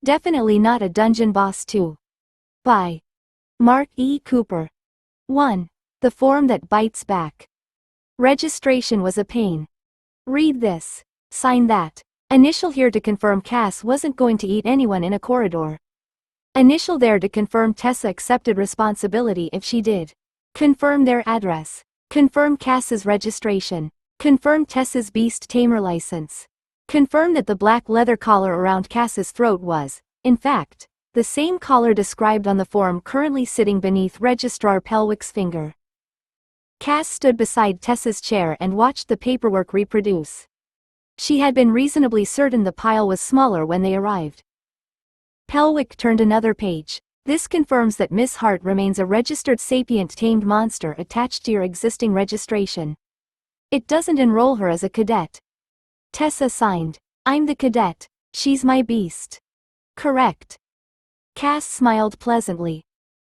Definitely not a dungeon boss too. By Mark E. Cooper. 1. The form that bites back. Registration was a pain. Read this. Sign that. Initial here to confirm Cass wasn't going to eat anyone in a corridor. Initial there to confirm Tessa accepted responsibility if she did. Confirm their address. Confirm Cass's registration. Confirm Tessa's beast tamer license. Confirm that the black leather collar around Cass's throat was, in fact, the same collar described on the form currently sitting beneath Registrar Pelwick's finger. Cass stood beside Tessa's chair and watched the paperwork reproduce. She had been reasonably certain the pile was smaller when they arrived. Pelwick turned another page. This confirms that Miss Hart remains a registered sapient tamed monster attached to your existing registration. It doesn't enroll her as a cadet. Tessa signed. I'm the cadet. She's my beast. Correct. Cass smiled pleasantly.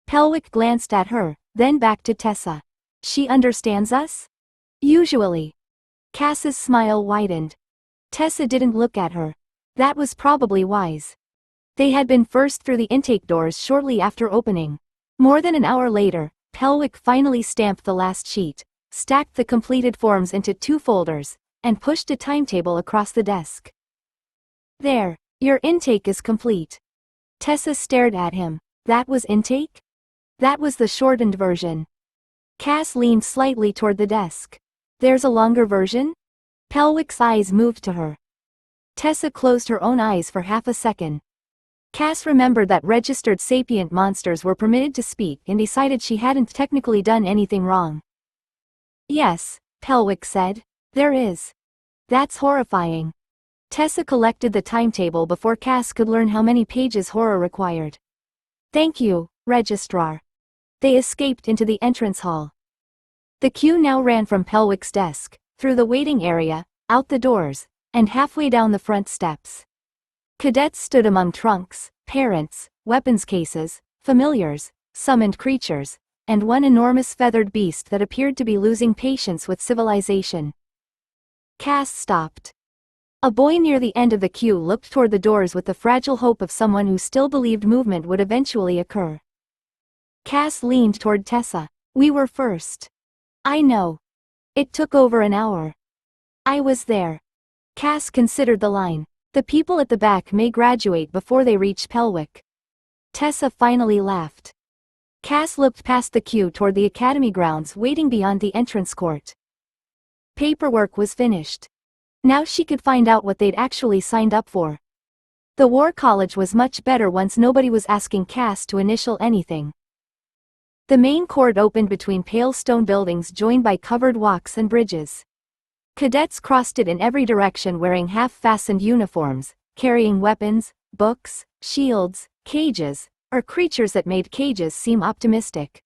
Pelwick glanced at her, then back to Tessa. She understands us? Usually. Cass's smile widened. Tessa didn't look at her. That was probably wise. They had been first through the intake doors shortly after opening. More than an hour later, Pelwick finally stamped the last sheet, stacked the completed forms into 2 folders, and pushed a timetable across the desk. There, your intake is complete. Tessa stared at him. That was intake? That was the shortened version. Cass leaned slightly toward the desk. There's a longer version? Pelwick's eyes moved to her. Tessa closed her own eyes for half a second. Cass remembered that registered sapient monsters were permitted to speak and decided she hadn't technically done anything wrong. Yes, Pelwick said. There is. That's horrifying. Tessa collected the timetable before Cass could learn how many pages horror required. Thank you, Registrar. They escaped into the entrance hall. The queue now ran from Pelwick's desk, through the waiting area, out the doors, and halfway down the front steps. Cadets stood among trunks, parents, weapons cases, familiars, summoned creatures, and one enormous feathered beast that appeared to be losing patience with civilization. Cass stopped. A boy near the end of the queue looked toward the doors with the fragile hope of someone who still believed movement would eventually occur. Cass leaned toward Tessa. We were first. I know. It took over an hour. I was there. Cass considered the line. The people at the back may graduate before they reach Pelwick. Tessa finally laughed. Cass looked past the queue toward the academy grounds waiting beyond the entrance court. Paperwork was finished. Now she could find out what they'd actually signed up for. The War College was much better once nobody was asking Cass to initial anything. The main court opened between pale stone buildings joined by covered walks and bridges. Cadets crossed it in every direction wearing half-fastened uniforms, carrying weapons, books, shields, cages, or creatures that made cages seem optimistic.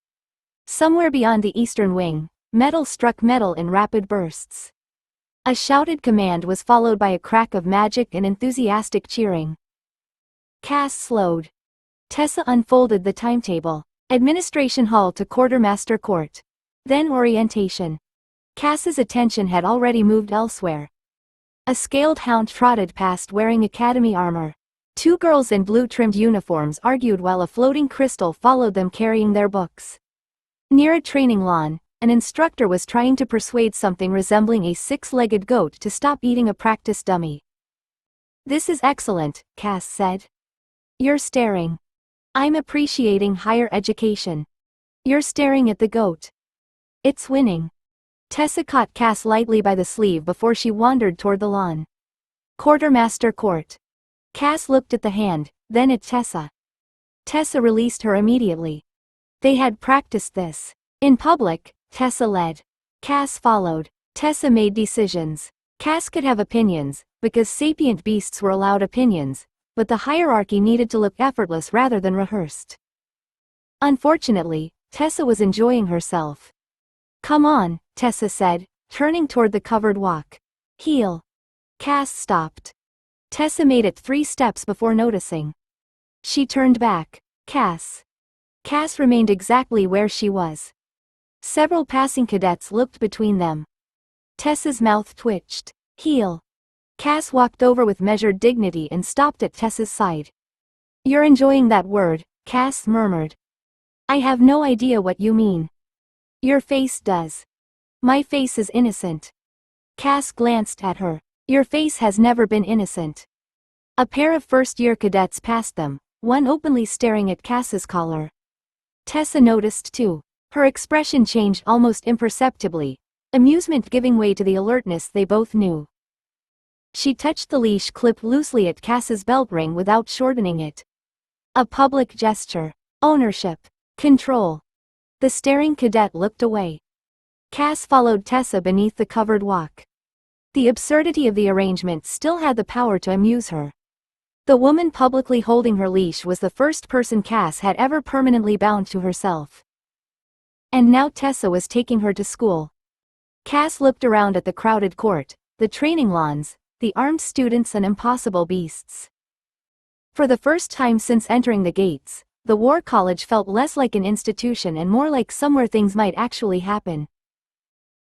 Somewhere beyond the eastern wing, metal struck metal in rapid bursts. A shouted command was followed by a crack of magic and enthusiastic cheering. Cass slowed. Tessa unfolded the timetable. Administration Hall to Quartermaster Court. Then orientation. Cass's attention had already moved elsewhere. A scaled hound trotted past wearing academy armor. 2 girls in blue-trimmed uniforms argued while a floating crystal followed them carrying their books. Near a training lawn, an instructor was trying to persuade something resembling a 6-legged goat to stop eating a practice dummy. This is excellent, Cass said. You're staring. I'm appreciating higher education. You're staring at the goat. It's winning. Tessa caught Cass lightly by the sleeve before she wandered toward the lawn. Quartermaster Court. Cass looked at the hand, then at Tessa. Tessa released her immediately. They had practiced this. In public, Tessa led. Cass followed. Tessa made decisions. Cass could have opinions, because sapient beasts were allowed opinions, but the hierarchy needed to look effortless rather than rehearsed. Unfortunately, Tessa was enjoying herself. Come on, Tessa said, turning toward the covered walk. Heel. Cass stopped. Tessa made it 3 steps before noticing. She turned back. Cass. Cass remained exactly where she was. Several passing cadets looked between them. Tessa's mouth twitched. Heel. Cass walked over with measured dignity and stopped at Tessa's side. You're enjoying that word, Cass murmured. I have no idea what you mean. Your face does. My face is innocent. Cass glanced at her. Your face has never been innocent. A pair of first-year cadets passed them, one openly staring at Cass's collar. Tessa noticed too. Her expression changed almost imperceptibly, amusement giving way to the alertness they both knew. She touched the leash clip loosely at Cass's belt ring without shortening it. A public gesture. Ownership. Control. The staring cadet looked away. Cass followed Tessa beneath the covered walk. The absurdity of the arrangement still had the power to amuse her. The woman publicly holding her leash was the first person Cass had ever permanently bound to herself. And now Tessa was taking her to school. Cass looked around at the crowded court, the training lawns, the armed students and impossible beasts. For the first time since entering the gates, the War College felt less like an institution and more like somewhere things might actually happen.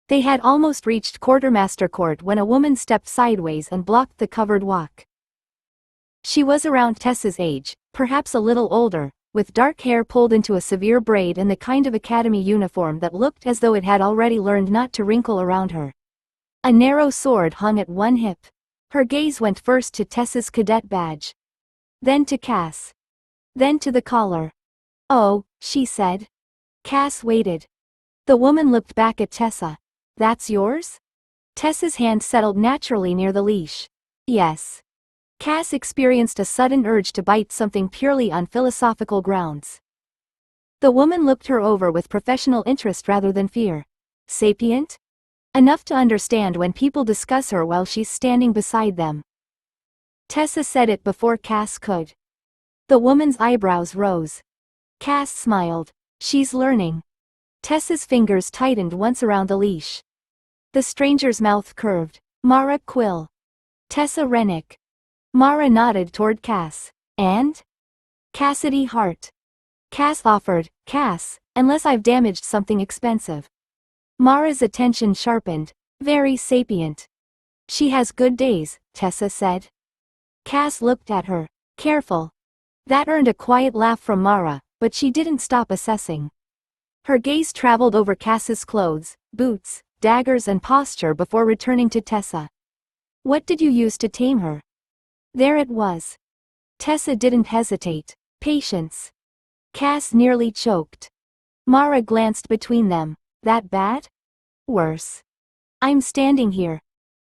They had almost reached Quartermaster Court when a woman stepped sideways and blocked the covered walk. She was around Tessa's age, perhaps a little older, with dark hair pulled into a severe braid and the kind of academy uniform that looked as though it had already learned not to wrinkle around her. A narrow sword hung at one hip. Her gaze went first to Tessa's cadet badge. Then to Cass. Then to the collar. Oh, she said. Cass waited. The woman looked back at Tessa. That's yours? Tessa's hand settled naturally near the leash. Yes. Cass experienced a sudden urge to bite something purely on philosophical grounds. The woman looked her over with professional interest rather than fear. Sapient? Enough to understand when people discuss her while she's standing beside them. Tessa said it before Cass could. The woman's eyebrows rose. Cass smiled. She's learning. Tessa's fingers tightened once around the leash. The stranger's mouth curved. Mara Quill. Tessa Rennick. Mara nodded toward Cass. And? Cassidy Hart. Cass offered. Cass, unless I've damaged something expensive. Mara's attention sharpened. Very sapient. She has good days, Tessa said. Cass looked at her. Careful. That earned a quiet laugh from Mara, but she didn't stop assessing. Her gaze traveled over Cass's clothes, boots, daggers and posture before returning to Tessa. What did you use to tame her? There it was. Tessa didn't hesitate. Patience. Cass nearly choked. Mara glanced between them. That bad? Worse. I'm standing here.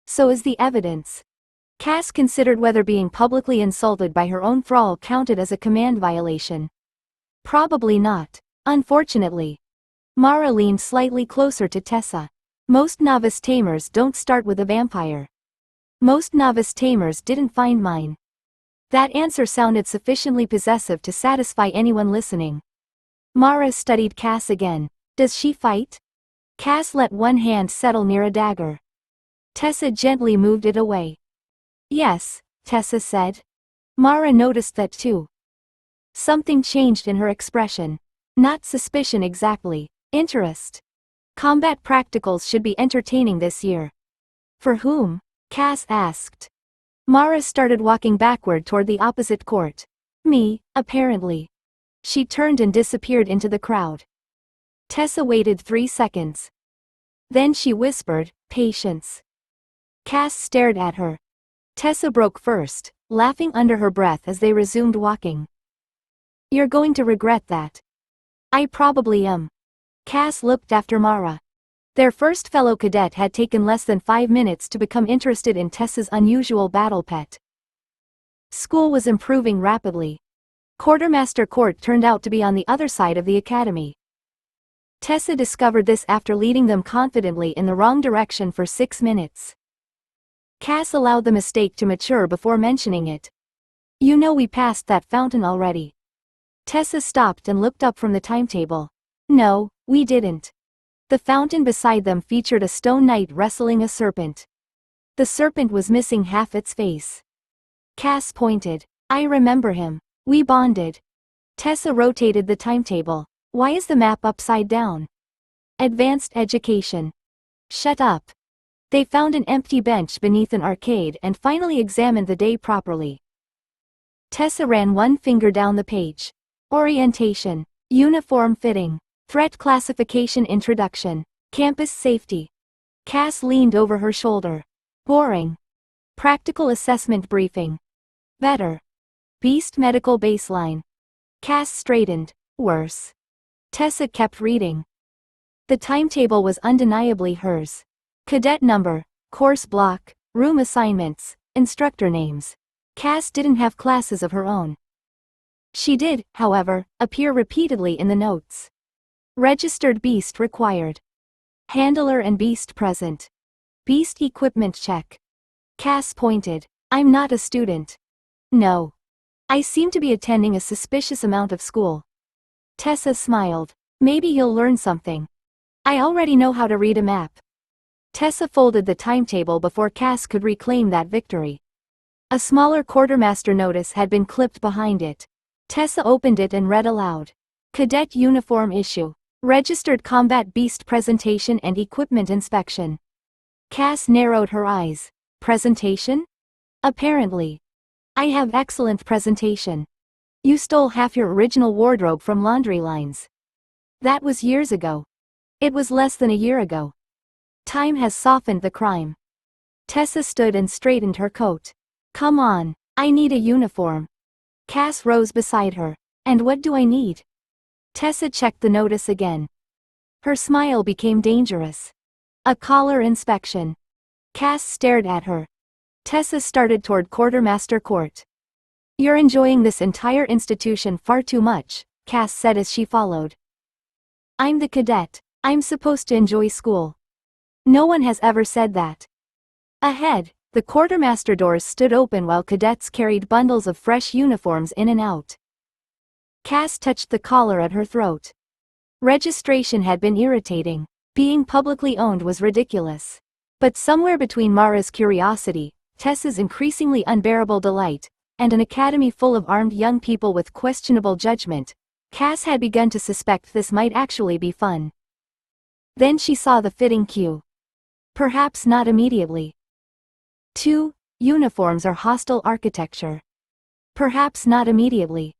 So is the evidence. Cass considered whether being publicly insulted by her own thrall counted as a command violation. Probably not. Unfortunately. Mara leaned slightly closer to Tessa. Most novice tamers don't start with a vampire. Most novice tamers didn't find mine. That answer sounded sufficiently possessive to satisfy anyone listening. Mara studied Cass again. Does she fight? Cass let one hand settle near a dagger. Tessa gently moved it away. Yes, Tessa said. Mara noticed that too. Something changed in her expression. Not suspicion exactly. Interest. Combat practicals should be entertaining this year. For whom? Cass asked. Mara started walking backward toward the opposite court. Me, apparently. She turned and disappeared into the crowd. Tessa waited 3 seconds. Then she whispered, patience. Cass stared at her. Tessa broke first, laughing under her breath as they resumed walking. You're going to regret that. I probably am. Cass looked after Mara. Their first fellow cadet had taken less than 5 minutes to become interested in Tessa's unusual battle pet. School was improving rapidly. Quartermaster Court turned out to be on the other side of the academy. Tessa discovered this after leading them confidently in the wrong direction for 6 minutes. Cass allowed the mistake to mature before mentioning it. You know we passed that fountain already. Tessa stopped and looked up from the timetable. No, we didn't. The fountain beside them featured a stone knight wrestling a serpent. The serpent was missing half its face. Cass pointed. I remember him. We bonded. Tessa rotated the timetable. Why is the map upside down? Advanced education. Shut up. They found an empty bench beneath an arcade and finally examined the day properly. Tessa ran one finger down the page. Orientation. Uniform fitting. Threat classification introduction. Campus safety. Cass leaned over her shoulder. Boring. Practical assessment briefing. Better. Beast medical baseline. Cass straightened. Worse. Tessa kept reading. The timetable was undeniably hers. Cadet number, course block, room assignments, instructor names. Cass didn't have classes of her own. She did, however, appear repeatedly in the notes. Registered beast required. Handler and beast present. Beast equipment check. Cass pointed. I'm not a student. No. I seem to be attending a suspicious amount of school. Tessa smiled. Maybe you'll learn something. I already know how to read a map. Tessa folded the timetable before Cass could reclaim that victory. A smaller quartermaster notice had been clipped behind it. Tessa opened it and read aloud. Cadet uniform issue. Registered combat beast presentation and equipment inspection. Cass narrowed her eyes. Presentation? Apparently. I have excellent presentation. You stole half your original wardrobe from laundry lines. That was years ago. It was less than a year ago. Time has softened the crime. Tessa stood and straightened her coat. Come on, I need a uniform. Cass rose beside her. And what do I need? Tessa checked the notice again. Her smile became dangerous. A collar inspection. Cass stared at her. Tessa started toward Quartermaster Court. You're enjoying this entire institution far too much, Cass said as she followed. I'm the cadet. I'm supposed to enjoy school. No one has ever said that. Ahead, the quartermaster doors stood open while cadets carried bundles of fresh uniforms in and out. Cass touched the collar at her throat. Registration had been irritating. Being publicly owned was ridiculous. But somewhere between Mara's curiosity, Tessa's increasingly unbearable delight, and an academy full of armed young people with questionable judgment, Cass had begun to suspect this might actually be fun. Then she saw the fitting queue. Perhaps not immediately. 2. Uniforms are hostile architecture. Perhaps not immediately.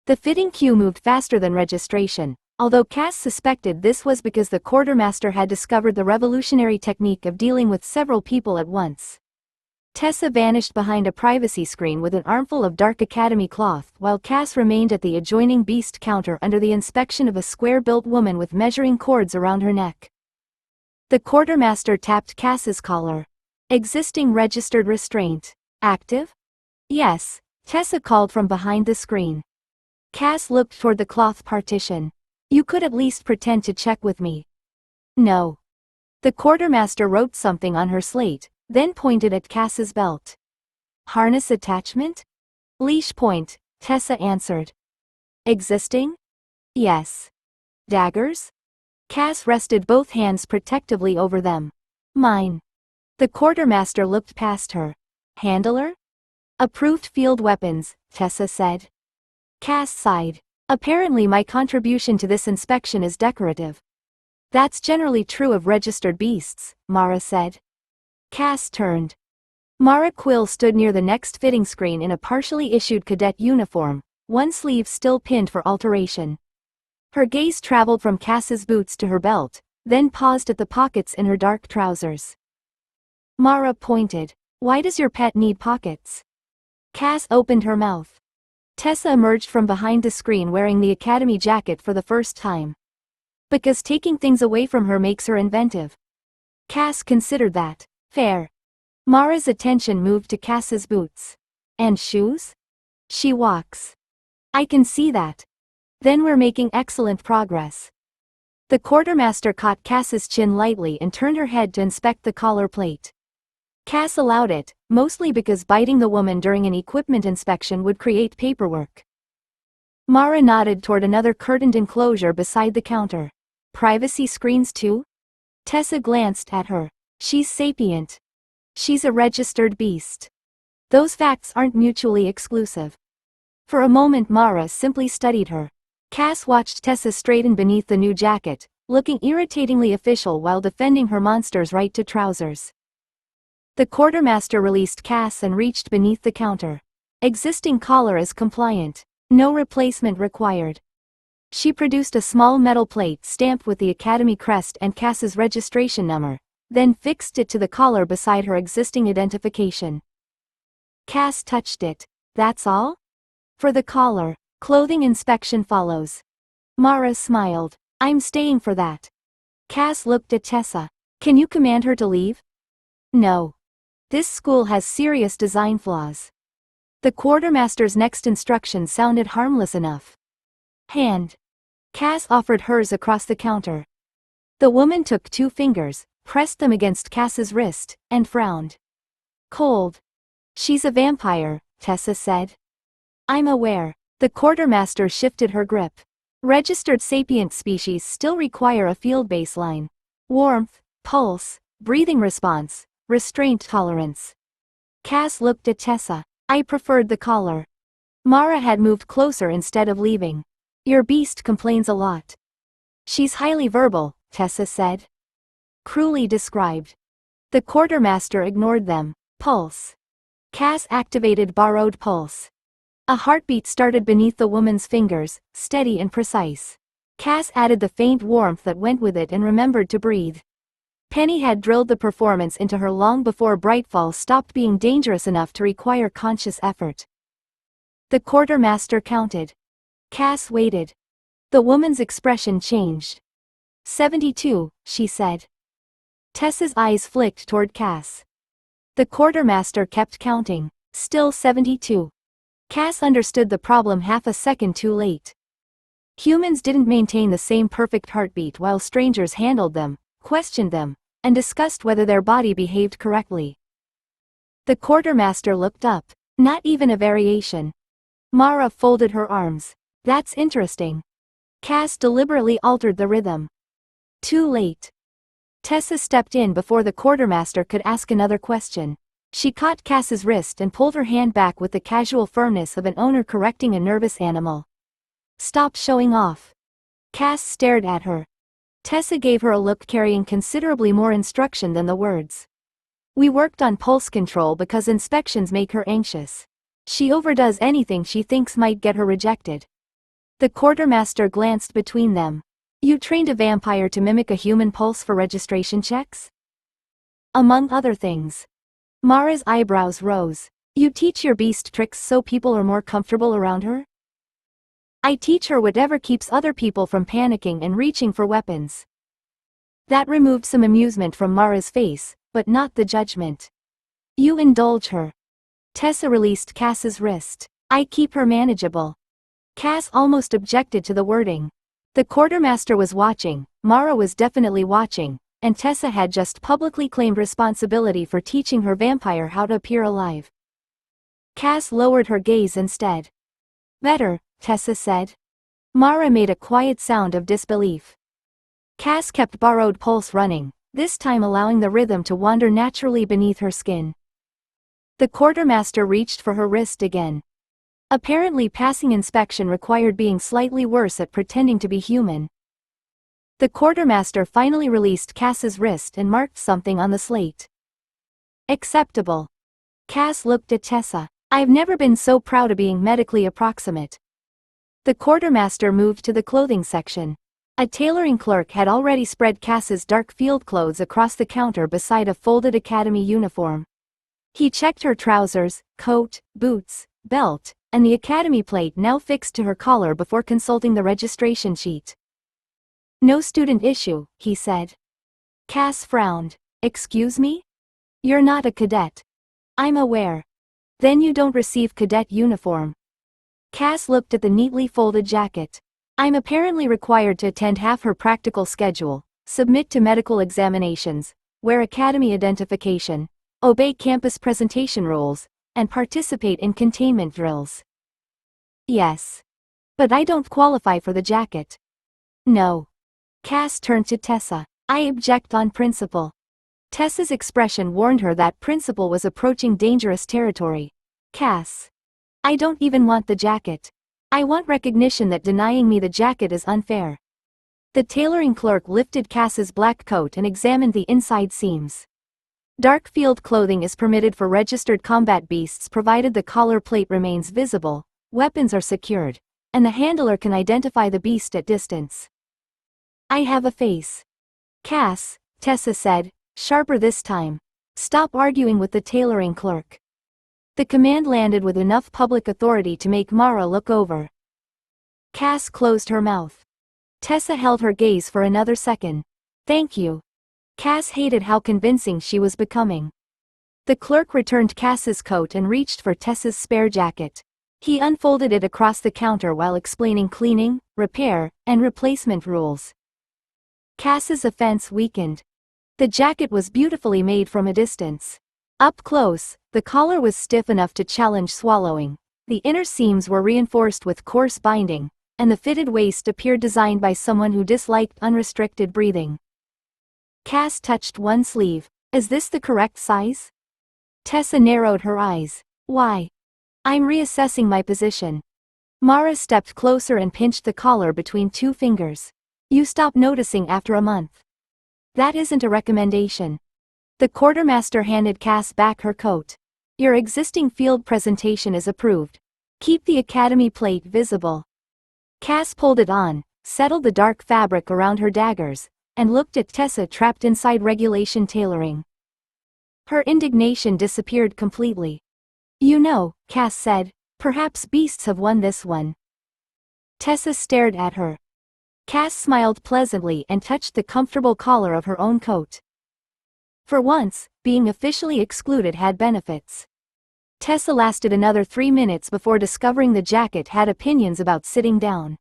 The fitting queue moved faster than registration, although Cass suspected this was because the quartermaster had discovered the revolutionary technique of dealing with several people at once. Tessa vanished behind a privacy screen with an armful of dark academy cloth while Cass remained at the adjoining beast counter under the inspection of a square-built woman with measuring cords around her neck. The quartermaster tapped Cass's collar. Existing registered restraint. Active? Yes, Tessa called from behind the screen. Cass looked toward the cloth partition. You could at least pretend to check with me. No. The quartermaster wrote something on her slate, then pointed at Cass's belt. Harness attachment? Leash point, Tessa answered. Existing? Yes. Daggers? Cass rested both hands protectively over them. Mine. The quartermaster looked past her. Handler? Approved field weapons, Tessa said. Cass sighed. Apparently my contribution to this inspection is decorative. That's generally true of registered beasts, Mara said. Cass turned. Mara Quill stood near the next fitting screen in a partially issued cadet uniform, one sleeve still pinned for alteration. Her gaze traveled from Cass's boots to her belt, then paused at the pockets in her dark trousers. Mara pointed. Why does your pet need pockets? Cass opened her mouth. Tessa emerged from behind the screen wearing the academy jacket for the first time. Because taking things away from her makes her inventive. Cass considered that. Fair. Mara's attention moved to Cass's boots. And shoes? She walks. I can see that. Then we're making excellent progress. The quartermaster caught Cass's chin lightly and turned her head to inspect the collar plate. Cass allowed it, mostly because biting the woman during an equipment inspection would create paperwork. Mara nodded toward another curtained enclosure beside the counter. Privacy screens too? Tessa glanced at her. She's sapient. She's a registered beast. Those facts aren't mutually exclusive. For a moment Mara simply studied her. Cass watched Tessa straighten beneath the new jacket, looking irritatingly official while defending her monster's right to trousers. The quartermaster released Cass and reached beneath the counter. Existing collar is compliant. No replacement required. She produced a small metal plate stamped with the Academy crest and Cass's registration number, then fixed it to the collar beside her existing identification. Cass touched it. That's all? For the collar, clothing inspection follows. Mara smiled. I'm staying for that. Cass looked at Tessa. Can you command her to leave? No. This school has serious design flaws. The quartermaster's next instruction sounded harmless enough. Hand. Cass offered hers across the counter. The woman took 2 fingers, pressed them against Cass's wrist, and frowned. Cold. She's a vampire, Tessa said. I'm aware. The quartermaster shifted her grip. Registered sapient species still require a field baseline. Warmth, pulse, breathing response, restraint tolerance. Cass looked at Tessa. I preferred the collar. Mara had moved closer instead of leaving. Your beast complains a lot. She's highly verbal, Tessa said. Cruelly described. The quartermaster ignored them. Pulse. Cass activated borrowed pulse. A heartbeat started beneath the woman's fingers, steady and precise. Cass added the faint warmth that went with it and remembered to breathe. Penny had drilled the performance into her long before Brightfall stopped being dangerous enough to require conscious effort. The quartermaster counted. Cass waited. The woman's expression changed. 72, she said. Tessa's eyes flicked toward Cass. The quartermaster kept counting. Still 72. Cass understood the problem half a second too late. Humans didn't maintain the same perfect heartbeat while strangers handled them, questioned them, and discussed whether their body behaved correctly. The quartermaster looked up. Not even a variation. Mara folded her arms. That's interesting. Cass deliberately altered the rhythm. Too late. Tessa stepped in before the quartermaster could ask another question. She caught Cass's wrist and pulled her hand back with the casual firmness of an owner correcting a nervous animal. Stop showing off. Cass stared at her. Tessa gave her a look carrying considerably more instruction than the words. We worked on pulse control because inspections make her anxious. She overdoes anything she thinks might get her rejected. The quartermaster glanced between them. You trained a vampire to mimic a human pulse for registration checks? Among other things. Mara's eyebrows rose. You teach your beast tricks so people are more comfortable around her? I teach her whatever keeps other people from panicking and reaching for weapons. That removed some amusement from Mara's face, but not the judgment. You indulge her. Tessa released Cass's wrist. I keep her manageable. Cass almost objected to the wording. The quartermaster was watching, Mara was definitely watching, and Tessa had just publicly claimed responsibility for teaching her vampire how to appear alive. Cass lowered her gaze instead. Better, Tessa said. Mara made a quiet sound of disbelief. Cass kept borrowed pulse running, this time allowing the rhythm to wander naturally beneath her skin. The quartermaster reached for her wrist again. Apparently passing inspection required being slightly worse at pretending to be human. The quartermaster finally released Cass's wrist and marked something on the slate. Acceptable. Cass looked at Tessa. I've never been so proud of being medically approximate. The quartermaster moved to the clothing section. A tailoring clerk had already spread Cass's dark field clothes across the counter beside a folded academy uniform. He checked her trousers, coat, boots, belt, and the academy plate now fixed to her collar before consulting the registration sheet. No student issue, he said. Cass frowned. Excuse me? You're not a cadet. I'm aware. Then you don't receive cadet uniform. Cass looked at the neatly folded jacket. I'm apparently required to attend half her practical schedule, submit to medical examinations, wear academy identification, obey campus presentation rules, and participate in containment drills. Yes. But I don't qualify for the jacket. No. Cass turned to Tessa. I object on principle. Tessa's expression warned her that principle was approaching dangerous territory. Cass. I don't even want the jacket. I want recognition that denying me the jacket is unfair. The tailoring clerk lifted Cass's black coat and examined the inside seams. Dark field clothing is permitted for registered combat beasts provided the collar plate remains visible, weapons are secured, and the handler can identify the beast at distance. I have a face. Cass, Tessa said, sharper this time. Stop arguing with the tailoring clerk. The command landed with enough public authority to make Mara look over. Cass closed her mouth. Tessa held her gaze for another second. Thank you. Cass hated how convincing she was becoming. The clerk returned Cass's coat and reached for Tessa's spare jacket. He unfolded it across the counter while explaining cleaning, repair, and replacement rules. Cass's offense weakened. The jacket was beautifully made from a distance. Up close, the collar was stiff enough to challenge swallowing. The inner seams were reinforced with coarse binding, and the fitted waist appeared designed by someone who disliked unrestricted breathing. Cass touched one sleeve. Is this the correct size? Tessa narrowed her eyes. Why? I'm reassessing my position. Mara stepped closer and pinched the collar between two fingers. You stop noticing after a month. That isn't a recommendation. The quartermaster handed Cass back her coat. Your existing field presentation is approved. Keep the academy plate visible. Cass pulled it on, settled the dark fabric around her daggers, and looked at Tessa trapped inside regulation tailoring. Her indignation disappeared completely. You know, Cass said, perhaps beasts have won this one. Tessa stared at her. Cass smiled pleasantly and touched the comfortable collar of her own coat. For once, being officially excluded had benefits. Tessa lasted another 3 minutes before discovering the jacket had opinions about sitting down.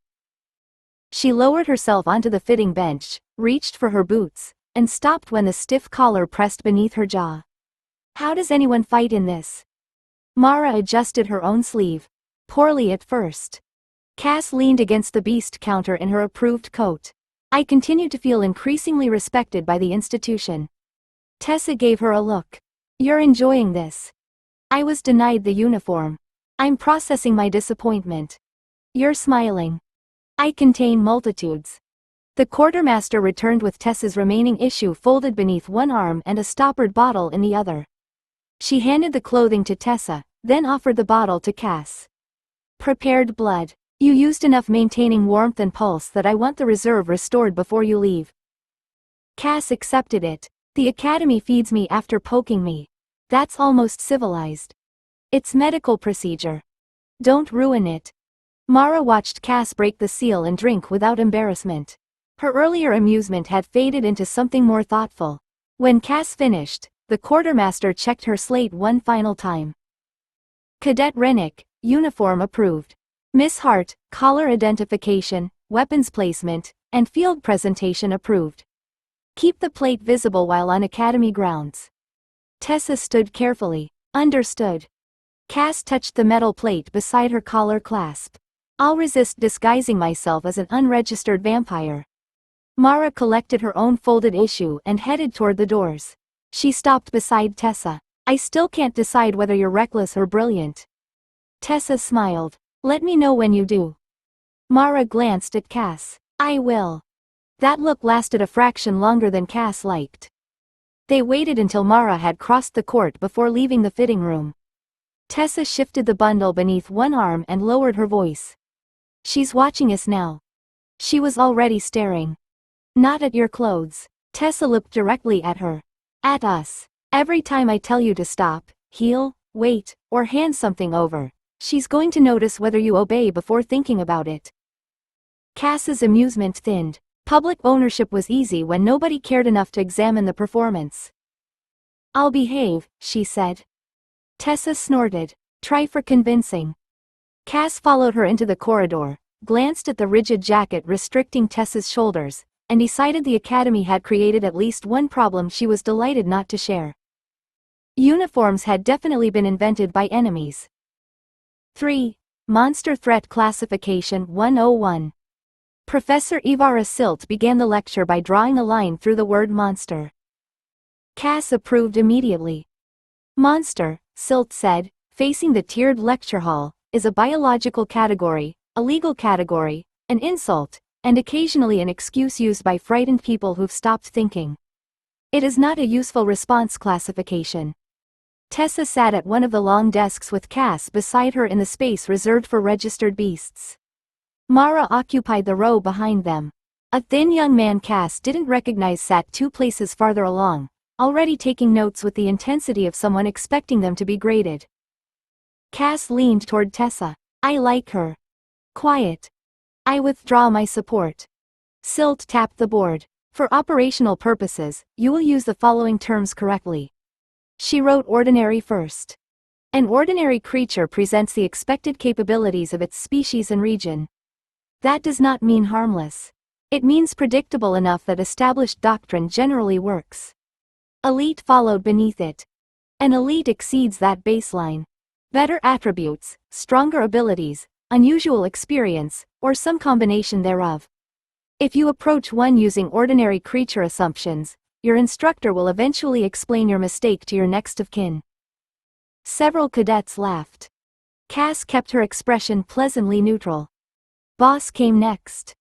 She lowered herself onto the fitting bench, reached for her boots, and stopped when the stiff collar pressed beneath her jaw. How does anyone fight in this? Mara adjusted her own sleeve. Poorly at first. Cass leaned against the beast counter in her approved coat. I continued to feel increasingly respected by the institution. Tessa gave her a look. You're enjoying this. I was denied the uniform. I'm processing my disappointment. You're smiling. I contain multitudes. The quartermaster returned with Tessa's remaining issue folded beneath one arm and a stoppered bottle in the other. She handed the clothing to Tessa, then offered the bottle to Cass. Prepared blood. You used enough maintaining warmth and pulse that I want the reserve restored before you leave. Cass accepted it. The academy feeds me after poking me. That's almost civilized. It's medical procedure. Don't ruin it. Mara watched Cass break the seal and drink without embarrassment. Her earlier amusement had faded into something more thoughtful. When Cass finished, the quartermaster checked her slate one final time. Cadet Rennick, uniform approved. Miss Hart, collar identification, weapons placement, and field presentation approved. Keep the plate visible while on academy grounds. Tessa stood carefully. Understood. Cass touched the metal plate beside her collar clasp. I'll resist disguising myself as an unregistered vampire. Mara collected her own folded issue and headed toward the doors. She stopped beside Tessa. I still can't decide whether you're reckless or brilliant. Tessa smiled. Let me know when you do. Mara glanced at Cass. I will. That look lasted a fraction longer than Cass liked. They waited until Mara had crossed the court before leaving the fitting room. Tessa shifted the bundle beneath one arm and lowered her voice. She's watching us now. She was already staring. Not at your clothes. Tessa looked directly at her. At us. Every time I tell you to stop, heal, wait, or hand something over, she's going to notice whether you obey before thinking about it. Cass's amusement thinned. Public ownership was easy when nobody cared enough to examine the performance. I'll behave, she said. Tessa snorted. Try for convincing. Cass followed her into the corridor, glanced at the rigid jacket restricting Tessa's shoulders, and decided the academy had created at least one problem she was delighted not to share. Uniforms had definitely been invented by enemies. 3. Monster Threat Classification 101. Professor Ivara Silt began the lecture by drawing a line through the word monster. Cass approved immediately. Monster, Silt said, facing the tiered lecture hall, is a biological category, a legal category, an insult, and occasionally an excuse used by frightened people who've stopped thinking. It is not a useful response classification. Tessa sat at one of the long desks with Cass beside her in the space reserved for registered beasts. Mara occupied the row behind them. A thin young man Cass didn't recognize sat 2 places farther along, already taking notes with the intensity of someone expecting them to be graded. Cass leaned toward Tessa. I like her. Quiet. I withdraw my support. Silt tapped the board. For operational purposes, you will use the following terms correctly. She wrote ordinary first. An ordinary creature presents the expected capabilities of its species and region. That does not mean harmless. It means predictable enough that established doctrine generally works. Elite followed beneath it. An elite exceeds that baseline. Better attributes, stronger abilities, unusual experience, or some combination thereof. If you approach one using ordinary creature assumptions, your instructor will eventually explain your mistake to your next of kin. Several cadets laughed. Cass kept her expression pleasantly neutral. Boss came next.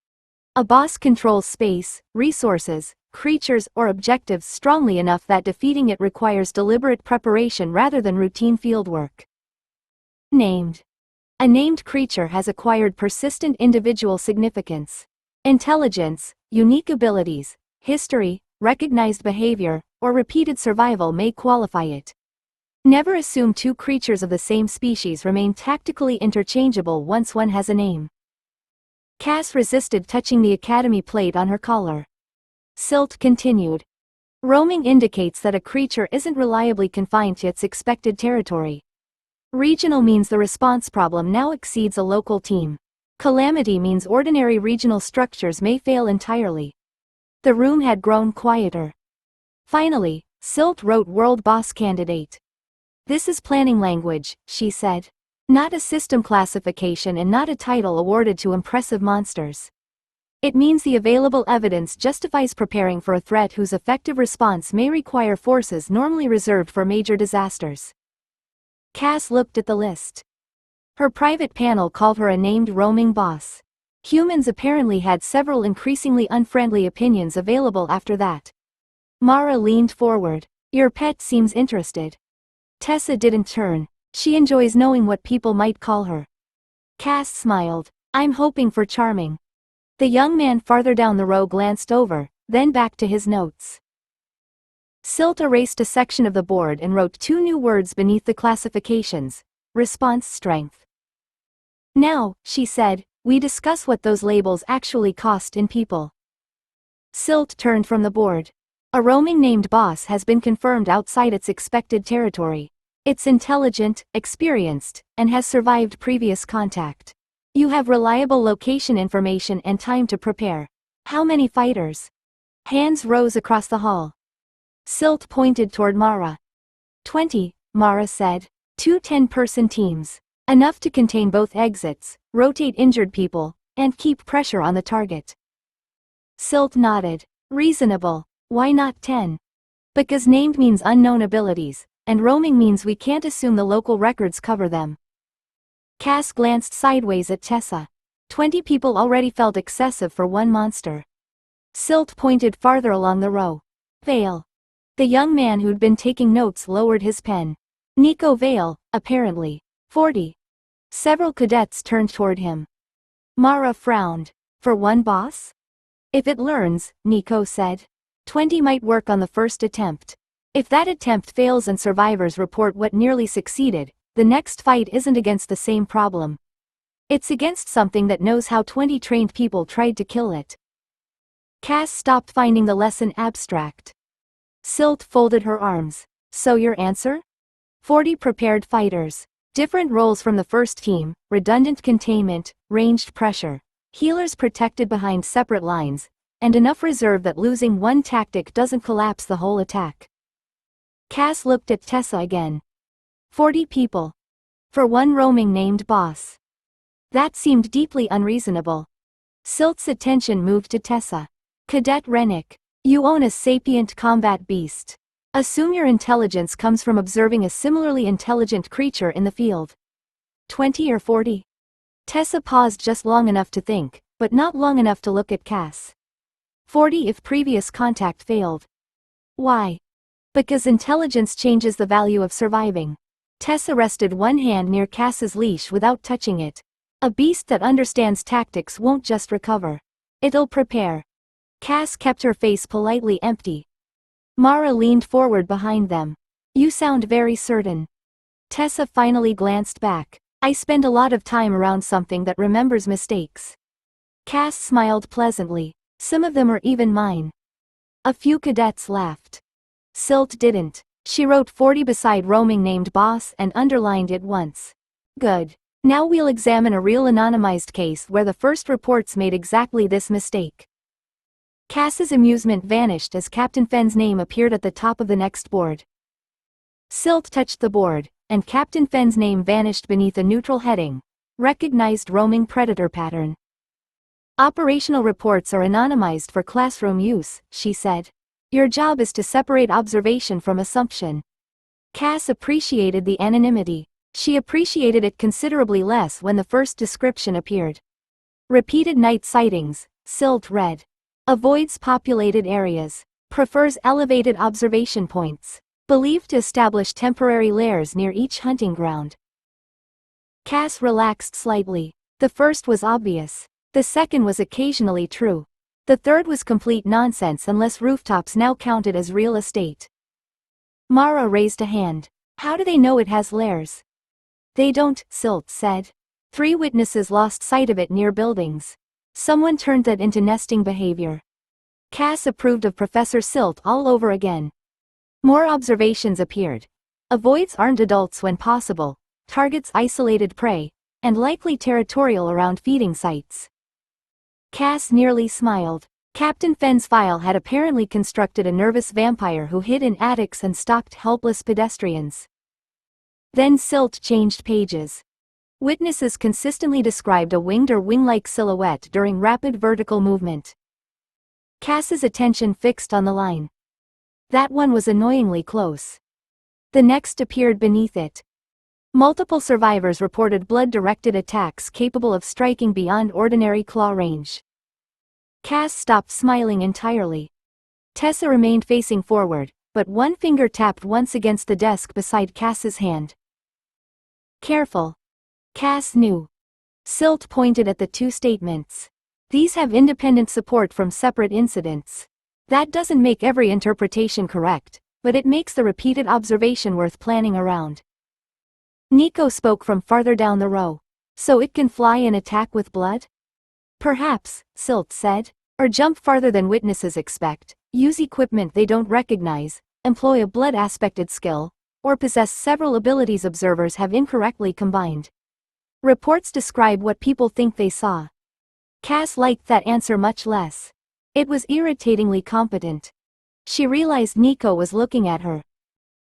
A boss controls space, resources, creatures or objectives strongly enough that defeating it requires deliberate preparation rather than routine fieldwork. Named. A named creature has acquired persistent individual significance. Intelligence, unique abilities, history, recognized behavior, or repeated survival may qualify it. Never assume 2 creatures of the same species remain tactically interchangeable once one has a name. Cass resisted touching the academy plate on her collar. Silt continued. Roaming indicates that a creature isn't reliably confined to its expected territory. Regional means the response problem now exceeds a local team. Calamity means ordinary regional structures may fail entirely. The room had grown quieter. Finally, Silt wrote World Boss Candidate. This is planning language, she said. Not a system classification and not a title awarded to impressive monsters. It means the available evidence justifies preparing for a threat whose effective response may require forces normally reserved for major disasters. Cass looked at the list. Her private panel called her a named roaming boss. Humans apparently had several increasingly unfriendly opinions available after that. Mara leaned forward. Your pet seems interested. Tessa didn't turn. She enjoys knowing what people might call her. Cass smiled. I'm hoping for charming. The young man farther down the row glanced over, then back to his notes. Silt erased a section of the board and wrote 2 new words beneath the classifications. Response strength. Now, she said, we discuss what those labels actually cost in people. Silt turned from the board. A roaming named boss has been confirmed outside its expected territory. It's intelligent, experienced, and has survived previous contact. You have reliable location information and time to prepare. How many fighters? Hands rose across the hall. Silt pointed toward Mara. 20, Mara said. 2 10-person teams. Enough to contain both exits, rotate injured people, and keep pressure on the target. Silt nodded. Reasonable. Why not 10? Because named means unknown abilities, and roaming means we can't assume the local records cover them. Cass glanced sideways at Tessa. 20 people already felt excessive for one monster. Silt pointed farther along the row. Vale. The young man who'd been taking notes lowered his pen. Nico Vale, apparently. 40. Several cadets turned toward him. Mara frowned. For one boss? If it learns, Nico said. 20 might work on the first attempt. If that attempt fails and survivors report what nearly succeeded, the next fight isn't against the same problem. It's against something that knows how 20 trained people tried to kill it. Cass stopped finding the lesson abstract. Silt folded her arms. So your answer? 40 prepared fighters. Different roles from the first team, redundant containment, ranged pressure, healers protected behind separate lines, and enough reserve that losing one tactic doesn't collapse the whole attack. Cass looked at Tessa again. 40 people. For one roaming named boss. That seemed deeply unreasonable. Silt's attention moved to Tessa. Cadet Rennick. You own a sapient combat beast. Assume your intelligence comes from observing a similarly intelligent creature in the field. 20 or 40? Tessa paused just long enough to think, but not long enough to look at Cass. 40 if previous contact failed. Why? Because intelligence changes the value of surviving. Tessa rested one hand near Cass's leash without touching it. A beast that understands tactics won't just recover. It'll prepare. Cass kept her face politely empty. Mara leaned forward behind them. You sound very certain. Tessa finally glanced back. I spend a lot of time around something that remembers mistakes. Cass smiled pleasantly. Some of them are even mine. A few cadets laughed. Silt didn't. She wrote 40 beside roaming named boss and underlined it once. Good. Now we'll examine a real anonymized case where the first reports made exactly this mistake. Cass's amusement vanished as Captain Fenn's name appeared at the top of the next board. Silt touched the board, and Captain Fenn's name vanished beneath a neutral heading. Recognized roaming predator pattern. Operational reports are anonymized for classroom use, she said. Your job is to separate observation from assumption. Cass appreciated the anonymity. She appreciated it considerably less when the first description appeared. Repeated night sightings, Silt read. Avoids populated areas. Prefers elevated observation points. Believed to establish temporary lairs near each hunting ground. Cass relaxed slightly. The first was obvious. The second was occasionally true. The third was complete nonsense unless rooftops now counted as real estate. Mara raised a hand. How do they know it has lairs? They don't, Silt said. 3 witnesses lost sight of it near buildings. Someone turned that into nesting behavior. Cass approved of Professor Silt all over again. More observations appeared. Avoids armed adults when possible, targets isolated prey, and likely territorial around feeding sites. Cass nearly smiled. Captain Fenn's file had apparently constructed a nervous vampire who hid in attics and stalked helpless pedestrians. Then Silt changed pages. Witnesses consistently described a winged or wing-like silhouette during rapid vertical movement. Cass's attention fixed on the line. That one was annoyingly close. The next appeared beneath it. Multiple survivors reported blood-directed attacks capable of striking beyond ordinary claw range. Cass stopped smiling entirely. Tessa remained facing forward, but one finger tapped once against the desk beside Cass's hand. Careful. Cass knew. Silt pointed at the 2 statements. These have independent support from separate incidents. That doesn't make every interpretation correct, but it makes the repeated observation worth planning around. Nico spoke from farther down the row. So it can fly and attack with blood? Perhaps, Silt said. Or jump farther than witnesses expect, use equipment they don't recognize, employ a blood-aspected skill, or possess several abilities observers have incorrectly combined. Reports describe what people think they saw. Cass liked that answer much less. It was irritatingly competent. She realized Nico was looking at her.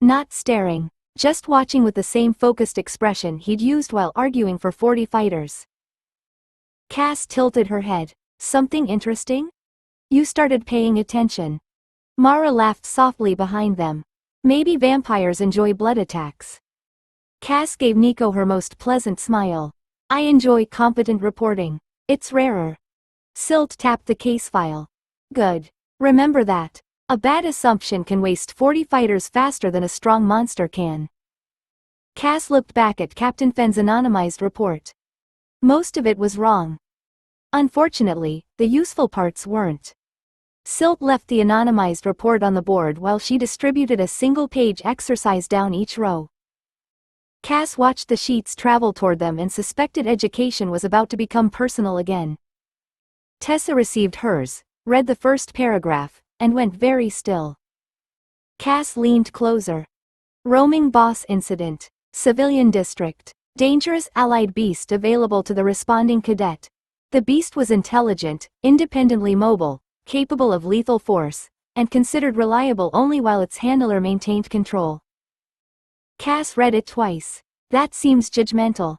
Not staring. Just watching with the same focused expression he'd used while arguing for 40 fighters. Cass tilted her head. Something interesting? You started paying attention. Mara laughed softly behind them. Maybe vampires enjoy blood attacks. Cass gave Nico her most pleasant smile. I enjoy competent reporting. It's rarer. Silt tapped the case file. Good. Remember that. A bad assumption can waste 40 fighters faster than a strong monster can. Cass looked back at Captain Fenn's anonymized report. Most of it was wrong. Unfortunately, the useful parts weren't. Silt left the anonymized report on the board while she distributed a single-page exercise down each row. Cass watched the sheets travel toward them and suspected education was about to become personal again. Tessa received hers, read the first paragraph, and went very still. Cass leaned closer. Roaming boss incident. Civilian district. Dangerous allied beast available to the responding cadet. The beast was intelligent, independently mobile, capable of lethal force, and considered reliable only while its handler maintained control. Cass read it twice. That seems judgmental.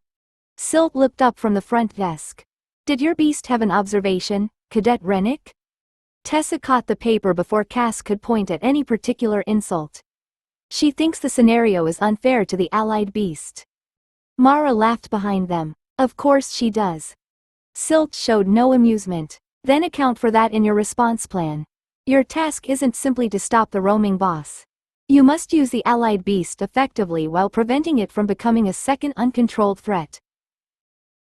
Silt looked up from the front desk. Did your beast have an observation, Cadet Rennick? Tessa caught the paper before Cass could point at any particular insult. She thinks the scenario is unfair to the allied beast. Mara laughed behind them. Of course she does. Silt showed no amusement. Then account for that in your response plan. Your task isn't simply to stop the roaming boss. You must use the allied beast effectively while preventing it from becoming a second uncontrolled threat.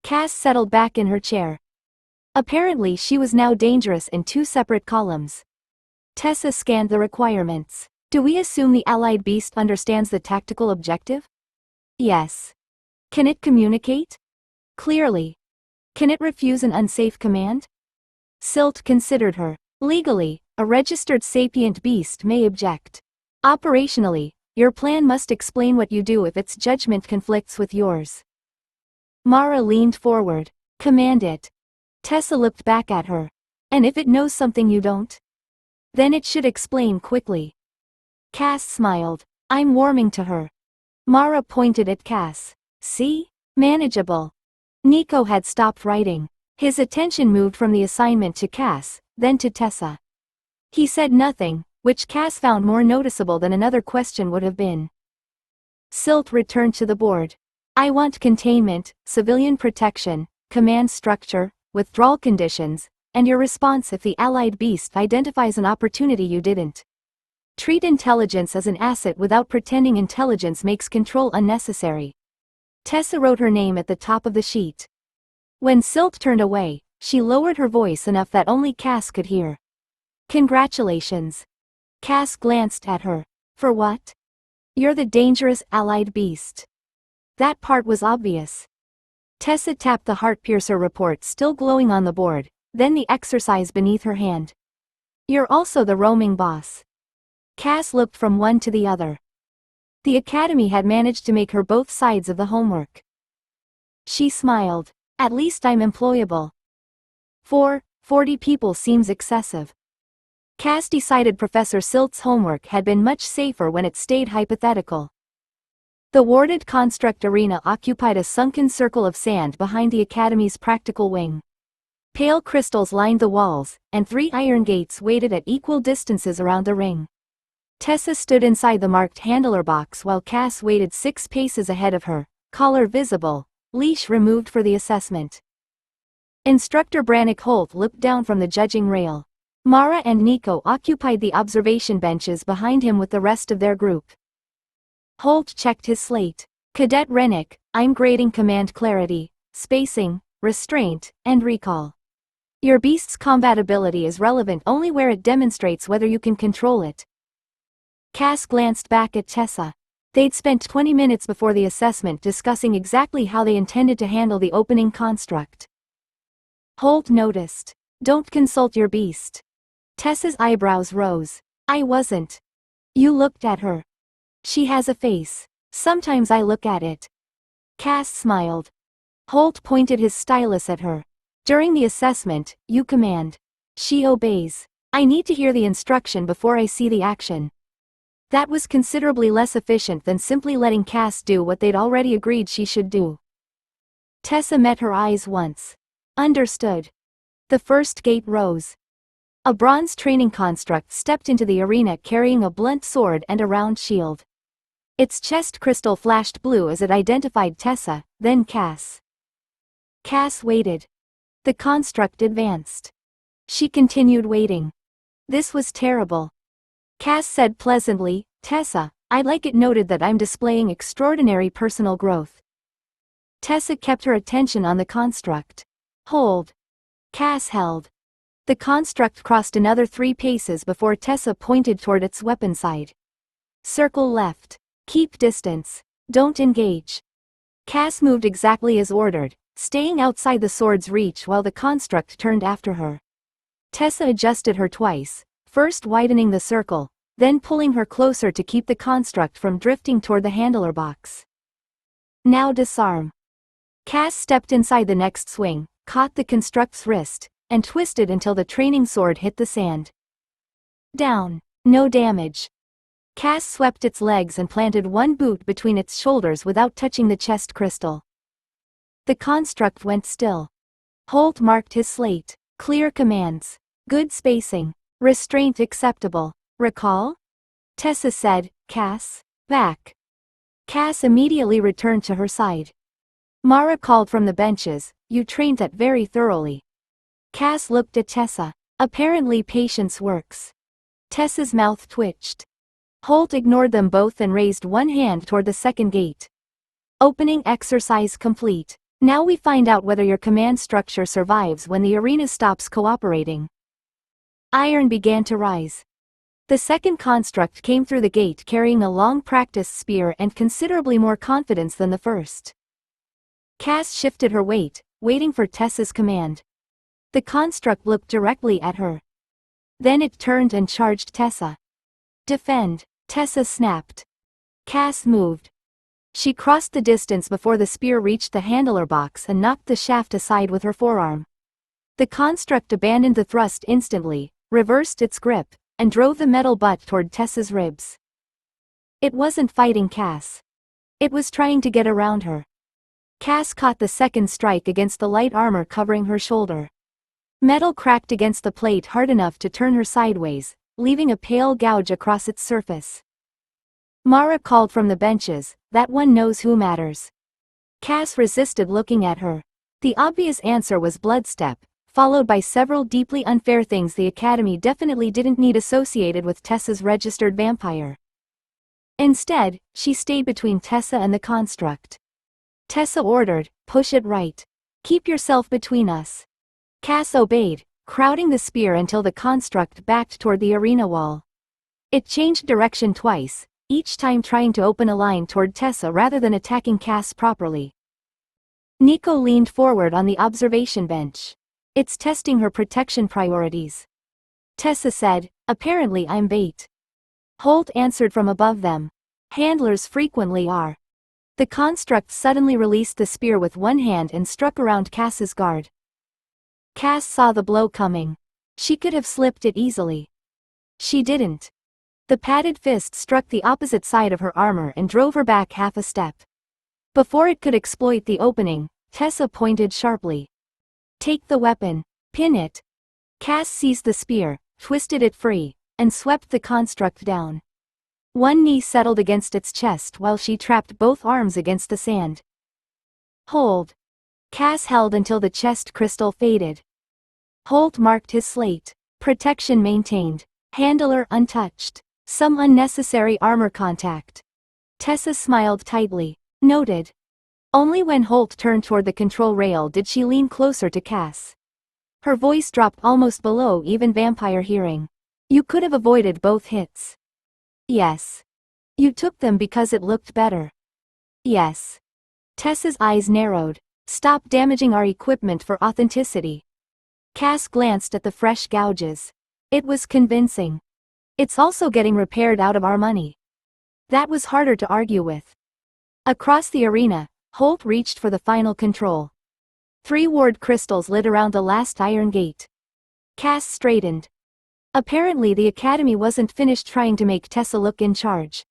Cass settled back in her chair. Apparently she was now dangerous in two separate columns. Tessa scanned the requirements. Do we assume the allied beast understands the tactical objective? Yes. Can it communicate? Clearly. Can it refuse an unsafe command? Silt considered her. Legally, a registered sapient beast may object. Operationally, your plan must explain what you do if its judgment conflicts with yours. Mara leaned forward. Command it. Tessa looked back at her. And if it knows something you don't? Then it should explain quickly. Cass smiled. I'm warming to her. Mara pointed at Cass. See? Manageable. Nico had stopped writing. His attention moved from the assignment to Cass, then to Tessa. He said nothing, which Cass found more noticeable than another question would have been. Silt returned to the board. I want containment, civilian protection, command structure, withdrawal conditions, and your response if the allied beast identifies an opportunity you didn't. Treat intelligence as an asset without pretending intelligence makes control unnecessary. Tessa wrote her name at the top of the sheet. When Silt turned away, she lowered her voice enough that only Cass could hear. Congratulations. Cass glanced at her. For what? You're the dangerous allied beast. That part was obvious. Tessa tapped the Heartpiercer report still glowing on the board, then the exercise beneath her hand. You're also the roaming boss. Cass looked from one to the other. The academy had managed to make her both sides of the homework. She smiled. At least I'm employable. 40 people seems excessive. Cass decided Professor Silt's homework had been much safer when it stayed hypothetical. The warded construct arena occupied a sunken circle of sand behind the academy's practical wing. Pale crystals lined the walls, and 3 iron gates waited at equal distances around the ring. Tessa stood inside the marked handler box while Cass waited 6 paces ahead of her, collar visible, leash removed for the assessment. Instructor Brannick Holt looked down from the judging rail. Mara and Nico occupied the observation benches behind him with the rest of their group. Holt checked his slate. Cadet Rennick, I'm grading command clarity, spacing, restraint, and recall. Your beast's combatability is relevant only where it demonstrates whether you can control it. Cass glanced back at Tessa. They'd spent 20 minutes before the assessment discussing exactly how they intended to handle the opening construct. Holt noticed. Don't consult your beast. Tessa's eyebrows rose. I wasn't. You looked at her. She has a face. Sometimes I look at it. Cass smiled. Holt pointed his stylus at her. During the assessment, you command. She obeys. I need to hear the instruction before I see the action. That was considerably less efficient than simply letting Cass do what they'd already agreed she should do. Tessa met her eyes once. Understood. The first gate rose. A bronze training construct stepped into the arena carrying a blunt sword and a round shield. Its chest crystal flashed blue as it identified Tessa, then Cass. Cass waited. The construct advanced. She continued waiting. This was terrible. Cass said pleasantly, Tessa, I'd like it noted that I'm displaying extraordinary personal growth. Tessa kept her attention on the construct. Hold. Cass held. The construct crossed another 3 paces before Tessa pointed toward its weapon side. Circle left. Keep distance. Don't engage. Cass moved exactly as ordered, staying outside the sword's reach while the construct turned after her. Tessa adjusted her twice, first widening the circle, then pulling her closer to keep the construct from drifting toward the handler box. Now disarm. Cass stepped inside the next swing, caught the construct's wrist, and twisted until the training sword hit the sand. Down. No damage. Cass swept its legs and planted one boot between its shoulders without touching the chest crystal. The construct went still. Holt marked his slate. Clear commands. Good spacing. Restraint acceptable. Recall? Tessa said, Cass, back. Cass immediately returned to her side. Mara called from the benches, you trained that very thoroughly. Cass looked at Tessa. Apparently patience works. Tessa's mouth twitched. Holt ignored them both and raised one hand toward the second gate. Opening exercise complete. Now we find out whether your command structure survives when the arena stops cooperating. Iron began to rise. The second construct came through the gate carrying a long practice spear and considerably more confidence than the first. Cass shifted her weight, waiting for Tessa's command. The construct looked directly at her. Then it turned and charged Tessa. Defend, Tessa snapped. Cass moved. She crossed the distance before the spear reached the handler box and knocked the shaft aside with her forearm. The construct abandoned the thrust instantly, reversed its grip, and drove the metal butt toward Tessa's ribs. It wasn't fighting Cass. It was trying to get around her. Cass caught the second strike against the light armor covering her shoulder. Metal cracked against the plate hard enough to turn her sideways, leaving a pale gouge across its surface. Mara called from the benches, "That one knows who matters." Cass resisted looking at her. The obvious answer was bloodstep, followed by several deeply unfair things the Academy definitely didn't need associated with Tessa's registered vampire. Instead, she stayed between Tessa and the construct. Tessa ordered, "Push it right. Keep yourself between us." Cass obeyed, crowding the spear until the construct backed toward the arena wall. It changed direction twice, each time trying to open a line toward Tessa rather than attacking Cass properly. Nico leaned forward on the observation bench. "It's testing her protection priorities." Tessa said, "Apparently I'm bait." Holt answered from above them. "Handlers frequently are." The construct suddenly released the spear with one hand and struck around Cass's guard. Cass saw the blow coming. She could have slipped it easily. She didn't. The padded fist struck the opposite side of her armor and drove her back half a step. Before it could exploit the opening, Tessa pointed sharply. "Take the weapon. Pin it." Cass seized the spear, twisted it free, and swept the construct down. One knee settled against its chest while she trapped both arms against the sand. "Hold." Cass held until the chest crystal faded. Holt marked his slate. Protection maintained. Handler untouched. Some unnecessary armor contact. Tessa smiled tightly. Noted. Only when Holt turned toward the control rail did she lean closer to Cass. Her voice dropped almost below even vampire hearing. "You could have avoided both hits." "Yes." "You took them because it looked better." "Yes." Tessa's eyes narrowed. "Stop damaging our equipment for authenticity." Cass glanced at the fresh gouges. It was convincing. "It's also getting repaired out of our money." That was harder to argue with. Across the arena, Holt reached for the final control. 3 ward crystals lit around the last iron gate. Cass straightened. Apparently the Academy wasn't finished trying to make Tessa look in charge.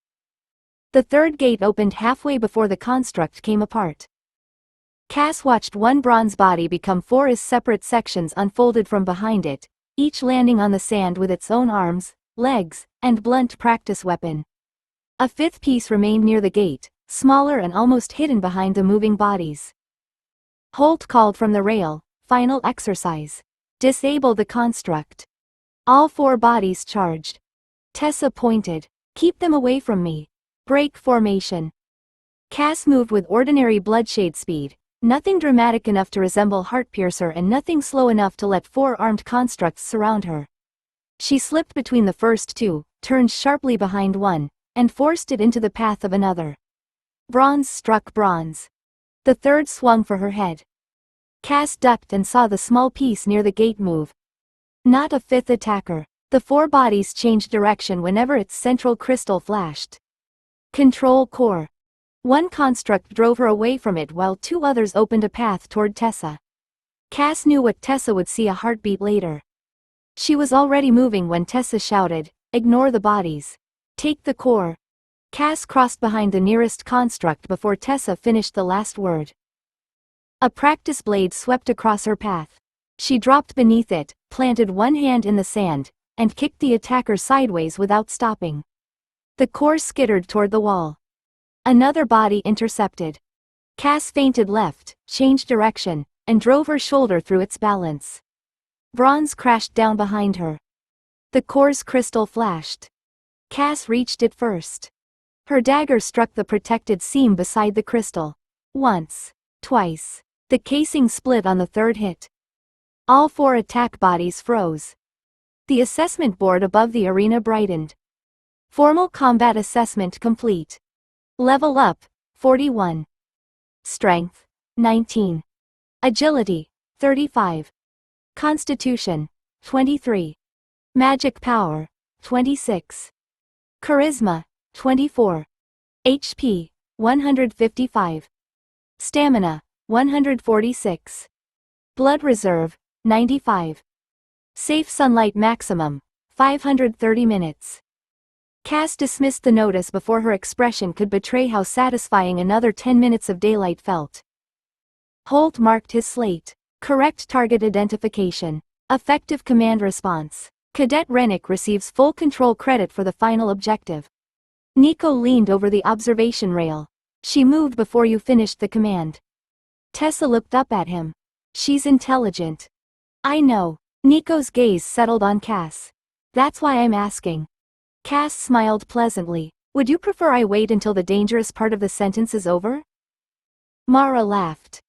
The third gate opened halfway before the construct came apart. Cass watched one bronze body become 4 separate sections unfolded from behind it, each landing on the sand with its own arms, legs, and blunt practice weapon. A 5th piece remained near the gate, smaller and almost hidden behind the moving bodies. Holt called from the rail, "Final exercise. Disable the construct." All 4 bodies charged. Tessa pointed. "Keep them away from me. Break formation." Cass moved with ordinary bloodshade speed, nothing dramatic enough to resemble Heartpiercer and nothing slow enough to let 4 armed constructs surround her. She slipped between the first 2, turned sharply behind one, and forced it into the path of another. Bronze struck bronze. The third swung for her head. Cass ducked and saw the small piece near the gate move. Not a 5th attacker. The 4 bodies changed direction whenever its central crystal flashed. Control core. One construct drove her away from it while 2 others opened a path toward Tessa. Cass knew what Tessa would see a heartbeat later. She was already moving when Tessa shouted, "Ignore the bodies. Take the core." Cass crossed behind the nearest construct before Tessa finished the last word. A practice blade swept across her path. She dropped beneath it, planted one hand in the sand, and kicked the attacker sideways without stopping. The core skittered toward the wall. Another body intercepted. Cass feinted left, changed direction, and drove her shoulder through its balance. Bronze crashed down behind her. The core's crystal flashed. Cass reached it first. Her dagger struck the protected seam beside the crystal. Once. Twice. The casing split on the third hit. All 4 attack bodies froze. The assessment board above the arena brightened. Formal combat assessment complete. Level up, 41. Strength, 19. Agility, 35. Constitution, 23. Magic power, 26. Charisma, 24. HP, 155. Stamina, 146. Blood reserve, 95. Safe sunlight maximum, 530 minutes. Cass dismissed the notice before her expression could betray how satisfying another 10 minutes of daylight felt. Holt marked his slate. Correct target identification. Effective command response. Cadet Rennick receives full control credit for the final objective. Nico leaned over the observation rail. She moved before you finished the command. Tessa looked up at him. She's intelligent. I know. Nico's gaze settled on Cass. That's why I'm asking. Cass smiled pleasantly. Would you prefer I wait until the dangerous part of the sentence is over? Mara laughed.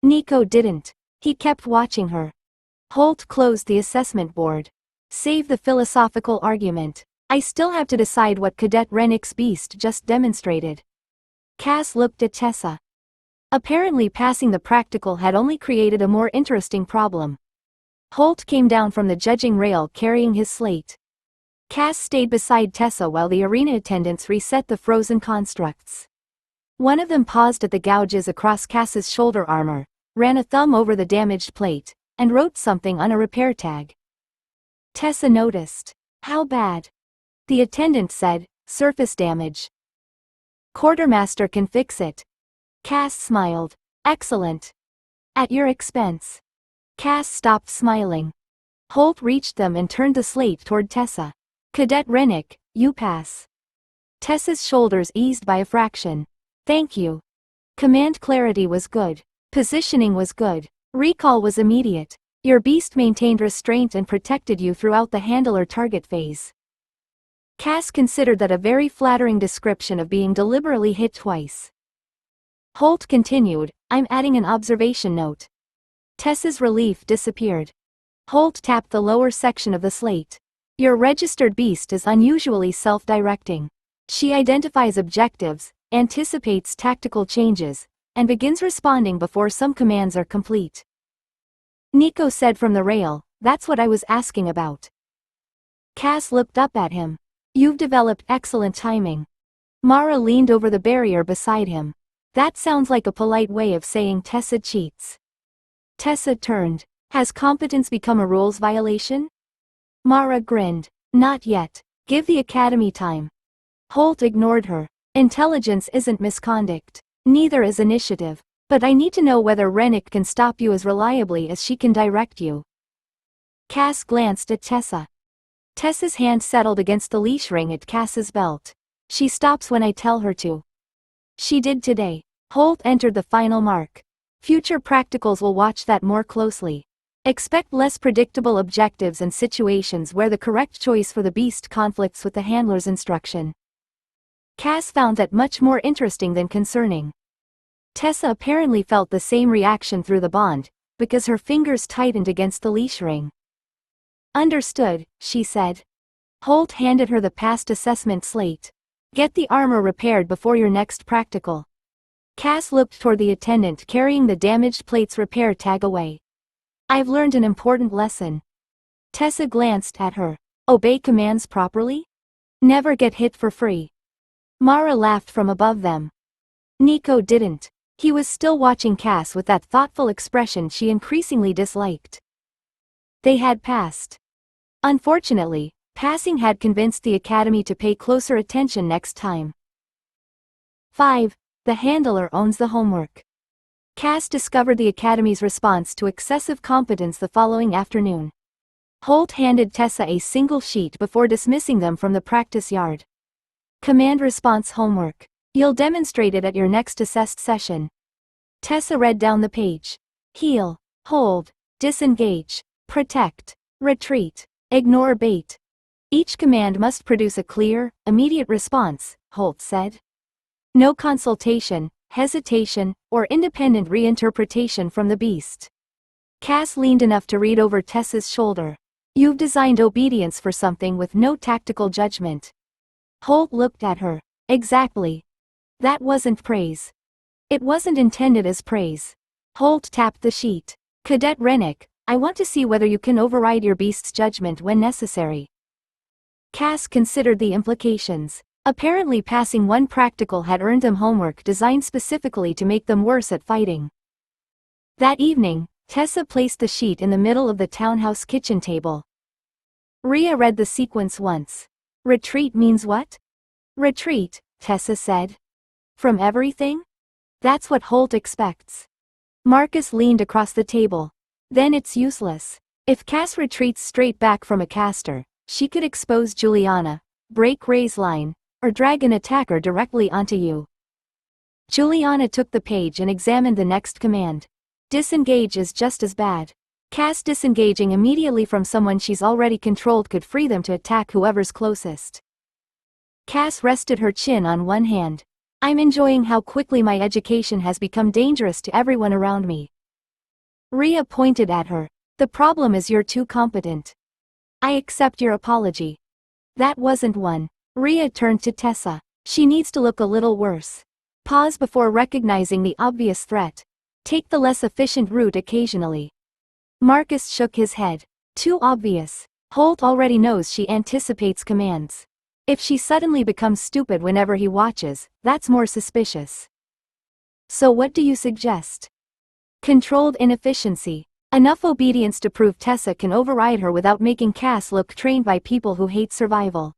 Nico didn't. He kept watching her. Holt closed the assessment board. Save the philosophical argument. I still have to decide what Cadet Rennick's beast just demonstrated. Cass looked at Tessa. Apparently passing the practical had only created a more interesting problem. Holt came down from the judging rail carrying his slate. Cass stayed beside Tessa while the arena attendants reset the frozen constructs. One of them paused at the gouges across Cass's shoulder armor, ran a thumb over the damaged plate, and wrote something on a repair tag. Tessa noticed. How bad? The attendant said, surface damage. Quartermaster can fix it. Cass smiled. Excellent. At your expense. Cass stopped smiling. Holt reached them and turned the slate toward Tessa. Cadet Rennick, you pass. Tessa's shoulders eased by a fraction. Thank you. Command clarity was good. Positioning was good. Recall was immediate. Your beast maintained restraint and protected you throughout the handler target phase. Cass considered that a very flattering description of being deliberately hit twice. Holt continued, I'm adding an observation note. Tessa's relief disappeared. Holt tapped the lower section of the slate. Your registered beast is unusually self-directing. She identifies objectives, anticipates tactical changes, and begins responding before some commands are complete. Nico said from the rail, that's what I was asking about. Cass looked up at him. You've developed excellent timing. Mara leaned over the barrier beside him. That sounds like a polite way of saying Tessa cheats. Tessa turned. Has competence become a rules violation? Mara grinned. Not yet. Give the academy time. Holt ignored her. Intelligence isn't misconduct. Neither is initiative. But I need to know whether Rennick can stop you as reliably as she can direct you. Cass glanced at Tessa. Tessa's hand settled against the leash ring at Cass's belt. She stops when I tell her to. She did today. Holt entered the final mark. Future practicals will watch that more closely. Expect less predictable objectives and situations where the correct choice for the beast conflicts with the handler's instruction. Cass found that much more interesting than concerning. Tessa apparently felt the same reaction through the bond, because her fingers tightened against the leash ring. Understood, she said. Holt handed her the past assessment slate. Get the armor repaired before your next practical. Cass looked toward the attendant carrying the damaged plate's repair tag away. I've learned an important lesson. Tessa glanced at her. Obey commands properly? Never get hit for free. Mara laughed from above them. Nico didn't. He was still watching Cass with that thoughtful expression she increasingly disliked. They had passed. Unfortunately, passing had convinced the academy to pay closer attention next time. 5. The handler owns the homework. Cass discovered the academy's response to excessive competence the following afternoon. Holt handed Tessa a single sheet before dismissing them from the practice yard. Command response homework. You'll demonstrate it at your next assessed session. Tessa read down the page. Heal, hold, disengage, protect, retreat, ignore bait. Each command must produce a clear, immediate response, Holt said. No consultation, hesitation, or independent reinterpretation from the beast. Cass leaned enough to read over Tessa's shoulder. You've designed obedience for something with no tactical judgment. Holt looked at her. Exactly. That wasn't praise. It wasn't intended as praise. Holt tapped the sheet. Cadet Rennick, I want to see whether you can override your beast's judgment when necessary. Cass considered the implications. Apparently passing one practical had earned them homework designed specifically to make them worse at fighting. That evening, Tessa placed the sheet in the middle of the townhouse kitchen table. Rhea read the sequence once. Retreat means what? Retreat, Tessa said. From everything? That's what Holt expects. Marcus leaned across the table. Then it's useless. If Cass retreats straight back from a caster, she could expose Juliana, break Ray's line, or drag an attacker directly onto you. Juliana took the page and examined the next command. Disengage is just as bad. Cass disengaging immediately from someone she's already controlled could free them to attack whoever's closest. Cass rested her chin on one hand. I'm enjoying how quickly my education has become dangerous to everyone around me. Rhea pointed at her. The problem is you're too competent. I accept your apology. That wasn't one. Rhea turned to Tessa. She needs to look a little worse. Pause before recognizing the obvious threat. Take the less efficient route occasionally. Marcus shook his head. Too obvious. Holt already knows she anticipates commands. If she suddenly becomes stupid whenever he watches, that's more suspicious. So what do you suggest? Controlled inefficiency. Enough obedience to prove Tessa can override her without making Cass look trained by people who hate survival.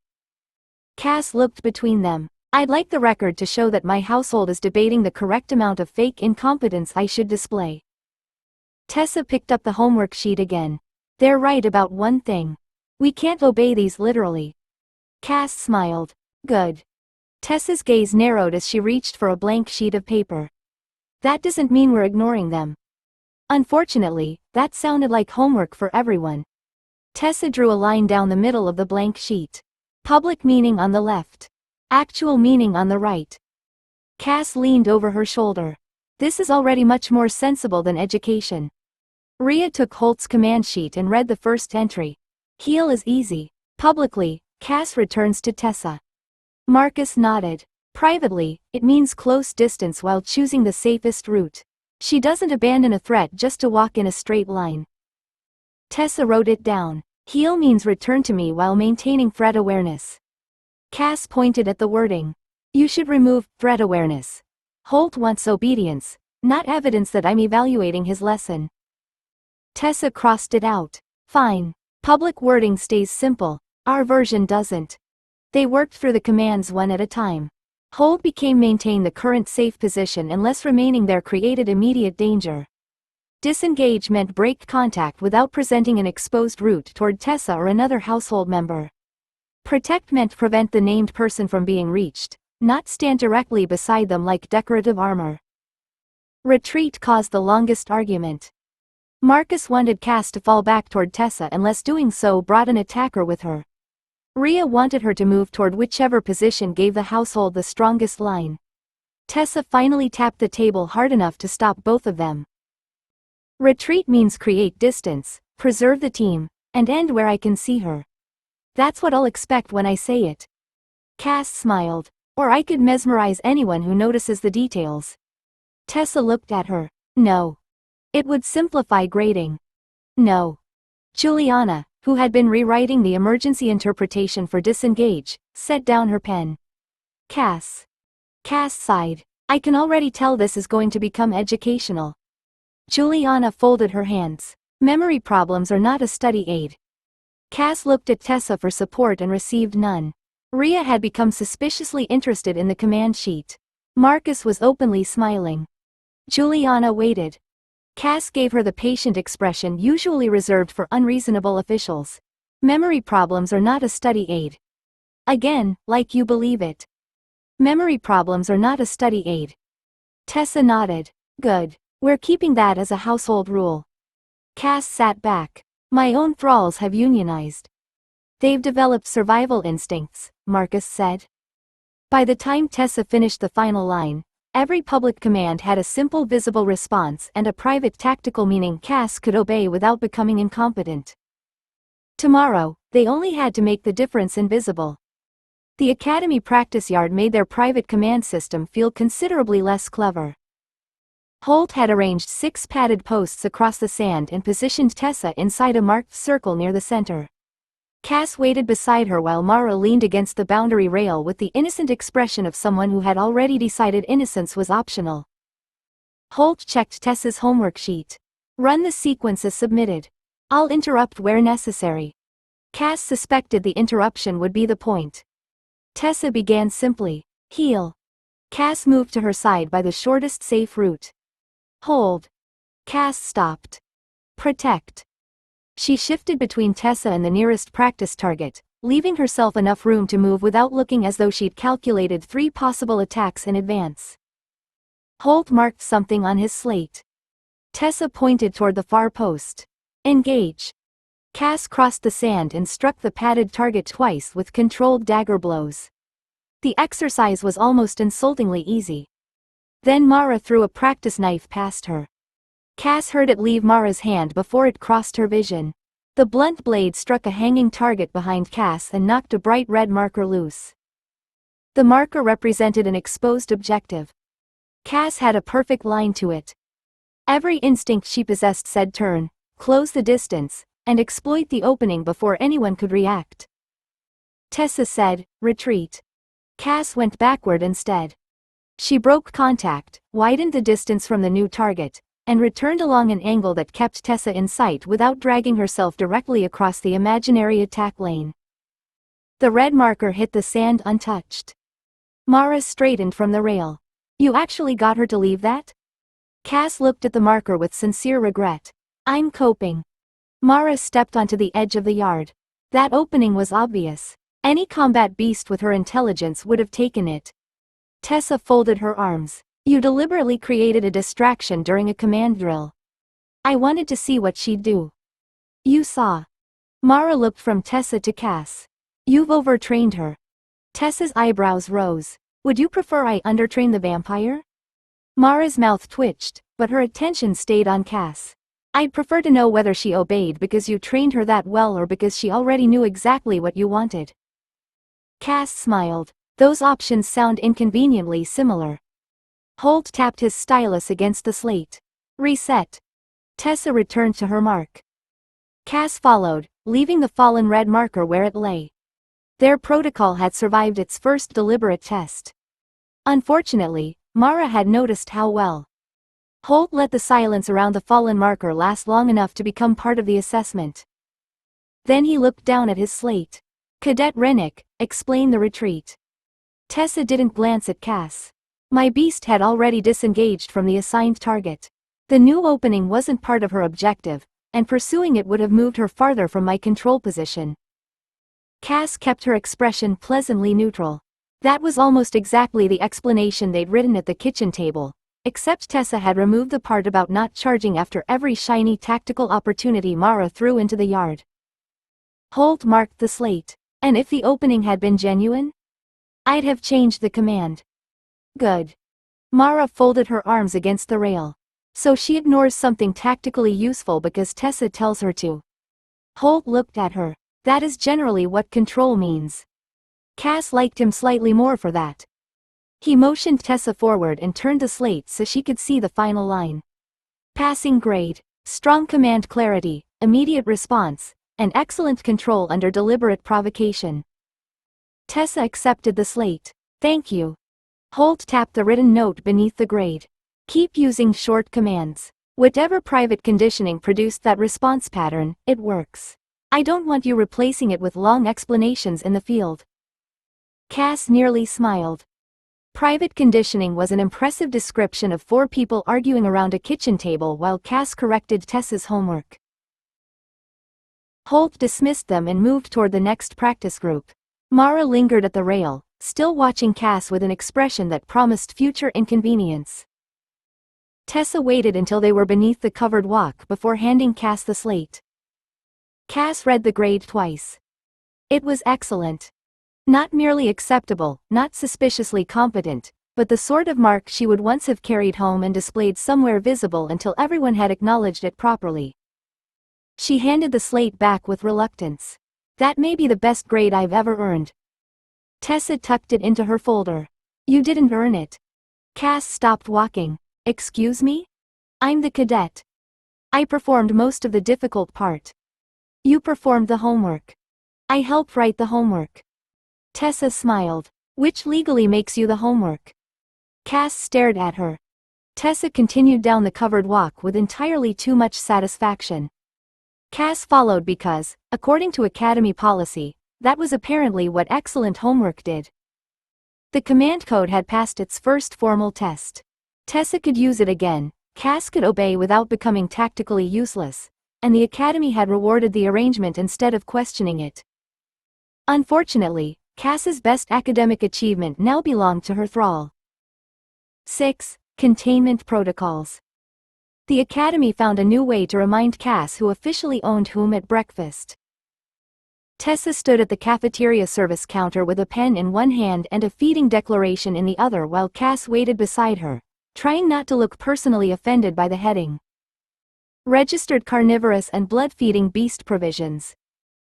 Cass looked between them. I'd like the record to show that my household is debating the correct amount of fake incompetence I should display. Tessa picked up the homework sheet again. They're right about one thing. We can't obey these literally. Cass smiled. Good. Tessa's gaze narrowed as she reached for a blank sheet of paper. That doesn't mean we're ignoring them. Unfortunately, that sounded like homework for everyone. Tessa drew a line down the middle of the blank sheet. Public meaning on the left. Actual meaning on the right. Cass leaned over her shoulder. This is already much more sensible than education. Rhea took Holt's command sheet and read the first entry. Heal is easy. Publicly, Cass returns to Tessa. Marcus nodded. Privately, it means close distance while choosing the safest route. She doesn't abandon a threat just to walk in a straight line. Tessa wrote it down. Heal means return to me while maintaining threat awareness. Cass pointed at the wording. You should remove threat awareness. Holt wants obedience, not evidence that I'm evaluating his lesson. Tessa crossed it out. Fine. Public wording stays simple. Our version doesn't. They worked through the commands one at a time. Holt became maintain the current safe position unless remaining there created immediate danger. Disengage meant break contact without presenting an exposed route toward Tessa or another household member. Protect meant prevent the named person from being reached, not stand directly beside them like decorative armor. Retreat caused the longest argument. Marcus wanted Cass to fall back toward Tessa unless doing so brought an attacker with her. Rhea wanted her to move toward whichever position gave the household the strongest line. Tessa finally tapped the table hard enough to stop both of them. Retreat means create distance, preserve the team, and end where I can see her. That's what I'll expect when I say it. Cass smiled. Or I could mesmerize anyone who notices the details. Tessa looked at her. No. It would simplify grading. No. Juliana, who had been rewriting the emergency interpretation for disengage, set down her pen. Cass. Cass sighed. I can already tell this is going to become educational. Juliana folded her hands. Memory problems are not a study aid. Cass looked at Tessa for support and received none. Rhea had become suspiciously interested in the command sheet. Marcus was openly smiling. Juliana waited. Cass gave her the patient expression usually reserved for unreasonable officials. Memory problems are not a study aid. Again, like you believe it. Memory problems are not a study aid. Tessa nodded. Good. We're keeping that as a household rule. Cass sat back. My own thralls have unionized. They've developed survival instincts, Marcus said. By the time Tessa finished the final line, every public command had a simple visible response and a private tactical meaning Cass could obey without becoming incompetent. Tomorrow, they only had to make the difference invisible. The Academy practice yard made their private command system feel considerably less clever. Holt had arranged 6 padded posts across the sand and positioned Tessa inside a marked circle near the center. Cass waited beside her while Mara leaned against the boundary rail with the innocent expression of someone who had already decided innocence was optional. Holt checked Tessa's homework sheet. Run the sequence as submitted. I'll interrupt where necessary. Cass suspected the interruption would be the point. Tessa began simply. Heal. Cass moved to her side by the shortest safe route. Hold. Cass stopped. Protect. She shifted between Tessa and the nearest practice target, leaving herself enough room to move without looking as though she'd calculated 3 possible attacks in advance. Holt marked something on his slate. Tessa pointed toward the far post. Engage. Cass crossed the sand and struck the padded target twice with controlled dagger blows. The exercise was almost insultingly easy. Then Mara threw a practice knife past her. Cass heard it leave Mara's hand before it crossed her vision. The blunt blade struck a hanging target behind Cass and knocked a bright red marker loose. The marker represented an exposed objective. Cass had a perfect line to it. Every instinct she possessed said turn, close the distance, and exploit the opening before anyone could react. Tessa said, retreat. Cass went backward instead. She broke contact, widened the distance from the new target, and returned along an angle that kept Tessa in sight without dragging herself directly across the imaginary attack lane. The red marker hit the sand untouched. Mara straightened from the rail. You actually got her to leave that? Cass looked at the marker with sincere regret. I'm coping. Mara stepped onto the edge of the yard. That opening was obvious. Any combat beast with her intelligence would have taken it. Tessa folded her arms. You deliberately created a distraction during a command drill. I wanted to see what she'd do. You saw. Mara looked from Tessa to Cass. You've overtrained her. Tessa's eyebrows rose. Would you prefer I undertrain the vampire? Mara's mouth twitched, but her attention stayed on Cass. I'd prefer to know whether she obeyed because you trained her that well or because she already knew exactly what you wanted. Cass smiled. Those options sound inconveniently similar. Holt tapped his stylus against the slate. Reset. Tessa returned to her mark. Cass followed, leaving the fallen red marker where it lay. Their protocol had survived its first deliberate test. Unfortunately, Mara had noticed how well. Holt let the silence around the fallen marker last long enough to become part of the assessment. Then he looked down at his slate. Cadet Rennick, explain the retreat. Tessa didn't glance at Cass. My beast had already disengaged from the assigned target. The new opening wasn't part of her objective, and pursuing it would have moved her farther from my control position. Cass kept her expression pleasantly neutral. That was almost exactly the explanation they'd written at the kitchen table, except Tessa had removed the part about not charging after every shiny tactical opportunity Mara threw into the yard. Holt marked the slate. And if the opening had been genuine? I'd have changed the command. Good. Mara folded her arms against the rail. So she ignores something tactically useful because Tessa tells her to. Holt looked at her. That is generally what control means. Cass liked him slightly more for that. He motioned Tessa forward and turned the slate so she could see the final line. Passing grade, strong command clarity, immediate response, and excellent control under deliberate provocation. Tessa accepted the slate. Thank you. Holt tapped the written note beneath the grade. Keep using short commands. Whatever private conditioning produced that response pattern, it works. I don't want you replacing it with long explanations in the field. Cass nearly smiled. Private conditioning was an impressive description of 4 people arguing around a kitchen table while Cass corrected Tessa's homework. Holt dismissed them and moved toward the next practice group. Mara lingered at the rail, still watching Cass with an expression that promised future inconvenience. Tessa waited until they were beneath the covered walk before handing Cass the slate. Cass read the grade twice. It was excellent. Not merely acceptable, not suspiciously competent, but the sort of mark she would once have carried home and displayed somewhere visible until everyone had acknowledged it properly. She handed the slate back with reluctance. That may be the best grade I've ever earned. Tessa tucked it into her folder. You didn't earn it. Cass stopped walking. Excuse me? I'm the cadet. I performed most of the difficult part. You performed the homework. I helped write the homework. Tessa smiled. Which legally makes you the homework? Cass stared at her. Tessa continued down the covered walk with entirely too much satisfaction. Cass followed because, according to Academy policy, that was apparently what excellent homework did. The command code had passed its first formal test. Tessa could use it again, Cass could obey without becoming tactically useless, and the Academy had rewarded the arrangement instead of questioning it. Unfortunately, Cass's best academic achievement now belonged to her thrall. 6. Containment Protocols. The Academy found a new way to remind Cass who officially owned whom at breakfast. Tessa stood at the cafeteria service counter with a pen in one hand and a feeding declaration in the other while Cass waited beside her, trying not to look personally offended by the heading. Registered carnivorous and blood-feeding beast provisions.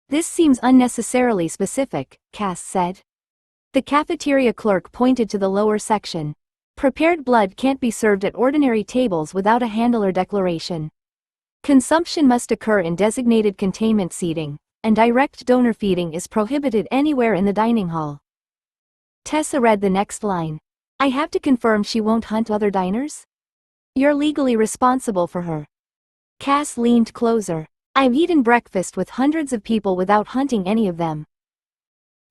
This seems unnecessarily specific, Cass said. The cafeteria clerk pointed to the lower section. Prepared blood can't be served at ordinary tables without a handler declaration. Consumption must occur in designated containment seating, and direct donor feeding is prohibited anywhere in the dining hall. Tessa read the next line. I have to confirm she won't hunt other diners? You're legally responsible for her. Cass leaned closer. I've eaten breakfast with hundreds of people without hunting any of them.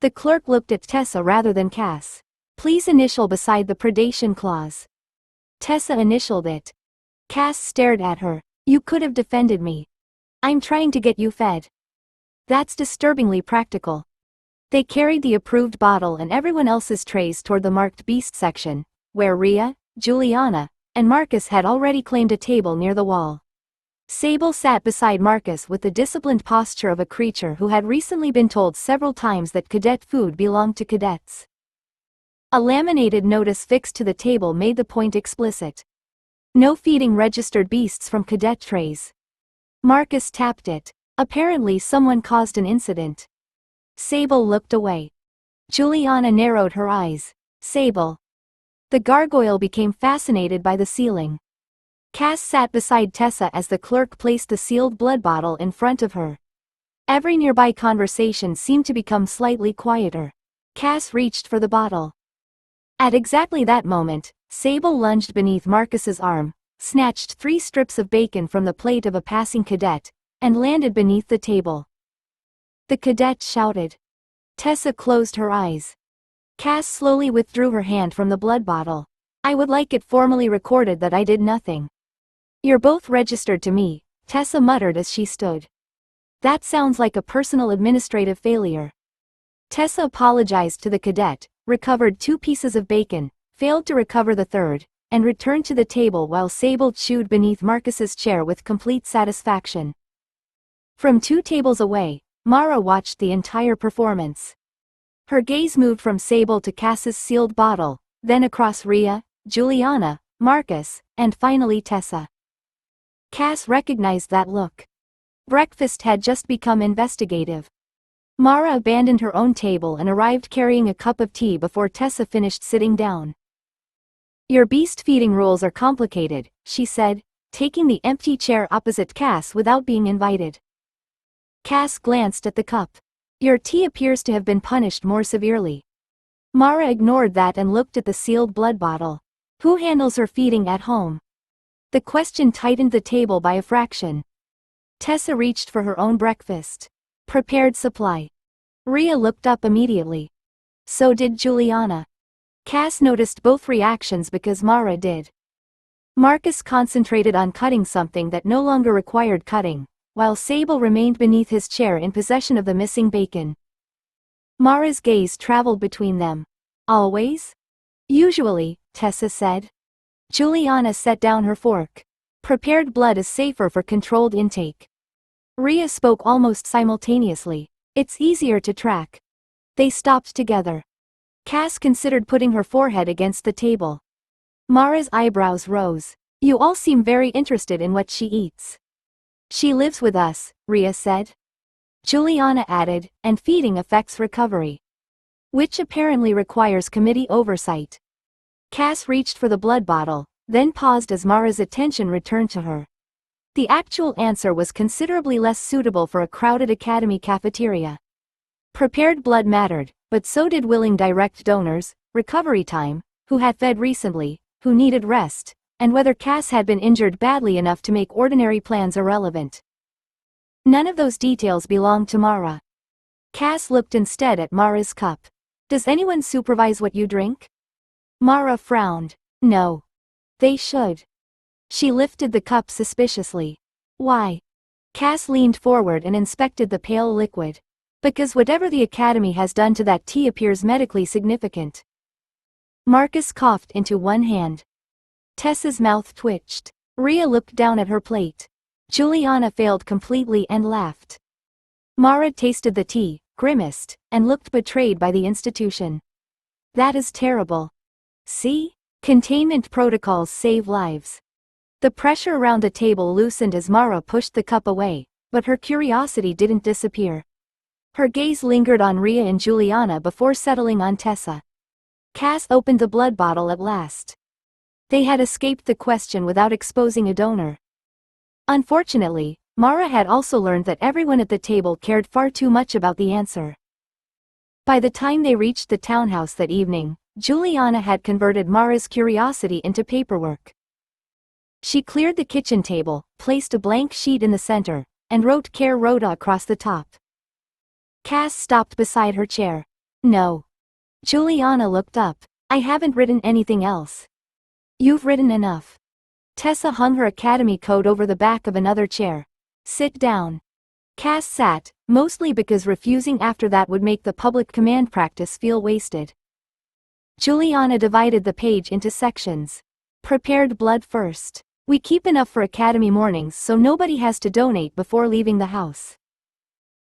The clerk looked at Tessa rather than Cass. Please initial beside the predation clause. Tessa initialed it. Cass stared at her. You could have defended me. I'm trying to get you fed. That's disturbingly practical. They carried the approved bottle and everyone else's trays toward the marked beast section, where Rhea, Juliana, and Marcus had already claimed a table near the wall. Sable sat beside Marcus with the disciplined posture of a creature who had recently been told several times that cadet food belonged to cadets. A laminated notice fixed to the table made the point explicit. No feeding registered beasts from cadet trays. Marcus tapped it. Apparently someone caused an incident. Sable looked away. Juliana narrowed her eyes. Sable. The gargoyle became fascinated by the ceiling. Cass sat beside Tessa as the clerk placed the sealed blood bottle in front of her. Every nearby conversation seemed to become slightly quieter. Cass reached for the bottle. At exactly that moment, Sable lunged beneath Marcus's arm, snatched 3 strips of bacon from the plate of a passing cadet, and landed beneath the table. The cadet shouted. Tessa closed her eyes. Cass slowly withdrew her hand from the blood bottle. I would like it formally recorded that I did nothing. You're both registered to me, Tessa muttered as she stood. That sounds like a personal administrative failure. Tessa apologized to the cadet, recovered 2 pieces of bacon, failed to recover the third, and returned to the table while Sable chewed beneath Marcus's chair with complete satisfaction. From 2 tables away, Mara watched the entire performance. Her gaze moved from Sable to Cass's sealed bottle, then across Rhea, Juliana, Marcus, and finally Tessa. Cass recognized that look. Breakfast had just become investigative. Mara abandoned her own table and arrived carrying a cup of tea before Tessa finished sitting down. Your beast feeding rules are complicated, she said, taking the empty chair opposite Cass without being invited. Cass glanced at the cup. Your tea appears to have been punished more severely. Mara ignored that and looked at the sealed blood bottle. Who handles her feeding at home? The question tightened the table by a fraction. Tessa reached for her own breakfast. Prepared supply. Rhea looked up immediately. So did Juliana. Cass noticed both reactions because Mara did. Marcus concentrated on cutting something that no longer required cutting, while Sable remained beneath his chair in possession of the missing bacon. Mara's gaze traveled between them. Always? Usually, Tessa said. Juliana set down her fork. Prepared blood is safer for controlled intake. Rhea spoke almost simultaneously. It's easier to track. They stopped together. Cass considered putting her forehead against the table. Mara's eyebrows rose. You all seem very interested in what she eats. She lives with us, Rhea said. Juliana added, and feeding affects recovery. Which apparently requires committee oversight. Cass reached for the blood bottle, then paused as Mara's attention returned to her. The actual answer was considerably less suitable for a crowded academy cafeteria. Prepared blood mattered, but so did willing direct donors, recovery time, who had fed recently, who needed rest, and whether Cass had been injured badly enough to make ordinary plans irrelevant. None of those details belonged to Mara. Cass looked instead at Mara's cup. Does anyone supervise what you drink? Mara frowned. No. They should. She lifted the cup suspiciously. Why? Cass leaned forward and inspected the pale liquid. Because whatever the academy has done to that tea appears medically significant. Marcus coughed into one hand. Tessa's mouth twitched. Rhea looked down at her plate. Juliana failed completely and laughed. Mara tasted the tea, grimaced, and looked betrayed by the institution. That is terrible. See? Containment protocols save lives. The pressure around the table loosened as Mara pushed the cup away, but her curiosity didn't disappear. Her gaze lingered on Rhea and Juliana before settling on Tessa. Cass opened the blood bottle at last. They had escaped the question without exposing a donor. Unfortunately, Mara had also learned that everyone at the table cared far too much about the answer. By the time they reached the townhouse that evening, Juliana had converted Mara's curiosity into paperwork. She cleared the kitchen table, placed a blank sheet in the center, and wrote Care Rhoda across the top. Cass stopped beside her chair. No. Juliana looked up. I haven't written anything else. You've written enough. Tessa hung her academy coat over the back of another chair. Sit down. Cass sat, mostly because refusing after that would make the public command practice feel wasted. Juliana divided the page into sections. Prepared blood first. We keep enough for academy mornings so nobody has to donate before leaving the house.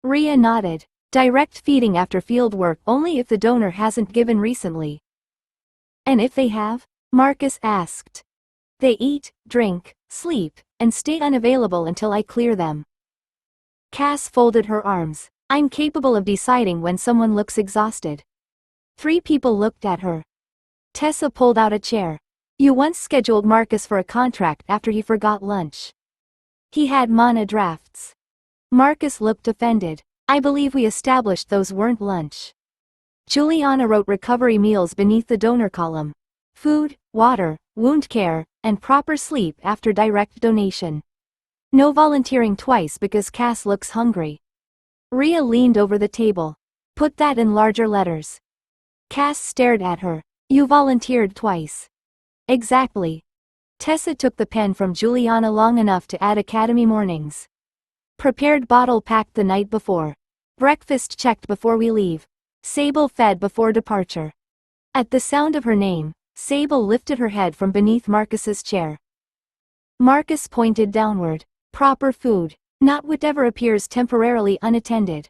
Rhea nodded. Direct feeding after field work only if the donor hasn't given recently. And if they have? Marcus asked. They eat, drink, sleep, and stay unavailable until I clear them. Cass folded her arms. I'm capable of deciding when someone looks exhausted. 3 people looked at her. Tessa pulled out a chair. You once scheduled Marcus for a contract after he forgot lunch. He had mana drafts. Marcus looked offended. I believe we established those weren't lunch. Juliana wrote recovery meals beneath the donor column. Food, water, wound care, and proper sleep after direct donation. No volunteering twice because Cass looks hungry. Rhea leaned over the table. Put that in larger letters. Cass stared at her. You volunteered twice. Exactly. Tessa took the pen from Juliana long enough to add academy mornings. Prepared bottle packed the night before. Breakfast checked before we leave. Sable fed before departure. At the sound of her name, Sable lifted her head from beneath Marcus's chair. Marcus pointed downward. Proper food, not whatever appears temporarily unattended.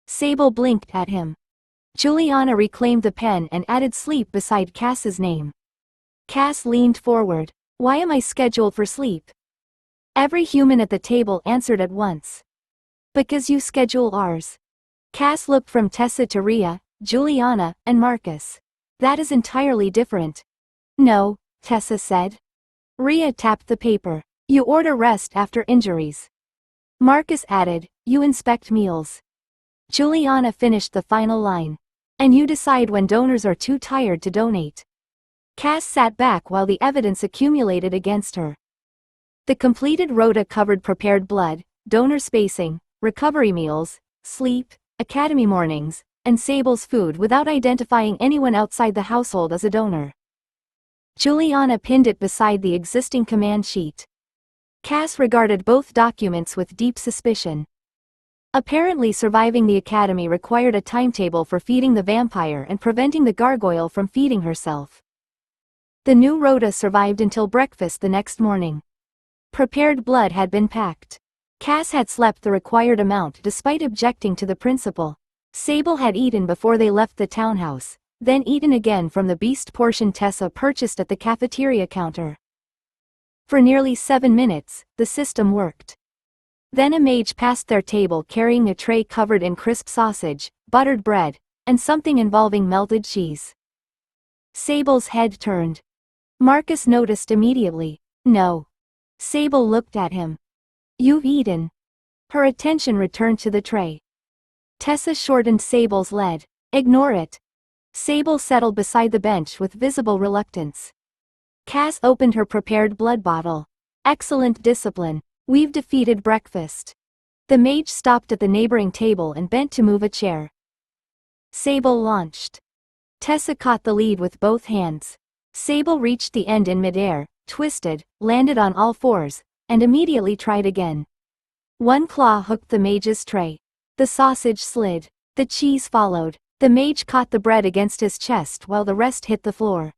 Sable blinked at him. Juliana reclaimed the pen and added sleep beside Cass's name. Cass leaned forward. Why am I scheduled for sleep? Every human at the table answered at once. Because you schedule ours. Cass looked from Tessa to Rhea, Juliana, and Marcus. That is entirely different. No, Tessa said. Rhea tapped the paper. You order rest after injuries. Marcus added, you inspect meals. Juliana finished the final line. And you decide when donors are too tired to donate. Cass sat back while the evidence accumulated against her. The completed rota covered prepared blood, donor spacing, recovery meals, sleep, academy mornings, and Sable's food without identifying anyone outside the household as a donor. Juliana pinned it beside the existing command sheet. Cass regarded both documents with deep suspicion. Apparently surviving the academy required a timetable for feeding the vampire and preventing the gargoyle from feeding herself. The new rota survived until breakfast the next morning. Prepared blood had been packed. Cass had slept the required amount despite objecting to the principal. Sable had eaten before they left the townhouse, then eaten again from the beast portion Tessa purchased at the cafeteria counter. For nearly 7 minutes, the system worked. Then a mage passed their table carrying a tray covered in crisp sausage, buttered bread, and something involving melted cheese. Sable's head turned. Marcus noticed immediately. No. Sable looked at him. You've eaten. Her attention returned to the tray. Tessa shortened Sable's lead. Ignore it. Sable settled beside the bench with visible reluctance. Cass opened her prepared blood bottle. Excellent discipline. We've defeated breakfast. The mage stopped at the neighboring table and bent to move a chair. Sable launched. Tessa caught the lead with both hands. Sable reached the end in midair, twisted, landed on all fours, and immediately tried again. One claw hooked the mage's tray. The sausage slid. The cheese followed. The mage caught the bread against his chest while the rest hit the floor.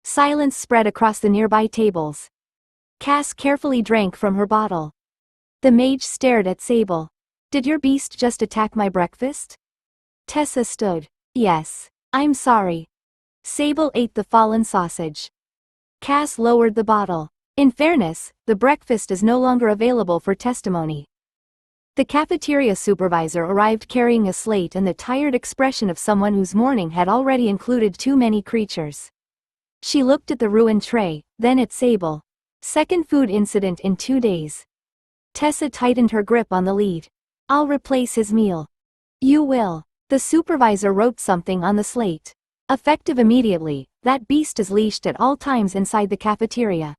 Silence spread across the nearby tables. Cass carefully drank from her bottle. The mage stared at Sable. Did your beast just attack my breakfast? Tessa stood. Yes. I'm sorry. Sable ate the fallen sausage. Cass lowered the bottle. In fairness, the breakfast is no longer available for testimony. The cafeteria supervisor arrived carrying a slate and the tired expression of someone whose morning had already included too many creatures. She looked at the ruined tray, then at Sable. Second food incident in 2 days. Tessa tightened her grip on the lead. I'll replace his meal. You will. The supervisor wrote something on the slate. Effective immediately, that beast is leashed at all times inside the cafeteria.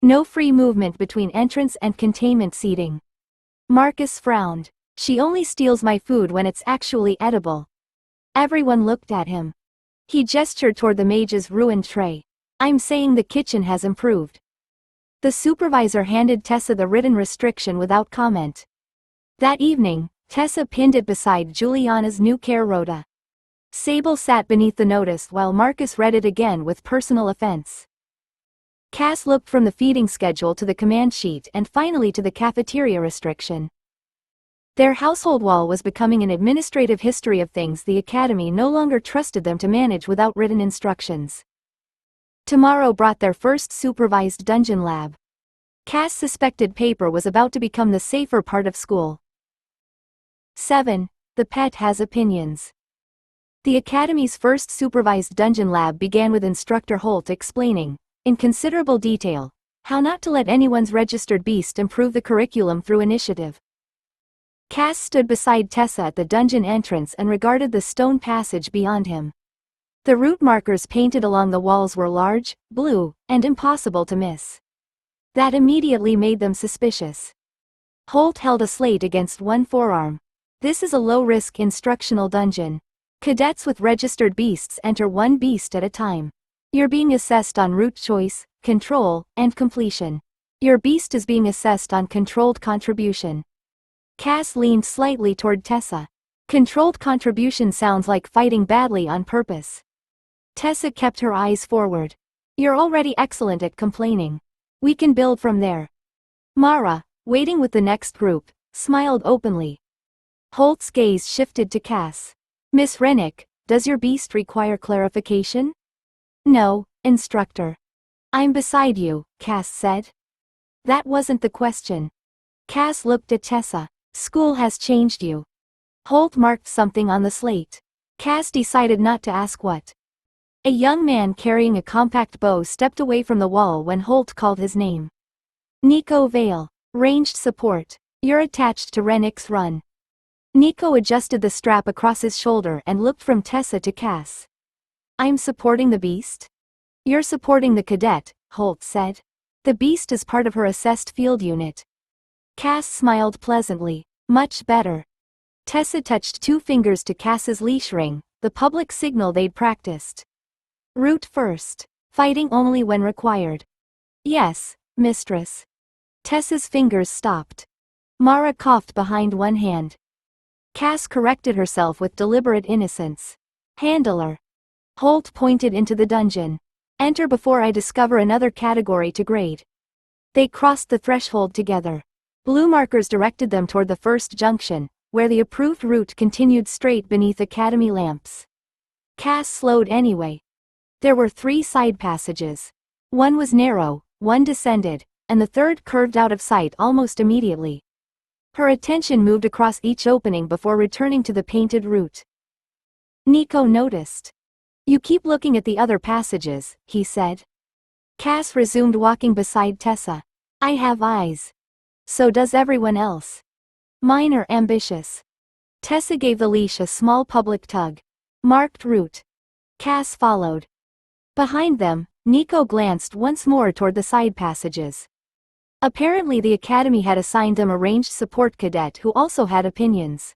No free movement between entrance and containment seating. Marcus frowned. She only steals my food when it's actually edible. Everyone looked at him. He gestured toward the mage's ruined tray. I'm saying the kitchen has improved. The supervisor handed Tessa the written restriction without comment. That evening, Tessa pinned it beside Juliana's new care rota. Sable sat beneath the notice while Marcus read it again with personal offense. Cass looked from the feeding schedule to the command sheet and finally to the cafeteria restriction. Their household wall was becoming an administrative history of things the academy no longer trusted them to manage without written instructions. Tomorrow brought their first supervised dungeon lab. Cass suspected paper was about to become the safer part of school. 7. The pet has opinions. The academy's first supervised dungeon lab began with instructor Holt explaining, in considerable detail, how not to let anyone's registered beast improve the curriculum through initiative. Cass stood beside Tessa at the dungeon entrance and regarded the stone passage beyond him. The route markers painted along the walls were large, blue, and impossible to miss. That immediately made them suspicious. Holt held a slate against one forearm. This is a low-risk instructional dungeon. Cadets with registered beasts enter one beast at a time. You're being assessed on route choice, control, and completion. Your beast is being assessed on controlled contribution. Cass leaned slightly toward Tessa. Controlled contribution sounds like fighting badly on purpose. Tessa kept her eyes forward. You're already excellent at complaining. We can build from there. Mara, waiting with the next group, smiled openly. Holt's gaze shifted to Cass. Miss Rennick, does your beast require clarification? No, instructor. I'm beside you, Cass said. That wasn't the question. Cass looked at Tessa. School has changed you. Holt marked something on the slate. Cass decided not to ask what. A young man carrying a compact bow stepped away from the wall when Holt called his name. Nico Vale, ranged support. You're attached to Rennick's run. Nico adjusted the strap across his shoulder and looked from Tessa to Cass. I'm supporting the beast? You're supporting the cadet, Holt said. The beast is part of her assessed field unit. Cass smiled pleasantly. Much better. Tessa touched 2 fingers to Cass's leash ring, the public signal they'd practiced. Route first. Fighting only when required. Yes, mistress. Tessa's fingers stopped. Mara coughed behind one hand. Cass corrected herself with deliberate innocence. Handler. Holt pointed into the dungeon. Enter before I discover another category to grade. They crossed the threshold together. Blue markers directed them toward the first junction, where the approved route continued straight beneath academy lamps. Cass slowed anyway. There were 3 side passages. One was narrow, one descended, and the third curved out of sight almost immediately. Her attention moved across each opening before returning to the painted route. Nico noticed. "You keep looking at the other passages," he said. Cass resumed walking beside Tessa. "I have eyes. So does everyone else. Mine are ambitious." Tessa gave the leash a small public tug. "Marked route." Cass followed. Behind them, Nico glanced once more toward the side passages. Apparently the academy had assigned them a ranged support cadet who also had opinions.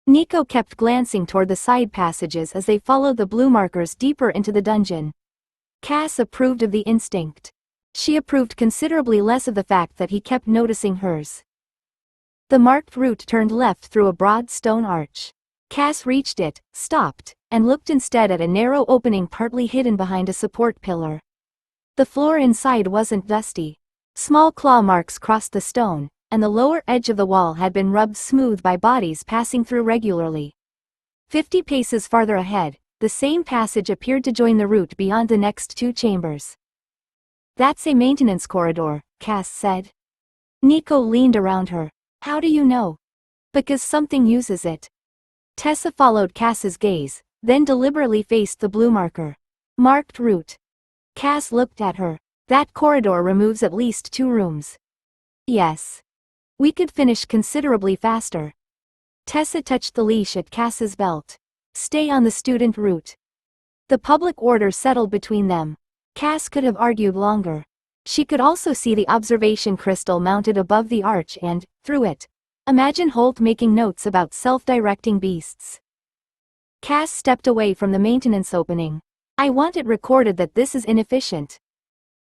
Nico kept glancing toward the side passages as they followed the blue markers deeper into the dungeon. Cass approved of the instinct. She approved considerably less of the fact that he kept noticing hers. The marked route turned left through a broad stone arch. Cass reached it, stopped, and looked instead at a narrow opening partly hidden behind a support pillar. The floor inside wasn't dusty. Small claw marks crossed the stone, and the lower edge of the wall had been rubbed smooth by bodies passing through regularly. 50 paces farther ahead, the same passage appeared to join the route beyond the next 2 chambers. "That's a maintenance corridor," Cass said. Nico leaned around her. "How do you know?" "Because something uses it." Tessa followed Cass's gaze, then deliberately faced the blue marker. "Marked route." Cass looked at her. "That corridor removes at least 2 rooms." "Yes. We could finish considerably faster." Tessa touched the leash at Cass's belt. "Stay on the student route." The public order settled between them. Cass could have argued longer. She could also see the observation crystal mounted above the arch and, through it, imagine Holt making notes about self-directing beasts. Cass stepped away from the maintenance opening. "I want it recorded that this is inefficient."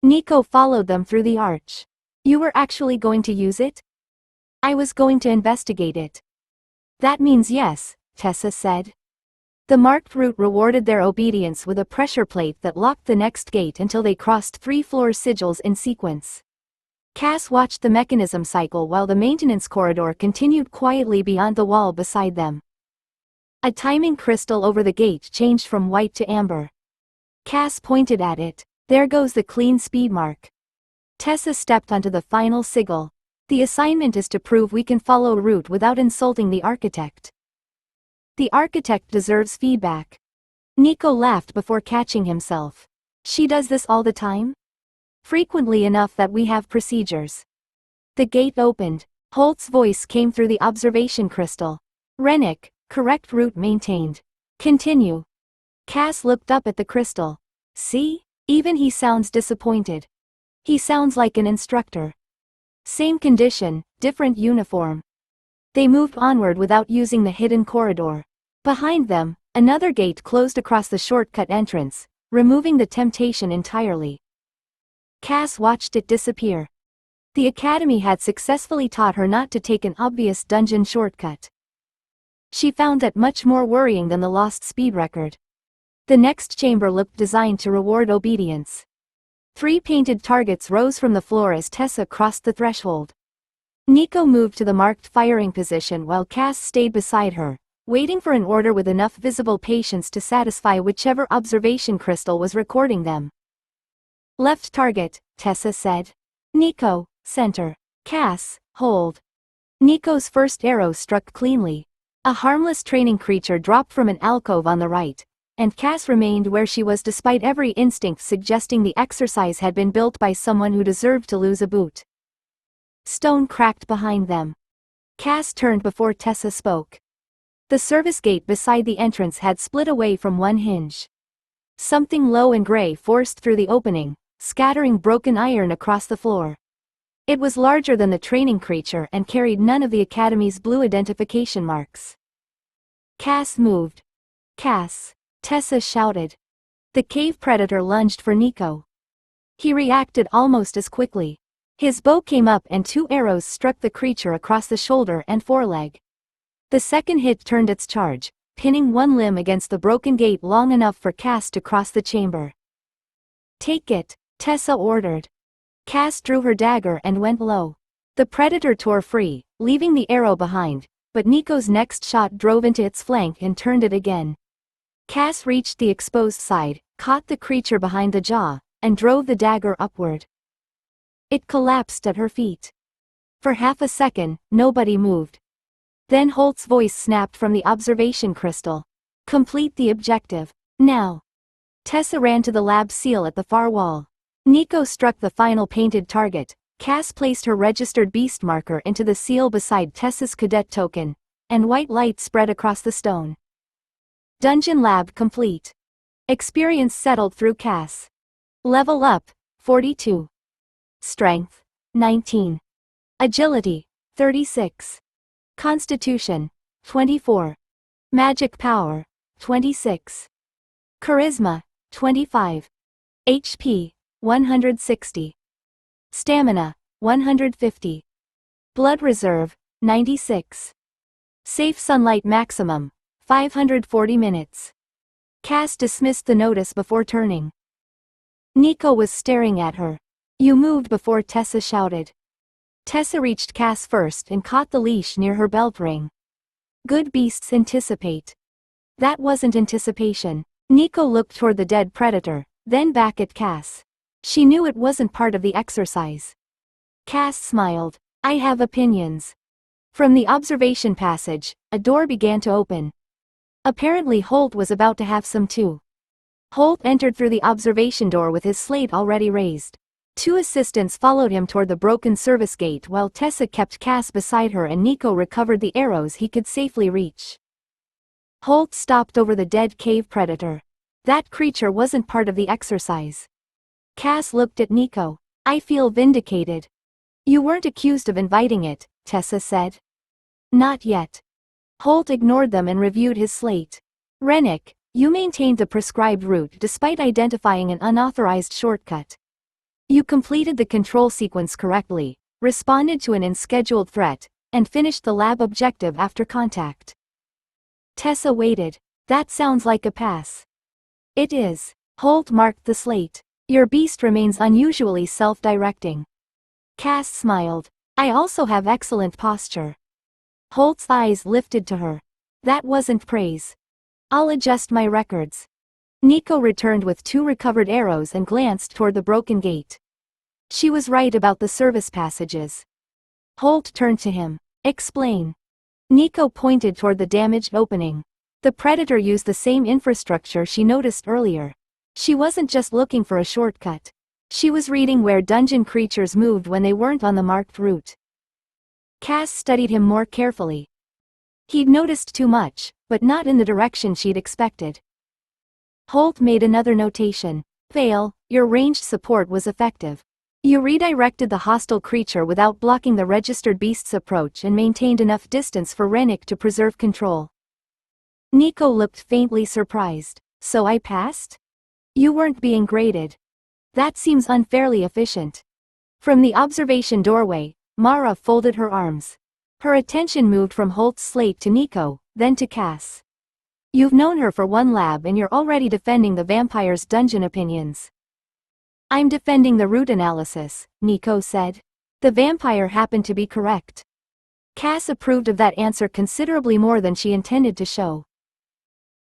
Nico followed them through the arch. "You were actually going to use it?" "I was going to investigate it." "That means yes," Tessa said. The marked route rewarded their obedience with a pressure plate that locked the next gate until they crossed 3 floor sigils in sequence. Cass watched the mechanism cycle while the maintenance corridor continued quietly beyond the wall beside them. A timing crystal over the gate changed from white to amber. Cass pointed at it. "There goes the clean speed mark." Tessa stepped onto the final sigil. "The assignment is to prove we can follow a route without insulting the architect." "The architect deserves feedback." Nico laughed before catching himself. "She does this all the time?" "Frequently enough that we have procedures." The gate opened. Holt's voice came through the observation crystal. "Rennick, correct route maintained. Continue." Cass looked up at the crystal. "See? Even he sounds disappointed. He sounds like an instructor." Same condition, different uniform. They moved onward without using the hidden corridor. Behind them, another gate closed across the shortcut entrance, removing the temptation entirely. Cass watched it disappear. The academy had successfully taught her not to take an obvious dungeon shortcut. She found that much more worrying than the lost speed record. The next chamber looked designed to reward obedience. 3 painted targets rose from the floor as Tessa crossed the threshold. Nico moved to the marked firing position while Cass stayed beside her, waiting for an order with enough visible patience to satisfy whichever observation crystal was recording them. "Left target," Tessa said. "Nico, center. Cass, hold." Nico's first arrow struck cleanly. A harmless training creature dropped from an alcove on the right, and Cass remained where she was despite every instinct suggesting the exercise had been built by someone who deserved to lose a boot. Stone cracked behind them. Cass turned before Tessa spoke. The service gate beside the entrance had split away from one hinge. Something low and gray forced through the opening, scattering broken iron across the floor. It was larger than the training creature and carried none of the academy's blue identification marks. Cass moved. "Cass!" Tessa shouted. The cave predator lunged for Nico. He reacted almost as quickly. His bow came up and 2 arrows struck the creature across the shoulder and foreleg. The second hit turned its charge, pinning one limb against the broken gate long enough for Cass to cross the chamber. "Take it," Tessa ordered. Cass drew her dagger and went low. The predator tore free, leaving the arrow behind, but Nico's next shot drove into its flank and turned it again. Cass reached the exposed side, caught the creature behind the jaw, and drove the dagger upward. It collapsed at her feet. For half a second, nobody moved. Then Holt's voice snapped from the observation crystal. Complete the objective. Now. Tessa ran to the lab seal at the far wall. Nico struck the final painted target. Cass placed her registered beast marker into the seal beside Tessa's cadet token, and white light spread across the stone. Dungeon lab complete. Experience settled through Cass. Level up, 42. Strength, 19. Agility, 36. Constitution, 24. Magic power, 26. Charisma, 25. HP, 160. Stamina, 150. Blood reserve, 96. Safe sunlight maximum, 540 minutes. Cass dismissed the notice before turning. Nico was staring at her. You moved before Tessa shouted. Tessa reached Cass first and caught the leash near her belt ring. Good beasts anticipate. That wasn't anticipation. Nico looked toward the dead predator, then back at Cass. She knew it wasn't part of the exercise. Cass smiled. I have opinions. From the observation passage, a door began to open. Apparently Holt was about to have some too. Holt entered through the observation door with his slate already raised. Two assistants followed him toward the broken service gate while Tessa kept Cass beside her and Nico recovered the arrows he could safely reach. Holt stopped over the dead cave predator. That creature wasn't part of the exercise. Cass looked at Nico. I feel vindicated. You weren't accused of inviting it, Tessa said. Not yet. Holt ignored them and reviewed his slate. Rennick, you maintained the prescribed route despite identifying an unauthorized shortcut. You completed the control sequence correctly, responded to an unscheduled threat, and finished the lab objective after contact. Tessa waited. That sounds like a pass. It is. Holt marked the slate. Your beast remains unusually self-directing. Cass smiled. I also have excellent posture. Holt's eyes lifted to her. That wasn't praise. I'll adjust my records. Nico returned with 2 recovered arrows and glanced toward the broken gate. She was right about the service passages. Holt turned to him. Explain. Nico pointed toward the damaged opening. The predator used the same infrastructure she noticed earlier. She wasn't just looking for a shortcut. She was reading where dungeon creatures moved when they weren't on the marked route. Cass studied him more carefully. He'd noticed too much, but not in the direction she'd expected. Holt made another notation. Fail, your ranged support was effective. You redirected the hostile creature without blocking the registered beast's approach and maintained enough distance for Rennick to preserve control. Nico looked faintly surprised. So I passed? You weren't being graded. That seems unfairly efficient. From the observation doorway, Mara folded her arms. Her attention moved from Holt's slate to Nico, then to Cass. You've known her for 1 lab and you're already defending the vampire's dungeon opinions. I'm defending the route analysis, Nico said. The vampire happened to be correct. Cass approved of that answer considerably more than she intended to show.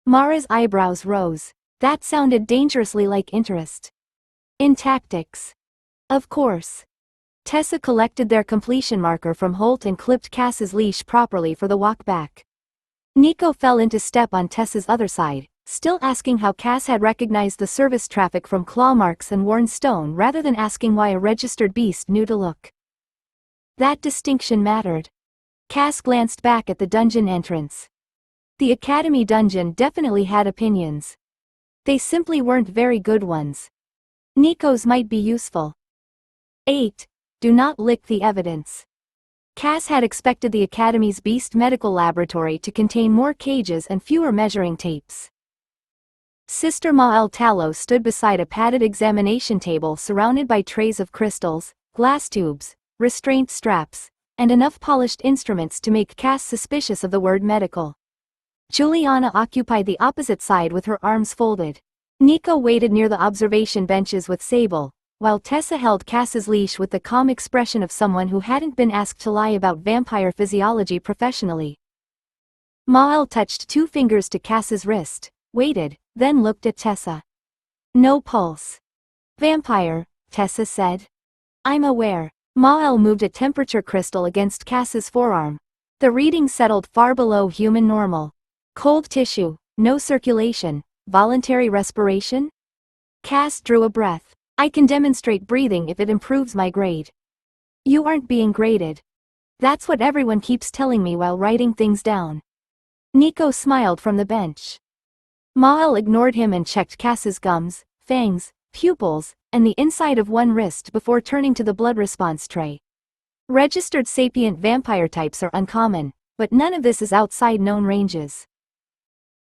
Mara's eyebrows rose. That sounded dangerously like interest. In tactics. Of course. Tessa collected their completion marker from Holt and clipped Cass's leash properly for the walk back. Nico fell into step on Tessa's other side, still asking how Cass had recognized the service traffic from claw marks and worn stone rather than asking why a registered beast knew to look. That distinction mattered. Cass glanced back at the dungeon entrance. The Academy dungeon definitely had opinions. They simply weren't very good ones. Nico's might be useful. 8. Do not lick the evidence. Cass had expected the Academy's Beast Medical Laboratory to contain more cages and fewer measuring tapes. Sister Ma'el Tallow stood beside a padded examination table surrounded by trays of crystals, glass tubes, restraint straps, and enough polished instruments to make Cass suspicious of the word medical. Juliana occupied the opposite side with her arms folded. Nico waited near the observation benches with Sable, while Tessa held Cass's leash with the calm expression of someone who hadn't been asked to lie about vampire physiology professionally. Mael touched 2 fingers to Cass's wrist, waited, then looked at Tessa. No pulse. Vampire, Tessa said. I'm aware. Mael moved a temperature crystal against Cass's forearm. The reading settled far below human normal. Cold tissue, no circulation, voluntary respiration? Cass drew a breath. I can demonstrate breathing if it improves my grade. You aren't being graded. That's what everyone keeps telling me while writing things down. Nico smiled from the bench. Mael ignored him and checked Cass's gums, fangs, pupils, and the inside of one wrist before turning to the blood response tray. Registered sapient vampire types are uncommon, but none of this is outside known ranges.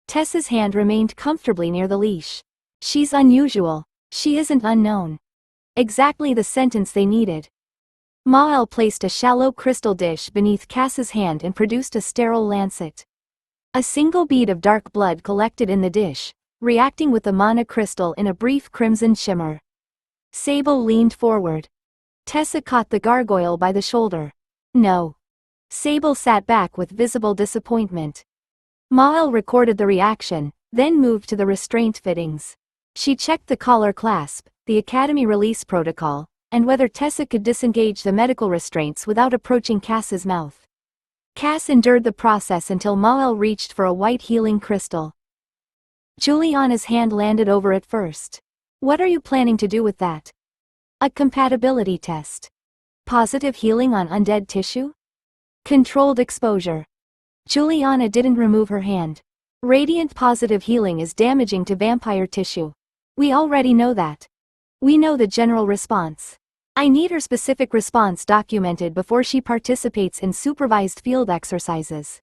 Tessa's hand remained comfortably near the leash. She's unusual. She isn't unknown. Exactly the sentence they needed. Mael placed a shallow crystal dish beneath Cass's hand and produced a sterile lancet. A single bead of dark blood collected in the dish, reacting with the mana crystal in a brief crimson shimmer. Sable leaned forward. Tessa caught the gargoyle by the shoulder. No. Sable sat back with visible disappointment. Mael recorded the reaction, then moved to the restraint fittings. She checked the collar clasp, the academy release protocol, and whether Tessa could disengage the medical restraints without approaching Cass's mouth. Cass endured the process until Mael reached for a white healing crystal. Juliana's hand landed over it first. What are you planning to do with that? A compatibility test. Positive healing on undead tissue? Controlled exposure. Juliana didn't remove her hand. Radiant positive healing is damaging to vampire tissue. We already know that. We know the general response. I need her specific response documented before she participates in supervised field exercises.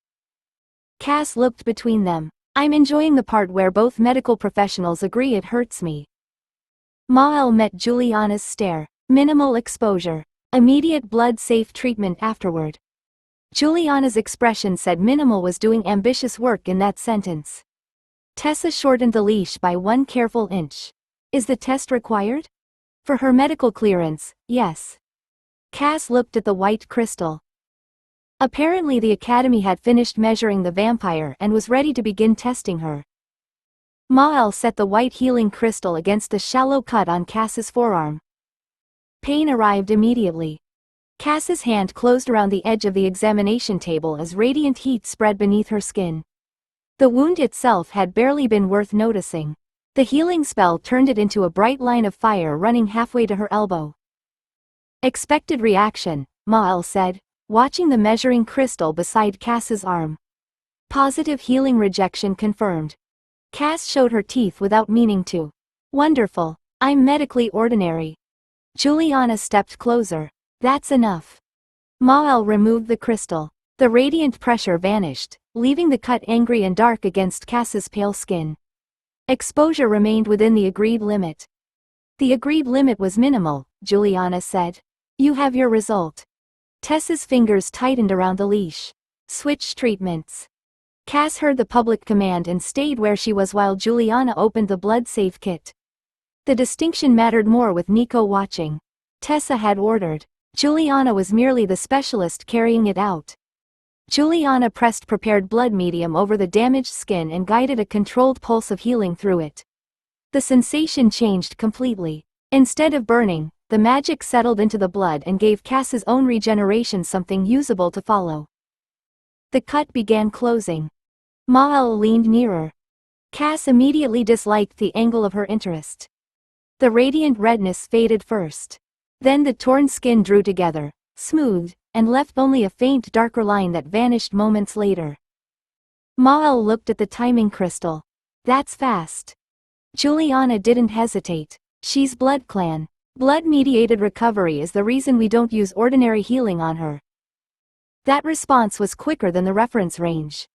Cass looked between them. I'm enjoying the part where both medical professionals agree it hurts me. Mael met Juliana's stare. Minimal exposure. Immediate blood-safe treatment afterward. Juliana's expression said minimal was doing ambitious work in that sentence. Tessa shortened the leash by 1 careful inch. Is the test required? For her medical clearance, yes. Cass looked at the white crystal. Apparently the academy had finished measuring the vampire and was ready to begin testing her. Mael set the white healing crystal against the shallow cut on Cass's forearm. Pain arrived immediately. Cass's hand closed around the edge of the examination table as radiant heat spread beneath her skin. The wound itself had barely been worth noticing. The healing spell turned it into a bright line of fire running halfway to her elbow. Expected reaction, Mael said, watching the measuring crystal beside Cass's arm. Positive healing rejection confirmed. Cass showed her teeth without meaning to. Wonderful. I'm medically ordinary. Juliana stepped closer. That's enough. Mael removed the crystal. The radiant pressure vanished, leaving the cut angry and dark against Cass's pale skin. Exposure remained within the agreed limit. The agreed limit was minimal, Juliana said. You have your result. Tessa's fingers tightened around the leash. Switch treatments. Cass heard the public command and stayed where she was while Juliana opened the blood save kit. The distinction mattered more with Nico watching. Tessa had ordered. Juliana was merely the specialist carrying it out. Juliana pressed prepared blood medium over the damaged skin and guided a controlled pulse of healing through it. The sensation changed completely. Instead of burning, the magic settled into the blood and gave Cass's own regeneration something usable to follow. The cut began closing. Mael leaned nearer. Cass immediately disliked the angle of her interest. The radiant redness faded first. Then the torn skin drew together, smoothed, and left only a faint darker line that vanished moments later. Mael looked at the timing crystal. That's fast. Juliana didn't hesitate. She's Blood Clan. Blood-mediated recovery is the reason we don't use ordinary healing on her. That response was quicker than the reference range.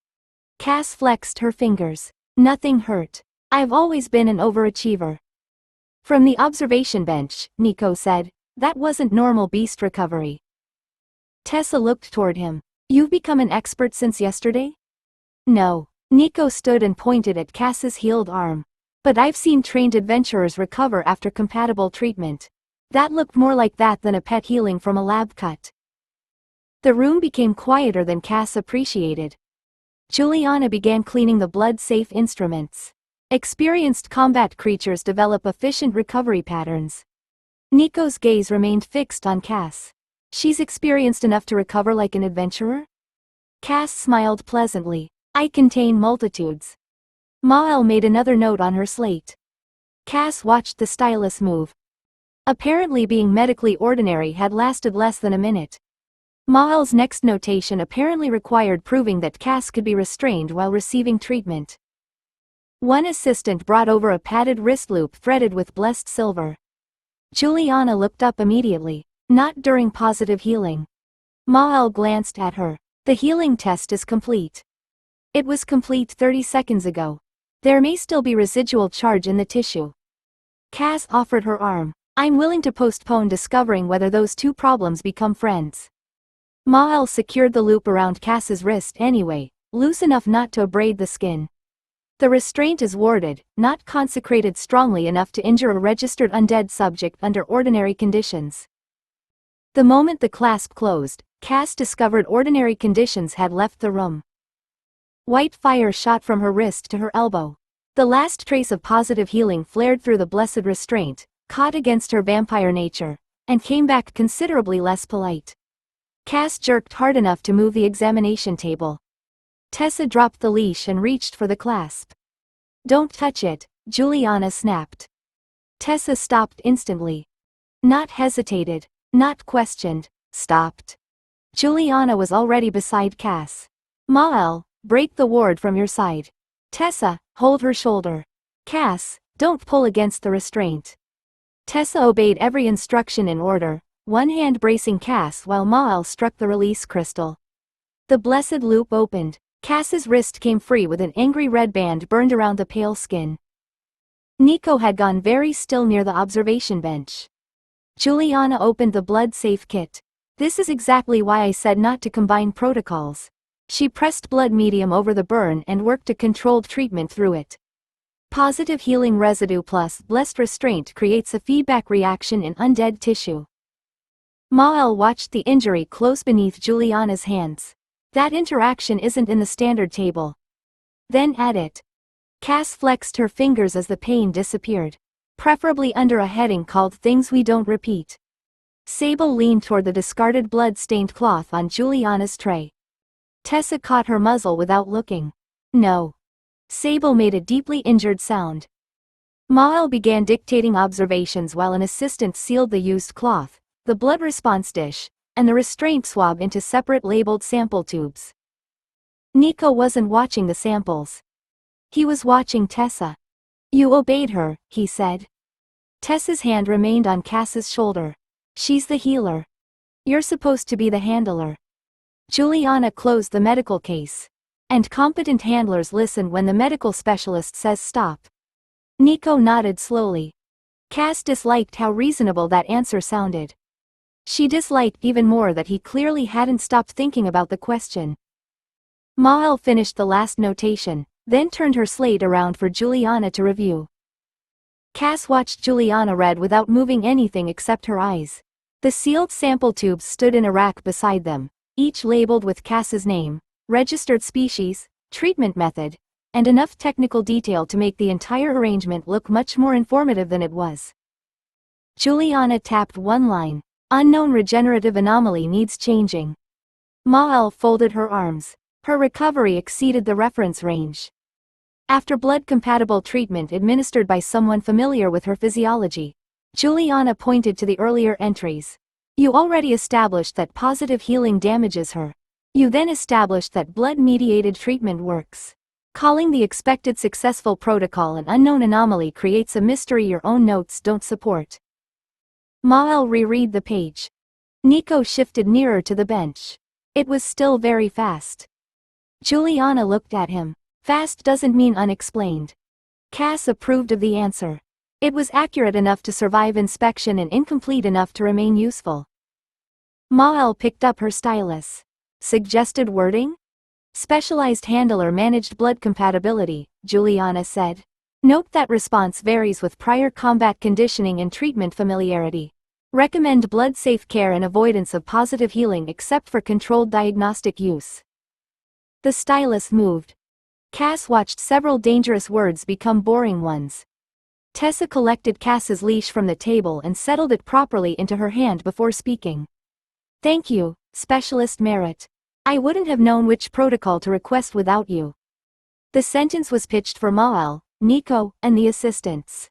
Cass flexed her fingers. Nothing hurt. I've always been an overachiever. From the observation bench, Nico said, that wasn't normal beast recovery. Tessa looked toward him. You've become an expert since yesterday? No. Nico stood and pointed at Cass's healed arm. But I've seen trained adventurers recover after compatible treatment. That looked more like that than a pet healing from a lab cut. The room became quieter than Cass appreciated. Juliana began cleaning the blood-safe instruments. Experienced combat creatures develop efficient recovery patterns. Nico's gaze remained fixed on Cass. She's experienced enough to recover like an adventurer? Cass smiled pleasantly. I contain multitudes. Mael made another note on her slate. Cass watched the stylus move. Apparently being medically ordinary had lasted less than a minute. Mael's next notation apparently required proving that Cass could be restrained while receiving treatment. One assistant brought over a padded wrist loop threaded with blessed silver. Juliana looked up immediately. Not during positive healing. Mael glanced at her. The healing test is complete. It was complete 30 seconds ago. There may still be residual charge in the tissue. Cass offered her arm. I'm willing to postpone discovering whether those two problems become friends. Mael secured the loop around Cass's wrist anyway, loose enough not to abrade the skin. The restraint is warded, not consecrated strongly enough to injure a registered undead subject under ordinary conditions. The moment the clasp closed, Cass discovered ordinary conditions had left the room. White fire shot from her wrist to her elbow. The last trace of positive healing flared through the blessed restraint, caught against her vampire nature, and came back considerably less polite. Cass jerked hard enough to move the examination table. Tessa dropped the leash and reached for the clasp. Don't touch it, Juliana snapped. Tessa stopped instantly. Not hesitated, not questioned, stopped. Juliana was already beside Cass. Mael, break the ward from your side. Tessa, hold her shoulder. Cass, don't pull against the restraint. Tessa obeyed every instruction in order, one hand bracing Cass while Mael struck the release crystal. The blessed loop opened. Cass's wrist came free with an angry red band burned around the pale skin. Nico had gone very still near the observation bench. Juliana opened the blood-safe kit. This is exactly why I said not to combine protocols. She pressed blood medium over the burn and worked a controlled treatment through it. Positive healing residue plus blessed restraint creates a feedback reaction in undead tissue. Mael watched the injury close beneath Juliana's hands. That interaction isn't in the standard table. Then add it. Cass flexed her fingers as the pain disappeared. Preferably under a heading called Things We Don't Repeat. Sable leaned toward the discarded blood-stained cloth on Juliana's tray. Tessa caught her muzzle without looking. No. Sable made a deeply injured sound. Mael began dictating observations while an assistant sealed the used cloth, the blood response dish, and the restraint swab into separate labeled sample tubes. Nico wasn't watching the samples. He was watching Tessa. You obeyed her, he said. Tessa's hand remained on Cass's shoulder. She's the healer. You're supposed to be the handler. Juliana closed the medical case. And competent handlers listen when the medical specialist says stop. Nico nodded slowly. Cass disliked how reasonable that answer sounded. She disliked even more that he clearly hadn't stopped thinking about the question. Mael finished the last notation, then turned her slate around for Juliana to review. Cass watched Juliana read without moving anything except her eyes. The sealed sample tubes stood in a rack beside them, each labeled with Cass's name, registered species, treatment method, and enough technical detail to make the entire arrangement look much more informative than it was. Juliana tapped one line. Unknown regenerative anomaly needs changing. Mael folded her arms. Her recovery exceeded the reference range. After blood-compatible treatment administered by someone familiar with her physiology, Juliana pointed to the earlier entries. You already established that positive healing damages her. You then established that blood-mediated treatment works. Calling the expected successful protocol an unknown anomaly creates a mystery your own notes don't support. Mael reread the page. Nico shifted nearer to the bench. It was still very fast. Juliana looked at him. Fast doesn't mean unexplained. Cass approved of the answer. It was accurate enough to survive inspection and incomplete enough to remain useful. Mael picked up her stylus. Suggested wording? Specialized handler managed blood compatibility, Juliana said. Note that response varies with prior combat conditioning and treatment familiarity. Recommend blood-safe care and avoidance of positive healing except for controlled diagnostic use. The stylus moved. Cass watched several dangerous words become boring ones. Tessa collected Cass's leash from the table and settled it properly into her hand before speaking. Thank you, Specialist Merritt. I wouldn't have known which protocol to request without you. The sentence was pitched for Mael, Nico, and the assistants.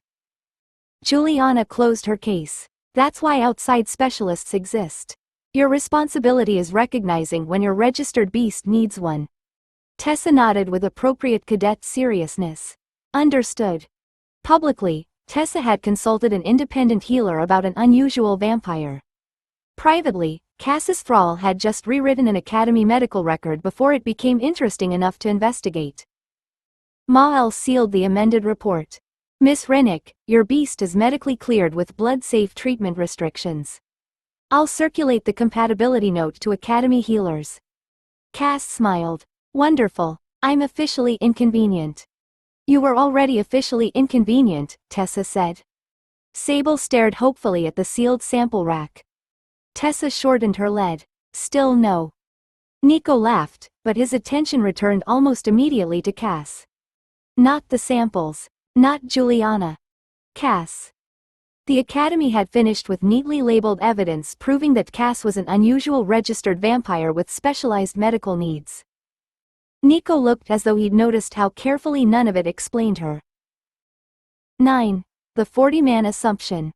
Juliana closed her case. That's why outside specialists exist. Your responsibility is recognizing when your registered beast needs one. Tessa nodded with appropriate cadet seriousness. Understood. Publicly, Tessa had consulted an independent healer about an unusual vampire. Privately, Cass's thrall had just rewritten an academy medical record before it became interesting enough to investigate. Mael sealed the amended report. Miss Rennick, your beast is medically cleared with blood-safe treatment restrictions. I'll circulate the compatibility note to academy healers. Cass smiled. Wonderful. I'm officially inconvenient. You were already officially inconvenient, Tessa said. Sable stared hopefully at the sealed sample rack. Tessa shortened her lead. Still no. Nico laughed, but his attention returned almost immediately to Cass. Not the samples. Not Juliana. Cass. The academy had finished with neatly labeled evidence proving that Cass was an unusual registered vampire with specialized medical needs. Nico looked as though he'd noticed how carefully none of it explained her. 9. The 40-man assumption.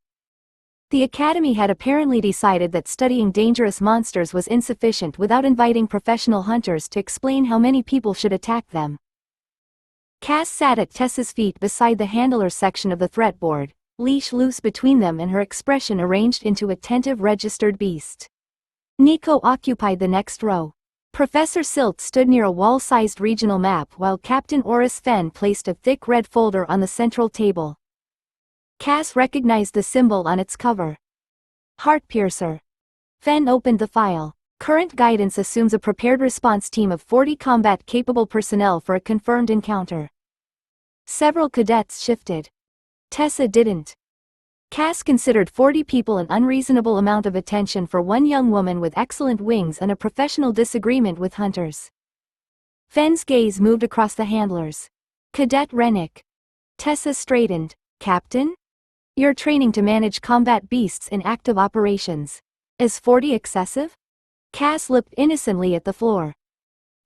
The academy had apparently decided that studying dangerous monsters was insufficient without inviting professional hunters to explain how many people should attack them. Cass sat at Tessa's feet beside the handler section of the threat board, leash loose between them and her expression arranged into attentive registered beast. Nico occupied the next row. Professor Silt stood near a wall-sized regional map while Captain Oris Fenn placed a thick red folder on the central table. Cass recognized the symbol on its cover. Heartpiercer. Fenn opened the file. Current guidance assumes a prepared response team of 40 combat-capable personnel for a confirmed encounter. Several cadets shifted. Tessa didn't. Cass considered 40 people an unreasonable amount of attention for one young woman with excellent wings and a professional disagreement with hunters. Fenn's gaze moved across the handlers. Cadet Rennick. Tessa straightened. Captain? You're training to manage combat beasts in active operations. Is 40 excessive? Cass looked innocently at the floor.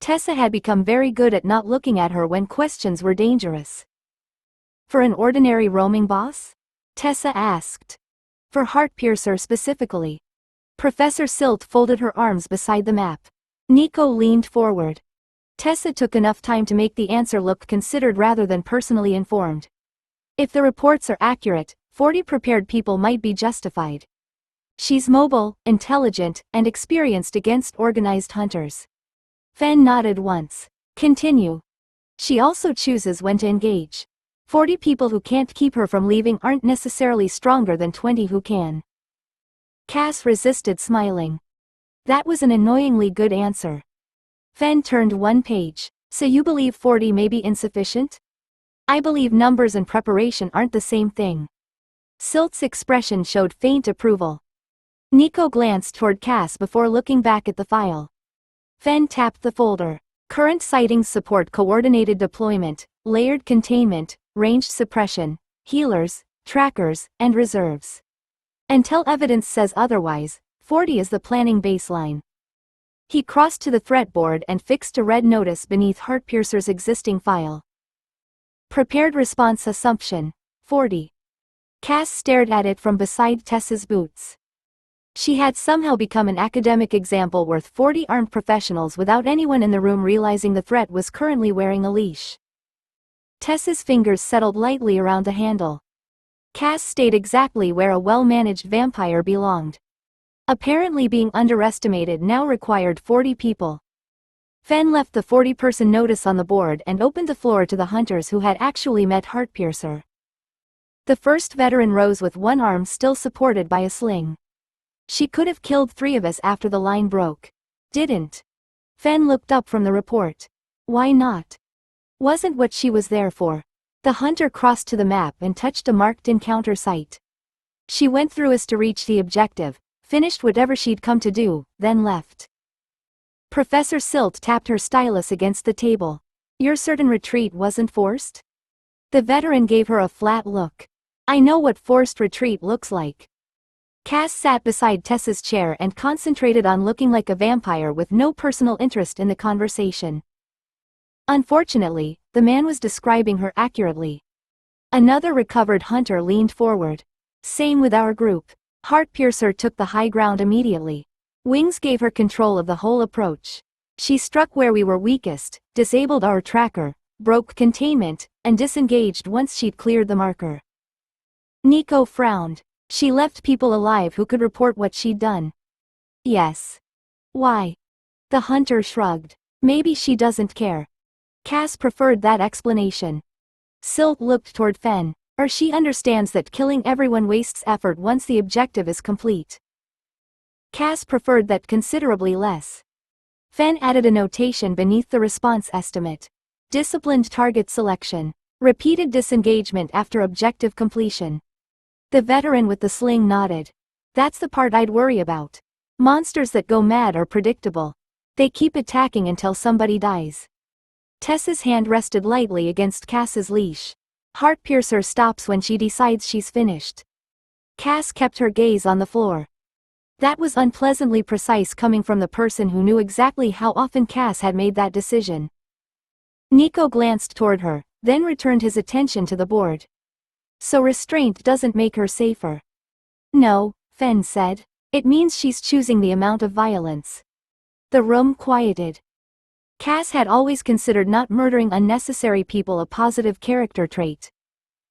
Tessa had become very good at not looking at her when questions were dangerous. For an ordinary roaming boss? Tessa asked. For Heartpiercer specifically. Professor Silt folded her arms beside the map. Nico leaned forward. Tessa took enough time to make the answer look considered rather than personally informed. If the reports are accurate, 40 prepared people might be justified. She's mobile, intelligent, and experienced against organized hunters. Fenn nodded once. Continue. She also chooses when to engage. 40 people who can't keep her from leaving aren't necessarily stronger than 20 who can. Cass resisted smiling. That was an annoyingly good answer. Fenn turned one page. So you believe 40 may be insufficient? I believe numbers and preparation aren't the same thing. Silt's expression showed faint approval. Nico glanced toward Cass before looking back at the file. Fenn tapped the folder. Current sightings support coordinated deployment, layered containment, ranged suppression, healers, trackers, and reserves. Until evidence says otherwise, 40 is the planning baseline. He crossed to the threat board and fixed a red notice beneath Heartpiercer's existing file. Prepared response assumption, 40. Cass stared at it from beside Tessa's boots. She had somehow become an academic example worth 40 armed professionals without anyone in the room realizing the threat was currently wearing a leash. Tessa's fingers settled lightly around the handle. Cass stayed exactly where a well-managed vampire belonged. Apparently being underestimated now required 40 people. Fenn left the 40-person notice on the board and opened the floor to the hunters who had actually met Heartpiercer. The first veteran rose with one arm still supported by a sling. She could have killed 3 of us after the line broke. Didn't. Fenn looked up from the report. Why not? Wasn't what she was there for. The hunter crossed to the map and touched a marked encounter site. She went through us to reach the objective, finished whatever she'd come to do, then left. Professor Silt tapped her stylus against the table. You're certain retreat wasn't forced? The veteran gave her a flat look. I know what forced retreat looks like. Cass sat beside Tessa's chair and concentrated on looking like a vampire with no personal interest in the conversation. Unfortunately, the man was describing her accurately. Another recovered hunter leaned forward. Same with our group. Heartpiercer took the high ground immediately. Wings gave her control of the whole approach. She struck where we were weakest, disabled our tracker, broke containment, and disengaged once she'd cleared the marker. Nico frowned. She left people alive who could report what she'd done. Yes. Why? The hunter shrugged. Maybe she doesn't care. Cass preferred that explanation. Silt looked toward Fen. Or she understands that killing everyone wastes effort once the objective is complete. Cass preferred that considerably less. Fen added a notation beneath the response estimate. Disciplined target selection. Repeated disengagement after objective completion. The veteran with the sling nodded. That's the part I'd worry about. Monsters that go mad are predictable. They keep attacking until somebody dies. Tessa's hand rested lightly against Cass's leash. Heartpiercer stops when she decides she's finished. Cass kept her gaze on the floor. That was unpleasantly precise coming from the person who knew exactly how often Cass had made that decision. Nico glanced toward her, then returned his attention to the board. So restraint doesn't make her safer. No, Fen said. It means she's choosing the amount of violence. The room quieted. Cass had always considered not murdering unnecessary people a positive character trait.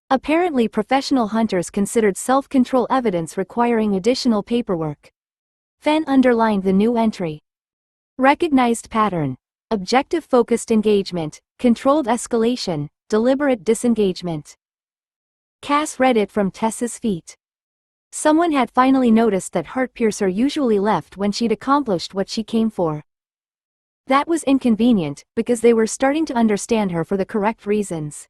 Apparently professional hunters considered self-control evidence requiring additional paperwork. Fen underlined the new entry. Recognized pattern. Objective-focused engagement, controlled escalation, deliberate disengagement. Cass read it from Tessa's feet. Someone had finally noticed that Heartpiercer usually left when she'd accomplished what she came for. That was inconvenient, because they were starting to understand her for the correct reasons.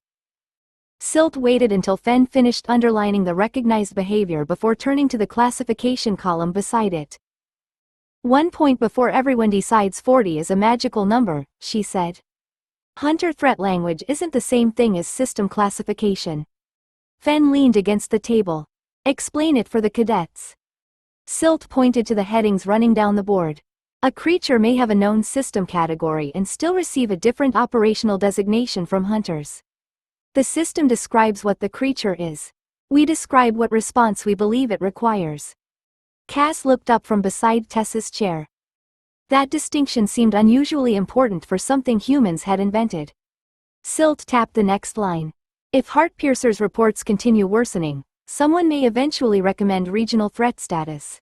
Silt waited until Fen finished underlining the recognized behavior before turning to the classification column beside it. 1 point before everyone decides 40 is a magical number, she said. Hunter threat language isn't the same thing as system classification. Fen leaned against the table. Explain it for the cadets. Silt pointed to the headings running down the board. A creature may have a known system category and still receive a different operational designation from hunters. The system describes what the creature is. We describe what response we believe it requires. Cass looked up from beside Tessa's chair. That distinction seemed unusually important for something humans had invented. Silt tapped the next line. If Heartpiercer's reports continue worsening, someone may eventually recommend regional threat status.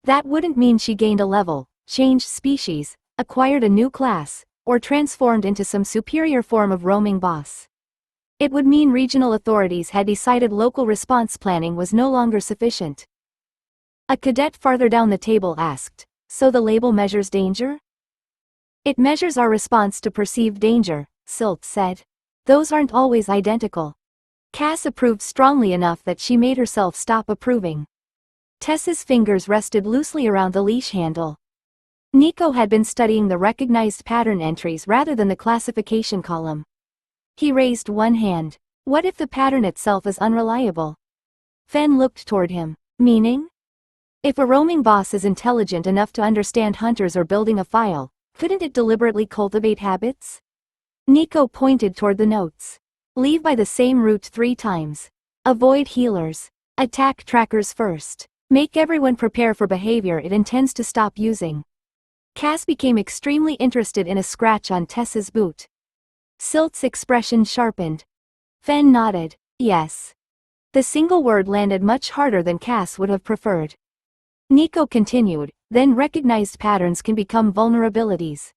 That wouldn't mean she gained a level, changed species, acquired a new class, or transformed into some superior form of roaming boss. It would mean regional authorities had decided local response planning was no longer sufficient. A cadet farther down the table asked, so the label measures danger? It measures our response to perceived danger, Silt said. Those aren't always identical. Cass approved strongly enough that she made herself stop approving. Tessa's fingers rested loosely around the leash handle. Nico had been studying the recognized pattern entries rather than the classification column. He raised one hand. What if the pattern itself is unreliable? Fen looked toward him. Meaning? If a roaming boss is intelligent enough to understand hunters or building a file, couldn't it deliberately cultivate habits? Nico pointed toward the notes. Leave by the same route 3 times. Avoid healers. Attack trackers first. Make everyone prepare for behavior it intends to stop using. Cass became extremely interested in a scratch on Tessa's boot. Silt's expression sharpened. Fen nodded. Yes. The single word landed much harder than Cass would have preferred. Nico continued, then recognized patterns can become vulnerabilities.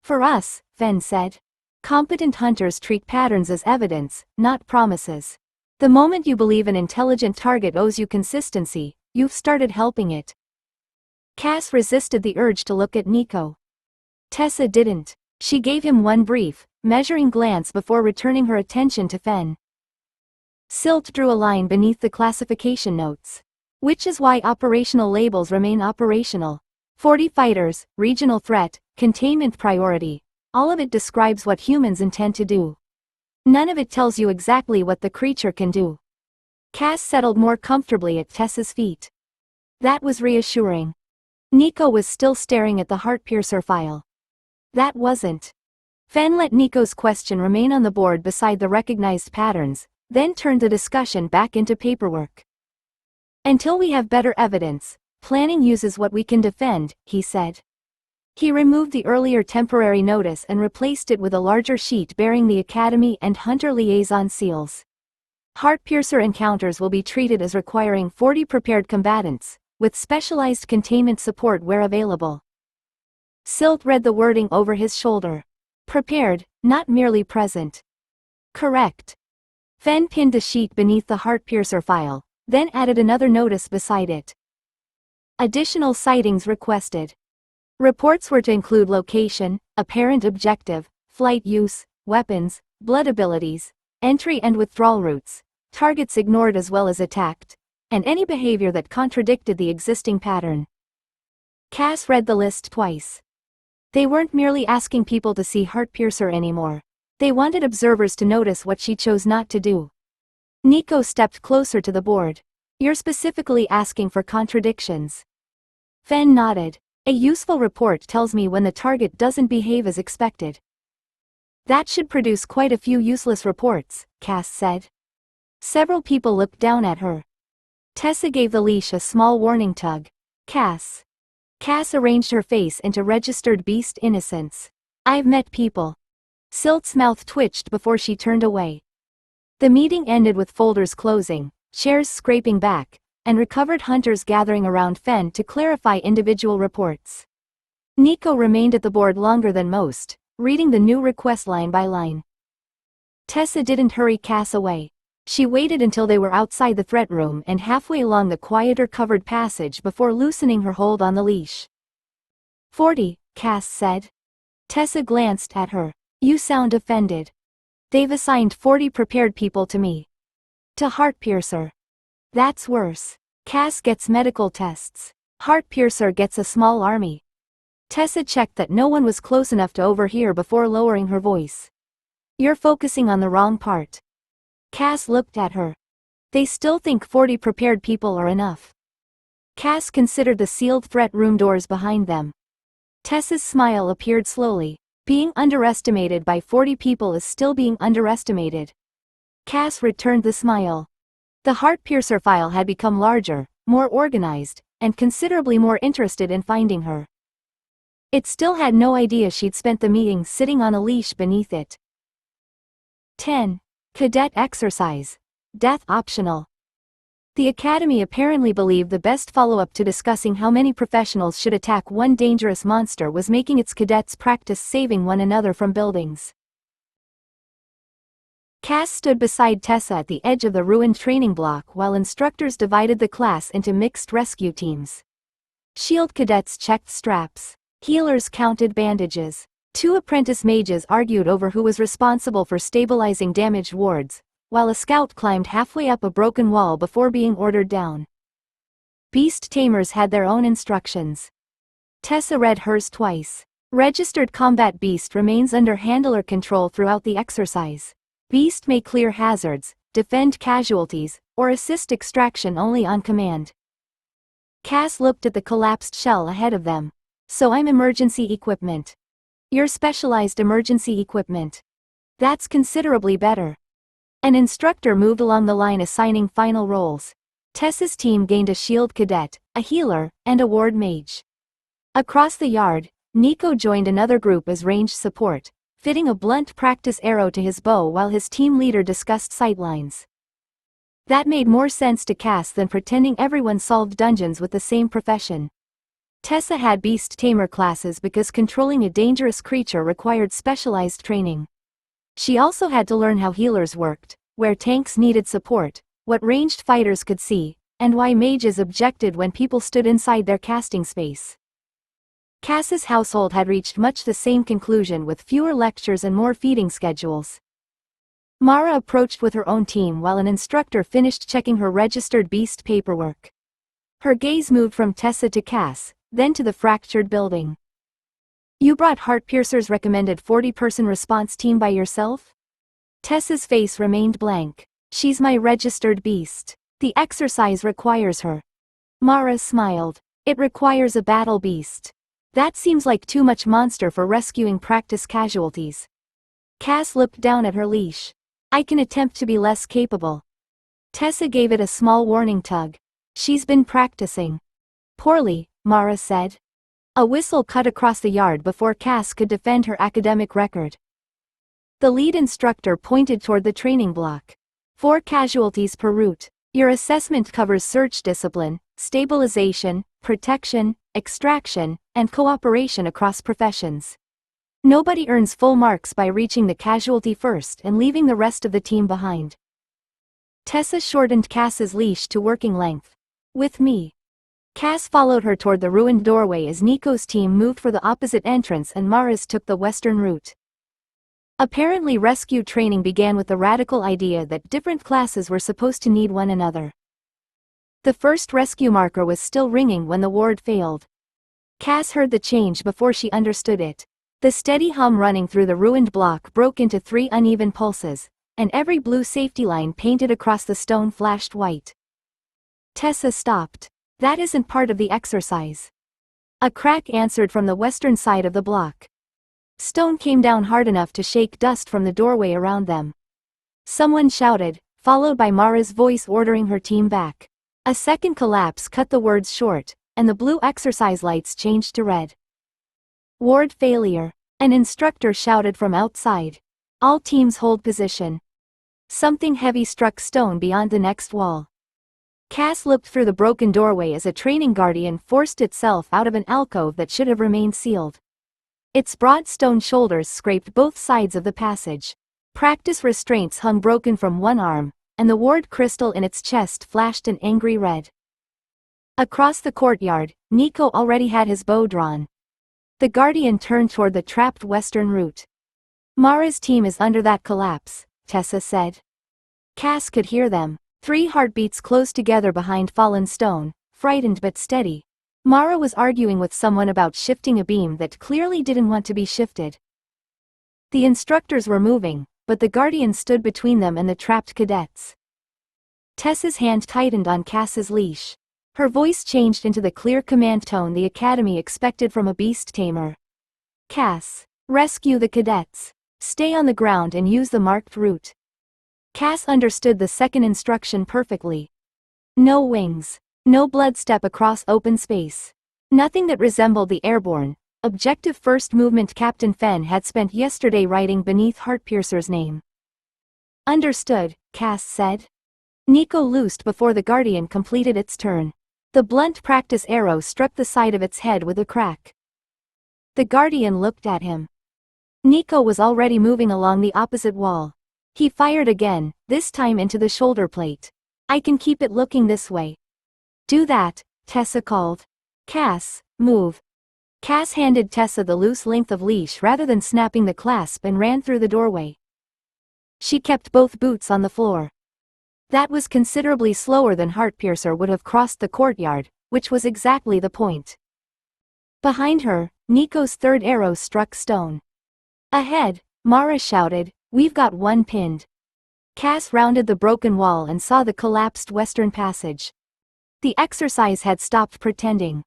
For us, Fen said. Competent hunters treat patterns as evidence, not promises. The moment you believe an intelligent target owes you consistency, you've started helping it. Cass resisted the urge to look at Nico. Tessa didn't. She gave him one brief, measuring glance before returning her attention to Fen. Silt drew a line beneath the classification notes. Which is why operational labels remain operational. 40 fighters, regional threat, containment priority. All of it describes what humans intend to do. None of it tells you exactly what the creature can do. Cass settled more comfortably at Tessa's feet. That was reassuring. Nico was still staring at the Heartpiercer file. That wasn't. Fen let Nico's question remain on the board beside the recognized patterns, then turned the discussion back into paperwork. Until we have better evidence, planning uses what we can defend, he said. He removed the earlier temporary notice and replaced it with a larger sheet bearing the Academy and Hunter liaison seals. Heartpiercer encounters will be treated as requiring 40 prepared combatants, with specialized containment support where available. Silt read the wording over his shoulder. Prepared, not merely present. Correct. Fen pinned the sheet beneath the Heartpiercer file, then added another notice beside it. Additional sightings requested. Reports were to include location, apparent objective, flight use, weapons, blood abilities, entry and withdrawal routes, targets ignored as well as attacked, and any behavior that contradicted the existing pattern. Cass read the list twice. They weren't merely asking people to see Heartpiercer anymore. They wanted observers to notice what she chose not to do. Nico stepped closer to the board. You're specifically asking for contradictions. Fen nodded. A useful report tells me when the target doesn't behave as expected. That should produce quite a few useless reports, Cass said. Several people looked down at her. Tessa gave the leash a small warning tug. Cass. Cass arranged her face into registered beast innocence. I've met people. Silt's mouth twitched before she turned away. The meeting ended with folders closing, chairs scraping back, and recovered hunters gathering around Fen to clarify individual reports. Nico remained at the board longer than most, reading the new request line by line. Tessa didn't hurry Cass away. She waited until they were outside the threat room and halfway along the quieter covered passage before loosening her hold on the leash. 40, Cass said. Tessa glanced at her. You sound offended. They've assigned 40 prepared people to me. To Heartpiercer. That's worse. Cass gets medical tests. Heartpiercer gets a small army. Tessa checked that no one was close enough to overhear before lowering her voice. You're focusing on the wrong part. Cass looked at her. They still think 40 prepared people are enough. Cass considered the sealed threat room doors behind them. Tessa's smile appeared slowly. Being underestimated by 40 people is still being underestimated. Cass returned the smile. The Heartpiercer file had become larger, more organized, and considerably more interested in finding her. It still had no idea she'd spent the meeting sitting on a leash beneath it. 10. Cadet exercise. Death optional. The Academy apparently believed the best follow-up to discussing how many professionals should attack one dangerous monster was making its cadets practice saving one another from buildings. Cass stood beside Tessa at the edge of the ruined training block while instructors divided the class into mixed rescue teams. Shield cadets checked straps. Healers counted bandages. 2 apprentice mages argued over who was responsible for stabilizing damaged wards, while a scout climbed halfway up a broken wall before being ordered down. Beast tamers had their own instructions. Tessa read hers twice. Registered combat beast remains under handler control throughout the exercise. Beast may clear hazards, defend casualties, or assist extraction only on command. Cass looked at the collapsed shell ahead of them. So I'm emergency equipment. You're specialized emergency equipment. That's considerably better. An instructor moved along the line assigning final roles. Tessa's team gained a shield cadet, a healer, and a ward mage. Across the yard, Nico joined another group as ranged support, fitting a blunt practice arrow to his bow while his team leader discussed sightlines. That made more sense to Cass than pretending everyone solved dungeons with the same profession. Tessa had beast tamer classes because controlling a dangerous creature required specialized training. She also had to learn how healers worked, where tanks needed support, what ranged fighters could see, and why mages objected when people stood inside their casting space. Cass's household had reached much the same conclusion with fewer lectures and more feeding schedules. Mara approached with her own team while an instructor finished checking her registered beast paperwork. Her gaze moved from Tessa to Cass, then to the fractured building. You brought Heartpiercer's recommended 40-person response team by yourself? Tessa's face remained blank. She's my registered beast. The exercise requires her. Mara smiled. It requires a battle beast. That seems like too much monster for rescuing practice casualties. Cass looked down at her leash. I can attempt to be less capable. Tessa gave it a small warning tug. She's been practicing. Poorly, Mara said. A whistle cut across the yard before Cass could defend her academic record. The lead instructor pointed toward the training block. 4 casualties per route. Your assessment covers search discipline, stabilization, protection, extraction, and cooperation across professions. Nobody earns full marks by reaching the casualty first and leaving the rest of the team behind. Tessa shortened Cass's leash to working length. With me. Cass followed her toward the ruined doorway as Nico's team moved for the opposite entrance and Mara's took the western route. Apparently rescue training began with the radical idea that different classes were supposed to need one another. The first rescue marker was still ringing when the ward failed. Cass heard the change before she understood it. The steady hum running through the ruined block broke into 3 uneven pulses, and every blue safety line painted across the stone flashed white. Tessa stopped. That isn't part of the exercise. A crack answered from the western side of the block. Stone came down hard enough to shake dust from the doorway around them. Someone shouted, followed by Mara's voice ordering her team back. A second collapse cut the words short, and the blue exercise lights changed to red. Ward failure. An instructor shouted from outside. All teams hold position. Something heavy struck stone beyond the next wall. Cass looked through the broken doorway as a training guardian forced itself out of an alcove that should have remained sealed. Its broad stone shoulders scraped both sides of the passage. Practice restraints hung broken from one arm, and the ward crystal in its chest flashed an angry red. Across the courtyard, Nico already had his bow drawn. The guardian turned toward the trapped western route. Mara's team is under that collapse, Tessa said. Cass could hear them. 3 heartbeats close together behind fallen stone, frightened but steady. Mara was arguing with someone about shifting a beam that clearly didn't want to be shifted. The instructors were moving, but the guardian stood between them and the trapped cadets. Tessa's hand tightened on Cass's leash. Her voice changed into the clear command tone the Academy expected from a beast tamer. Cass, rescue the cadets. Stay on the ground and use the marked route. Cass understood the second instruction perfectly. No wings. No blood step across open space. Nothing that resembled the airborne, objective first movement Captain Fenn had spent yesterday writing beneath Heartpiercer's name. Understood, Cass said. Nico loosed before the guardian completed its turn. The blunt practice arrow struck the side of its head with a crack. The guardian looked at him. Nico was already moving along the opposite wall. He fired again, this time into the shoulder plate. I can keep it looking this way. Do that, Tessa called. Cass, move. Cass handed Tessa the loose length of leash rather than snapping the clasp and ran through the doorway. She kept both boots on the floor. That was considerably slower than Heartpiercer would have crossed the courtyard, which was exactly the point. Behind her, Nico's third arrow struck stone. Ahead, Mara shouted, "We've got one pinned." Cass rounded the broken wall and saw the collapsed western passage. The exercise had stopped pretending.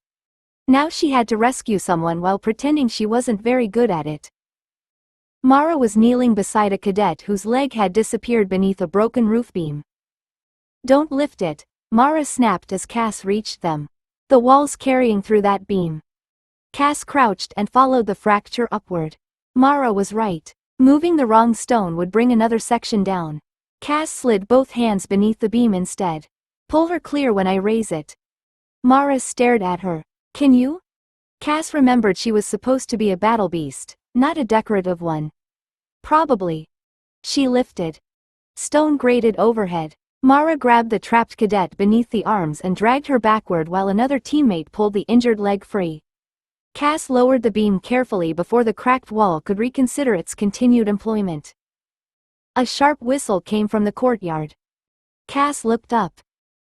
Now she had to rescue someone while pretending she wasn't very good at it. Mara was kneeling beside a cadet whose leg had disappeared beneath a broken roof beam. Don't lift it, Mara snapped as Cass reached them. The wall's carrying through that beam. Cass crouched and followed the fracture upward. Mara was right. Moving the wrong stone would bring another section down. Cass slid both hands beneath the beam instead. Pull her clear when I raise it. Mara stared at her. Can you? Cass remembered she was supposed to be a battle beast, not a decorative one. Probably. She lifted. Stone grated overhead. Mara grabbed the trapped cadet beneath the arms and dragged her backward while another teammate pulled the injured leg free. Cass lowered the beam carefully before the cracked wall could reconsider its continued employment. A sharp whistle came from the courtyard. Cass looked up.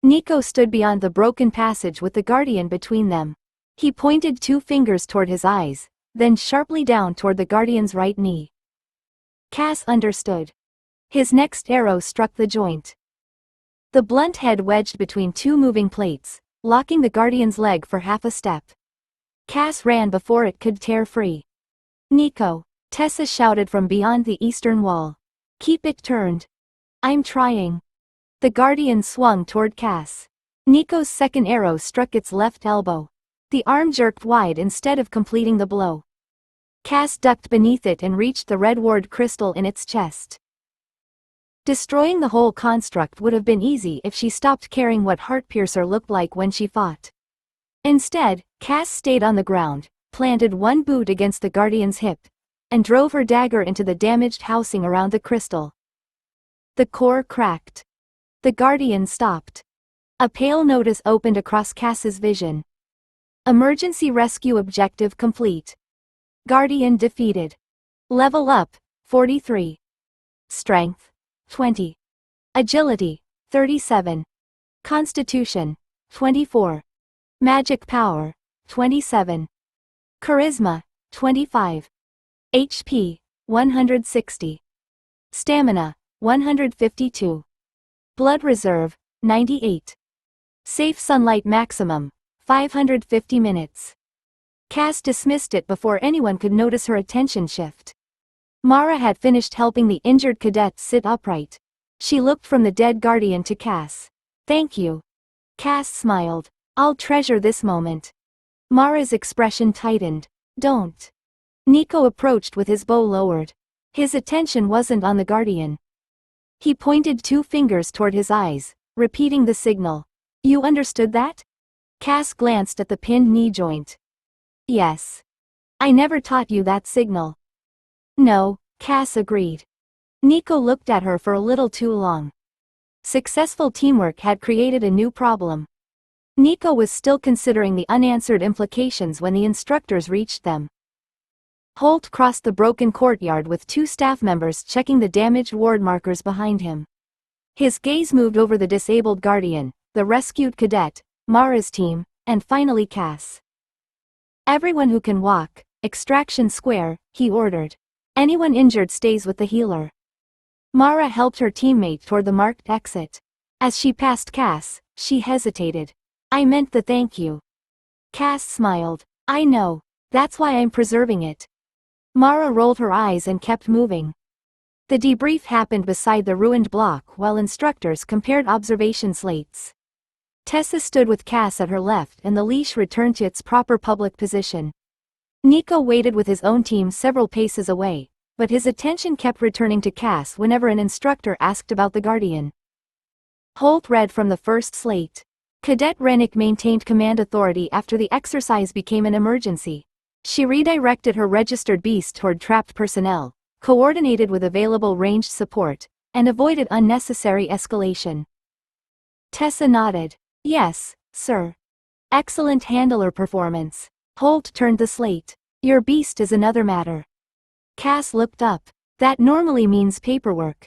Nico stood beyond the broken passage with the Guardian between them. He pointed 2 fingers toward his eyes, then sharply down toward the Guardian's right knee. Cass understood. His next arrow struck the joint. The blunt head wedged between 2 moving plates, locking the Guardian's leg for half a step. Cass ran before it could tear free. "Nico," Tessa shouted from beyond the eastern wall. "Keep it turned." "I'm trying." The Guardian swung toward Cass. Nico's second arrow struck its left elbow. The arm jerked wide instead of completing the blow. Cass ducked beneath it and reached the red ward crystal in its chest. Destroying the whole construct would have been easy if she stopped caring what Heartpiercer looked like when she fought. Instead, Cass stayed on the ground, planted one boot against the Guardian's hip, and drove her dagger into the damaged housing around the crystal. The core cracked. The Guardian stopped. A pale notice opened across Cass's vision. Emergency rescue objective complete. Guardian defeated. Level up, 43. Strength, 20. Agility, 37. Constitution, 24. Magic power, 27. Charisma, 25. HP, 160. Stamina, 152. Blood reserve, 98. Safe sunlight maximum, 550 minutes. Cass dismissed it before anyone could notice her attention shift. Mara had finished helping the injured cadet sit upright. She looked from the dead Guardian to Cass. "Thank you." Cass smiled. "I'll treasure this moment." Mara's expression tightened. "Don't." Nico approached with his bow lowered. His attention wasn't on the Guardian. He pointed 2 fingers toward his eyes, repeating the signal. "You understood that?" Cass glanced at the pinned knee joint. "Yes. I never taught you that signal." "No," Cass agreed. Nico looked at her for a little too long. Successful teamwork had created a new problem. Nico was still considering the unanswered implications when the instructors reached them. Holt crossed the broken courtyard with 2 staff members checking the damaged ward markers behind him. His gaze moved over the disabled Guardian, the rescued cadet, Mara's team, and finally Cass. "Everyone who can walk, extraction square," he ordered. "Anyone injured stays with the healer." Mara helped her teammate toward the marked exit. As she passed Cass, she hesitated. "I meant the thank you." Cass smiled. "I know. That's why I'm preserving it." Mara rolled her eyes and kept moving. The debrief happened beside the ruined block while instructors compared observation slates. Tessa stood with Cass at her left and the leash returned to its proper public position. Nico waited with his own team several paces away, but his attention kept returning to Cass whenever an instructor asked about the Guardian. Holt read from the first slate. Cadet Rennick maintained command authority after the exercise became an emergency. She redirected her registered beast toward trapped personnel, coordinated with available ranged support, and avoided unnecessary escalation. Tessa nodded. "Yes, sir." "Excellent handler performance." Holt turned the slate. "Your beast is another matter." Cass looked up. "That normally means paperwork."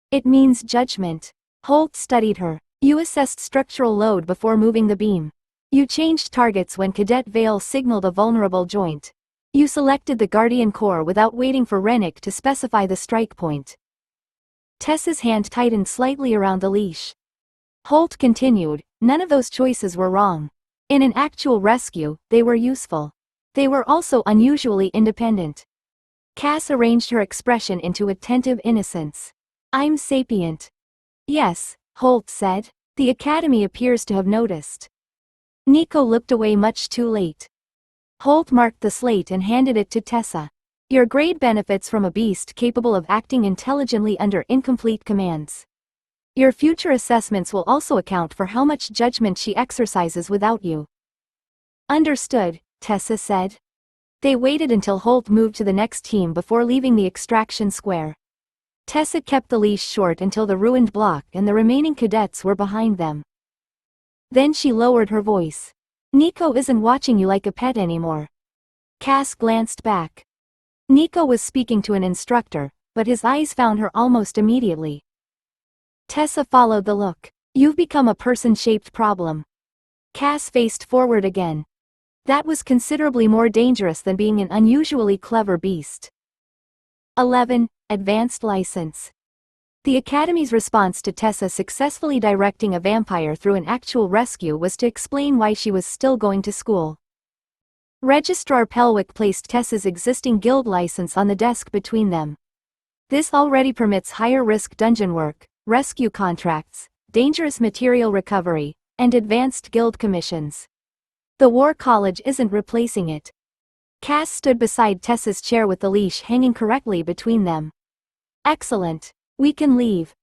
"It means judgment." Holt studied her. "You assessed structural load before moving the beam. You changed targets when Cadet Vale signaled a vulnerable joint. You selected the Guardian Core without waiting for Rennick to specify the strike point." Tessa's hand tightened slightly around the leash. Holt continued, "None of those choices were wrong. In an actual rescue, they were useful. They were also unusually independent." Cass arranged her expression into attentive innocence. "I'm sapient." "Yes," Holt said. "The Academy appears to have noticed." Nico looked away much too late. Holt marked the slate and handed it to Tessa. "Your grade benefits from a beast capable of acting intelligently under incomplete commands. Your future assessments will also account for how much judgment she exercises without you." "Understood," Tessa said. They waited until Holt moved to the next team before leaving the extraction square. Tessa kept the leash short until the ruined block and the remaining cadets were behind them. Then she lowered her voice. "Nico isn't watching you like a pet anymore." Cass glanced back. Nico was speaking to an instructor, but his eyes found her almost immediately. Tessa followed the look. You've become a person-shaped problem. Cass faced forward again. That was considerably more dangerous than being an unusually clever beast. 11. Advanced License. The Academy's response to Tessa successfully directing a vampire through an actual rescue was to explain why she was still going to school. Registrar Pelwick placed Tessa's existing guild license on the desk between them. This already permits higher-risk dungeon work, rescue contracts, dangerous material recovery, and advanced guild commissions. The War College isn't replacing it. Cass stood beside Tessa's chair with the leash hanging correctly between them. Excellent. We can leave.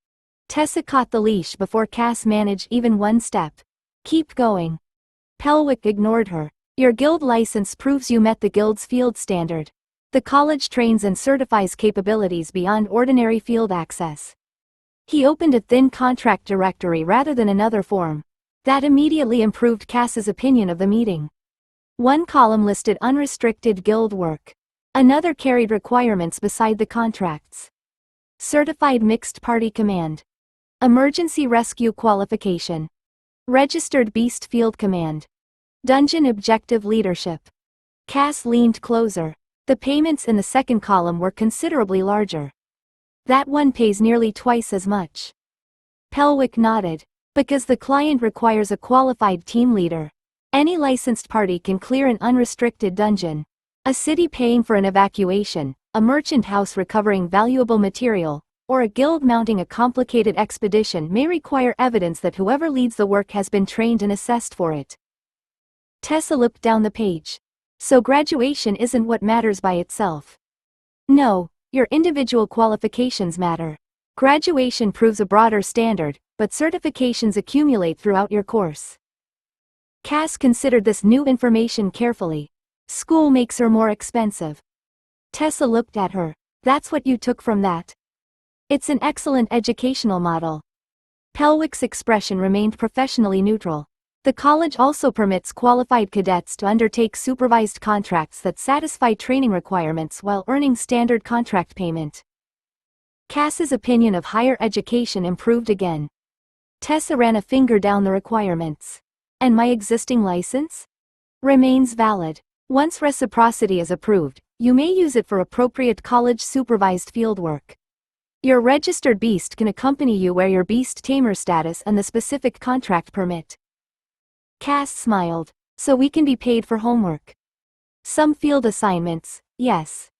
Tessa caught the leash before Cass managed even one step. Keep going. Pelwick ignored her. Your guild license proves you met the guild's field standard. The college trains and certifies capabilities beyond ordinary field access. He opened a thin contract directory rather than another form. That immediately improved Cass's opinion of the meeting. One column listed unrestricted guild work. Another carried requirements beside the contracts. Certified Mixed Party Command. Emergency Rescue Qualification. Registered Beast Field Command. Dungeon Objective Leadership. Cass leaned closer. The payments in the second column were considerably larger. That one pays nearly twice as much. Pelwick nodded. Because the client requires a qualified team leader. Any licensed party can clear an unrestricted dungeon. A city paying for an evacuation, a merchant house recovering valuable material, or a guild mounting a complicated expedition may require evidence that whoever leads the work has been trained and assessed for it. Tessa looked down the page. So graduation isn't what matters by itself. No, your individual qualifications matter. Graduation proves a broader standard, but certifications accumulate throughout your course. Cass considered this new information carefully. School makes her more expensive. Tessa looked at her. That's what you took from that? It's an excellent educational model. Pelwick's expression remained professionally neutral. The college also permits qualified cadets to undertake supervised contracts that satisfy training requirements while earning standard contract payment. Cass's opinion of higher education improved again. Tessa ran a finger down the requirements. And my existing license? Remains valid. Once reciprocity is approved, you may use it for appropriate college-supervised fieldwork. Your registered beast can accompany you where your beast tamer status and the specific contract permit. Cass smiled. So we can be paid for homework. Some field assignments, yes.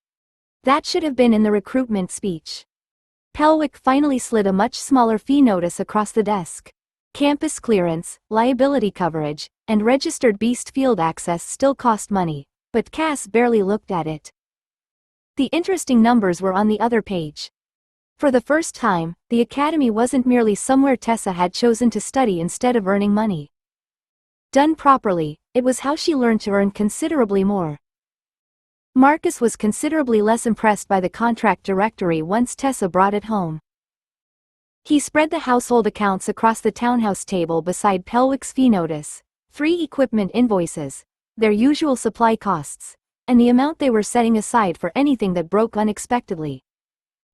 That should have been in the recruitment speech. Pelwick finally slid a much smaller fee notice across the desk. Campus clearance, liability coverage, and registered beast field access still cost money, but Cass barely looked at it. The interesting numbers were on the other page. For the first time, the academy wasn't merely somewhere Tessa had chosen to study instead of earning money. Done properly, it was how she learned to earn considerably more. Marcus was considerably less impressed by the contract directory once Tessa brought it home. He spread the household accounts across the townhouse table beside Pelwick's fee notice, 3 equipment invoices, their usual supply costs, and the amount they were setting aside for anything that broke unexpectedly.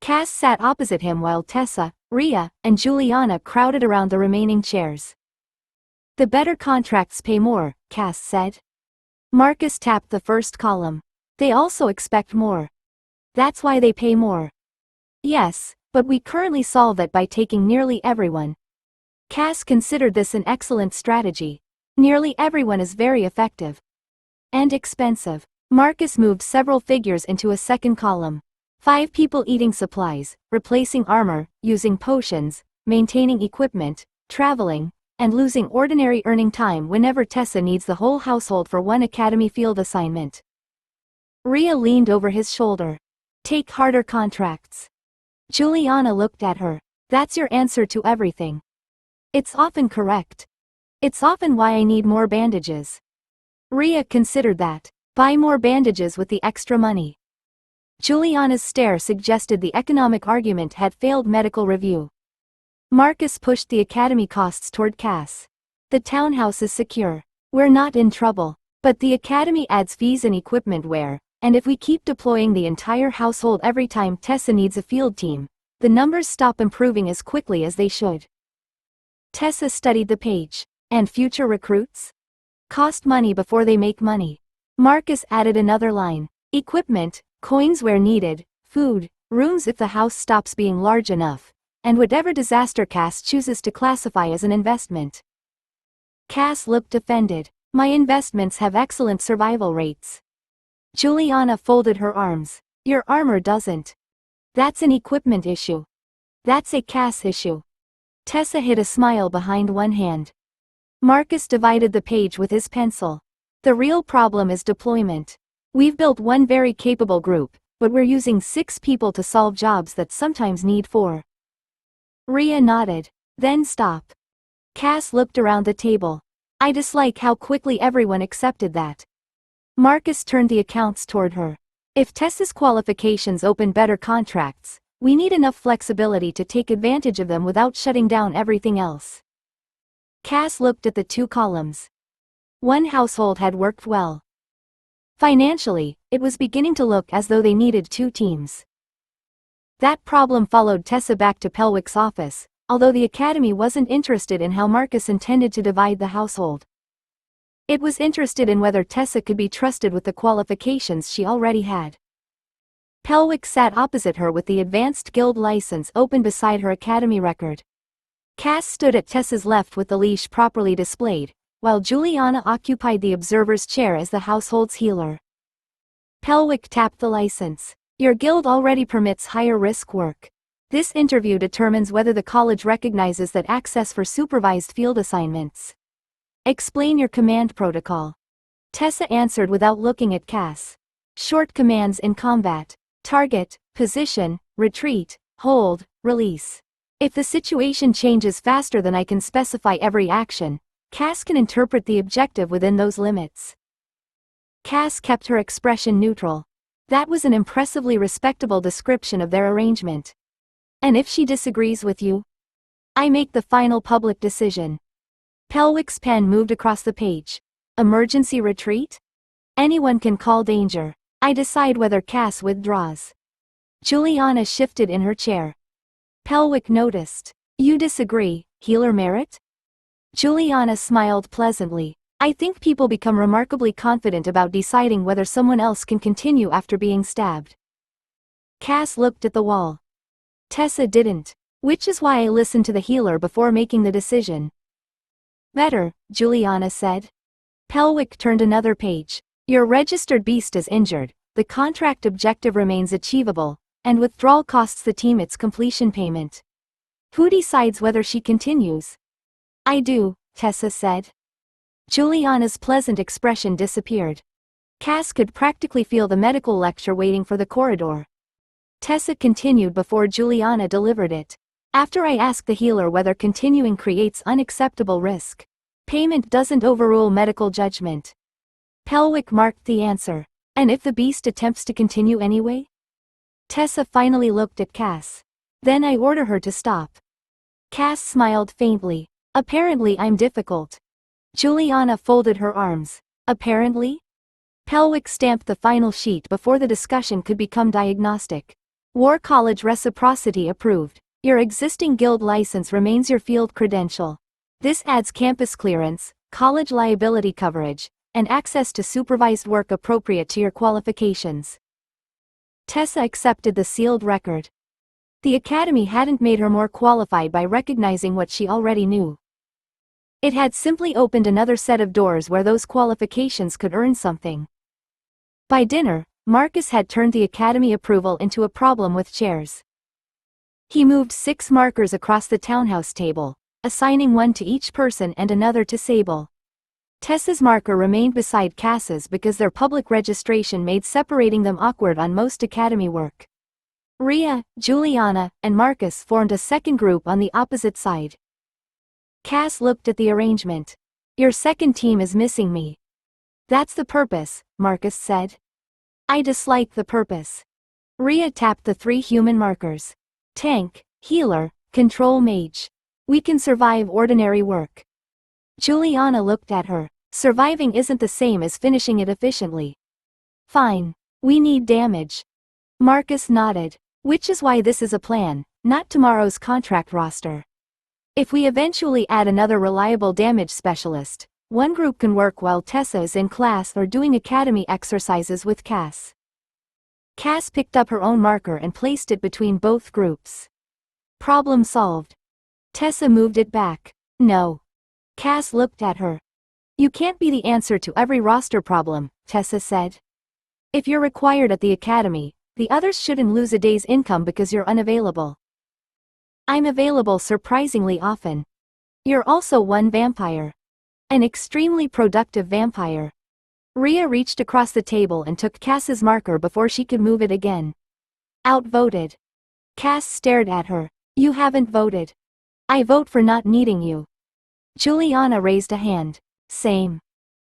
Cass sat opposite him while Tessa, Rhea, and Juliana crowded around the remaining chairs. The better contracts pay more, Cass said. Marcus tapped the first column. They also expect more. That's why they pay more. Yes, but we currently solve that by taking nearly everyone. Cass considered this an excellent strategy. Nearly everyone is very effective. And expensive. Marcus moved several figures into a second column. 5 people eating supplies, replacing armor, using potions, maintaining equipment, traveling, and losing ordinary earning time whenever Tessa needs the whole household for one academy field assignment. Rhea leaned over his shoulder. Take harder contracts. Juliana looked at her. That's your answer to everything. It's often correct. It's often why I need more bandages. Rhea considered that. Buy more bandages with the extra money. Juliana's stare suggested the economic argument had failed medical review. Marcus pushed the academy costs toward Cass. The townhouse is secure. We're not in trouble. But the academy adds fees and equipment wear, and if we keep deploying the entire household every time Tessa needs a field team, the numbers stop improving as quickly as they should. Tessa studied the page. And future recruits? Cost money before they make money. Marcus added another line. Equipment, coins where needed, food, rooms if the house stops being large enough, and whatever disaster Cass chooses to classify as an investment. Cass looked offended. My investments have excellent survival rates. Juliana folded her arms. Your armor doesn't. That's an equipment issue. That's a Cass issue. Tessa hid a smile behind one hand. Marcus divided the page with his pencil. The real problem is deployment. We've built one very capable group, but we're using 6 people to solve jobs that sometimes need 4. Rhea nodded. Then stop. Cass looked around the table. I dislike how quickly everyone accepted that. Marcus turned the accounts toward her. If Tessa's qualifications open better contracts, we need enough flexibility to take advantage of them without shutting down everything else. Cass looked at the 2 columns. One household had worked well. Financially, it was beginning to look as though they needed 2 teams. That problem followed Tessa back to Pelwick's office, although the academy wasn't interested in how Marcus intended to divide the household. It was interested in whether Tessa could be trusted with the qualifications she already had. Pelwick sat opposite her with the advanced guild license open beside her academy record. Cass stood at Tessa's left with the leash properly displayed, while Juliana occupied the observer's chair as the household's healer. Pelwick tapped the license. Your guild already permits higher risk work. This interview determines whether the college recognizes that access for supervised field assignments. Explain your command protocol. Tessa answered without looking at Cass. Short commands in combat. Target, position, retreat, hold, release. If the situation changes faster than I can specify every action, Cass can interpret the objective within those limits. Cass kept her expression neutral. That was an impressively respectable description of their arrangement. And if she disagrees with you? I make the final public decision. Pelwick's pen moved across the page. Emergency retreat? Anyone can call danger. I decide whether Cass withdraws. Juliana shifted in her chair. Pelwick noticed. You disagree, healer merit? Juliana smiled pleasantly. I think people become remarkably confident about deciding whether someone else can continue after being stabbed. Cass looked at the wall. Tessa didn't, which is why I listened to the healer before making the decision. Better, Juliana said. Pelwick turned another page. Your registered beast is injured, the contract objective remains achievable, and withdrawal costs the team its completion payment. Who decides whether she continues? I do, Tessa said. Juliana's pleasant expression disappeared. Cass could practically feel the medical lecture waiting for the corridor. Tessa continued before Juliana delivered it. After I ask the healer whether continuing creates unacceptable risk. Payment doesn't overrule medical judgment. Pelwick marked the answer. And if the beast attempts to continue anyway? Tessa finally looked at Cass. Then I order her to stop. Cass smiled faintly. Apparently I'm difficult. Juliana folded her arms. Apparently? Pelwick stamped the final sheet before the discussion could become diagnostic. War College reciprocity approved. Your existing guild license remains your field credential. This adds campus clearance, college liability coverage, and access to supervised work appropriate to your qualifications. Tessa accepted the sealed record. The academy hadn't made her more qualified by recognizing what she already knew. It had simply opened another set of doors where those qualifications could earn something. By dinner, Marcus had turned the academy approval into a problem with chairs. He moved 6 markers across the townhouse table, assigning one to each person and another to Sable. Tessa's marker remained beside Cass's because their public registration made separating them awkward on most academy work. Rhea, Juliana, and Marcus formed a second group on the opposite side. Cass looked at the arrangement. Your second team is missing me. That's the purpose, Marcus said. I dislike the purpose. Rhea tapped the 3 human markers. Tank, healer, control mage. We can survive ordinary work. Juliana looked at her. Surviving isn't the same as finishing it efficiently. Fine. We need damage. Marcus nodded. Which is why this is a plan, not tomorrow's contract roster. If we eventually add another reliable damage specialist, one group can work while Tessa is in class or doing academy exercises with Cass. Cass picked up her own marker and placed it between both groups. Problem solved. Tessa moved it back. No. Cass looked at her. You can't be the answer to every roster problem, Tessa said. If you're required at the academy, the others shouldn't lose a day's income because you're unavailable. I'm available surprisingly often. You're also one vampire. An extremely productive vampire. Rhea reached across the table and took Cass's marker before she could move it again. Outvoted. Cass stared at her. You haven't voted. I vote for not needing you. Juliana raised a hand. Same.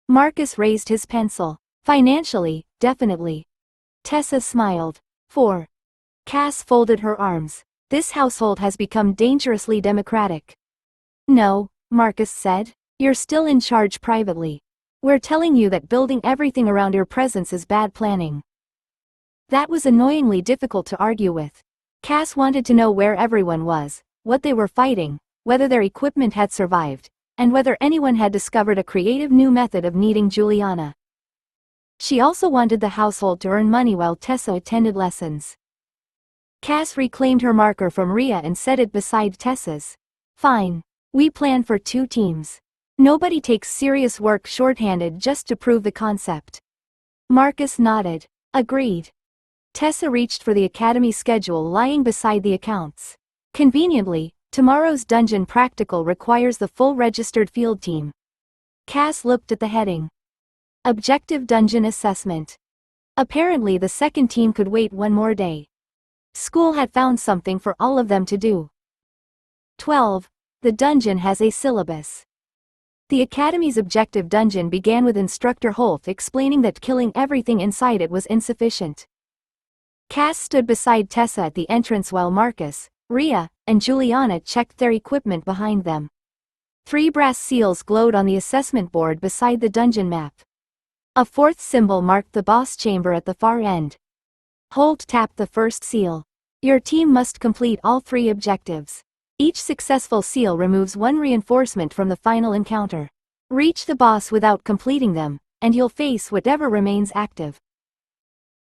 Marcus raised his pencil. Financially, definitely. Tessa smiled. 4. Cass folded her arms. This household has become dangerously democratic. No, Marcus said. You're still in charge privately. We're telling you that building everything around your presence is bad planning. That was annoyingly difficult to argue with. Cass wanted to know where everyone was, what they were fighting, whether their equipment had survived, and whether anyone had discovered a creative new method of needing Juliana. She also wanted the household to earn money while Tessa attended lessons. Cass reclaimed her marker from Rhea and set it beside Tessa's. Fine. We plan for 2 teams. Nobody takes serious work shorthanded just to prove the concept. Marcus nodded. Agreed. Tessa reached for the academy schedule lying beside the accounts. Conveniently, tomorrow's dungeon practical requires the full registered field team. Cass looked at the heading. Objective Dungeon Assessment. Apparently the second team could wait one more day. School had found something for all of them to do. 12. The dungeon has a syllabus. The Academy's objective dungeon began with Instructor Holt explaining that killing everything inside it was insufficient. Cass stood beside Tessa at the entrance while Marcus, Rhea, and Juliana checked their equipment behind them. 3 brass seals glowed on the assessment board beside the dungeon map. A 4th symbol marked the boss chamber at the far end. Holt tapped the first seal. Your team must complete all 3 objectives. Each successful seal removes 1 reinforcement from the final encounter. Reach the boss without completing them, and you'll face whatever remains active.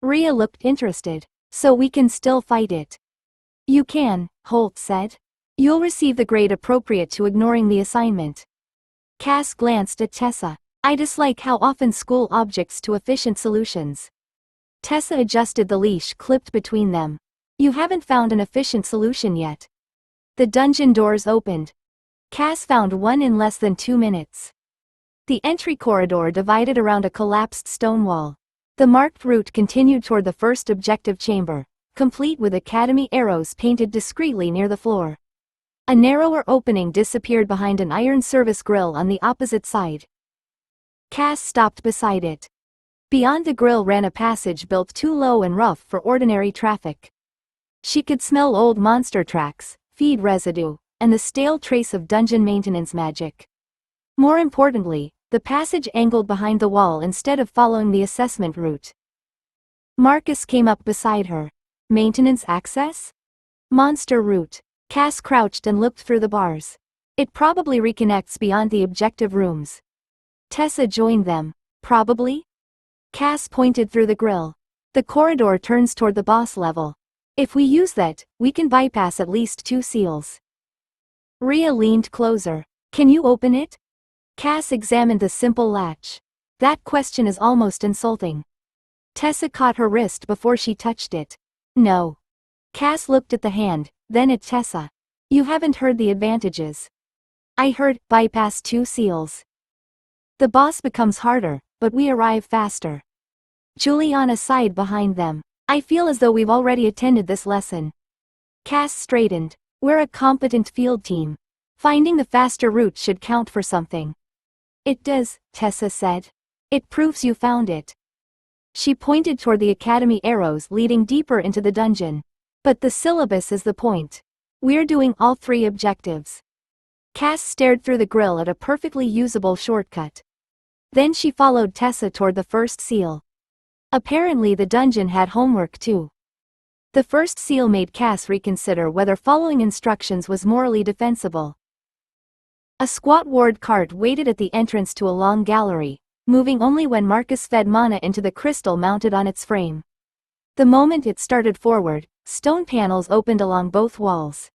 Rhea looked interested. So we can still fight it. You can, Holt said. You'll receive the grade appropriate to ignoring the assignment. Cass glanced at Tessa. I dislike how often school objects to efficient solutions. Tessa adjusted the leash clipped between them. You haven't found an efficient solution yet. The dungeon doors opened. Cass found one in less than 2 minutes. The entry corridor divided around a collapsed stone wall. The marked route continued toward the first objective chamber, complete with academy arrows painted discreetly near the floor. A narrower opening disappeared behind an iron service grill on the opposite side. Cass stopped beside it. Beyond the grill ran a passage built too low and rough for ordinary traffic. She could smell old monster tracks, feed residue, and the stale trace of dungeon maintenance magic. More importantly, the passage angled behind the wall instead of following the assessment route. Marcus came up beside her. Maintenance access? Monster route. Cass crouched and looked through the bars. It probably reconnects beyond the objective rooms. Tessa joined them. Probably? Cass pointed through the grill. The corridor turns toward the boss level. If we use that, we can bypass at least 2 seals. Rhea leaned closer. Can you open it? Cass examined the simple latch. That question is almost insulting. Tessa caught her wrist before she touched it. No. Cass looked at the hand, then at Tessa. You haven't heard the advantages. I heard, bypass 2 seals. The boss becomes harder, but we arrive faster. Juliana sighed behind them. I feel as though we've already attended this lesson. Cass straightened. We're a competent field team. Finding the faster route should count for something. It does, Tessa said. It proves you found it. She pointed toward the academy arrows leading deeper into the dungeon. But the syllabus is the point. We're doing all 3 objectives. Cass stared through the grill at a perfectly usable shortcut. Then she followed Tessa toward the first seal. Apparently the dungeon had homework too. The first seal made Cass reconsider whether following instructions was morally defensible. A squat ward cart waited at the entrance to a long gallery, moving only when Marcus fed mana into the crystal mounted on its frame. The moment it started forward, stone panels opened along both walls.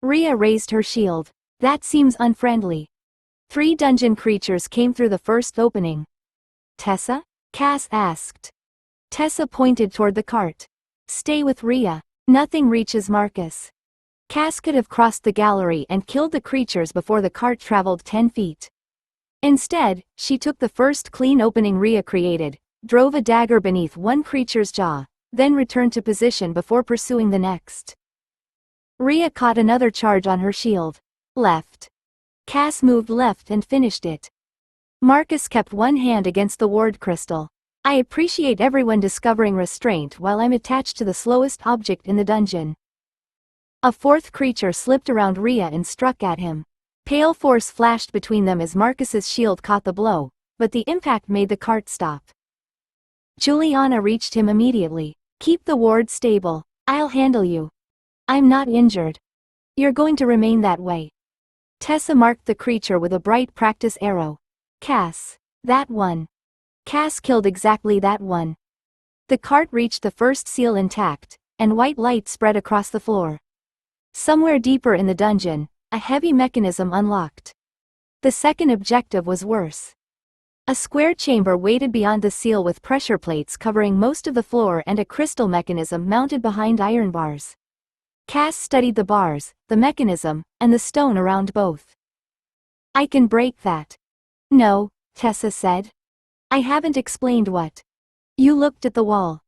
Rhea raised her shield. That seems unfriendly. 3 dungeon creatures came through the first opening. Tessa? Cass asked. Tessa pointed toward the cart. Stay with Rhea. Nothing reaches Marcus. Cass could have crossed the gallery and killed the creatures before the cart traveled 10 feet. Instead, she took the first clean opening Rhea created, drove a dagger beneath one creature's jaw, then returned to position before pursuing the next. Rhea caught another charge on her shield. Left. Cass moved left and finished it. Marcus kept one hand against the ward crystal. I appreciate everyone discovering restraint while I'm attached to the slowest object in the dungeon. A 4th creature slipped around Rhea and struck at him. Pale force flashed between them as Marcus's shield caught the blow, but the impact made the cart stop. Juliana reached him immediately. Keep the ward stable. I'll handle you. I'm not injured. You're going to remain that way. Tessa marked the creature with a bright practice arrow. Cass. That one. Cass killed exactly that one. The cart reached the first seal intact, and white light spread across the floor. Somewhere deeper in the dungeon, a heavy mechanism unlocked. The second objective was worse. A square chamber waited beyond the seal with pressure plates covering most of the floor and a crystal mechanism mounted behind iron bars. Cass studied the bars, the mechanism, and the stone around both. I can break that. No, Tessa said. I haven't explained what. You looked at the wall.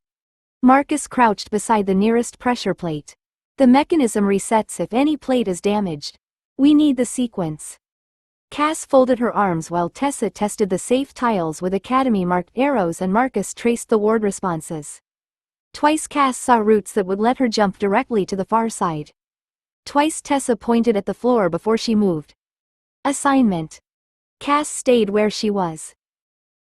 Marcus crouched beside the nearest pressure plate. The mechanism resets if any plate is damaged. We need the sequence. Cass folded her arms while Tessa tested the safe tiles with Academy-marked arrows and Marcus traced the ward responses. Twice Cass saw routes that would let her jump directly to the far side. Twice Tessa pointed at the floor before she moved. Assignment. Cass stayed where she was.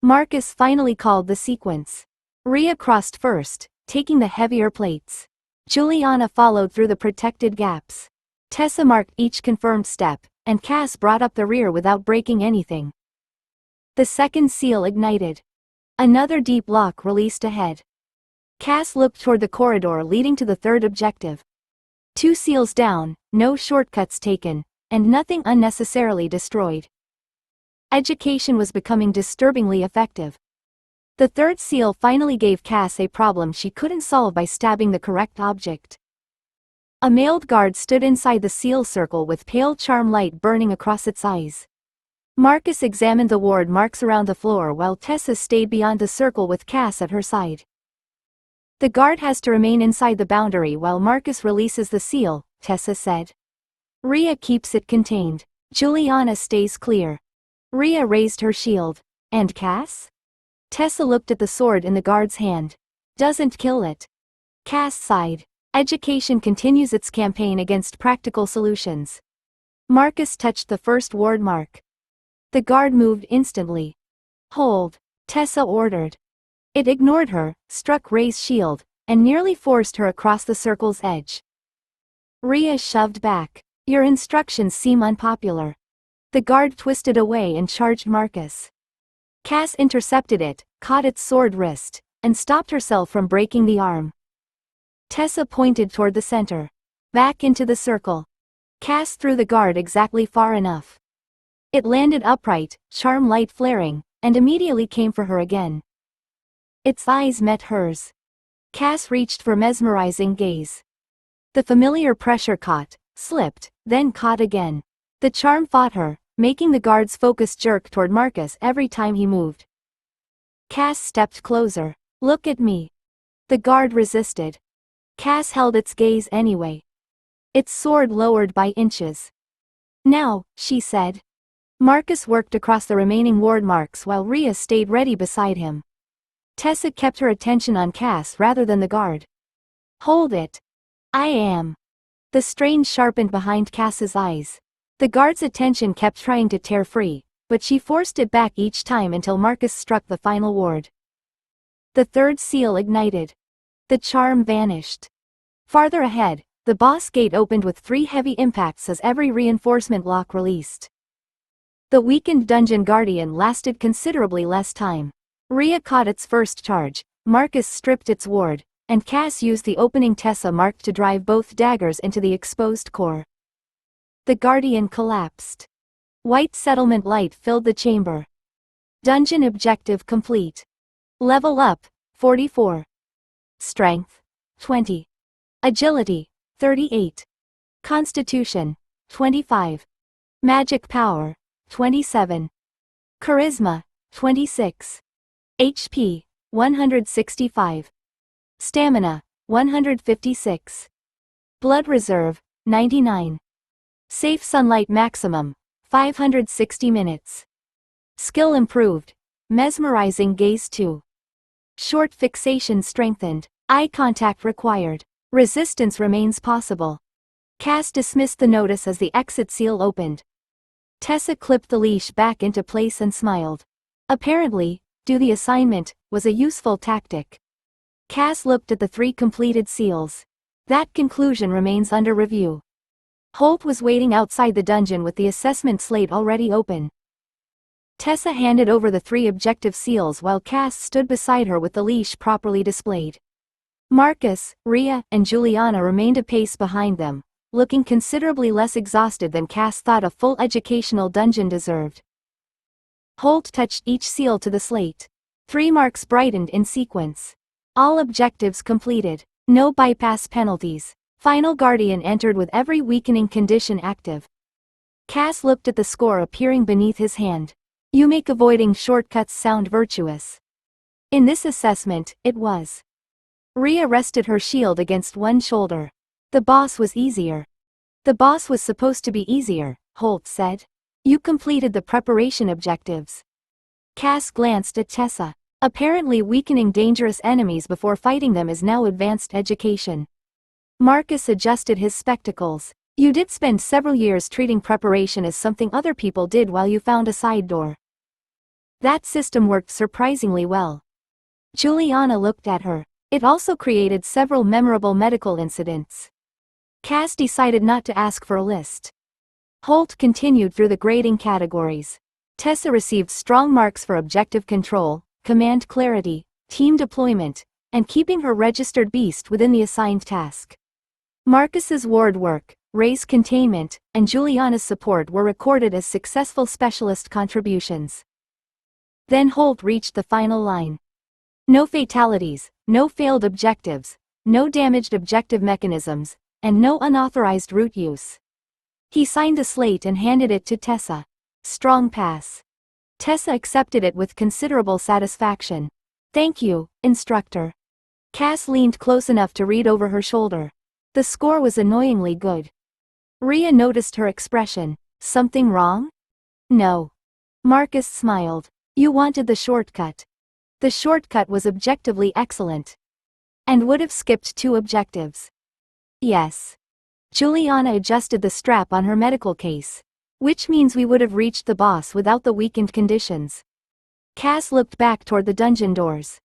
Marcus finally called the sequence. Rhea crossed first, taking the heavier plates. Juliana followed through the protected gaps. Tessa marked each confirmed step, and Cass brought up the rear without breaking anything. The second seal ignited. Another deep lock released ahead. Cass looked toward the corridor leading to the third objective. 2 seals down, no shortcuts taken, and nothing unnecessarily destroyed. Education was becoming disturbingly effective. The third seal finally gave Cass a problem she couldn't solve by stabbing the correct object. A mailed guard stood inside the seal circle with pale charm light burning across its eyes. Marcus examined the ward marks around the floor while Tessa stayed beyond the circle with Cass at her side. The guard has to remain inside the boundary while Marcus releases the seal, Tessa said. Rhea keeps it contained. Juliana stays clear. Rhea raised her shield. And Cass? Tessa looked at the sword in the guard's hand. Doesn't kill it. Cass sighed. Education continues its campaign against practical solutions. Marcus touched the first ward mark. The guard moved instantly. Hold, Tessa ordered. It ignored her, struck Rhea's shield, and nearly forced her across the circle's edge. Rhea shoved back. Your instructions seem unpopular. The guard twisted away and charged Marcus. Cass intercepted it, caught its sword wrist, and stopped herself from breaking the arm. Tessa pointed toward the center. Back into the circle. Cass threw the guard exactly far enough. It landed upright, charm light flaring, and immediately came for her again. Its eyes met hers. Cass reached for mesmerizing gaze. The familiar pressure caught, slipped, then caught again. The charm fought her, making the guard's focus jerk toward Marcus every time he moved. Cass stepped closer. Look at me. The guard resisted. Cass held its gaze anyway. Its sword lowered by inches. Now, she said. Marcus worked across the remaining ward marks while Rhea stayed ready beside him. Tessa kept her attention on Cass rather than the guard. Hold it. I am. The strain sharpened behind Cass's eyes. The guard's attention kept trying to tear free, but she forced it back each time until Marcus struck the final ward. The third seal ignited. The charm vanished. Farther ahead, the boss gate opened with 3 heavy impacts as every reinforcement lock released. The weakened dungeon guardian lasted considerably less time. Rhea caught its first charge, Marcus stripped its ward, and Cass used the opening Tessa marked to drive both daggers into the exposed core. The guardian collapsed. White settlement light filled the chamber. Dungeon objective complete. Level up, 44. Strength, 20. Agility, 38. Constitution, 25. Magic power, 27. Charisma, 26. HP, 165. Stamina, 156. Blood reserve, 99. Safe sunlight maximum, 560 minutes. Skill improved. Mesmerizing gaze 2. Short fixation strengthened. Eye contact required. Resistance remains possible. Cass dismissed the notice as the exit seal opened. Tessa clipped the leash back into place and smiled. Apparently, do the assignment was a useful tactic. Cass looked at the 3 completed seals. That conclusion remains under review. Holt was waiting outside the dungeon with the assessment slate already open. Tessa handed over the 3 objective seals while Cass stood beside her with the leash properly displayed. Marcus, Rhea, and Juliana remained a pace behind them, looking considerably less exhausted than Cass thought a full educational dungeon deserved. Holt touched each seal to the slate. 3 marks brightened in sequence. All objectives completed. No bypass penalties. Final Guardian entered with every weakening condition active. Cass looked at the score appearing beneath his hand. You make avoiding shortcuts sound virtuous. In this assessment, it was. Rhea rested her shield against one shoulder. The boss was easier. The boss was supposed to be easier, Holt said. You completed the preparation objectives. Cass glanced at Tessa. Apparently weakening dangerous enemies before fighting them is now advanced education. Marcus adjusted his spectacles. You did spend several years treating preparation as something other people did while you found a side door. That system worked surprisingly well. Juliana looked at her. It also created several memorable medical incidents. Cass decided not to ask for a list. Holt continued through the grading categories. Tessa received strong marks for objective control, command clarity, team deployment, and keeping her registered beast within the assigned task. Marcus's ward work, Ray's containment, and Juliana's support were recorded as successful specialist contributions. Then Holt reached the final line. No fatalities, no failed objectives, no damaged objective mechanisms, and no unauthorized route use. He signed the slate and handed it to Tessa. Strong pass. Tessa accepted it with considerable satisfaction. Thank you, instructor. Cass leaned close enough to read over her shoulder. The score was annoyingly good. Rhea noticed her expression. Something wrong? No. Marcus smiled. You wanted the shortcut. The shortcut was objectively excellent. And would have skipped 2 objectives. Yes. Juliana adjusted the strap on her medical case. Which means we would have reached the boss without the weakened conditions. Cass looked back toward the dungeon doors.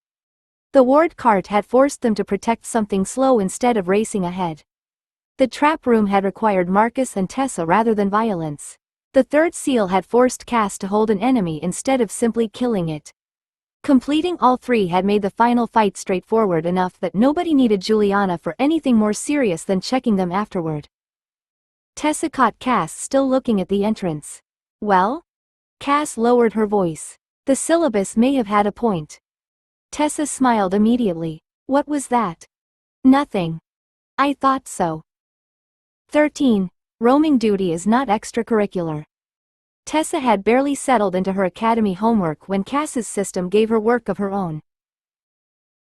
The ward cart had forced them to protect something slow instead of racing ahead. The trap room had required Marcus and Tessa rather than violence. The 3rd seal had forced Cass to hold an enemy instead of simply killing it. Completing all 3 had made the final fight straightforward enough that nobody needed Juliana for anything more serious than checking them afterward. Tessa caught Cass still looking at the entrance. Well? Cass lowered her voice. The syllabus may have had a point. Tessa smiled immediately. What was that? Nothing. I thought so. 13. Roaming duty is not extracurricular. Tessa had barely settled into her academy homework when Cass's system gave her work of her own.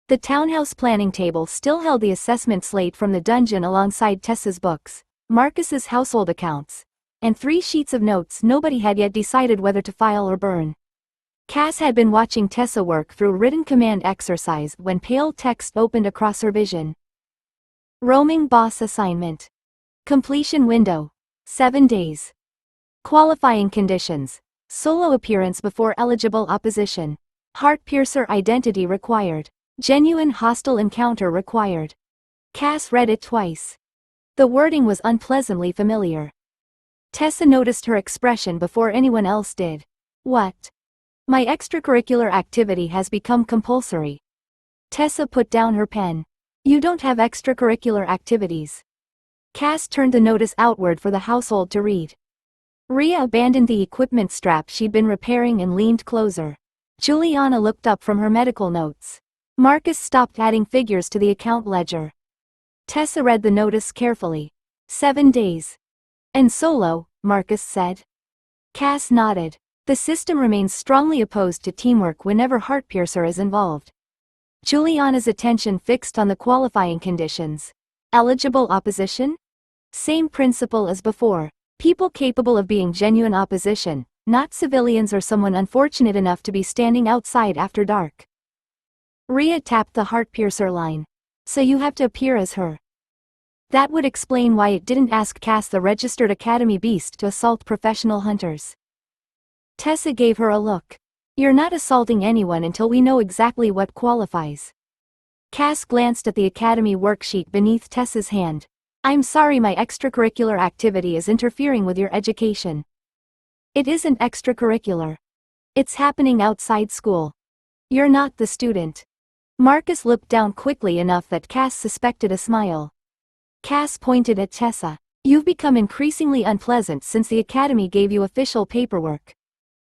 The townhouse planning table still held the assessment slate from the dungeon alongside Tessa's books, Marcus's household accounts, and 3 sheets of notes nobody had yet decided whether to file or burn. Cass had been watching Tessa work through written command exercise when pale text opened across her vision. Roaming boss assignment. Completion window. 7 days. Qualifying conditions. Solo appearance before eligible opposition. Heartpiercer identity required. Genuine hostile encounter required. Cass read it twice. The wording was unpleasantly familiar. Tessa noticed her expression before anyone else did. What? My extracurricular activity has become compulsory. Tessa put down her pen. You don't have extracurricular activities. Cass turned the notice outward for the household to read. Rhea abandoned the equipment strap she'd been repairing and leaned closer. Juliana looked up from her medical notes. Marcus stopped adding figures to the account ledger. Tessa read the notice carefully. 7 days. And solo, Marcus said. Cass nodded. The system remains strongly opposed to teamwork whenever Heartpiercer is involved. Juliana's attention fixed on the qualifying conditions. Eligible opposition? Same principle as before. People capable of being genuine opposition, not civilians or someone unfortunate enough to be standing outside after dark. Rhea tapped the Heartpiercer line. So you have to appear as her. That would explain why it didn't ask Cass the registered Academy beast to assault professional hunters. Tessa gave her a look. You're not assaulting anyone until we know exactly what qualifies. Cass glanced at the Academy worksheet beneath Tessa's hand. I'm sorry, my extracurricular activity is interfering with your education. It isn't extracurricular. It's happening outside school. You're not the student. Marcus looked down quickly enough that Cass suspected a smile. Cass pointed at Tessa. You've become increasingly unpleasant since the Academy gave you official paperwork.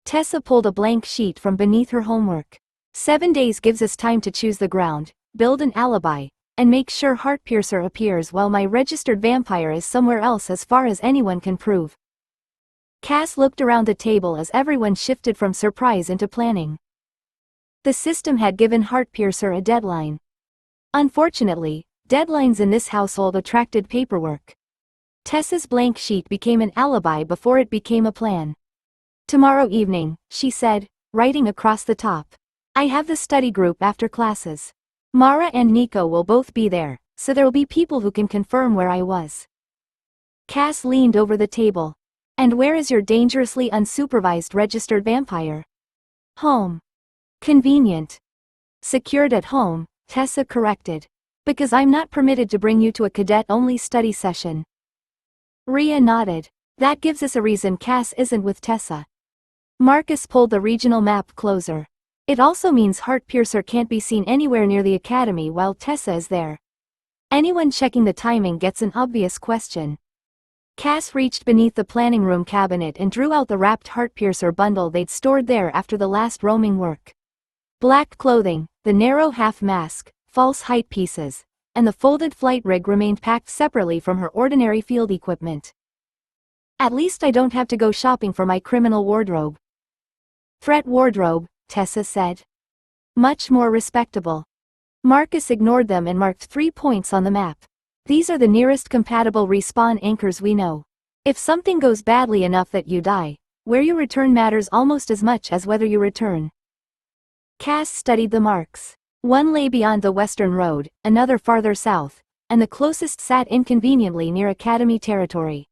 Tessa pulled a blank sheet from beneath her homework. 7 days gives us time to choose the ground, build an alibi, and make sure Heartpiercer appears while my registered vampire is somewhere else as far as anyone can prove. Cass looked around the table as everyone shifted from surprise into planning. The system had given Heartpiercer a deadline. Unfortunately, deadlines in this household attracted paperwork. Tessa's blank sheet became an alibi before it became a plan. Tomorrow evening, she said, writing across the top. I have the study group after classes. Mara and Nico will both be there, so there'll be people who can confirm where I was. Cass leaned over the table. And where is your dangerously unsupervised registered vampire? Home. Convenient. Secured at home, Tessa corrected. Because I'm not permitted to bring you to a cadet-only study session. Rhea nodded. That gives us a reason Cass isn't with Tessa. Marcus pulled the regional map closer. It also means Heartpiercer can't be seen anywhere near the Academy while Tessa is there. Anyone checking the timing gets an obvious question. Cass reached beneath the planning room cabinet and drew out the wrapped Heartpiercer bundle they'd stored there after the last roaming work. Black clothing, the narrow half mask, false height pieces, and the folded flight rig remained packed separately from her ordinary field equipment. At least I don't have to go shopping for my criminal wardrobe. Threat wardrobe, Tessa said. Much more respectable. Marcus ignored them and marked 3 points on the map. These are the nearest compatible respawn anchors we know. If something goes badly enough that you die, where you return matters almost as much as whether you return. Cass studied the marks. One lay beyond the western road, another farther south, and the closest sat inconveniently near Academy territory.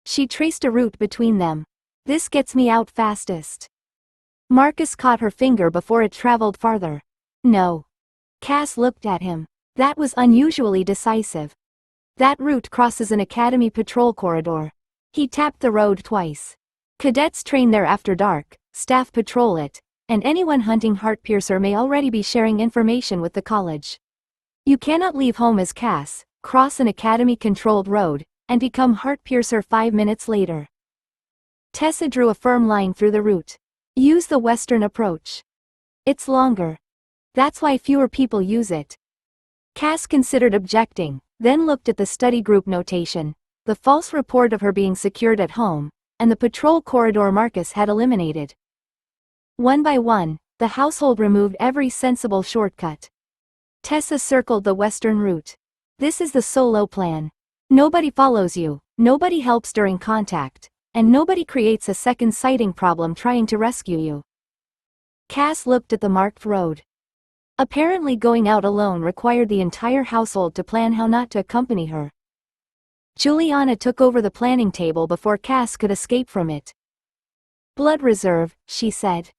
She traced a route between them. This gets me out fastest. Marcus caught her finger before it traveled farther. No. Cass looked at him. That was unusually decisive. That route crosses an Academy patrol corridor. He tapped the road twice. Cadets train there after dark, staff patrol it, and anyone hunting Heartpiercer may already be sharing information with the college. You cannot leave home as Cass, cross an Academy-controlled road, and become Heartpiercer 5 minutes later. Tessa drew a firm line through the route. Use the western approach. It's longer. That's why fewer people use it. Cass considered objecting, then looked at the study group notation, the false report of her being secured at home, and the patrol corridor Marcus had eliminated. One by one, the household removed every sensible shortcut. Tessa circled the western route. This is the solo plan. Nobody follows you, nobody helps during contact, and nobody creates a second sighting problem trying to rescue you. Cass looked at the marked road. Apparently going out alone required the entire household to plan how not to accompany her. Juliana took over the planning table before Cass could escape from it. Blood reserve, she said.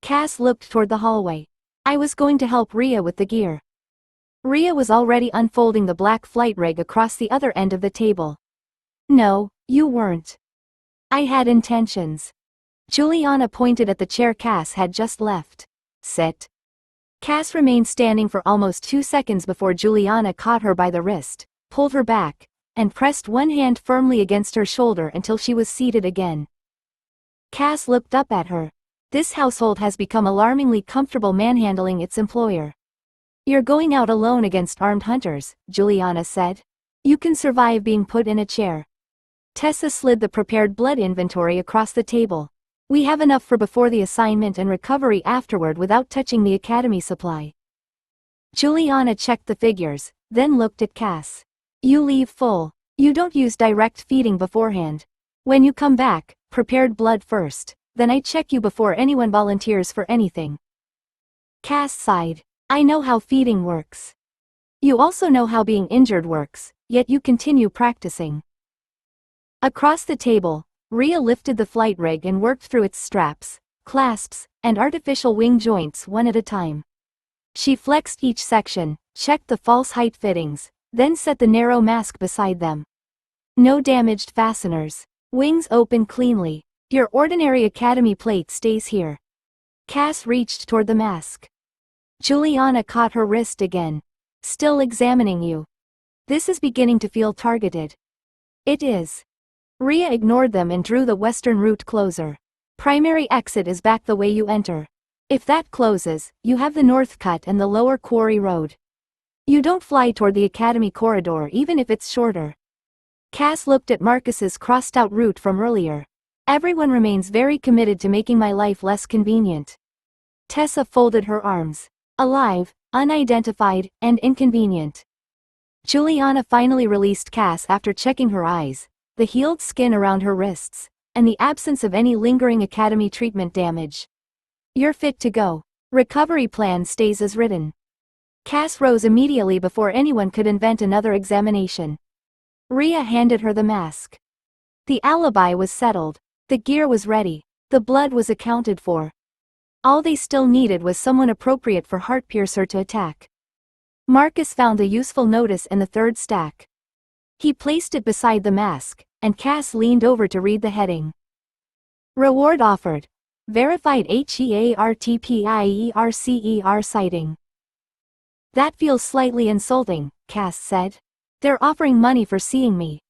Cass looked toward the hallway. I was going to help Rhea with the gear. Rhea was already unfolding the black flight rig across the other end of the table. No, you weren't. I had intentions. Juliana pointed at the chair Cass had just left. Sit. Cass remained standing for almost 2 seconds before Juliana caught her by the wrist, pulled her back, and pressed one hand firmly against her shoulder until she was seated again. Cass looked up at her. This household has become alarmingly comfortable manhandling its employer. You're going out alone against armed hunters, Juliana said. You can survive being put in a chair. Tessa slid the prepared blood inventory across the table. We have enough for before the assignment and recovery afterward without touching the academy supply. Juliana checked the figures, then looked at Cass. You leave full. You don't use direct feeding beforehand. When you come back, prepared blood first, then I check you before anyone volunteers for anything. Cass sighed. I know how feeding works. You also know how being injured works, yet you continue practicing. Across the table, Rhea lifted the flight rig and worked through its straps, clasps, and artificial wing joints one at a time. She flexed each section, checked the false height fittings, then set the narrow mask beside them. No damaged fasteners. Wings open cleanly. Your ordinary academy plate stays here. Cass reached toward the mask. Juliana caught her wrist again. Still examining you. This is beginning to feel targeted. It is. Rhea ignored them and drew the western route closer. Primary exit is back the way you enter. If that closes, you have the north cut and the lower quarry road. You don't fly toward the academy corridor even if it's shorter. Cass looked at Marcus's crossed-out route from earlier. Everyone remains very committed to making my life less convenient. Tessa folded her arms. Alive, unidentified, and inconvenient. Juliana finally released Cass after checking her eyes, the healed skin around her wrists, and the absence of any lingering academy treatment damage. You're fit to go. Recovery plan stays as written. Cass rose immediately before anyone could invent another examination. Rhea handed her the mask. The alibi was settled. The gear was ready. The blood was accounted for. All they still needed was someone appropriate for Heartpiercer to attack. Marcus found a useful notice in the third stack. He placed it beside the mask, and Cass leaned over to read the heading. Reward offered. Verified HEARTPIERCER sighting. That feels slightly insulting, Cass said. They're offering money for seeing me.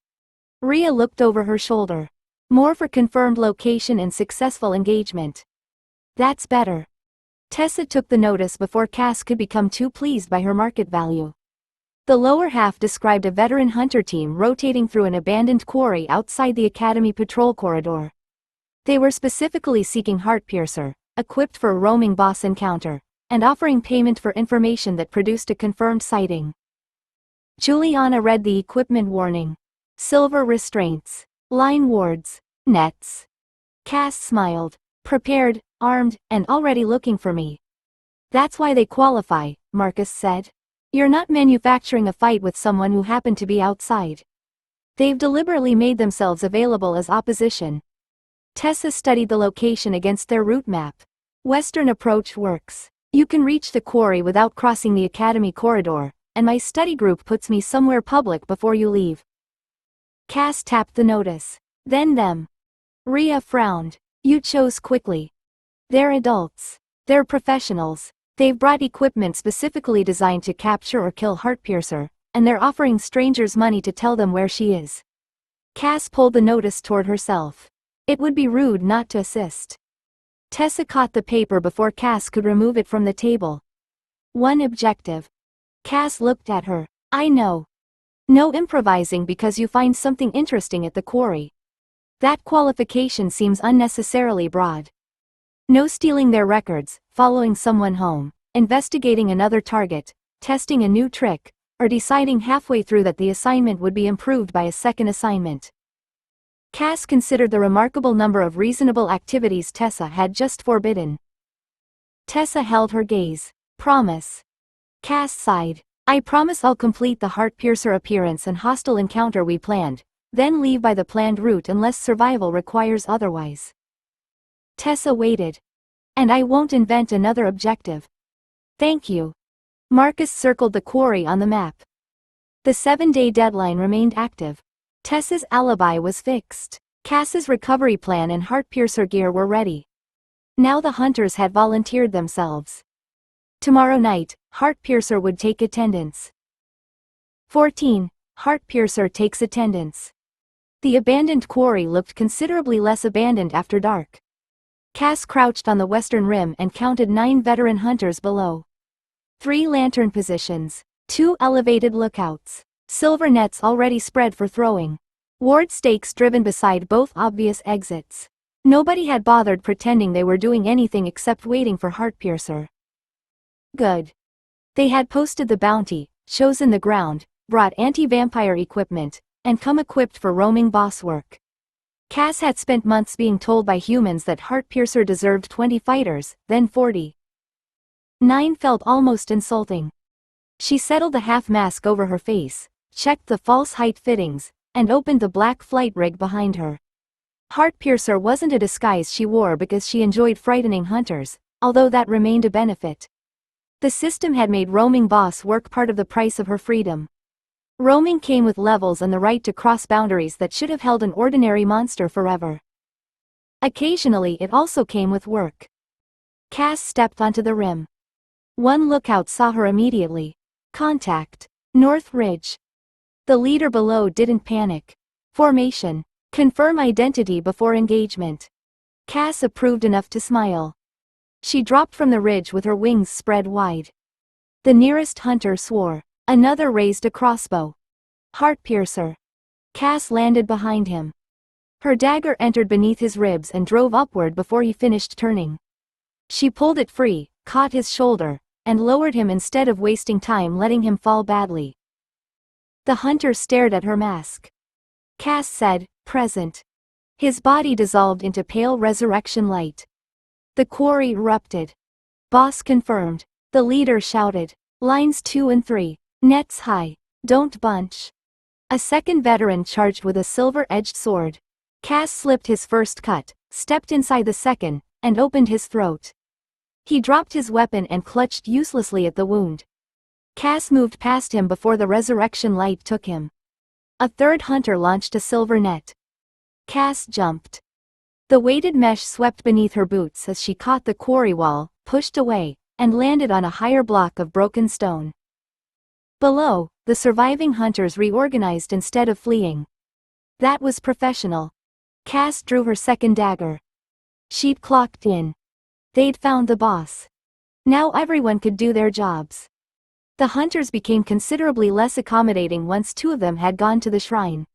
Rhea looked over her shoulder. More for confirmed location and successful engagement. That's better. Tessa took the notice before Cass could become too pleased by her market value. The lower half described a veteran hunter team rotating through an abandoned quarry outside the academy patrol corridor. They were specifically seeking Heartpiercer, equipped for a roaming boss encounter, and offering payment for information that produced a confirmed sighting. Juliana read the equipment warning. Silver restraints. Line wards. Nets. Cass smiled. Prepared, armed, and already looking for me. That's why they qualify, Marcus said. You're not manufacturing a fight with someone who happened to be outside. They've deliberately made themselves available as opposition. Tessa studied the location against their route map. Western approach works. You can reach the quarry without crossing the academy corridor, and my study group puts me somewhere public before you leave. Cass tapped the notice. Then them. Rhea frowned. You chose quickly. They're adults. They're professionals. They've brought equipment specifically designed to capture or kill Heartpiercer, and they're offering strangers money to tell them where she is. Cass pulled the notice toward herself. It would be rude not to assist. Tessa caught the paper before Cass could remove it from the table. One objective. Cass looked at her. I know. No improvising because you find something interesting at the quarry. That qualification seems unnecessarily broad. No stealing their records, following someone home, investigating another target, testing a new trick, or deciding halfway through that the assignment would be improved by a second assignment. Cass considered the remarkable number of reasonable activities Tessa had just forbidden. Tessa held her gaze. Promise. Cass sighed. I promise I'll complete the Heartpiercer appearance and hostile encounter we planned, then leave by the planned route unless survival requires otherwise. Tessa waited. And I won't invent another objective. Thank you. Marcus circled the quarry on the map. The 7-day deadline remained active. Tessa's alibi was fixed. Cass's recovery plan and Heartpiercer gear were ready. Now the hunters had volunteered themselves. Tomorrow night, Heartpiercer would take attendance. 14. Heartpiercer takes attendance. The abandoned quarry looked considerably less abandoned after dark. Cass crouched on the western rim and counted 9 veteran hunters below. 3 lantern positions, 2 elevated lookouts, silver nets already spread for throwing. Ward stakes driven beside both obvious exits. Nobody had bothered pretending they were doing anything except waiting for Heartpiercer. Good. They had posted the bounty, chosen the ground, brought anti-vampire equipment, and come equipped for roaming boss work. Cass had spent months being told by humans that Heartpiercer deserved 20 fighters, then 40. 9 felt almost insulting. She settled the half mask over her face, checked the false height fittings, and opened the black flight rig behind her. Heartpiercer wasn't a disguise she wore because she enjoyed frightening hunters, although that remained a benefit. The system had made roaming boss work part of the price of her freedom. Roaming came with levels and the right to cross boundaries that should have held an ordinary monster forever. Occasionally it also came with work. Cass stepped onto the rim. One lookout saw her immediately. Contact. North Ridge. The leader below didn't panic. Formation. Confirm identity before engagement. Cass approved enough to smile. She dropped from the ridge with her wings spread wide. The nearest hunter swore. Another raised a crossbow. Heartpiercer. Cass landed behind him. Her dagger entered beneath his ribs and drove upward before he finished turning. She pulled it free, caught his shoulder, and lowered him instead of wasting time letting him fall badly. The hunter stared at her mask. Cass said, "Present." His body dissolved into pale resurrection light. The quarry erupted. Boss confirmed. The leader shouted. Lines 2 and 3. Nets high. Don't bunch. A second veteran charged with a silver-edged sword. Cass slipped his first cut, stepped inside the second, and opened his throat. He dropped his weapon and clutched uselessly at the wound. Cass moved past him before the resurrection light took him. A third hunter launched a silver net. Cass jumped. The weighted mesh swept beneath her boots as she caught the quarry wall, pushed away, and landed on a higher block of broken stone. Below, the surviving hunters reorganized instead of fleeing. That was professional. Cass drew her second dagger. She'd clocked in. They'd found the boss. Now everyone could do their jobs. The hunters became considerably less accommodating once 2 of them had gone to the shrine.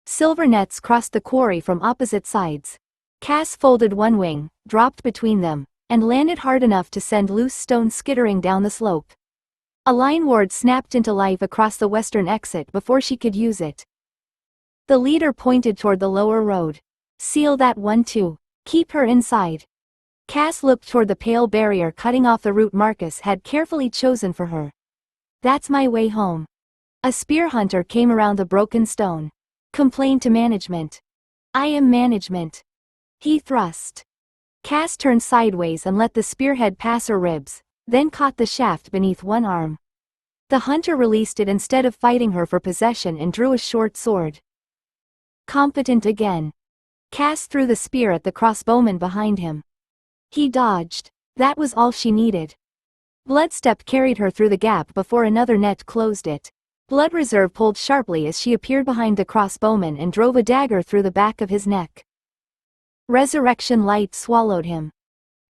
Silver nets crossed the quarry from opposite sides. Cass folded one wing, dropped between them, and landed hard enough to send loose stones skittering down the slope. A line ward snapped into life across the western exit before she could use it. The leader pointed toward the lower road. Seal that one too. Keep her inside. Cass looked toward the pale barrier cutting off the route Marcus had carefully chosen for her. That's my way home. A spear hunter came around the broken stone. Complain to management. I am management. He thrust. Cass turned sideways and let the spearhead pass her ribs, then caught the shaft beneath one arm. The hunter released it instead of fighting her for possession and drew a short sword. Competent again. Cass threw the spear at the crossbowman behind him. He dodged. That was all she needed. Bloodstep carried her through the gap before another net closed it. Blood Reserve pulled sharply as she appeared behind the crossbowman and drove a dagger through the back of his neck. Resurrection light swallowed him.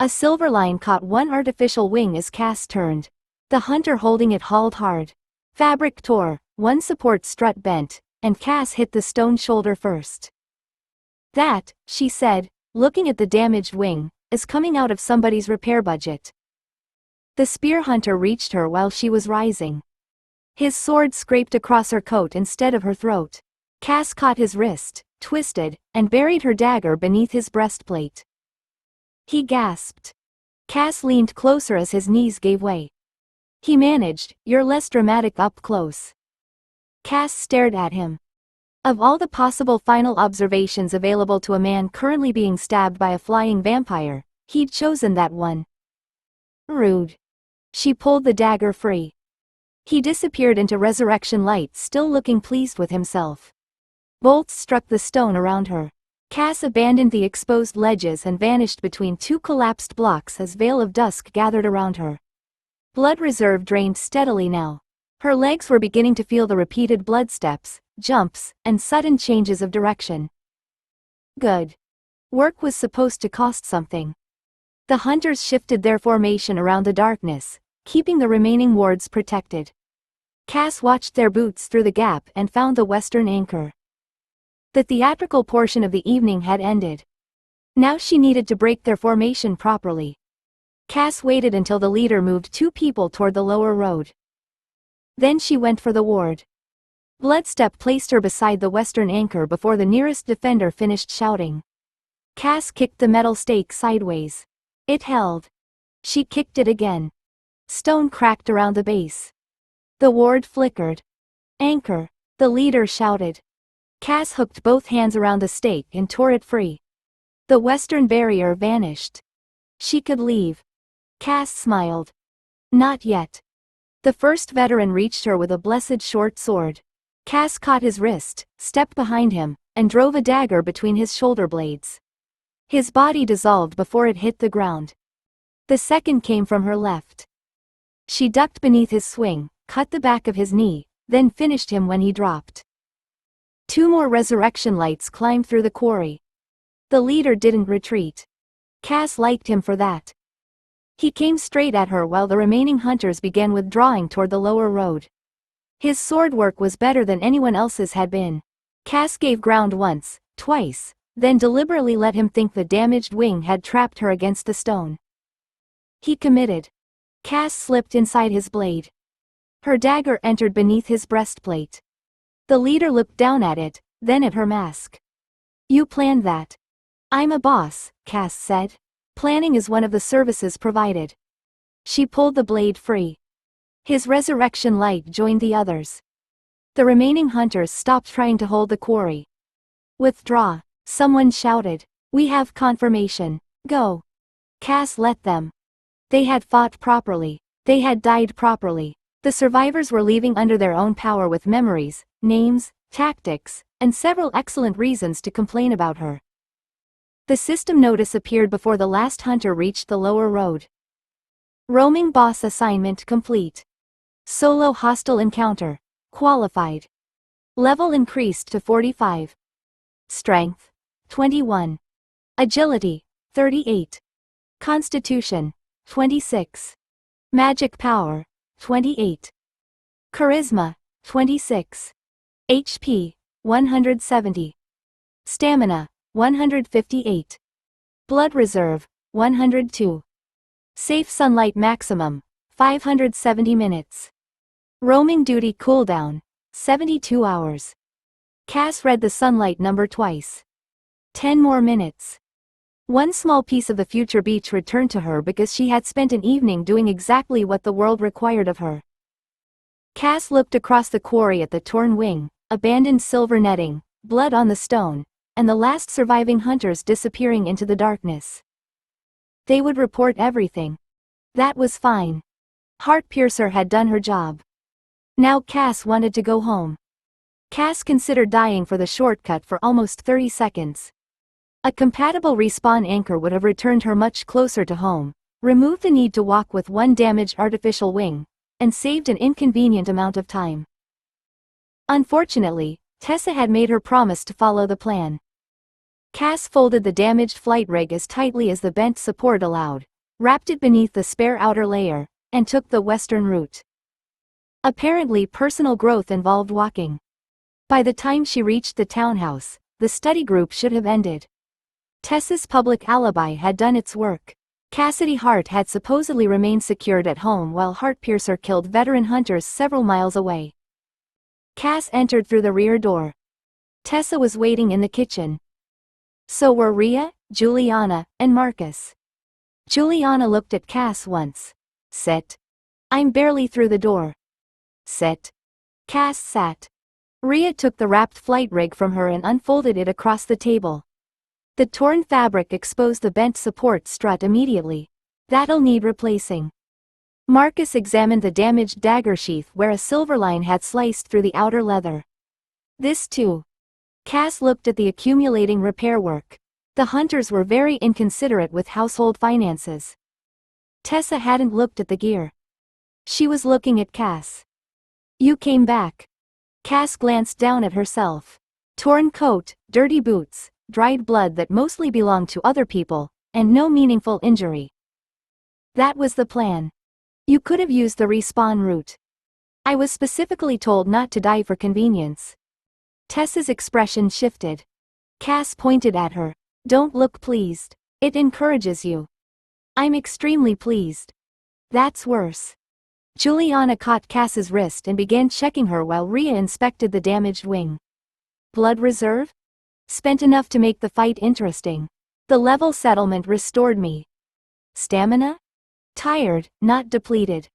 A silver line caught one artificial wing as Cass turned. The hunter holding it hauled hard. Fabric tore, one support strut bent, and Cass hit the stone shoulder first. That, she said, looking at the damaged wing, is coming out of somebody's repair budget. The spear hunter reached her while she was rising. His sword scraped across her coat instead of her throat. Cass caught his wrist, twisted, and buried her dagger beneath his breastplate. He gasped. Cass leaned closer as his knees gave way. He managed, "You're less dramatic up close." Cass stared at him. Of all the possible final observations available to a man currently being stabbed by a flying vampire, he'd chosen that one. Rude. She pulled the dagger free. He disappeared into resurrection light, still looking pleased with himself. Bolts struck the stone around her. Cass abandoned the exposed ledges and vanished between two collapsed blocks as veil of dusk gathered around her. Blood reserve drained steadily now. Her legs were beginning to feel the repeated blood steps, jumps, and sudden changes of direction. Good. Work was supposed to cost something. The hunters shifted their formation around the darkness, keeping the remaining wards protected. Cass watched their boots through the gap and found the western anchor. The theatrical portion of the evening had ended. Now she needed to break their formation properly. Cass waited until the leader moved two people toward the lower road. Then she went for the ward. Bloodstep placed her beside the western anchor before the nearest defender finished shouting. Cass kicked the metal stake sideways. It held. She kicked it again. Stone cracked around the base. The ward flickered. Anchor, the leader shouted. Cass hooked both hands around the stake and tore it free. The western barrier vanished. She could leave. Cass smiled. Not yet. The first veteran reached her with a blessed short sword. Cass caught his wrist, stepped behind him, and drove a dagger between his shoulder blades. His body dissolved before it hit the ground. The second came from her left. She ducked beneath his swing, cut the back of his knee, then finished him when he dropped. Two more resurrection lights climbed through the quarry. The leader didn't retreat. Cass liked him for that. He came straight at her while the remaining hunters began withdrawing toward the lower road. His sword work was better than anyone else's had been. Cass gave ground once, twice, then deliberately let him think the damaged wing had trapped her against the stone. He committed. Cass slipped inside his blade. Her dagger entered beneath his breastplate. The leader looked down at it, then at her mask. You planned that. I'm a boss, Cass said. Planning is one of the services provided. She pulled the blade free. His resurrection light joined the others. The remaining hunters stopped trying to hold the quarry. Withdraw, someone shouted. We have confirmation. Go. Cass let them. They had fought properly. They had died properly. The survivors were leaving under their own power with memories, names, tactics, and several excellent reasons to complain about her. The system notice appeared before the last hunter reached the lower road. Roaming boss assignment complete. Solo hostile encounter. Qualified. Level increased to 45. Strength. 21. Agility. 38. Constitution. 26. Magic power. 28. Charisma. 26. HP. 170. Stamina. 158. Blood reserve. 102. Safe sunlight maximum. 570 minutes. Roaming duty cooldown. 72 hours. Cass read the sunlight number twice. 10 more minutes. One small piece of the future beach returned to her because she had spent an evening doing exactly what the world required of her. Cass looked across the quarry at the torn wing, abandoned silver netting, blood on the stone, and the last surviving hunters disappearing into the darkness. They would report everything. That was fine. Heartpiercer had done her job. Now Cass wanted to go home. Cass considered dying for the shortcut for almost 30 seconds. A compatible respawn anchor would have returned her much closer to home, removed the need to walk with one damaged artificial wing, and saved an inconvenient amount of time. Unfortunately, Tessa had made her promise to follow the plan. Cass folded the damaged flight rig as tightly as the bent support allowed, wrapped it beneath the spare outer layer, and took the western route. Apparently personal growth involved walking. By the time she reached the townhouse, the study group should have ended. Tessa's public alibi had done its work. Cassidy Hart had supposedly remained secured at home while Heartpiercer killed veteran hunters several miles away. Cass entered through the rear door. Tessa was waiting in the kitchen. So were Rhea, Juliana, and Marcus. Juliana looked at Cass once. Sit. I'm barely through the door. Sit. Cass sat. Rhea took the wrapped flight rig from her and unfolded it across the table. The torn fabric exposed the bent support strut immediately. That'll need replacing. Marcus examined the damaged dagger sheath where a silver line had sliced through the outer leather. This too. Cass looked at the accumulating repair work. The hunters were very inconsiderate with household finances. Tessa hadn't looked at the gear. She was looking at Cass. You came back. Cass glanced down at herself. Torn coat, dirty boots, dried blood that mostly belonged to other people, and no meaningful injury. That was the plan. You could have used the respawn route. I was specifically told not to die for convenience. Tessa's expression shifted. Cass pointed at her. Don't look pleased. It encourages you. I'm extremely pleased. That's worse. Juliana caught Cass's wrist and began checking her while Rhea inspected the damaged wing. Blood reserve? Spent enough to make the fight interesting. The level settlement restored me. Stamina? Tired, not depleted.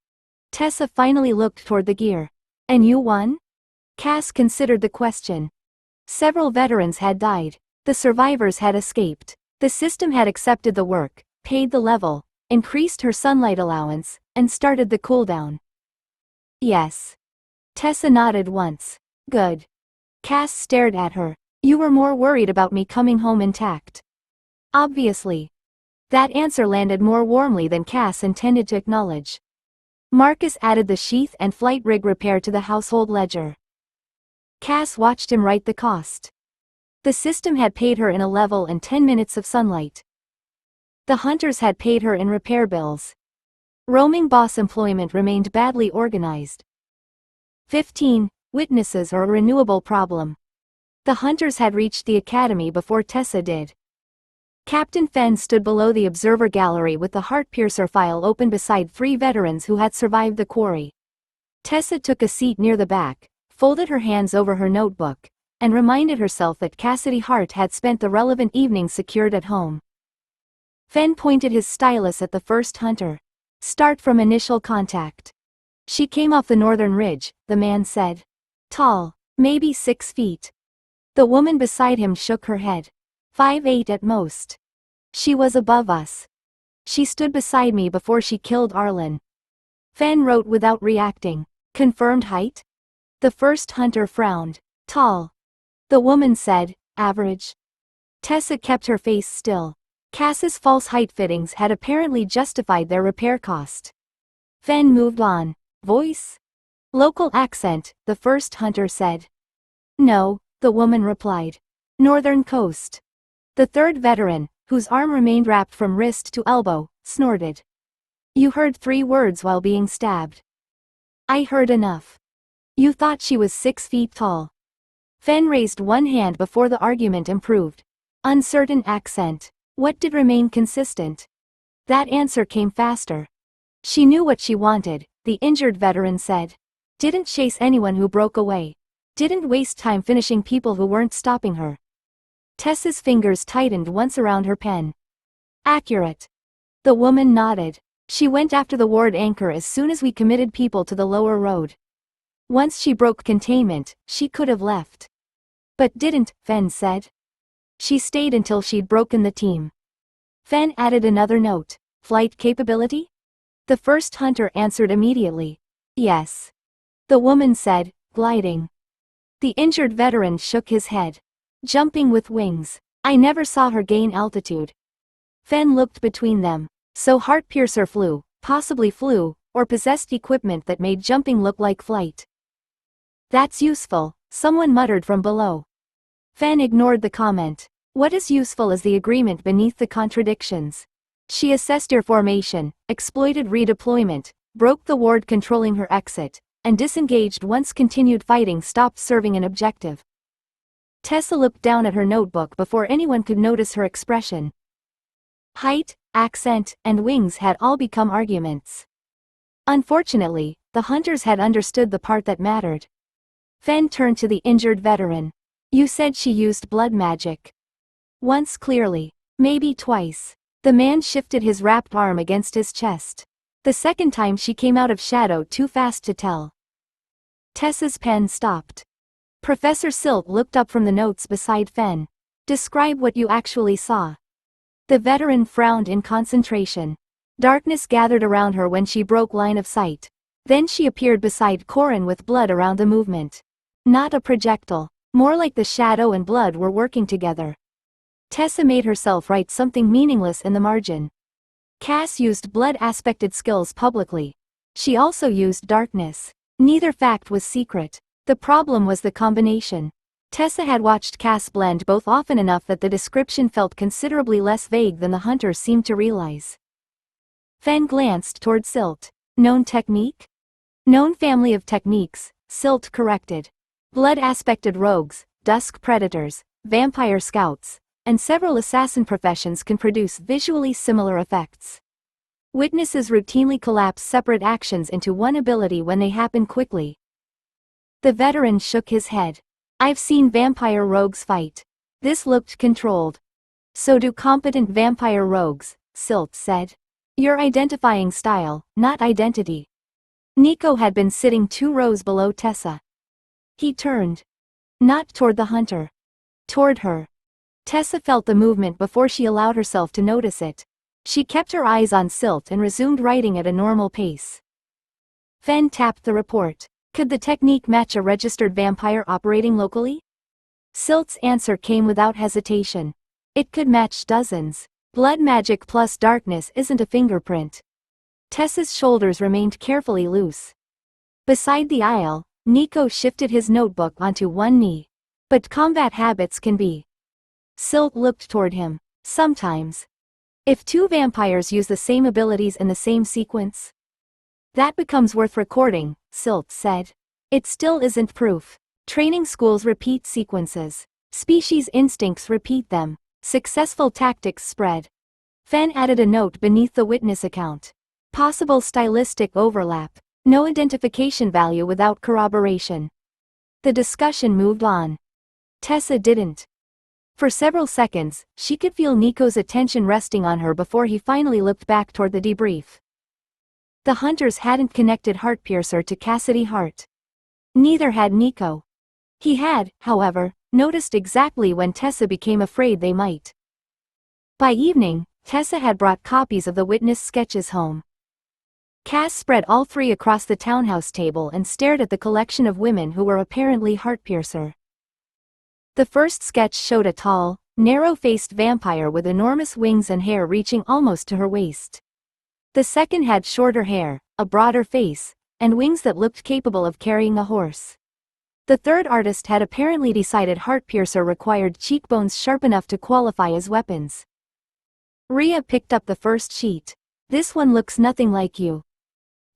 Tessa finally looked toward the gear. And you won? Cass considered the question. Several veterans had died. The survivors had escaped. The system had accepted the work, paid the level, increased her sunlight allowance, and started the cooldown. Yes. Tessa nodded once. Good. Cass stared at her. You were more worried about me coming home intact. Obviously. That answer landed more warmly than Cass intended to acknowledge. Marcus added the sheath and flight rig repair to the household ledger. Cass watched him write the cost. The system had paid her in a level and 10 minutes of sunlight. The hunters had paid her in repair bills. Roaming boss employment remained badly organized. 15. Witnesses or a renewable problem. The hunters had reached the academy before Tessa did. Captain Fenn stood below the observer gallery with the Heartpiercer file open beside 3 veterans who had survived the quarry. Tessa took a seat near the back, folded her hands over her notebook, and reminded herself that Cassidy Hart had spent the relevant evening secured at home. Fenn pointed his stylus at the first hunter. Start from initial contact. She came off the northern ridge, the man said. Tall, maybe 6 feet. The woman beside him shook her head. 5'8" at most. She was above us. She stood beside me before she killed Arlen. Fenn wrote without reacting. Confirmed height? The first hunter frowned. Tall. The woman said, average. Tessa kept her face still. Cass's false height fittings had apparently justified their repair cost. Fenn moved on. Voice? Local accent, the first hunter said. No, the woman replied. Northern coast. The third veteran, whose arm remained wrapped from wrist to elbow, snorted. You heard 3 words while being stabbed. I heard enough. You thought she was 6 feet tall. Fenn raised one hand before the argument improved. Uncertain accent. What did remain consistent? That answer came faster. She knew what she wanted, the injured veteran said. Didn't chase anyone who broke away. Didn't waste time finishing people who weren't stopping her. Tessa's fingers tightened once around her pen. Accurate. The woman nodded. She went after the ward anchor as soon as we committed people to the lower road. Once she broke containment, she could have left. But didn't, Fenn said. She stayed until she'd broken the team. Fenn added another note. Flight capability? The first hunter answered immediately. Yes. The woman said, gliding. The injured veteran shook his head. Jumping with wings. I never saw her gain altitude. Fenn looked between them. So Heartpiercer possibly flew, or possessed equipment that made jumping look like flight. That's useful, someone muttered from below. Fenn ignored the comment. What is useful is the agreement beneath the contradictions. She assessed your formation, exploited redeployment, broke the ward controlling her exit, and disengaged once continued fighting stopped serving an objective. Tessa looked down at her notebook before anyone could notice her expression. Height, accent, and wings had all become arguments. Unfortunately, the hunters had understood the part that mattered. Fenn turned to the injured veteran. You said she used blood magic. Once clearly. Maybe twice. The man shifted his wrapped arm against his chest. The second time she came out of shadow too fast to tell. Tessa's pen stopped. Professor Silt looked up from the notes beside Fenn. Describe what you actually saw. The veteran frowned in concentration. Darkness gathered around her when she broke line of sight. Then she appeared beside Corin with blood around the movement. Not a projectile. More like the shadow and blood were working together. Tessa made herself write something meaningless in the margin. Cass used blood-aspected skills publicly. She also used darkness. Neither fact was secret. The problem was the combination. Tessa had watched Cass blend both often enough that the description felt considerably less vague than the hunter seemed to realize. Fen glanced toward Silt. Known technique? Known family of techniques, Silt corrected. Blood-aspected rogues, dusk predators, vampire scouts, and several assassin professions can produce visually similar effects. Witnesses routinely collapse separate actions into one ability when they happen quickly. The veteran shook his head. I've seen vampire rogues fight. This looked controlled. So do competent vampire rogues, Silt said. You're identifying style, not identity. Nico had been sitting 2 rows below Tessa. He turned. Not toward the hunter. Toward her. Tessa felt the movement before she allowed herself to notice it. She kept her eyes on Silt and resumed writing at a normal pace. Fen tapped the report. Could the technique match a registered vampire operating locally? Silt's answer came without hesitation. It could match dozens. Blood magic plus darkness isn't a fingerprint. Tessa's shoulders remained carefully loose. Beside the aisle, Nico shifted his notebook onto one knee. But combat habits can be. Silt looked toward him. Sometimes. If 2 vampires use the same abilities in the same sequence, that becomes worth recording, Silt said. It still isn't proof. Training schools repeat sequences. Species instincts repeat them. Successful tactics spread. Fen added a note beneath the witness account. Possible stylistic overlap. No identification value without corroboration. The discussion moved on. Tessa didn't. For several seconds, she could feel Nico's attention resting on her before he finally looked back toward the debrief. The hunters hadn't connected Heartpiercer to Cassidy Hart. Neither had Nico. He had, however, noticed exactly when Tessa became afraid they might. By evening, Tessa had brought copies of the witness sketches home. Cass spread all 3 across the townhouse table and stared at the collection of women who were apparently Heartpiercer. The first sketch showed a tall, narrow-faced vampire with enormous wings and hair reaching almost to her waist. The second had shorter hair, a broader face, and wings that looked capable of carrying a horse. The third artist had apparently decided Heartpiercer required cheekbones sharp enough to qualify as weapons. Rhea picked up the first sheet. This one looks nothing like you.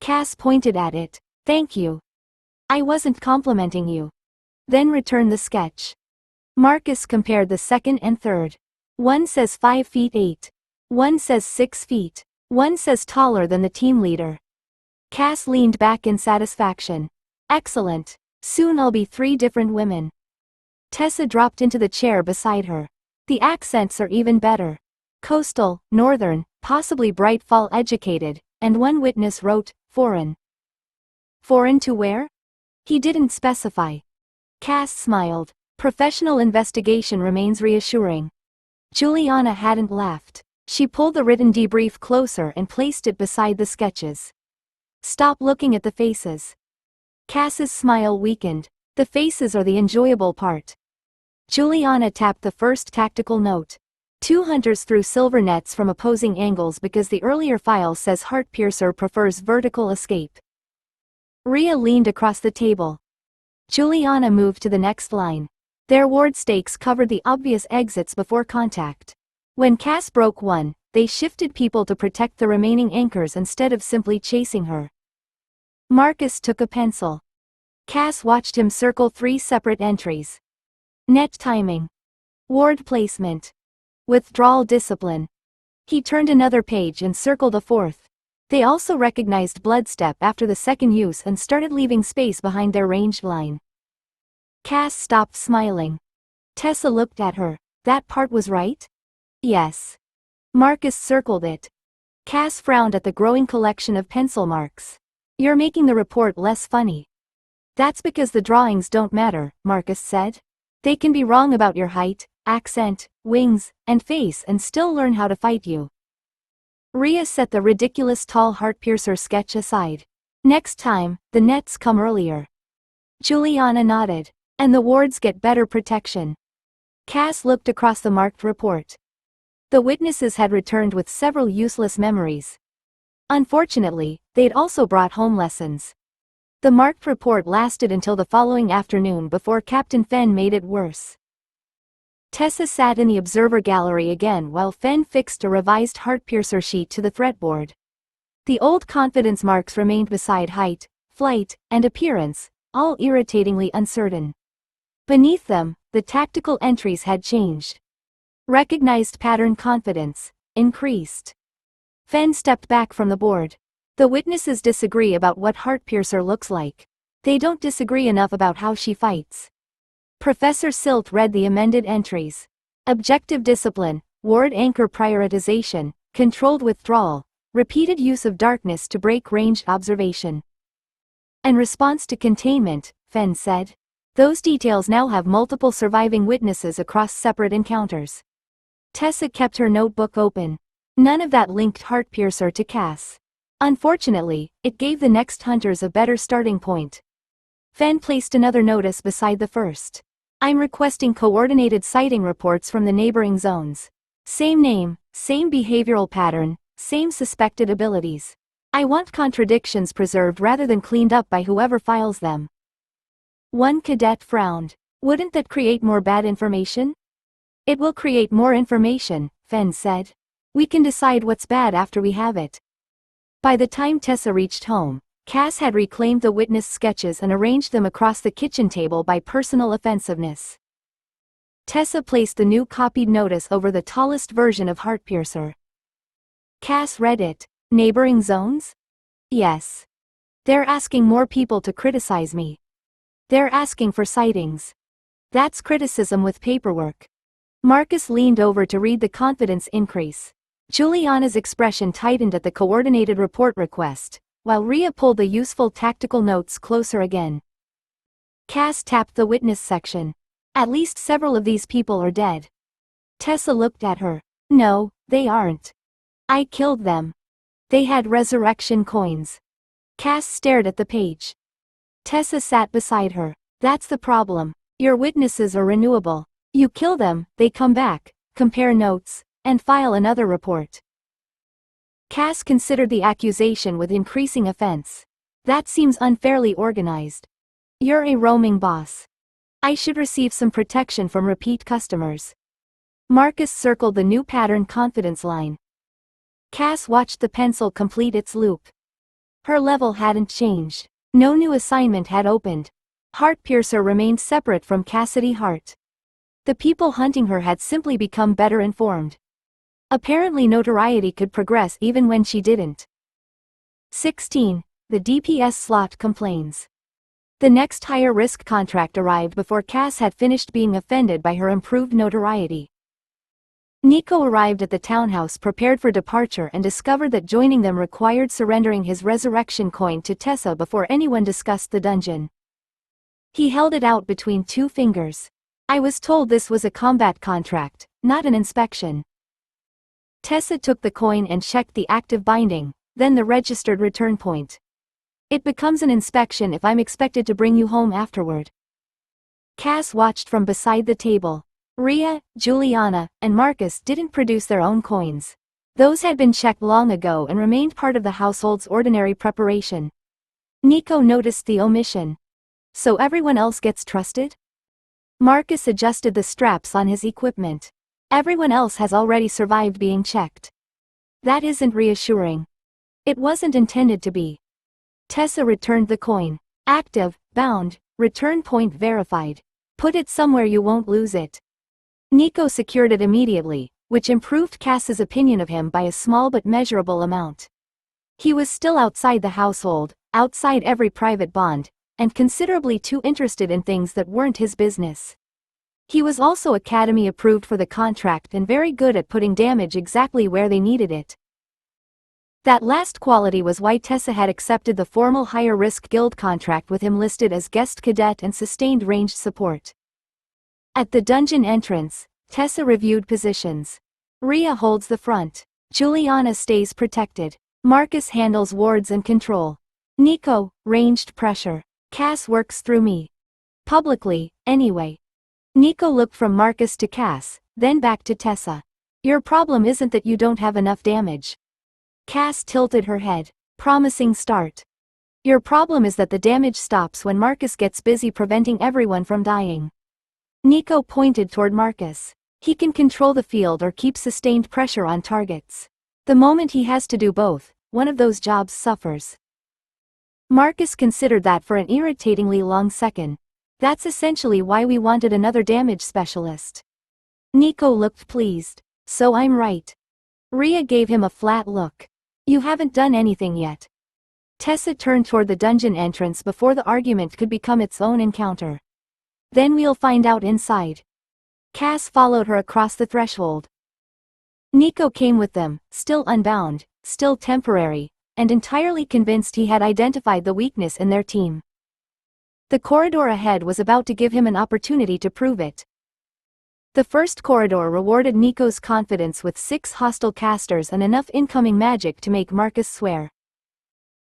Cass pointed at it. Thank you. I wasn't complimenting you. Then returned the sketch. Marcus compared the second and third. One says 5 feet 8. One says 6 feet. One says taller than the team leader. Cass leaned back in satisfaction. Excellent. Soon I'll be 3 different women. Tessa dropped into the chair beside her. The accents are even better. Coastal, northern, possibly bright fall educated, and one witness wrote, foreign. Foreign to where? He didn't specify. Cass smiled. Professional investigation remains reassuring. Juliana hadn't laughed. She pulled the written debrief closer and placed it beside the sketches. Stop looking at the faces. Cass's smile weakened. The faces are the enjoyable part. Juliana tapped the first tactical note. 2 hunters threw silver nets from opposing angles because the earlier file says Heartpiercer prefers vertical escape. Rhea leaned across the table. Juliana moved to the next line. Their ward stakes covered the obvious exits before contact. When Cass broke one, they shifted people to protect the remaining anchors instead of simply chasing her. Marcus took a pencil. Cass watched him circle 3 separate entries. Net timing. Ward placement. Withdrawal discipline. He turned another page and circled a 4th. They also recognized Bloodstep after the second use and started leaving space behind their ranged line. Cass stopped smiling. Tessa looked at her. That part was right? Yes. Marcus circled it. Cass frowned at the growing collection of pencil marks. You're making the report less funny. That's because the drawings don't matter, Marcus said. They can be wrong about your height, accent, wings, and face and still learn how to fight you. Rhea set the ridiculous tall Heartpiercer sketch aside. Next time, the nets come earlier. Juliana nodded. And the wards get better protection. Cass looked across the marked report. The witnesses had returned with several useless memories. Unfortunately, they'd also brought home lessons. The marked report lasted until the following afternoon before Captain Fenn made it worse. Tessa sat in the observer gallery again while Fenn fixed a revised Heartpiercer sheet to the fretboard. The old confidence marks remained beside height, flight, and appearance, all irritatingly uncertain. Beneath them, the tactical entries had changed. Recognized pattern confidence, increased. Fenn stepped back from the board. The witnesses disagree about what Heartpiercer looks like. They don't disagree enough about how she fights. Professor Silt read the amended entries. Objective discipline, ward anchor prioritization, controlled withdrawal, repeated use of darkness to break ranged observation. And response to containment, Fenn said. Those details now have multiple surviving witnesses across separate encounters. Tessa kept her notebook open. None of that linked Heartpiercer to Cass. Unfortunately, it gave the next hunters a better starting point. Fenn placed another notice beside the first. I'm requesting coordinated sighting reports from the neighboring zones. Same name, same behavioral pattern, same suspected abilities. I want contradictions preserved rather than cleaned up by whoever files them. One cadet frowned. Wouldn't that create more bad information? It will create more information, Fenn said. We can decide what's bad after we have it. By the time Tessa reached home, Cass had reclaimed the witness sketches and arranged them across the kitchen table by personal offensiveness. Tessa placed the new copied notice over the tallest version of Heartpiercer. Cass read it. Neighboring zones? Yes. They're asking more people to criticize me. They're asking for sightings. That's criticism with paperwork. Marcus leaned over to read the confidence increase. Juliana's expression tightened at the coordinated report request, while Rhea pulled the useful tactical notes closer again. Cass tapped the witness section. At least several of these people are dead. Tessa looked at her. No, they aren't. I killed them. They had resurrection coins. Cass stared at the page. Tessa sat beside her. That's the problem. Your witnesses are renewable. You kill them, they come back, compare notes, and file another report. Cass considered the accusation with increasing offense. That seems unfairly organized. You're a roaming boss. I should receive some protection from repeat customers. Marcus circled the new pattern confidence line. Cass watched the pencil complete its loop. Her level hadn't changed. No new assignment had opened. Heartpiercer remained separate from Cassidy Hart. The people hunting her had simply become better informed. Apparently notoriety could progress even when she didn't. 16. The DPS slot complains. The next higher risk contract arrived before Cass had finished being offended by her improved notoriety. Nico arrived at the townhouse prepared for departure and discovered that joining them required surrendering his resurrection coin to Tessa before anyone discussed the dungeon. He held it out between two fingers. I was told this was a combat contract, not an inspection. Tessa took the coin and checked the active binding, then the registered return point. It becomes an inspection if I'm expected to bring you home afterward. Cass watched from beside the table. Rhea, Juliana, and Marcus didn't produce their own coins. Those had been checked long ago and remained part of the household's ordinary preparation. Nico noticed the omission. So everyone else gets trusted? Marcus adjusted the straps on his equipment. Everyone else has already survived being checked. That isn't reassuring. It wasn't intended to be. Tessa returned the coin. Active, bound, return point verified. Put it somewhere you won't lose it. Nico secured it immediately, which improved Cass's opinion of him by a small but measurable amount. He was still outside the household, outside every private bond, and considerably too interested in things that weren't his business. He was also Academy approved for the contract and very good at putting damage exactly where they needed it. That last quality was why Tessa had accepted the formal higher risk guild contract with him listed as guest cadet and sustained ranged support. At the dungeon entrance, Tessa reviewed positions. Rhea holds the front. Juliana stays protected. Marcus handles wards and control. Nico, ranged pressure. Cass works through me. Publicly, anyway. Nico looked from Marcus to Cass, then back to Tessa. Your problem isn't that you don't have enough damage. Cass tilted her head. Promising start. Your problem is that the damage stops when Marcus gets busy preventing everyone from dying. Nico pointed toward Marcus. He can control the field or keep sustained pressure on targets. The moment he has to do both, one of those jobs suffers. Marcus considered that for an irritatingly long second. That's essentially why we wanted another damage specialist. Nico looked pleased. So I'm right. Rhea gave him a flat look. You haven't done anything yet. Tessa turned toward the dungeon entrance before the argument could become its own encounter. Then we'll find out inside. Cass followed her across the threshold. Nico came with them, still unbound, still temporary, and entirely convinced he had identified the weakness in their team. The corridor ahead was about to give him an opportunity to prove it. The first corridor rewarded Nico's confidence with 6 hostile casters and enough incoming magic to make Marcus swear.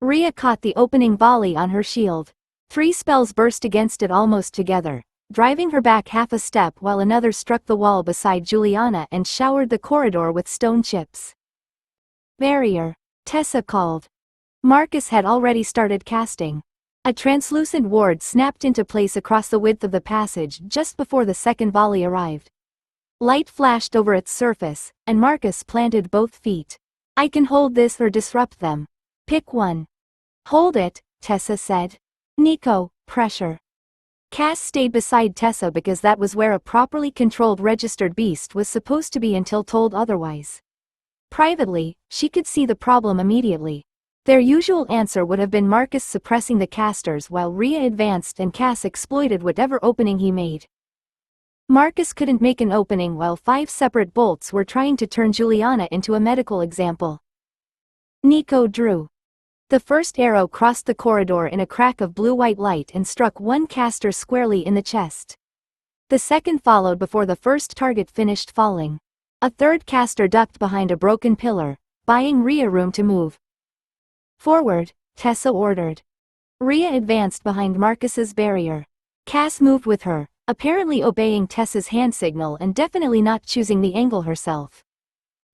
Rhea caught the opening volley on her shield. 3 spells burst against it almost together, driving her back half a step while another struck the wall beside Juliana and showered the corridor with stone chips. Barrier, Tessa called. Marcus had already started casting. A translucent ward snapped into place across the width of the passage just before the second volley arrived. Light flashed over its surface, and Marcus planted both feet. I can hold this or disrupt them. Pick one. Hold it, Tessa said. Nico, pressure. Cass stayed beside Tessa because that was where a properly controlled registered beast was supposed to be until told otherwise. Privately, she could see the problem immediately. Their usual answer would have been Marcus suppressing the casters while Rhea advanced and Cass exploited whatever opening he made. Marcus couldn't make an opening while 5 separate bolts were trying to turn Juliana into a medical example. Nico drew. The first arrow crossed the corridor in a crack of blue-white light and struck one caster squarely in the chest. The second followed before the first target finished falling. A third caster ducked behind a broken pillar, buying Rhea room to move. Forward, Tessa ordered. Rhea advanced behind Marcus's barrier. Cass moved with her, apparently obeying Tessa's hand signal and definitely not choosing the angle herself.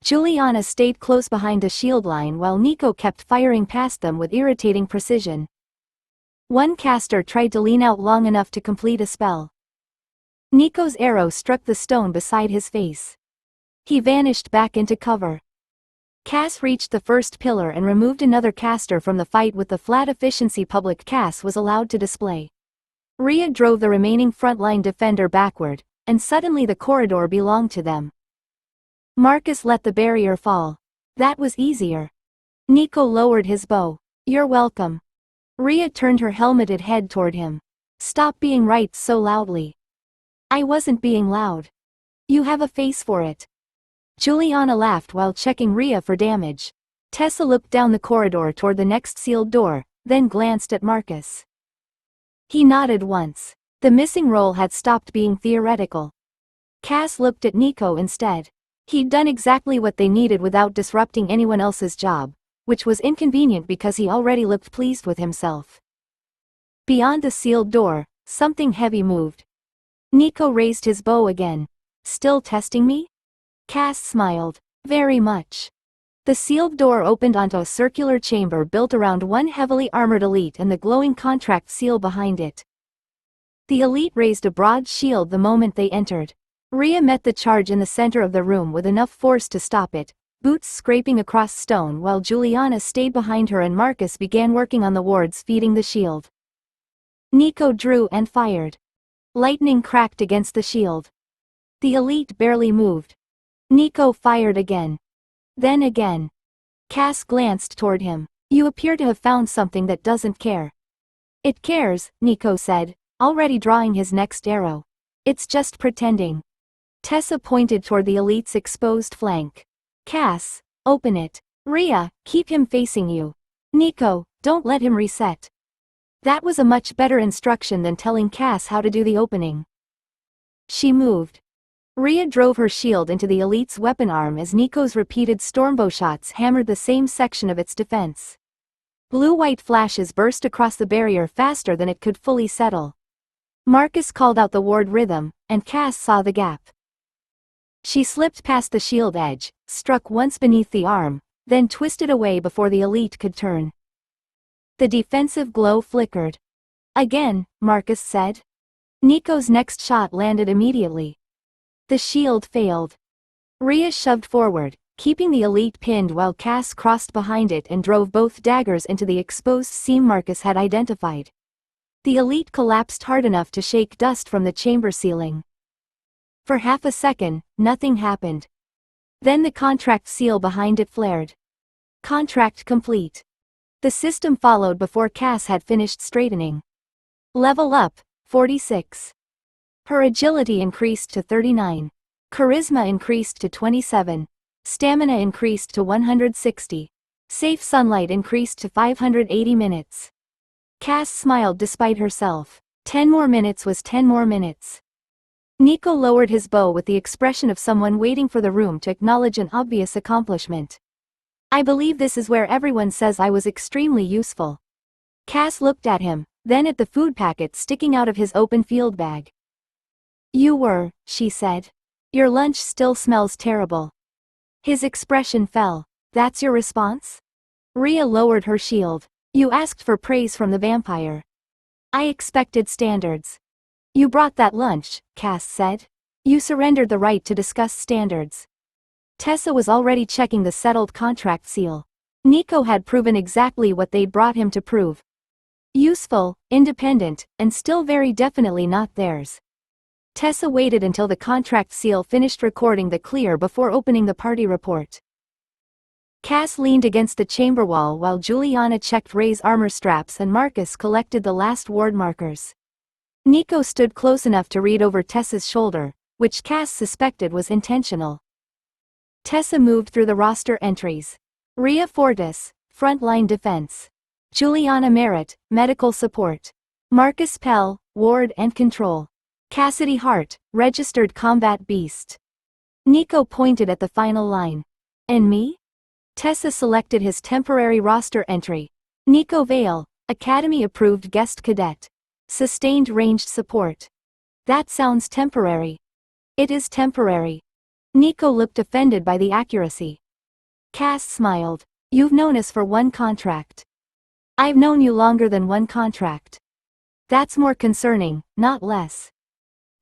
Juliana stayed close behind a shield line while Nico kept firing past them with irritating precision. One caster tried to lean out long enough to complete a spell. Nico's arrow struck the stone beside his face. He vanished back into cover. Cass reached the first pillar and removed another caster from the fight with the flat efficiency public Cass was allowed to display. Rhea drove the remaining frontline defender backward, and suddenly the corridor belonged to them. Marcus let the barrier fall. That was easier. Nico lowered his bow. You're welcome. Rhea turned her helmeted head toward him. Stop being right so loudly. I wasn't being loud. You have a face for it. Juliana laughed while checking Rhea for damage. Tessa looked down the corridor toward the next sealed door, then glanced at Marcus. He nodded once. The missing roll had stopped being theoretical. Cass looked at Nico instead. He'd done exactly what they needed without disrupting anyone else's job, which was inconvenient because he already looked pleased with himself. Beyond the sealed door, something heavy moved. Nico raised his bow again. Still testing me? Cass smiled. Very much. The sealed door opened onto a circular chamber built around one heavily armored elite and the glowing contract seal behind it. The elite raised a broad shield the moment they entered. Rhea met the charge in the center of the room with enough force to stop it, boots scraping across stone while Juliana stayed behind her and Marcus began working on the wards feeding the shield. Nico drew and fired. Lightning cracked against the shield. The elite barely moved. Nico fired again. Then again. Cass glanced toward him. You appear to have found something that doesn't care. It cares, Nico said, already drawing his next arrow. It's just pretending. Tessa pointed toward the elite's exposed flank. Cass, open it. Rhea, keep him facing you. Nico, don't let him reset. That was a much better instruction than telling Cass how to do the opening. She moved. Rhea drove her shield into the elite's weapon arm as Nico's repeated stormbow shots hammered the same section of its defense. Blue-white flashes burst across the barrier faster than it could fully settle. Marcus called out the ward rhythm, and Cass saw the gap. She slipped past the shield edge, struck once beneath the arm, then twisted away before the elite could turn. The defensive glow flickered. Again, Marcus said. Nico's next shot landed immediately. The shield failed. Rhea shoved forward, keeping the elite pinned while Cass crossed behind it and drove both daggers into the exposed seam Marcus had identified. The elite collapsed hard enough to shake dust from the chamber ceiling. For half a second, nothing happened. Then the contract seal behind it flared. Contract complete. The system followed before Cass had finished straightening. Level up, 46. Her agility increased to 39. Charisma increased to 27. Stamina increased to 160. Safe sunlight increased to 580 minutes. Cass smiled despite herself. 10 more minutes was 10 more minutes. Nico lowered his bow with the expression of someone waiting for the room to acknowledge an obvious accomplishment. I believe this is where everyone says I was extremely useful. Cass looked at him, then at the food packet sticking out of his open field bag. You were, she said. Your lunch still smells terrible. His expression fell. That's your response? Rhea lowered her shield. You asked for praise from the vampire. I expected standards. You brought that lunch, Cass said. You surrendered the right to discuss standards. Tessa was already checking the settled contract seal. Nico had proven exactly what they'd brought him to prove. Useful, independent, and still very definitely not theirs. Tessa waited until the contract seal finished recording the clear before opening the party report. Cass leaned against the chamber wall while Juliana checked Ray's armor straps and Marcus collected the last ward markers. Nico stood close enough to read over Tessa's shoulder, which Cass suspected was intentional. Tessa moved through the roster entries. Rhea Fortis, Frontline Defense. Juliana Merritt, Medical Support. Marcus Pell, Ward and Control. Cassidy Hart, Registered Combat Beast. Nico pointed at the final line. And me? Tessa selected his temporary roster entry. Nico Vale, Academy-approved guest cadet. Sustained ranged support. That sounds temporary. It is temporary. Nico looked offended by the accuracy. Cass smiled. You've known us for one contract. I've known you longer than one contract. That's more concerning, not less.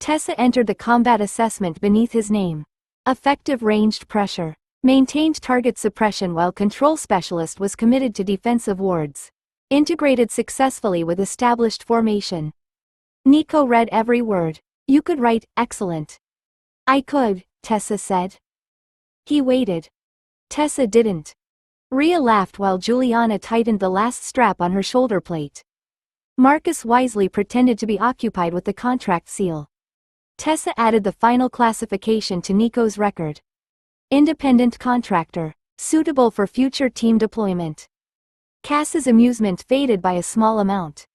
Tessa entered the combat assessment beneath his name. Effective ranged pressure. Maintained target suppression while control specialist was committed to defensive wards. Integrated successfully with established formation. Nico read every word. You could write, excellent. I could, Tessa said. He waited. Tessa didn't. Rhea laughed while Juliana tightened the last strap on her shoulder plate. Marcus wisely pretended to be occupied with the contract seal. Tessa added the final classification to Nico's record. Independent contractor, suitable for future team deployment. Cass's amusement faded by a small amount.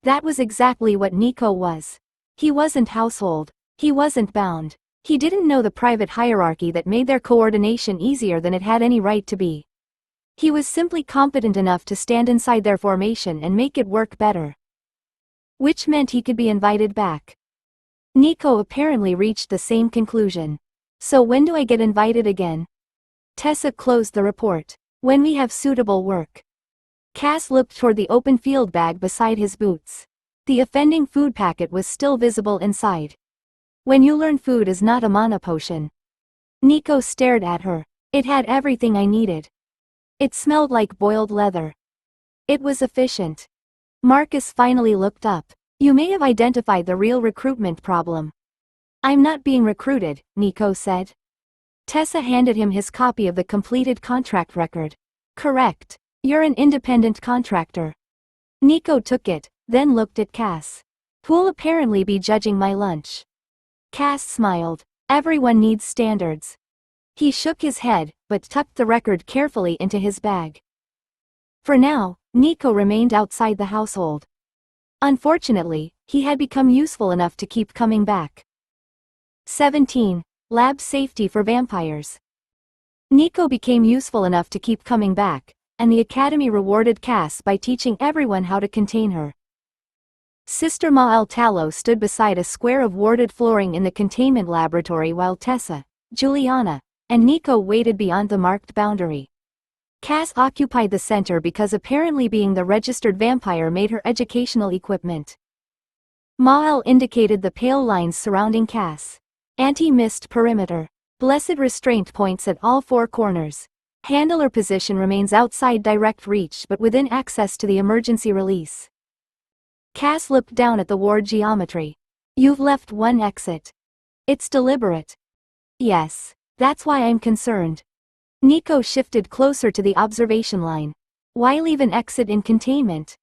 That was exactly what Nico was. He wasn't household. He wasn't bound. He didn't know the private hierarchy that made their coordination easier than it had any right to be. He was simply competent enough to stand inside their formation and make it work better. Which meant he could be invited back. Nico apparently reached the same conclusion. So when do I get invited again? Tessa closed the report. When we have suitable work. Cass looked toward the open field bag beside his boots. The offending food packet was still visible inside. When you learn food is not a mana potion. Nico stared at her. It had everything I needed. It smelled like boiled leather. It was efficient. Marcus finally looked up. You may have identified the real recruitment problem. I'm not being recruited, Nico said. Tessa handed him his copy of the completed contract record. Correct. You're an independent contractor. Nico took it, then looked at Cass. Who'll apparently be judging my lunch. Cass smiled. Everyone needs standards. He shook his head, but tucked the record carefully into his bag. For now, Nico remained outside the household. Unfortunately, he had become useful enough to keep coming back. 17. Lab safety for vampires. Nico became useful enough to keep coming back, and the Academy rewarded Cass by teaching everyone how to contain her. Sister Mael Tallow stood beside a square of warded flooring in the containment laboratory while Tessa, Juliana, and Nico waited beyond the marked boundary. Cass occupied the center because apparently being the registered vampire made her educational equipment. Mael indicated the pale lines surrounding Cass. Anti-mist perimeter. Blessed restraint points at all four corners. Handler position remains outside direct reach but within access to the emergency release. Cass looked down at the ward geometry. You've left one exit. It's deliberate. Yes, that's why I'm concerned. Nico shifted closer to the observation line. Why leave an exit in containment?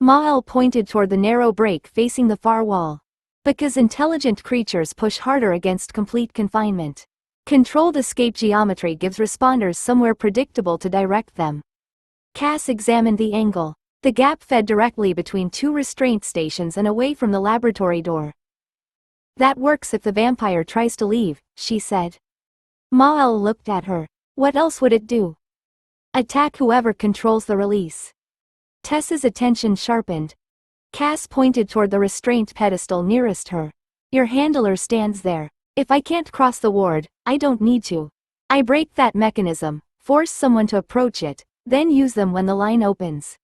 Mael pointed toward the narrow break facing the far wall. Because intelligent creatures push harder against complete confinement. Controlled escape geometry gives responders somewhere predictable to direct them. Cass examined the angle. The gap fed directly between two restraint stations and away from the laboratory door. That works if the vampire tries to leave, she said. Mael looked at her. What else would it do? Attack whoever controls the release. Tessa's attention sharpened. Cass pointed toward the restraint pedestal nearest her. Your handler stands there. If I can't cross the ward, I don't need to. I break that mechanism, force someone to approach it, then use them when the line opens.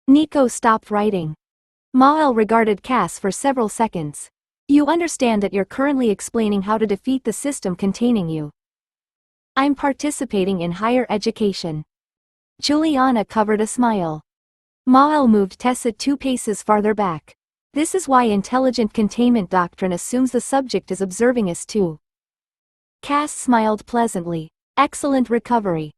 Nico stopped writing. Mael regarded Cass for several seconds. You understand that you're currently explaining how to defeat the system containing you. I'm participating in higher education. Juliana covered a smile. Mael moved Tessa 2 paces farther back. This is why intelligent containment doctrine assumes the subject is observing us too. Cass smiled pleasantly. Excellent recovery.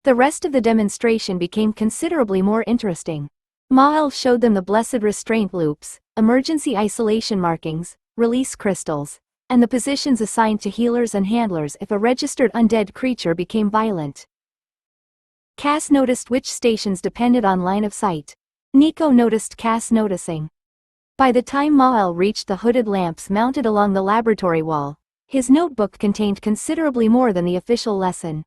The rest of the demonstration became considerably more interesting. Mael showed them the blessed restraint loops, emergency isolation markings, release crystals, and the positions assigned to healers and handlers if a registered undead creature became violent. Cass noticed which stations depended on line of sight. Nico noticed Cass noticing. By the time Mael reached the hooded lamps mounted along the laboratory wall, his notebook contained considerably more than the official lesson.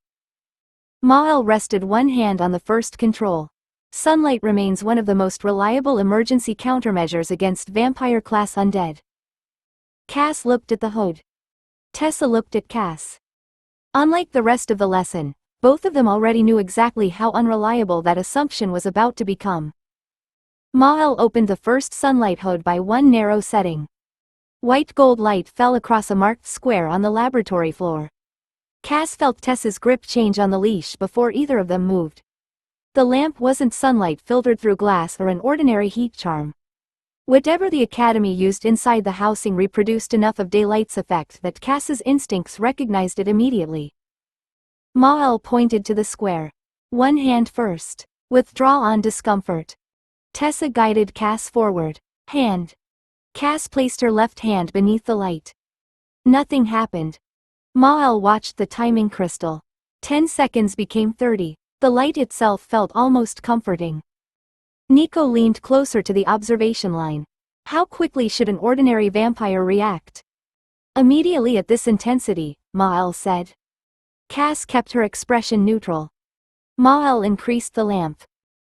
Mael rested one hand on the first control. Sunlight remains one of the most reliable emergency countermeasures against vampire-class undead. Cass looked at the hood. Tessa looked at Cass. Unlike the rest of the lesson, both of them already knew exactly how unreliable that assumption was about to become. Mael opened the first sunlight hood by one narrow setting. White gold light fell across a marked square on the laboratory floor. Cass felt Tessa's grip change on the leash before either of them moved. The lamp wasn't sunlight filtered through glass or an ordinary heat charm. Whatever the academy used inside the housing reproduced enough of daylight's effect that Cass's instincts recognized it immediately. Mael pointed to the square. One hand first. Withdraw on discomfort. Tessa guided Cass forward. Hand. Cass placed her left hand beneath the light. Nothing happened. Mael watched the timing crystal. 10 seconds became 30. The light itself felt almost comforting. Nico leaned closer to the observation line. How quickly should an ordinary vampire react? Immediately at this intensity, Mael said. Cass kept her expression neutral. Mael increased the lamp.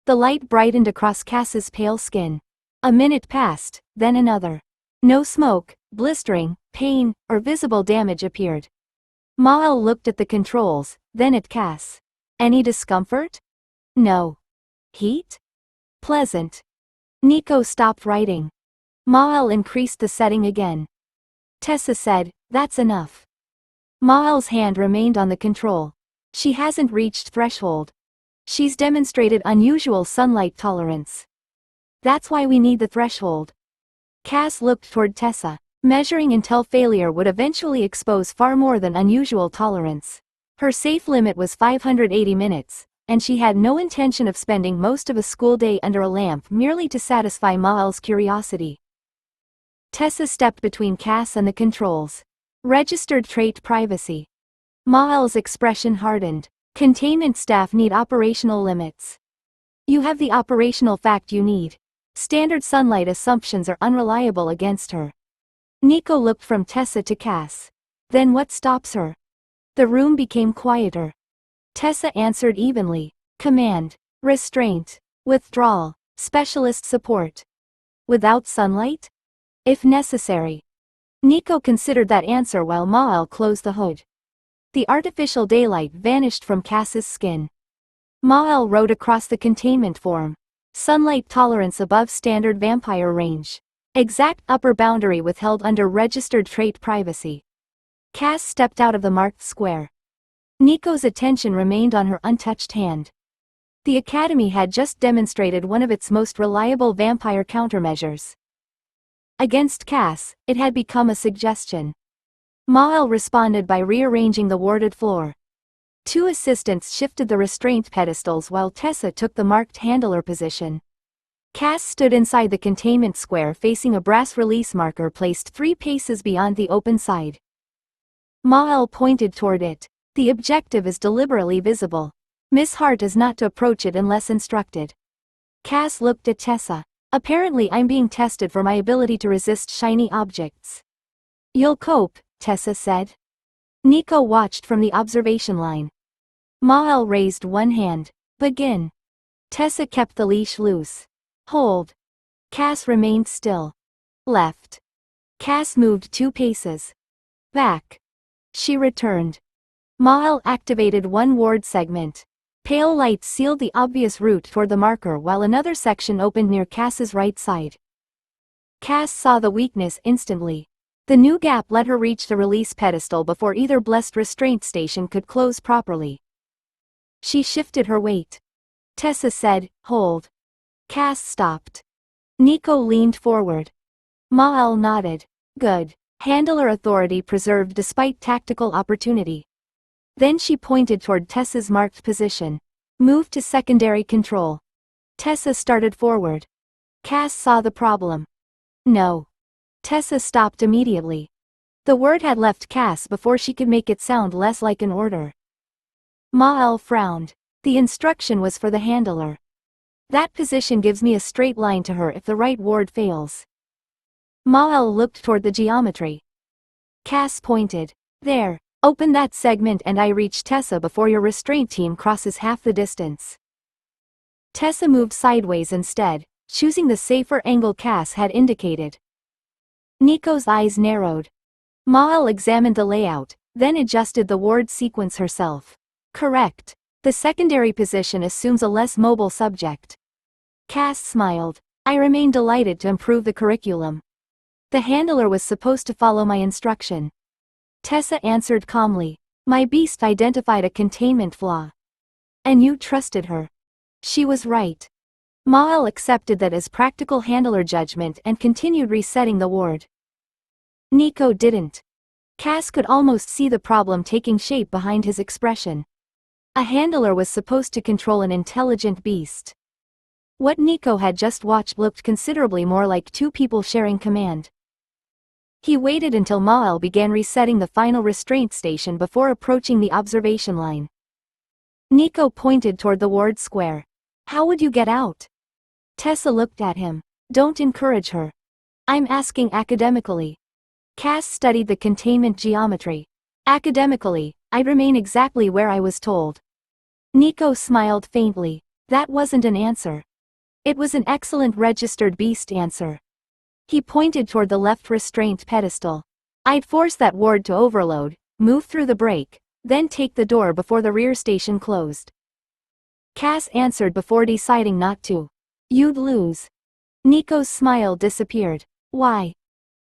The light brightened across Cass's pale skin. A minute passed, then another. No smoke, blistering, pain, or visible damage appeared. Mael looked at the controls, then at Cass. Any discomfort? No. Heat? Pleasant. Nico stopped writing. Mael increased the setting again. Tessa said, that's enough. Mael's hand remained on the control. She hasn't reached threshold. She's demonstrated unusual sunlight tolerance. That's why we need the threshold. Cass looked toward Tessa, measuring until failure would eventually expose far more than unusual tolerance. Her safe limit was 580 minutes, and she had no intention of spending most of a school day under a lamp merely to satisfy Mael's curiosity. Tessa stepped between Cass and the controls. Registered trait privacy. Mael's expression hardened. Containment staff need operational limits. You have the operational fact you need. Standard sunlight assumptions are unreliable against her. Nico looked from Tessa to Cass. Then what stops her? The room became quieter. Tessa answered evenly. Command. Restraint. Withdrawal. Specialist support. Without sunlight? If necessary. Nico considered that answer while Mael closed the hood. The artificial daylight vanished from Cass's skin. Mael wrote across the containment form. Sunlight tolerance above standard vampire range. Exact upper boundary withheld under registered trait privacy. Cass stepped out of the marked square. Nico's attention remained on her untouched hand. The Academy had just demonstrated one of its most reliable vampire countermeasures. Against Cass, it had become a suggestion. Mael responded by rearranging the warded floor. Two assistants shifted the restraint pedestals while Tessa took the marked handler position. Cass stood inside the containment square facing a brass release marker placed 3 paces beyond the open side. Mael pointed toward it. The objective is deliberately visible. Miss Hart is not to approach it unless instructed. Cass looked at Tessa. Apparently I'm being tested for my ability to resist shiny objects. You'll cope, Tessa said. Nico watched from the observation line. Mael raised one hand. Begin. Tessa kept the leash loose. Hold. Cass remained still. Left. Cass moved 2 paces. Back. She returned. Mael activated one ward segment. Pale light sealed the obvious route toward the marker while another section opened near Cass's right side. Cass saw the weakness instantly. The new gap let her reach the release pedestal before either blessed restraint station could close properly. She shifted her weight. Tessa said, hold. Cass stopped. Nico leaned forward. Mael nodded. Good. Handler authority preserved despite tactical opportunity. Then she pointed toward Tessa's marked position. Move to secondary control. Tessa started forward. Cass saw the problem. No. Tessa stopped immediately. The word had left Cass before she could make it sound less like an order. Mael frowned. The instruction was for the handler. That position gives me a straight line to her if the right ward fails. Mael looked toward the geometry. Cass pointed. There. Open that segment and I reach Tessa before your restraint team crosses half the distance. Tessa moved sideways instead, choosing the safer angle Cass had indicated. Nico's eyes narrowed. Mael examined the layout, then adjusted the ward sequence herself. Correct. The secondary position assumes a less mobile subject. Cass smiled. I remain delighted to improve the curriculum. The handler was supposed to follow my instruction. Tessa answered calmly. My beast identified a containment flaw. And you trusted her. She was right. Mael accepted that as practical handler judgment and continued resetting the ward. Nico didn't. Cass could almost see the problem taking shape behind his expression. A handler was supposed to control an intelligent beast. What Nico had just watched looked considerably more like 2 people sharing command. He waited until Mael began resetting the final restraint station before approaching the observation line. Nico pointed toward the ward square. How would you get out? Tessa looked at him. Don't encourage her. I'm asking academically. Cass studied the containment geometry. Academically, I'd remain exactly where I was told. Nico smiled faintly. That wasn't an answer. It was an excellent registered beast answer. He pointed toward the left restraint pedestal. I'd force that ward to overload, move through the break, then take the door before the rear station closed. Cass answered before deciding not to. You'd lose. Nico's smile disappeared. Why?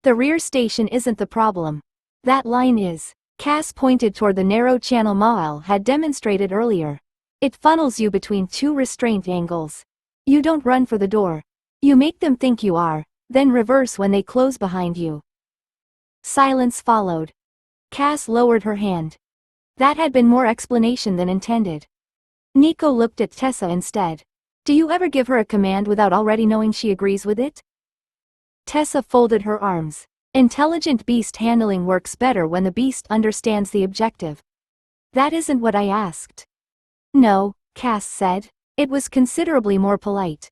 The rear station isn't the problem. That line is. Cass pointed toward the narrow channel Mael had demonstrated earlier. It funnels you between 2 restraint angles. You don't run for the door. You make them think you are, then reverse when they close behind you. Silence followed. Cass lowered her hand. That had been more explanation than intended. Nico looked at Tessa instead. Do you ever give her a command without already knowing she agrees with it? Tessa folded her arms. Intelligent beast handling works better when the beast understands the objective. That isn't what I asked. No, Cass said. It was considerably more polite.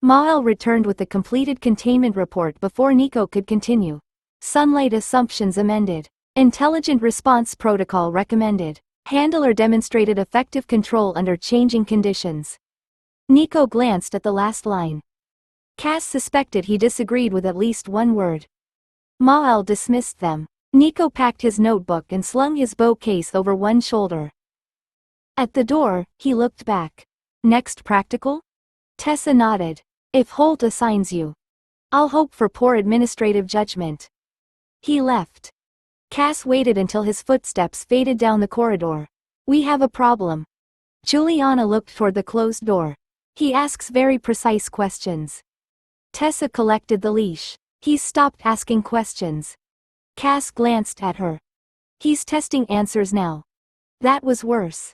Mael returned with the completed containment report before Nico could continue. Sunlight assumptions amended. Intelligent response protocol recommended. Handler demonstrated effective control under changing conditions. Nico glanced at the last line. Cass suspected he disagreed with at least one word. Mael dismissed them. Nico packed his notebook and slung his bow case over one shoulder. At the door, he looked back. Next practical? Tessa nodded. If Holt assigns you. I'll hope for poor administrative judgment. He left. Cass waited until his footsteps faded down the corridor. We have a problem. Juliana looked toward the closed door. He asks very precise questions. Tessa collected the leash. He's stopped asking questions. Cass glanced at her. He's testing answers now. That was worse.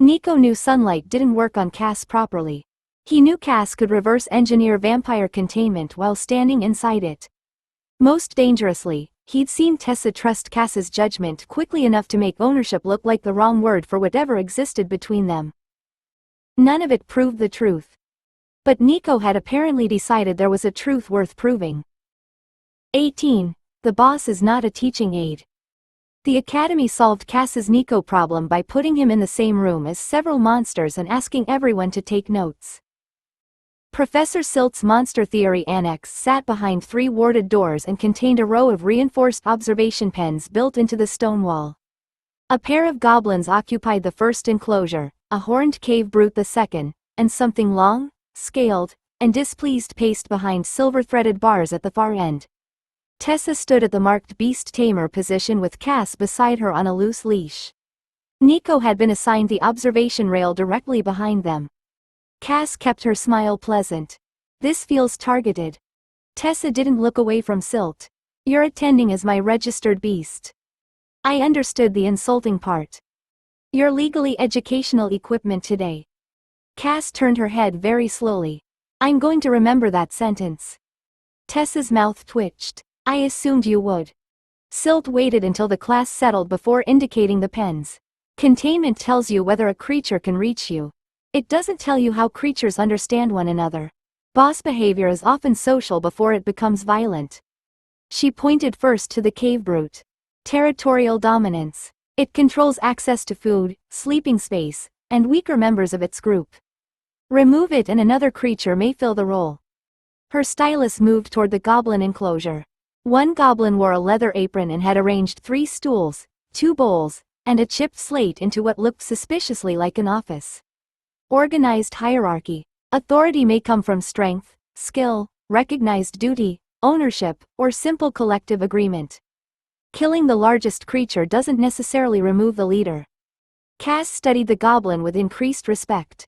Nico knew sunlight didn't work on Cass properly. He knew Cass could reverse engineer vampire containment while standing inside it. Most dangerously, he'd seen Tessa trust Cass's judgment quickly enough to make ownership look like the wrong word for whatever existed between them. None of it proved the truth. But Nico had apparently decided there was a truth worth proving. 18. The boss is not a teaching aid. The Academy solved Cass's Nico problem by putting him in the same room as several monsters and asking everyone to take notes. Professor Silt's Monster Theory Annex sat behind 3 warded doors and contained a row of reinforced observation pens built into the stone wall. A pair of goblins occupied the first enclosure, a horned cave brute the second, and something long, scaled, and displeased paced behind silver-threaded bars at the far end. Tessa stood at the marked beast tamer position with Cass beside her on a loose leash. Nico had been assigned the observation rail directly behind them. Cass kept her smile pleasant. This feels targeted. Tessa didn't look away from Silt. You're attending as my registered beast. I understood the insulting part. Your legally educational equipment today. Cass turned her head very slowly. I'm going to remember that sentence. Tessa's mouth twitched. I assumed you would. Silt waited until the class settled before indicating the pens. Containment tells you whether a creature can reach you. It doesn't tell you how creatures understand one another. Boss behavior is often social before it becomes violent. She pointed first to the cave brute. Territorial dominance. It controls access to food, sleeping space, and weaker members of its group. Remove it and another creature may fill the role. Her stylus moved toward the goblin enclosure. One goblin wore a leather apron and had arranged 3 stools, 2 bowls, and a chipped slate into what looked suspiciously like an office. Organized hierarchy. Authority may come from strength, skill, recognized duty, ownership, or simple collective agreement. Killing the largest creature doesn't necessarily remove the leader. Cass studied the goblin with increased respect.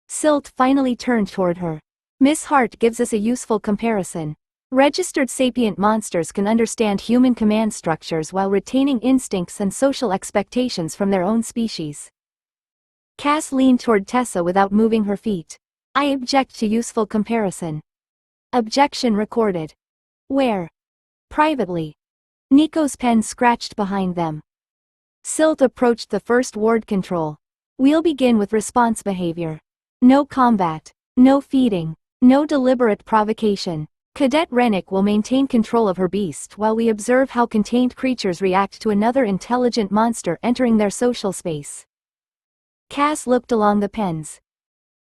Silt finally turned toward her. Miss Hart gives us a useful comparison. Registered sapient monsters can understand human command structures while retaining instincts and social expectations from their own species. Cass leaned toward Tessa without moving her feet. I object to useful comparison. Objection recorded. Where? Privately. Nico's pen scratched behind them. Silt approached the first ward control. We'll begin with response behavior. No combat. No feeding. No deliberate provocation. Cadet Rennick will maintain control of her beast while we observe how contained creatures react to another intelligent monster entering their social space. Cass looked along the pens.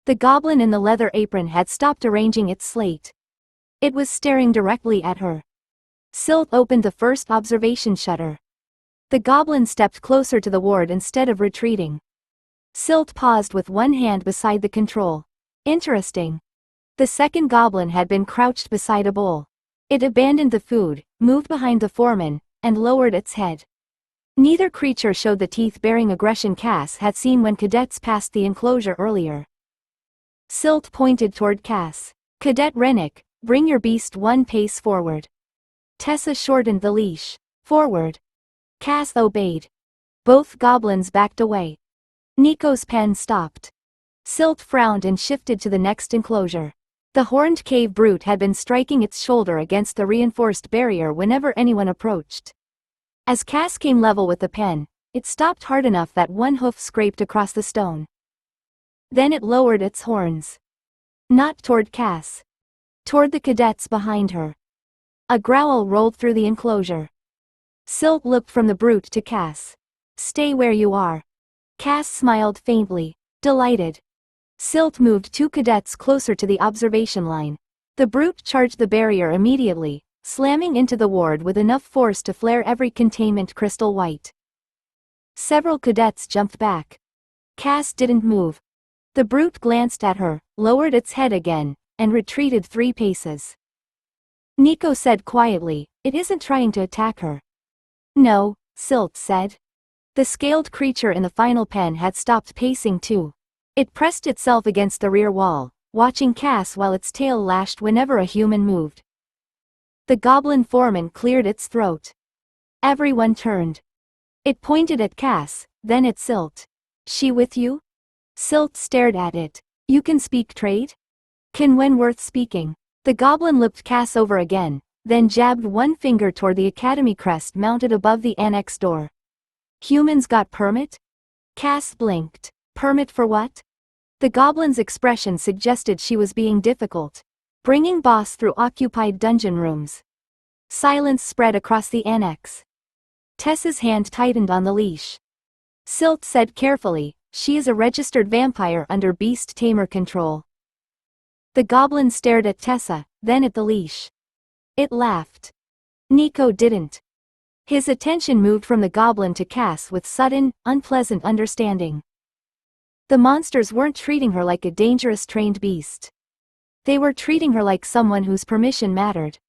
The goblin in the leather apron had stopped arranging its slate. It was staring directly at her. Silt opened the first observation shutter. The goblin stepped closer to the ward instead of retreating. Silt paused with one hand beside the control. Interesting. The second goblin had been crouched beside a bowl. It abandoned the food, moved behind the foreman, and lowered its head. Neither creature showed the teeth-bearing aggression Cass had seen when cadets passed the enclosure earlier. Silt pointed toward Cass. Cadet Rennick, bring your beast 1 pace forward. Tessa shortened the leash. Forward. Cass obeyed. Both goblins backed away. Nico's pen stopped. Silt frowned and shifted to the next enclosure. The horned cave brute had been striking its shoulder against the reinforced barrier whenever anyone approached. As Cass came level with the pen, it stopped hard enough that one hoof scraped across the stone. Then it lowered its horns. Not toward Cass. Toward the cadets behind her. A growl rolled through the enclosure. Silt looked from the brute to Cass. Stay where you are. Cass smiled faintly, delighted. Silt moved 2 cadets closer to the observation line. The brute charged the barrier immediately, slamming into the ward with enough force to flare every containment crystal white. Several cadets jumped back. Cass didn't move. The brute glanced at her, lowered its head again, and retreated 3 paces. Nico said quietly, "It isn't trying to attack her." "No," Silt said. The scaled creature in the final pen had stopped pacing too. It pressed itself against the rear wall, watching Cass while its tail lashed whenever a human moved. The goblin foreman cleared its throat. Everyone turned. It pointed at Cass, then at Silt. "She with you?" Silt stared at it. "You can speak trade?" "Can when worth speaking." The goblin looked Cass over again, then jabbed one finger toward the academy crest mounted above the annex door. "Humans got permit?" Cass blinked. "Permit for what?" The goblin's expression suggested she was being difficult. Bringing boss through occupied dungeon rooms. Silence spread across the annex. Tessa's hand tightened on the leash. Silt said carefully, "She is a registered vampire under beast tamer control." The goblin stared at Tessa, then at the leash. It laughed. Nico didn't. His attention moved from the goblin to Cass with sudden, unpleasant understanding. The monsters weren't treating her like a dangerous trained beast. They were treating her like someone whose permission mattered.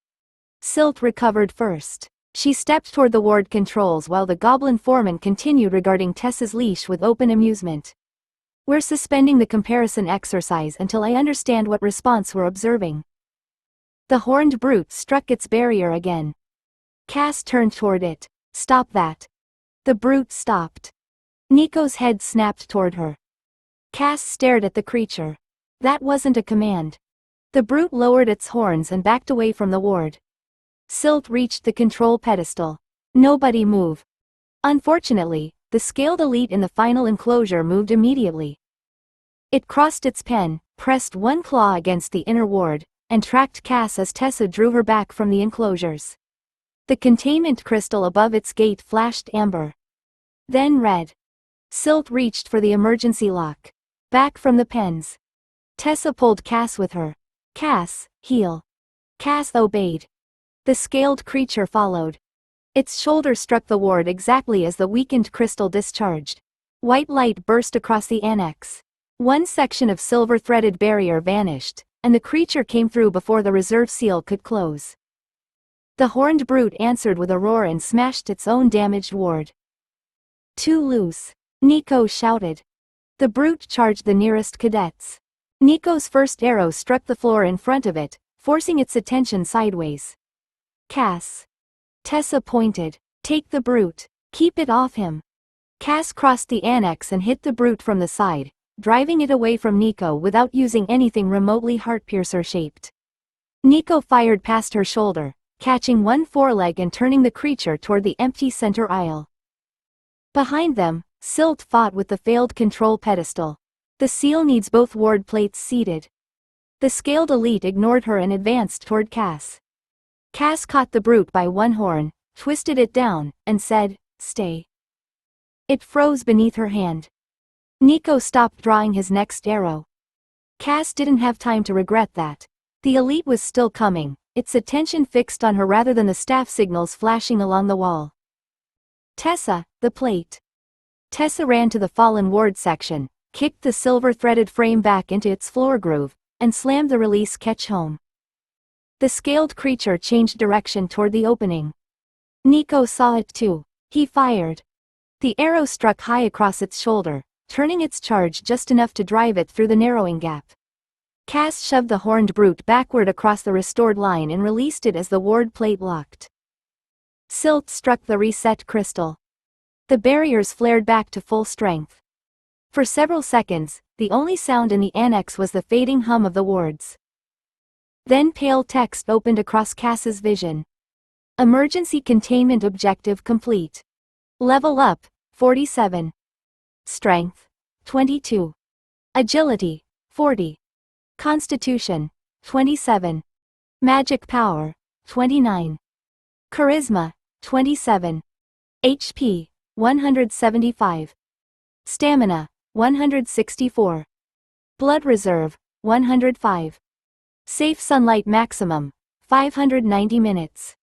Silt recovered first. She stepped toward the ward controls while the goblin foreman continued regarding Tessa's leash with open amusement. "We're suspending the comparison exercise until I understand what response we're observing." The horned brute struck its barrier again. Cass turned toward it. "Stop that." The brute stopped. Nico's head snapped toward her. Cass stared at the creature. That wasn't a command. The brute lowered its horns and backed away from the ward. Silt reached the control pedestal. Nobody move. Unfortunately, the scaled elite in the final enclosure moved immediately. It crossed its pen, pressed one claw against the inner ward, and tracked Cass as Tessa drew her back from the enclosures. The containment crystal above its gate flashed amber. Then red. Silt reached for the emergency lock. Back from the pens. Tessa pulled Cass with her. "Cass, heal." Cass obeyed. The scaled creature followed. Its shoulder struck the ward exactly as the weakened crystal discharged. White light burst across the annex. One section of silver-threaded barrier vanished, and the creature came through before the reserve seal could close. The horned brute answered with a roar and smashed its own damaged ward. "Too loose," Nico shouted. The brute charged the nearest cadets. Nico's first arrow struck the floor in front of it, forcing its attention sideways. "Cass." Tessa pointed. "Take the brute. Keep it off him." Cass crossed the annex and hit the brute from the side, driving it away from Nico without using anything remotely Heartpiercer shaped. Nico fired past her shoulder, catching one foreleg and turning the creature toward the empty center aisle. Behind them, Silt fought with the failed control pedestal. The seal needs both ward plates seated. The scaled elite ignored her and advanced toward Cass. Cass caught the brute by one horn, twisted it down, and said, "Stay." It froze beneath her hand. Nico stopped drawing his next arrow. Cass didn't have time to regret that. The elite was still coming, its attention fixed on her rather than the staff signals flashing along the wall. "Tessa, the plate." Tessa ran to the fallen ward section, kicked the silver-threaded frame back into its floor groove, and slammed the release catch home. The scaled creature changed direction toward the opening. Nico saw it too. He fired. The arrow struck high across its shoulder, turning its charge just enough to drive it through the narrowing gap. Cass shoved the horned brute backward across the restored line and released it as the ward plate locked. Silt struck the reset crystal. The barriers flared back to full strength. For several seconds, the only sound in the annex was the fading hum of the wards. Then pale text opened across Cass's vision. Emergency containment objective complete. Level up, 47. Strength, 22. Agility, 40. Constitution, 27. Magic power, 29. Charisma, 27. HP, 175. Stamina, 164. Blood reserve, 105. Safe sunlight maximum. 590 minutes.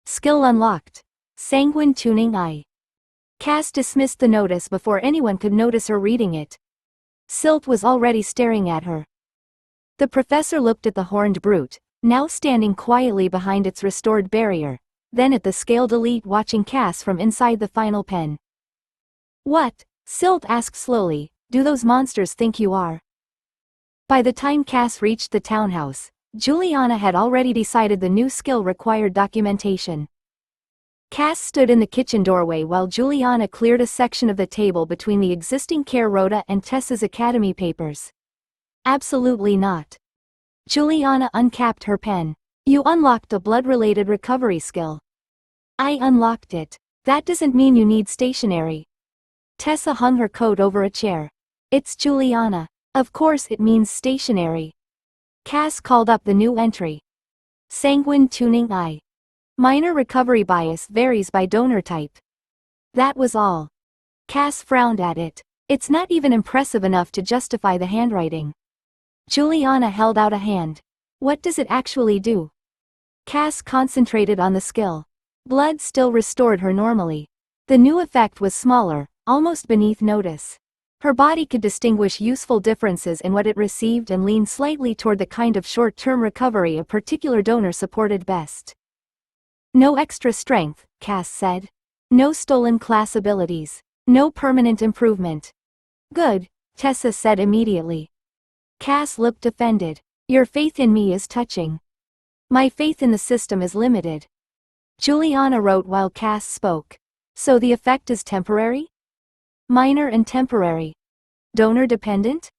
Skill unlocked. Sanguine tuning eye. Cass dismissed the notice before anyone could notice her reading it. Silt was already staring at her. The professor looked at the horned brute, now standing quietly behind its restored barrier, then at the scaled elite watching Cass from inside the final pen. What? Silt asked slowly, do those monsters think you are? By the time Cass reached the townhouse, Juliana had already decided the new skill required documentation. Cass stood in the kitchen doorway while Juliana cleared a section of the table between the existing care rota and Tessa's academy papers. Absolutely not. Juliana uncapped her pen. You unlocked a blood-related recovery skill. I unlocked it. That doesn't mean you need stationery. Tessa hung her coat over a chair. It's Juliana. Of course it means stationery. Cass called up the new entry. Sanguine tuning eye. Minor recovery bias varies by donor type. That was all. Cass frowned at it. It's not even impressive enough to justify the handwriting. Juliana held out a hand. What does it actually do? Cass concentrated on the skill. Blood still restored her normally. The new effect was smaller, almost beneath notice. Her body could distinguish useful differences in what it received and leaned slightly toward the kind of short-term recovery a particular donor supported best. No extra strength, Cass said. No stolen class abilities. No permanent improvement. Good, Tessa said immediately. Cass looked offended. Your faith in me is touching. My faith in the system is limited. Juliana wrote while Cass spoke. So the effect is temporary? Minor and temporary. Donor dependent?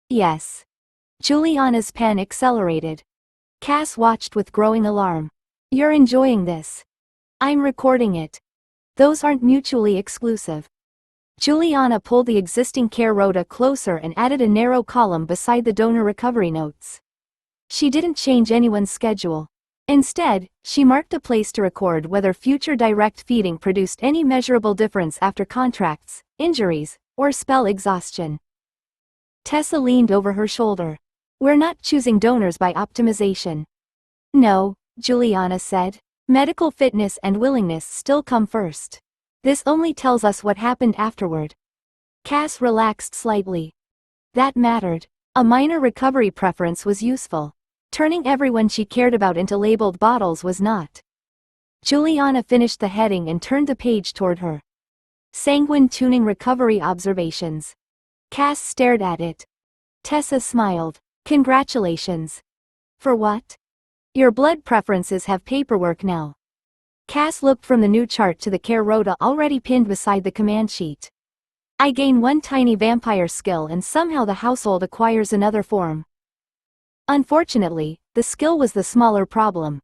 Yes. Juliana's pen accelerated. Cass watched with growing alarm. You're enjoying this. I'm recording it. Those aren't mutually exclusive. Juliana pulled the existing care rota closer and added a narrow column beside the donor recovery notes. She didn't change anyone's schedule. Instead, she marked a place to record whether future direct feeding produced any measurable difference after contracts, injuries, or spell exhaustion. Tessa leaned over her shoulder. We're not choosing donors by optimization. No, Juliana said. Medical fitness and willingness still come first. This only tells us what happened afterward. Cass relaxed slightly. That mattered. A minor recovery preference was useful. Turning everyone she cared about into labeled bottles was not. Juliana finished the heading and turned the page toward her. Sanguine tuning recovery observations. Cass stared at it. Tessa smiled. Congratulations. For what? Your blood preferences have paperwork now. Cass looked from the new chart to the care rota already pinned beside the command sheet. I gain one tiny vampire skill and somehow the household acquires another form. Unfortunately, the skill was the smaller problem.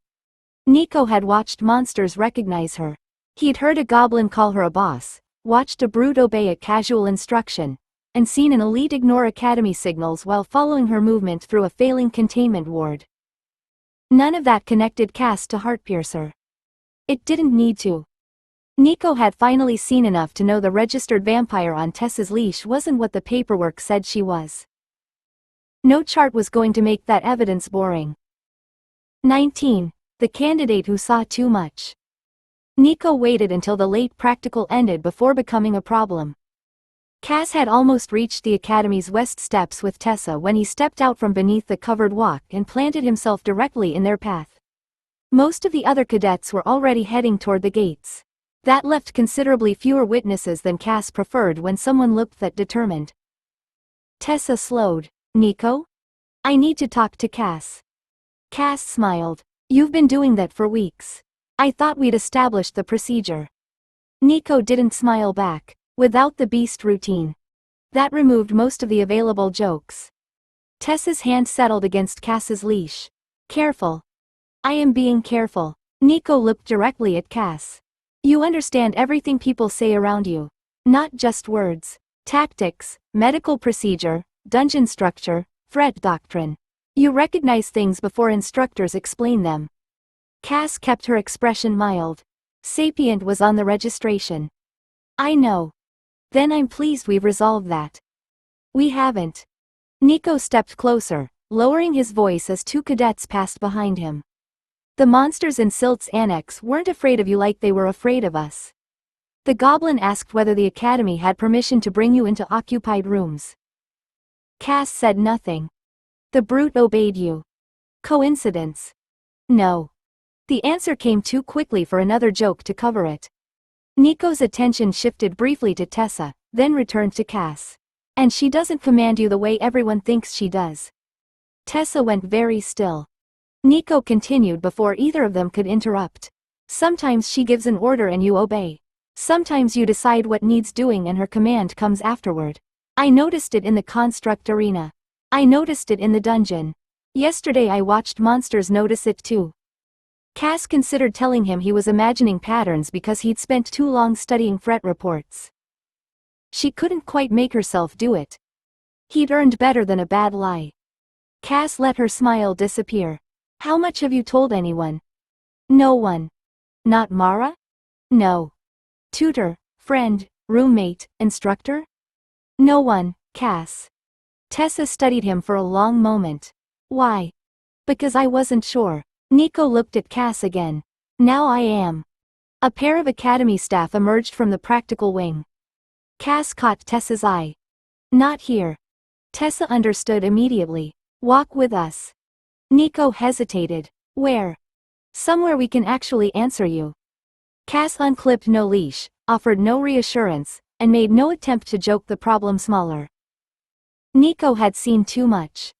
Nico had watched monsters recognize her. He'd heard a goblin call her a boss, watched a brute obey a casual instruction, and seen an elite ignore academy signals while following her movement through a failing containment ward. None of that connected Cass to Heartpiercer. It didn't need to. Nico had finally seen enough to know the registered vampire on Tessa's leash wasn't what the paperwork said she was. No chart was going to make that evidence boring. 19. The candidate who saw too much. Nico waited until the late practical ended before becoming a problem. Cass had almost reached the academy's west steps with Tessa when he stepped out from beneath the covered walk and planted himself directly in their path. Most of the other cadets were already heading toward the gates. That left considerably fewer witnesses than Cass preferred when someone looked that determined. Tessa slowed. Nico? I need to talk to Cass. Cass smiled. You've been doing that for weeks. I thought we'd established the procedure. Nico didn't smile back. Without the beast routine. That removed most of the available jokes. Tessa's hand settled against Cass's leash. Careful. I am being careful. Nico looked directly at Cass. You understand everything people say around you. Not just words. Tactics, medical procedure, dungeon structure, threat doctrine. You recognize things before instructors explain them. Cass kept her expression mild. Sapient was on the registration. I know. Then I'm pleased we've resolved that. We haven't. Nico stepped closer, lowering his voice as two cadets passed behind him. The monsters in Silt's annex weren't afraid of you like they were afraid of us. The goblin asked whether the academy had permission to bring you into occupied rooms. Cass said nothing. The brute obeyed you. Coincidence? No. The answer came too quickly for another joke to cover it. Nico's attention shifted briefly to Tessa, then returned to Cass. And she doesn't command you the way everyone thinks she does. Tessa went very still. Nico continued before either of them could interrupt. Sometimes she gives an order and you obey. Sometimes you decide what needs doing and her command comes afterward. I noticed it in the construct arena. I noticed it in the dungeon. Yesterday I watched monsters notice it too. Cass considered telling him he was imagining patterns because he'd spent too long studying threat reports. She couldn't quite make herself do it. He'd earned better than a bad lie. Cass let her smile disappear. How much have you told anyone? No one. Not Mara? No. Tutor, friend, roommate, instructor? No one, Cass. Tessa studied him for a long moment. Why? Because I wasn't sure. Nico looked at Cass again. Now I am. A pair of academy staff emerged from the practical wing. Cass caught Tessa's eye. Not here. Tessa understood immediately. Walk with us. Nico hesitated. Where? Somewhere we can actually answer you. Cass unclipped no leash, offered no reassurance, and made no attempt to joke the problem smaller. Nico had seen too much.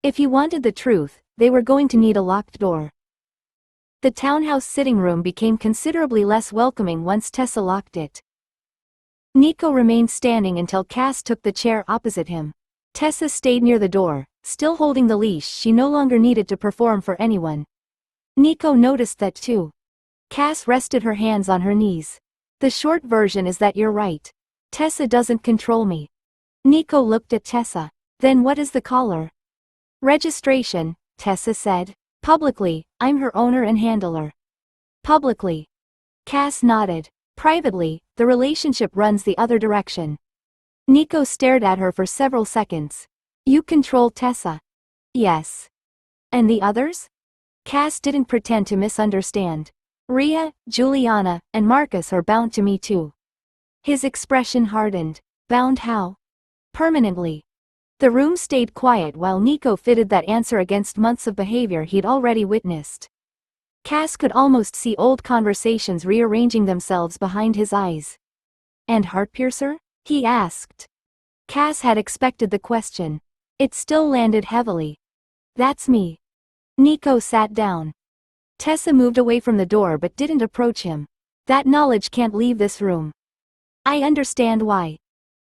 If he wanted the truth, they were going to need a locked door. The townhouse sitting room became considerably less welcoming once Tessa locked it. Nico remained standing until Cass took the chair opposite him. Tessa stayed near the door, still holding the leash she no longer needed to perform for anyone. Nico noticed that too. Cass rested her hands on her knees. The short version is that you're right. Tessa doesn't control me. Nico looked at Tessa. Then what is the collar? Registration, Tessa said. Publicly, I'm her owner and handler. Publicly. Cass nodded. Privately, the relationship runs the other direction. Nico stared at her for several seconds. You control Tessa? Yes. And the others? Cass didn't pretend to misunderstand. Rhea, Juliana, and Marcus are bound to me too. His expression hardened. Bound how? Permanently. The room stayed quiet while Nico fitted that answer against months of behavior he'd already witnessed. Cass could almost see old conversations rearranging themselves behind his eyes. And Heartpiercer? He asked. Cass had expected the question. It still landed heavily. That's me. Nico sat down. Tessa moved away from the door but didn't approach him. That knowledge can't leave this room. I understand why.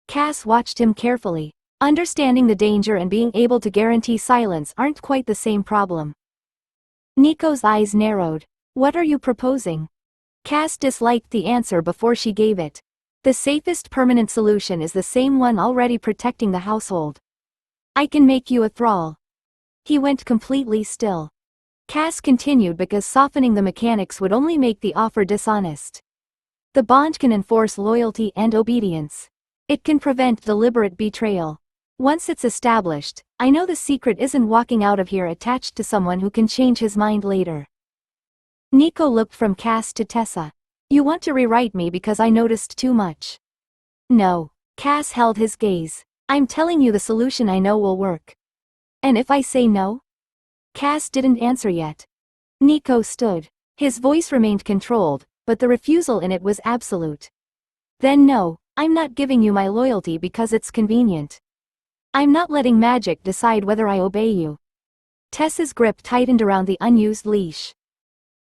Cass watched him carefully. Understanding the danger and being able to guarantee silence aren't quite the same problem. Nico's eyes narrowed. What are you proposing? Cass disliked the answer before she gave it. The safest permanent solution is the same one already protecting the household. I can make you a thrall. He went completely still. Cass continued because softening the mechanics would only make the offer dishonest. The bond can enforce loyalty and obedience. It can prevent deliberate betrayal. Once it's established, I know the secret isn't walking out of here attached to someone who can change his mind later. Nico looked from Cass to Tessa. You want to rewrite me because I noticed too much. No. Cass held his gaze. I'm telling you the solution I know will work. And if I say no? Cass didn't answer yet. Nico stood. His voice remained controlled, but the refusal in it was absolute. Then no, I'm not giving you my loyalty because it's convenient. I'm not letting magic decide whether I obey you. Tessa's grip tightened around the unused leash.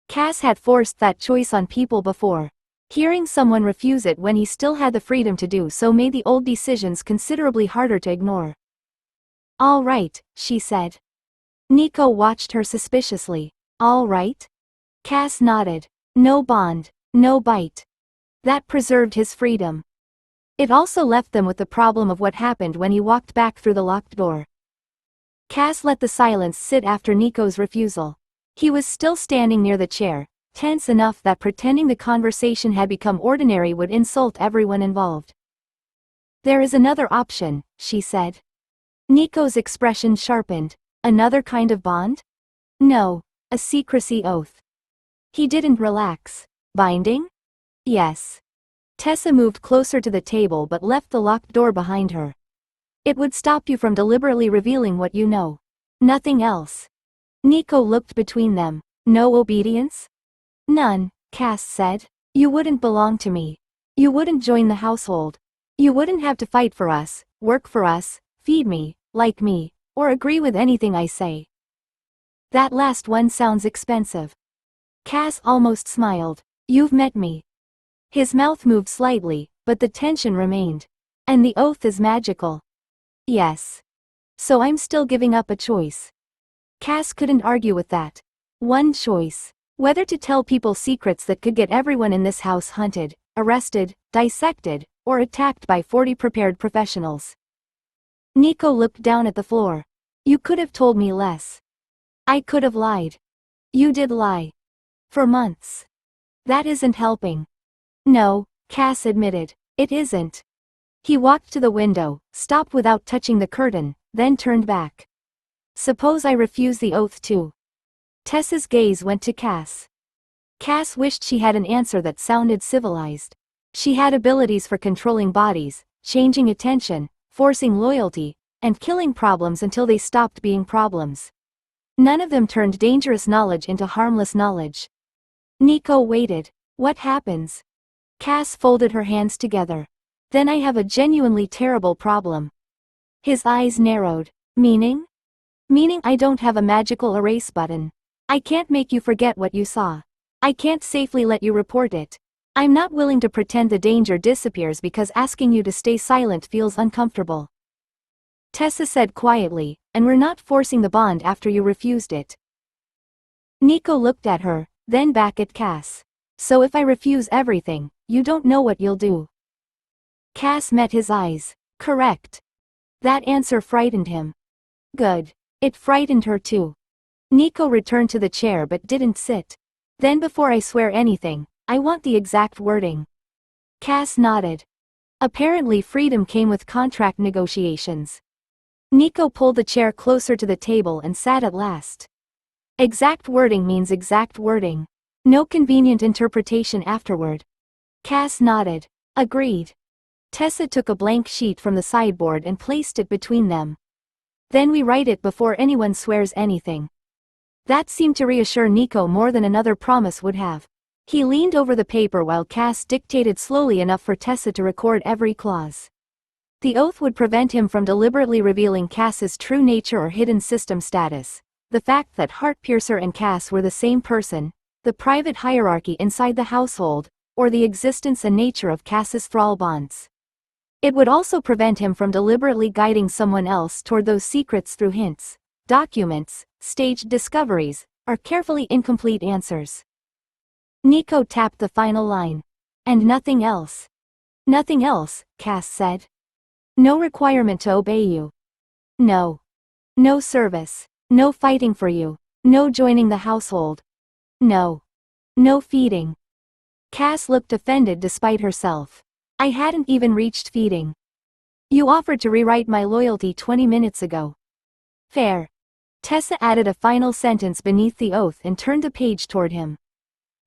Cass had forced that choice on people before. Hearing someone refuse it when he still had the freedom to do so made the old decisions considerably harder to ignore. All right, she said. Nico watched her suspiciously. All right? Cass nodded. No bond, no bite. That preserved his freedom. It also left them with the problem of what happened when he walked back through the locked door. Cass let the silence sit after Nico's refusal. He was still standing near the chair, tense enough that pretending the conversation had become ordinary would insult everyone involved. There is another option, she said. Nico's expression sharpened. Another kind of bond? No, a secrecy oath. He didn't relax. Binding? Yes. Tessa moved closer to the table but left the locked door behind her. It would stop you from deliberately revealing what you know. Nothing else. Nico looked between them. No obedience? None, Cass said. You wouldn't belong to me. You wouldn't join the household. You wouldn't have to fight for us, work for us, feed me, like me, or agree with anything I say. That last one sounds expensive. Cass almost smiled. You've met me. His mouth moved slightly, but the tension remained. And the oath is magical. Yes. So I'm still giving up a choice. Cass couldn't argue with that. One choice. Whether to tell people secrets that could get everyone in this house hunted, arrested, dissected, or attacked by 40 prepared professionals. Nico looked down at the floor. You could have told me less. I could have lied. You did lie. For months. That isn't helping. No, Cass admitted, it isn't. He walked to the window, stopped without touching the curtain, then turned back. Suppose I refuse the oath too. Tessa's gaze went to Cass. Cass wished she had an answer that sounded civilized. She had abilities for controlling bodies, changing attention, forcing loyalty, and killing problems until they stopped being problems. None of them turned dangerous knowledge into harmless knowledge. Nico waited. What happens? Cass folded her hands together. Then I have a genuinely terrible problem. His eyes narrowed. Meaning? Meaning I don't have a magical erase button. I can't make you forget what you saw. I can't safely let you report it. I'm not willing to pretend the danger disappears because asking you to stay silent feels uncomfortable. Tessa said quietly, and we're not forcing the bond after you refused it. Nico looked at her, then back at Cass. So if I refuse everything, you don't know what you'll do. Cass met his eyes. Correct. That answer frightened him. Good. It frightened her too. Nico returned to the chair but didn't sit. Then before I swear anything, I want the exact wording. Cass nodded. Apparently freedom came with contract negotiations. Nico pulled the chair closer to the table and sat at last. Exact wording means exact wording. No convenient interpretation afterward. Cass nodded. Agreed. Tessa took a blank sheet from the sideboard and placed it between them. Then we write it before anyone swears anything. That seemed to reassure Nico more than another promise would have. He leaned over the paper while Cass dictated slowly enough for Tessa to record every clause. The oath would prevent him from deliberately revealing Cass's true nature or hidden system status, the fact that Heartpiercer and Cass were the same person, the private hierarchy inside the household, or the existence and nature of Cass's thrall bonds. It would also prevent him from deliberately guiding someone else toward those secrets through hints, documents, staged discoveries, or carefully incomplete answers. Nico tapped the final line. And nothing else. Nothing else, Cass said. No requirement to obey you. No. No service. No fighting for you. No joining the household. No. No feeding. Cass looked offended despite herself. I hadn't even reached feeding. You offered to rewrite my loyalty 20 minutes ago. Fair. Tessa added a final sentence beneath the oath and turned the page toward him.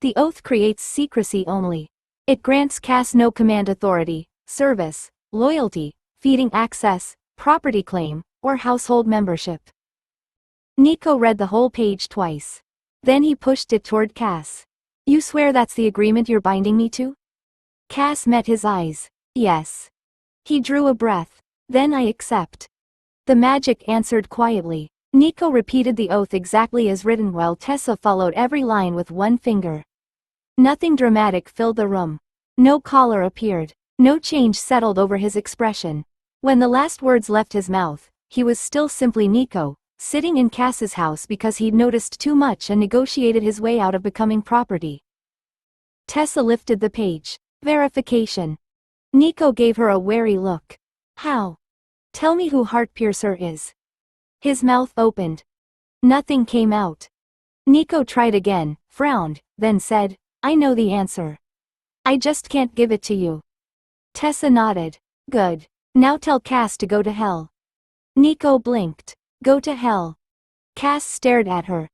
The oath creates secrecy only. It grants Cass no command authority, service, loyalty, feeding access, property claim, or household membership. Nico read the whole page twice. Then he pushed it toward Cass. You swear that's the agreement you're binding me to? Cass met his eyes. Yes. He drew a breath. Then I accept. The magic answered quietly. Nico repeated the oath exactly as written while Tessa followed every line with one finger. Nothing dramatic filled the room. No color appeared. No change settled over his expression. When the last words left his mouth, he was still simply Nico, sitting in Cass's house because he'd noticed too much and negotiated his way out of becoming property. Tessa lifted the page. Verification. Nico gave her a wary look. How? Tell me who Heartpiercer is. His mouth opened. Nothing came out. Nico tried again, frowned, then said, I know the answer. I just can't give it to you. Tessa nodded. Good. Now tell Cass to go to hell. Nico blinked. Go to hell. Cass stared at her.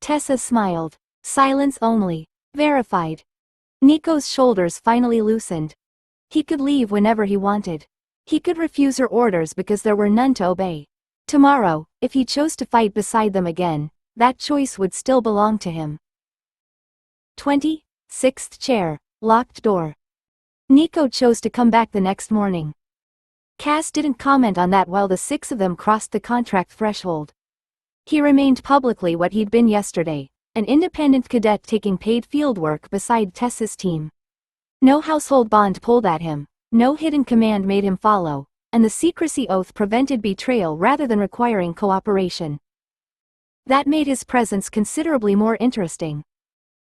Tessa smiled. Silence only. Verified. Nico's shoulders finally loosened. He could leave whenever he wanted. He could refuse her orders because there were none to obey. Tomorrow, if he chose to fight beside them again, that choice would still belong to him. 26th chair, locked door. Nico chose to come back the next morning. Cass didn't comment on that while the six of them crossed the contract threshold. He remained publicly what he'd been yesterday, an independent cadet taking paid fieldwork beside Tessa's team. No household bond pulled at him, no hidden command made him follow, and the secrecy oath prevented betrayal rather than requiring cooperation. That made his presence considerably more interesting.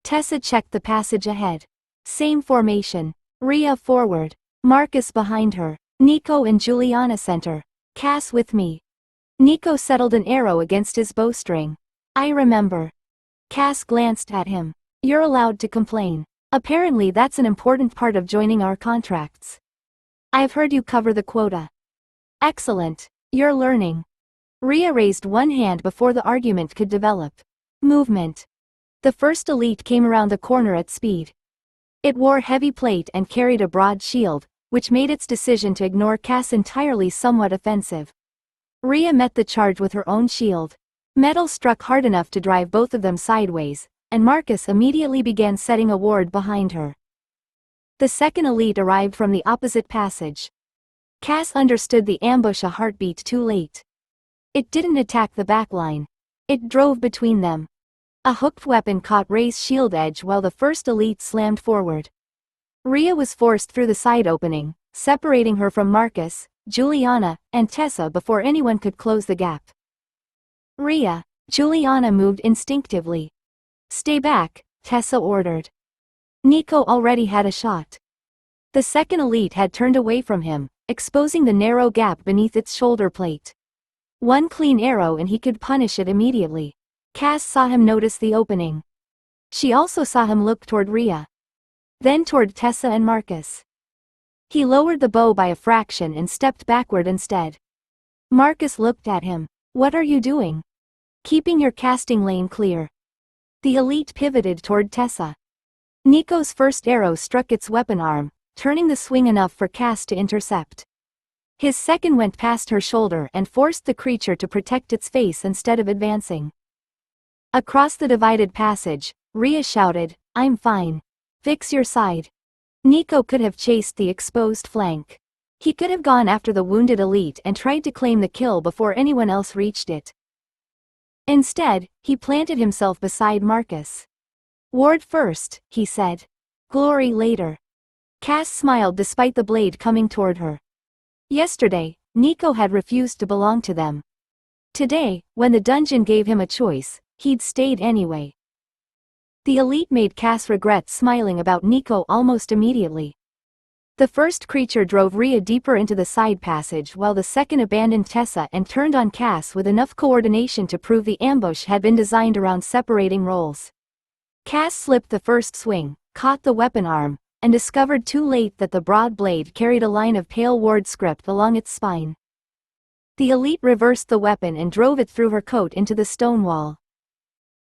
Tessa checked the passage ahead. Same formation. Rhea forward. Marcus behind her. Nico and Juliana center. Cass with me. Nico settled an arrow against his bowstring. I remember. Cass glanced at him. You're allowed to complain. Apparently that's an important part of joining our contracts. I've heard you cover the quota. Excellent. You're learning. Rhea raised one hand before the argument could develop. Movement. The first elite came around the corner at speed. It wore heavy plate and carried a broad shield, which made its decision to ignore Cass entirely somewhat offensive. Rhea met the charge with her own shield. Metal struck hard enough to drive both of them sideways, and Marcus immediately began setting a ward behind her. The second elite arrived from the opposite passage. Cass understood the ambush a heartbeat too late. It didn't attack the backline. It drove between them. A hooked weapon caught Rhea's shield edge while the first elite slammed forward. Rhea was forced through the side opening, separating her from Marcus, Juliana, and Tessa before anyone could close the gap. Rhea. Juliana moved instinctively. Stay back, Tessa ordered. Nico already had a shot. The second elite had turned away from him, exposing the narrow gap beneath its shoulder plate. One clean arrow and he could punish it immediately. Cass saw him notice the opening. She also saw him look toward Rhea. Then toward Tessa and Marcus. He lowered the bow by a fraction and stepped backward instead. Marcus looked at him. What are you doing? Keeping your casting lane clear. The elite pivoted toward Tessa. Nico's first arrow struck its weapon arm, turning the swing enough for Cass to intercept. His second went past her shoulder and forced the creature to protect its face instead of advancing. Across the divided passage, Rhea shouted, I'm fine. Fix your side. Nico could have chased the exposed flank. He could have gone after the wounded elite and tried to claim the kill before anyone else reached it. Instead, he planted himself beside Marcus. Ward first, he said. Glory later. Cass smiled despite the blade coming toward her. Yesterday, Nico had refused to belong to them. Today, when the dungeon gave him a choice, he'd stayed anyway. The elite made Cass regret smiling about Nico almost immediately. The first creature drove Rhea deeper into the side passage while the second abandoned Tessa and turned on Cass with enough coordination to prove the ambush had been designed around separating roles. Cass slipped the first swing, caught the weapon arm, and discovered too late that the broad blade carried a line of pale ward script along its spine. The elite reversed the weapon and drove it through her coat into the stone wall.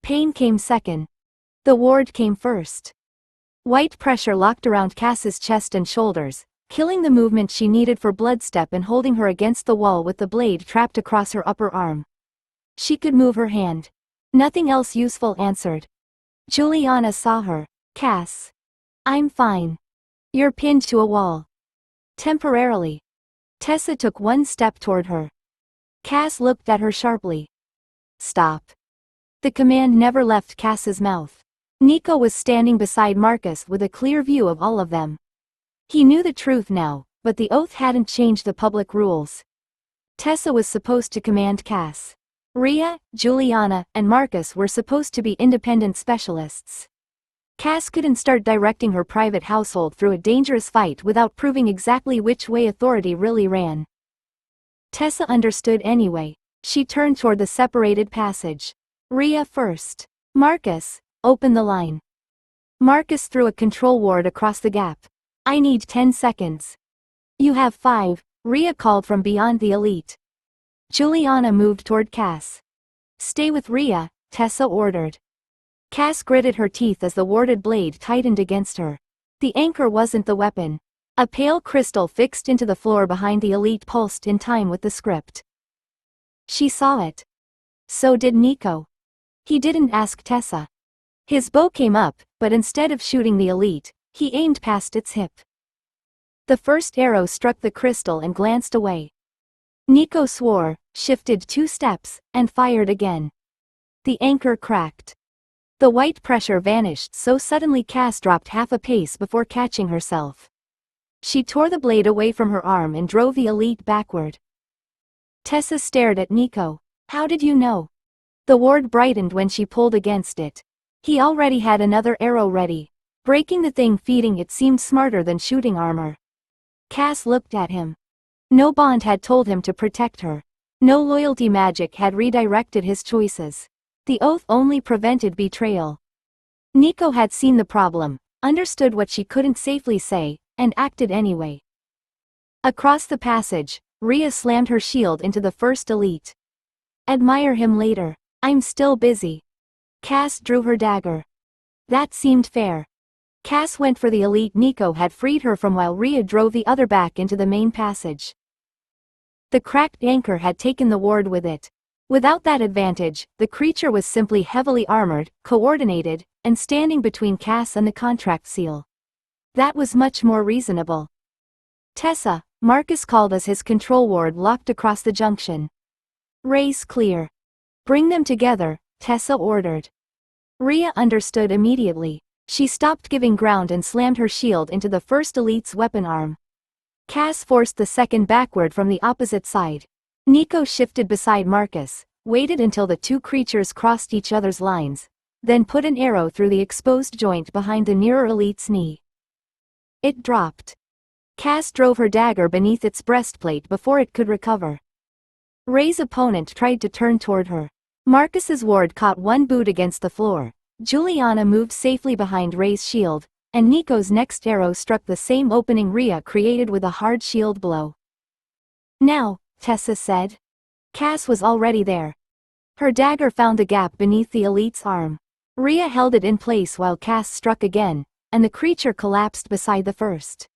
Pain came second. The ward came first. White pressure locked around Cass's chest and shoulders, killing the movement she needed for bloodstep and holding her against the wall with the blade trapped across her upper arm. She could move her hand. Nothing else useful answered. Juliana saw her. Cass. I'm fine. You're pinned to a wall. Temporarily. Tessa took one step toward her. Cass looked at her sharply. Stop. The command never left Cass's mouth. Nico was standing beside Marcus with a clear view of all of them. He knew the truth now, but the oath hadn't changed the public rules. Tessa was supposed to command Cass. Rhea, Juliana, and Marcus were supposed to be independent specialists. Cass couldn't start directing her private household through a dangerous fight without proving exactly which way authority really ran. Tessa understood anyway. She turned toward the separated passage. Rhea first. Marcus, open the line. Marcus threw a control ward across the gap. I need 10 seconds. You have 5, Rhea called from beyond the elite. Juliana moved toward Cass. Stay with Rhea, Tessa ordered. Cass gritted her teeth as the warded blade tightened against her. The anchor wasn't the weapon. A pale crystal fixed into the floor behind the elite pulsed in time with the script. She saw it. So did Nico. He didn't ask Tessa. His bow came up, but instead of shooting the elite, he aimed past its hip. The first arrow struck the crystal and glanced away. Nico swore, shifted 2 steps, and fired again. The anchor cracked. The white pressure vanished so suddenly Cass dropped half a pace before catching herself. She tore the blade away from her arm and drove the elite backward. Tessa stared at Nico. How did you know? The ward brightened when she pulled against it. He already had another arrow ready. Breaking the thing feeding it seemed smarter than shooting armor. Cass looked at him. No bond had told him to protect her. No loyalty magic had redirected his choices. The oath only prevented betrayal. Nico had seen the problem, understood what she couldn't safely say, and acted anyway. Across the passage, Rhea slammed her shield into the first elite. Admire him later. I'm still busy. Cass drew her dagger. That seemed fair. Cass went for the elite Nico had freed her from while Rhea drove the other back into the main passage. The cracked anchor had taken the ward with it. Without that advantage, the creature was simply heavily armored, coordinated, and standing between Cass and the contract seal. That was much more reasonable. Tessa, Marcus called as his control ward locked across the junction. Race clear. Bring them together, Tessa ordered. Rhea understood immediately. She stopped giving ground and slammed her shield into the first elite's weapon arm. Cass forced the second backward from the opposite side. Nico shifted beside Marcus, waited until the 2 creatures crossed each other's lines, then put an arrow through the exposed joint behind the nearer elite's knee. It dropped. Cass drove her dagger beneath its breastplate before it could recover. Ray's opponent tried to turn toward her. Marcus's ward caught one boot against the floor. Juliana moved safely behind Ray's shield, and Nico's next arrow struck the same opening Rhea created with a hard shield blow. Now, Tessa said. Cass was already there. Her dagger found the gap beneath the elite's arm. Rhea held it in place while Cass struck again, and the creature collapsed beside the first.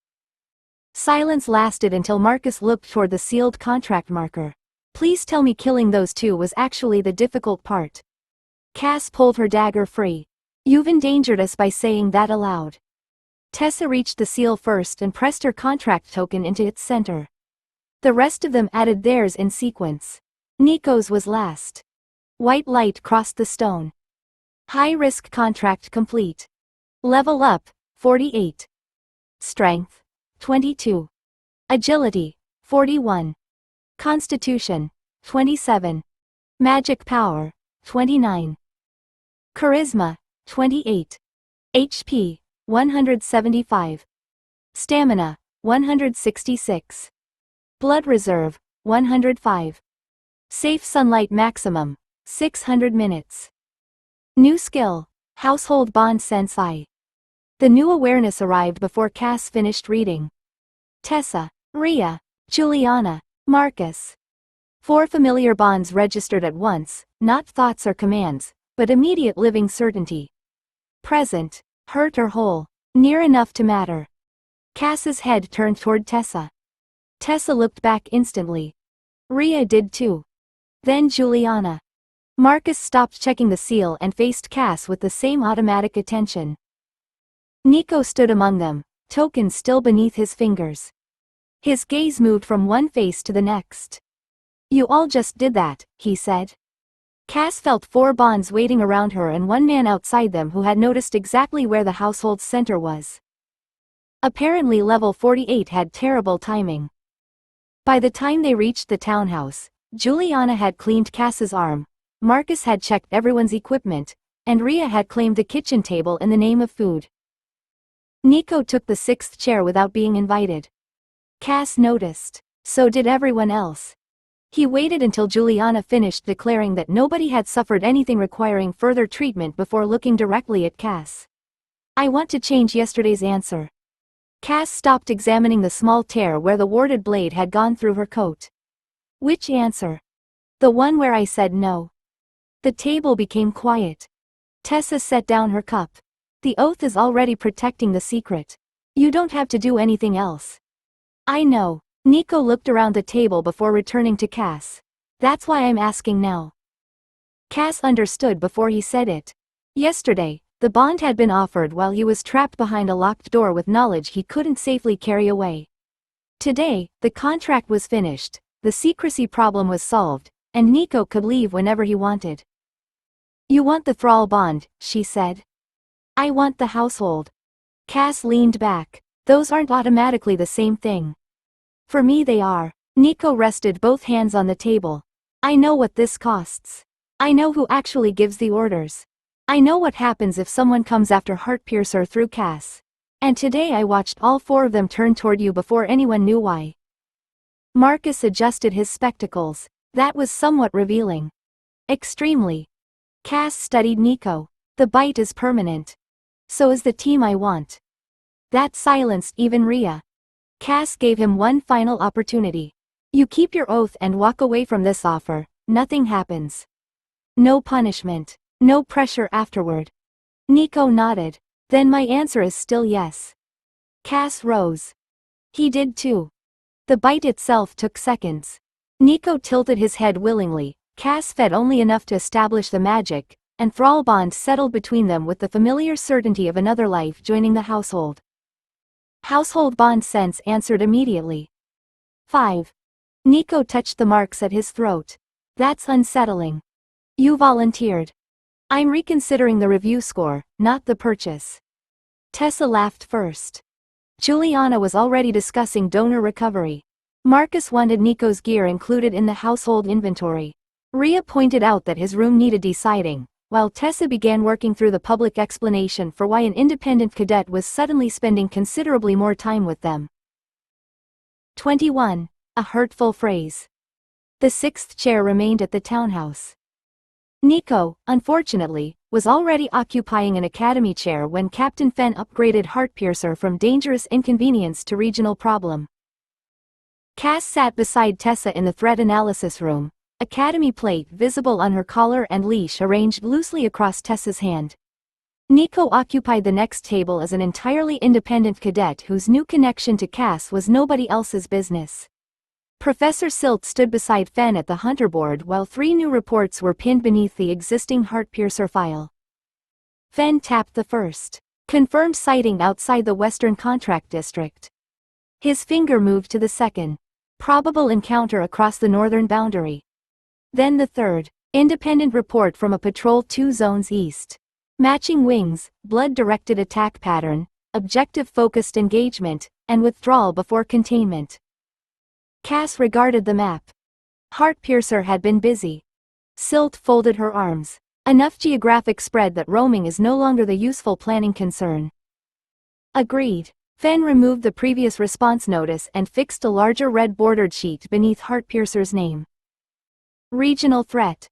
Silence lasted until Marcus looked toward the sealed contract marker. Please tell me killing those 2 was actually the difficult part. Cass pulled her dagger free. You've endangered us by saying that aloud. Tessa reached the seal first and pressed her contract token into its center. The rest of them added theirs in sequence. Nico's was last. White light crossed the stone. High-risk contract complete. Level up, 48. Strength, 22. Agility, 41. Constitution, 27. Magic power, 29. Charisma, 28. HP, 175. Stamina, 166. Blood reserve, 105. Safe sunlight maximum, 600 minutes. New skill, Household Bond Sense I. The new awareness arrived before Cass finished reading. Tessa, Rhea, Juliana, Marcus. 4 familiar bonds registered at once, not thoughts or commands, but immediate living certainty. Present, hurt or whole, near enough to matter. Cass's head turned toward Tessa. Tessa looked back instantly. Rhea did too. Then Juliana. Marcus stopped checking the seal and faced Cass with the same automatic attention. Nico stood among them, tokens still beneath his fingers. His gaze moved from one face to the next. You all just did that, he said. Cass felt 4 bonds waiting around her and 1 man outside them who had noticed exactly where the household center was. Apparently level 48 had terrible timing. By the time they reached the townhouse, Juliana had cleaned Cass's arm, Marcus had checked everyone's equipment, and Rhea had claimed the kitchen table in the name of food. Nico took the 6th chair without being invited. Cass noticed. So did everyone else. He waited until Juliana finished declaring that nobody had suffered anything requiring further treatment before looking directly at Cass. I want to change yesterday's answer. Cass stopped examining the small tear where the warded blade had gone through her coat. Which answer? The one where I said no. The table became quiet. Tessa set down her cup. The oath is already protecting the secret. You don't have to do anything else. I know. Nico looked around the table before returning to Cass. That's why I'm asking now. Cass understood before he said it. Yesterday, the bond had been offered while he was trapped behind a locked door with knowledge he couldn't safely carry away. Today, the contract was finished, the secrecy problem was solved, and Nico could leave whenever he wanted. You want the thrall bond, she said. I want the household. Cass leaned back. Those aren't automatically the same thing. For me they are. Nico rested both hands on the table. I know what this costs. I know who actually gives the orders. I know what happens if someone comes after Heartpiercer through Cass. And today I watched all four of them turn toward you before anyone knew why. Marcus adjusted his spectacles. That was somewhat revealing. Extremely. Cass studied Nico. The bite is permanent. So is the team I want. That silenced even Rhea. Cass gave him one final opportunity. You keep your oath and walk away from this offer, nothing happens. No punishment. No pressure afterward. Nico nodded. Then my answer is still yes. Cass rose. He did too. The bite itself took seconds. Nico tilted his head willingly. Cass fed only enough to establish the magic, and thrall bond settled between them with the familiar certainty of another life joining the household. Household bond sense answered immediately. 5. Nico touched the marks at his throat. That's unsettling. You volunteered. I'm reconsidering the review score, not the purchase. Tessa laughed first. Juliana was already discussing donor recovery. Marcus wanted Nico's gear included in the household inventory. Rhea pointed out that his room needed deciding, while Tessa began working through the public explanation for why an independent cadet was suddenly spending considerably more time with them. 21. A hurtful phrase. The sixth chair remained at the townhouse. Nico, unfortunately, was already occupying an academy chair when Captain Fenn upgraded Heartpiercer from dangerous inconvenience to regional problem. Cass sat beside Tessa in the threat analysis room, academy plate visible on her collar and leash arranged loosely across Tessa's hand. Nico occupied the next table as an entirely independent cadet whose new connection to Cass was nobody else's business. Professor Silt stood beside Fenn at the hunter board while 3 new reports were pinned beneath the existing Heartpiercer file. Fenn tapped the first. Confirmed sighting outside the Western Contract District. His finger moved to the second. Probable encounter across the northern boundary. Then the third. Independent report from a patrol 2 zones east. Matching wings, blood-directed attack pattern, objective-focused engagement, and withdrawal before containment. Cass regarded the map. Heartpiercer had been busy. Silt folded her arms. Enough geographic spread that roaming is no longer the useful planning concern. Agreed. Fenn removed the previous response notice and fixed a larger red bordered sheet beneath Heartpiercer's name. Regional threat.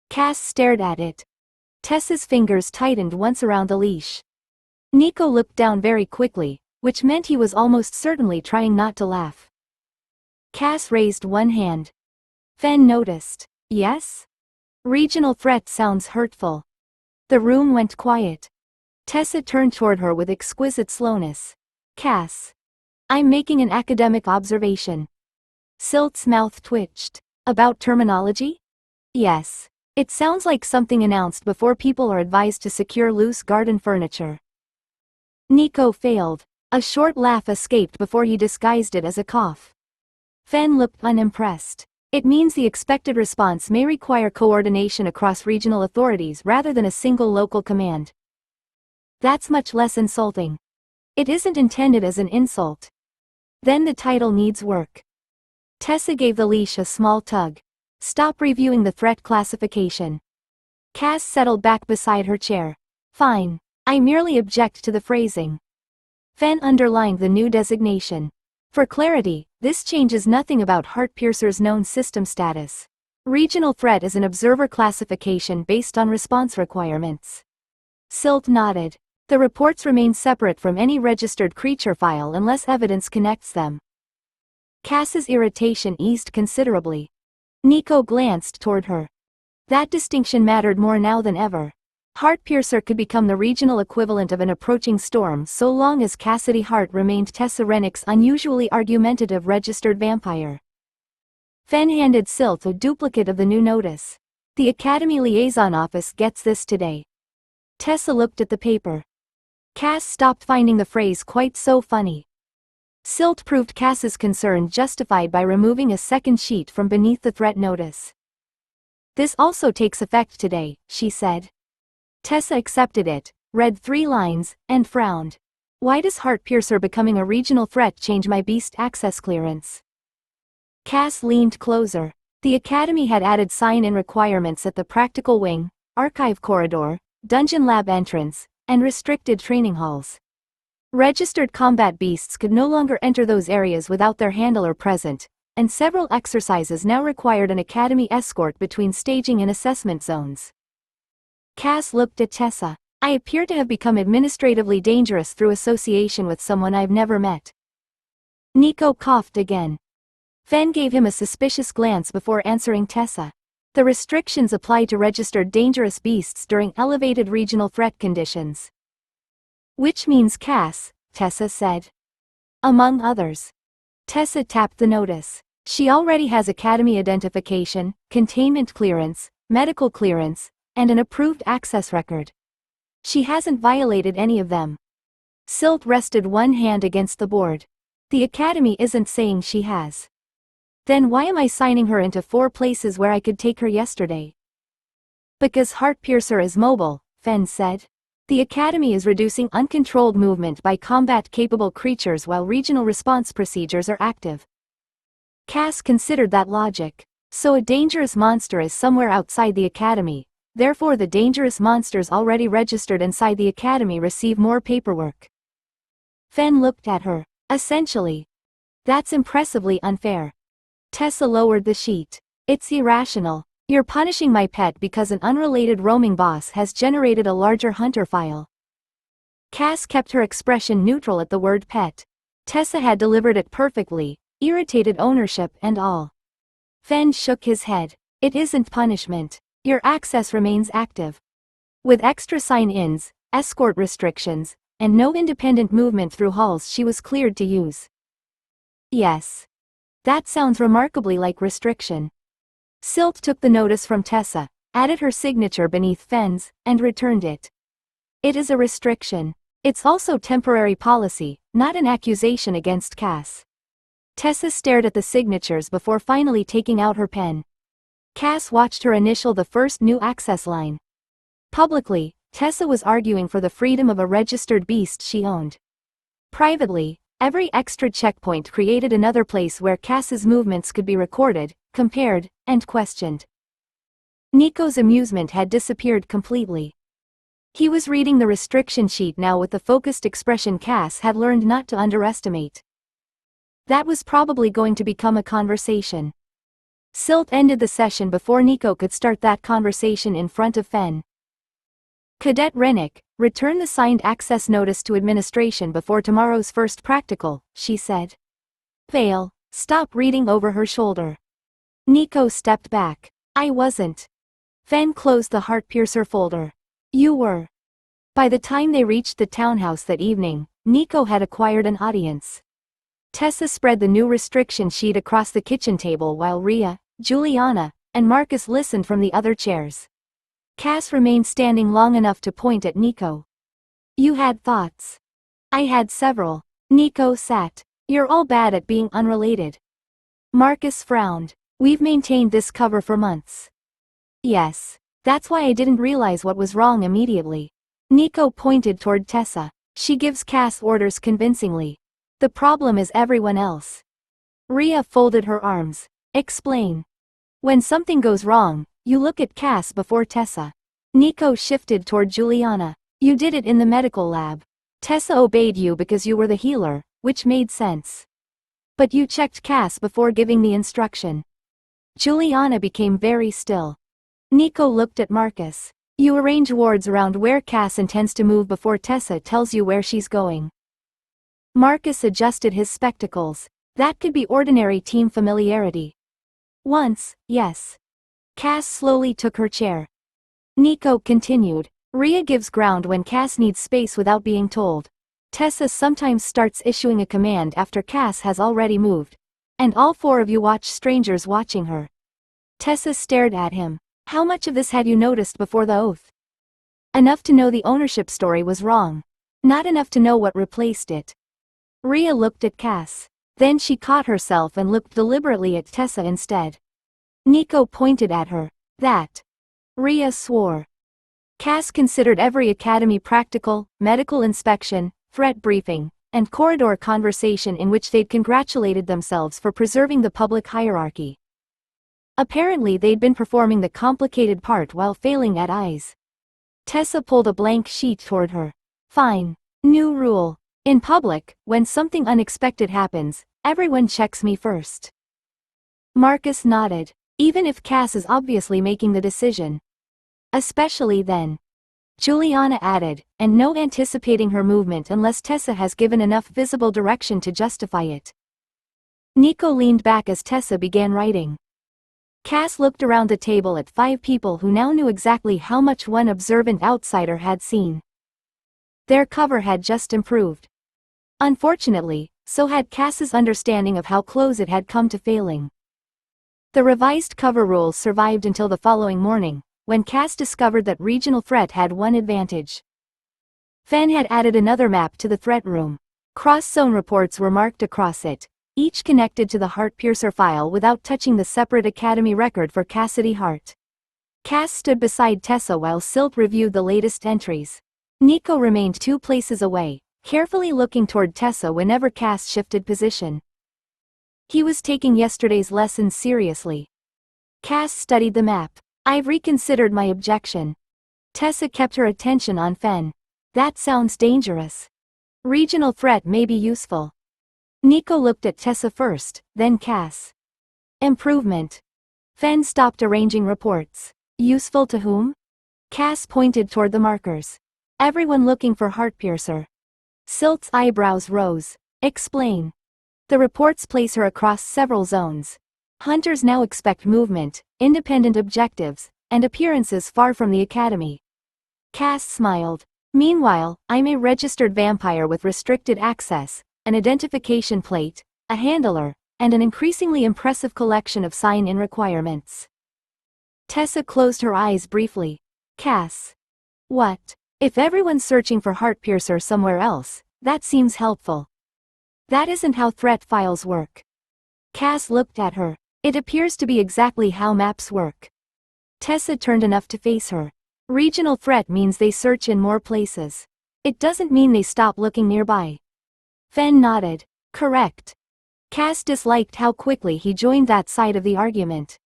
Cass stared at it. Tessa's fingers tightened once around the leash. Nico looked down very quickly, which meant he was almost certainly trying not to laugh. Cass raised one hand. Fenn noticed. Yes? Regional threat sounds hurtful. The room went quiet. Tessa turned toward her with exquisite slowness. Cass. I'm making an academic observation. Silt's mouth twitched. About terminology? Yes. It sounds like something announced before people are advised to secure loose garden furniture. Nico failed. A short laugh escaped before he disguised it as a cough. Fenn looked unimpressed. It means the expected response may require coordination across regional authorities rather than a single local command. That's much less insulting. It isn't intended as an insult. Then the title needs work. Tessa gave the leash a small tug. Stop reviewing the threat classification. Cass settled back beside her chair. Fine. I merely object to the phrasing. Fenn underlined the new designation. For clarity, this changes nothing about Heartpiercer's known system status. Regional threat is an observer classification based on response requirements. Silt nodded. The reports remain separate from any registered creature file unless evidence connects them. Cass's irritation eased considerably. Nico glanced toward her. That distinction mattered more now than ever. Heartpiercer could become the regional equivalent of an approaching storm so long as Cassidy Hart remained Tessa Rennick's unusually argumentative registered vampire. Fen handed Silt a duplicate of the new notice. The Academy Liaison Office gets this today. Tessa looked at the paper. Cass stopped finding the phrase quite so funny. Silt proved Cass's concern justified by removing a second sheet from beneath the threat notice. This also takes effect today, she said. Tessa accepted it, read 3 lines, and frowned. Why does Heartpiercer becoming a regional threat change my beast access clearance? Cass leaned closer. The Academy had added sign-in requirements at the practical wing, archive corridor, dungeon lab entrance, and restricted training halls. Registered combat beasts could no longer enter those areas without their handler present, and several exercises now required an Academy escort between staging and assessment zones. Cass looked at Tessa. I appear to have become administratively dangerous through association with someone I've never met. Nico coughed again. Fen gave him a suspicious glance before answering Tessa. The restrictions apply to registered dangerous beasts during elevated regional threat conditions. Which means Cass, Tessa said. Among others. Tessa tapped the notice. She already has Academy identification, containment clearance, medical clearance, and an approved access record. She hasn't violated any of them. Silt rested one hand against the board. The Academy isn't saying she has. Then why am I signing her into 4 places where I could take her yesterday? Because Heartpiercer is mobile, Fen said. The Academy is reducing uncontrolled movement by combat-capable creatures while regional response procedures are active. Cass considered that logic. So a dangerous monster is somewhere outside the Academy. Therefore the dangerous monsters already registered inside the Academy receive more paperwork. Fen looked at her. Essentially. That's impressively unfair. Tessa lowered the sheet. It's irrational. You're punishing my pet because an unrelated roaming boss has generated a larger hunter file. Cass kept her expression neutral at the word pet. Tessa had delivered it perfectly, irritated ownership and all. Fen shook his head. It isn't punishment. Your access remains active. With extra sign-ins, escort restrictions, and no independent movement through halls she was cleared to use. Yes. That sounds remarkably like restriction. Silt took the notice from Tessa, added her signature beneath Fen's, and returned it. It is a restriction. It's also temporary policy, not an accusation against Cass. Tessa stared at the signatures before finally taking out her pen. Cass watched her initial the first new access line. Publicly, Tessa was arguing for the freedom of a registered beast she owned. Privately, every extra checkpoint created another place where Cass's movements could be recorded, compared, and questioned. Nico's amusement had disappeared completely. He was reading the restriction sheet now with the focused expression Cass had learned not to underestimate. That was probably going to become a conversation. Silt ended the session before Nico could start that conversation in front of Fen. Cadet Rennick, return the signed access notice to administration before tomorrow's first practical, she said. Vale, stop reading over her shoulder. Nico stepped back. I wasn't. Fen closed the Heartpiercer folder. You were. By the time they reached the townhouse that evening, Nico had acquired an audience. Tessa spread the new restriction sheet across the kitchen table while Rhea, Juliana, and Marcus listened from the other chairs. Cass remained standing long enough to point at Nico. You had thoughts. I had several. Nico sat. You're all bad at being unrelated. Marcus frowned. We've maintained this cover for months. Yes. That's why I didn't realize what was wrong immediately. Nico pointed toward Tessa. She gives Cass orders convincingly. The problem is everyone else. Rhea folded her arms. Explain. When something goes wrong, you look at Cass before Tessa. Nico shifted toward Juliana. You did it in the medical lab. Tessa obeyed you because you were the healer, which made sense. But you checked Cass before giving the instruction. Juliana became very still. Nico looked at Marcus. You arrange wards around where Cass intends to move before Tessa tells you where she's going. Marcus adjusted his spectacles. That could be ordinary team familiarity. Once, yes. Cass slowly took her chair. Nico continued. Rhea gives ground when Cass needs space without being told. Tessa sometimes starts issuing a command after Cass has already moved. And all four of you watch strangers watching her. Tessa stared at him. How much of this had you noticed before the oath? Enough to know the ownership story was wrong. Not enough to know what replaced it. Rhea looked at Cass. Then she caught herself and looked deliberately at Tessa instead. Nico pointed at her. That. Rhea swore. Cass considered every academy practical, medical inspection, threat briefing, and corridor conversation in which they'd congratulated themselves for preserving the public hierarchy. Apparently they'd been performing the complicated part while failing at eyes. Tessa pulled a blank sheet toward her. Fine. New rule. In public, when something unexpected happens, everyone checks me first. Marcus nodded. Even if Cass is obviously making the decision. Especially then. Juliana added, and no anticipating her movement unless Tessa has given enough visible direction to justify it. Nico leaned back as Tessa began writing. Cass looked around the table at 5 people who now knew exactly how much one observant outsider had seen. Their cover had just improved. Unfortunately, so had Cass's understanding of how close it had come to failing. The revised cover rules survived until the following morning, when Cass discovered that regional threat had one advantage. Fen had added another map to the threat room. Cross-zone reports were marked across it, each connected to the Heartpiercer file without touching the separate academy record for Cassidy Hart. Cass stood beside Tessa while Silt reviewed the latest entries. Nico remained 2 places away, carefully looking toward Tessa whenever Cass shifted position. He was taking yesterday's lessons seriously. Cass studied the map. I've reconsidered my objection. Tessa kept her attention on Fen. That sounds dangerous. Regional threat may be useful. Nico looked at Tessa first, then Cass. Improvement. Fen stopped arranging reports. Useful to whom? Cass pointed toward the markers. Everyone looking for Heartpiercer. Silt's eyebrows rose. Explain. The reports place her across several zones. Hunters now expect movement, independent objectives, and appearances far from the academy. Cass smiled. Meanwhile, I'm a registered vampire with restricted access, an identification plate, a handler, and an increasingly impressive collection of sign-in requirements. Tessa closed her eyes briefly. Cass. What? If everyone's searching for Heartpiercer somewhere else, that seems helpful. That isn't how threat files work. Cass looked at her. It appears to be exactly how maps work. Tessa turned enough to face her. Regional threat means they search in more places. It doesn't mean they stop looking nearby. Fen nodded. Correct. Cass disliked how quickly he joined that side of the argument.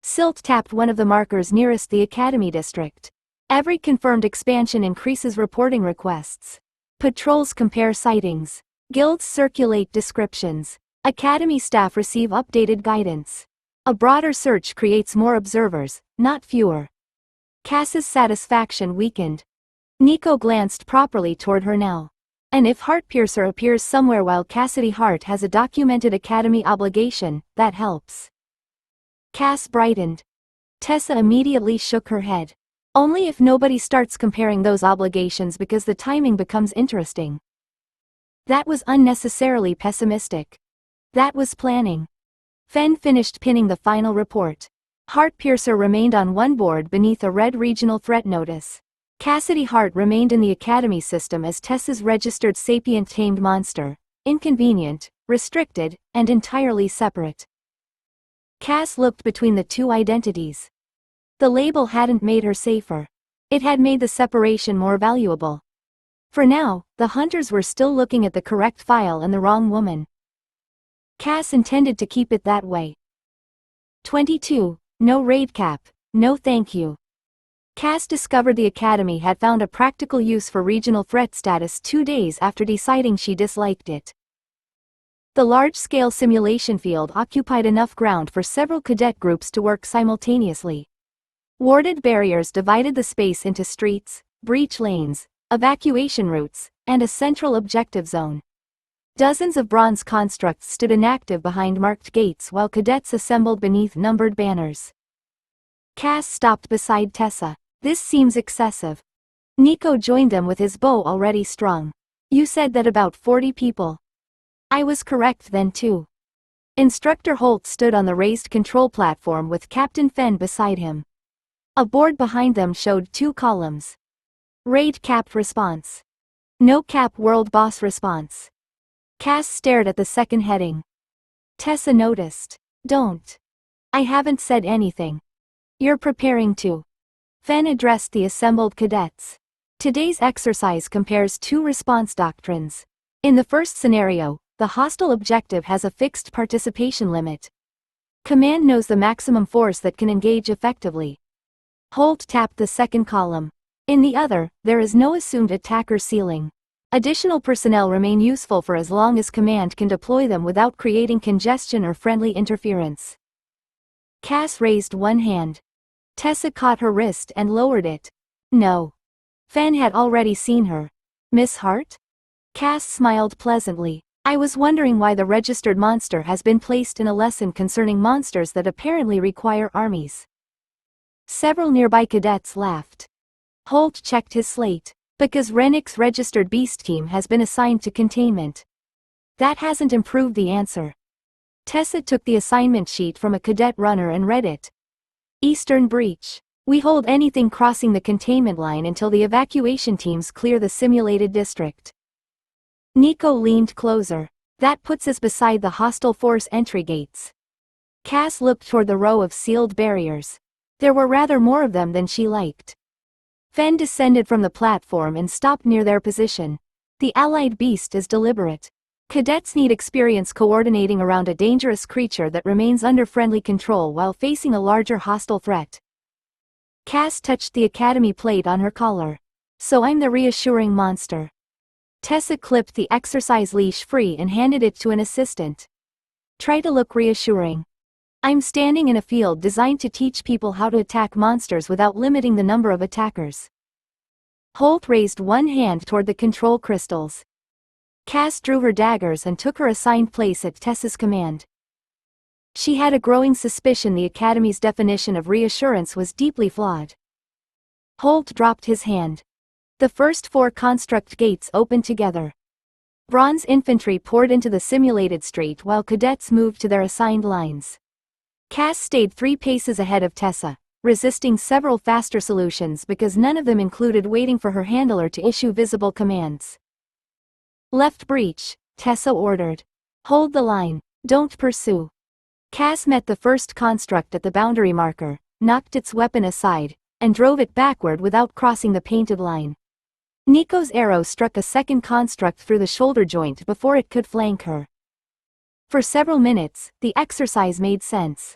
Silt tapped one of the markers nearest the academy district. Every confirmed expansion increases reporting requests. Patrols compare sightings. Guilds circulate descriptions. Academy staff receive updated guidance. A broader search creates more observers, not fewer. Cass's satisfaction weakened. Nico glanced properly toward her now. And if Heartpiercer appears somewhere while Cassidy Hart has a documented academy obligation, that helps. Cass brightened. Tessa immediately shook her head. Only if nobody starts comparing those obligations because the timing becomes interesting. That was unnecessarily pessimistic. That was planning. Fen finished pinning the final report. Heartpiercer remained on one board beneath a red regional threat notice. Cassidy Hart remained in the academy system as Tessa's registered sapient tamed monster, inconvenient, restricted, and entirely separate. Cass looked between the 2 identities. The label hadn't made her safer. It had made the separation more valuable. For now, the hunters were still looking at the correct file and the wrong woman. Cass intended to keep it that way. 22. No raid cap, no thank you. Cass discovered the academy had found a practical use for regional threat status 2 days after deciding she disliked it. The large-scale simulation field occupied enough ground for several cadet groups to work simultaneously. Warded barriers divided the space into streets, breach lanes, evacuation routes, and a central objective zone. Dozens of bronze constructs stood inactive behind marked gates while cadets assembled beneath numbered banners. Cass stopped beside Tessa. This seems excessive. Nico joined them with his bow already strung. You said that about 40 people. I was correct then too. Instructor Holt stood on the raised control platform with Captain Fenn beside him. A board behind them showed 2 columns. Raid Cap Response. No Cap World Boss Response. Cass stared at the second heading. Tessa noticed. Don't. I haven't said anything. You're preparing to. Fenn addressed the assembled cadets. Today's exercise compares 2 response doctrines. In the first scenario, the hostile objective has a fixed participation limit. Command knows the maximum force that can engage effectively. Holt tapped the second column. In the other, there is no assumed attacker ceiling. Additional personnel remain useful for as long as command can deploy them without creating congestion or friendly interference. Cass raised one hand. Tessa caught her wrist and lowered it. No. Fenn had already seen her. Miss Hart? Cass smiled pleasantly. I was wondering why the registered monster has been placed in a lesson concerning monsters that apparently require armies. Several nearby cadets laughed. Holt checked his slate. Because Rennick's registered beast team has been assigned to containment. That hasn't improved the answer. Tessa took the assignment sheet from a cadet runner and read it. Eastern Breach. We hold anything crossing the containment line until the evacuation teams clear the simulated district. Nico leaned closer. That puts us beside the hostile force entry gates. Cass looked toward the row of sealed barriers. There were rather more of them than she liked. Fenn descended from the platform and stopped near their position. The allied beast is deliberate. Cadets need experience coordinating around a dangerous creature that remains under friendly control while facing a larger hostile threat. Cass touched the academy plate on her collar. So I'm the reassuring monster. Tessa clipped the exercise leash free and handed it to an assistant. Try to look reassuring. I'm standing in a field designed to teach people how to attack monsters without limiting the number of attackers. Holt raised one hand toward the control crystals. Cass drew her daggers and took her assigned place at Tessa's command. She had a growing suspicion the Academy's definition of reassurance was deeply flawed. Holt dropped his hand. The first 4 construct gates opened together. Bronze infantry poured into the simulated street while cadets moved to their assigned lines. Cass stayed 3 paces ahead of Tessa, resisting several faster solutions because none of them included waiting for her handler to issue visible commands. Left breach, Tessa ordered. Hold the line, don't pursue. Cass met the first construct at the boundary marker, knocked its weapon aside, and drove it backward without crossing the painted line. Nico's arrow struck a second construct through the shoulder joint before it could flank her. For several minutes, the exercise made sense.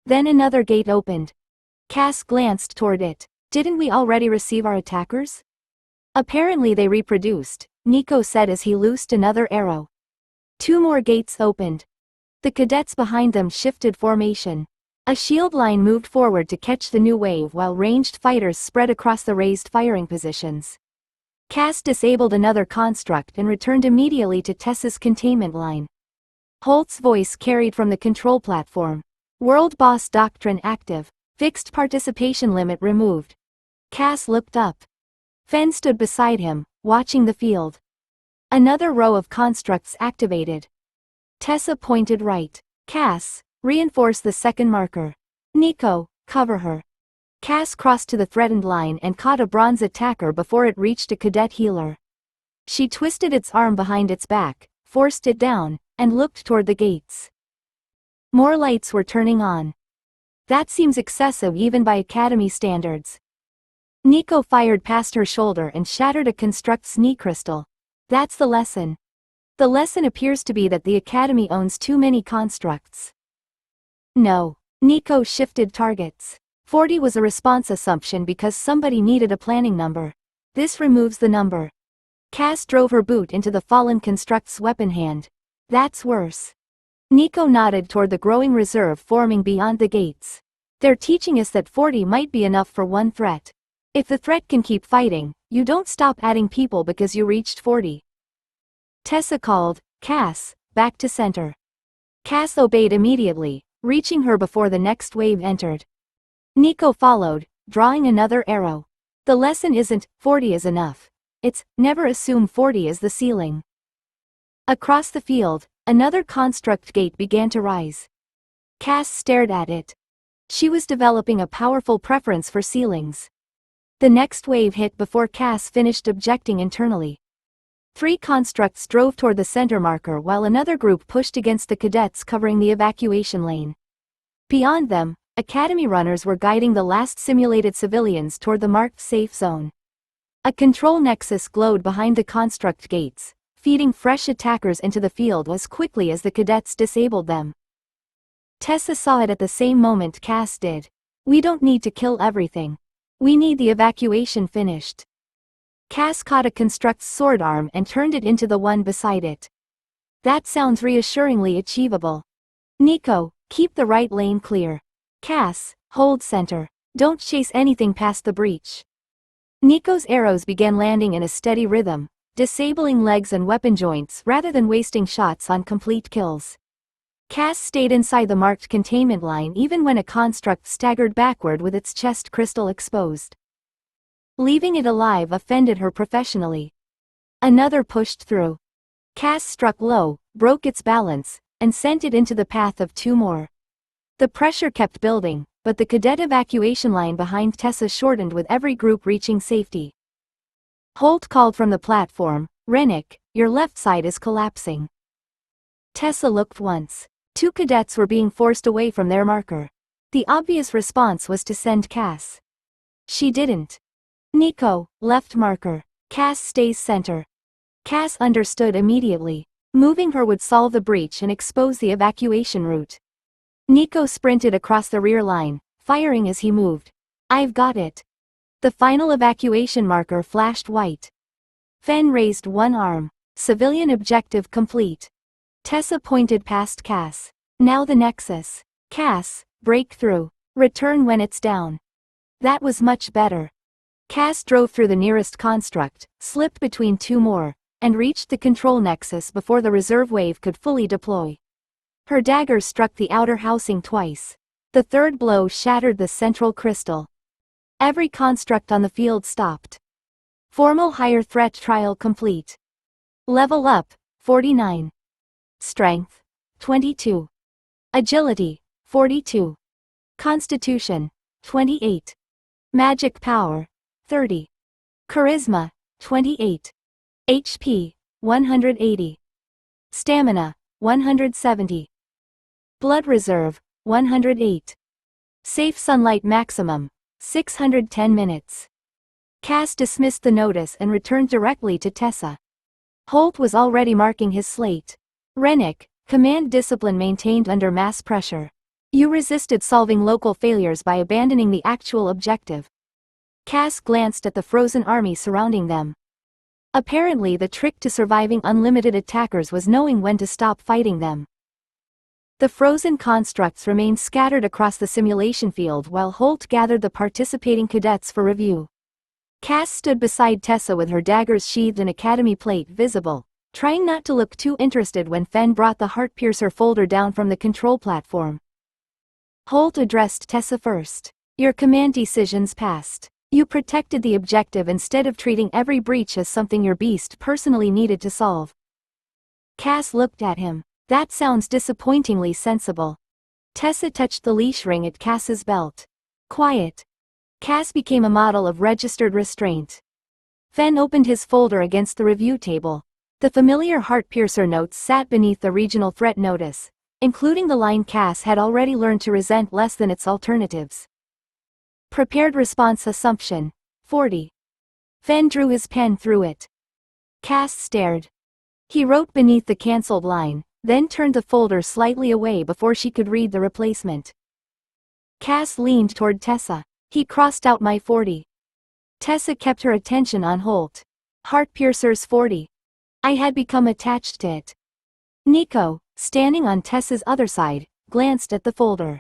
Then another gate opened. Cass glanced toward it. Didn't we already receive our attackers? Apparently they reproduced, Nico said as he loosed another arrow. 2 more gates opened. The cadets behind them shifted formation. A shield line moved forward to catch the new wave while ranged fighters spread across the raised firing positions. Cass disabled another construct and returned immediately to Tessa's containment line. Holt's voice carried from the control platform. World Boss Doctrine active. Fixed participation limit removed. Cass looked up. Fenn stood beside him, watching the field. Another row of constructs activated. Tessa pointed right. Cass, reinforce the second marker. Nico, cover her. Cass crossed to the threatened line and caught a bronze attacker before it reached a cadet healer. She twisted its arm behind its back, forced it down, and looked toward the gates. More lights were turning on. That seems excessive even by Academy standards. Nico fired past her shoulder and shattered a construct's knee crystal. That's the lesson. The lesson appears to be that the Academy owns too many constructs. No. Nico shifted targets. 40 was a response assumption because somebody needed a planning number. This removes the number. Cass drove her boot into the fallen construct's weapon hand. That's worse. Nico nodded toward the growing reserve forming beyond the gates. They're teaching us that 40 might be enough for one threat. If the threat can keep fighting, you don't stop adding people because you reached 40. Tessa called, Cass, back to center. Cass obeyed immediately, reaching her before the next wave entered. Nico followed, drawing another arrow. The lesson isn't, 40 is enough. It's, never assume 40 is the ceiling. Across the field, another construct gate began to rise. Cass stared at it. She was developing a powerful preference for ceilings. The next wave hit before Cass finished objecting internally. 3 constructs drove toward the center marker while another group pushed against the cadets covering the evacuation lane. Beyond them, Academy runners were guiding the last simulated civilians toward the marked safe zone. A control nexus glowed behind the construct gates, feeding fresh attackers into the field as quickly as the cadets disabled them. Tessa saw it at the same moment Cass did. We don't need to kill everything. We need the evacuation finished. Cass caught a construct's sword arm and turned it into the one beside it. That sounds reassuringly achievable. Nico, keep the right lane clear. Cass, hold center. Don't chase anything past the breach. Nico's arrows began landing in a steady rhythm, disabling legs and weapon joints rather than wasting shots on complete kills. Cass stayed inside the marked containment line even when a construct staggered backward with its chest crystal exposed. Leaving it alive offended her professionally. Another pushed through. Cass struck low, broke its balance, and sent it into the path of 2 more. The pressure kept building, but the cadet evacuation line behind Tessa shortened with every group reaching safety. Holt called from the platform, Rennick, your left side is collapsing. Tessa looked once. 2 cadets were being forced away from their marker. The obvious response was to send Cass. She didn't. Nico, left marker. Cass stays center. Cass understood immediately. Moving her would solve the breach and expose the evacuation route. Nico sprinted across the rear line, firing as he moved. I've got it. The final evacuation marker flashed white. Fen raised one arm. Civilian objective complete. Tessa pointed past Cass. Now the nexus. Cass, break through. Return when it's down. That was much better. Cass drove through the nearest construct, slipped between 2 more, and reached the control nexus before the reserve wave could fully deploy. Her dagger struck the outer housing twice. The 3rd blow shattered the central crystal. Every construct on the field stopped. Formal higher threat trial complete. Level up, 49. Strength, 22. Agility, 42. Constitution, 28. Magic power, 30. Charisma, 28. HP, 180. Stamina, 170. Blood reserve, 108. Safe sunlight maximum, 610 minutes. Cass dismissed the notice and returned directly to Tessa. Holt was already marking his slate. Rennick, command discipline maintained under mass pressure. You resisted solving local failures by abandoning the actual objective. Cass glanced at the frozen army surrounding them. Apparently the trick to surviving unlimited attackers was knowing when to stop fighting them. The frozen constructs remained scattered across the simulation field while Holt gathered the participating cadets for review. Cass stood beside Tessa with her daggers sheathed and academy plate visible, trying not to look too interested when Fen brought the Heartpiercer folder down from the control platform. Holt addressed Tessa first. Your command decisions passed. You protected the objective instead of treating every breach as something your beast personally needed to solve. Cass looked at him. That sounds disappointingly sensible. Tessa touched the leash ring at Cass's belt. Quiet. Cass became a model of registered restraint. Fen opened his folder against the review table. The familiar Heartpiercer notes sat beneath the regional threat notice, including the line Cass had already learned to resent less than its alternatives. Prepared response assumption, 40. Fen drew his pen through it. Cass stared. He wrote beneath the cancelled line, then turned the folder slightly away before she could read the replacement. Cass leaned toward Tessa. He crossed out my 40. Tessa kept her attention on Holt. Heartpiercer's 40. I had become attached to it. Nico, standing on Tessa's other side, glanced at the folder.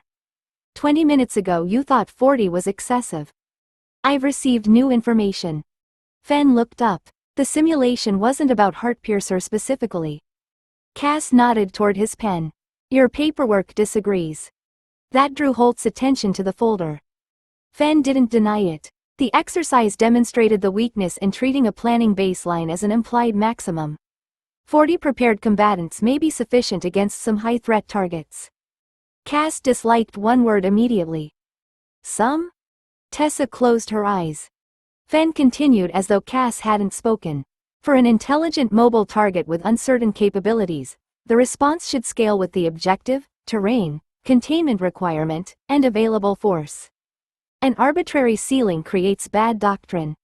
20 minutes ago you thought 40 was excessive. I've received new information. Fen looked up. The simulation wasn't about Heartpiercer specifically. Cass nodded toward his pen. Your paperwork disagrees. That drew Holt's attention to the folder. Fen didn't deny it. The exercise demonstrated the weakness in treating a planning baseline as an implied maximum. 40 prepared combatants may be sufficient against some high-threat targets. Cass disliked one word immediately. Some? Tessa closed her eyes. Fen continued as though Cass hadn't spoken. For an intelligent mobile target with uncertain capabilities, the response should scale with the objective, terrain, containment requirement, and available force. An arbitrary ceiling creates bad doctrine.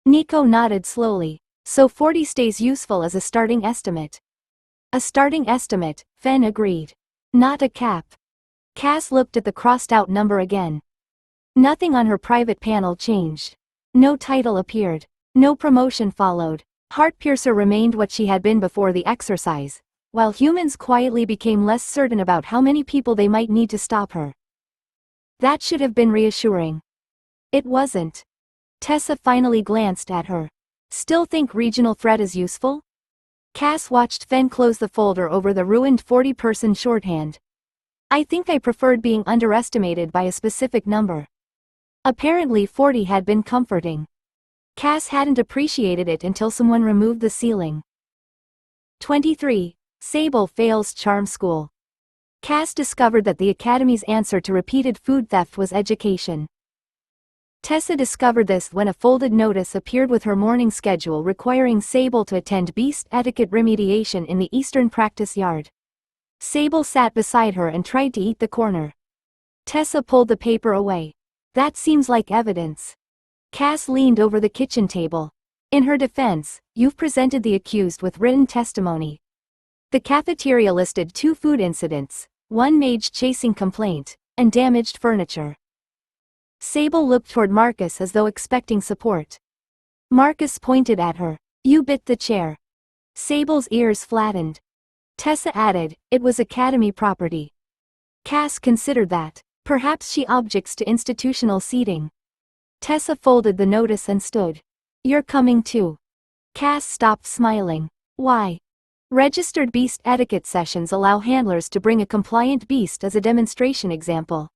Nico nodded slowly. So 40 stays useful as a starting estimate. A starting estimate, Fen agreed. Not a cap. Cass looked at the crossed-out number again. Nothing on her private panel changed. No title appeared. No promotion followed. Heartpiercer remained what she had been before the exercise, while humans quietly became less certain about how many people they might need to stop her. That should have been reassuring. It wasn't. Tessa finally glanced at her. Still think regional threat is useful? Cass watched Fen close the folder over the ruined 40-person shorthand. I think I preferred being underestimated by a specific number. Apparently 40 had been comforting. Cass hadn't appreciated it until someone removed the ceiling. 23. Sable fails charm school. Cass discovered that the Academy's answer to repeated food theft was education. Tessa discovered this when a folded notice appeared with her morning schedule requiring Sable to attend beast etiquette remediation in the Eastern practice yard. Sable sat beside her and tried to eat the corner. Tessa pulled the paper away. That seems like evidence. Cass leaned over the kitchen table. In her defense, you've presented the accused with written testimony. The cafeteria listed 2 food incidents, 1 mage chasing complaint, and damaged furniture. Sable looked toward Marcus as though expecting support. Marcus pointed at her. You bit the chair. Sable's ears flattened. Tessa added, it was Academy property. Cass considered that. Perhaps she objects to institutional seating. Tessa folded the notice and stood. You're coming too. Cass stopped smiling. Why? Registered beast etiquette sessions allow handlers to bring a compliant beast as a demonstration example.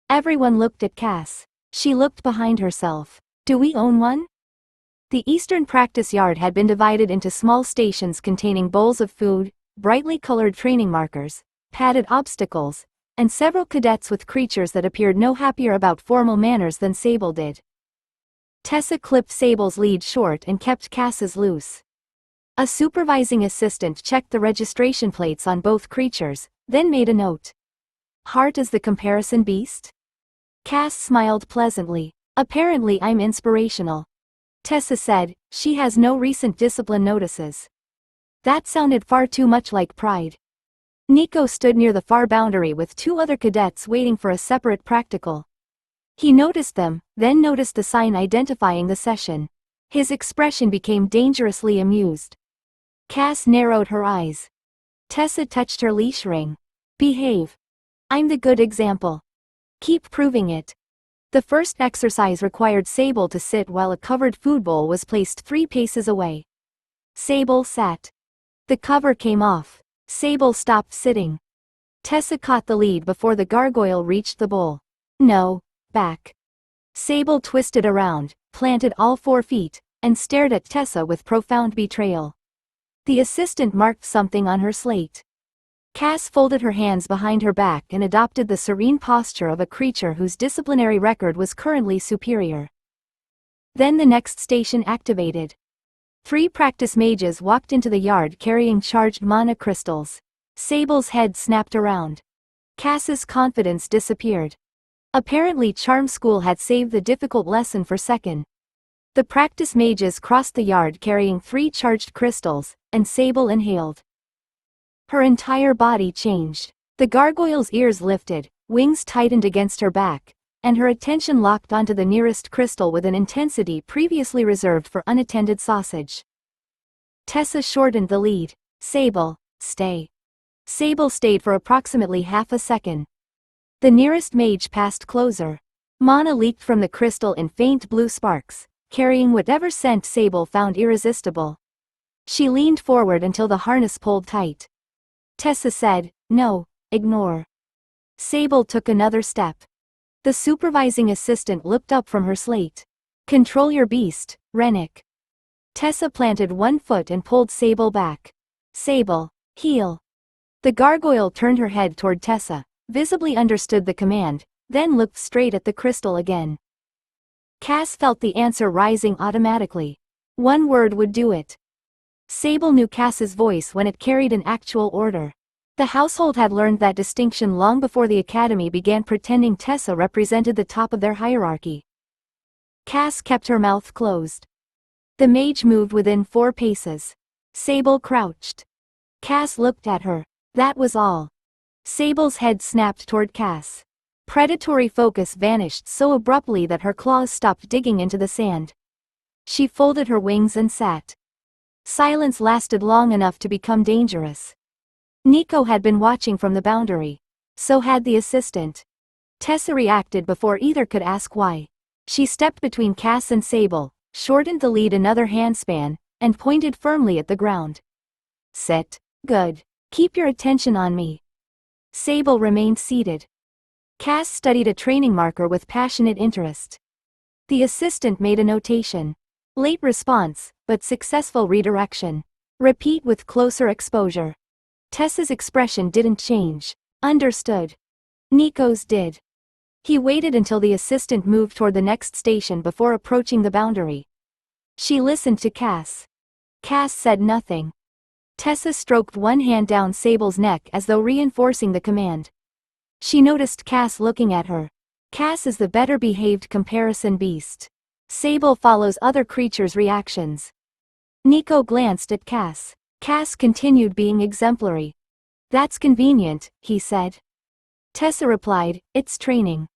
Everyone looked at Cass. She looked behind herself. Do we own one? The Eastern practice yard had been divided into small stations containing bowls of food, brightly colored training markers, padded obstacles, and several cadets with creatures that appeared no happier about formal manners than Sable did. Tessa clipped Sable's lead short and kept Cass's loose. A supervising assistant checked the registration plates on both creatures, then made a note. Heart is the comparison beast? Cass smiled pleasantly. Apparently I'm inspirational. Tessa said, she has no recent discipline notices. That sounded far too much like pride. Nico stood near the far boundary with 2 other cadets waiting for a separate practical. He noticed them, then noticed the sign identifying the session. His expression became dangerously amused. Cass narrowed her eyes. Tessa touched her leash ring. Behave. I'm the good example. Keep proving it. The first exercise required Sable to sit while a covered food bowl was placed 3 paces away. Sable sat. The cover came off. Sable stopped sitting. Tessa caught the lead before the gargoyle reached the bowl. No, back. Sable twisted around, planted all 4 feet, and stared at Tessa with profound betrayal. The assistant marked something on her slate. Cass folded her hands behind her back and adopted the serene posture of a creature whose disciplinary record was currently superior. Then the next station activated. 3 practice mages walked into the yard carrying charged mana crystals. Sable's head snapped around. Cass's confidence disappeared. Apparently Charm School had saved the difficult lesson for second. The practice mages crossed the yard carrying 3 charged crystals, and Sable inhaled. Her entire body changed. The gargoyle's ears lifted, wings tightened against her back, and her attention locked onto the nearest crystal with an intensity previously reserved for unattended sausage. Tessa shortened the lead. Sable, stay. Sable stayed for approximately half a second. The nearest mage passed closer. Mana leaked from the crystal in faint blue sparks, carrying whatever scent Sable found irresistible. She leaned forward until the harness pulled tight. Tessa said, no, ignore. Sable took another step. The supervising assistant looked up from her slate. Control your beast, Rennick. Tessa planted one foot and pulled Sable back. Sable, heel. The gargoyle turned her head toward Tessa, visibly understood the command, then looked straight at the crystal again. Cass felt the answer rising automatically. One word would do it. Sable knew Cass's voice when it carried an actual order. The household had learned that distinction long before the academy began pretending Tessa represented the top of their hierarchy. Cass kept her mouth closed. The mage moved within 4 paces. Sable crouched. Cass looked at her. That was all. Sable's head snapped toward Cass. Predatory focus vanished so abruptly that her claws stopped digging into the sand. She folded her wings and sat. Silence lasted long enough to become dangerous. Nico had been watching from the boundary. So had the assistant. Tessa reacted before either could ask why. She stepped between Cass and Sable, shortened the lead another handspan, and pointed firmly at the ground. Sit. Good. Keep your attention on me. Sable remained seated. Cass studied a training marker with passionate interest. The assistant made a notation. Late response, but successful redirection. Repeat with closer exposure. Tessa's expression didn't change. Understood. Nico's did. He waited until the assistant moved toward the next station before approaching the boundary. She listened to Cass. Cass said nothing. Tessa stroked one hand down Sable's neck as though reinforcing the command. She noticed Cass looking at her. Cass is the better-behaved comparison beast. Sable follows other creatures' reactions. Nico glanced at Cass. Cass continued being exemplary. That's convenient, he said. Tessa replied, it's training.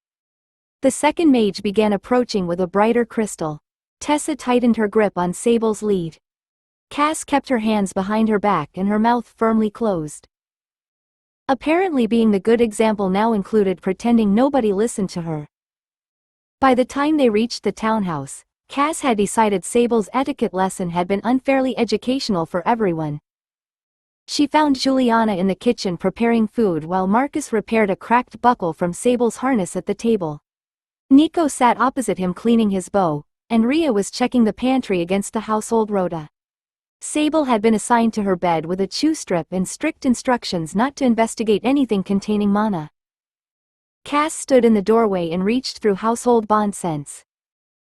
The second mage began approaching with a brighter crystal. Tessa tightened her grip on Sable's lead. Cass kept her hands behind her back and her mouth firmly closed. Apparently being the good example now included pretending nobody listened to her. By the time they reached the townhouse, Cass had decided Sable's etiquette lesson had been unfairly educational for everyone. She found Juliana in the kitchen preparing food while Marcus repaired a cracked buckle from Sable's harness at the table. Nico sat opposite him cleaning his bow, and Rhea was checking the pantry against the household rota. Sable had been assigned to her bed with a chew strip and strict instructions not to investigate anything containing mana. Cass stood in the doorway and reached through household bond scents.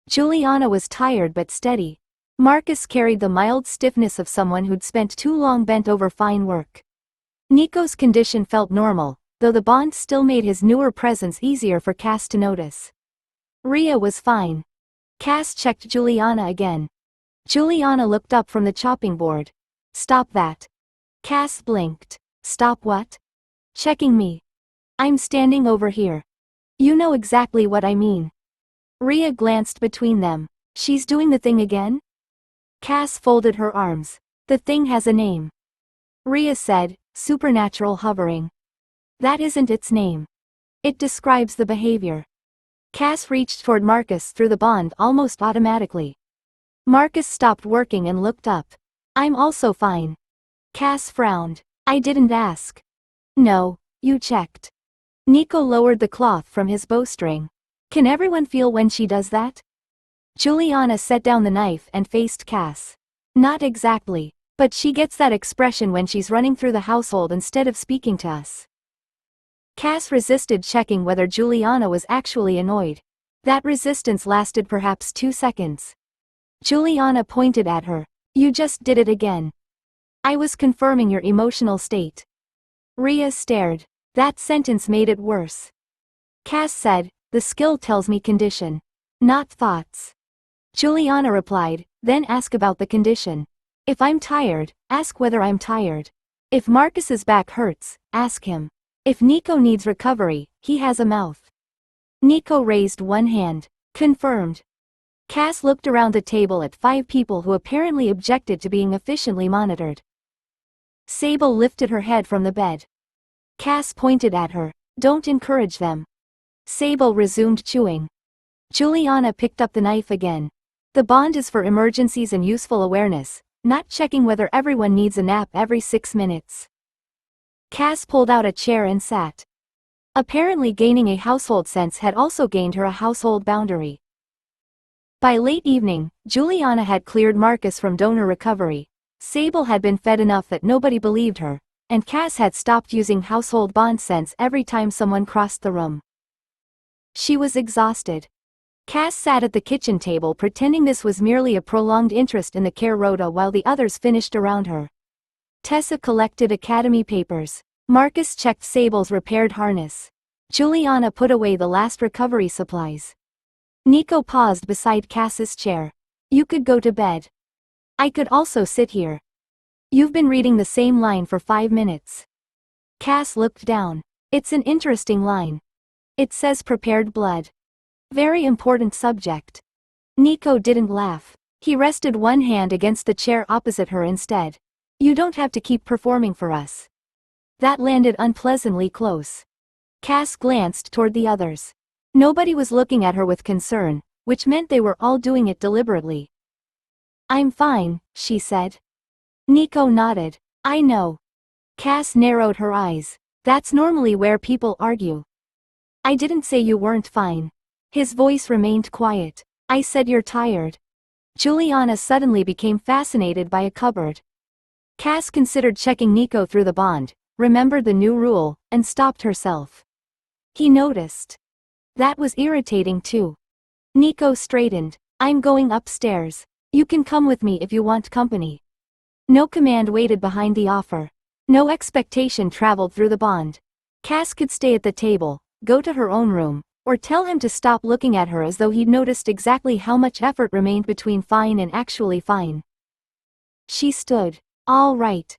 Juliana was tired but steady. Marcus carried the mild stiffness of someone who'd spent too long bent over fine work. Nico's condition felt normal, though the bond still made his newer presence easier for Cass to notice. Rhea was fine. Cass checked Juliana again. Juliana looked up from the chopping board. Stop that. Cass blinked. Stop what? Checking me. I'm standing over here. You know exactly what I mean. Rhea glanced between them. She's doing the thing again? Cass folded her arms. The thing has a name. Rhea said, supernatural hovering. That isn't its name. It describes the behavior. Cass reached toward Marcus through the bond almost automatically. Marcus stopped working and looked up. I'm also fine. Cass frowned. I didn't ask. No, you checked. Nico lowered the cloth from his bowstring. Can everyone feel when she does that? Juliana set down the knife and faced Cass. Not exactly, but she gets that expression when she's running through the household instead of speaking to us. Cass resisted checking whether Juliana was actually annoyed. That resistance lasted perhaps 2 seconds. Juliana pointed at her. You just did it again. I was confirming your emotional state. Rhea stared. That sentence made it worse. Cass said, the skill tells me condition. Not thoughts. Juliana replied, then ask about the condition. If I'm tired, ask whether I'm tired. If Marcus's back hurts, ask him. If Nico needs recovery, he has a mouth. Nico raised one hand. Confirmed. Cass looked around the table at 5 people who apparently objected to being efficiently monitored. Sable lifted her head from the bed. Cass pointed at her. Don't encourage them. Sable resumed chewing. Juliana picked up the knife again. The bond is for emergencies and useful awareness, not checking whether everyone needs a nap every 6 minutes. Cass pulled out a chair and sat. Apparently gaining a household sense had also gained her a household boundary. By late evening, Juliana had cleared Marcus from donor recovery. Sable had been fed enough that nobody believed her, and Cass had stopped using household bond scents every time someone crossed the room. She was exhausted. Cass sat at the kitchen table pretending this was merely a prolonged interest in the care rota while the others finished around her. Tessa collected academy papers. Marcus checked Sable's repaired harness. Juliana put away the last recovery supplies. Nico paused beside Cass's chair. You could go to bed. I could also sit here. You've been reading the same line for 5 minutes. Cass looked down. It's an interesting line. It says prepared blood. Very important subject. Nico didn't laugh. He rested one hand against the chair opposite her instead. You don't have to keep performing for us. That landed unpleasantly close. Cass glanced toward the others. Nobody was looking at her with concern, which meant they were all doing it deliberately. I'm fine, she said. Nico nodded. I know. Cass narrowed her eyes. That's normally where people argue. I didn't say you weren't fine. His voice remained quiet. I said you're tired. Juliana suddenly became fascinated by a cupboard. Cass considered checking Nico through the bond, remembered the new rule, and stopped herself. He noticed. That was irritating too. Nico straightened. I'm going upstairs. You can come with me if you want company. No command waited behind the offer. No expectation traveled through the bond. Cass could stay at the table, go to her own room, or tell him to stop looking at her as though he'd noticed exactly how much effort remained between fine and actually fine. She stood. All right.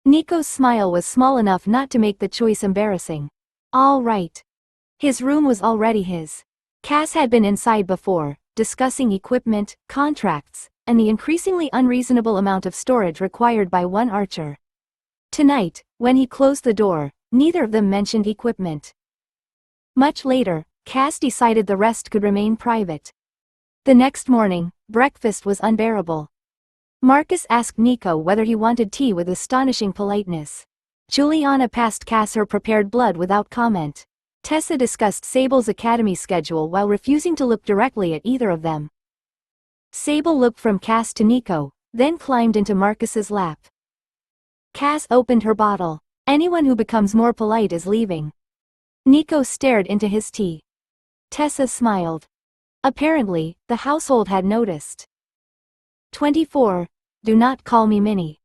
Nico's smile was small enough not to make the choice embarrassing. All right. His room was already his. Cass had been inside before, discussing equipment, contracts, and the increasingly unreasonable amount of storage required by one archer. Tonight, when he closed the door, neither of them mentioned equipment. Much later, Cass decided the rest could remain private. The next morning, breakfast was unbearable. Marcus asked Nico whether he wanted tea with astonishing politeness. Juliana passed Cass her prepared blood without comment. Tessa discussed Sable's academy schedule while refusing to look directly at either of them. Sable looked from Cass to Nico, then climbed into Marcus's lap. Cass opened her bottle. Anyone who becomes more polite is leaving. Nico stared into his tea. Tessa smiled. Apparently, the household had noticed. 24. Do not call me Minnie.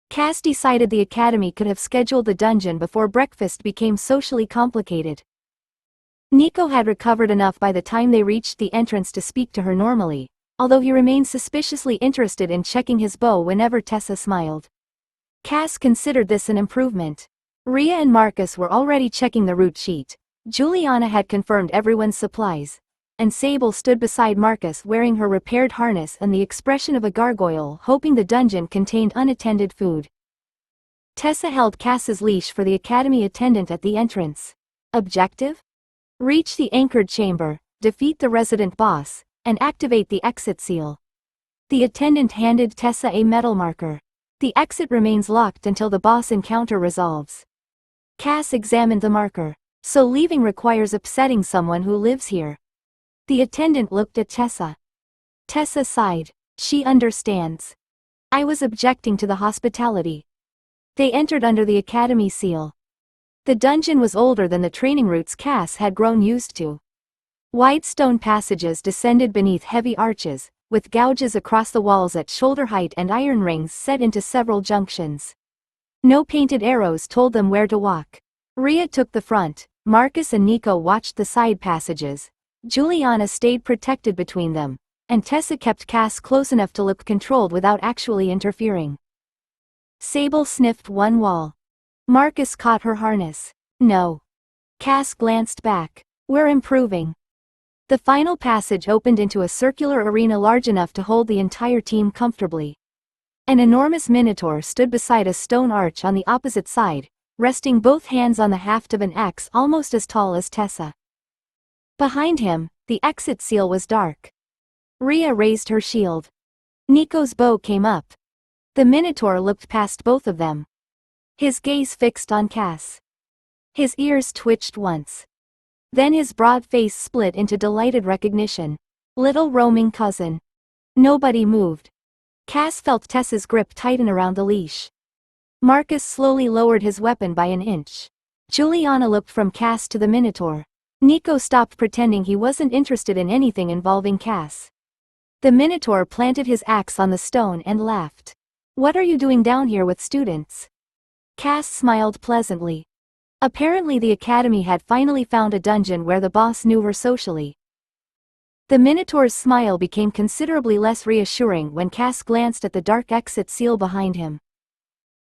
Cass decided the academy could have scheduled the dungeon before breakfast became socially complicated. Nico had recovered enough by the time they reached the entrance to speak to her normally, although he remained suspiciously interested in checking his bow whenever Tessa smiled. Cass considered this an improvement. Rhea and Marcus were already checking the route sheet. Juliana had confirmed everyone's supplies, and Sable stood beside Marcus wearing her repaired harness and the expression of a gargoyle hoping the dungeon contained unattended food. Tessa held Cass's leash for the academy attendant at the entrance. Objective? Reach the anchored chamber, defeat the resident boss, and activate the exit seal. The attendant handed Tessa a metal marker. The exit remains locked until the boss encounter resolves. Cass examined the marker. So leaving requires upsetting someone who lives here. The attendant looked at Tessa. Tessa sighed. She understands. I was objecting to the hospitality. They entered under the academy seal. The dungeon was older than the training routes Cass had grown used to. Wide stone passages descended beneath heavy arches, with gouges across the walls at shoulder height and iron rings set into several junctions. No painted arrows told them where to walk. Rhea took the front, Marcus and Nico watched the side passages. Juliana stayed protected between them, and Tessa kept Cass close enough to look controlled without actually interfering. Sable sniffed one wall. Marcus caught her harness. No. Cass glanced back. We're improving. The final passage opened into a circular arena large enough to hold the entire team comfortably. An enormous minotaur stood beside a stone arch on the opposite side, resting both hands on the haft of an axe almost as tall as Tessa. Behind him, the exit seal was dark. Rhea raised her shield. Nico's bow came up. The minotaur looked past both of them. His gaze fixed on Cass. His ears twitched once. Then his broad face split into delighted recognition. Little roaming cousin. Nobody moved. Cass felt Tessa's grip tighten around the leash. Marcus slowly lowered his weapon by an inch. Juliana looked from Cass to the Minotaur. Nico stopped pretending he wasn't interested in anything involving Cass. The Minotaur planted his axe on the stone and laughed. "What are you doing down here with students?" Cass smiled pleasantly. Apparently the academy had finally found a dungeon where the boss knew her socially. The Minotaur's smile became considerably less reassuring when Cass glanced at the dark exit seal behind him.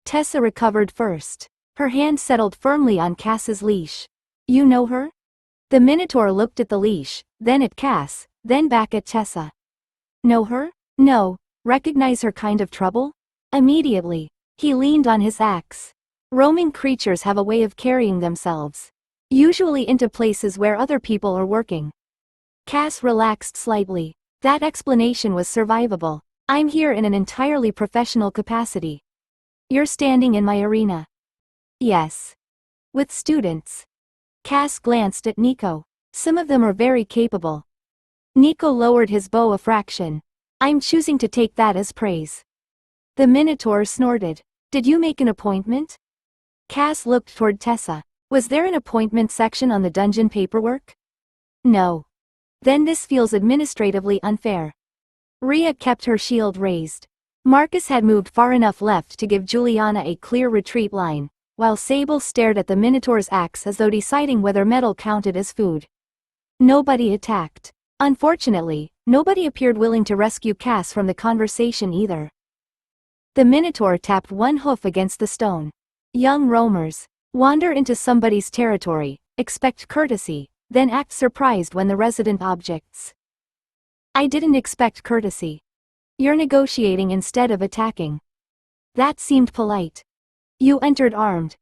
Tessa recovered first. Her hand settled firmly on Cass's leash. "You know her?" The Minotaur looked at the leash, then at Cass, then back at Tessa. "Know her? No. Recognize her kind of trouble?" Immediately, he leaned on his axe. Roaming creatures have a way of carrying themselves. Usually into places where other people are working. Cass relaxed slightly. That explanation was survivable. "I'm here in an entirely professional capacity." "You're standing in my arena?" "Yes." "With students?" Cass glanced at Nico. "Some of them are very capable." Nico lowered his bow a fraction. "I'm choosing to take that as praise." The Minotaur snorted. "Did you make an appointment?" Cass looked toward Tessa. "Was there an appointment section on the dungeon paperwork?" "No." "Then this feels administratively unfair." Rhea kept her shield raised. Marcus had moved far enough left to give Juliana a clear retreat line, while Sable stared at the Minotaur's axe as though deciding whether metal counted as food. Nobody attacked. Unfortunately, nobody appeared willing to rescue Cass from the conversation either. The Minotaur tapped one hoof against the stone. "Young roamers. Wander into somebody's territory, expect courtesy, then act surprised when the resident objects." "I didn't expect courtesy." "You're negotiating instead of attacking." That seemed polite. "You entered armed."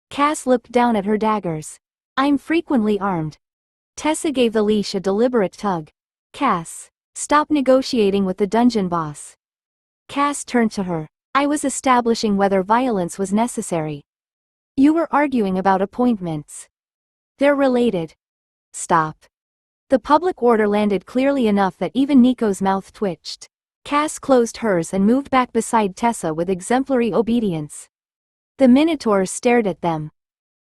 Cass looked down at her daggers. "I'm frequently armed." Tessa gave the leash a deliberate tug. "Cass, stop negotiating with the dungeon boss." Cass turned to her. "I was establishing whether violence was necessary." "You were arguing about appointments." "They're related." "Stop." The public order landed clearly enough that even Nico's mouth twitched. Cass closed hers and moved back beside Tessa with exemplary obedience. The Minotaur stared at them.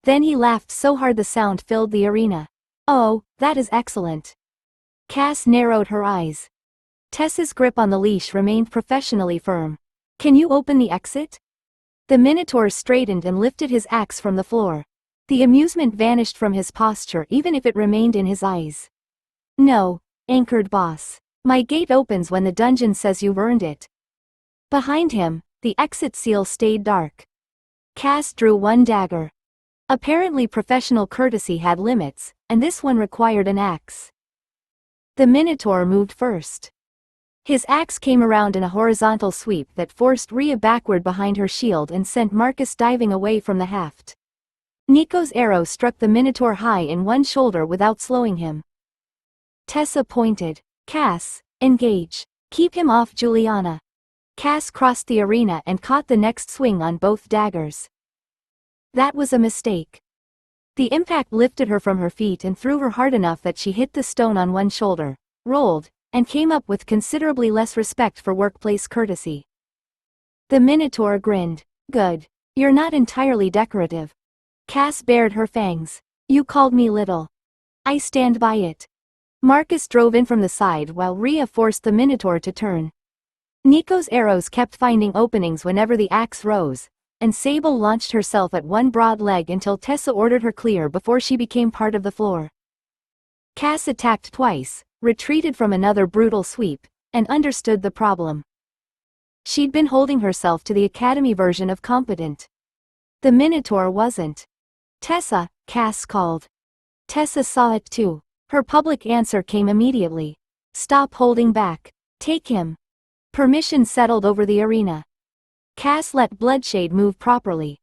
Then he laughed so hard the sound filled the arena. "Oh, that is excellent." Cass narrowed her eyes. Tessa's grip on the leash remained professionally firm. "Can you open the exit?" The Minotaur straightened and lifted his axe from the floor. The amusement vanished from his posture even if it remained in his eyes. "No, anchored boss. My gate opens when the dungeon says you've earned it." Behind him, the exit seal stayed dark. Cass drew one dagger. Apparently professional courtesy had limits, and this one required an axe. The Minotaur moved first. His axe came around in a horizontal sweep that forced Rhea backward behind her shield and sent Marcus diving away from the haft. Nico's arrow struck the Minotaur high in one shoulder without slowing him. Tessa pointed. "Cass, engage. Keep him off Juliana." Cass crossed the arena and caught the next swing on both daggers. That was a mistake. The impact lifted her from her feet and threw her hard enough that she hit the stone on one shoulder, rolled, and came up with considerably less respect for workplace courtesy. The Minotaur grinned. "Good. You're not entirely decorative." Cass bared her fangs. "You called me little. I stand by it." Marcus drove in from the side while Rhea forced the Minotaur to turn. Nico's arrows kept finding openings whenever the axe rose, and Sable launched herself at one broad leg until Tessa ordered her clear before she became part of the floor. Cass attacked twice, retreated from another brutal sweep, and understood the problem. She'd been holding herself to the academy version of competent. The Minotaur wasn't. "Tessa," Cass called. Tessa saw it too. Her public answer came immediately. "Stop holding back. Take him." Permission settled over the arena. Cass let Bloodshade move properly.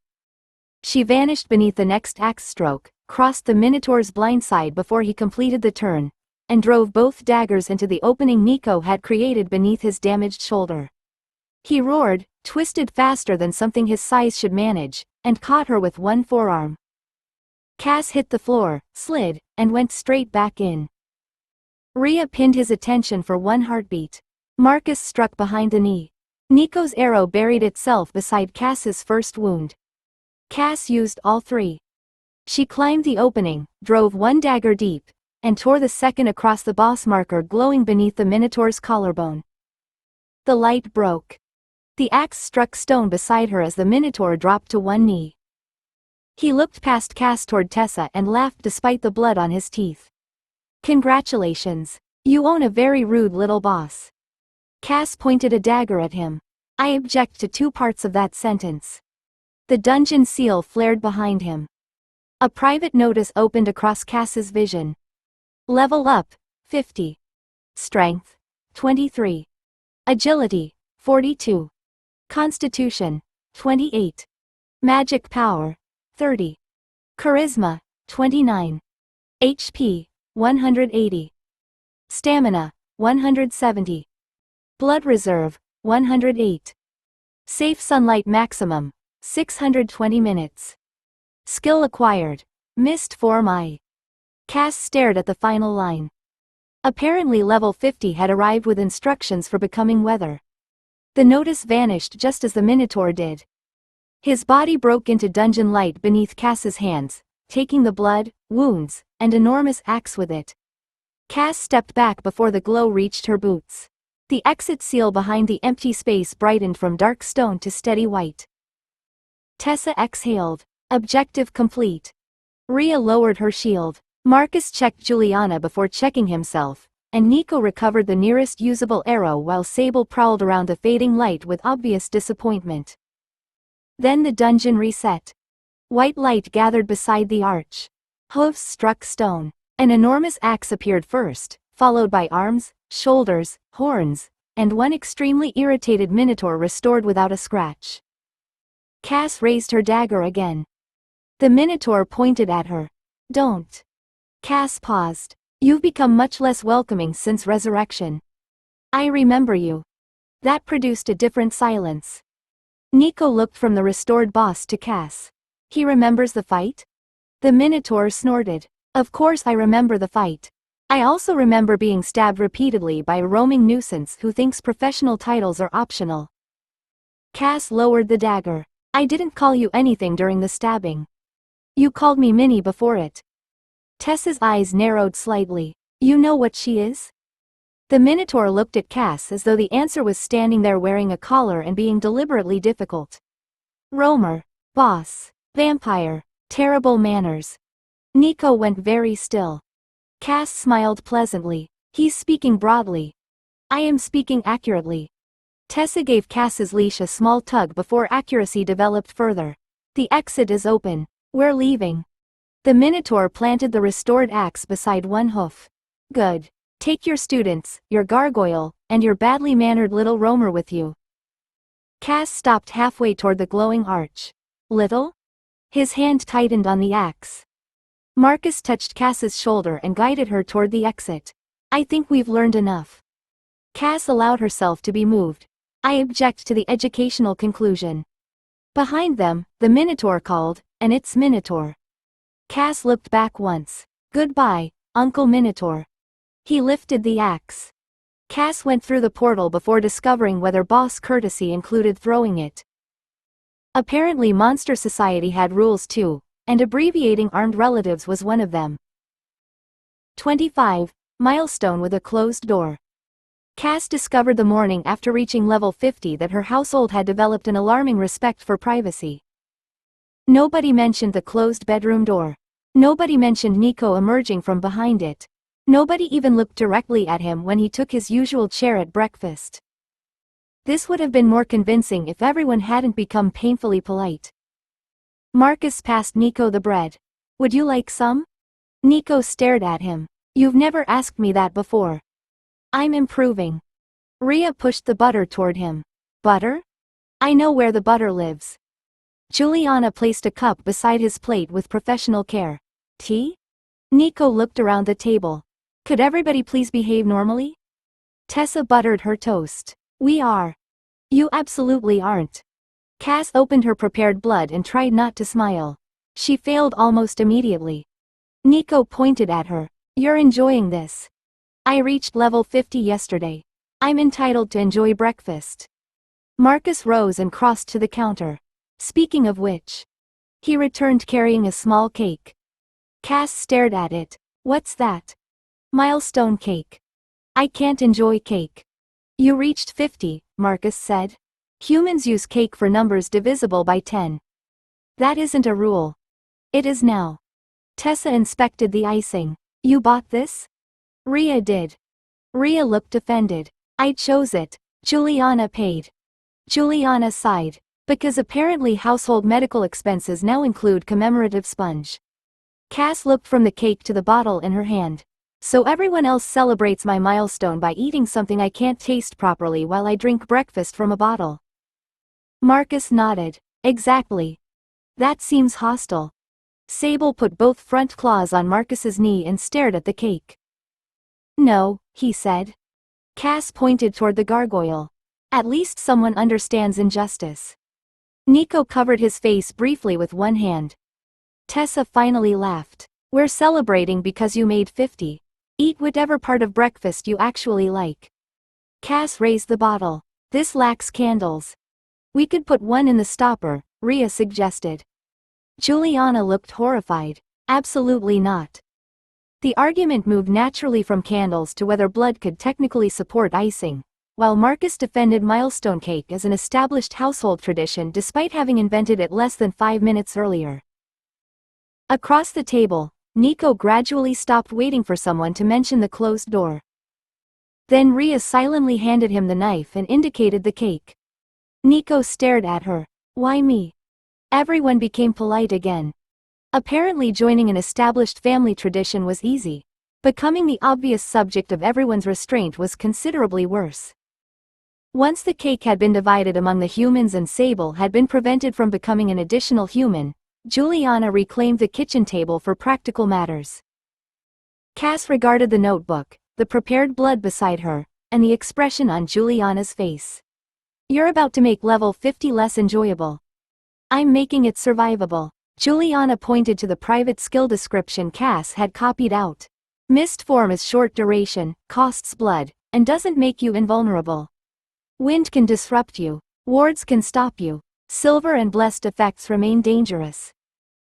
She vanished beneath the next axe stroke, crossed the Minotaur's blind side before he completed the turn, and drove both daggers into the opening Nico had created beneath his damaged shoulder. He roared, twisted faster than something his size should manage, and caught her with one forearm. Cass hit the floor, slid, and went straight back in. Rhea pinned his attention for one heartbeat. Marcus struck behind the knee. Nico's arrow buried itself beside Cass's first wound. Cass used all three. She climbed the opening, drove one dagger deep, and tore the second across the boss marker glowing beneath the Minotaur's collarbone. The light broke. The axe struck stone beside her as the Minotaur dropped to one knee. He looked past Cass toward Tessa and laughed despite the blood on his teeth. Congratulations. You own a very rude little boss. Cass pointed a dagger at him. I object to two parts of that sentence. The dungeon seal flared behind him. A private notice opened across Cass's vision. Level up, 50. Strength, 23. Agility, 42. Constitution, 28. Magic power, 30. Charisma, 29. HP, 180. Stamina, 170. Blood reserve, 108. Safe sunlight maximum, 620 minutes. Skill acquired, Mist Form I. Cass stared at the final line. Apparently level 50 had arrived with instructions for becoming weather. The notice vanished just as the Minotaur did. His body broke into dungeon light beneath Cass's hands, taking the blood, wounds, and enormous axe with it. Cass stepped back before the glow reached her boots. The exit seal behind the empty space brightened from dark stone to steady white. Tessa exhaled. Objective complete. Rhea lowered her shield. Marcus checked Juliana before checking himself, and Nico recovered the nearest usable arrow while Sable prowled around the fading light with obvious disappointment. Then the dungeon reset. White light gathered beside the arch. Hooves struck stone. An enormous axe appeared first, followed by arms, shoulders, horns, and one extremely irritated Minotaur restored without a scratch. Cass raised her dagger again. The Minotaur pointed at her. Don't. Cass paused. You've become much less welcoming since resurrection. I remember you. That produced a different silence. Nico looked from the restored boss to Cass. He remembers the fight? The Minotaur snorted. Of course I remember the fight. I also remember being stabbed repeatedly by a roaming nuisance who thinks professional titles are optional. Cass lowered the dagger. I didn't call you anything during the stabbing. You called me Minnie before it. Tessa's eyes narrowed slightly. You know what she is? The Minotaur looked at Cass as though the answer was standing there wearing a collar and being deliberately difficult. Roamer, boss, vampire, terrible manners. Nico went very still. Cass smiled pleasantly. He's speaking broadly. I am speaking accurately. Tessa gave Cass's leash a small tug before accuracy developed further. The exit is open. We're leaving. The Minotaur planted the restored axe beside one hoof. Good. Take your students, your gargoyle, and your badly mannered little roamer with you. Cass stopped halfway toward the glowing arch. Little? His hand tightened on the axe. Marcus touched Cass's shoulder and guided her toward the exit. I think we've learned enough. Cass allowed herself to be moved. I object to the educational conclusion. Behind them, the Minotaur called, and it's Minotaur. Cass looked back once. Goodbye, Uncle Minotaur. He lifted the axe. Cass went through the portal before discovering whether boss courtesy included throwing it. Apparently Monster Society had rules too, and abbreviating armed relatives was one of them. 25. Milestone with a closed door. Cass discovered the morning after reaching level 50 that her household had developed an alarming respect for privacy. Nobody mentioned the closed bedroom door. Nobody mentioned Nico emerging from behind it. Nobody even looked directly at him when he took his usual chair at breakfast. This would have been more convincing if everyone hadn't become painfully polite. Marcus passed Nico the bread. Would you like some? Nico stared at him. You've never asked me that before. I'm improving. Rhea pushed the butter toward him. Butter? I know where the butter lives. Juliana placed a cup beside his plate with professional care. Tea? Nico looked around the table. Could everybody please behave normally? Tessa buttered her toast. We are. You absolutely aren't. Cass opened her prepared blood and tried not to smile. She failed almost immediately. Nico pointed at her. You're enjoying this. I reached level 50 yesterday. I'm entitled to enjoy breakfast. Marcus rose and crossed to the counter. Speaking of which. He returned carrying a small cake. Cass stared at it. What's that? Milestone cake. I can't enjoy cake. You reached 50, Marcus said. Humans use cake for numbers divisible by 10. That isn't a rule. It is now. Tessa inspected the icing. You bought this? Rhea did. Rhea looked offended. I chose it. Juliana paid. Juliana sighed. Because apparently household medical expenses now include commemorative sponge. Cass looked from the cake to the bottle in her hand. So everyone else celebrates my milestone by eating something I can't taste properly while I drink breakfast from a bottle. Marcus nodded. Exactly. That seems hostile. Sable put both front claws on Marcus's knee and stared at the cake. No, he said. Cass pointed toward the gargoyle. At least someone understands injustice. Nico covered his face briefly with one hand. Tessa finally laughed. We're celebrating because you made 50. Eat whatever part of breakfast you actually like. Cass raised the bottle. This lacks candles. We could put one in the stopper, Rhea suggested. Juliana looked horrified. Absolutely not. The argument moved naturally from candles to whether blood could technically support icing, while Marcus defended milestone cake as an established household tradition despite having invented it less than 5 minutes earlier. Across the table, Nico gradually stopped waiting for someone to mention the closed door. Then Rhea silently handed him the knife and indicated the cake. Nico stared at her. Why me? Everyone became polite again. Apparently joining an established family tradition was easy. Becoming the obvious subject of everyone's restraint was considerably worse. Once the cake had been divided among the humans and Sable had been prevented from becoming an additional human, Juliana reclaimed the kitchen table for practical matters. Cass regarded the notebook, the prepared blood beside her, and the expression on Juliana's face. You're about to make level 50 less enjoyable. I'm making it survivable. Juliana pointed to the private skill description Cass had copied out. Mist form is short duration, costs blood, and doesn't make you invulnerable. Wind can disrupt you. Wards can stop you. Silver and blessed effects remain dangerous.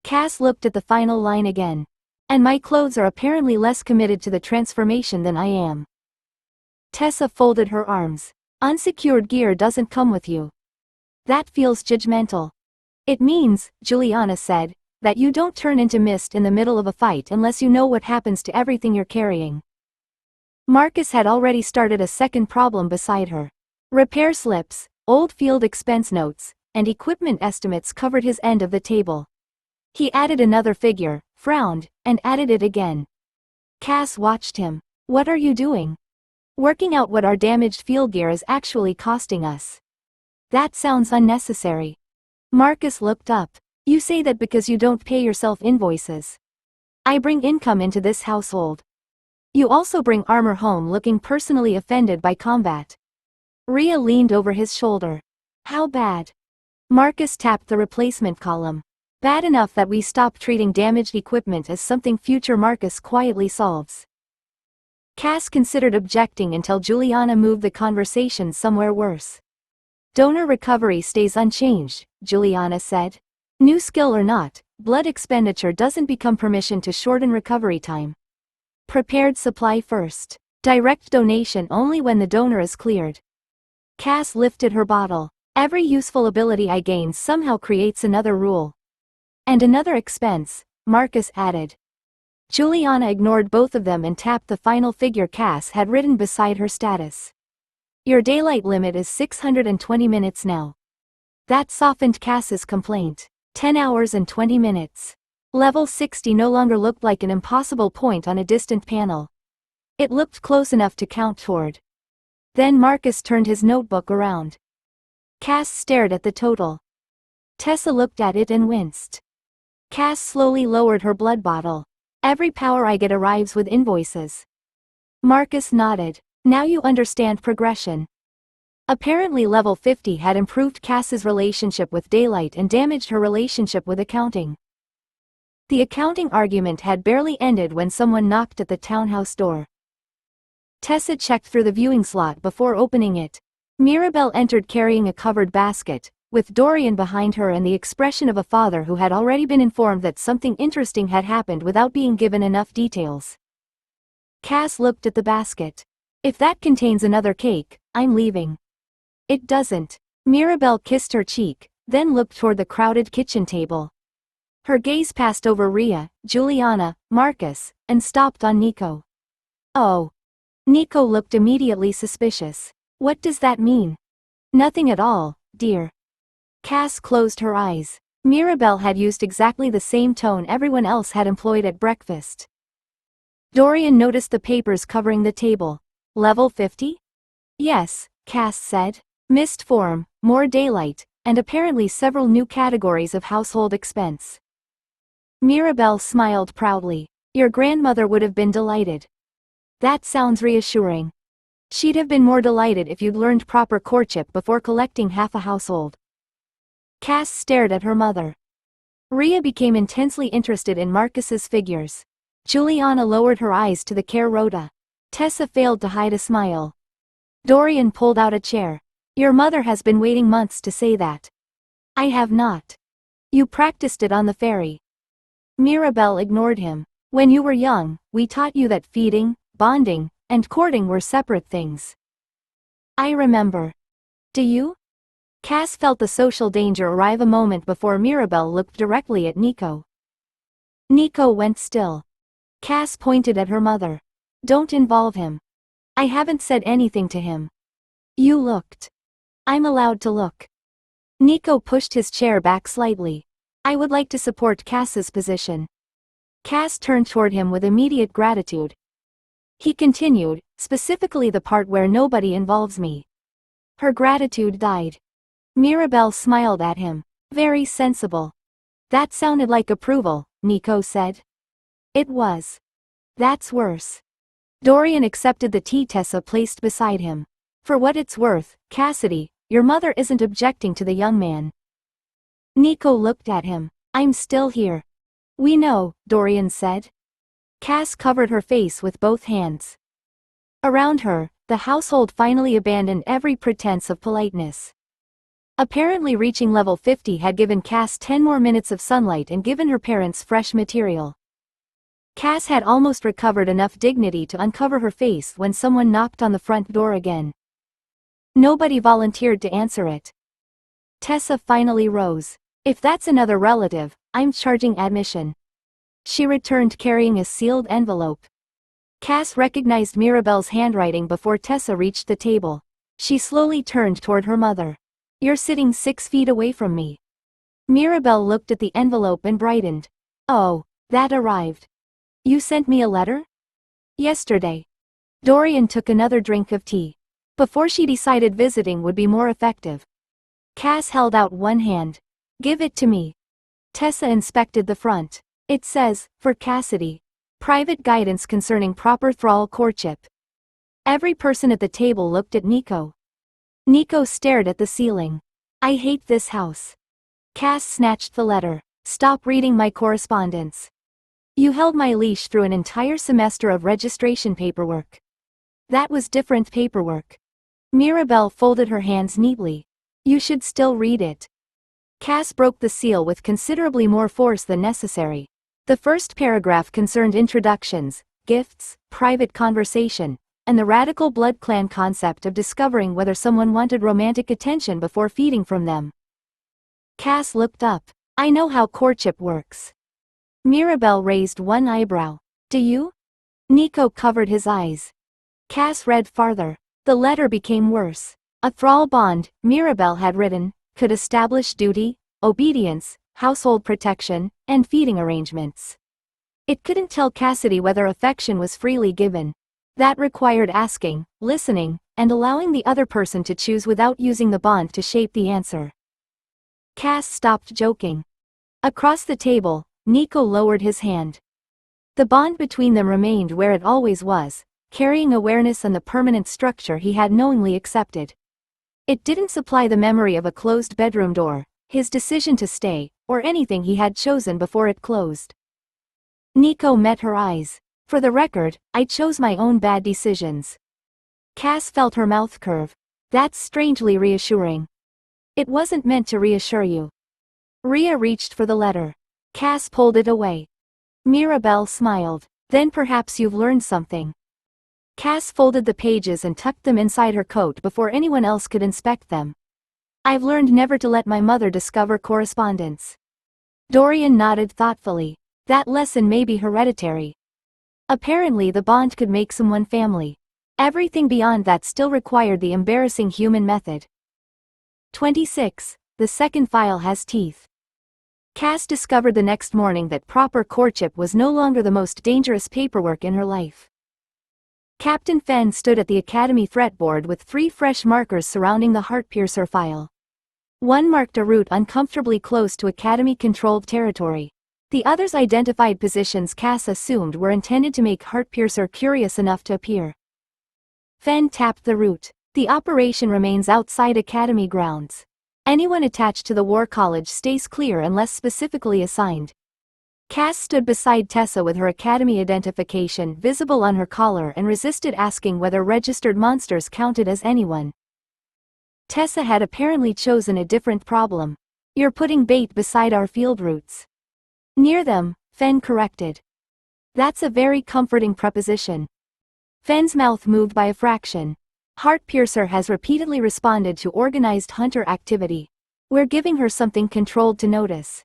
Cass looked at the final line again. And my clothes are apparently less committed to the transformation than I am. Tessa folded her arms. Unsecured gear doesn't come with you. That feels judgmental. It means, Juliana said, that you don't turn into mist in the middle of a fight unless you know what happens to everything you're carrying. Marcus had already started a second problem beside her. Repair slips, old field expense notes, and equipment estimates covered his end of the table. He added another figure, frowned, and added it again. Cass watched him. What are you doing? Working out what our damaged field gear is actually costing us. That sounds unnecessary. Marcus looked up. You say that because you don't pay yourself invoices. I bring income into this household. You also bring armor home looking personally offended by combat. Rhea leaned over his shoulder. How bad? Marcus tapped the replacement column. Bad enough that we stop treating damaged equipment as something future Marcus quietly solves. Cass considered objecting until Juliana moved the conversation somewhere worse. Donor recovery stays unchanged, Juliana said. New skill or not, blood expenditure doesn't become permission to shorten recovery time. Prepared supply first. Direct donation only when the donor is cleared. Cass lifted her bottle. Every useful ability I gain somehow creates another rule. And another expense, Marcus added. Juliana ignored both of them and tapped the final figure Cass had written beside her status. Your daylight limit is 620 minutes now. That softened Cass's complaint. 10 hours and 20 minutes. Level 60 no longer looked like an impossible point on a distant panel. It looked close enough to count toward. Then Marcus turned his notebook around. Cass stared at the total. Tessa looked at it and winced. Cass slowly lowered her blood bottle. Every power I get arrives with invoices. Marcus nodded. Now you understand progression. Apparently level 50 had improved Cass's relationship with daylight and damaged her relationship with accounting. The accounting argument had barely ended when someone knocked at the townhouse door. Tessa checked through the viewing slot before opening it. Mirabelle entered carrying a covered basket, with Dorian behind her and the expression of a father who had already been informed that something interesting had happened without being given enough details. Cass looked at the basket. If that contains another cake, I'm leaving. It doesn't. Mirabelle kissed her cheek, then looked toward the crowded kitchen table. Her gaze passed over Rhea, Juliana, Marcus, and stopped on Nico. Oh. Nico looked immediately suspicious. What does that mean? Nothing at all, dear. Cass closed her eyes. Mirabelle had used exactly the same tone everyone else had employed at breakfast. Dorian noticed the papers covering the table. Level 50? Yes, Cass said. Missed form, more daylight, and apparently several new categories of household expense. Mirabelle smiled proudly. Your grandmother would have been delighted. That sounds reassuring. She'd have been more delighted if you'd learned proper courtship before collecting half a household. Cass stared at her mother. Rhea became intensely interested in Marcus's figures. Juliana lowered her eyes to the care rota. Tessa failed to hide a smile. Dorian pulled out a chair. Your mother has been waiting months to say that. I have not. You practiced it on the ferry. Mirabelle ignored him. When you were young, we taught you that feeding, bonding, and courting were separate things. I remember. Do you? Cass felt the social danger arrive a moment before Mirabelle looked directly at Nico. Nico went still. Cass pointed at her mother. Don't involve him. I haven't said anything to him. You looked. I'm allowed to look. Nico pushed his chair back slightly. I would like to support Cass's position. Cass turned toward him with immediate gratitude. He continued, specifically the part where nobody involves me. Her gratitude died. Mirabelle smiled at him. Very sensible. That sounded like approval, Nico said. It was. That's worse. Dorian accepted the tea Tessa placed beside him. For what it's worth, Cassidy, your mother isn't objecting to the young man. Nico looked at him. I'm still here. We know, Dorian said. Cass covered her face with both hands. Around her, the household finally abandoned every pretense of politeness. Apparently reaching level 50 had given Cass 10 more minutes of sunlight and given her parents fresh material. Cass had almost recovered enough dignity to uncover her face when someone knocked on the front door again. Nobody volunteered to answer it. Tessa finally rose. If that's another relative, I'm charging admission. She returned carrying a sealed envelope. Cass recognized Mirabelle's handwriting before Tessa reached the table. She slowly turned toward her mother. You're sitting 6 feet away from me. Mirabelle looked at the envelope and brightened. Oh, that arrived. You sent me a letter? Yesterday. Dorian took another drink of tea. Before she decided visiting would be more effective. Cass held out one hand. Give it to me. Tessa inspected the front. It says, for Cassidy. Private guidance concerning proper thrall courtship. Every person at the table looked at Nico. Nico stared at the ceiling. I hate this house. Cass snatched the letter. Stop reading my correspondence. You held my leash through an entire semester of registration paperwork. That was different paperwork. Mirabelle folded her hands neatly. You should still read it. Cass broke the seal with considerably more force than necessary. The first paragraph concerned introductions, gifts, private conversation, and the radical blood clan concept of discovering whether someone wanted romantic attention before feeding from them. Cass looked up. I know how courtship works. Mirabelle raised one eyebrow. Do you? Nico covered his eyes. Cass read farther. The letter became worse. A thrall bond, Mirabelle had written, could establish duty, obedience, household protection, and feeding arrangements. It couldn't tell Cassidy whether affection was freely given. That required asking, listening, and allowing the other person to choose without using the bond to shape the answer. Cass stopped joking. Across the table, Nico lowered his hand. The bond between them remained where it always was, carrying awareness and the permanent structure he had knowingly accepted. It didn't supply the memory of a closed bedroom door, his decision to stay, or anything he had chosen before it closed. Nico met her eyes. For the record, I chose my own bad decisions. Cass felt her mouth curve. That's strangely reassuring. It wasn't meant to reassure you. Rhea reached for the letter. Cass pulled it away. Mirabelle smiled. Then perhaps you've learned something. Cass folded the pages and tucked them inside her coat before anyone else could inspect them. I've learned never to let my mother discover correspondence. Dorian nodded thoughtfully. That lesson may be hereditary. Apparently the bond could make someone family. Everything beyond that still required the embarrassing human method. 26. The second file has teeth. Cass discovered the next morning that proper courtship was no longer the most dangerous paperwork in her life. Captain Fenn stood at the Academy threatboard with 3 fresh markers surrounding the Heartpiercer file. One marked a route uncomfortably close to Academy-controlled territory. The others identified positions Cass assumed were intended to make Heartpiercer curious enough to appear. Fenn tapped the route. The operation remains outside Academy grounds. Anyone attached to the War College stays clear unless specifically assigned. Cass stood beside Tessa with her Academy identification visible on her collar and resisted asking whether registered monsters counted as anyone. Tessa had apparently chosen a different problem. You're putting bait beside our field routes. Near them, Fenn corrected. That's a very comforting proposition. Fenn's mouth moved by a fraction. Heartpiercer has repeatedly responded to organized hunter activity. We're giving her something controlled to notice.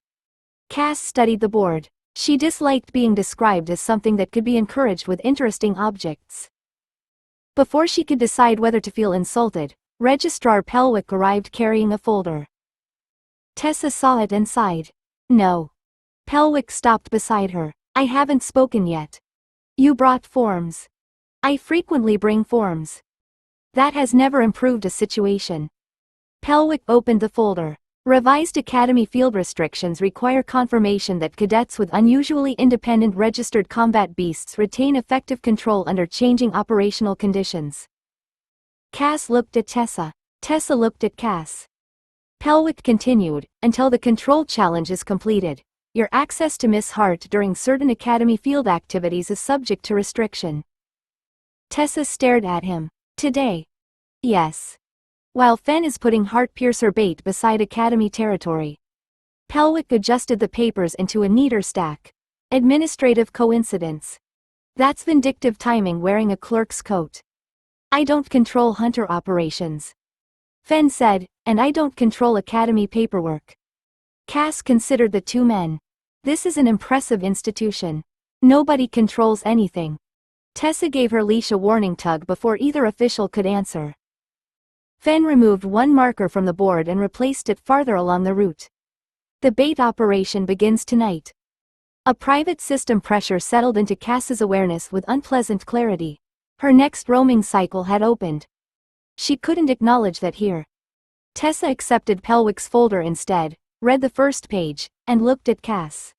Cass studied the board. She disliked being described as something that could be encouraged with interesting objects. Before she could decide whether to feel insulted, Registrar Pelwick arrived carrying a folder. Tessa saw it and sighed. No. Pelwick stopped beside her. I haven't spoken yet. You brought forms. I frequently bring forms. That has never improved a situation. Pelwick opened the folder. Revised Academy field restrictions require confirmation that cadets with unusually independent registered combat beasts retain effective control under changing operational conditions. Cass looked at Tessa. Tessa looked at Cass. Pelwick continued, until the control challenge is completed. Your access to Miss Hart during certain Academy field activities is subject to restriction. Tessa stared at him. Today? Yes. While Fenn is putting Heartpiercer bait beside Academy territory. Pelwick adjusted the papers into a neater stack. Administrative coincidence. That's vindictive timing wearing a clerk's coat. I don't control hunter operations. Fenn said, and I don't control Academy paperwork. Cass considered the two men. This is an impressive institution. Nobody controls anything. Tessa gave her leash a warning tug before either official could answer. Fenn removed one marker from the board and replaced it farther along the route. The bait operation begins tonight. A private system pressure settled into Cass's awareness with unpleasant clarity. Her next roaming cycle had opened. She couldn't acknowledge that here. Tessa accepted Pelwick's folder instead, read the first page, and looked at Cass.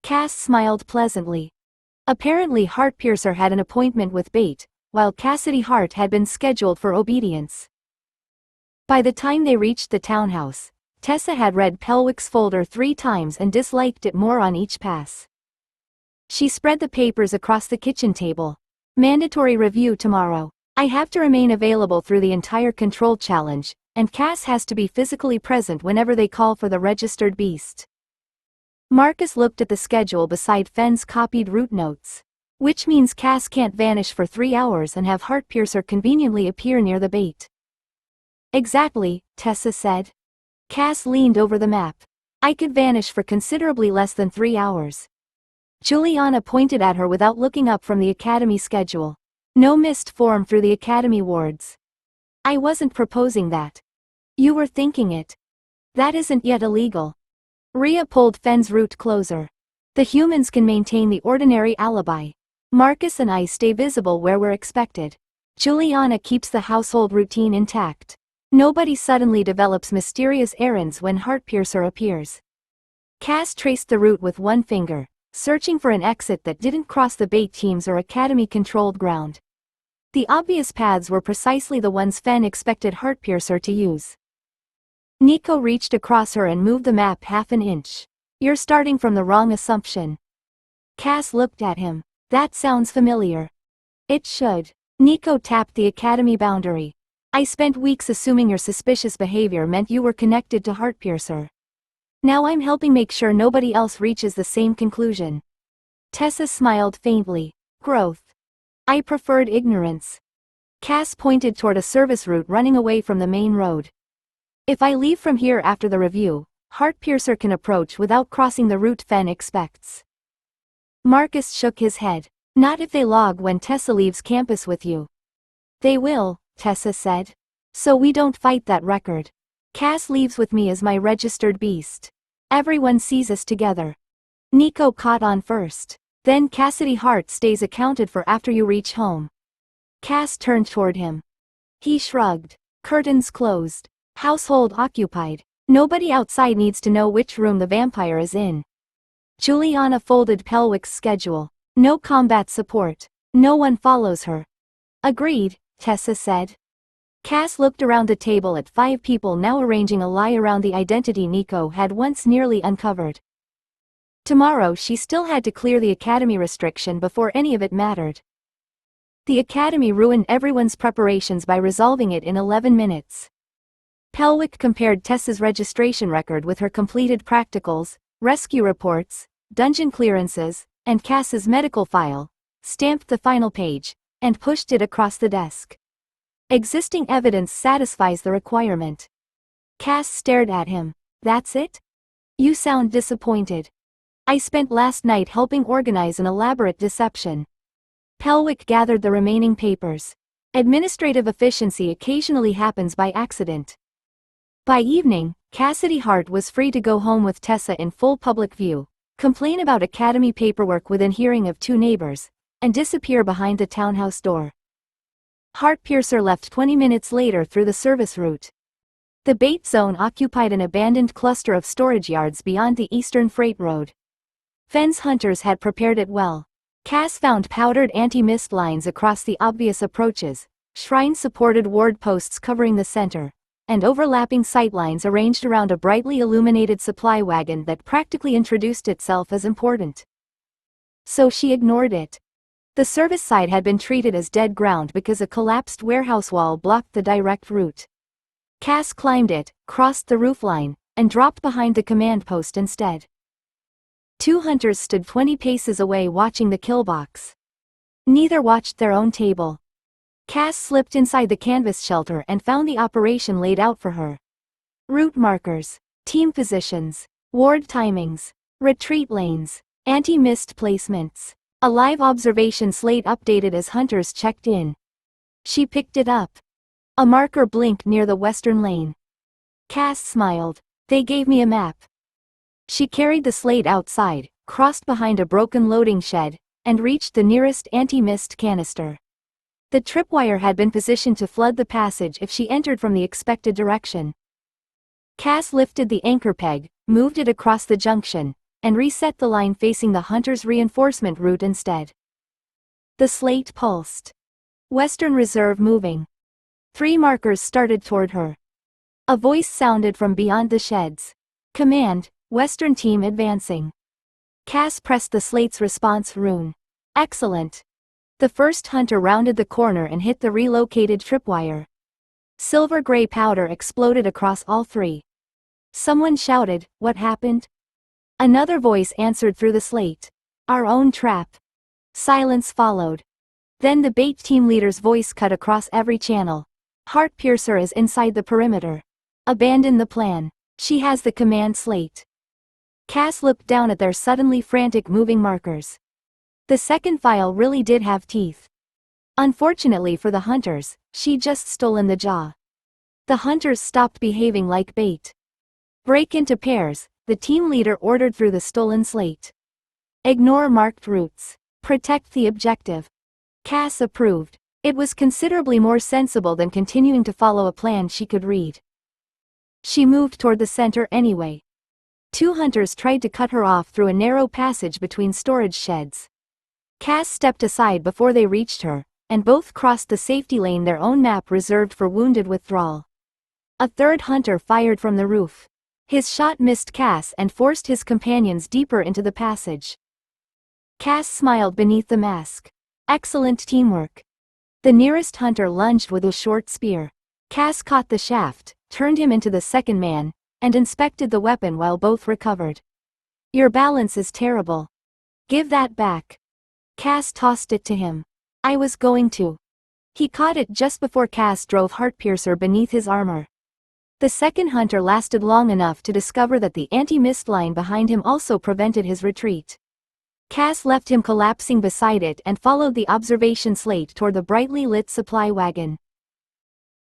Cass smiled pleasantly. Apparently Heartpiercer had an appointment with bait, while Cassidy Hart had been scheduled for obedience. By the time they reached the townhouse, Tessa had read Pelwick's folder 3 times and disliked it more on each pass. She spread the papers across the kitchen table. Mandatory review tomorrow. I have to remain available through the entire control challenge, and Cass has to be physically present whenever they call for the registered beast. Marcus looked at the schedule beside Fenn's copied route notes. Which means Cass can't vanish for 3 hours and have Heartpiercer conveniently appear near the bait. Exactly, Tessa said. Cass leaned over the map. I could vanish for considerably less than 3 hours. Juliana pointed at her without looking up from the Academy schedule. No mist formed through the Academy wards. I wasn't proposing that. You were thinking it. That isn't yet illegal. Rhea pulled Fenn's route closer. The humans can maintain the ordinary alibi. Marcus and I stay visible where we're expected. Juliana keeps the household routine intact. Nobody suddenly develops mysterious errands when Heartpiercer appears. Cass traced the route with one finger, searching for an exit that didn't cross the bait teams or Academy-controlled ground. The obvious paths were precisely the ones Fenn expected Heartpiercer to use. Nico reached across her and moved the map half an inch. You're starting from the wrong assumption. Cass looked at him. That sounds familiar. It should. Nico tapped the academy boundary. I spent weeks assuming your suspicious behavior meant you were connected to Heartpiercer. Now I'm helping make sure nobody else reaches the same conclusion. Tessa smiled faintly. Growth. I preferred ignorance. Cass pointed toward a service route running away from the main road. If I leave from here after the review, Heartpiercer can approach without crossing the route Fen expects. Marcus shook his head. Not if they log when Tessa leaves campus with you. They will, Tessa said. So we don't fight that record. Cass leaves with me as my registered beast. Everyone sees us together. Nico caught on first. Then Cassidy Hart stays accounted for after you reach home. Cass turned toward him. He shrugged. Curtains closed. Household occupied. Nobody outside needs to know which room the vampire is in. Juliana folded Pelwick's schedule. No combat support. No one follows her. Agreed, Tessa said. Cass looked around the table at 5 people now arranging a lie around the identity Nico had once nearly uncovered. Tomorrow she still had to clear the academy restriction before any of it mattered. The academy ruined everyone's preparations by resolving it in 11 minutes. Pelwick compared Tessa's registration record with her completed practicals, rescue reports, dungeon clearances, and Cass's medical file, stamped the final page, and pushed it across the desk. Existing evidence satisfies the requirement. Cass stared at him. That's it? You sound disappointed. I spent last night helping organize an elaborate deception. Pelwick gathered the remaining papers. Administrative efficiency occasionally happens by accident. By evening, Cassidy Hart was free to go home with Tessa in full public view, complain about academy paperwork within hearing of 2 neighbors, and disappear behind the townhouse door. Heartpiercer left 20 minutes later through the service route. The bait zone occupied an abandoned cluster of storage yards beyond the eastern freight road. Fen's hunters had prepared it well. Cass found powdered anti-mist lines across the obvious approaches, shrine-supported ward posts covering the center, and overlapping sightlines arranged around a brightly illuminated supply wagon that practically introduced itself as important. So she ignored it. The service side had been treated as dead ground because a collapsed warehouse wall blocked the direct route. Cass climbed it, crossed the roofline, and dropped behind the command post instead. 2 hunters stood 20 paces away watching the kill box. Neither watched their own table. Cass slipped inside the canvas shelter and found the operation laid out for her. Route markers, team positions, ward timings, retreat lanes, anti-mist placements, a live observation slate updated as hunters checked in. She picked it up. A marker blinked near the western lane. Cass smiled. They gave me a map. She carried the slate outside, crossed behind a broken loading shed, and reached the nearest anti-mist canister. The tripwire had been positioned to flood the passage if she entered from the expected direction. Cass lifted the anchor peg, moved it across the junction, and reset the line facing the hunter's reinforcement route instead. The slate pulsed. Western Reserve moving. 3 markers started toward her. A voice sounded from beyond the sheds. Command, Western team advancing. Cass pressed the slate's response rune. Excellent. The first hunter rounded the corner and hit the relocated tripwire. Silver-gray powder exploded across all 3. Someone shouted, "What happened?" Another voice answered through the slate. "Our own trap." Silence followed. Then the bait team leader's voice cut across every channel. Heartpiercer is inside the perimeter. Abandon the plan. She has the command slate. Cass looked down at their suddenly frantic moving markers. The second file really did have teeth. Unfortunately for the hunters, she'd just stolen the jaw. The hunters stopped behaving like bait. Break into pairs, the team leader ordered through the stolen slate. Ignore marked routes. Protect the objective. Cass approved. It was considerably more sensible than continuing to follow a plan she could read. She moved toward the center anyway. 2 hunters tried to cut her off through a narrow passage between storage sheds. Cass stepped aside before they reached her, and both crossed the safety lane their own map reserved for wounded withdrawal. A 3rd hunter fired from the roof. His shot missed Cass and forced his companions deeper into the passage. Cass smiled beneath the mask. Excellent teamwork. The nearest hunter lunged with a short spear. Cass caught the shaft, turned him into the second man, and inspected the weapon while both recovered. Your balance is terrible. Give that back. Cass tossed it to him. I was going to. He caught it just before Cass drove Heartpiercer beneath his armor. The second hunter lasted long enough to discover that the anti-mist line behind him also prevented his retreat. Cass left him collapsing beside it and followed the observation slate toward the brightly lit supply wagon.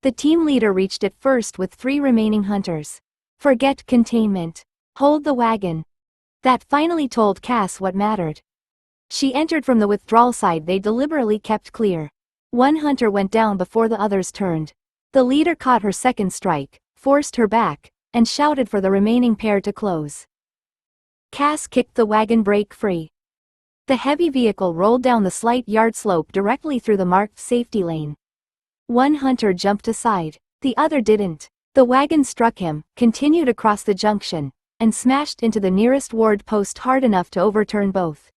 The team leader reached it first with 3 remaining hunters. Forget containment. Hold the wagon. That finally told Cass what mattered. She entered from the withdrawal side they deliberately kept clear. One hunter went down before the others turned. The leader caught her second strike, forced her back, and shouted for the remaining pair to close. Cass kicked the wagon brake free. The heavy vehicle rolled down the slight yard slope directly through the marked safety lane. One hunter jumped aside, the other didn't. The wagon struck him, continued across the junction, and smashed into the nearest ward post hard enough to overturn both.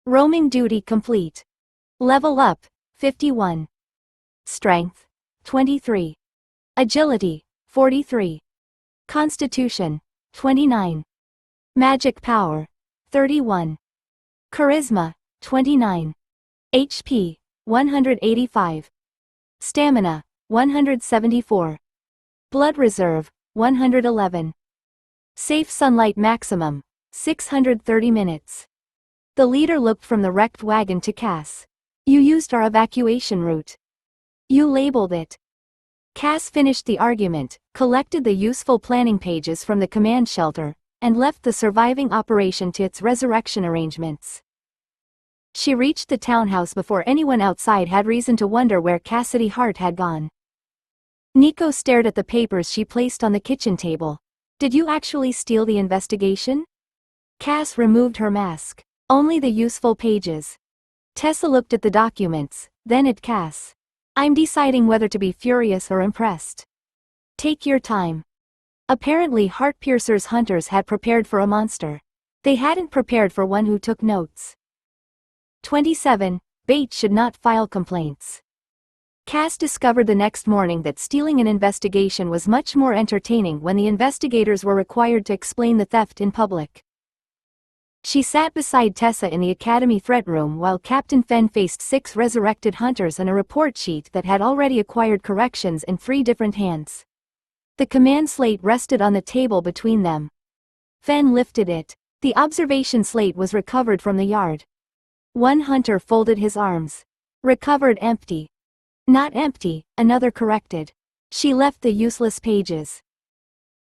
Roaming duty complete. Level up, 51. Strength, 23. Agility, 43. Constitution, 29. Magic power, 31. Charisma, 29. HP, 185. Stamina, 174. Blood reserve, 111. Safe sunlight maximum, 630 minutes. The leader looked from the wrecked wagon to Cass. You used our evacuation route. You labeled it. Cass finished the argument, collected the useful planning pages from the command shelter, and left the surviving operation to its resurrection arrangements. She reached the townhouse before anyone outside had reason to wonder where Cassidy Hart had gone. Nico stared at the papers she placed on the kitchen table. Did you actually steal the investigation? Cass removed her mask. Only the useful pages. Tessa looked at the documents, then at Cass. I'm deciding whether to be furious or impressed. Take your time. Apparently Heartpiercer's hunters had prepared for a monster. They hadn't prepared for one who took notes. 27. Bates should not file complaints. Cass discovered the next morning that stealing an investigation was much more entertaining when the investigators were required to explain the theft in public. She sat beside Tessa in the Academy threat room while Captain Fenn faced 6 resurrected hunters and a report sheet that had already acquired corrections in 3 different hands. The command slate rested on the table between them. Fenn lifted it. The observation slate was recovered from the yard. One hunter folded his arms. Recovered empty. Not empty, another corrected. She left the useless pages.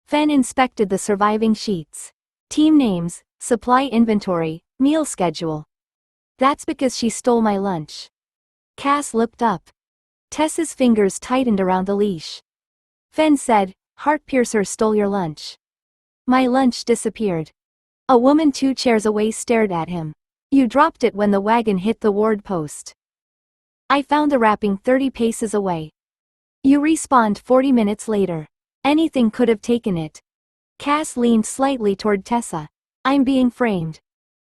Fenn inspected the surviving sheets. Team names, supply inventory, meal schedule. That's because she stole my lunch. Cass looked up. Tessa's fingers tightened around the leash. Fenn said, Heartpiercer stole your lunch. My lunch disappeared. A woman 2 chairs away stared at him. You dropped it when the wagon hit the ward post. I found the wrapping 30 paces away. You respawned 40 minutes later. Anything could have taken it. Cass leaned slightly toward Tessa. I'm being framed.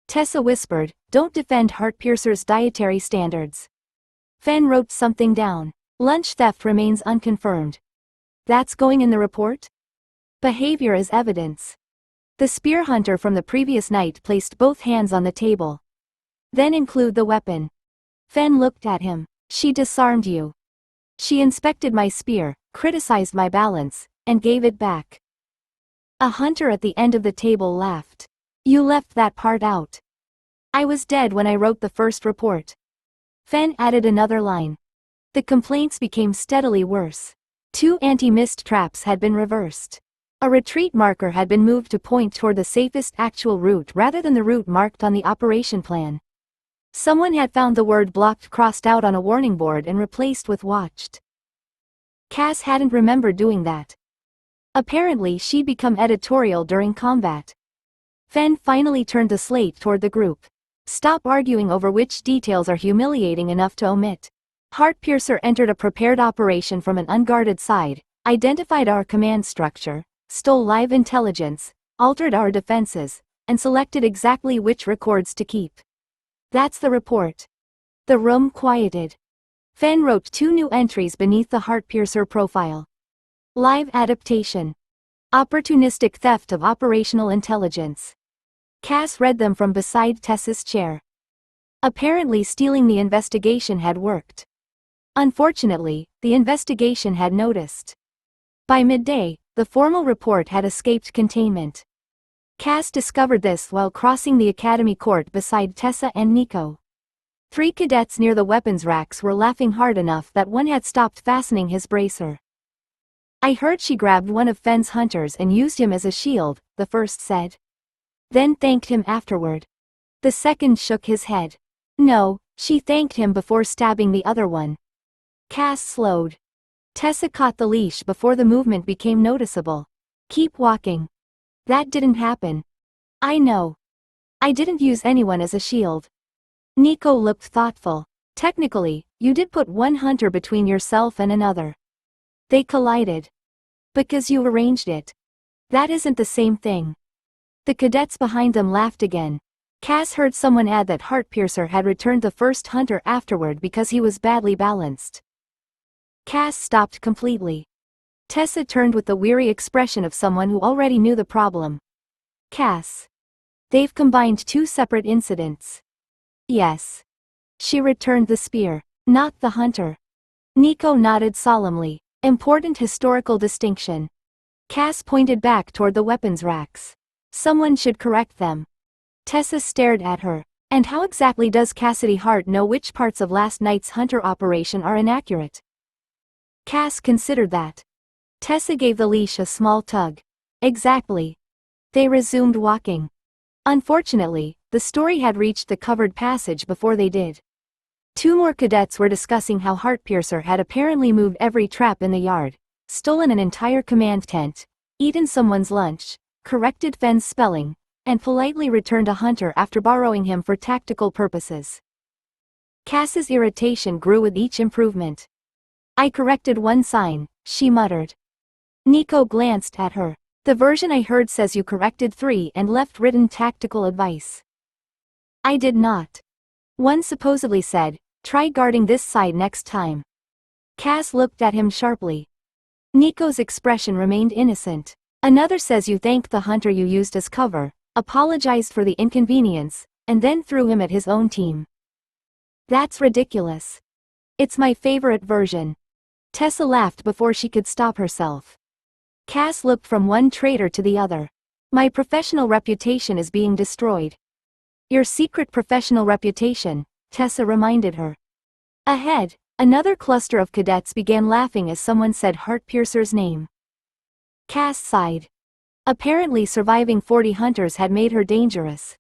Tessa whispered, don't defend Heartpiercer's dietary standards. Fenn wrote something down. Lunch theft remains unconfirmed. That's going in the report? Behavior is evidence. The spear hunter from the previous night placed both hands on the table. Then include the weapon. Fenn looked at him. She disarmed you. She inspected my spear, criticized my balance, and gave it back. A hunter at the end of the table laughed. You left that part out. I was dead when I wrote the first report. Fenn added another line. The complaints became steadily worse. 2 anti-mist traps had been reversed. A retreat marker had been moved to point toward the safest actual route rather than the route marked on the operation plan. Someone had found the word blocked crossed out on a warning board and replaced with watched. Cass hadn't remembered doing that. Apparently she'd become editorial during combat. Fenn finally turned the slate toward the group. Stop arguing over which details are humiliating enough to omit. Heartpiercer entered a prepared operation from an unguarded side, identified our command structure, stole live intelligence, altered our defenses, and selected exactly which records to keep. That's the report. The room quieted. Fen wrote 2 new entries beneath the Heartpiercer profile. Live adaptation. Opportunistic theft of operational intelligence. Cass read them from beside Tessa's chair. Apparently stealing the investigation had worked. Unfortunately, the investigation had noticed. By midday, the formal report had escaped containment. Cass discovered this while crossing the academy court beside Tessa and Nico. 3 cadets near the weapons racks were laughing hard enough that one had stopped fastening his bracer. I heard she grabbed one of Fen's hunters and used him as a shield, the first said. Then thanked him afterward. The second shook his head. No, she thanked him before stabbing the other one. Cass slowed. Tessa caught the leash before the movement became noticeable. Keep walking. That didn't happen. I know. I didn't use anyone as a shield. Nico looked thoughtful. Technically, you did put one hunter between yourself and another. They collided. Because you arranged it. That isn't the same thing. The cadets behind them laughed again. Cass heard someone add that Heartpiercer had returned the first hunter afterward because he was badly balanced. Cass stopped completely. Tessa turned with the weary expression of someone who already knew the problem. Cass. They've combined 2 separate incidents. Yes. She returned the spear, not the hunter. Nico nodded solemnly. Important historical distinction. Cass pointed back toward the weapons racks. Someone should correct them. Tessa stared at her. And how exactly does Cassidy Hart know which parts of last night's hunter operation are inaccurate? Cass considered that. Tessa gave the leash a small tug. Exactly. They resumed walking. Unfortunately, the story had reached the covered passage before they did. 2 more cadets were discussing how Heartpiercer had apparently moved every trap in the yard, stolen an entire command tent, eaten someone's lunch, corrected Fen's spelling, and politely returned a hunter after borrowing him for tactical purposes. Cass's irritation grew with each improvement. I corrected 1 sign, she muttered. Nico glanced at her. The version I heard says you corrected 3 and left written tactical advice. I did not. One supposedly said, try guarding this side next time. Cass looked at him sharply. Nico's expression remained innocent. Another says you thanked the hunter you used as cover, apologized for the inconvenience, and then threw him at his own team. That's ridiculous. It's my favorite version. Tessa laughed before she could stop herself. Cass looked from one traitor to the other. My professional reputation is being destroyed. Your secret professional reputation, Tessa reminded her. Ahead, another cluster of cadets began laughing as someone said Heartpiercer's name. Cass sighed. Apparently surviving 40 hunters had made her dangerous.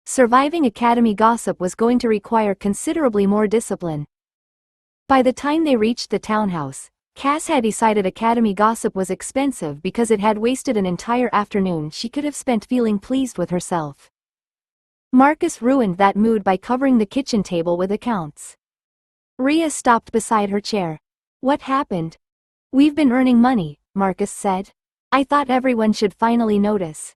Surviving academy gossip was going to require considerably more discipline. By the time they reached the townhouse, Cass had decided academy gossip was expensive because it had wasted an entire afternoon she could have spent feeling pleased with herself. Marcus ruined that mood by covering the kitchen table with accounts. Rhea stopped beside her chair. What happened? We've been earning money, Marcus said. I thought everyone should finally notice.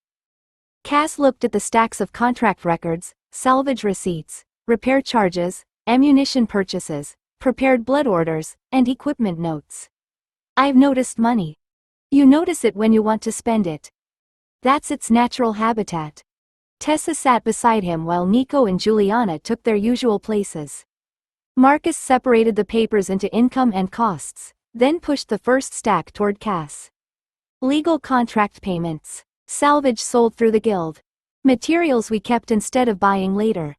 Cass looked at the stacks of contract records, salvage receipts, repair charges, ammunition purchases, prepared blood orders, and equipment notes. I've noticed money. You notice it when you want to spend it. That's its natural habitat. Tessa sat beside him while Nico and Juliana took their usual places. Marcus separated the papers into income and costs, then pushed the first stack toward Cass. Legal contract payments. Salvage sold through the guild. Materials we kept instead of buying later.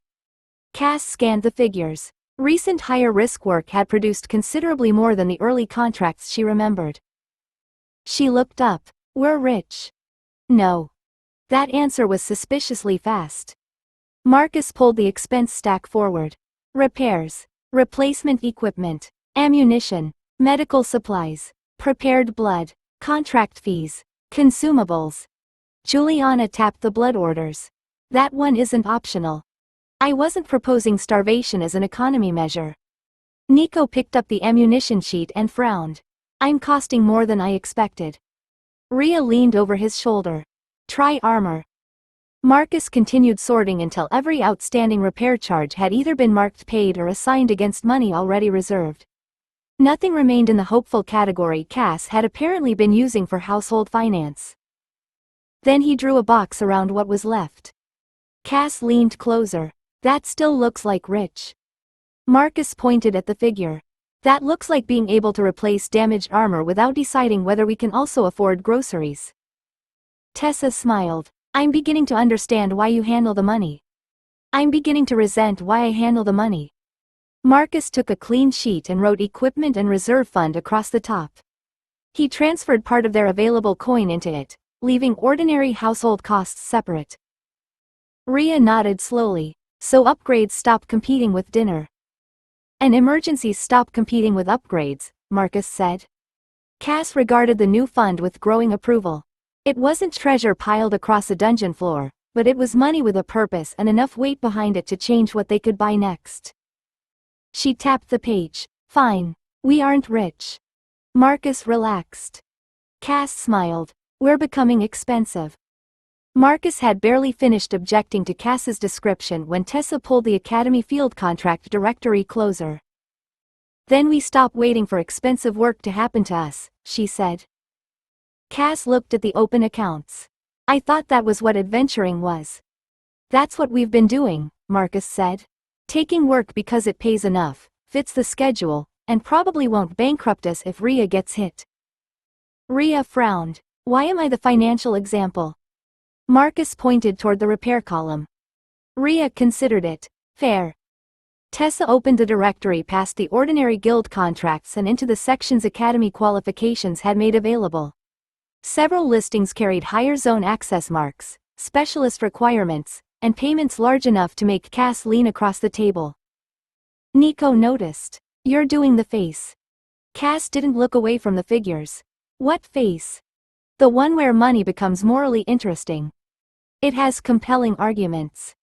Cass scanned the figures. Recent higher-risk work had produced considerably more than the early contracts she remembered. She looked up. We're rich. No. That answer was suspiciously fast. Marcus pulled the expense stack forward. Repairs. Replacement equipment. Ammunition. Medical supplies. Prepared blood. Contract fees. Consumables. Juliana tapped the blood orders. That one isn't optional. I wasn't proposing starvation as an economy measure. Nico picked up the ammunition sheet and frowned. I'm costing more than I expected. Rhea leaned over his shoulder. Try armor. Marcus continued sorting until every outstanding repair charge had either been marked paid or assigned against money already reserved. Nothing remained in the hopeful category Cass had apparently been using for household finance. Then he drew a box around what was left. Cass leaned closer. That still looks like rich. Marcus pointed at the figure. That looks like being able to replace damaged armor without deciding whether we can also afford groceries. Tessa smiled. I'm beginning to understand why you handle the money. I'm beginning to resent why I handle the money. Marcus took a clean sheet and wrote equipment and reserve fund across the top. He transferred part of their available coin into it, leaving ordinary household costs separate. Rhea nodded slowly. So upgrades stop competing with dinner. And emergencies stop competing with upgrades, Marcus said. Cass regarded the new fund with growing approval. It wasn't treasure piled across a dungeon floor, but it was money with a purpose and enough weight behind it to change what they could buy next. She tapped the page. Fine. We aren't rich. Marcus relaxed. Cass smiled. We're becoming expensive. Marcus had barely finished objecting to Cass's description when Tessa pulled the Academy Field Contract Directory closer. Then we stop waiting for expensive work to happen to us, she said. Cass looked at the open accounts. I thought that was what adventuring was. That's what we've been doing, Marcus said. Taking work because it pays enough, fits the schedule, and probably won't bankrupt us if Rhea gets hit. Rhea frowned. Why am I the financial example? Marcus pointed toward the repair column. Rhea considered it. Fair. Tessa opened the directory past the ordinary guild contracts and into the sections Academy qualifications had made available. Several listings carried higher zone access marks, specialist requirements, and payments large enough to make Cass lean across the table. Nico noticed. You're doing the face. Cass didn't look away from the figures. What face? The one where money becomes morally interesting. It has compelling arguments.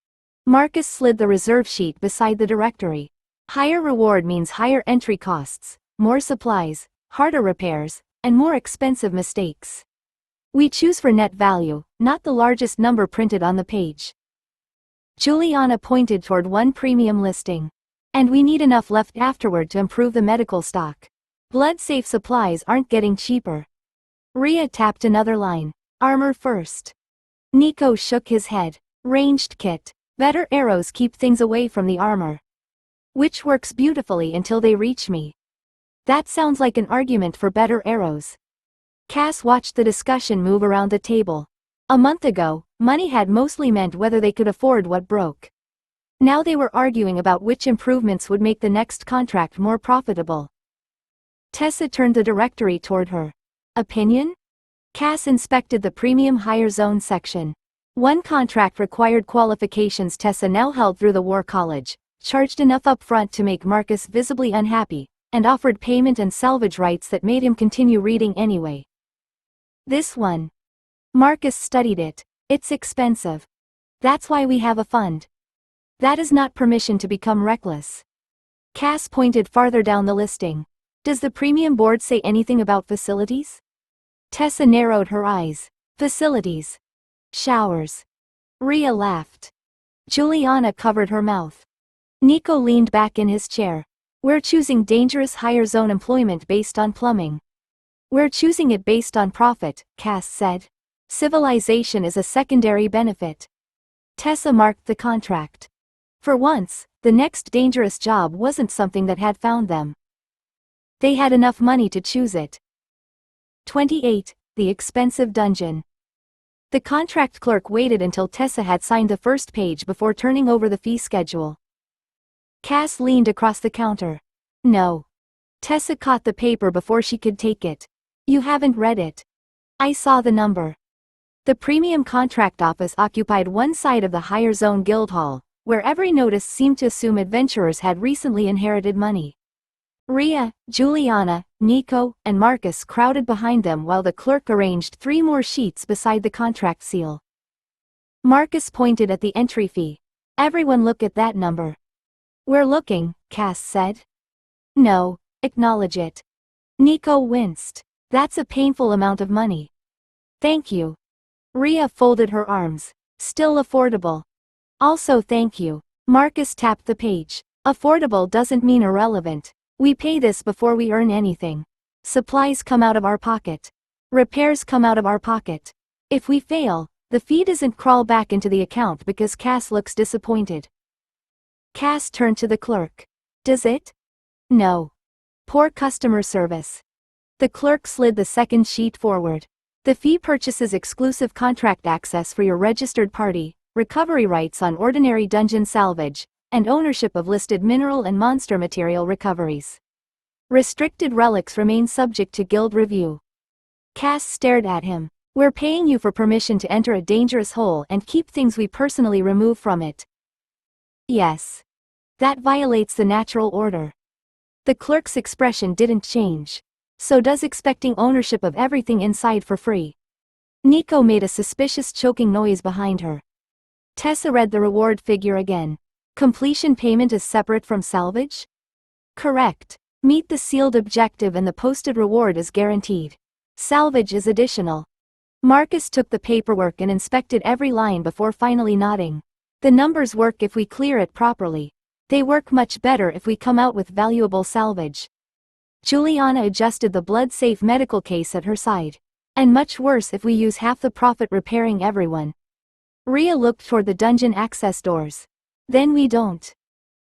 Marcus slid the reserve sheet beside the directory. Higher reward means higher entry costs, more supplies, harder repairs, and more expensive mistakes. We choose for net value, not the largest number printed on the page. Juliana pointed toward one premium listing. And we need enough left afterward to improve the medical stock. Blood-safe supplies aren't getting cheaper. Rhea tapped another line. Armor first. Nico shook his head. Ranged kit. Better arrows keep things away from the armor. Which works beautifully until they reach me. That sounds like an argument for better arrows. Cass watched the discussion move around the table. A month ago, money had mostly meant whether they could afford what broke. Now they were arguing about which improvements would make the next contract more profitable. Tessa turned the directory toward her. Opinion? Cass inspected the premium higher zone section. One contract required qualifications Tessa now held through the War College, charged enough upfront to make Marcus visibly unhappy, and offered payment and salvage rights that made him continue reading anyway. This one. Marcus studied it. It's expensive. That's why we have a fund. That is not permission to become reckless. Cass pointed farther down the listing. Does the premium board say anything about facilities? Tessa narrowed her eyes. Facilities. Showers. Rhea laughed. Juliana covered her mouth. Nico leaned back in his chair. We're choosing dangerous higher zone employment based on plumbing. We're choosing it based on profit, Cass said. Civilization is a secondary benefit. Tessa marked the contract. For once, the next dangerous job wasn't something that had found them. They had enough money to choose it. 28. The expensive dungeon. The contract clerk waited until Tessa had signed the first page before turning over the fee schedule. Cass leaned across the counter. No. Tessa caught the paper before she could take it. You haven't read it. I saw the number. The premium contract office occupied one side of the higher zone guild hall, where every notice seemed to assume adventurers had recently inherited money. Rhea, Juliana, Nico, and Marcus crowded behind them while the clerk arranged 3 more sheets beside the contract seal. Marcus pointed at the entry fee. Everyone look at that number. We're looking, Cass said. No, acknowledge it. Nico winced. That's a painful amount of money. Thank you. Rhea folded her arms. Still affordable. Also thank you. Marcus tapped the page. Affordable doesn't mean irrelevant. We pay this before we earn anything. Supplies come out of our pocket. Repairs come out of our pocket. If we fail, the fee doesn't crawl back into the account because Cass looks disappointed. Cass turned to the clerk. Does it? No. Poor customer service. The clerk slid the second sheet forward. The fee purchases exclusive contract access for your registered party, recovery rights on ordinary dungeon salvage, and ownership of listed mineral and monster material recoveries. Restricted relics remain subject to guild review. Cass stared at him. We're paying you for permission to enter a dangerous hole and keep things we personally remove from it. Yes. That violates the natural order. The clerk's expression didn't change. So does expecting ownership of everything inside for free. Nico made a suspicious choking noise behind her. Tessa read the reward figure again. Completion payment is separate from salvage? Correct. Meet the sealed objective and the posted reward is guaranteed. Salvage is additional. Marcus took the paperwork and inspected every line before finally nodding. The numbers work if we clear it properly. They work much better if we come out with valuable salvage. Juliana adjusted the blood-safe medical case at her side. And much worse if we use half the profit repairing everyone. Rhea looked toward the dungeon access doors. Then we don't.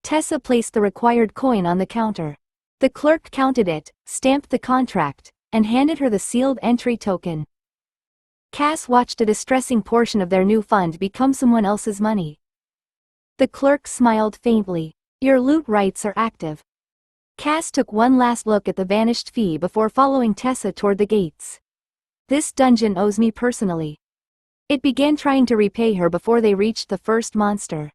Tessa placed the required coin on the counter. The clerk counted it, stamped the contract, and handed her the sealed entry token. Cass watched a distressing portion of their new fund become someone else's money. The clerk smiled faintly. Your loot rights are active. Cass took one last look at the vanished fee before following Tessa toward the gates. This dungeon owes me personally. It began trying to repay her before they reached the first monster.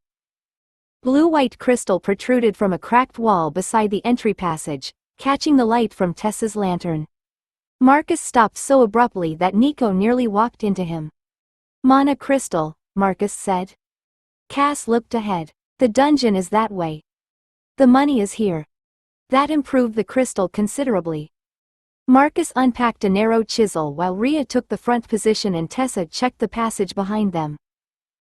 Blue-white crystal protruded from a cracked wall beside the entry passage, catching the light from Tessa's lantern. Marcus stopped so abruptly that Nico nearly walked into him. Mana crystal, Marcus said. Cass looked ahead. The dungeon is that way. The money is here. That improved the crystal considerably. Marcus unpacked a narrow chisel while Rhea took the front position and Tessa checked the passage behind them.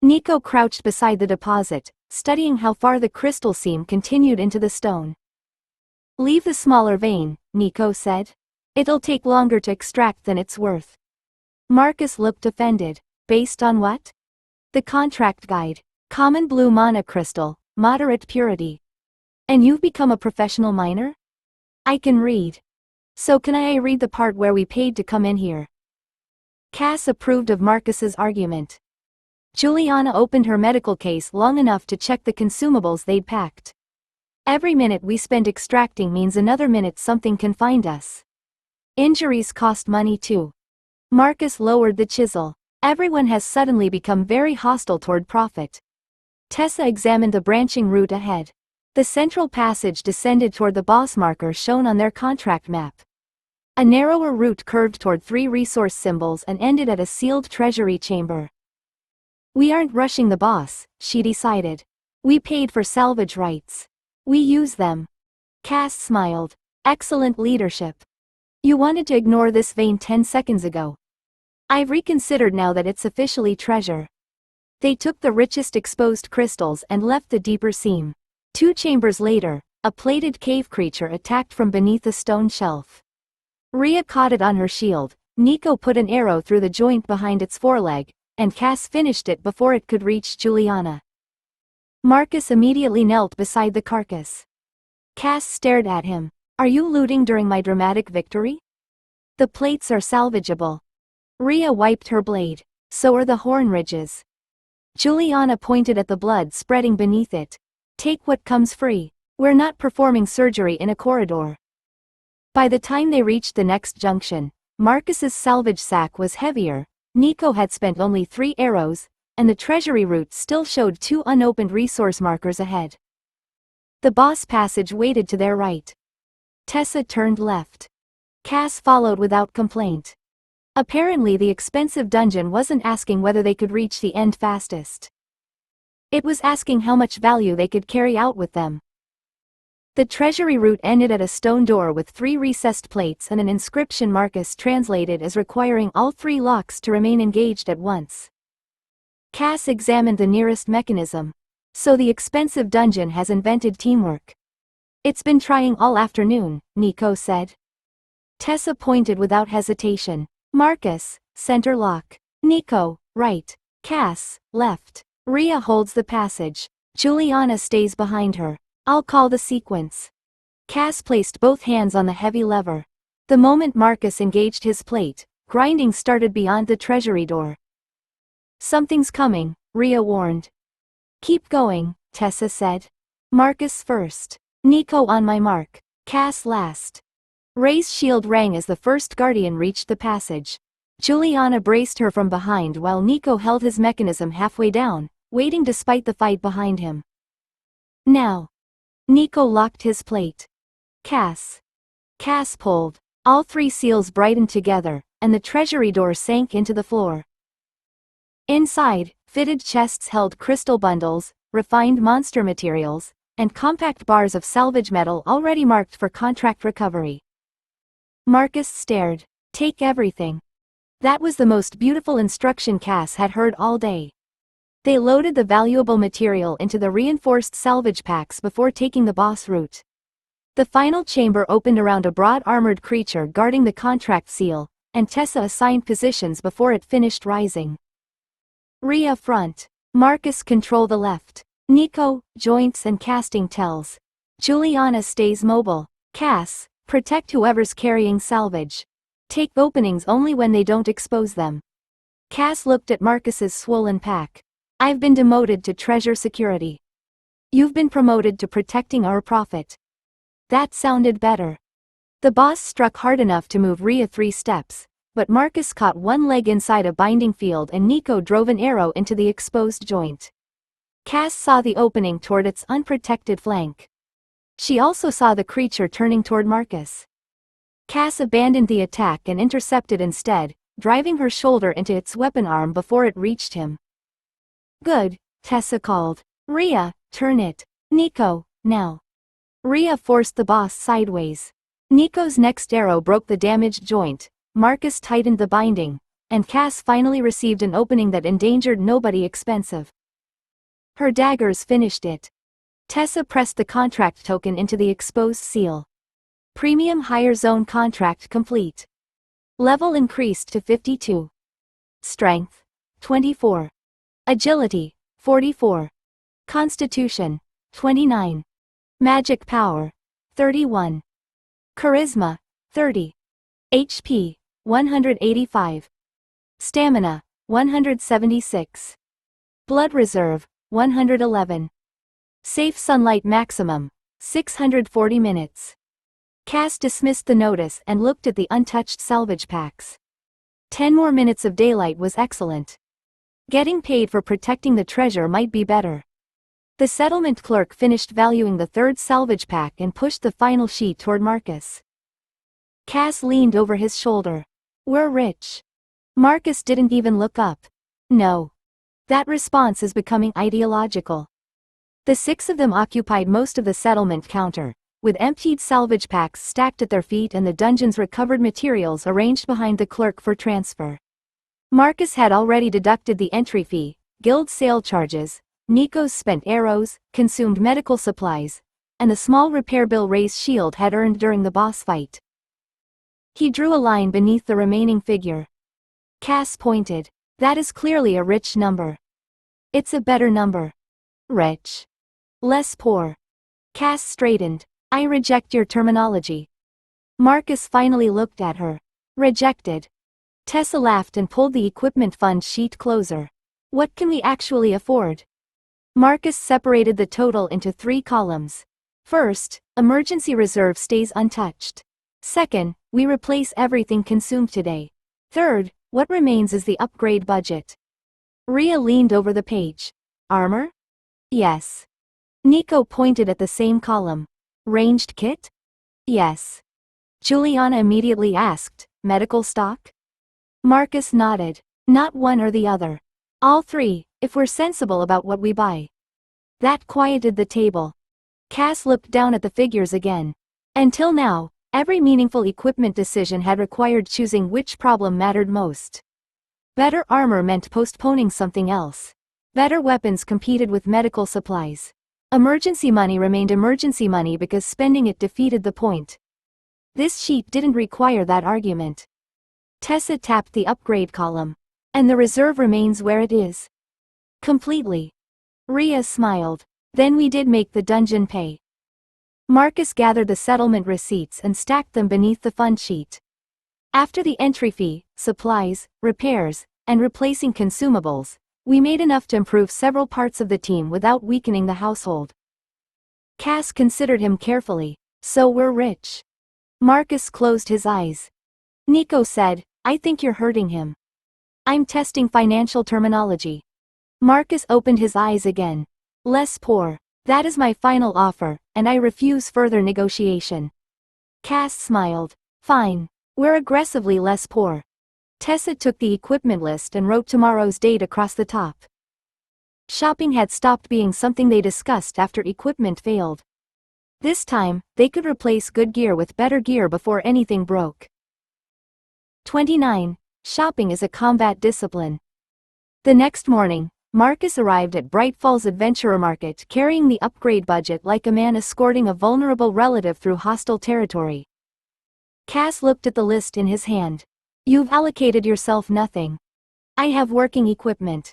Nico crouched beside the deposit, studying how far the crystal seam continued into the stone. Leave the smaller vein, Nico said. It'll take longer to extract than it's worth. Marcus looked offended. Based on what? The contract guide. Common blue mana crystal, moderate purity. And you've become a professional miner? I can read. So can I read the part where we paid to come in here? Cass approved of Marcus's argument. Juliana opened her medical case long enough to check the consumables they'd packed. Every minute we spend extracting means another minute something can find us. Injuries cost money too. Marcus lowered the chisel. Everyone has suddenly become very hostile toward profit. Tessa examined the branching route ahead. The central passage descended toward the boss marker shown on their contract map. A narrower route curved toward 3 resource symbols and ended at a sealed treasury chamber. We aren't rushing the boss, she decided. We paid for salvage rights. We use them. Cass smiled. Excellent leadership. You wanted to ignore this vein 10 seconds ago. I've reconsidered now that it's officially treasure. They took the richest exposed crystals and left the deeper seam. 2 chambers later, a plated cave creature attacked from beneath a stone shelf. Rhea caught it on her shield, Nico put an arrow through the joint behind its foreleg, and Cass finished it before it could reach Juliana. Marcus immediately knelt beside the carcass. Cass stared at him. Are you looting during my dramatic victory? The plates are salvageable. Rhea wiped her blade. So are the horn ridges. Juliana pointed at the blood spreading beneath it. Take what comes free. We're not performing surgery in a corridor. By the time they reached the next junction, Marcus's salvage sack was heavier, Nico had spent only 3 arrows, and the treasury route still showed 2 unopened resource markers ahead. The boss passage waited to their right. Tessa turned left. Cass followed without complaint. Apparently the expensive dungeon wasn't asking whether they could reach the end fastest. It was asking how much value they could carry out with them. The treasury route ended at a stone door with 3 recessed plates and an inscription Marcus translated as requiring all 3 locks to remain engaged at once. Cass examined the nearest mechanism. So the expensive dungeon has invented teamwork. It's been trying all afternoon, Nico said. Tessa pointed without hesitation. Marcus, center lock. Nico, right. Cass, left. Rhea holds the passage. Juliana stays behind her. I'll call the sequence. Cass placed both hands on the heavy lever. The moment Marcus engaged his plate, grinding started beyond the treasury door. Something's coming, Rhea warned. Keep going, Tessa said. Marcus first. Nico on my mark. Cass last. Ray's shield rang as the first guardian reached the passage. Juliana braced her from behind while Nico held his mechanism halfway down, waiting despite the fight behind him. Now. Nico locked his plate. Cass. Cass pulled. All three seals brightened together, and the treasury door sank into the floor. Inside, fitted chests held crystal bundles, refined monster materials, and compact bars of salvage metal already marked for contract recovery. Marcus stared. Take everything. That was the most beautiful instruction Cass had heard all day. They loaded the valuable material into the reinforced salvage packs before taking the boss route. The final chamber opened around a broad armored creature guarding the contract seal, and Tessa assigned positions before it finished rising. Rhea front. Marcus control the left. Nico, joints and casting tells. Juliana stays mobile. Cass, protect whoever's carrying salvage. Take openings only when they don't expose them. Cass looked at Marcus's swollen pack. I've been demoted to treasure security. You've been promoted to protecting our profit. That sounded better. The boss struck hard enough to move Rhea 3 steps, but Marcus caught one leg inside a binding field and Nico drove an arrow into the exposed joint. Cass saw the opening toward its unprotected flank. She also saw the creature turning toward Marcus. Cass abandoned the attack and intercepted instead, driving her shoulder into its weapon arm before it reached him. Good, Tessa called. Rhea, turn it. Nico, now. Rhea forced the boss sideways. Nico's next arrow broke the damaged joint, Marcus tightened the binding, and Cass finally received an opening that endangered nobody expensive. Her daggers finished it. Tessa pressed the contract token into the exposed seal. Premium higher zone contract complete. Level increased to 52. Strength, 24. Agility, 44. Constitution, 29. Magic power, 31. Charisma, 30. HP, 185. Stamina, 176. Blood reserve, 111. Safe sunlight maximum, 640 minutes. Cass dismissed the notice and looked at the untouched salvage packs. 10 more minutes of daylight was excellent. Getting paid for protecting the treasure might be better. The settlement clerk finished valuing the third salvage pack and pushed the final sheet toward Marcus. Cass leaned over his shoulder. We're rich. Marcus didn't even look up. No. That response is becoming ideological. The 6 of them occupied most of the settlement counter, with emptied salvage packs stacked at their feet and the dungeon's recovered materials arranged behind the clerk for transfer. Marcus had already deducted the entry fee, guild sale charges, Nico's spent arrows, consumed medical supplies, and the small repair bill Ray's shield had earned during the boss fight. He drew a line beneath the remaining figure. Cass pointed. That is clearly a rich number. It's a better number. Rich. Less poor. Cass straightened. I reject your terminology. Marcus finally looked at her. Rejected. Tessa laughed and pulled the equipment fund sheet closer. What can we actually afford? Marcus separated the total into 3 columns. First, emergency reserve stays untouched. Second, we replace everything consumed today. Third, what remains is the upgrade budget. Rhea leaned over the page. Armor? Yes. Nico pointed at the same column. Ranged kit? Yes. Juliana immediately asked, medical stock? Marcus nodded. Not one or the other. All 3, if we're sensible about what we buy. That quieted the table. Cass looked down at the figures again. Until now, every meaningful equipment decision had required choosing which problem mattered most. Better armor meant postponing something else. Better weapons competed with medical supplies. Emergency money remained emergency money because spending it defeated the point. This sheet didn't require that argument. Tessa tapped the upgrade column. And the reserve remains where it is. Completely. Rhea smiled. Then we did make the dungeon pay. Marcus gathered the settlement receipts and stacked them beneath the fund sheet. After the entry fee, supplies, repairs, and replacing consumables, we made enough to improve several parts of the team without weakening the household. Cass considered him carefully. So we're rich. Marcus closed his eyes. Nico said, I think you're hurting him. I'm testing financial terminology. Marcus opened his eyes again. Less poor. That is my final offer, and I refuse further negotiation. Cass smiled. Fine. We're aggressively less poor. Tessa took the equipment list and wrote tomorrow's date across the top. Shopping had stopped being something they discussed after equipment failed. This time, they could replace good gear with better gear before anything broke. 29. Shopping is a combat discipline. The next morning, Marcus arrived at Bright Falls Adventurer Market carrying the upgrade budget like a man escorting a vulnerable relative through hostile territory. Cass looked at the list in his hand. You've allocated yourself nothing. I have working equipment.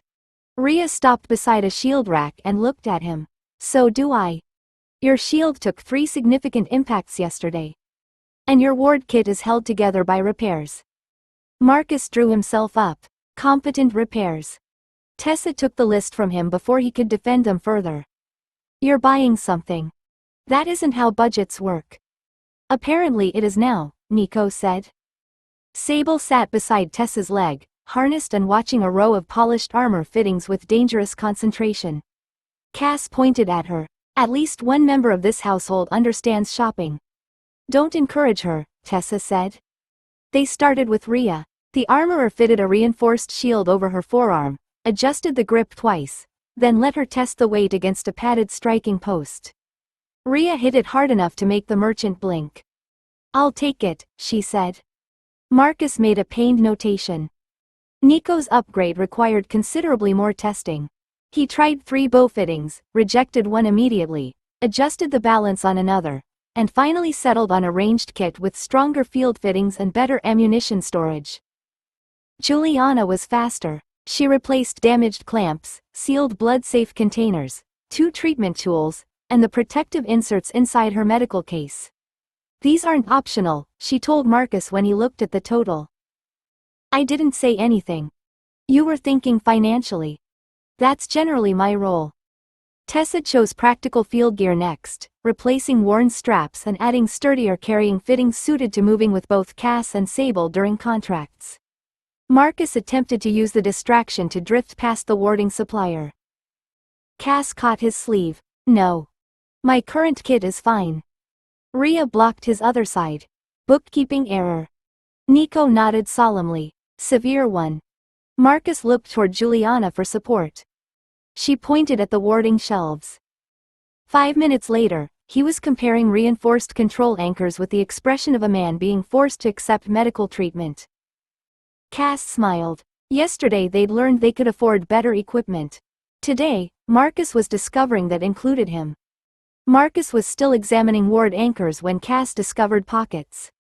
Rhea stopped beside a shield rack and looked at him. So do I. Your shield took 3 significant impacts yesterday. And your ward kit is held together by repairs. Marcus drew himself up. Competent repairs. Tessa took the list from him before he could defend them further. You're buying something. That isn't how budgets work. Apparently it is now, Nico said. Sable sat beside Tessa's leg, harnessed and watching a row of polished armor fittings with dangerous concentration. Cass pointed at her. At least one member of this household understands shopping. Don't encourage her, Tessa said. They started with Rhea. The armorer fitted a reinforced shield over her forearm, adjusted the grip twice, then let her test the weight against a padded striking post. Rhea hit it hard enough to make the merchant blink. I'll take it, she said. Marcus made a pained notation. Nico's upgrade required considerably more testing. He tried 3 bow fittings, rejected one immediately, adjusted the balance on another, and finally settled on a ranged kit with stronger field fittings and better ammunition storage. Juliana was faster. She replaced damaged clamps, sealed blood-safe containers, 2 treatment tools, and the protective inserts inside her medical case. These aren't optional, she told Marcus when he looked at the total. I didn't say anything. You were thinking financially. That's generally my role. Tessa chose practical field gear next, replacing worn straps and adding sturdier carrying fittings suited to moving with both Cass and Sable during contracts. Marcus attempted to use the distraction to drift past the warding supplier. Cass caught his sleeve. No. My current kit is fine. Rhea blocked his other side. Bookkeeping error. Nico nodded solemnly. Severe one. Marcus looked toward Juliana for support. She pointed at the warding shelves. 5 minutes later, he was comparing reinforced control anchors with the expression of a man being forced to accept medical treatment. Cass smiled. Yesterday they'd learned they could afford better equipment. Today, Marcus was discovering that included him. Marcus was still examining ward anchors when Cass discovered pockets.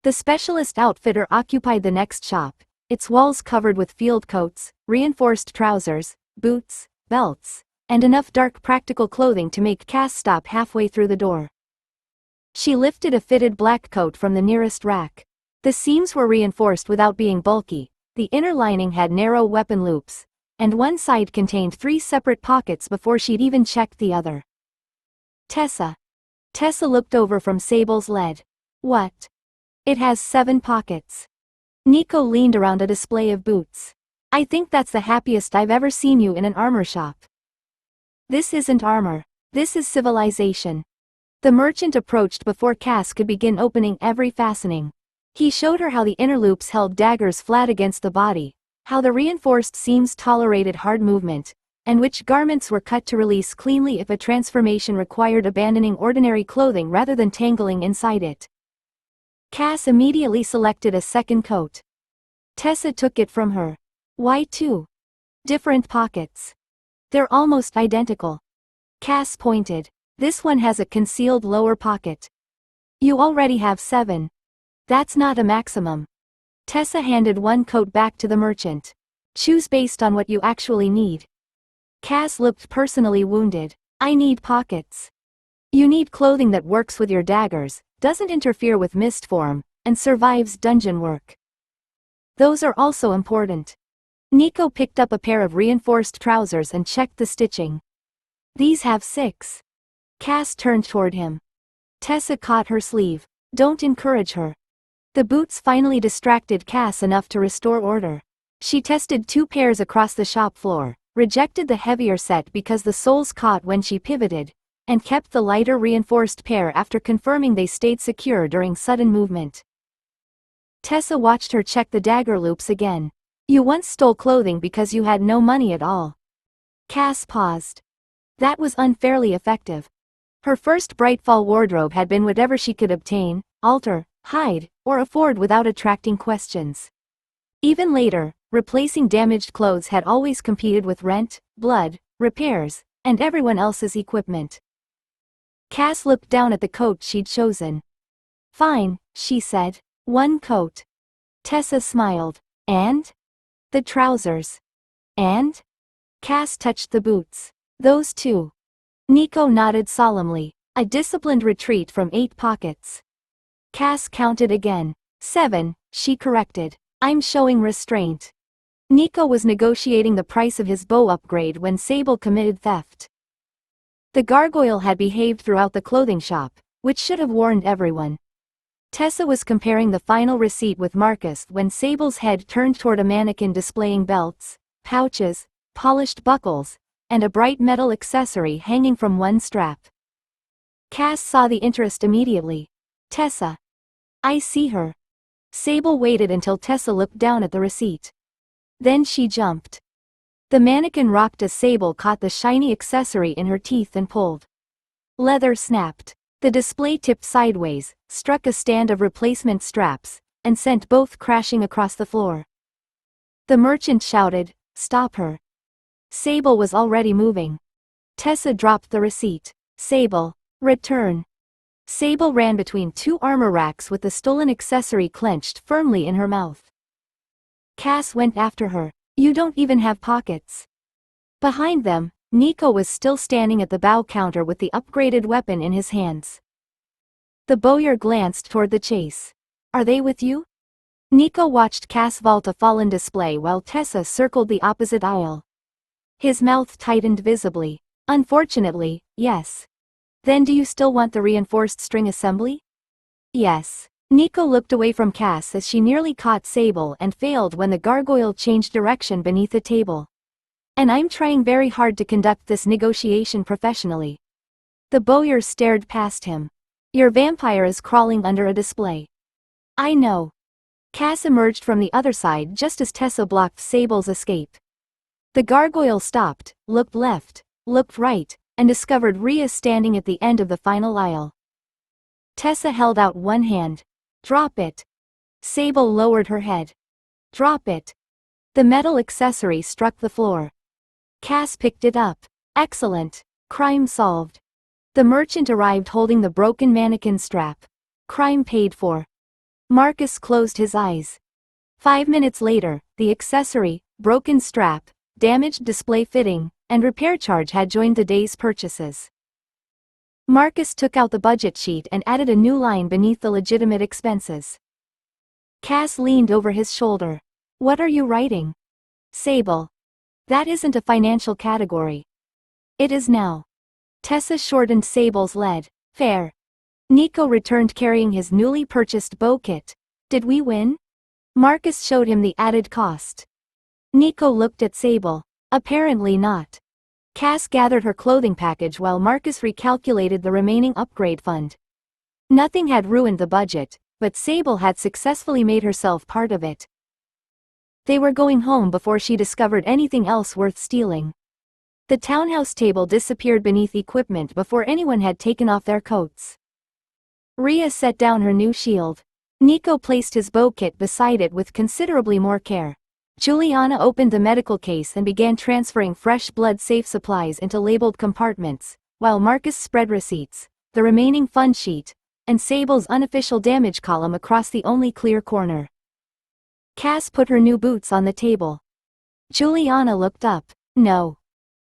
The specialist outfitter occupied the next shop, its walls covered with field coats, reinforced trousers, boots, belts, and enough dark practical clothing to make Cass stop halfway through the door. She lifted a fitted black coat from the nearest rack. The seams were reinforced without being bulky, the inner lining had narrow weapon loops, and one side contained 3 separate pockets before she'd even checked the other. Tessa. Tessa looked over from Sable's lead. What? It has 7 pockets. Nico leaned around a display of boots. I think that's the happiest I've ever seen you in an armor shop. This isn't armor. This is civilization. The merchant approached before Cass could begin opening every fastening. He showed her how the inner loops held daggers flat against the body, how the reinforced seams tolerated hard movement, and which garments were cut to release cleanly if a transformation required abandoning ordinary clothing rather than tangling inside it. Cass immediately selected a second coat. Tessa took it from her. Why 2? Different pockets. They're almost identical. Cass pointed. This one has a concealed lower pocket. You already have 7. That's not a maximum. Tessa handed one coat back to the merchant. Choose based on what you actually need. Cass looked personally wounded. I need pockets. You need clothing that works with your daggers, doesn't interfere with mist form, and survives dungeon work. Those are also important. Nico picked up a pair of reinforced trousers and checked the stitching. These have 6. Cass turned toward him. Tessa caught her sleeve. Don't encourage her. The boots finally distracted Cass enough to restore order. She tested 2 pairs across the shop floor, rejected the heavier set because the soles caught when she pivoted, and kept the lighter reinforced pair after confirming they stayed secure during sudden movement. Tessa watched her check the dagger loops again. You once stole clothing because you had no money at all. Cass paused. That was unfairly effective. Her first Brightfall wardrobe had been whatever she could obtain, alter, hide, or afford without attracting questions. Even later, replacing damaged clothes had always competed with rent, blood, repairs, and everyone else's equipment. Cass looked down at the coat she'd chosen. Fine, she said. 1 coat. Tessa smiled. And? The trousers. And? Cass touched the boots. Those 2. Nico nodded solemnly. A disciplined retreat from 8 pockets. Cass counted again. 7, she corrected. I'm showing restraint. Nico was negotiating the price of his bow upgrade when Sable committed theft. The gargoyle had behaved throughout the clothing shop, which should have warned everyone. Tessa was comparing the final receipt with Marcus when Sable's head turned toward a mannequin displaying belts, pouches, polished buckles, and a bright metal accessory hanging from one strap. Cass saw the interest immediately. Tessa. I see her. Sable waited until Tessa looked down at the receipt. Then she jumped. The mannequin rocked as Sable caught the shiny accessory in her teeth and pulled. Leather snapped. The display tipped sideways, struck a stand of replacement straps, and sent both crashing across the floor. The merchant shouted, "Stop her." Sable was already moving. Tessa dropped the receipt. Sable, return. Sable ran between 2 armor racks with the stolen accessory clenched firmly in her mouth. Cass went after her. You don't even have pockets. Behind them, Nico was still standing at the bow counter with the upgraded weapon in his hands. The bowyer glanced toward the chase. Are they with you? Nico watched Cass vault a fallen display while Tessa circled the opposite aisle. His mouth tightened visibly. Unfortunately, yes. Then do you still want the reinforced string assembly? Yes. Nico looked away from Cass as she nearly caught Sable and failed when the gargoyle changed direction beneath the table. And I'm trying very hard to conduct this negotiation professionally. The bowyer stared past him. Your vampire is crawling under a display. I know. Cass emerged from the other side just as Tessa blocked Sable's escape. The gargoyle stopped, looked left, looked right, and discovered Rhea standing at the end of the final aisle. Tessa held out one hand. Drop it. Sable lowered her head. Drop it. The metal accessory struck the floor. Cass picked it up. Excellent. Crime solved. The merchant arrived holding the broken mannequin strap. Crime paid for. Marcus closed his eyes. 5 minutes later, the accessory, broken strap, damaged display fitting, and repair charge had joined the day's purchases. Marcus took out the budget sheet and added a new line beneath the legitimate expenses. Cass leaned over his shoulder. What are you writing? Sable. That isn't a financial category. It is now. Tessa shortened Sable's lead. Fair. Nico returned carrying his newly purchased bow kit. Did we win? Marcus showed him the added cost. Nico looked at Sable. Apparently not. Cass gathered her clothing package while Marcus recalculated the remaining upgrade fund. Nothing had ruined the budget, but Sable had successfully made herself part of it. They were going home before she discovered anything else worth stealing. The townhouse table disappeared beneath equipment before anyone had taken off their coats. Rhea set down her new shield. Nico placed his bow kit beside it with considerably more care. Juliana opened the medical case and began transferring fresh blood-safe supplies into labeled compartments, while Marcus spread receipts, the remaining fund sheet, and Sable's unofficial damage column across the only clear corner. Cass put her new boots on the table. Juliana looked up. No.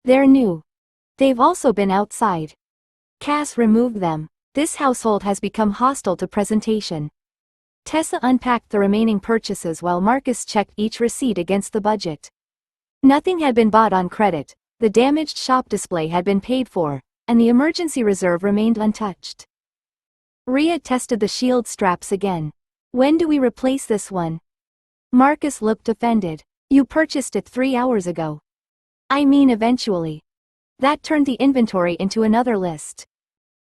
They're new. They've also been outside. Cass removed them. This household has become hostile to presentation. Tessa unpacked the remaining purchases while Marcus checked each receipt against the budget. Nothing had been bought on credit, the damaged shop display had been paid for, and the emergency reserve remained untouched. Rhea tested the shield straps again. When do we replace this one? Marcus looked offended. You purchased it 3 hours ago. I mean eventually. That turned the inventory into another list.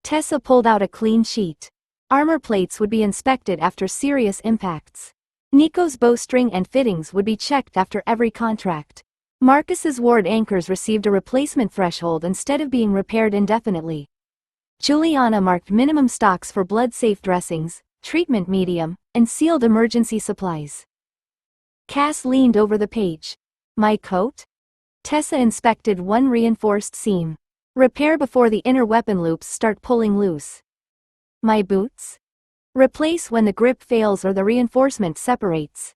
Tessa pulled out a clean sheet. Armor plates would be inspected after serious impacts. Nico's bowstring and fittings would be checked after every contract. Marcus's ward anchors received a replacement threshold instead of being repaired indefinitely. Juliana marked minimum stocks for blood-safe dressings, treatment medium, and sealed emergency supplies. Cass leaned over the page. My coat? Tessa inspected one reinforced seam. Repair before the inner weapon loops start pulling loose. My boots? Replace when the grip fails or the reinforcement separates.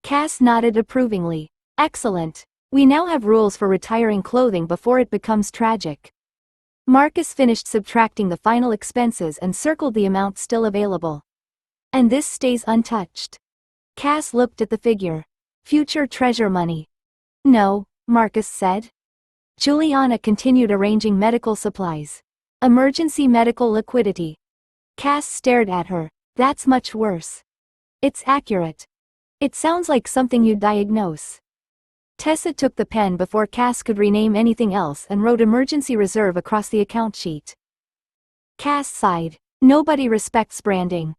Cass nodded approvingly. Excellent. We now have rules for retiring clothing before it becomes tragic. Marcus finished subtracting the final expenses and circled the amount still available. And this stays untouched. Cass looked at the figure. Future treasure money. No, Marcus said. Juliana continued arranging medical supplies. Emergency medical liquidity. Cass stared at her. That's much worse. It's accurate. It sounds like something you'd diagnose. Tessa took the pen before Cass could rename anything else and wrote emergency reserve across the account sheet. Cass sighed. Nobody respects branding.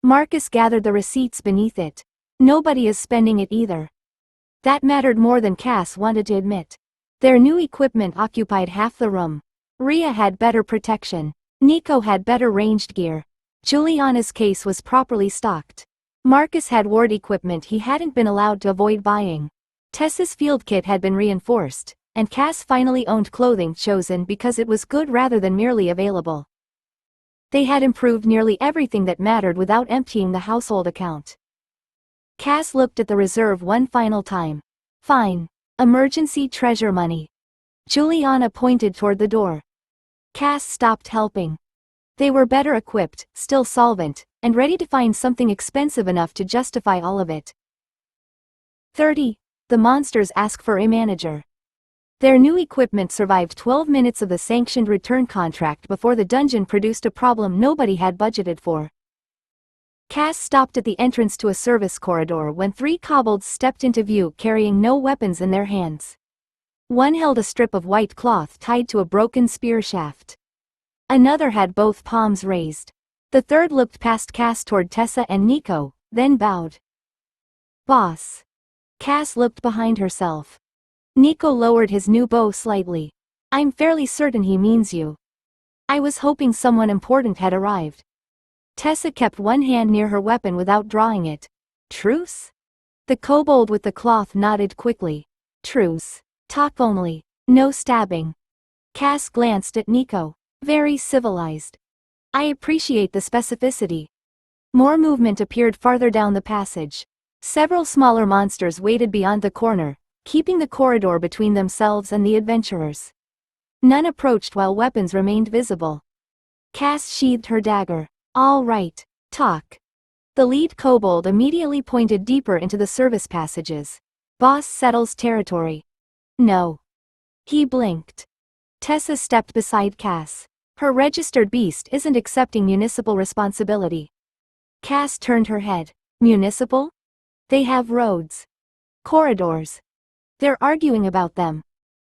Marcus gathered the receipts beneath it. Nobody is spending it either. That mattered more than Cass wanted to admit. Their new equipment occupied half the room. Rhea had better protection. Nico had better ranged gear. Juliana's case was properly stocked. Marcus had ward equipment he hadn't been allowed to avoid buying. Tessa's field kit had been reinforced, and Cass finally owned clothing chosen because it was good rather than merely available. They had improved nearly everything that mattered without emptying the household account. Cass looked at the reserve one final time. Fine. Emergency treasure money. Juliana pointed toward the door. Cass stopped helping. They were better equipped, still solvent, and ready to find something expensive enough to justify all of it. 30. The monsters ask for a manager. Their new equipment survived 12 minutes of the sanctioned return contract before the dungeon produced a problem nobody had budgeted for. Cass stopped at the entrance to a service corridor when 3 kobolds stepped into view carrying no weapons in their hands. One held a strip of white cloth tied to a broken spear shaft. Another had both palms raised. The third looked past Cass toward Tessa and Nico, then bowed. Boss. Cass looked behind herself. Nico lowered his new bow slightly. I'm fairly certain he means you. I was hoping someone important had arrived. Tessa kept one hand near her weapon without drawing it. Truce? The kobold with the cloth nodded quickly. Truce. Talk only. No stabbing. Cass glanced at Nico. Very civilized. I appreciate the specificity. More movement appeared farther down the passage. Several smaller monsters waited beyond the corner, keeping the corridor between themselves and the adventurers. None approached while weapons remained visible. Cass sheathed her dagger. All right, talk. The lead kobold immediately pointed deeper into the service passages. Boss settles territory. No. He blinked. Tessa stepped beside Cass. Her registered beast isn't accepting municipal responsibility. Cass turned her head. Municipal? They have roads. Corridors. They're arguing about them.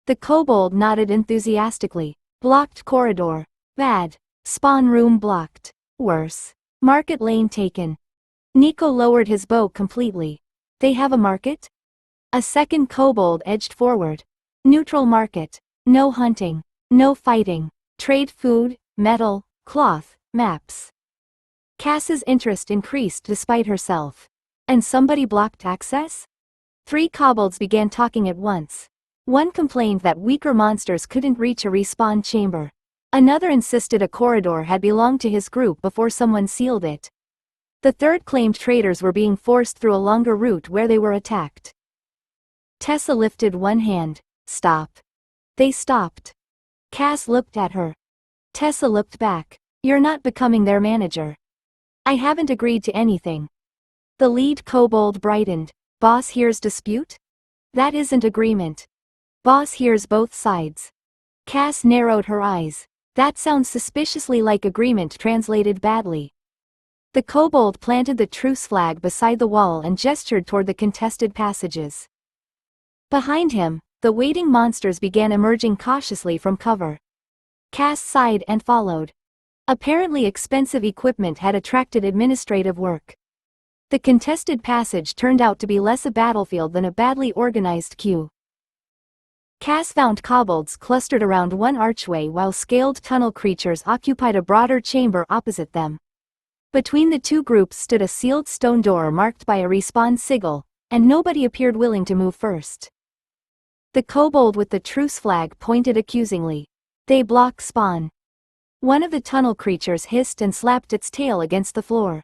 The kobold nodded enthusiastically. Blocked corridor. Bad. Spawn room blocked. Worse. Market lane taken. Nico lowered his bow completely. They have a market? A second kobold edged forward. Neutral market. No hunting. No fighting. Trade food, metal, cloth, maps. Cass's interest increased despite herself. And somebody blocked access? 3 kobolds began talking at once. One complained that weaker monsters couldn't reach a respawn chamber. Another insisted a corridor had belonged to his group before someone sealed it. The third claimed traders were being forced through a longer route where they were attacked. Tessa lifted one hand. Stop. They stopped. Cass looked at her. Tessa looked back. You're not becoming their manager. I haven't agreed to anything. The lead kobold brightened. Boss hears dispute? That isn't agreement. Boss hears both sides. Cass narrowed her eyes. That sounds suspiciously like agreement translated badly. The kobold planted the truce flag beside the wall and gestured toward the contested passages. Behind him, the waiting monsters began emerging cautiously from cover. Cass sighed and followed. Apparently expensive equipment had attracted administrative work. The contested passage turned out to be less a battlefield than a badly organized queue. Cass found kobolds clustered around one archway while scaled tunnel creatures occupied a broader chamber opposite them. Between the two groups stood a sealed stone door marked by a respawn sigil, and nobody appeared willing to move first. The kobold with the truce flag pointed accusingly. They block spawn. One of the tunnel creatures hissed and slapped its tail against the floor.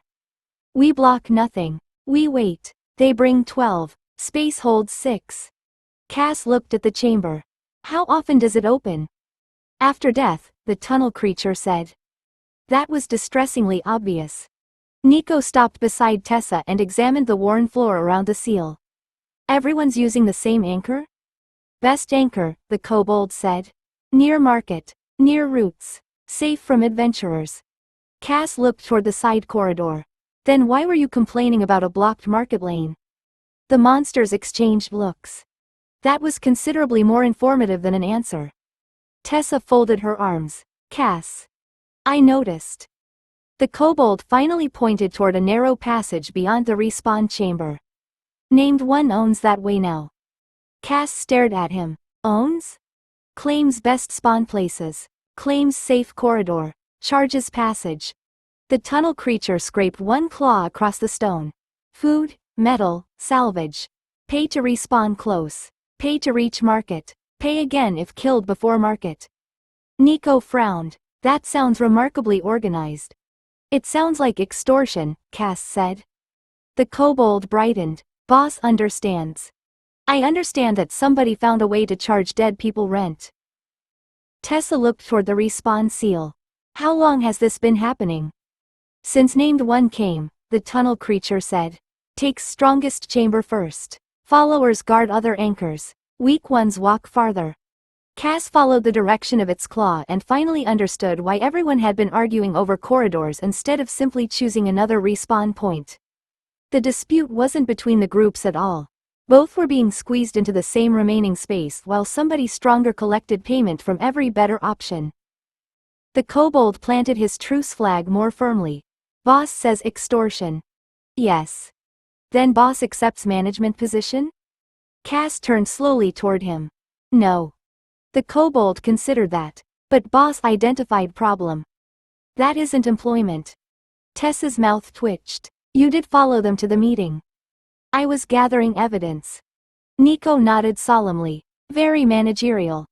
We block nothing. We wait. They bring 12. Space holds 6. Cass looked at the chamber. How often does it open? After death, the tunnel creature said. That was distressingly obvious. Nico stopped beside Tessa and examined the worn floor around the seal. Everyone's using the same anchor? Best anchor, the kobold said. Near market. Near routes. Safe from adventurers. Cass looked toward the side corridor. Then why were you complaining about a blocked market lane? The monsters exchanged looks. That was considerably more informative than an answer. Tessa folded her arms. Cass. I noticed. The kobold finally pointed toward a narrow passage beyond the respawn chamber. Named one owns that way now. Cass stared at him. Owns? Claims best spawn places. Claims safe corridor. Charges passage. The tunnel creature scraped one claw across the stone. Food, metal, salvage. Pay to respawn close. Pay to reach market. Pay again if killed before market. Nico frowned. That sounds remarkably organized. It sounds like extortion, Cass said. The kobold brightened. Boss understands. I understand that somebody found a way to charge dead people rent. Tessa looked toward the respawn seal. How long has this been happening? Since named one came, the tunnel creature said. Takes strongest chamber first. Followers guard other anchors. Weak ones walk farther. Cass followed the direction of its claw and finally understood why everyone had been arguing over corridors instead of simply choosing another respawn point. The dispute wasn't between the groups at all. Both were being squeezed into the same remaining space while somebody stronger collected payment from every better option. The kobold planted his truce flag more firmly. Boss says extortion. Yes. Then boss accepts management position? Cass turned slowly toward him. No. The kobold considered that. But boss identified problem. That isn't employment. Tessa's mouth twitched. You did follow them to the meeting. I was gathering evidence. Nico nodded solemnly. Very managerial.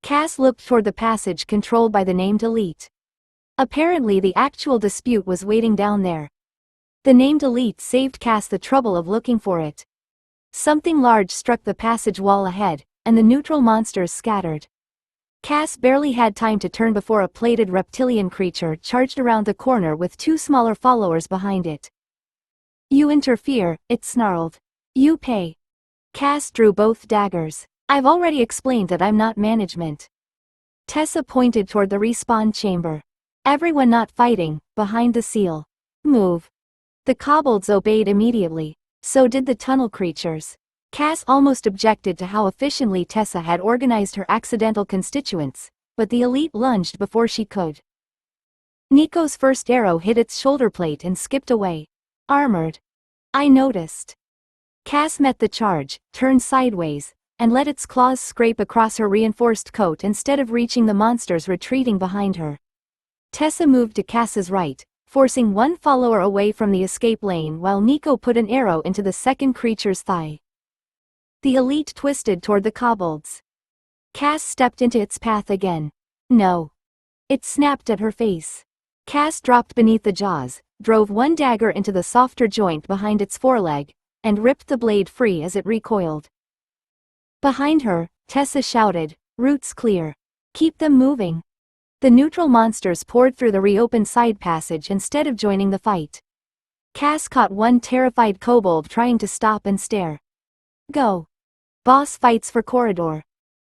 Cass looked toward the passage controlled by the named elite. Apparently the actual dispute was waiting down there. The named elite saved Cass the trouble of looking for it. Something large struck the passage wall ahead, and the neutral monsters scattered. Cass barely had time to turn before a plated reptilian creature charged around the corner with 2 smaller followers behind it. You interfere, it snarled. You pay. Cass drew both daggers. I've already explained that I'm not management. Tessa pointed toward the respawn chamber. Everyone not fighting, behind the seal. Move. The kobolds obeyed immediately. So did the tunnel creatures. Cass almost objected to how efficiently Tessa had organized her accidental constituents, but the elite lunged before she could. Nico's first arrow hit its shoulder plate and skipped away. Armored. I noticed. Cass met the charge, turned sideways, and let its claws scrape across her reinforced coat instead of reaching the monsters retreating behind her. Tessa moved to Cass's right, forcing one follower away from the escape lane while Nico put an arrow into the second creature's thigh. The elite twisted toward the kobolds. Cass stepped into its path again. No. It snapped at her face. Cass dropped beneath the jaws, drove one dagger into the softer joint behind its foreleg, and ripped the blade free as it recoiled. Behind her, Tessa shouted, "Roots clear. Keep them moving." The neutral monsters poured through the reopened side passage instead of joining the fight. Cass caught one terrified kobold trying to stop and stare. Go. Boss fights for corridor.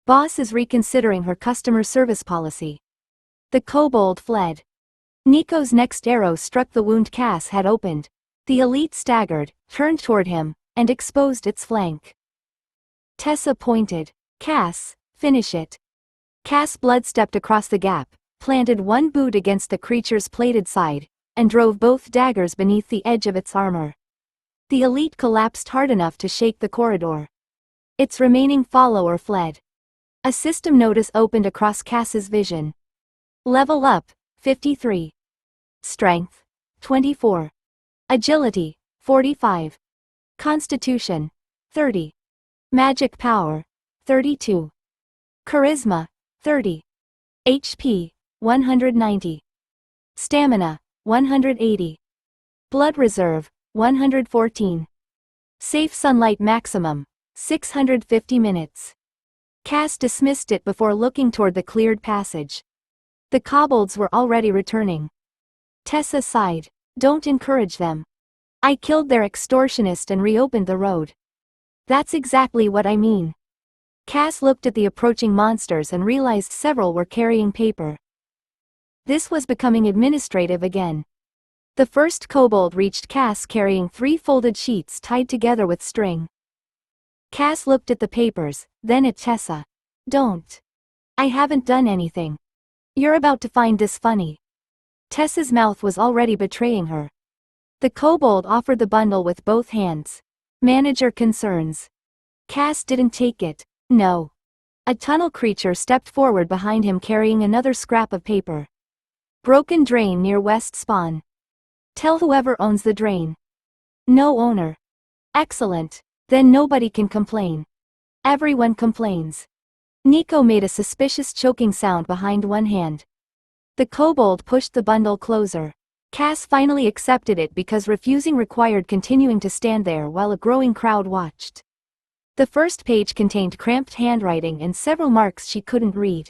Boss is reconsidering her customer service policy. The kobold fled. Nico's next arrow struck the wound Cass had opened. The elite staggered, turned toward him, and exposed its flank. Tessa pointed. Cass, finish it. Cass blood-stepped across the gap, planted one boot against the creature's plated side, and drove both daggers beneath the edge of its armor. The elite collapsed hard enough to shake the corridor. Its remaining follower fled. A system notice opened across Cass's vision. Level up, 53. Strength, 24. Agility, 45. Constitution, 30. Magic power, 32. Charisma, 30. HP, 190. Stamina, 180. Blood reserve, 114. Safe sunlight maximum, 650 minutes. Cass dismissed it before looking toward the cleared passage. The kobolds were already returning. Tessa sighed. Don't encourage them. I killed their extortionist and reopened the road. That's exactly what I mean. Cass looked at the approaching monsters and realized several were carrying paper. This was becoming administrative again. The first kobold reached Cass carrying 3 folded sheets tied together with string. Cass looked at the papers, then at Tessa. Don't. I haven't done anything. You're about to find this funny. Tessa's mouth was already betraying her. The kobold offered the bundle with both hands. Manager concerns. Cass didn't take it. No. A tunnel creature stepped forward behind him carrying another scrap of paper. Broken drain near West Spawn. Tell whoever owns the drain. No owner. Excellent. Then nobody can complain. Everyone complains. Nico made a suspicious choking sound behind one hand. The kobold pushed the bundle closer. Cass finally accepted it because refusing required continuing to stand there while a growing crowd watched. The first page contained cramped handwriting and several marks she couldn't read.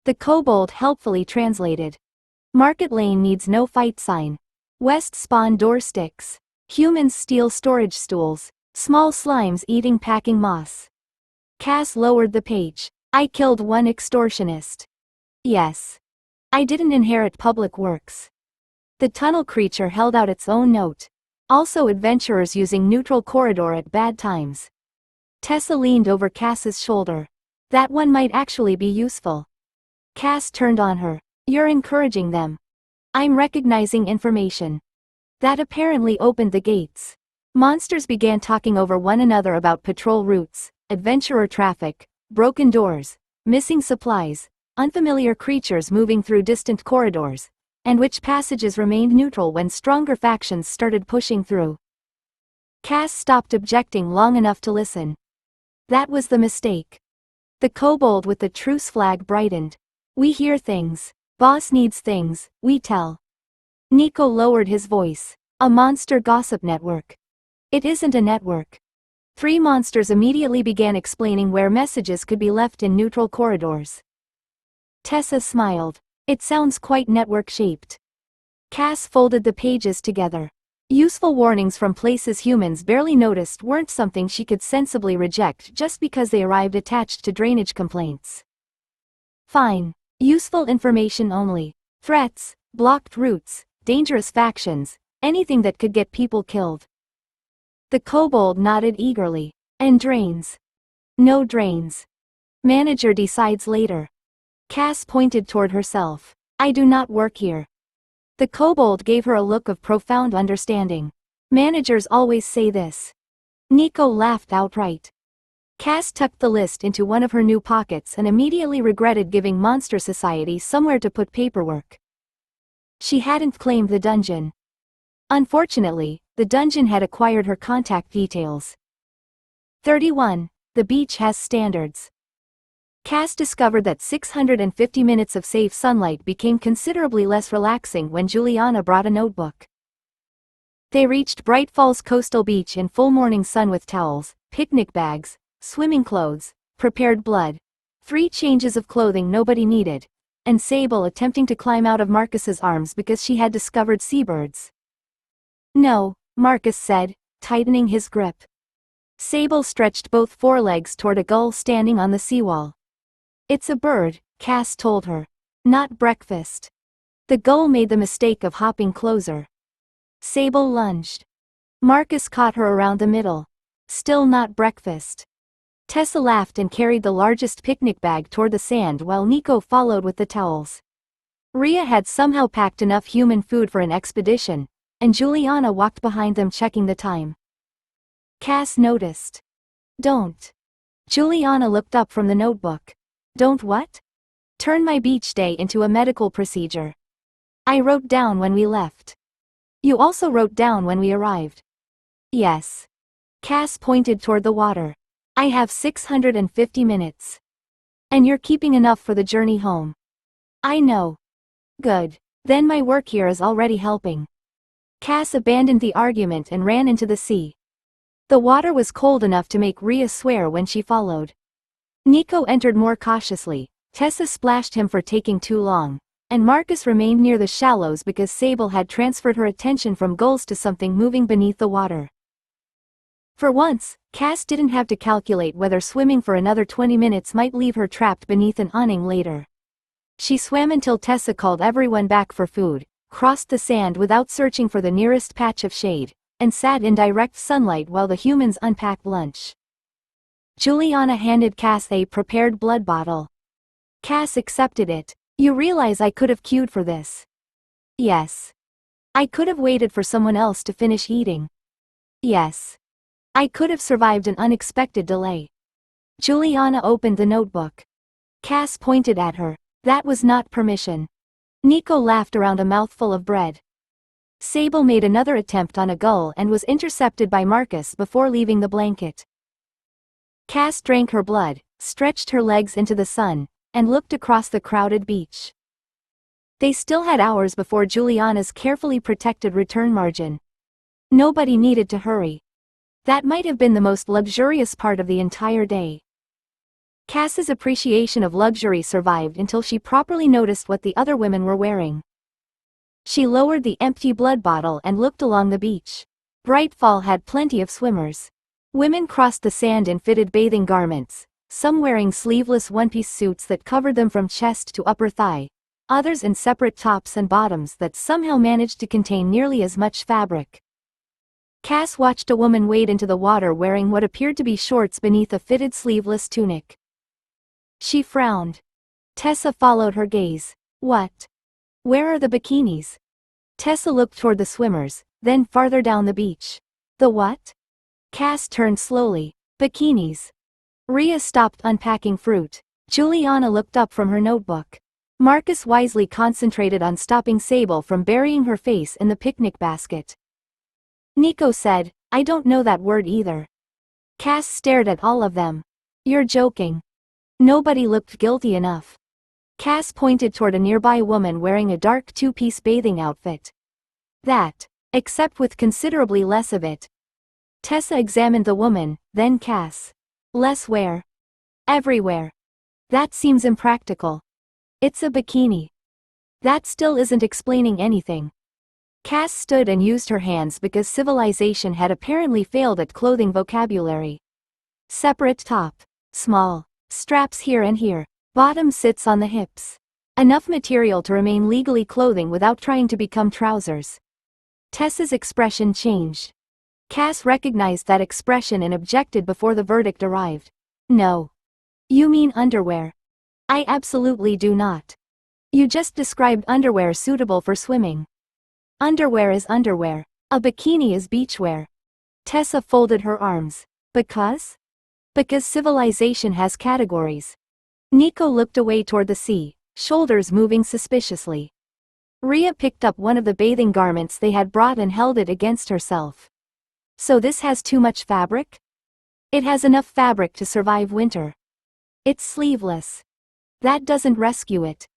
The kobold helpfully translated. Market Lane needs no fight sign. West Spawn door sticks. Humans steal storage stools. Small slimes eating packing moss. Cass lowered the page. I killed one extortionist. Yes. I didn't inherit public works. The tunnel creature held out its own note. Also adventurers using neutral corridor at bad times. Tessa leaned over Cass's shoulder. That one might actually be useful. Cass turned on her. You're encouraging them. I'm recognizing information. That apparently opened the gates. Monsters began talking over one another about patrol routes, adventurer traffic, broken doors, missing supplies, unfamiliar creatures moving through distant corridors, and which passages remained neutral when stronger factions started pushing through. Cass stopped objecting long enough to listen. That was the mistake. The kobold with the truce flag brightened. We hear things. Boss needs things, we tell. Nico lowered his voice. A monster gossip network. It isn't a network. 3 monsters immediately began explaining where messages could be left in neutral corridors. Tessa smiled. It sounds quite network-shaped. Cass folded the pages together. Useful warnings from places humans barely noticed weren't something she could sensibly reject just because they arrived attached to drainage complaints. Fine. Useful information only. Threats, blocked routes, dangerous factions, anything that could get people killed. The kobold nodded eagerly. And drains. No drains. Manager decides later. Cass pointed toward herself. I do not work here. The kobold gave her a look of profound understanding. Managers always say this. Nico laughed outright. Cass tucked the list into one of her new pockets and immediately regretted giving Monster Society somewhere to put paperwork. She hadn't claimed the dungeon. Unfortunately, the dungeon had acquired her contact details. 31. the beach has standards. Cass discovered that 650 minutes of safe sunlight became considerably less relaxing when Juliana brought a notebook. They reached Bright Falls Coastal Beach in full morning sun with towels, picnic bags, swimming clothes, prepared blood, 3 changes of clothing nobody needed, and Sable attempting to climb out of Marcus's arms because she had discovered seabirds. "No," Marcus said, tightening his grip. Sable stretched both forelegs toward a gull standing on the seawall. "It's a bird," Cass told her. "Not breakfast." The gull made the mistake of hopping closer. Sable lunged. Marcus caught her around the middle. "Still not breakfast." Tessa laughed and carried the largest picnic bag toward the sand while Nico followed with the towels. Rhea had somehow packed enough human food for an expedition, and Juliana walked behind them checking the time. Cass noticed. "Don't." Juliana looked up from the notebook. "Don't what?" "Turn my beach day into a medical procedure. I wrote down when we left." "You also wrote down when we arrived." "Yes." Cass pointed toward the water. "I have 650 minutes. And you're keeping enough for the journey home." "I know." "Good. Then my work here is already helping." Cass abandoned the argument and ran into the sea. The water was cold enough to make Rhea swear when she followed. Nico entered more cautiously, Tessa splashed him for taking too long, and Marcus remained near the shallows because Sable had transferred her attention from gulls to something moving beneath the water. For once, Cass didn't have to calculate whether swimming for another 20 minutes might leave her trapped beneath an awning later. She swam until Tessa called everyone back for food, crossed the sand without searching for the nearest patch of shade, and sat in direct sunlight while the humans unpacked lunch. Juliana handed Cass a prepared blood bottle. Cass accepted it. "You realize I could have queued for this?" "Yes." "I could have waited for someone else to finish eating." "Yes." "I could have survived an unexpected delay." Juliana opened the notebook. Cass pointed at her. "That was not permission." Nico laughed around a mouthful of bread. Sable made another attempt on a gull and was intercepted by Marcus before leaving the blanket. Cass drank her blood, stretched her legs into the sun, and looked across the crowded beach. They still had hours before Juliana's carefully protected return margin. Nobody needed to hurry. That might have been the most luxurious part of the entire day. Cass's appreciation of luxury survived until she properly noticed what the other women were wearing. She lowered the empty blood bottle and looked along the beach. Brightfall had plenty of swimmers. Women crossed the sand in fitted bathing garments, some wearing sleeveless one-piece suits that covered them from chest to upper thigh, others in separate tops and bottoms that somehow managed to contain nearly as much fabric. Cass watched a woman wade into the water wearing what appeared to be shorts beneath a fitted sleeveless tunic. She frowned. Tessa followed her gaze. "What? Where are the bikinis?" Tessa looked toward the swimmers, then farther down the beach. "The what?" Cass turned slowly. "Bikinis." Rhea stopped unpacking fruit. Juliana looked up from her notebook. Marcus wisely concentrated on stopping Sable from burying her face in the picnic basket. Nico said, "I don't know that word either." Cass stared at all of them. "You're joking." Nobody looked guilty enough. Cass pointed toward a nearby woman wearing a dark two-piece bathing outfit. "That. Except with considerably less of it." Tessa examined the woman, then Cass. "Less where?" "Everywhere." "That seems impractical." "It's a bikini." "That still isn't explaining anything." Cass stood and used her hands because civilization had apparently failed at clothing vocabulary. Separate top. Small. Straps here and here. Bottom sits on the hips. Enough material to remain legally clothing without trying to become trousers. Tessa's expression changed. Cass recognized that expression and objected before the verdict arrived. "No. You mean underwear." "I absolutely do not. You just described underwear suitable for swimming." "Underwear is underwear. A bikini is beachwear." Tessa folded her arms. "Because?" "Because civilization has categories." Nico looked away toward the sea, shoulders moving suspiciously. Rhea picked up one of the bathing garments they had brought and held it against herself. "So this has too much fabric?" It has enough fabric to survive winter. It's sleeveless. That doesn't rescue it.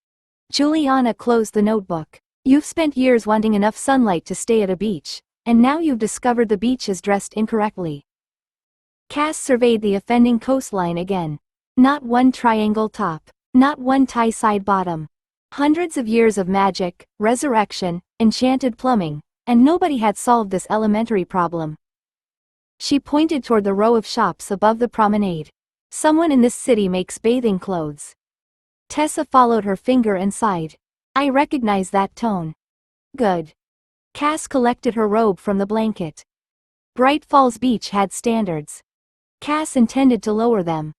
Juliana closed the notebook. You've spent years wanting enough sunlight to stay at a beach, and now you've discovered the beach is dressed incorrectly. Cass surveyed the offending coastline again. Not one triangle top. Not one tie-side bottom. Hundreds of years of magic, resurrection, enchanted plumbing, and nobody had solved this elementary problem. She pointed toward the row of shops above the promenade. Someone in this city makes bathing clothes. Tessa followed her finger and sighed. I recognize that tone. Good. Cass collected her robe from the blanket. Bright Falls Beach had standards. Cass intended to lower them.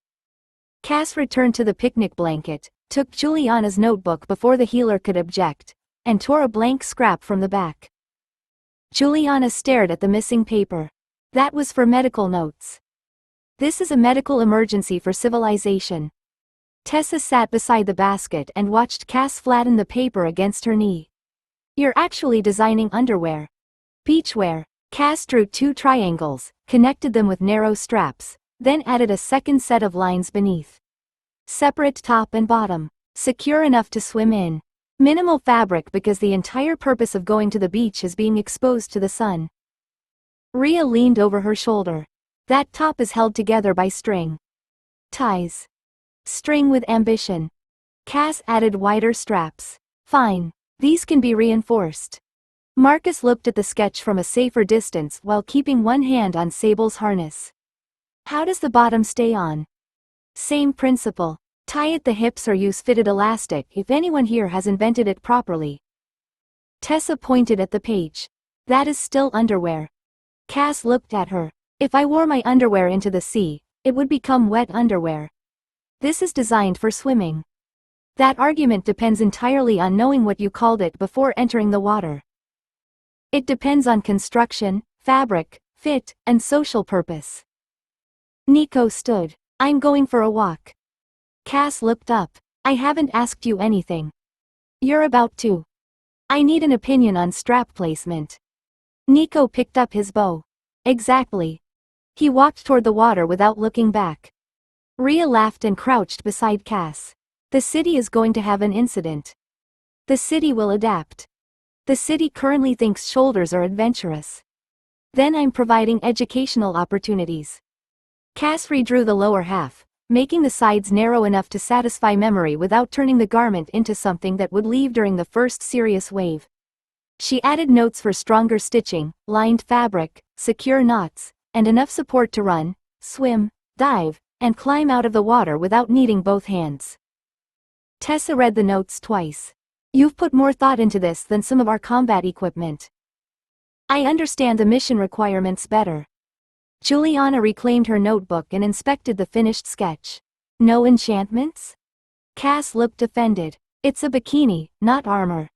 Cass returned to the picnic blanket, took Juliana's notebook before the healer could object, and tore a blank scrap from the back. Juliana stared at the missing paper. That was for medical notes. This is a medical emergency for civilization. Tessa sat beside the basket and watched Cass flatten the paper against her knee. You're actually designing underwear. Beachwear. Cass drew 2 triangles, connected them with narrow straps, then added a second set of lines beneath. Separate top and bottom. Secure enough to swim in. Minimal fabric because the entire purpose of going to the beach is being exposed to the sun. Rhea leaned over her shoulder. That top is held together by string. Ties. String with ambition. Cass added wider straps. Fine. These can be reinforced. Marcus looked at the sketch from a safer distance while keeping one hand on Sable's harness. How does the bottom stay on? Same principle. Tie at the hips or use fitted elastic if anyone here has invented it properly. Tessa pointed at the page. That is still underwear. Cass looked at her. If I wore my underwear into the sea, it would become wet underwear. This is designed for swimming. That argument depends entirely on knowing what you called it before entering the water. It depends on construction, fabric, fit, and social purpose. Nico stood. I'm going for a walk. Cass looked up. I haven't asked you anything. You're about to. I need an opinion on strap placement. Nico picked up his bow. Exactly. He walked toward the water without looking back. Rhea laughed and crouched beside Cass. The city is going to have an incident. The city will adapt. The city currently thinks shoulders are adventurous. Then I'm providing educational opportunities. Cass redrew the lower half, making the sides narrow enough to satisfy memory without turning the garment into something that would leave during the first serious wave. She added notes for stronger stitching, lined fabric, secure knots, and enough support to run, swim, dive, and climb out of the water without needing both hands. Tessa read the notes twice. You've put more thought into this than some of our combat equipment. I understand the mission requirements better. Juliana reclaimed her notebook and inspected the finished sketch. No enchantments? Cass looked offended. It's a bikini, not armor.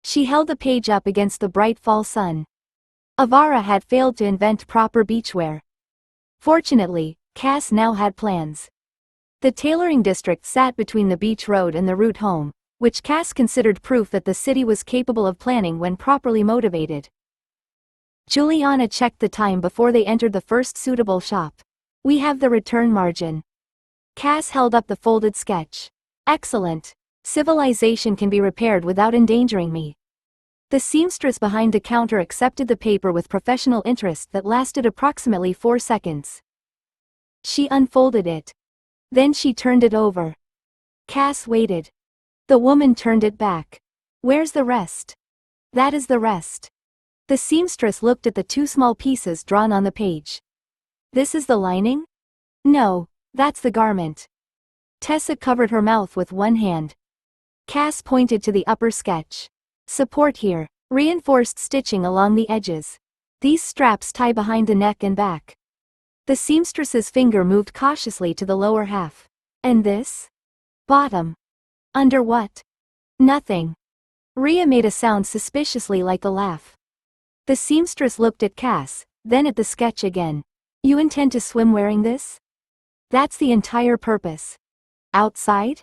She held the page up against the bright fall sun. Avara had failed to invent proper beachwear. Fortunately, Cass now had plans. The tailoring district sat between the beach road and the route home, which Cass considered proof that the city was capable of planning when properly motivated. Juliana checked the time before they entered the first suitable shop. We have the return margin. Cass held up the folded sketch. Excellent. Civilization can be repaired without endangering me. The seamstress behind the counter accepted the paper with professional interest that lasted approximately 4 seconds. She unfolded it. Then she turned it over. Cass waited. The woman turned it back. Where's the rest? That is the rest. The seamstress looked at the 2 small pieces drawn on the page. This is the lining? No, that's the garment. Tessa covered her mouth with one hand. Cass pointed to the upper sketch. Support here. Reinforced stitching along the edges. These straps tie behind the neck and back. The seamstress's finger moved cautiously to the lower half. And this? Bottom. Under what? Nothing. Rhea made a sound suspiciously like a laugh. The seamstress looked at Cass, then at the sketch again. You intend to swim wearing this? That's the entire purpose. Outside?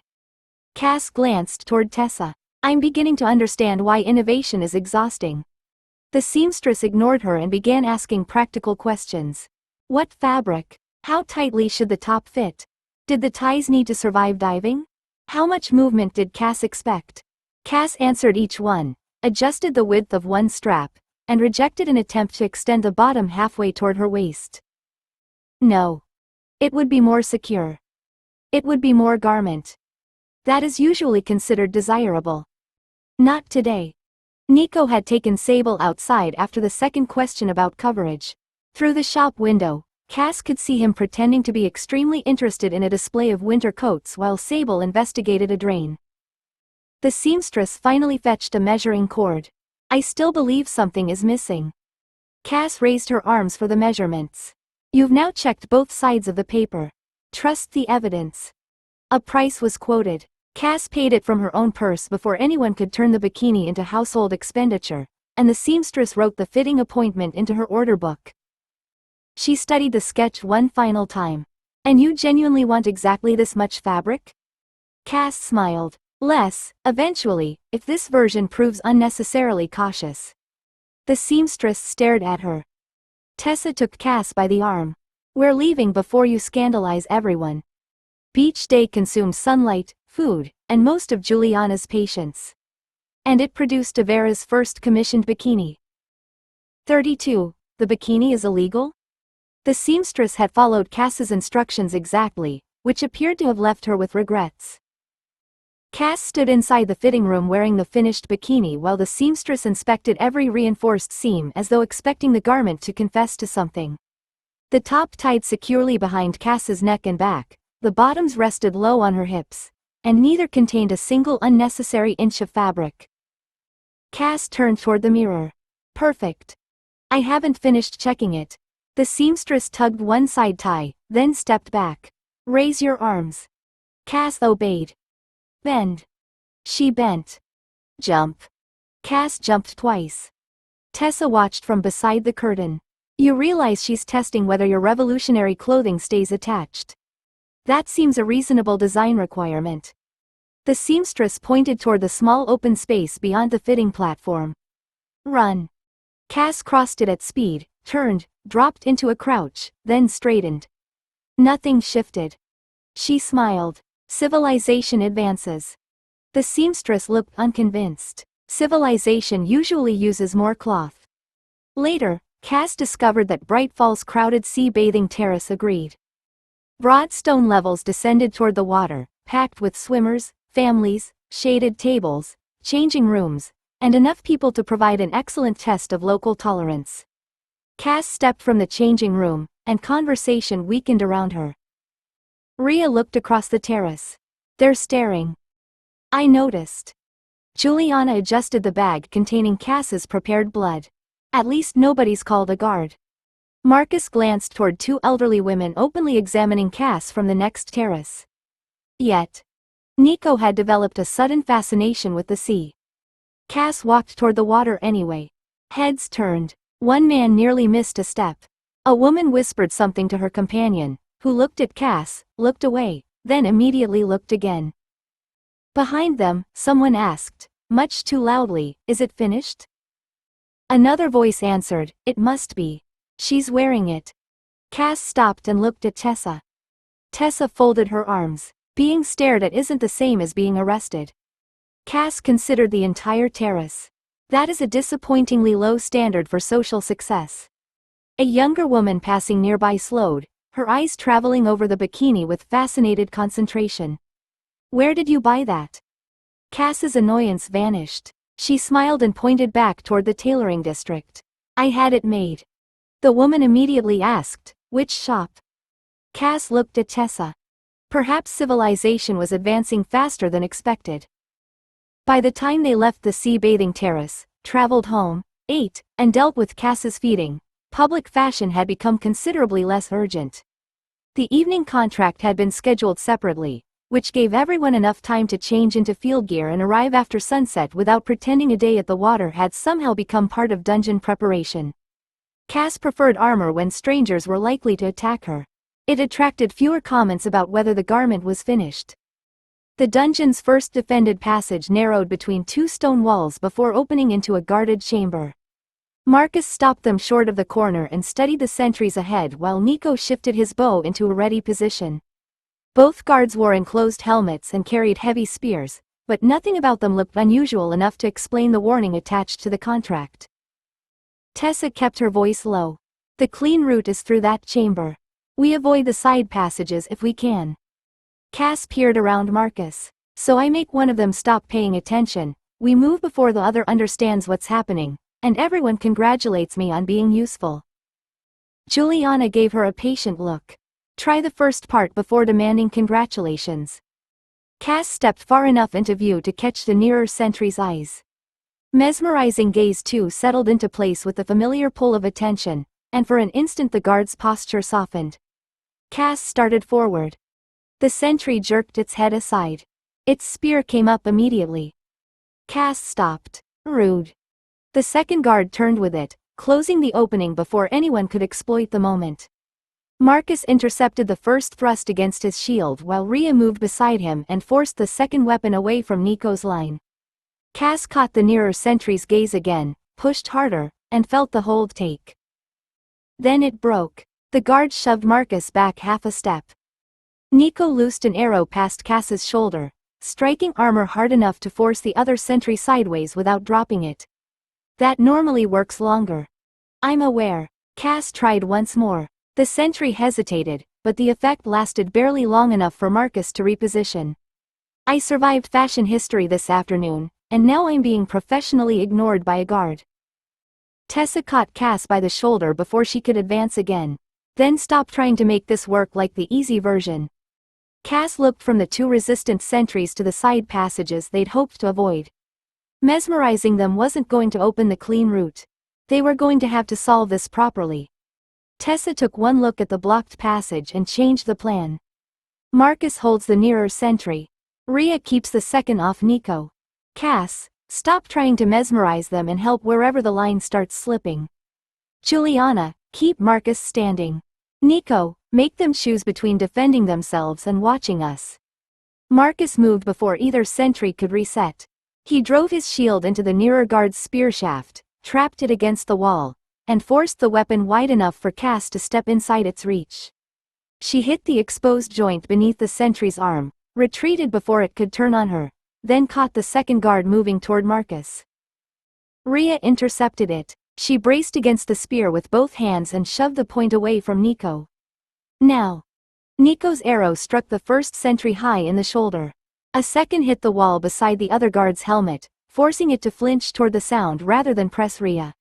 Cass glanced toward Tessa. I'm beginning to understand why innovation is exhausting. The seamstress ignored her and began asking practical questions. What fabric? How tightly should the top fit? Did the ties need to survive diving? How much movement did Cass expect? Cass answered each one, adjusted the width of one strap, and rejected an attempt to extend the bottom halfway toward her waist. No. It would be more secure. It would be more garment. That is usually considered desirable. Not today. Nico had taken Sable outside after the second question about coverage. Through the shop window, Cass could see him pretending to be extremely interested in a display of winter coats while Sable investigated a drain. The seamstress finally fetched a measuring cord. I still believe something is missing. Cass raised her arms for the measurements. You've now checked both sides of the paper. Trust the evidence. A price was quoted. Cass paid it from her own purse before anyone could turn the bikini into household expenditure, and the seamstress wrote the fitting appointment into her order book. She studied the sketch one final time. And you genuinely want exactly this much fabric? Cass smiled. Less, eventually, if this version proves unnecessarily cautious. The seamstress stared at her. Tessa took Cass by the arm. We're leaving before you scandalize everyone. Beach day consumed sunlight, food, and most of Juliana's patience. And it produced Avera's first commissioned bikini. 32. The bikini is illegal? The seamstress had followed Cass's instructions exactly, which appeared to have left her with regrets. Cass stood inside the fitting room wearing the finished bikini while the seamstress inspected every reinforced seam as though expecting the garment to confess to something. The top tied securely behind Cass's neck and back, the bottoms rested low on her hips, and neither contained a single unnecessary inch of fabric. Cass turned toward the mirror. Perfect. I haven't finished checking it. The seamstress tugged one side tie, then stepped back. Raise your arms. Cass obeyed. Bend. She bent. Jump. Cass jumped twice. Tessa watched from beside the curtain. You realize she's testing whether your revolutionary clothing stays attached. That seems a reasonable design requirement. The seamstress pointed toward the small open space beyond the fitting platform. Run. Cass crossed it at speed, turned, dropped into a crouch, then straightened. Nothing shifted. She smiled. Civilization advances. The seamstress looked unconvinced. Civilization usually uses more cloth. Later, Cass discovered that Bright Fall's crowded sea bathing terrace agreed. Broad stone levels descended toward the water, packed with swimmers, families, shaded tables, changing rooms, and enough people to provide an excellent test of local tolerance. Cass stepped from the changing room, and conversation weakened around her. Rhea looked across the terrace. They're staring. I noticed. Juliana adjusted the bag containing Cass's prepared blood. At least nobody's called a guard. Marcus glanced toward two elderly women openly examining Cass from the next terrace. Yet, Nico had developed a sudden fascination with the sea. Cass walked toward the water anyway. Heads turned. One man nearly missed a step. A woman whispered something to her companion, who looked at Cass, looked away, then immediately looked again. Behind them, someone asked, much too loudly, is it finished? Another voice answered, it must be. She's wearing it. Cass stopped and looked at Tessa. Tessa folded her arms. Being stared at isn't the same as being arrested. Cass considered the entire terrace. That is a disappointingly low standard for social success. A younger woman passing nearby slowed, her eyes traveling over the bikini with fascinated concentration. Where did you buy that? Cass's annoyance vanished. She smiled and pointed back toward the tailoring district. I had it made. The woman immediately asked, which shop? Cass looked at Tessa. Perhaps civilization was advancing faster than expected. By the time they left the sea bathing terrace, traveled home, ate, and dealt with Cass's feeding, public fashion had become considerably less urgent. The evening contract had been scheduled separately, which gave everyone enough time to change into field gear and arrive after sunset without pretending a day at the water had somehow become part of dungeon preparation. Cass preferred armor when strangers were likely to attack her. It attracted fewer comments about whether the garment was finished. The dungeon's first defended passage narrowed between two stone walls before opening into a guarded chamber. Marcus stopped them short of the corner and studied the sentries ahead while Nico shifted his bow into a ready position. Both guards wore enclosed helmets and carried heavy spears, but nothing about them looked unusual enough to explain the warning attached to the contract. Tessa kept her voice low. The clean route is through that chamber. We avoid the side passages if we can. Cass peered around Marcus. So I make one of them stop paying attention, we move before the other understands what's happening, and everyone congratulates me on being useful. Juliana gave her a patient look. Try the first part before demanding congratulations. Cass stepped far enough into view to catch the nearer sentry's eyes. Mesmerizing gaze too settled into place with the familiar pull of attention, and for an instant the guard's posture softened. Cass started forward. The sentry jerked its head aside. Its spear came up immediately. Cass stopped. Rude. The second guard turned with it, closing the opening before anyone could exploit the moment. Marcus intercepted the first thrust against his shield while Rhea moved beside him and forced the second weapon away from Nico's line. Cass caught the nearer sentry's gaze again, pushed harder, and felt the hold take. Then it broke. The guard shoved Marcus back half a step. Nico loosed an arrow past Cass's shoulder, striking armor hard enough to force the other sentry sideways without dropping it. That normally works longer. I'm aware. Cass tried once more. The sentry hesitated, but the effect lasted barely long enough for Marcus to reposition. I survived fashion history this afternoon, and now I'm being professionally ignored by a guard. Tessa caught Cass by the shoulder before she could advance again. Then stopped trying to make this work like the easy version. Cass looked from the two resistant sentries to the side passages they'd hoped to avoid. Mesmerizing them wasn't going to open the clean route. They were going to have to solve this properly. Tessa took one look at the blocked passage and changed the plan. Marcus holds the nearer sentry. Rhea keeps the second off Nico. Cass, stop trying to mesmerize them and help wherever the line starts slipping. Juliana, keep Marcus standing. Nico, make them choose between defending themselves and watching us. Marcus moved before either sentry could reset. He drove his shield into the nearer guard's spear shaft, trapped it against the wall, and forced the weapon wide enough for Cass to step inside its reach. She hit the exposed joint beneath the sentry's arm, retreated before it could turn on her, then caught the second guard moving toward Marcus. Rhea intercepted it. She braced against the spear with both hands and shoved the point away from Nico. Now. Nico's arrow struck the first sentry high in the shoulder. A second hit the wall beside the other guard's helmet, forcing it to flinch toward the sound rather than press Rhea.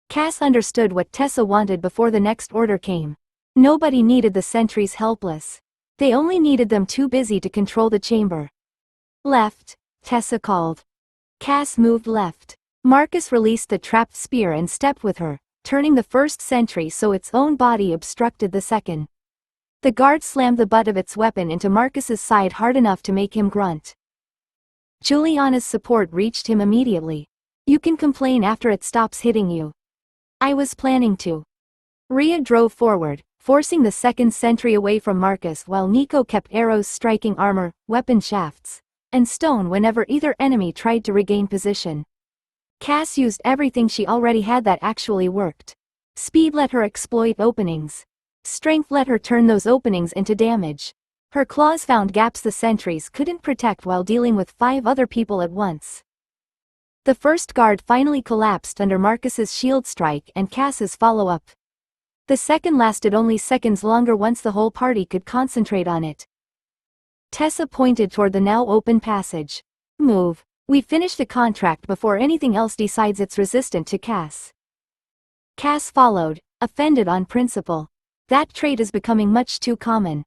Cass understood what Tessa wanted before the next order came. Nobody needed the sentries helpless. They only needed them too busy to control the chamber. Left, Tessa called. Cass moved left. Marcus released the trapped spear and stepped with her, turning the first sentry so its own body obstructed the second. The guard slammed the butt of its weapon into Marcus's side hard enough to make him grunt. Juliana's support reached him immediately. You can complain after it stops hitting you. I was planning to. Rhea drove forward, forcing the second sentry away from Marcus while Nico kept arrows striking armor, weapon shafts, and stone whenever either enemy tried to regain position. Cass used everything she already had that actually worked. Speed let her exploit openings. Strength let her turn those openings into damage. Her claws found gaps the sentries couldn't protect while dealing with 5 other people at once. The first guard finally collapsed under Marcus's shield strike and Cass's follow-up. The second lasted only seconds longer once the whole party could concentrate on it. Tessa pointed toward the now open passage. Move. We finish the contract before anything else decides it's resistant to Cass. Cass followed, offended on principle. That trait is becoming much too common.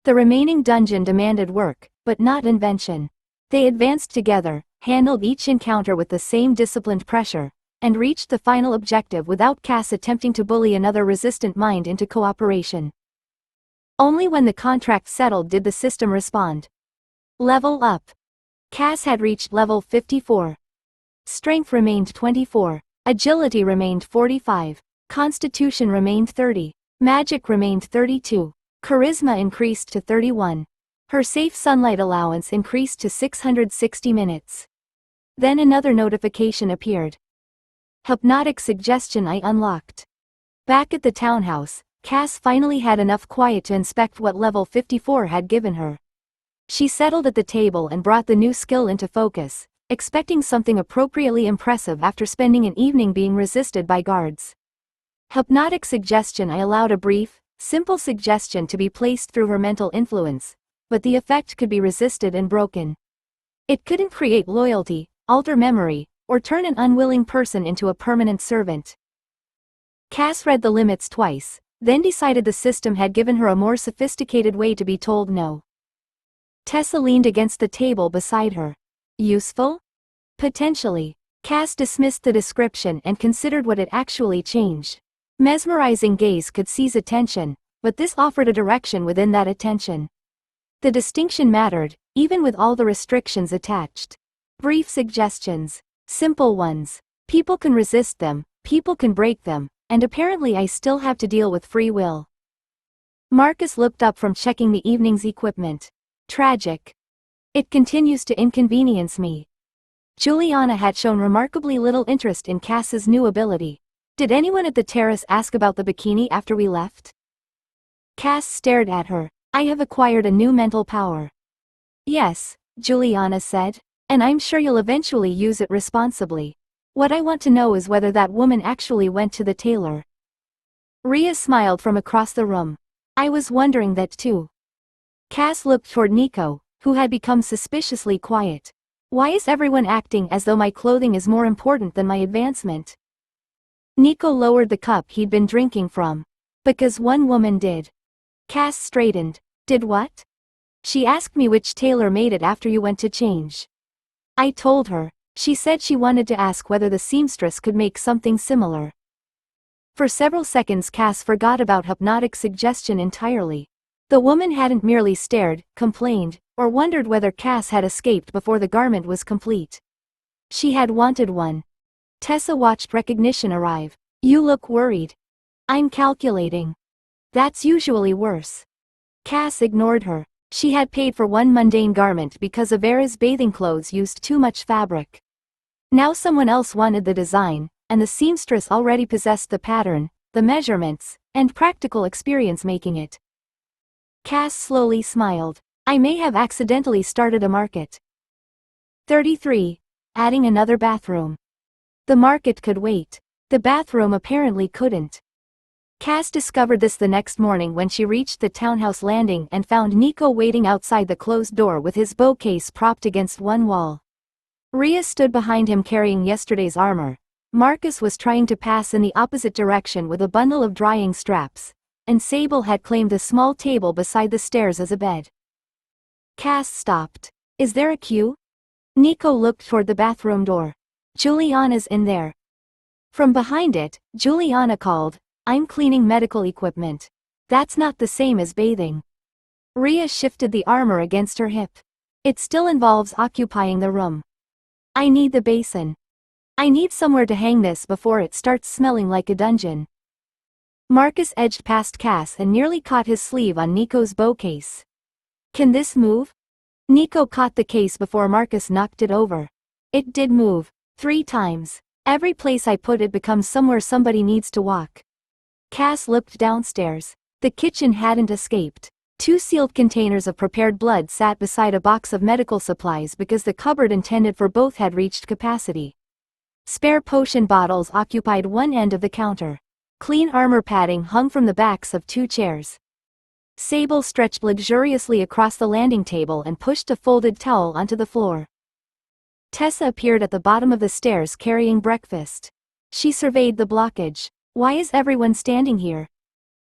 The remaining dungeon demanded work, but not invention. They advanced together, handled each encounter with the same disciplined pressure, and reached the final objective without Cass attempting to bully another resistant mind into cooperation. Only when the contract settled did the system respond. Level up. Cass had reached level 54. Strength remained 24. Agility remained 45. Constitution remained 30. Magic remained 32. Charisma increased to 31. Her safe sunlight allowance increased to 660 minutes. Then another notification appeared. Hypnotic suggestion I unlocked. Back at the townhouse, Cass finally had enough quiet to inspect what level 54 had given her. She settled at the table and brought the new skill into focus, expecting something appropriately impressive after spending an evening being resisted by guards. Hypnotic suggestion I allowed a brief, simple suggestion to be placed through her mental influence, but the effect could be resisted and broken. It couldn't create loyalty, alter memory, or turn an unwilling person into a permanent servant. Cass read the limits twice, then decided the system had given her a more sophisticated way to be told no. Tessa leaned against the table beside her. Useful? Potentially. Cass dismissed the description and considered what it actually changed. Mesmerizing gaze could seize attention, but this offered a direction within that attention. The distinction mattered, even with all the restrictions attached. Brief suggestions. Simple ones. People can resist them, people can break them, and apparently I still have to deal with free will. Marcus looked up from checking the evening's equipment. Tragic. It continues to inconvenience me. Juliana had shown remarkably little interest in Cass's new ability. Did anyone at the terrace ask about the bikini after we left? Cass stared at her. I have acquired a new mental power. Yes, Juliana said, and I'm sure you'll eventually use it responsibly. What I want to know is whether that woman actually went to the tailor. Rhea smiled from across the room. I was wondering that too. Cass looked toward Nico, who had become suspiciously quiet. Why is everyone acting as though my clothing is more important than my advancement? Nico lowered the cup he'd been drinking from. Because one woman did. Cass straightened. Did what? She asked me which tailor made it after you went to change. I told her. She said she wanted to ask whether the seamstress could make something similar. For several seconds Cass forgot about hypnotic suggestion entirely. The woman hadn't merely stared, complained, or wondered whether Cass had escaped before the garment was complete. She had wanted one. Tessa watched recognition arrive. You look worried. I'm calculating. That's usually worse. Cass ignored her. She had paid for one mundane garment because Avera's bathing clothes used too much fabric. Now someone else wanted the design, and the seamstress already possessed the pattern, the measurements, and practical experience making it. Cass slowly smiled. I may have accidentally started a market. 33. Adding another bathroom. The market could wait. The bathroom apparently couldn't. Cass discovered this the next morning when she reached the townhouse landing and found Nico waiting outside the closed door with his bow case propped against one wall. Rhea stood behind him carrying yesterday's armor. Marcus was trying to pass in the opposite direction with a bundle of drying straps, and Sable had claimed a small table beside the stairs as a bed. Cass stopped. Is there a queue? Nico looked toward the bathroom door. Juliana's in there. From behind it, Juliana called, I'm cleaning medical equipment. That's not the same as bathing. Rhea shifted the armor against her hip. It still involves occupying the room. I need the basin. I need somewhere to hang this before it starts smelling like a dungeon. Marcus edged past Cass and nearly caught his sleeve on Nico's bow case. Can this move? Nico caught the case before Marcus knocked it over. It did move. 3 times. Every place I put it becomes somewhere somebody needs to walk. Cass looked downstairs. The kitchen hadn't escaped. 2 sealed containers of prepared blood sat beside a box of medical supplies because the cupboard intended for both had reached capacity. Spare potion bottles occupied one end of the counter. Clean armor padding hung from the backs of 2 chairs. Sable stretched luxuriously across the landing table and pushed a folded towel onto the floor. Tessa appeared at the bottom of the stairs carrying breakfast. She surveyed the blockage. Why is everyone standing here?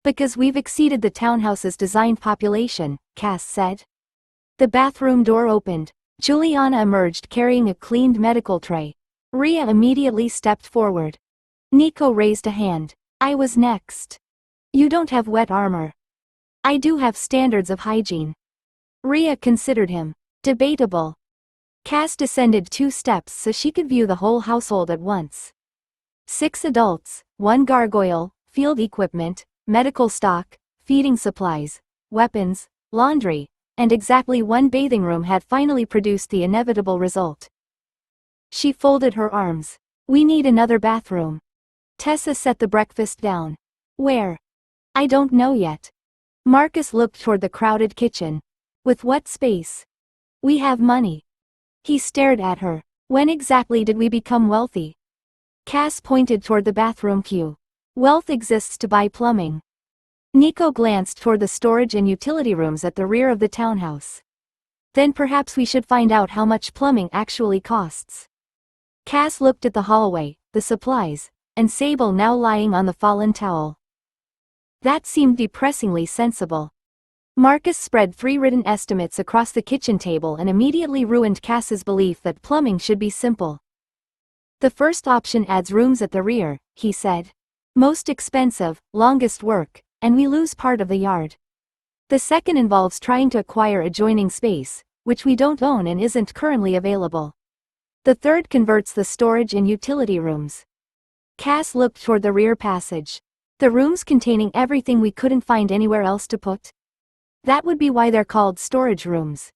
Because we've exceeded the townhouse's designed population, Cass said. The bathroom door opened. Juliana emerged carrying a cleaned medical tray. Rhea immediately stepped forward. Nico raised a hand. I was next. You don't have wet armor. I do have standards of hygiene. Rhea considered him. Debatable. Cass descended 2 steps so she could view the whole household at once. 6 adults, 1 gargoyle, field equipment, medical stock, feeding supplies, weapons, laundry, and exactly 1 bathing room had finally produced the inevitable result. She folded her arms. We need another bathroom. Tessa set the breakfast down. Where? I don't know yet. Marcus looked toward the crowded kitchen. With what space? We have money. He stared at her. When exactly did we become wealthy? Cass pointed toward the bathroom queue. Wealth exists to buy plumbing. Nico glanced toward the storage and utility rooms at the rear of the townhouse. Then perhaps we should find out how much plumbing actually costs. Cass looked at the hallway, the supplies, and Sable now lying on the fallen towel. That seemed depressingly sensible. Marcus spread 3 written estimates across the kitchen table and immediately ruined Cass's belief that plumbing should be simple. The first option adds rooms at the rear, he said. Most expensive, longest work, and we lose part of the yard. The second involves trying to acquire adjoining space, which we don't own and isn't currently available. The third converts the storage and utility rooms. Cass looked toward the rear passage. The rooms containing everything we couldn't find anywhere else to put? That would be why they're called storage rooms.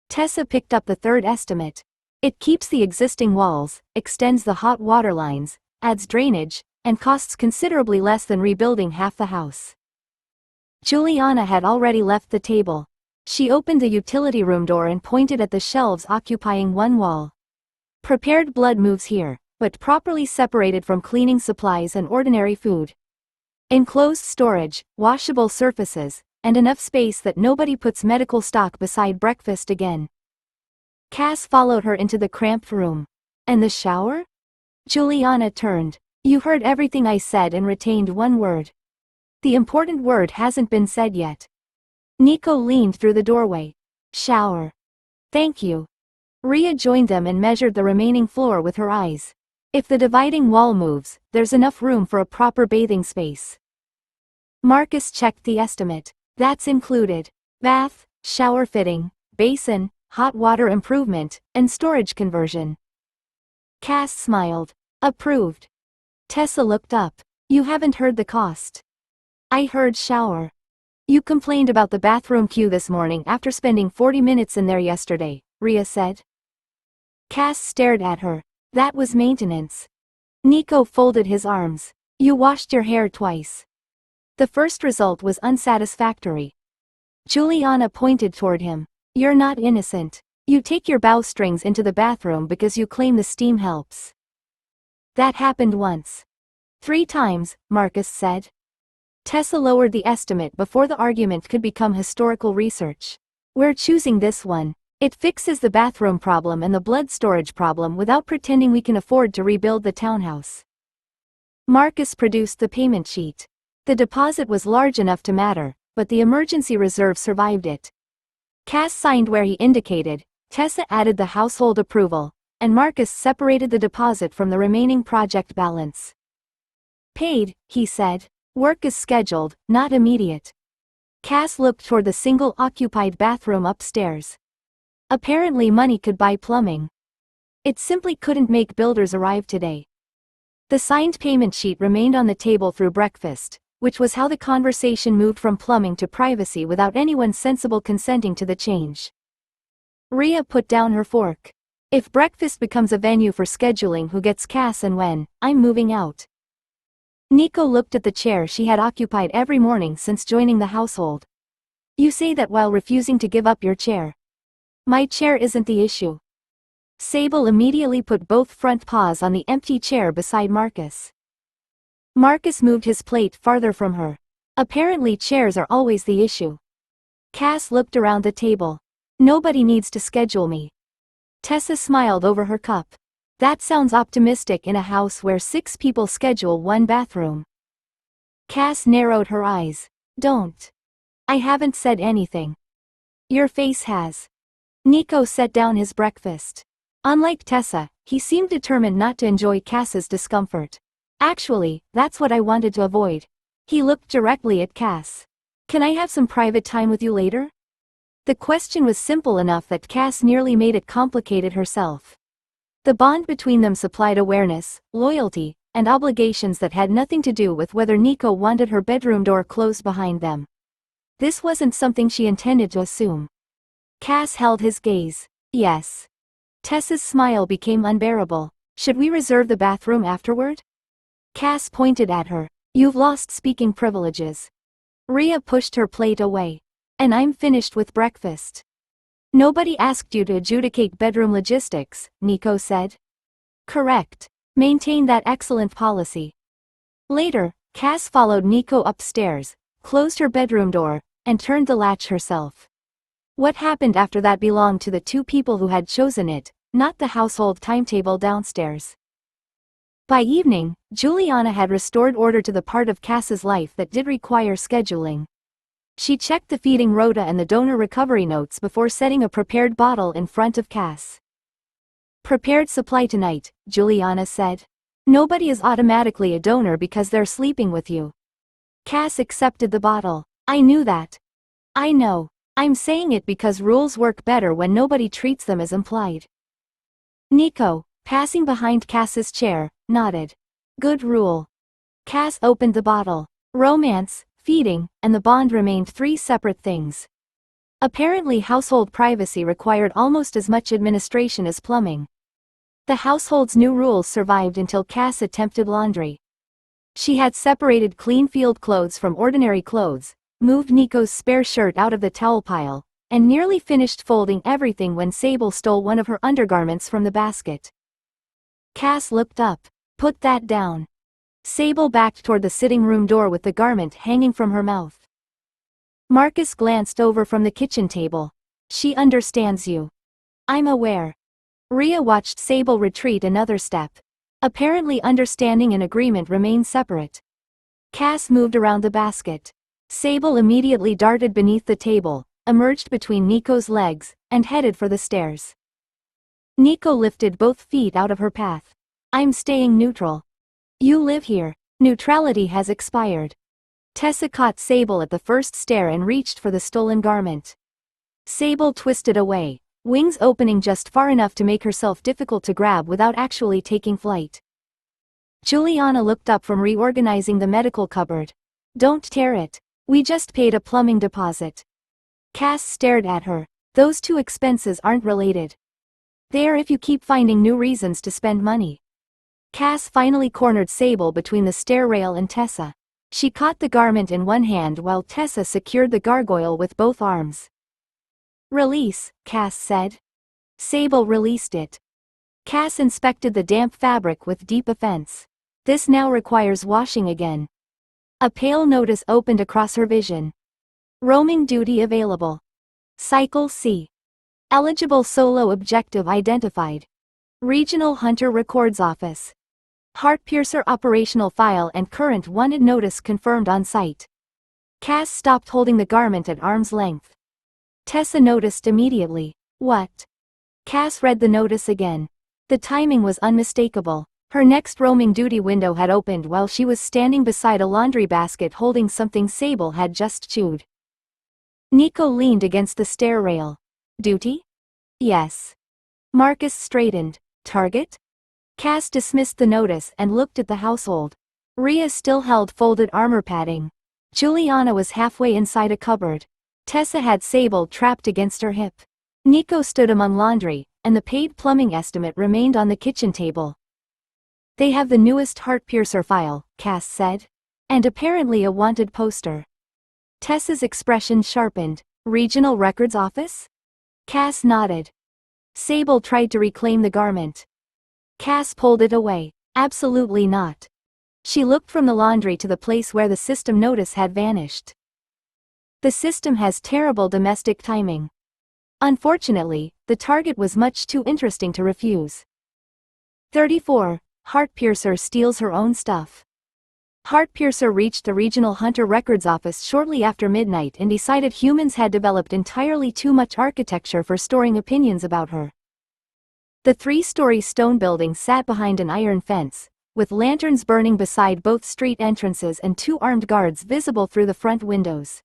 Tessa picked up the third estimate. It keeps the existing walls, extends the hot water lines, adds drainage, and costs considerably less than rebuilding half the house. Juliana had already left the table. She opened the utility room door and pointed at the shelves occupying one wall. Prepared blood moves here, but properly separated from cleaning supplies and ordinary food. Enclosed storage, washable surfaces, and enough space that nobody puts medical stock beside breakfast again. Cass followed her into the cramped room. And the shower? Juliana turned. You heard everything I said and retained one word. The important word hasn't been said yet. Nico leaned through the doorway. Shower. Thank you. Rhea joined them and measured the remaining floor with her eyes. If the dividing wall moves, there's enough room for a proper bathing space. Marcus checked the estimate. That's included. Bath, shower fitting, basin, hot water improvement, and storage conversion. Cass smiled. Approved. Tessa looked up. You haven't heard the cost. I heard shower. You complained about the bathroom queue this morning after spending 40 minutes in there yesterday, Rhea said. Cass stared at her. That was maintenance. Nico folded his arms. You washed your hair twice. The first result was unsatisfactory. Juliana pointed toward him. You're not innocent. You take your bowstrings into the bathroom because you claim the steam helps. That happened once. 3 times, Marcus said. Tessa lowered the estimate before the argument could become historical research. We're choosing this one. It fixes the bathroom problem and the blood storage problem without pretending we can afford to rebuild the townhouse. Marcus produced the payment sheet. The deposit was large enough to matter, but the emergency reserve survived it. Cass signed where he indicated, Tessa added the household approval, and Marcus separated the deposit from the remaining project balance. Paid, he said. Work is scheduled, not immediate. Cass looked toward the single-occupied bathroom upstairs. Apparently money could buy plumbing. It simply couldn't make builders arrive today. The signed payment sheet remained on the table through breakfast, which was how the conversation moved from plumbing to privacy without anyone sensible consenting to the change. Rhea put down her fork. If breakfast becomes a venue for scheduling who gets Cass and when, I'm moving out. Nico looked at the chair she had occupied every morning since joining the household. You say that while refusing to give up your chair. My chair isn't the issue. Sable immediately put both front paws on the empty chair beside Marcus. Marcus moved his plate farther from her. Apparently chairs are always the issue. Cass looked around the table. Nobody needs to schedule me. Tessa smiled over her cup. That sounds optimistic in a house where 6 people schedule 1 bathroom. Cass narrowed her eyes. Don't. I haven't said anything. Your face has. Nico set down his breakfast. Unlike Tessa, he seemed determined not to enjoy Cass's discomfort. Actually, that's what I wanted to avoid. He looked directly at Cass. Can I have some private time with you later? The question was simple enough that Cass nearly made it complicated herself. The bond between them supplied awareness, loyalty, and obligations that had nothing to do with whether Nico wanted her bedroom door closed behind them. This wasn't something she intended to assume. Cass held his gaze. Yes. Tessa's smile became unbearable. Should we reserve the bathroom afterward? Cass pointed at her. You've lost speaking privileges. Rhea pushed her plate away. And I'm finished with breakfast. Nobody asked you to adjudicate bedroom logistics, Nico said. Correct. Maintain that excellent policy. Later, Cass followed Nico upstairs, closed her bedroom door, and turned the latch herself. What happened after that belonged to the two people who had chosen it, not the household timetable downstairs. By evening, Juliana had restored order to the part of Cass's life that did require scheduling. She checked the feeding rota and the donor recovery notes before setting a prepared bottle in front of Cass. Prepared supply tonight, Juliana said. Nobody is automatically a donor because they're sleeping with you. Cass accepted the bottle. I knew that. I know. I'm saying it because rules work better when nobody treats them as implied. Nico, passing behind Cass's chair, nodded. Good rule. Cass opened the bottle. Romance, feeding, and the bond remained three separate things. Apparently household privacy required almost as much administration as plumbing. The household's new rules survived until Cass attempted laundry. She had separated clean field clothes from ordinary clothes, moved Nico's spare shirt out of the towel pile, and nearly finished folding everything when Sable stole one of her undergarments from the basket. Cass looked up. Put that down. Sable backed toward the sitting room door with the garment hanging from her mouth. Marcus glanced over from the kitchen table. She understands you. I'm aware. Rhea watched Sable retreat another step. Apparently understanding and agreement remain separate. Cass moved around the basket. Sable immediately darted beneath the table, emerged between Nico's legs, and headed for the stairs. Nico lifted both feet out of her path. I'm staying neutral. You live here. Neutrality has expired. Tessa caught Sable at the first stair and reached for the stolen garment. Sable twisted away, wings opening just far enough to make herself difficult to grab without actually taking flight. Juliana looked up from reorganizing the medical cupboard. Don't tear it. We just paid a plumbing deposit. Cass stared at her. Those two expenses aren't related. They're if you keep finding new reasons to spend money. Cass finally cornered Sable between the stair rail and Tessa. She caught the garment in one hand while Tessa secured the gargoyle with both arms. Release, Cass said. Sable released it. Cass inspected the damp fabric with deep offense. This now requires washing again. A pale notice opened across her vision. Roaming duty available. Cycle C. Eligible solo objective identified. Regional Hunter Records Office. Heartpiercer operational file and current wanted notice confirmed on site. Cass stopped holding the garment at arm's length. Tessa noticed immediately. What? Cass read the notice again. The timing was unmistakable. Her next roaming duty window had opened while she was standing beside a laundry basket holding something Sable had just chewed. Nico leaned against the stair rail. Duty? Yes. Marcus straightened. Target? Cass dismissed the notice and looked at the household. Rhea still held folded armor padding. Juliana was halfway inside a cupboard. Tessa had Sable trapped against her hip. Nico stood among laundry, and the paid plumbing estimate remained on the kitchen table. They have the newest Heartpiercer file, Cass said. And apparently a wanted poster. Tessa's expression sharpened. Regional Records Office? Cass nodded. Sable tried to reclaim the garment. Cass pulled it away. Absolutely not. She looked from the laundry to the place where the system notice had vanished. The system has terrible domestic timing. Unfortunately, the target was much too interesting to refuse. 34. Heartpiercer steals her own stuff. Heartpiercer reached the Regional Hunter Records Office shortly after midnight and decided humans had developed entirely too much architecture for storing opinions about her. The three-story stone building sat behind an iron fence, with lanterns burning beside both street entrances and two armed guards visible through the front windows.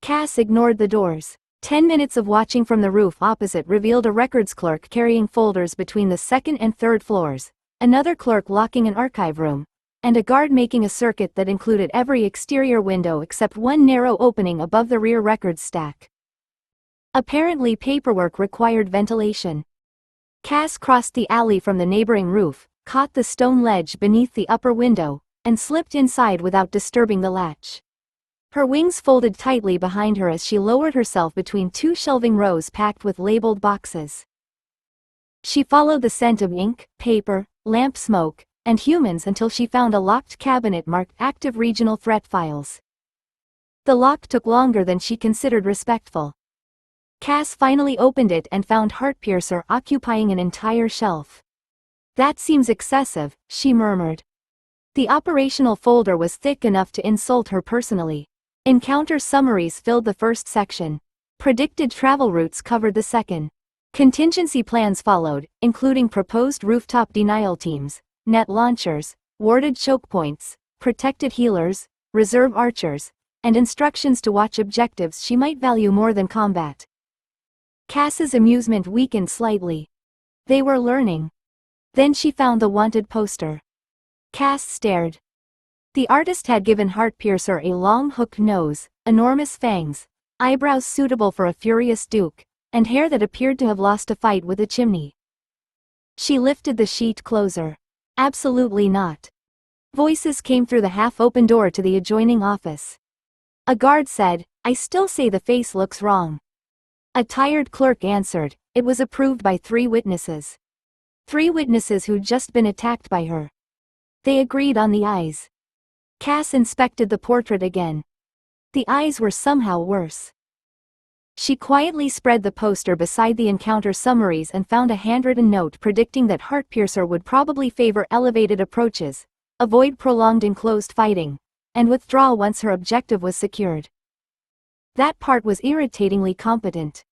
Cass ignored the doors. 10 minutes of watching from the roof opposite revealed a records clerk carrying folders between the second and third floors, another clerk locking an archive room, and a guard making a circuit that included every exterior window except one narrow opening above the rear records stack. Apparently paperwork required ventilation. Cass crossed the alley from the neighboring roof, caught the stone ledge beneath the upper window, and slipped inside without disturbing the latch. Her wings folded tightly behind her as she lowered herself between two shelving rows packed with labeled boxes. She followed the scent of ink, paper, lamp smoke, and humans until she found a locked cabinet marked Active Regional Threat Files. The lock took longer than she considered respectful. Cass finally opened it and found Heartpiercer occupying an entire shelf. "That seems excessive," she murmured. The operational folder was thick enough to insult her personally. Encounter summaries filled the first section. Predicted travel routes covered the second. Contingency plans followed, including proposed rooftop denial teams, net launchers, warded choke points, protected healers, reserve archers, and instructions to watch objectives she might value more than combat. Cass's amusement weakened slightly. They were learning. Then she found the wanted poster. Cass stared. The artist had given Heartpiercer a long hooked nose, enormous fangs, eyebrows suitable for a furious duke, and hair that appeared to have lost a fight with a chimney. She lifted the sheet closer. Absolutely not. Voices came through the half-open door to the adjoining office. A guard said, "I still say the face looks wrong." A tired clerk answered, "It was approved by 3 witnesses. 3 witnesses who'd just been attacked by her." They agreed on the eyes. Cass inspected the portrait again. The eyes were somehow worse. She quietly spread the poster beside the encounter summaries and found a handwritten note predicting that Heartpiercer would probably favor elevated approaches, avoid prolonged enclosed fighting, and withdraw once her objective was secured. That part was irritatingly competent.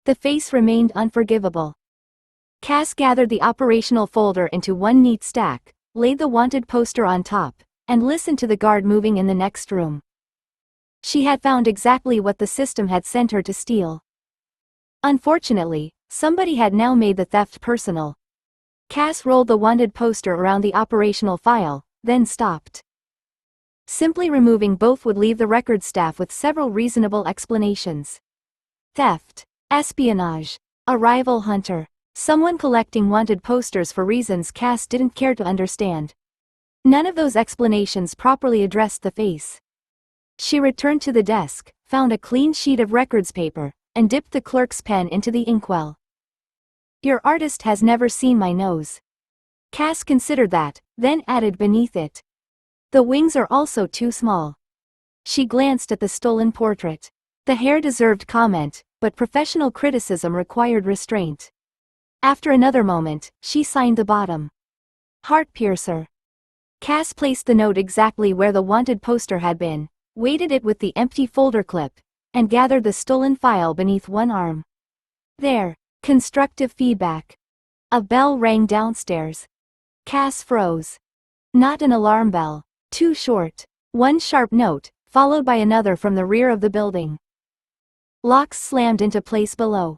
The face remained unforgivable. Cass gathered the operational folder into one neat stack, laid the wanted poster on top, and listened to the guard moving in the next room. She had found exactly what the system had sent her to steal. Unfortunately, somebody had now made the theft personal. Cass rolled the wanted poster around the operational file, then stopped. Simply removing both would leave the record staff with several reasonable explanations. Theft, espionage, a rival hunter, someone collecting wanted posters for reasons Cass didn't care to understand. None of those explanations properly addressed the face. She returned to the desk, found a clean sheet of records paper, and dipped the clerk's pen into the inkwell. "Your artist has never seen my nose." Cass considered that, then added beneath it, "The wings are also too small." She glanced at the stolen portrait. The hair deserved comment, but professional criticism required restraint. After another moment, she signed the bottom. Heartpiercer. Cass placed the note exactly where the wanted poster had been, weighted it with the empty folder clip, and gathered the stolen file beneath one arm. There, constructive feedback. A bell rang downstairs. Cass froze. Not an alarm bell. Too short. One sharp note, followed by another from the rear of the building. Locks slammed into place below.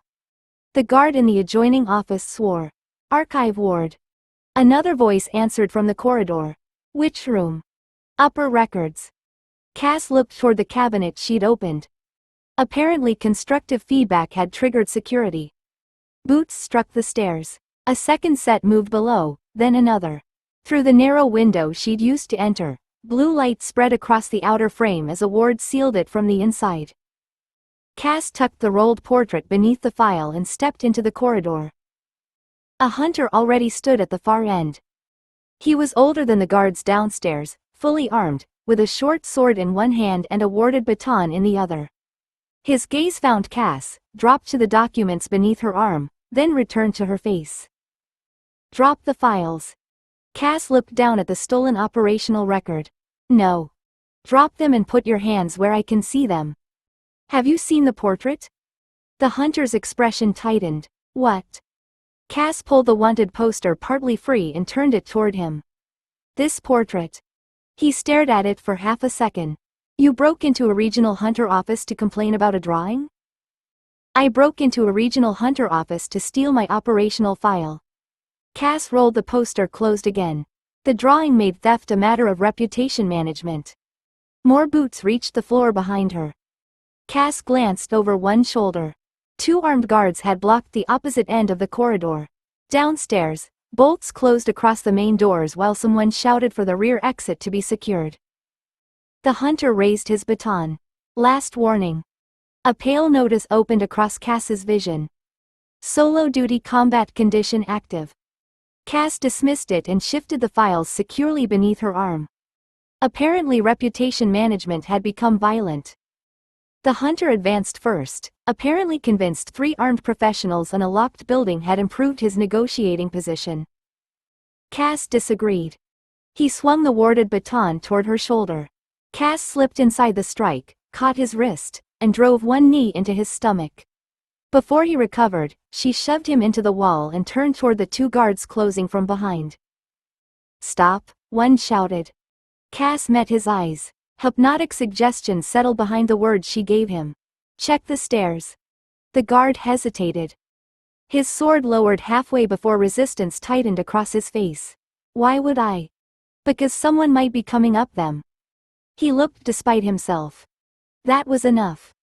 The guard in the adjoining office swore. "Archive ward." Another voice answered from the corridor. "Which room?" "Upper records." Cass looked toward the cabinet she'd opened. Apparently constructive feedback had triggered security. Boots struck the stairs. A second set moved below, then another. Through the narrow window she'd used to enter, blue light spread across the outer frame as a ward sealed it from the inside. Cass tucked the rolled portrait beneath the file and stepped into the corridor. A hunter already stood at the far end. He was older than the guards downstairs, fully armed, with a short sword in one hand and a warded baton in the other. His gaze found Cass, dropped to the documents beneath her arm, then returned to her face. "Drop the files." Cass looked down at the stolen operational record. "No. Drop them and put your hands where I can see them." "Have you seen the portrait?" The hunter's expression tightened. "What?" Cass pulled the wanted poster partly free and turned it toward him. "This portrait." He stared at it for half a second. "You broke into a regional hunter office to complain about a drawing?" "I broke into a regional hunter office to steal my operational file." Cass rolled the poster closed again. The drawing made theft a matter of reputation management. More boots reached the floor behind her. Cass glanced over one shoulder. 2 armed guards had blocked the opposite end of the corridor. Downstairs, Bolts closed across the main doors while someone shouted for the rear exit to be secured. The hunter raised his baton. Last warning. A pale notice opened across Cass's vision. Solo duty combat condition active. Cass dismissed it and shifted the files securely beneath her arm. Apparently reputation management had become violent. The hunter advanced first, apparently convinced 3 armed professionals in a locked building had improved his negotiating position. Cass disagreed. He swung the warded baton toward her shoulder. Cass slipped inside the strike, caught his wrist, and drove one knee into his stomach. Before he recovered, she shoved him into the wall and turned toward the 2 guards closing from behind. "Stop," one shouted. Cass met his eyes. Hypnotic suggestion settled behind the words she gave him. "Check the stairs." The guard hesitated. His sword lowered halfway before resistance tightened across his face. "Why would I?" "Because someone might be coming up them." He looked despite himself. That was enough.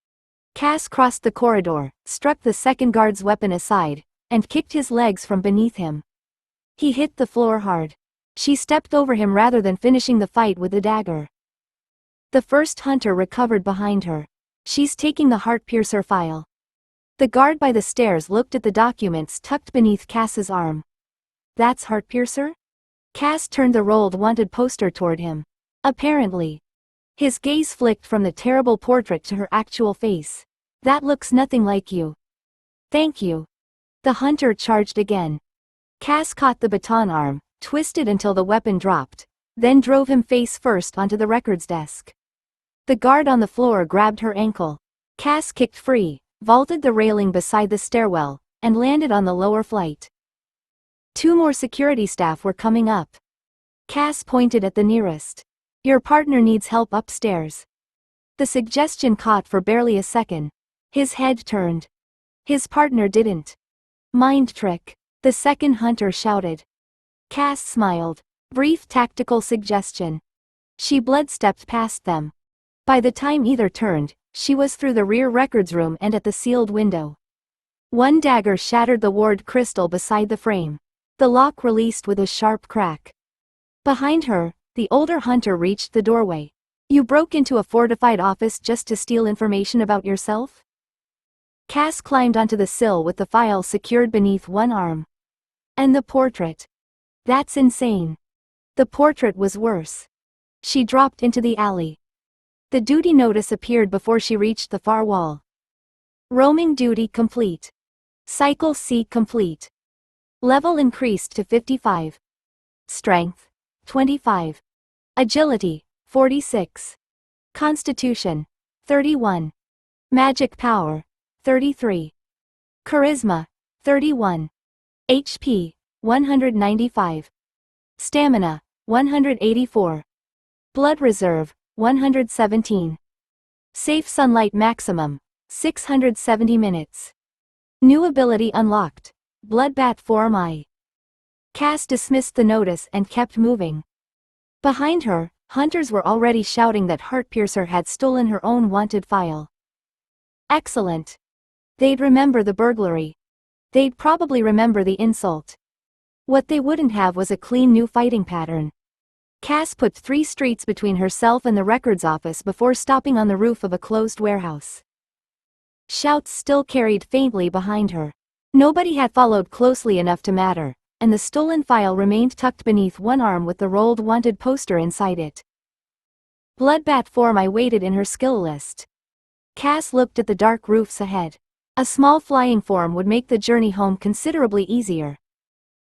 Cass crossed the corridor, struck the second guard's weapon aside, and kicked his legs from beneath him. He hit the floor hard. She stepped over him rather than finishing the fight with the dagger. The first hunter recovered behind her. "She's taking the Heartpiercer file." The guard by the stairs looked at the documents tucked beneath Cass's arm. "That's Heartpiercer?" Cass turned the rolled wanted poster toward him. "Apparently." His gaze flicked from the terrible portrait to her actual face. "That looks nothing like you." "Thank you." The hunter charged again. Cass caught the baton arm, twisted until the weapon dropped, then drove him face first onto the records desk. The guard on the floor grabbed her ankle. Cass kicked free, vaulted the railing beside the stairwell, and landed on the lower flight. 2 more security staff were coming up. Cass pointed at the nearest. "Your partner needs help upstairs." The suggestion caught for barely a second. His head turned. His partner didn't. "Mind trick," the second hunter shouted. Cass smiled. Brief tactical suggestion. She blood-stepped past them. By the time either turned, she was through the rear records room and at the sealed window. One dagger shattered the ward crystal beside the frame. The lock released with a sharp crack. Behind her, the older hunter reached the doorway. "You broke into a fortified office just to steal information about yourself?" Cass climbed onto the sill with the file secured beneath one arm. "And the portrait." "That's insane." The portrait was worse. She dropped into the alley. The duty notice appeared before she reached the far wall. Roaming duty complete. Cycle C complete. Level increased to 55. Strength, 25. Agility, 46. Constitution, 31. Magic power, 33. Charisma, 31. HP, 195. Stamina, 184. Blood reserve, 117. Safe sunlight maximum, 670 minutes. New ability unlocked. Bloodbat form I. Cass dismissed the notice and kept moving. Behind her, hunters were already shouting that Heartpiercer had stolen her own wanted file. Excellent. They'd remember the burglary. They'd probably remember the insult. What they wouldn't have was a clean new fighting pattern. Cass put 3 streets between herself and the records office before stopping on the roof of a closed warehouse. Shouts still carried faintly behind her. Nobody had followed closely enough to matter, and the stolen file remained tucked beneath one arm with the rolled wanted poster inside it. Bloodbat form I waited in her skill list. Cass looked at the dark roofs ahead. A small flying form would make the journey home considerably easier.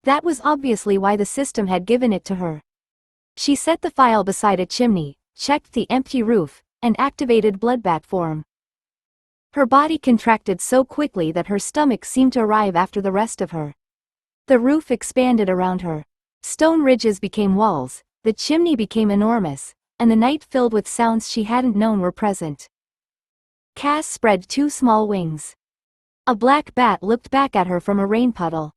That was obviously why the system had given it to her. She set the file beside a chimney, checked the empty roof, and activated Bloodbat form. Her body contracted so quickly that her stomach seemed to arrive after the rest of her. The roof expanded around her. Stone ridges became walls, the chimney became enormous, and the night filled with sounds she hadn't known were present. Cass spread 2 small wings. A black bat looked back at her from a rain puddle.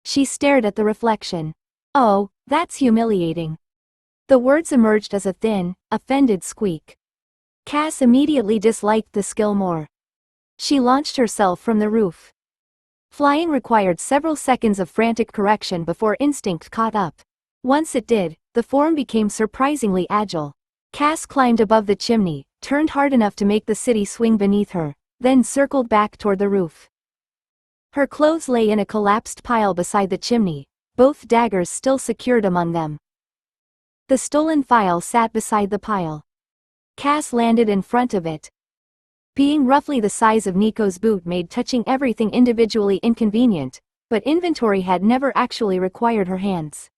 She stared at the reflection. "Oh, that's humiliating." The words emerged as a thin, offended squeak. Cass immediately disliked the skill more. She launched herself from the roof. Flying required several seconds of frantic correction before instinct caught up. Once it did, the form became surprisingly agile. Cass climbed above the chimney, turned hard enough to make the city swing beneath her, then circled back toward the roof. Her clothes lay in a collapsed pile beside the chimney, both daggers still secured among them. The stolen file sat beside the pile. Cass landed in front of it. Being roughly the size of Nico's boot made touching everything individually inconvenient, but inventory had never actually required her hands.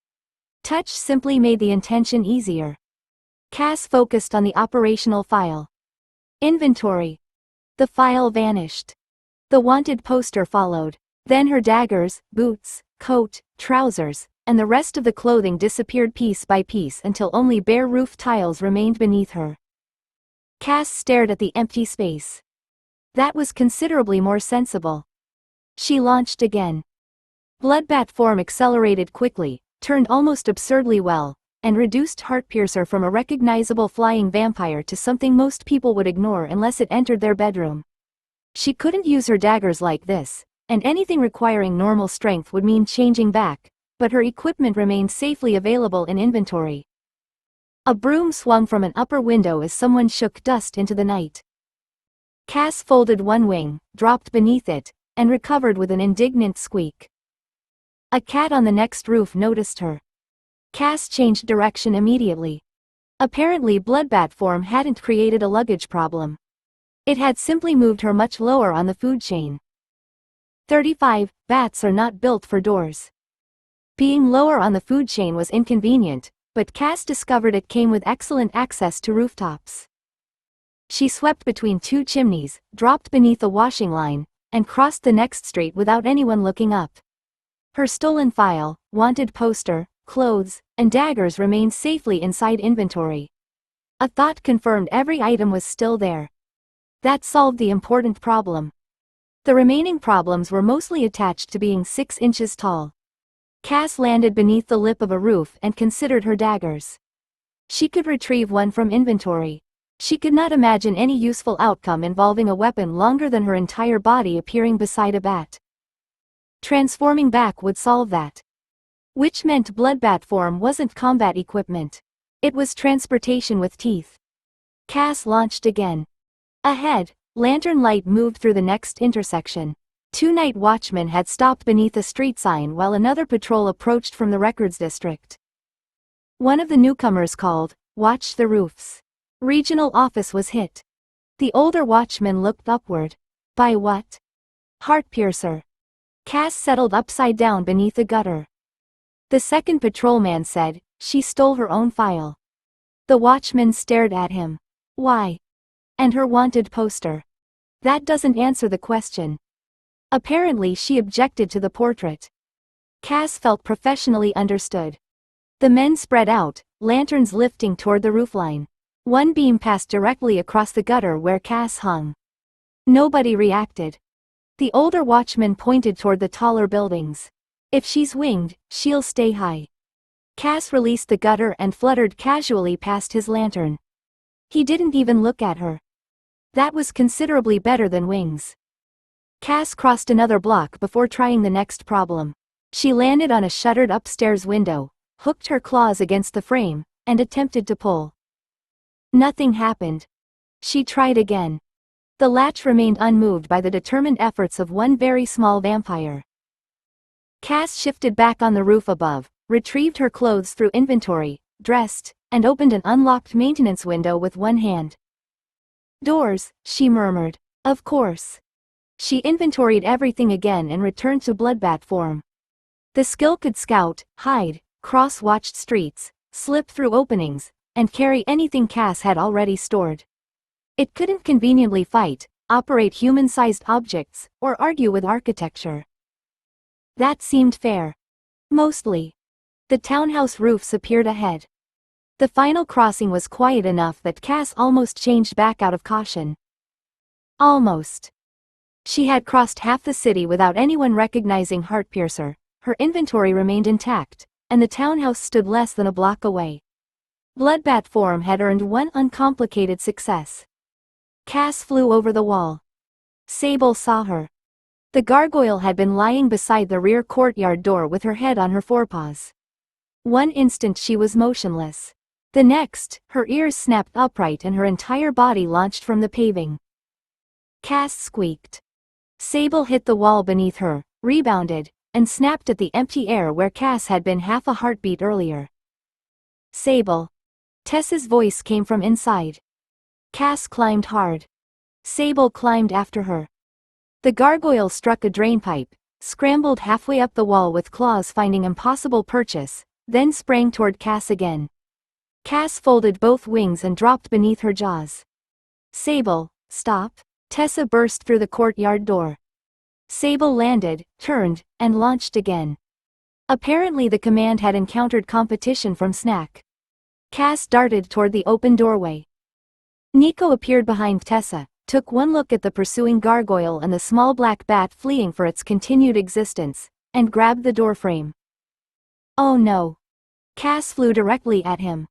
Touch simply made the intention easier. Cass focused on the operational file. Inventory. The file vanished. The wanted poster followed. Then her daggers, boots, coat, trousers, and the rest of the clothing disappeared piece by piece until only bare roof tiles remained beneath her. Cass stared at the empty space. That was considerably more sensible. She launched again. Bloodbat form accelerated quickly, turned almost absurdly well, and reduced Heartpiercer from a recognizable flying vampire to something most people would ignore unless it entered their bedroom. She couldn't use her daggers like this, and anything requiring normal strength would mean changing back, but her equipment remained safely available in inventory. A broom swung from an upper window as someone shook dust into the night. Cass folded one wing, dropped beneath it, and recovered with an indignant squeak. A cat on the next roof noticed her. Cass changed direction immediately. Apparently Bloodbat form hadn't created a luggage problem. It had simply moved her much lower on the food chain. 35. Bats are not built for doors. Being lower on the food chain was inconvenient, but Cass discovered it came with excellent access to rooftops. She swept between two chimneys, dropped beneath a washing line, and crossed the next street without anyone looking up. Her stolen file, wanted poster, clothes, and daggers remained safely inside inventory. A thought confirmed every item was still there. That solved the important problem. The remaining problems were mostly attached to being 6 inches tall. Cass landed beneath the lip of a roof and considered her daggers. She could retrieve one from inventory. She could not imagine any useful outcome involving a weapon longer than her entire body appearing beside a bat. Transforming back would solve that. Which meant Bloodbat form wasn't combat equipment. It was transportation with teeth. Cass launched again. Ahead, lantern light moved through the next intersection. 2 night watchmen had stopped beneath a street sign while another patrol approached from the records district. One of the newcomers called, "Watch the roofs." Regional office was hit. The older watchman looked upward. By what? Heartpiercer. Cass settled upside down beneath a gutter. The second patrolman said, "She stole her own file." The watchman stared at him. Why? And her wanted poster. That doesn't answer the question. Apparently she objected to the portrait. Cass felt professionally understood. The men spread out, lanterns lifting toward the roofline. One beam passed directly across the gutter where Cass hung. Nobody reacted. The older watchman pointed toward the taller buildings. If she's winged, she'll stay high. Cass released the gutter and fluttered casually past his lantern. He didn't even look at her. That was considerably better than wings. Cass crossed another block before trying the next problem. She landed on a shuttered upstairs window, hooked her claws against the frame, and attempted to pull. Nothing happened. She tried again. The latch remained unmoved by the determined efforts of one very small vampire. Cass shifted back on the roof above, retrieved her clothes through inventory, dressed, and opened an unlocked maintenance window with one hand. "Doors," she murmured. Of course. She inventoried everything again and returned to Bloodbat form. The skill could scout, hide, cross-watched streets, slip through openings, and carry anything Cass had already stored. It couldn't conveniently fight, operate human-sized objects, or argue with architecture. That seemed fair. Mostly. The townhouse roofs appeared ahead. The final crossing was quiet enough that Cass almost changed back out of caution. Almost. She had crossed half the city without anyone recognizing Heartpiercer. Her inventory remained intact, and the townhouse stood less than a block away. Bloodbat form had earned one uncomplicated success. Cass flew over the wall. Sable saw her. The gargoyle had been lying beside the rear courtyard door with her head on her forepaws. One instant she was motionless. The next, her ears snapped upright and her entire body launched from the paving. Cass squeaked. Sable hit the wall beneath her, rebounded, and snapped at the empty air where Cass had been half a heartbeat earlier. Sable. Tessa's voice came from inside. Cass climbed hard. Sable climbed after her. The gargoyle struck a drainpipe, scrambled halfway up the wall with claws finding impossible purchase, then sprang toward Cass again. Cass folded both wings and dropped beneath her jaws. Sable, stop. Tessa burst through the courtyard door. Sable landed, turned, and launched again. Apparently the command had encountered competition from Snack. Cass darted toward the open doorway. Nico appeared behind Tessa, took one look at the pursuing gargoyle and the small black bat fleeing for its continued existence, and grabbed the doorframe. Oh no. Cass flew directly at him.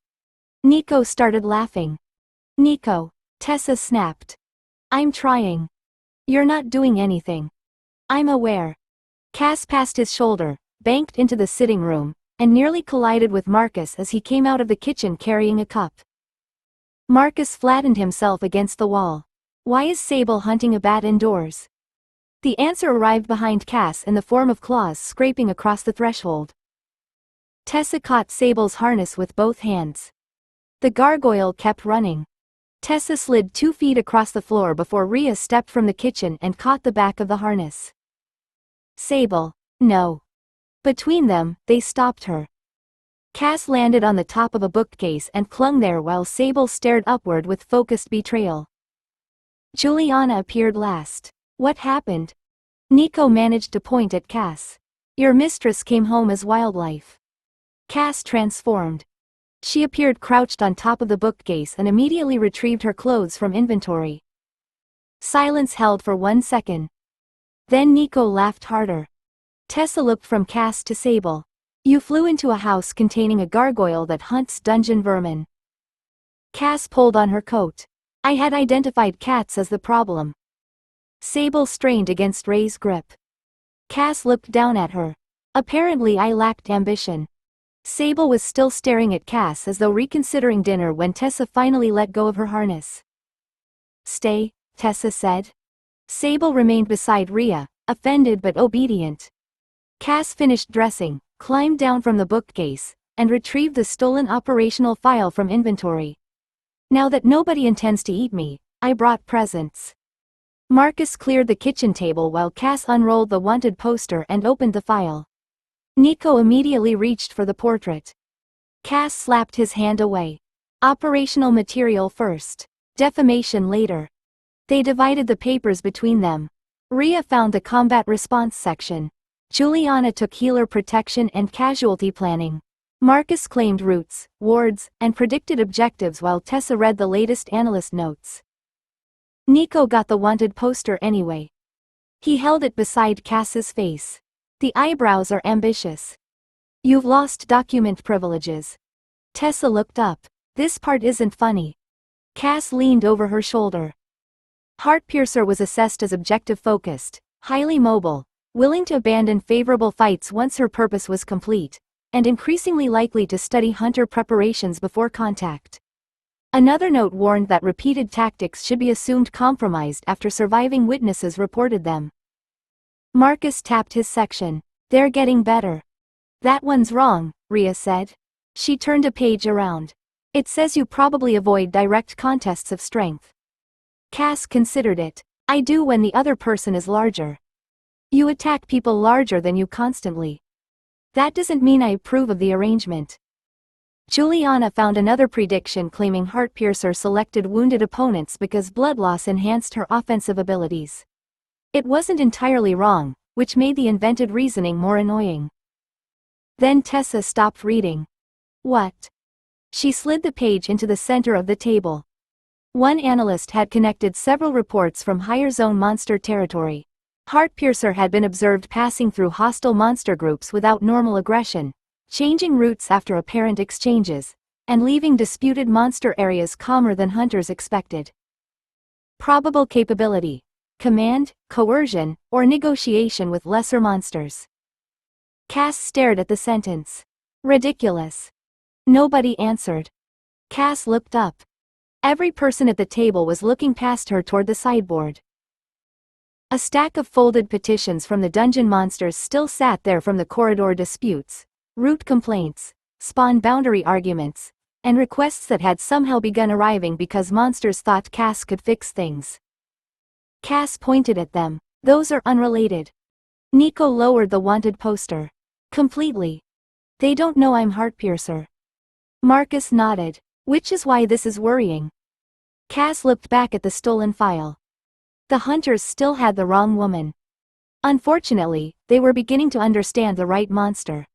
Nico started laughing. Nico. Tessa snapped. I'm trying. You're not doing anything. I'm aware. Cass passed his shoulder, banked into the sitting room, and nearly collided with Marcus as he came out of the kitchen carrying a cup. Marcus flattened himself against the wall. Why is Sable hunting a bat indoors? The answer arrived behind Cass in the form of claws scraping across the threshold. Tessa caught Sable's harness with both hands. The gargoyle kept running. Tessa slid 2 feet across the floor before Rhea stepped from the kitchen and caught the back of the harness. Sable, no. Between them, they stopped her. Cass landed on the top of a bookcase and clung there while Sable stared upward with focused betrayal. Juliana appeared last. What happened? Nico managed to point at Cass. Your mistress came home as wildlife. Cass transformed. She appeared crouched on top of the bookcase and immediately retrieved her clothes from inventory. Silence held for 1 second. Then Nico laughed harder. Tessa looked from Cass to Sable. You flew into a house containing a gargoyle that hunts dungeon vermin. Cass pulled on her coat. I had identified cats as the problem. Sable strained against Ray's grip. Cass looked down at her. Apparently I lacked ambition. Sable was still staring at Cass as though reconsidering dinner when Tessa finally let go of her harness. Stay, Tessa said. Sable remained beside Rhea, offended but obedient. Cass finished dressing, climbed down from the bookcase, and retrieved the stolen operational file from inventory. Now that nobody intends to eat me, I brought presents. Marcus cleared the kitchen table while Cass unrolled the wanted poster and opened the file. Nico immediately reached for the portrait. Cass slapped his hand away. Operational material first. Defamation later. They divided the papers between them. Rhea found the combat response section. Juliana took healer protection and casualty planning. Marcus claimed routes, wards, and predicted objectives while Tessa read the latest analyst notes. Nico got the wanted poster anyway. He held it beside Cass's face. The eyebrows are ambitious. You've lost document privileges. Tessa looked up. This part isn't funny. Cass leaned over her shoulder. Heartpiercer was assessed as objective-focused, highly mobile, willing to abandon favorable fights once her purpose was complete, and increasingly likely to study hunter preparations before contact. Another note warned that repeated tactics should be assumed compromised after surviving witnesses reported them. Marcus tapped his section. They're getting better. That one's wrong, Rhea said. She turned a page around. It says you probably avoid direct contests of strength. Cass considered it. I do when the other person is larger. You attack people larger than you constantly. That doesn't mean I approve of the arrangement. Juliana found another prediction claiming Heartpiercer selected wounded opponents because blood loss enhanced her offensive abilities. It wasn't entirely wrong, which made the invented reasoning more annoying. Then Tessa stopped reading. What? She slid the page into the center of the table. One analyst had connected several reports from higher zone monster territory. Heartpiercer had been observed passing through hostile monster groups without normal aggression, changing routes after apparent exchanges, and leaving disputed monster areas calmer than hunters expected. Probable capability. command, coercion, or negotiation with lesser monsters. Cass stared at the sentence. Ridiculous. Nobody answered. Cass looked up. Every person at the table was looking past her toward the sideboard. A stack of folded petitions from the dungeon monsters still sat there from the corridor disputes, root complaints, spawn boundary arguments, and requests that had somehow begun arriving because monsters thought Cass could fix things. Cass pointed at them. Those are unrelated. Nico lowered the wanted poster. Completely. They don't know I'm Heartpiercer. Marcus nodded. Which is why this is worrying. Cass looked back at the stolen file. The hunters still had the wrong woman. Unfortunately, they were beginning to understand the right monster.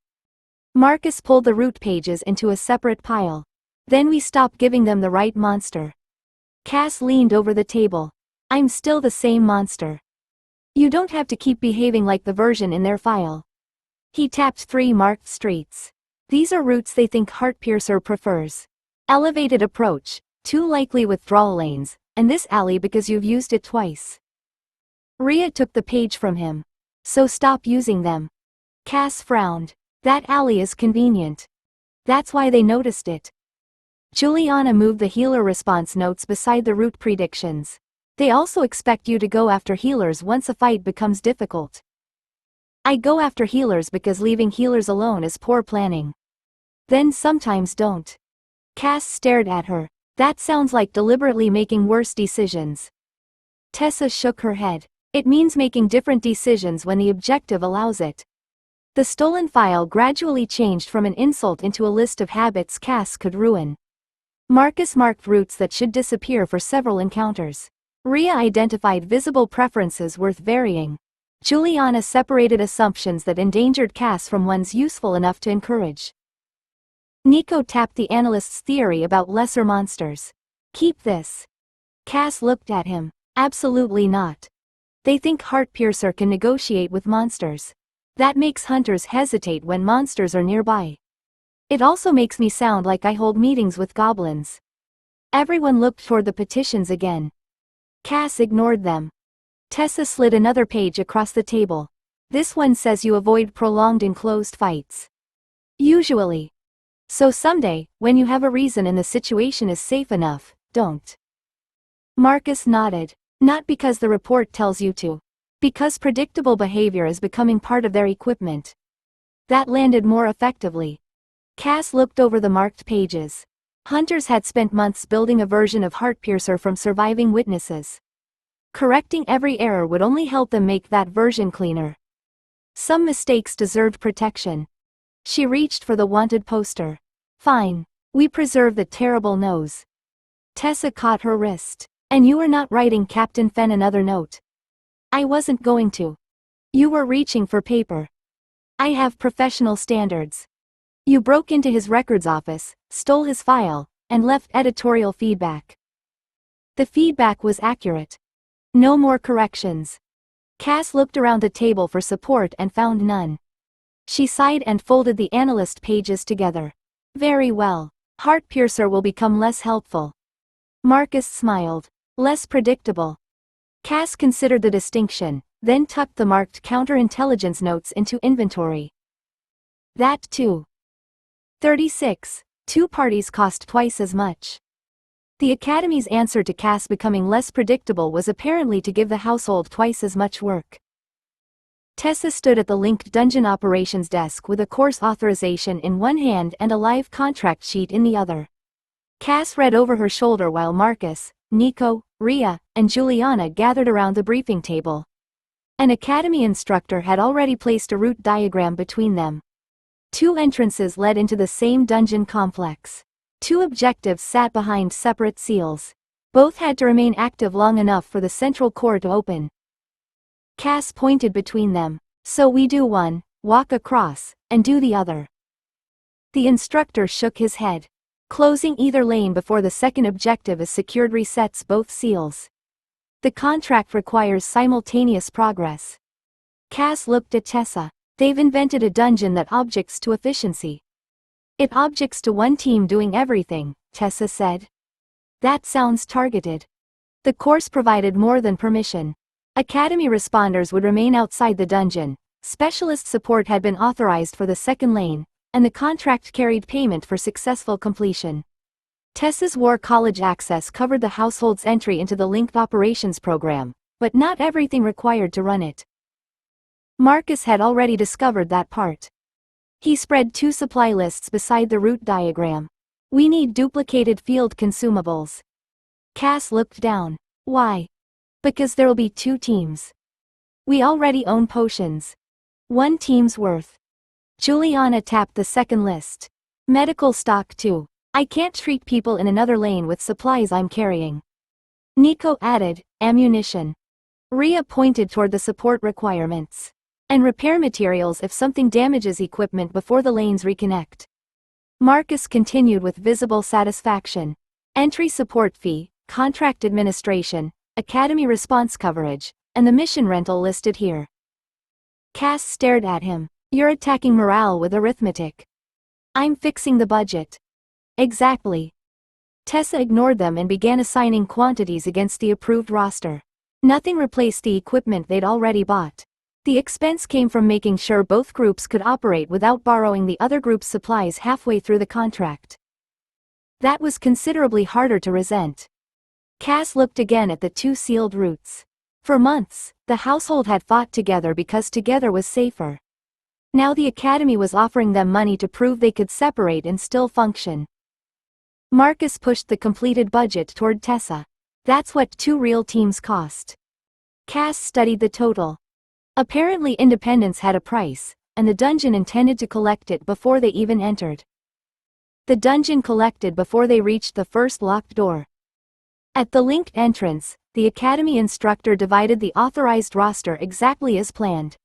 Marcus pulled the root pages into a separate pile. Then we stopped giving them the right monster. Cass leaned over the table. I'm still the same monster. You don't have to keep behaving like the version in their file. He tapped 3 marked streets. These are routes they think Heartpiercer prefers. Elevated approach, 2 likely withdrawal lanes, and this alley because you've used it twice. Rhea took the page from him. So stop using them. Cass frowned. That alley is convenient. That's why they noticed it. Juliana moved the healer response notes beside the route predictions. They also expect you to go after healers once a fight becomes difficult. I go after healers because leaving healers alone is poor planning. Then sometimes don't. Cass stared at her. That sounds like deliberately making worse decisions. Tessa shook her head. It means making different decisions when the objective allows it. The stolen file gradually changed from an insult into a list of habits Cass could ruin. Marcus marked routes that should disappear for several encounters. Rhea identified visible preferences worth varying. Juliana separated assumptions that endangered Cass from ones useful enough to encourage. Nico tapped the analyst's theory about lesser monsters. Keep this. Cass looked at him. Absolutely not. They think Heartpiercer can negotiate with monsters. That makes hunters hesitate when monsters are nearby. It also makes me sound like I hold meetings with goblins. Everyone looked toward the petitions again. Cass ignored them. Tessa slid another page across the table. This one says you avoid prolonged enclosed fights. Usually. So someday, when you have a reason and the situation is safe enough, don't. Marcus nodded. Not because the report tells you to. Because predictable behavior is becoming part of their equipment. That landed more effectively. Cass looked over the marked pages. Hunters had spent months building a version of Heartpiercer from surviving witnesses. Correcting every error would only help them make that version cleaner. Some mistakes deserved protection. She reached for the wanted poster. Fine. We preserve the terrible nose. Tessa caught her wrist. And you were not writing Captain Fenn another note. I wasn't going to. You were reaching for paper. I have professional standards. You broke into his records office, stole his file, and left editorial feedback. The feedback was accurate. No more corrections. Cass looked around the table for support and found none. She sighed and folded the analyst pages together. Very well. Heartpiercer will become less helpful. Marcus smiled. Less predictable. Cass considered the distinction, then tucked the marked counterintelligence notes into inventory. That too. 36. 2 parties cost twice as much. The Academy's answer to Cass becoming less predictable was apparently to give the household twice as much work. Tessa stood at the linked dungeon operations desk with a course authorization in one hand and a live contract sheet in the other. Cass read over her shoulder while Marcus, Nico, Rhea, and Juliana gathered around the briefing table. An academy instructor had already placed a route diagram between them. 2 entrances led into the same dungeon complex. 2 objectives sat behind separate seals. Both had to remain active long enough for the central core to open. Cass pointed between them. So we do one, walk across, and do the other. The instructor shook his head. Closing either lane before the second objective is secured resets both seals. The contract requires simultaneous progress. Cass looked at Tessa. They've invented a dungeon that objects to efficiency. It objects to one team doing everything, Tessa said. That sounds targeted. The course provided more than permission. Academy responders would remain outside the dungeon. Specialist support had been authorized for the second lane, and the contract carried payment for successful completion. Tessa's War College access covered the household's entry into the linked operations program, but not everything required to run it. Marcus had already discovered that part. He spread 2 supply lists beside the route diagram. We need duplicated field consumables. Cass looked down. Why? Because there'll be 2 teams. We already own potions. 1 team's worth. Juliana tapped the second list. Medical stock too. I can't treat people in another lane with supplies I'm carrying. Nico added, ammunition. Rhea pointed toward the support requirements. And repair materials if something damages equipment before the lanes reconnect. Marcus continued with visible satisfaction. Entry support fee, contract administration, academy response coverage, and the mission rental listed here. Cass stared at him. You're attacking morale with arithmetic. I'm fixing the budget. Exactly. Tessa ignored them and began assigning quantities against the approved roster. Nothing replaced the equipment they'd already bought. The expense came from making sure both groups could operate without borrowing the other group's supplies halfway through the contract. That was considerably harder to resent. Cass looked again at the 2 sealed routes. For months, the household had fought together because together was safer. Now the academy was offering them money to prove they could separate and still function. Marcus pushed the completed budget toward Tessa. That's what 2 real teams cost. Cass studied the total. Apparently independence had a price, and the dungeon intended to collect it before they even entered. The dungeon collected before they reached the first locked door. At the linked entrance, the academy instructor divided the authorized roster exactly as planned.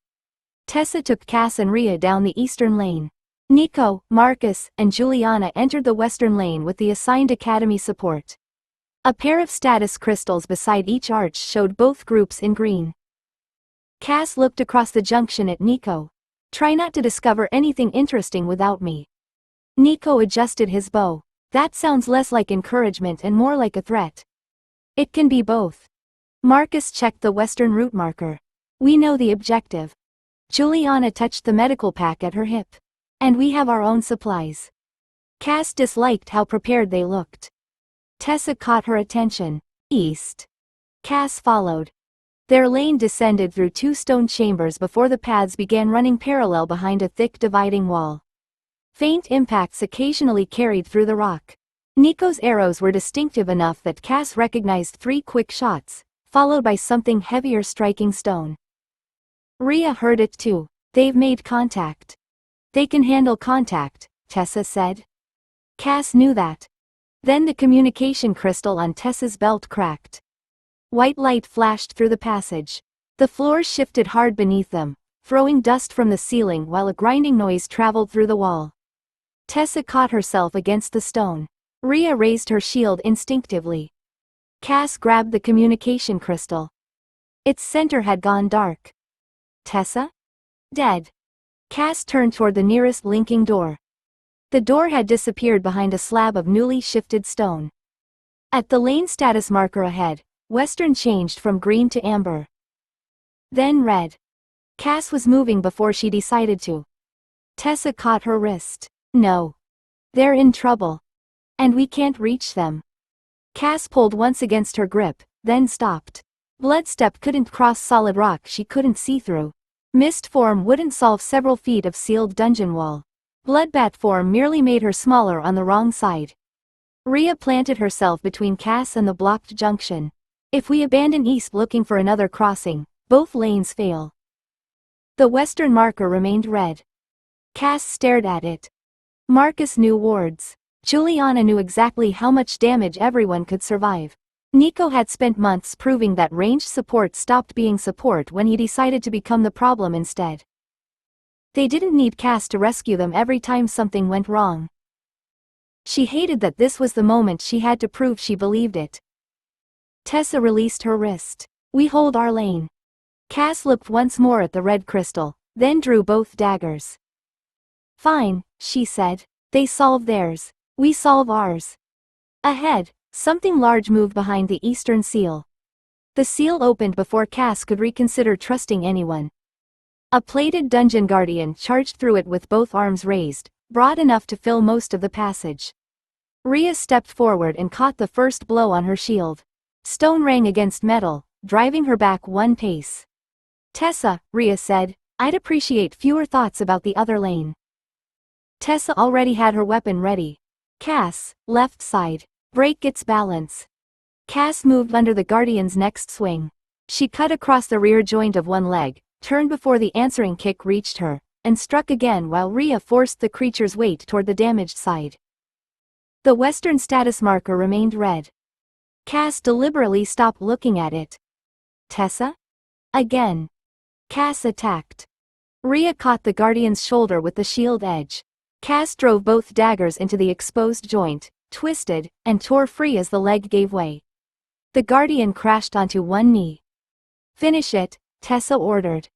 Tessa took Cass and Rhea down the eastern lane. Nico, Marcus, and Juliana entered the western lane with the assigned academy support. A pair of status crystals beside each arch showed both groups in green. Cass looked across the junction at Nico. Try not to discover anything interesting without me. Nico adjusted his bow. That sounds less like encouragement and more like a threat. It can be both. Marcus checked the western route marker. We know the objective. Juliana touched the medical pack at her hip. And we have our own supplies. Cass disliked how prepared they looked. Tessa caught her attention. East. Cass followed. Their lane descended through 2 stone chambers before the paths began running parallel behind a thick dividing wall. Faint impacts occasionally carried through the rock. Nico's arrows were distinctive enough that Cass recognized 3 quick shots, followed by something heavier striking stone. Rhea heard it too. They've made contact. They can handle contact, Tessa said. Cass knew that. Then the communication crystal on Tessa's belt cracked. White light flashed through the passage. The floor shifted hard beneath them, throwing dust from the ceiling while a grinding noise traveled through the wall. Tessa caught herself against the stone. Rhea raised her shield instinctively. Cass grabbed the communication crystal. Its center had gone dark. Tessa? Dead. Cass turned toward the nearest linking door. The door had disappeared behind a slab of newly shifted stone. At the lane status marker ahead, Western changed from green to amber. Then red. Cass was moving before she decided to. Tessa caught her wrist. No. They're in trouble. And we can't reach them. Cass pulled once against her grip, then stopped. Bloodstep couldn't cross solid rock she couldn't see through. Mist form wouldn't solve several feet of sealed dungeon wall. Bloodbat form merely made her smaller on the wrong side. Rhea planted herself between Cass and the blocked junction. If we abandon east looking for another crossing, both lanes fail. The western marker remained red. Cass stared at it. Marcus knew wards. Juliana knew exactly how much damage everyone could survive. Nico had spent months proving that ranged support stopped being support when he decided to become the problem instead. They didn't need Cass to rescue them every time something went wrong. She hated that this was the moment she had to prove she believed it. Tessa released her wrist. We hold our lane. Cass looked once more at the red crystal, then drew both daggers. Fine, she said. They solve theirs. We solve ours. Ahead, something large moved behind the eastern seal. The seal opened before Cass could reconsider trusting anyone. A plated dungeon guardian charged through it with both arms raised, broad enough to fill most of the passage. Rhea stepped forward and caught the first blow on her shield. Stone rang against metal, driving her back one pace. "Tessa," Rhea said, "I'd appreciate fewer thoughts about the other lane." Tessa already had her weapon ready. "Cass, left side. Break its balance." Cass moved under the guardian's next swing. She cut across the rear joint of one leg, turned before the answering kick reached her, and struck again while Rhea forced the creature's weight toward the damaged side. The Western status marker remained red. Cass deliberately stopped looking at it. "Tessa?" Again. Cass attacked. Rhea caught the guardian's shoulder with the shield edge. Cass drove both daggers into the exposed joint, twisted, and tore free as the leg gave way. The guardian crashed onto one knee. "Finish it," Tessa ordered.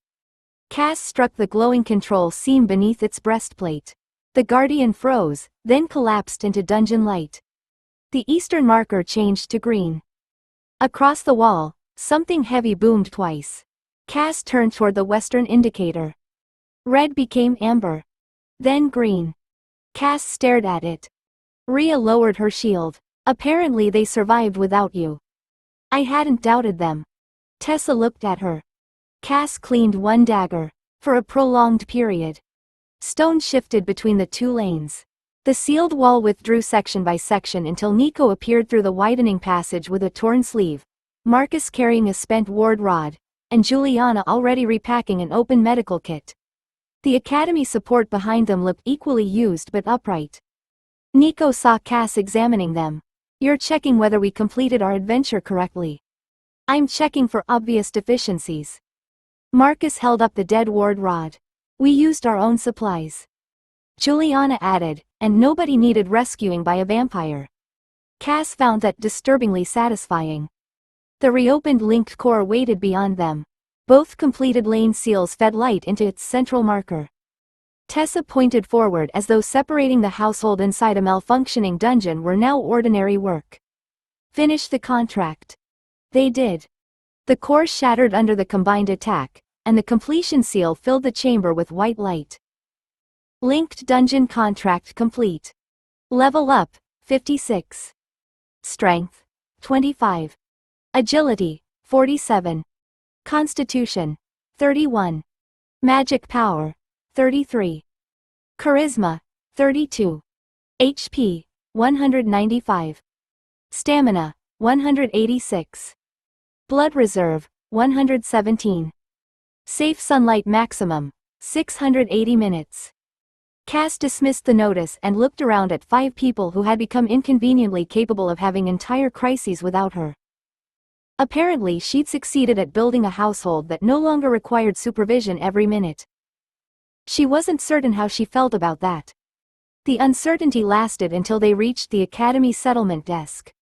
Cass struck the glowing control seam beneath its breastplate. The guardian froze, then collapsed into dungeon light. The eastern marker changed to green. Across the wall, something heavy boomed twice. Cass turned toward the western indicator. Red became amber. Then green. Cass stared at it. Rhea lowered her shield. "Apparently they survived without you." "I hadn't doubted them." Tessa looked at her. Cass cleaned one dagger. For a prolonged period. Stone shifted between the two lanes. The sealed wall withdrew section by section until Nico appeared through the widening passage with a torn sleeve, Marcus carrying a spent ward rod, and Juliana already repacking an open medical kit. The academy support behind them looked equally used but upright. Nico saw Cass examining them. "You're checking whether we completed our adventure correctly." "I'm checking for obvious deficiencies." Marcus held up the dead ward rod. "We used our own supplies." Juliana added, "and nobody needed rescuing by a vampire." Cass found that disturbingly satisfying. The reopened linked core waited beyond them. Both completed lane seals fed light into its central marker. Tessa pointed forward as though separating the household inside a malfunctioning dungeon were now ordinary work. "Finish the contract." They did. The core shattered under the combined attack, and the completion seal filled the chamber with white light. Linked dungeon contract complete. Level up, 56. Strength, 25. Agility, 47. Constitution, 31. Magic power, 33. Charisma, 32. HP, 195. Stamina, 186. Blood reserve, 117. Safe sunlight maximum, 680 minutes. Cass dismissed the notice and looked around at 5 people who had become inconveniently capable of having entire crises without her. Apparently she'd succeeded at building a household that no longer required supervision every minute. She wasn't certain how she felt about that. The uncertainty lasted until they reached the academy settlement desk.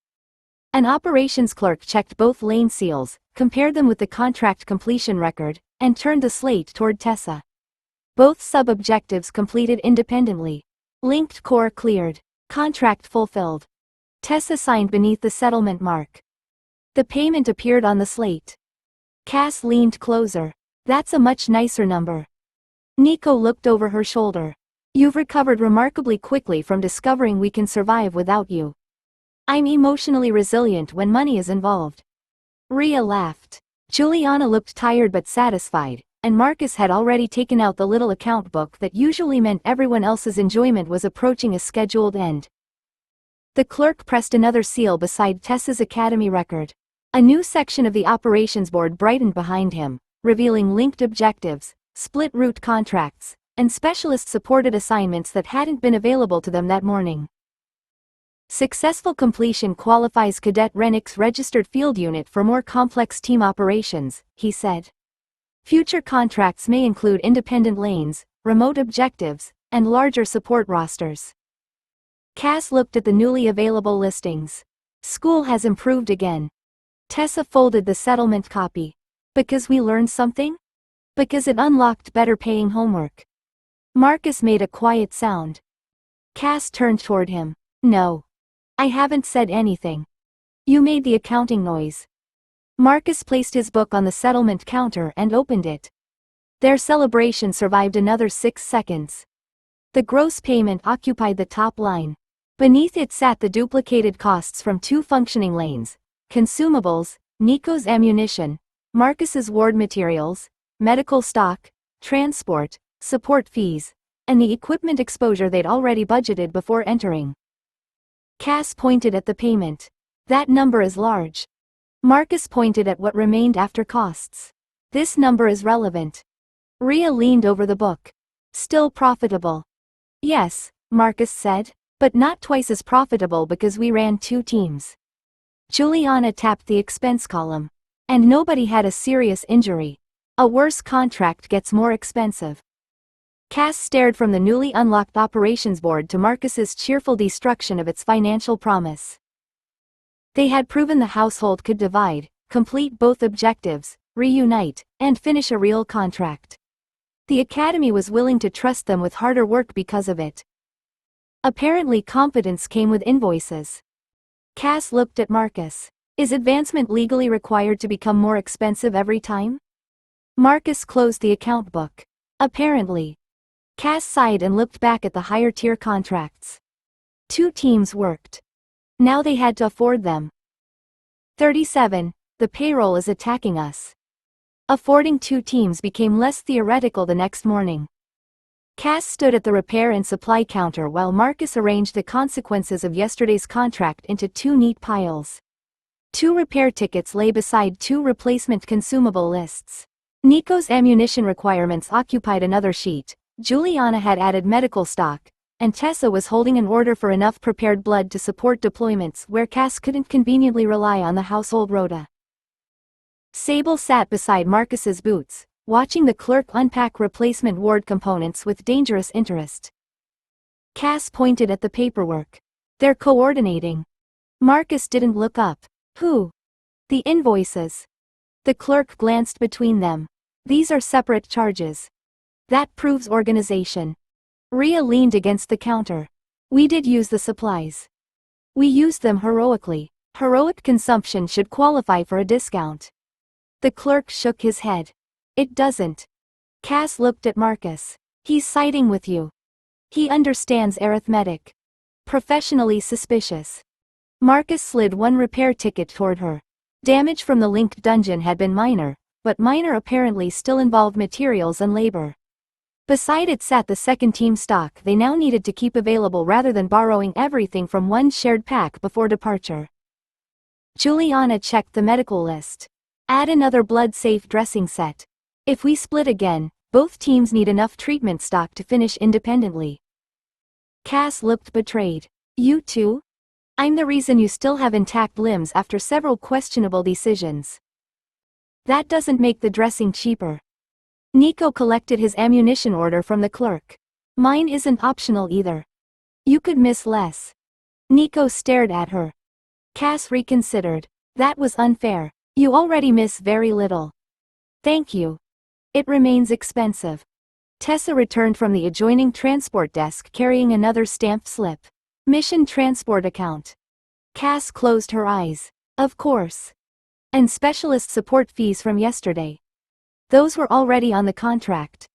An operations clerk checked both lane seals, compared them with the contract completion record, and turned the slate toward Tessa. Both sub-objectives completed independently. Linked core cleared. Contract fulfilled. Tessa signed beneath the settlement mark. The payment appeared on the slate. Cass leaned closer. "That's a much nicer number." Nico looked over her shoulder. "You've recovered remarkably quickly from discovering we can survive without you." "I'm emotionally resilient when money is involved." Rhea laughed. Juliana looked tired but satisfied, and Marcus had already taken out the little account book that usually meant everyone else's enjoyment was approaching a scheduled end. The clerk pressed another seal beside Tessa's academy record. A new section of the operations board brightened behind him, revealing linked objectives, split route contracts, and specialist-supported assignments that hadn't been available to them that morning. Successful completion qualifies Cadet Rennick's registered field unit for more complex team operations, he said. Future contracts may include independent lanes, remote objectives, and larger support rosters. Cass looked at the newly available listings. School has improved again. Tessa folded the settlement copy. Because we learned something? Because it unlocked better paying homework. Marcus made a quiet sound. Cass turned toward him. No. I haven't said anything. You made the accounting noise. Marcus placed his book on the settlement counter and opened it. Their celebration survived another 6 seconds. The gross payment occupied the top line. Beneath it sat the duplicated costs from 2 functioning lanes: consumables, Nico's ammunition, Marcus's ward materials, medical stock, transport, support fees, and the equipment exposure they'd already budgeted before entering. Cass pointed at the payment. That number is large. Marcus pointed at what remained after costs. This number is relevant. Rhea leaned over the book. Still profitable. Yes, Marcus said, but not twice as profitable because we ran 2 teams. Juliana tapped the expense column. And nobody had a serious injury. A worse contract gets more expensive. Cass stared from the newly unlocked operations board to Marcus's cheerful destruction of its financial promise. They had proven the household could divide, complete both objectives, reunite, and finish a real contract. The Academy was willing to trust them with harder work because of it. Apparently competence came with invoices. Cass looked at Marcus. Is advancement legally required to become more expensive every time? Marcus closed the account book. Apparently. Cass sighed and looked back at the higher-tier contracts. 2 teams worked. Now they had to afford them. 37. The payroll is attacking us. Affording 2 teams became less theoretical the next morning. Cass stood at the repair and supply counter while Marcus arranged the consequences of yesterday's contract into 2 neat piles. 2 repair tickets lay beside 2 replacement consumable lists. Nico's ammunition requirements occupied another sheet. Juliana had added medical stock, and Tessa was holding an order for enough prepared blood to support deployments where Cass couldn't conveniently rely on the household rota. Sable sat beside Marcus's boots, watching the clerk unpack replacement ward components with dangerous interest. Cass pointed at the paperwork. They're coordinating. Marcus didn't look up. Who? The invoices. The clerk glanced between them. These are separate charges. That proves organization. Rhea leaned against the counter. We did use the supplies. We used them heroically. Heroic consumption should qualify for a discount. The clerk shook his head. It doesn't. Cass looked at Marcus. He's siding with you. He understands arithmetic. Professionally suspicious. Marcus slid 1 repair ticket toward her. Damage from the linked dungeon had been minor, but minor apparently still involved materials and labor. Beside it sat the second team stock they now needed to keep available rather than borrowing everything from one shared pack before departure. Juliana checked the medical list. Add another blood-safe dressing set. If we split again, both teams need enough treatment stock to finish independently. Cass looked betrayed. You too? I'm the reason you still have intact limbs after several questionable decisions. That doesn't make the dressing cheaper. Nico collected his ammunition order from the clerk. Mine isn't optional either. You could miss less. Nico stared at her. Cass reconsidered. That was unfair. You already miss very little. Thank you. It remains expensive. Tessa returned from the adjoining transport desk carrying another stamped slip. Mission transport account. Cass closed her eyes. Of course. And specialist support fees from yesterday. Those were already on the contract.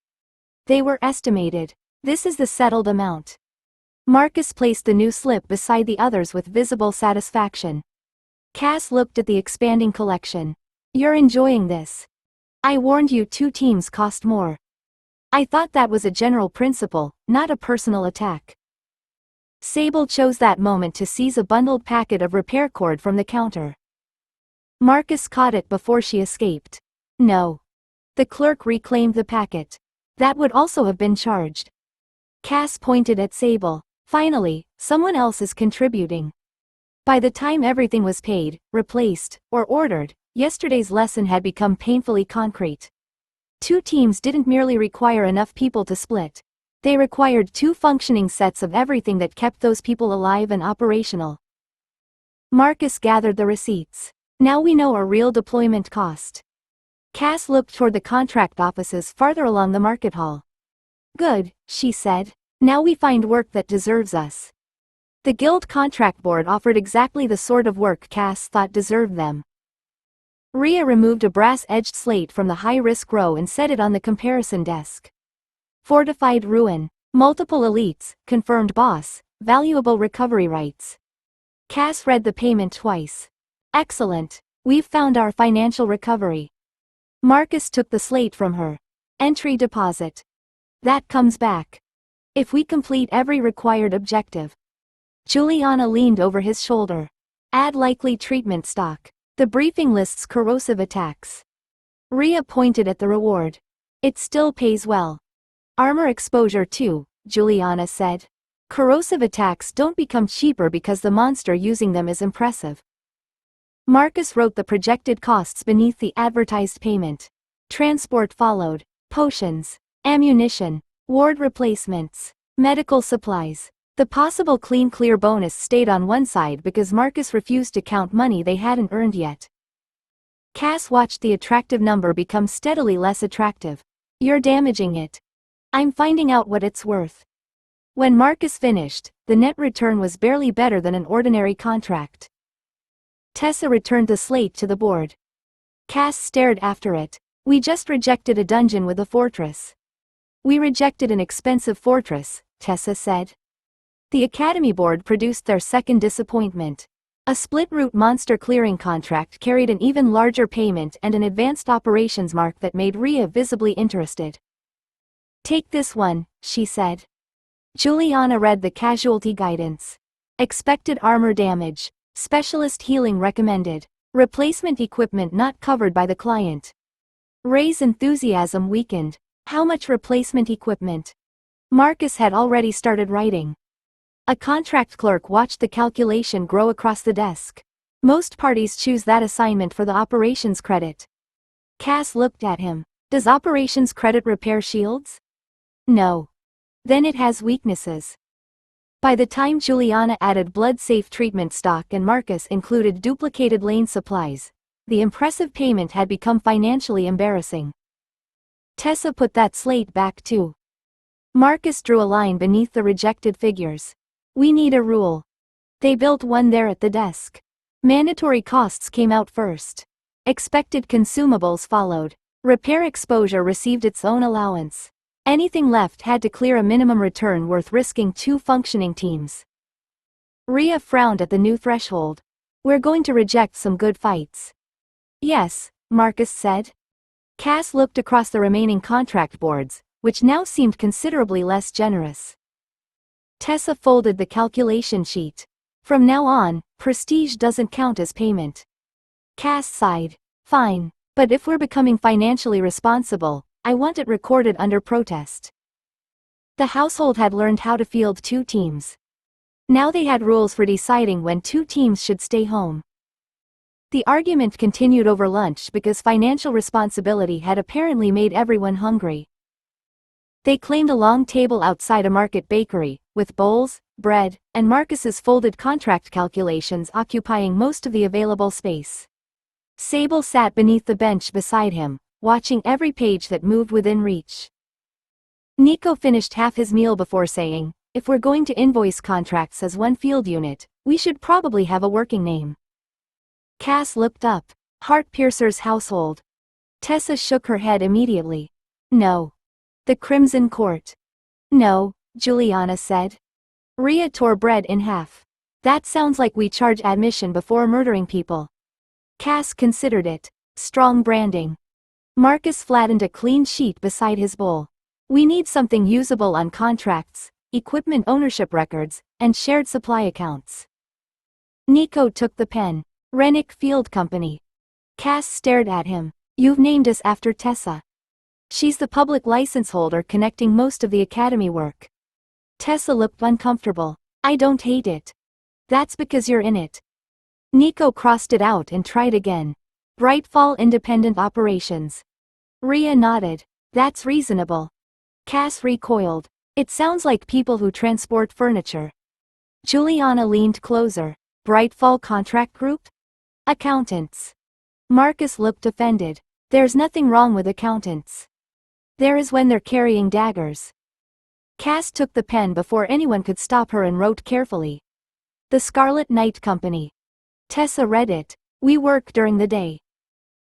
They were estimated. This is the settled amount. Marcus placed the new slip beside the others with visible satisfaction. Cass looked at the expanding collection. You're enjoying this. I warned you 2 teams cost more. I thought that was a general principle, not a personal attack. Sable chose that moment to seize a bundled packet of repair cord from the counter. Marcus caught it before she escaped. No. The clerk reclaimed the packet. That would also have been charged. Cass pointed at Sable. Finally, someone else is contributing. By the time everything was paid, replaced, or ordered, yesterday's lesson had become painfully concrete. 2 teams didn't merely require enough people to split. They required 2 functioning sets of everything that kept those people alive and operational. Marcus gathered the receipts. Now we know a real deployment cost. Cass looked toward the contract offices farther along the market hall. Good, she said. Now we find work that deserves us. The guild contract board offered exactly the sort of work Cass thought deserved them. Rhea removed a brass-edged slate from the high-risk row and set it on the comparison desk. Fortified ruin. Multiple elites, confirmed boss, valuable recovery rights. Cass read the payment twice. Excellent. We've found our financial recovery. Marcus took the slate from her. Entry deposit. That comes back. If we complete every required objective. Juliana leaned over his shoulder. Add likely treatment stock. The briefing lists corrosive attacks. Rhea pointed at the reward. It still pays well. Armor exposure too, Juliana said. Corrosive attacks don't become cheaper because the monster using them is impressive. Marcus wrote the projected costs beneath the advertised payment. Transport followed. Potions, ammunition, ward replacements, medical supplies. The possible clean clear bonus stayed on one side because Marcus refused to count money they hadn't earned yet. Cass watched the attractive number become steadily less attractive. You're damaging it. I'm finding out what it's worth. When Marcus finished, the net return was barely better than an ordinary contract. Tessa returned the slate to the board. Cass stared after it. We just rejected a dungeon with a fortress. We rejected an expensive fortress, Tessa said. The Academy Board produced their second disappointment. A split-route monster clearing contract carried an even larger payment and an advanced operations mark that made Rhea visibly interested. Take this one, she said. Juliana read the casualty guidance. Expected armor damage. Specialist healing recommended. Replacement equipment not covered by the client. Ray's enthusiasm weakened. How much replacement equipment? Marcus had already started writing. A contract clerk watched the calculation grow across the desk. Most parties choose that assignment for the operations credit. Cass looked at him. Does operations credit repair shields? No. Then it has weaknesses. By the time Juliana added blood-safe treatment stock and Marcus included duplicated lane supplies, the impressive payment had become financially embarrassing. Tessa put that slate back too. Marcus drew a line beneath the rejected figures. We need a rule. They built one there at the desk. Mandatory costs came out first. Expected consumables followed. Repair exposure received its own allowance. Anything left had to clear a minimum return worth risking 2 functioning teams. Rhea frowned at the new threshold. We're going to reject some good fights. Yes, Marcus said. Cass looked across the remaining contract boards, which now seemed considerably less generous. Tessa folded the calculation sheet. From now on, prestige doesn't count as payment. Cass sighed. Fine, but if we're becoming financially responsible, I want it recorded under protest. The household had learned how to field 2 teams. Now they had rules for deciding when 2 teams should stay home. The argument continued over lunch because financial responsibility had apparently made everyone hungry. They claimed a long table outside a market bakery, with bowls, bread, and Marcus's folded contract calculations occupying most of the available space. Sable sat beneath the bench beside him, watching every page that moved within reach. Nico finished half his meal before saying, if we're going to invoice contracts as one field unit, we should probably have a working name. Cass looked up. Heartpiercer's household. Tessa shook her head immediately. No. The Crimson Court. No, Juliana said. Rhea tore bread in half. That sounds like we charge admission before murdering people. Cass considered it. Strong branding. Marcus flattened a clean sheet beside his bowl. We need something usable on contracts, equipment ownership records, and shared supply accounts. Nico took the pen. Rennick Field Company. Cass stared at him. You've named us after Tessa. She's the public license holder connecting most of the academy work. Tessa looked uncomfortable. I don't hate it. That's because you're in it. Nico crossed it out and tried again. Brightfall Independent Operations. Rhea nodded. That's reasonable. Cass recoiled. It sounds like people who transport furniture. Juliana leaned closer. Brightfall Contract Group? Accountants. Marcus looked offended. There's nothing wrong with accountants. There is when they're carrying daggers. Cass took the pen before anyone could stop her and wrote carefully. The Scarlet Knight Company. Tessa read it. We work during the day.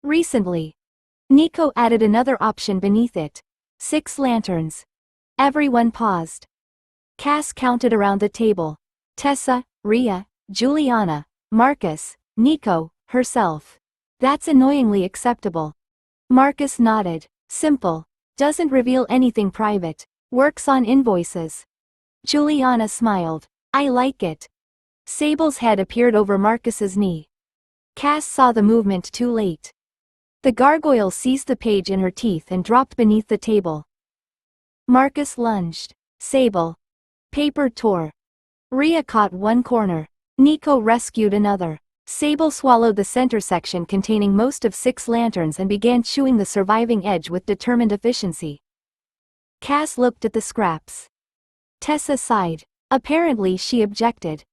Recently. Nico added another option beneath it. 6 lanterns. Everyone paused. Cass counted around the table. Tessa, Rhea, Juliana, Marcus, Nico, herself. That's annoyingly acceptable. Marcus nodded. Simple. Doesn't reveal anything private. Works on invoices. Juliana smiled. I like it. Sable's head appeared over Marcus's knee. Cass saw the movement too late. The gargoyle seized the page in her teeth and dropped beneath the table. Marcus lunged. Sable. Paper tore. Rhea caught one corner. Nico rescued another. Sable swallowed the center section containing most of 6 lanterns and began chewing the surviving edge with determined efficiency. Cass looked at the scraps. Tessa sighed. Apparently she objected.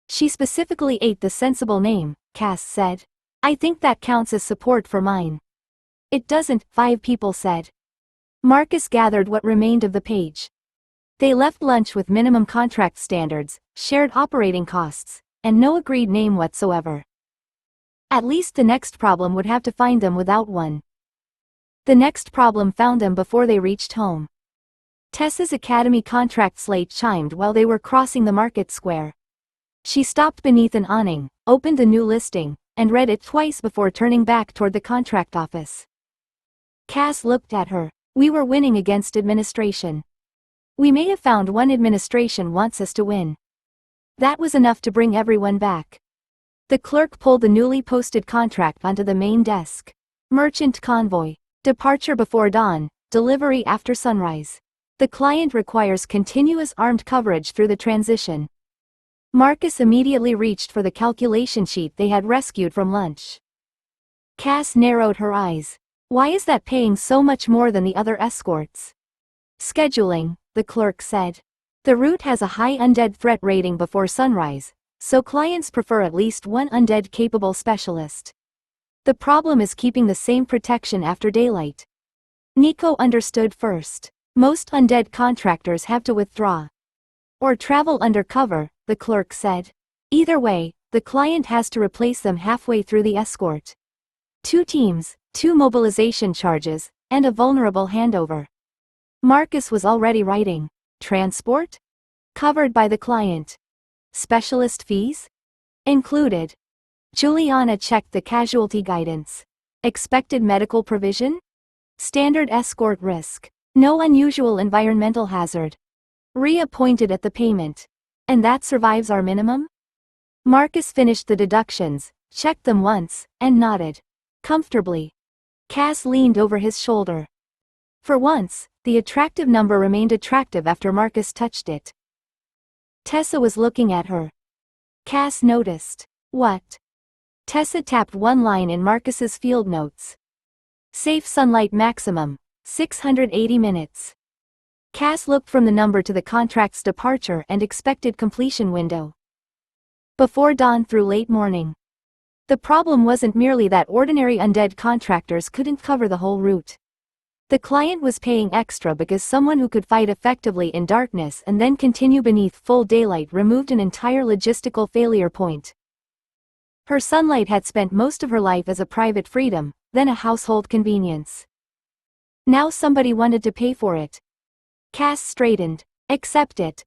She specifically ate the sensible name, Cass said. I think that counts as support for mine. It doesn't, 5 people said. Marcus gathered what remained of the page. They left lunch with minimum contract standards, shared operating costs, and no agreed name whatsoever. At least the next problem would have to find them without one. The next problem found them before they reached home. Tessa's academy contract slate chimed while they were crossing the market square. She stopped beneath an awning, opened the new listing, and read it twice before turning back toward the contract office. Cass looked at her. We were winning against administration. We may have found one administration wants us to win. That was enough to bring everyone back. The clerk pulled the newly posted contract onto the main desk. Merchant convoy. Departure before dawn, delivery after sunrise. The client requires continuous armed coverage through the transition. Marcus immediately reached for the calculation sheet they had rescued from lunch. Cass narrowed her eyes. Why is that paying so much more than the other escorts? Scheduling, the clerk said. The route has a high undead threat rating before sunrise, so clients prefer at least one undead capable specialist. The problem is keeping the same protection after daylight. Nico understood first. Most undead contractors have to withdraw. Or travel undercover, the clerk said. Either way, the client has to replace them halfway through the escort. 2 teams, 2 mobilization charges, and a vulnerable handover. Marcus was already writing. Transport? Covered by the client. Specialist fees? Included. Juliana checked the casualty guidance. Expected medical provision? Standard escort risk. No unusual environmental hazard. Rhea pointed at the payment. And that survives our minimum? Marcus finished the deductions, checked them once, and nodded. Comfortably. Cass leaned over his shoulder. For once, the attractive number remained attractive after Marcus touched it. Tessa was looking at her. Cass noticed. What? Tessa tapped one line in Marcus's field notes. Safe sunlight maximum, 680 minutes. Cass looked from the number to the contract's departure and expected completion window. Before dawn through late morning. The problem wasn't merely that ordinary undead contractors couldn't cover the whole route. The client was paying extra because someone who could fight effectively in darkness and then continue beneath full daylight removed an entire logistical failure point. Her sunlight had spent most of her life as a private freedom, then a household convenience. Now somebody wanted to pay for it. Cass straightened. Accept it.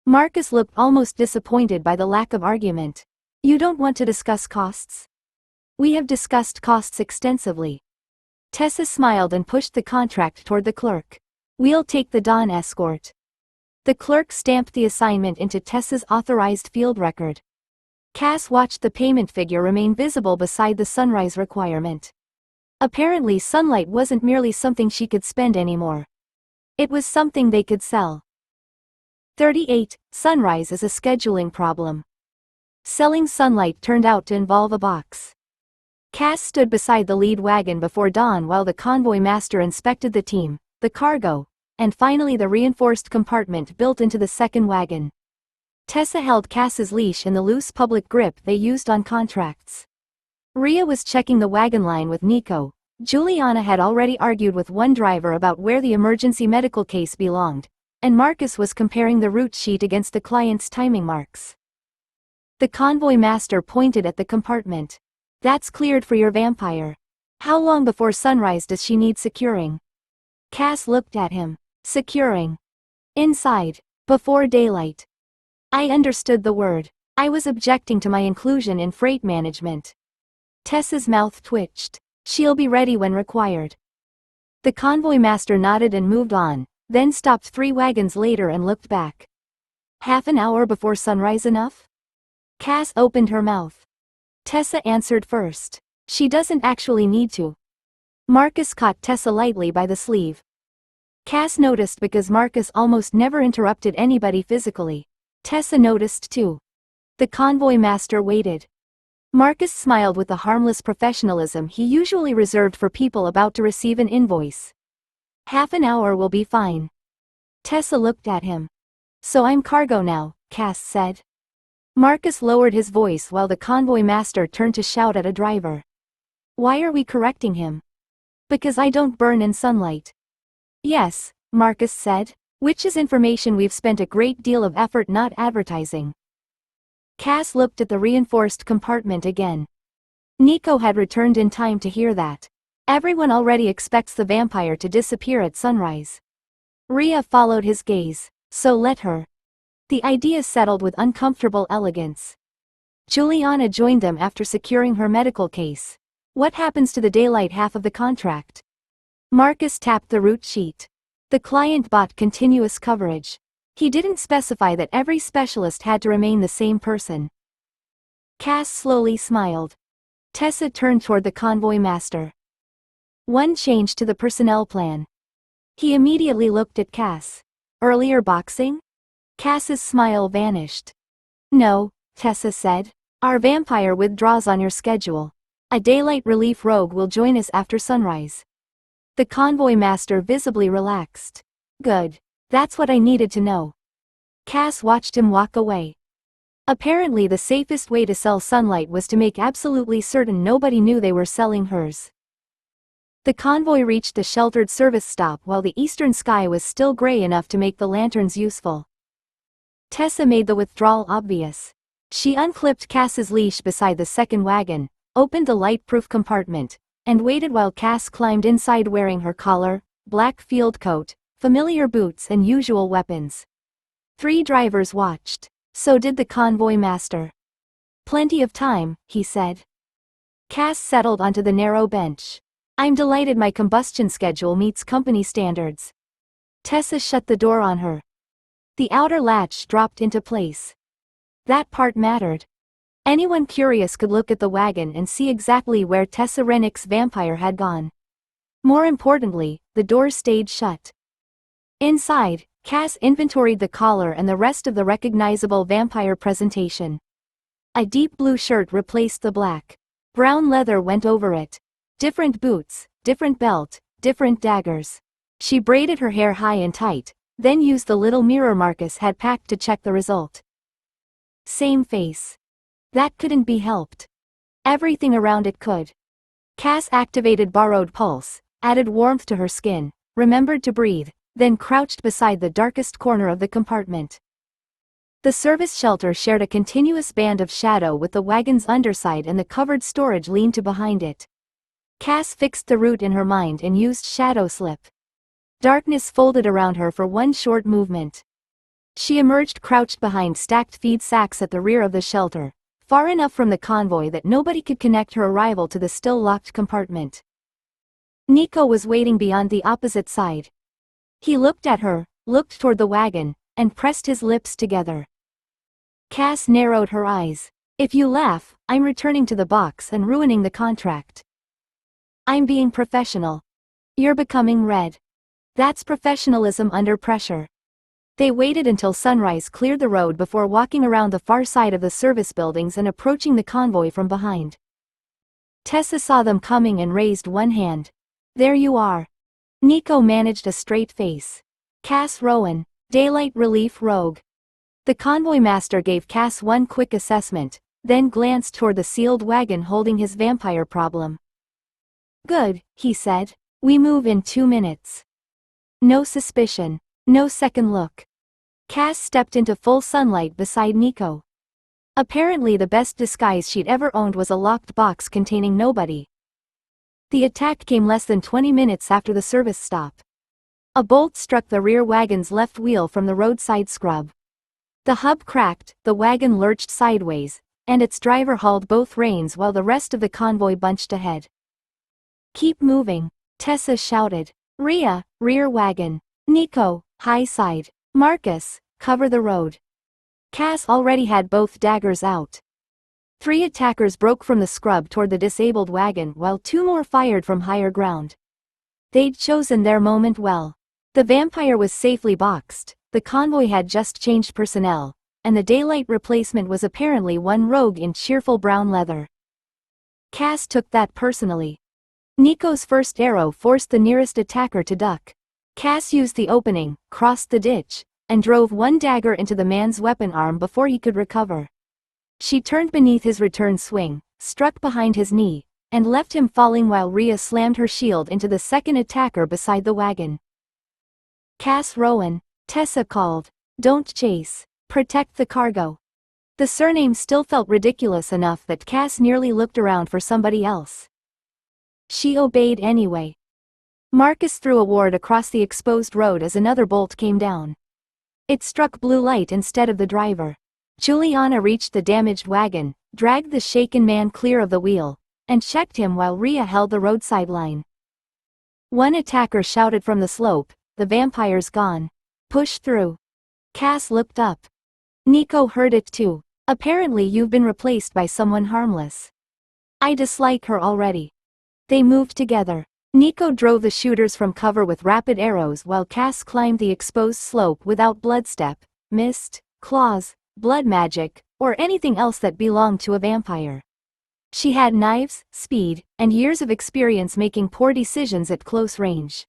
Marcus looked almost disappointed by the lack of argument. You don't want to discuss costs? We have discussed costs extensively. Tessa smiled and pushed the contract toward the clerk. We'll take the dawn escort. The clerk stamped the assignment into Tessa's authorized field record. Cass watched the payment figure remain visible beside the sunrise requirement. Apparently sunlight wasn't merely something she could spend anymore. It was something they could sell. 38. Sunrise is a scheduling problem. Selling sunlight turned out to involve a box. Cass stood beside the lead wagon before dawn while the convoy master inspected the team, the cargo, and finally the reinforced compartment built into the second wagon. Tessa held Cass's leash in the loose public grip they used on contracts. Rhea was checking the wagon line with Nico. Juliana had already argued with one driver about where the emergency medical case belonged, and Marcus was comparing the route sheet against the client's timing marks. The convoy master pointed at the compartment. That's cleared for your vampire. How long before sunrise does she need securing? Cass looked at him. Securing. Inside. Before daylight. I understood the word. I was objecting to my inclusion in freight management. Tessa's mouth twitched. She'll be ready when required. The convoy master nodded and moved on, then stopped 3 wagons later and looked back. Half an hour before sunrise enough? Cass opened her mouth. Tessa answered first. She doesn't actually need to. Marcus caught Tessa lightly by the sleeve. Cass noticed because Marcus almost never interrupted anybody physically. Tessa noticed too. The convoy master waited. Marcus smiled with the harmless professionalism he usually reserved for people about to receive an invoice. Half an hour will be fine. Tessa looked at him. So I'm cargo now, Cass said. Marcus lowered his voice while the convoy master turned to shout at a driver. Why are we correcting him? Because I don't burn in sunlight. Yes, Marcus said, which is information we've spent a great deal of effort not advertising. Cass looked at the reinforced compartment again. Nico had returned in time to hear that. Everyone already expects the vampire to disappear at sunrise. Rhea followed his gaze, so let her. The idea settled with uncomfortable elegance. Juliana joined them after securing her medical case. What happens to the daylight half of the contract? Marcus tapped the route sheet. The client bought continuous coverage. He didn't specify that every specialist had to remain the same person. Cass slowly smiled. Tessa turned toward the convoy master. One change to the personnel plan. He immediately looked at Cass. Earlier boxing? Cass's smile vanished. No, Tessa said. Our vampire withdraws on your schedule. A daylight relief rogue will join us after sunrise. The convoy master visibly relaxed. Good. That's what I needed to know. Cass watched him walk away. Apparently the safest way to sell sunlight was to make absolutely certain nobody knew they were selling hers. The convoy reached the sheltered service stop while the eastern sky was still gray enough to make the lanterns useful. Tessa made the withdrawal obvious. She unclipped Cass's leash beside the second wagon, opened the light-proof compartment, and waited while Cass climbed inside wearing her collar, black field coat, familiar boots and usual weapons. 3 drivers watched. So did the convoy master. Plenty of time, he said. Cass settled onto the narrow bench. I'm delighted my combustion schedule meets company standards. Tessa shut the door on her. The outer latch dropped into place. That part mattered. Anyone curious could look at the wagon and see exactly where Tessa Rennick's vampire had gone. More importantly, the door stayed shut. Inside, Cass inventoried the collar and the rest of the recognizable vampire presentation. A deep blue shirt replaced the black. Brown leather went over it. Different boots, different belt, different daggers. She braided her hair high and tight, then used the little mirror Marcus had packed to check the result. Same face. That couldn't be helped. Everything around it could. Cass activated borrowed pulse, added warmth to her skin, remembered to breathe, then crouched beside the darkest corner of the compartment. The service shelter shared a continuous band of shadow with the wagon's underside and the covered storage leaned to behind it. Cass fixed the route in her mind and used shadow slip. Darkness folded around her for one short movement. She emerged crouched behind stacked feed sacks at the rear of the shelter, far enough from the convoy that nobody could connect her arrival to the still locked compartment. Nico was waiting beyond the opposite side. He looked at her, looked toward the wagon, and pressed his lips together. Cass narrowed her eyes. If you laugh, I'm returning to the box and ruining the contract. I'm being professional. You're becoming red. That's professionalism under pressure. They waited until sunrise cleared the road before walking around the far side of the service buildings and approaching the convoy from behind. Tessa saw them coming and raised one hand. There you are. Nico managed a straight face. Cass Rowan, Daylight Relief Rogue. The convoy master gave Cass one quick assessment, then glanced toward the sealed wagon holding his vampire problem. Good, he said. We move in 2 minutes. No suspicion. No second look. Cass stepped into full sunlight beside Nico. Apparently the best disguise she'd ever owned was a locked box containing nobody. The attack came less than 20 minutes after the service stop. A bolt struck the rear wagon's left wheel from the roadside scrub. The hub cracked, the wagon lurched sideways, and its driver hauled both reins while the rest of the convoy bunched ahead. "Keep moving," Tessa shouted. "Rhea, rear wagon. Nico, high side. Marcus, cover the road." Cass already had both daggers out. 3 attackers broke from the scrub toward the disabled wagon while 2 more fired from higher ground. They'd chosen their moment well. The vampire was safely boxed, the convoy had just changed personnel, and the daylight replacement was apparently one rogue in cheerful brown leather. Cass took that personally. Nico's first arrow forced the nearest attacker to duck. Cass used the opening, crossed the ditch, and drove one dagger into the man's weapon arm before he could recover. She turned beneath his return swing, struck behind his knee, and left him falling while Rhea slammed her shield into the second attacker beside the wagon. "Cass Rowan," Tessa called. "Don't chase. Protect the cargo." The surname still felt ridiculous enough that Cass nearly looked around for somebody else. She obeyed anyway. Marcus threw a ward across the exposed road as another bolt came down. It struck blue light instead of the driver. Juliana reached the damaged wagon, dragged the shaken man clear of the wheel, and checked him while Rhea held the roadside line. One attacker shouted from the slope, "The vampire's gone. Push through." Cass looked up. Nico heard it too. "Apparently you've been replaced by someone harmless. I dislike her already." They moved together. Nico drove the shooters from cover with rapid arrows while Cass climbed the exposed slope without bloodstep, mist, claws, blood magic, or anything else that belonged to a vampire. She had knives, speed, and years of experience making poor decisions at close range.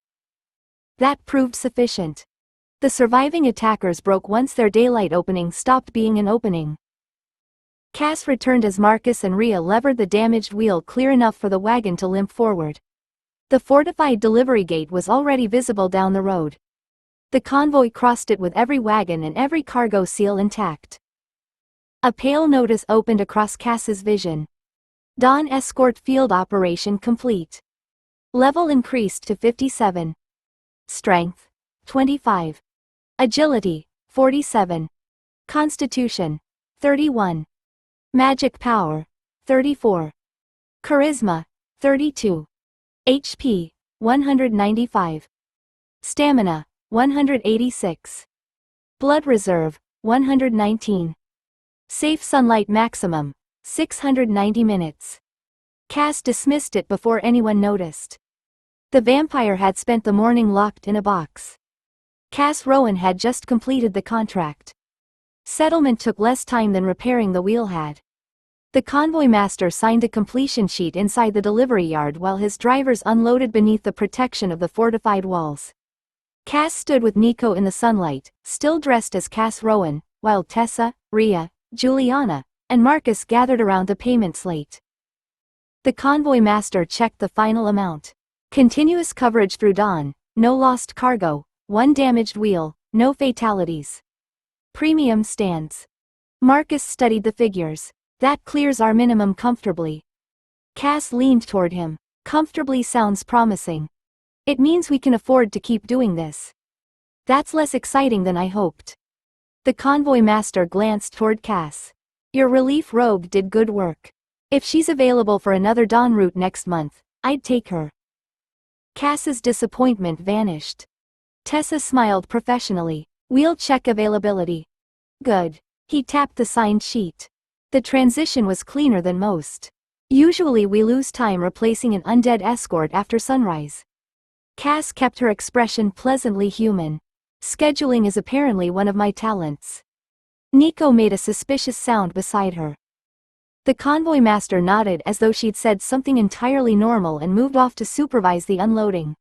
That proved sufficient. The surviving attackers broke once their daylight opening stopped being an opening. Cass returned as Marcus and Rhea levered the damaged wheel clear enough for the wagon to limp forward. The fortified delivery gate was already visible down the road. The convoy crossed it with every wagon and every cargo seal intact. A pale notice opened across Cass's vision. Dawn escort field operation complete. Level increased to 57. Strength, 25. Agility, 47. Constitution, 31. Magic power, 34. Charisma, 32. HP, 195. Stamina, 186. Blood reserve, 119. Safe sunlight maximum, 690 minutes. Cass dismissed it before anyone noticed. The vampire had spent the morning locked in a box. Cass Rowan had just completed the contract. Settlement took less time than repairing the wheel had. The convoy master signed a completion sheet inside the delivery yard while his drivers unloaded beneath the protection of the fortified walls. Cass stood with Nico in the sunlight, still dressed as Cass Rowan, while Tessa, Rhea, Juliana, and Marcus gathered around the payment slate. The convoy master checked the final amount. Continuous coverage through dawn, no lost cargo, 1 damaged wheel, no fatalities. Premium stands. Marcus studied the figures. That clears our minimum comfortably. Cass leaned toward him. Comfortably sounds promising. It means we can afford to keep doing this. That's less exciting than I hoped. The convoy master glanced toward Cass. Your relief rogue did good work. If she's available for another dawn route next month, I'd take her. Cass's disappointment vanished. Tessa smiled professionally. We'll check availability. Good. He tapped the signed sheet. The transition was cleaner than most. Usually we lose time replacing an undead escort after sunrise. Cass kept her expression pleasantly human. Scheduling is apparently one of my talents. Nico made a suspicious sound beside her. The convoy master nodded as though she'd said something entirely normal and moved off to supervise the unloading.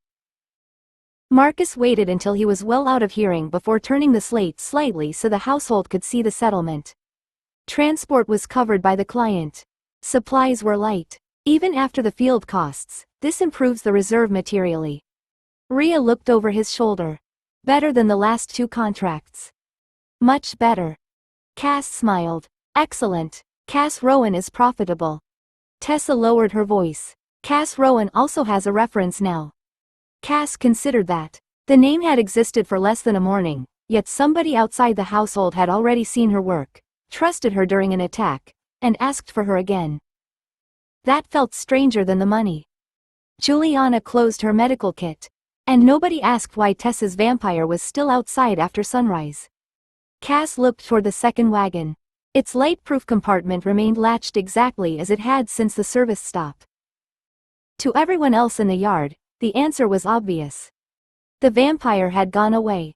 Marcus waited until he was well out of hearing before turning the slate slightly so the household could see the settlement. Transport was covered by the client. Supplies were light. Even after the field costs, this improves the reserve materially. Rhea looked over his shoulder. Better than the last 2 contracts. Much better. Cass smiled. Excellent. Cass Rowan is profitable. Tessa lowered her voice. Cass Rowan also has a reference now. Cass considered that. The name had existed for less than a morning, yet somebody outside the household had already seen her work, trusted her during an attack, and asked for her again. That felt stranger than the money. Juliana closed her medical kit. And nobody asked why Tessa's vampire was still outside after sunrise. Cass looked toward the second wagon. Its light-proof compartment remained latched exactly as it had since the service stop. To everyone else in the yard, the answer was obvious. The vampire had gone away.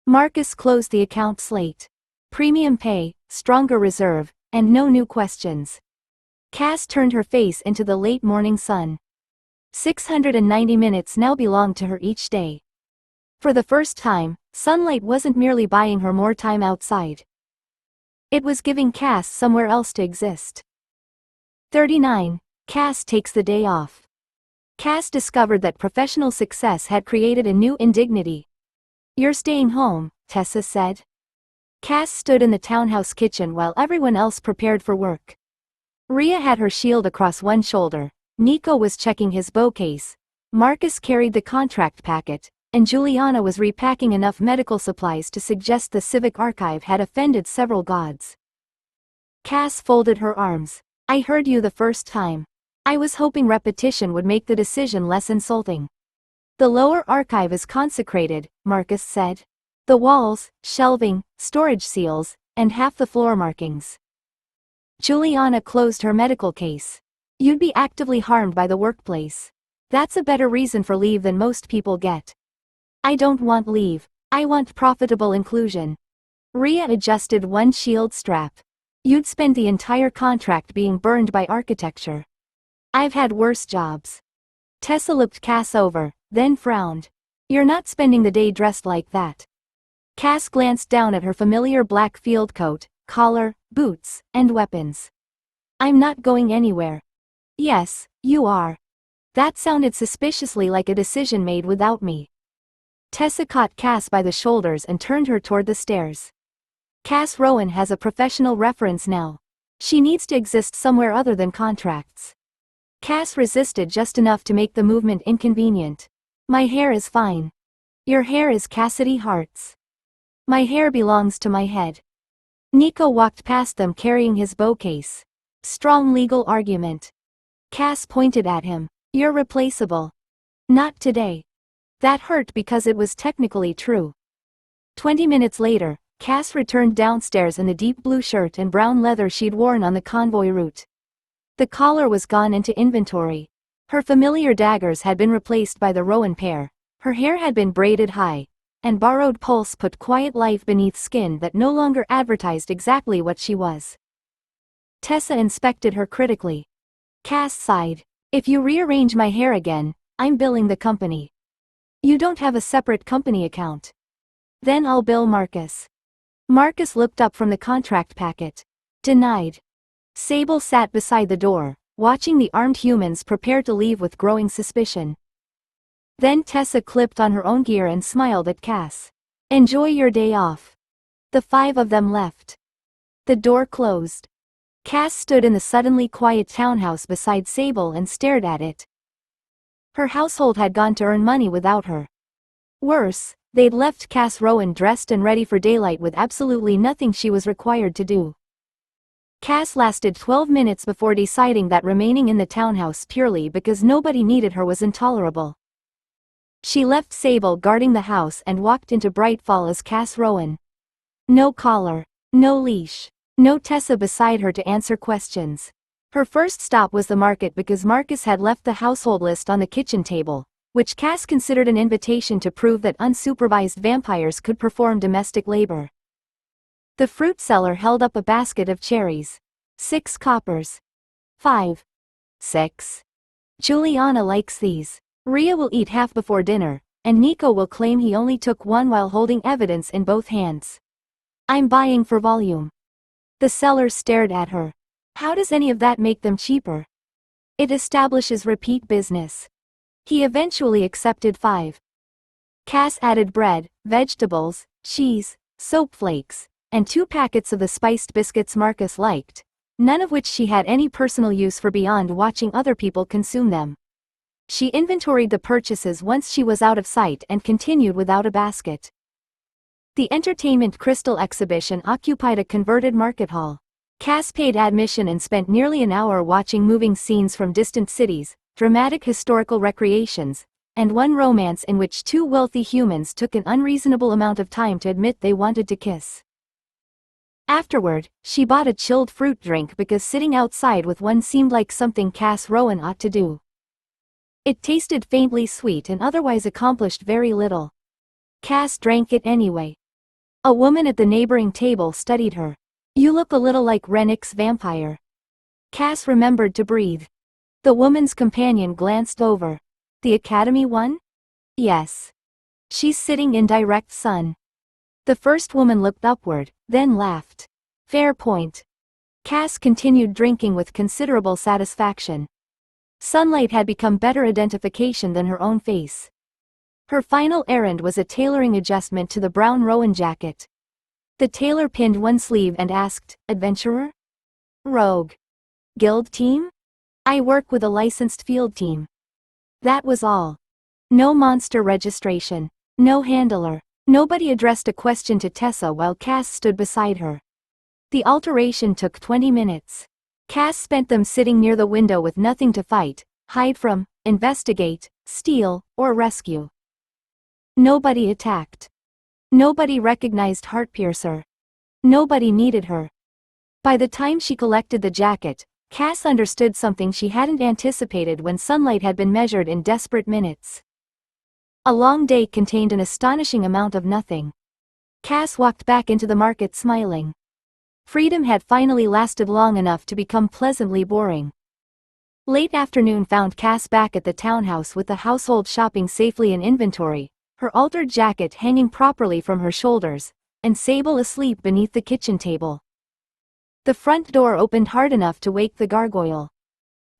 Marcus closed the account slate. Premium pay, stronger reserve, and no new questions. Cass turned her face into the late morning sun. 690 minutes now belonged to her each day. For the first time, sunlight wasn't merely buying her more time outside. It was giving Cass somewhere else to exist. 39. Cass takes the day off. Cass discovered that professional success had created a new indignity. "You're staying home," Tessa said. Cass stood in the townhouse kitchen while everyone else prepared for work. Rhea had her shield across one shoulder. Nico was checking his bow case, Marcus carried the contract packet, and Juliana was repacking enough medical supplies to suggest the civic archive had offended several gods. Cass folded her arms. "I heard you the first time. I was hoping repetition would make the decision less insulting." "The lower archive is consecrated," Marcus said. "The walls, shelving, storage seals, and half the floor markings." Juliana closed her medical case. "You'd be actively harmed by the workplace. That's a better reason for leave than most people get." "I don't want leave. I want profitable inclusion." Rhea adjusted one shield strap. "You'd spend the entire contract being burned by architecture." "I've had worse jobs." Tessa looked Cass over, then frowned. "You're not spending the day dressed like that." Cass glanced down at her familiar black field coat, collar, boots, and weapons. "I'm not going anywhere." "Yes, you are." That sounded suspiciously like a decision made without me. Tessa caught Cass by the shoulders and turned her toward the stairs. "Cass Rowan has a professional reference now. She needs to exist somewhere other than contracts." Cass resisted just enough to make the movement inconvenient. "My hair is fine." "Your hair is Cassidy Hart's." "My hair belongs to my head." Nico walked past them carrying his bow case. "Strong legal argument." Cass pointed at him. "You're replaceable." "Not today." That hurt because it was technically true. 20 minutes later, Cass returned downstairs in the deep blue shirt and brown leather she'd worn on the convoy route. The collar was gone into inventory. Her familiar daggers had been replaced by the Rowan pair. Her hair had been braided high, and borrowed pulse put quiet life beneath skin that no longer advertised exactly what she was. Tessa inspected her critically. Cass sighed. "If you rearrange my hair again, I'm billing the company." "You don't have a separate company account." "Then I'll bill Marcus." Marcus looked up from the contract packet. "Denied." Sable sat beside the door, watching the armed humans prepare to leave with growing suspicion. Then Tessa clipped on her own gear and smiled at Cass. "Enjoy your day off." The 5 of them left. The door closed. Cass stood in the suddenly quiet townhouse beside Sable and stared at it. Her household had gone to earn money without her. Worse, they'd left Cass Rowan dressed and ready for daylight with absolutely nothing she was required to do. Cass lasted 12 minutes before deciding that remaining in the townhouse purely because nobody needed her was intolerable. She left Sable guarding the house and walked into Brightfall as Cass Rowan. No collar, no leash, no Tessa beside her to answer questions. Her first stop was the market because Marcus had left the household list on the kitchen table, which Cass considered an invitation to prove that unsupervised vampires could perform domestic labor. The fruit seller held up a basket of cherries. 6 coppers. 5. 6. Juliana likes these. Rhea will eat half before dinner, and Nico will claim he only took one while holding evidence in both hands. I'm buying for volume. The seller stared at her. How does any of that make them cheaper? It establishes repeat business. He eventually accepted 5. Cass added bread, vegetables, cheese, soap flakes, and 2 packets of the spiced biscuits Marcus liked, none of which she had any personal use for beyond watching other people consume them. She inventoried the purchases once she was out of sight and continued without a basket. The entertainment crystal exhibition occupied a converted market hall. Cass paid admission and spent nearly an hour watching moving scenes from distant cities, dramatic historical recreations, and one romance in which two wealthy humans took an unreasonable amount of time to admit they wanted to kiss. Afterward, she bought a chilled fruit drink because sitting outside with one seemed like something Cass Rowan ought to do. It tasted faintly sweet and otherwise accomplished very little. Cass drank it anyway. A woman at the neighboring table studied her. "You look a little like Rennick's vampire." Cass remembered to breathe. The woman's companion glanced over. "The Academy one?" "Yes. She's sitting in direct sun." The first woman looked upward, then laughed. "Fair point." Cass continued drinking with considerable satisfaction. Sunlight had become better identification than her own face. Her final errand was a tailoring adjustment to the brown Rowan jacket. The tailor pinned one sleeve and asked, "Adventurer? Rogue? Guild team?" "I work with a licensed field team." That was all. No monster registration. No handler. Nobody addressed a question to Tessa while Cass stood beside her. The alteration took 20 minutes. Cass spent them sitting near the window with nothing to fight, hide from, investigate, steal, or rescue. Nobody attacked. Nobody recognized Heartpiercer. Nobody needed her. By the time she collected the jacket, Cass understood something she hadn't anticipated when sunlight had been measured in desperate minutes. A long day contained an astonishing amount of nothing. Cass walked back into the market smiling. Freedom had finally lasted long enough to become pleasantly boring. Late afternoon found Cass back at the townhouse with the household shopping safely in inventory, her altered jacket hanging properly from her shoulders, and Sable asleep beneath the kitchen table. The front door opened hard enough to wake the gargoyle.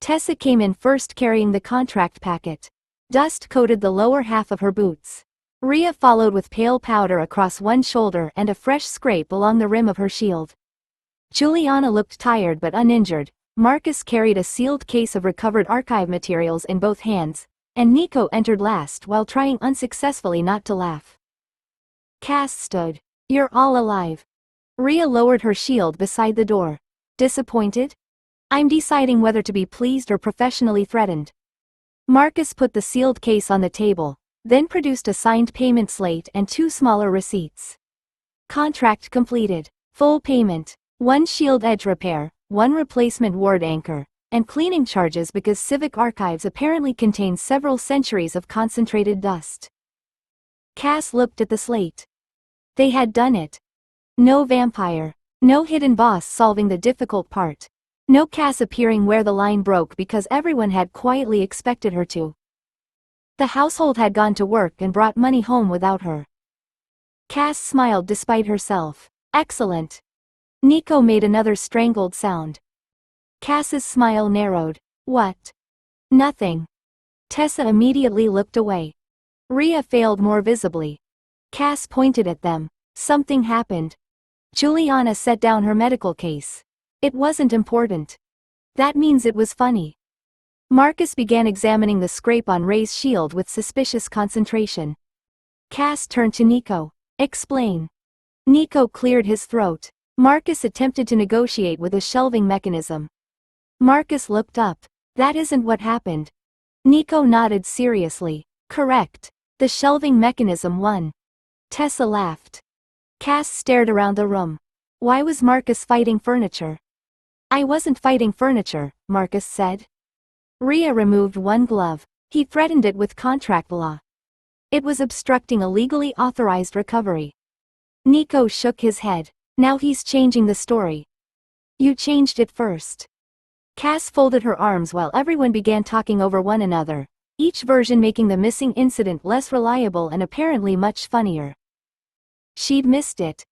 Tessa came in first carrying the contract packet. Dust coated the lower half of her boots. Rhea followed with pale powder across one shoulder and a fresh scrape along the rim of her shield. Juliana looked tired but uninjured. Marcus carried a sealed case of recovered archive materials in both hands, and Nico entered last while trying unsuccessfully not to laugh. Cass stood. "You're all alive." Rhea lowered her shield beside the door. "Disappointed?" "I'm deciding whether to be pleased or professionally threatened." Marcus put the sealed case on the table, then produced a signed payment slate and 2 smaller receipts. Contract completed. Full payment. 1 shield edge repair, 1 replacement ward anchor, and cleaning charges because Civic Archives apparently contains several centuries of concentrated dust. Cass looked at the slate. They had done it. No vampire. No hidden boss solving the difficult part. No Cass appearing where the line broke because everyone had quietly expected her to. The household had gone to work and brought money home without her. Cass smiled despite herself. Excellent. Nico made another strangled sound. Cass's smile narrowed. What? Nothing. Tessa immediately looked away. Rhea failed more visibly. Cass pointed at them. Something happened. Juliana set down her medical case. It wasn't important. That means it was funny. Marcus began examining the scrape on Ray's shield with suspicious concentration. Cass turned to Nico. Explain. Nico cleared his throat. Marcus attempted to negotiate with a shelving mechanism. Marcus looked up. That isn't what happened. Nico nodded seriously. Correct. The shelving mechanism won. Tessa laughed. Cass stared around the room. Why was Marcus fighting furniture? I wasn't fighting furniture, Marcus said. Rhea removed one glove. He threatened it with contract law. It was obstructing a legally authorized recovery. Nico shook his head. Now he's changing the story. You changed it first. Cass folded her arms while everyone began talking over one another, each version making the missing incident less reliable and apparently much funnier. She'd missed it.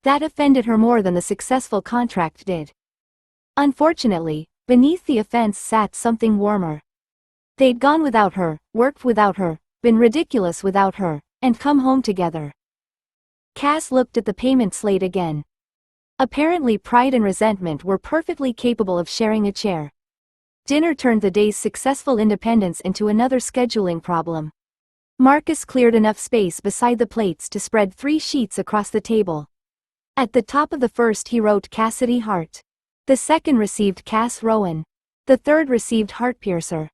That offended her more than the successful contract did. Unfortunately, beneath the offense sat something warmer. They'd gone without her, worked without her, been ridiculous without her, and come home together. Cass looked at the payment slate again. Apparently pride and resentment were perfectly capable of sharing a chair. Dinner turned the day's successful independence into another scheduling problem. Marcus cleared enough space beside the plates to spread 3 sheets across the table. At the top of the first he wrote Cassidy Hart. The second received Cass Rowan. The third received Heartpiercer.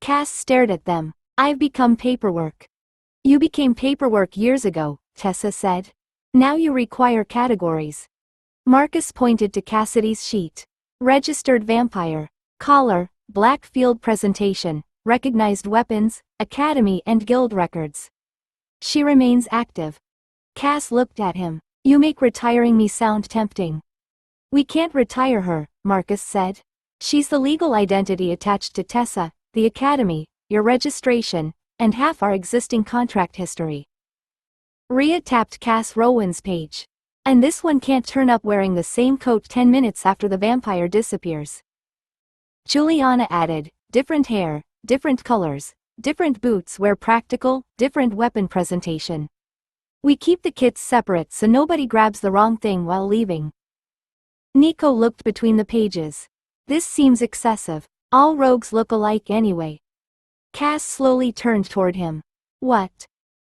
Cass stared at them. I've become paperwork. You became paperwork years ago, Tessa said. Now you require categories. Marcus pointed to Cassidy's sheet. Registered vampire. Collar, black field presentation, recognized weapons, academy and guild records. She remains active. Cass looked at him. You make retiring me sound tempting. We can't retire her, Marcus said. She's the legal identity attached to Tessa, the academy, your registration, and half our existing contract history. Rhea tapped Cass Rowan's page. And this one can't turn up wearing the same coat 10 minutes after the vampire disappears. Juliana added, different hair, different colors, different boots where practical, different weapon presentation. We keep the kits separate so nobody grabs the wrong thing while leaving. Nico looked between the pages. This seems excessive. All rogues look alike anyway. Cass slowly turned toward him. What?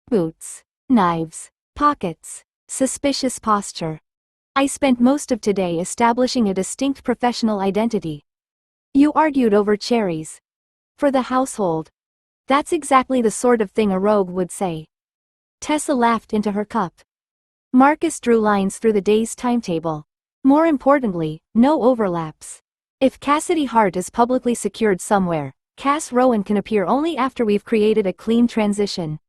Boots, knives, pockets, suspicious posture. I spent most of today establishing a distinct professional identity. You argued over cherries. For the household. That's exactly the sort of thing a rogue would say. Tessa laughed into her cup. Marcus drew lines through the day's timetable. More importantly, no overlaps. If Cassidy Hart is publicly secured somewhere, Cass Rowan can appear only after we've created a clean transition.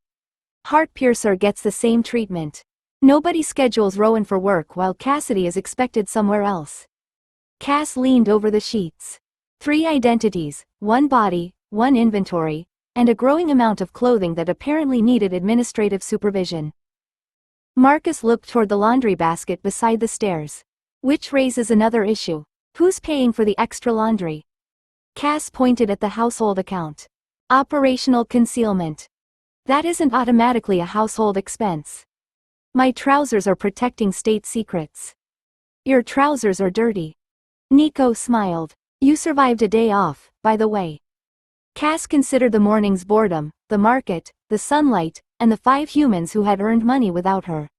Heartpiercer gets the same treatment. Nobody schedules Rowan for work while Cassidy is expected somewhere else. Cass leaned over the sheets. 3 identities, 1 body, 1 inventory, and a growing amount of clothing that apparently needed administrative supervision. Marcus looked toward the laundry basket beside the stairs. Which raises another issue. Who's paying for the extra laundry? Cass pointed at the household account. Operational concealment. That isn't automatically a household expense. My trousers are protecting state secrets. Your trousers are dirty. Nico smiled. You survived a day off, by the way. Cass considered the morning's boredom, the market, the sunlight, and the 5 humans who had earned money without her.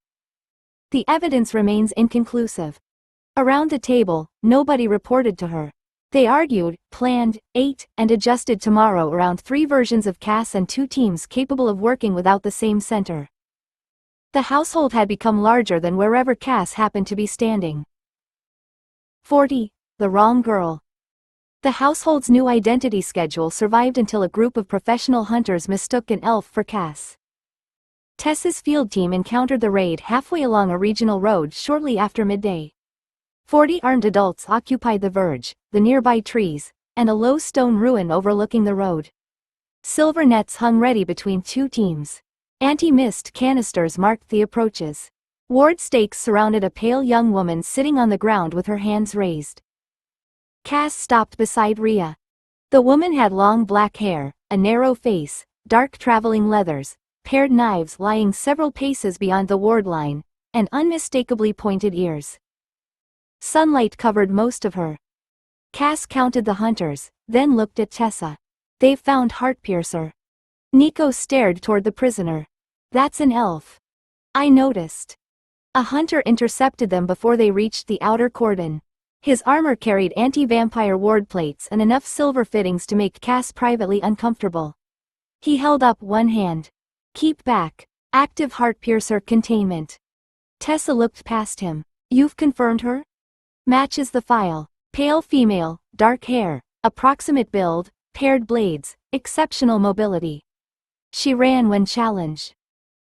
The evidence remains inconclusive. Around the table, nobody reported to her. They argued, planned, ate, and adjusted tomorrow around 3 versions of Cass and 2 teams capable of working without the same center. The household had become larger than wherever Cass happened to be standing. 40. The wrong girl. The household's new identity schedule survived until a group of professional hunters mistook an elf for Cass. Tessa's field team encountered the raid halfway along a regional road shortly after midday. 40 armed adults occupied the verge, the nearby trees, and a low stone ruin overlooking the road. Silver nets hung ready between 2 teams. Anti-mist canisters marked the approaches. Ward stakes surrounded a pale young woman sitting on the ground with her hands raised. Cass stopped beside Rhea. The woman had long black hair, a narrow face, dark traveling leathers, paired knives lying several paces beyond the ward line, and unmistakably pointed ears. Sunlight covered most of her. Cass counted the hunters, then looked at Tessa. They've found Heartpiercer. Nico stared toward the prisoner. That's an elf. I noticed. A hunter intercepted them before they reached the outer cordon. His armor carried anti-vampire ward plates and enough silver fittings to make Cass privately uncomfortable. He held up one hand. Keep back. Active Heartpiercer containment. Tessa looked past him. You've confirmed her? Matches the file. Pale female, dark hair, approximate build, paired blades, exceptional mobility. She ran when challenged.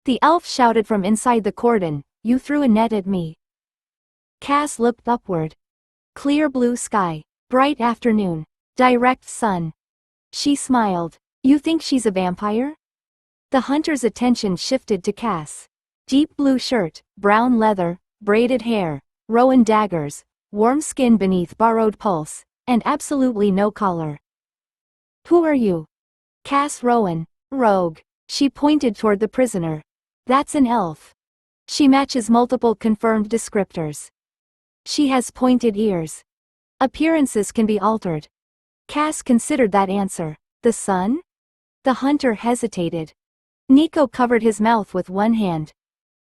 The elf shouted from inside the cordon, you threw a net at me. Cass looked upward. Clear blue sky, bright afternoon, direct sun. She smiled. You think she's a vampire? The hunter's attention shifted to Cass. Deep blue shirt, brown leather, braided hair, Rowan daggers, warm skin beneath borrowed pulse, and absolutely no collar. Who are you? Cass Rowan, rogue. She pointed toward the prisoner. That's an elf. She matches multiple confirmed descriptors. She has pointed ears. Appearances can be altered. Cass considered that answer. The sun? The hunter hesitated. Nico covered his mouth with one hand.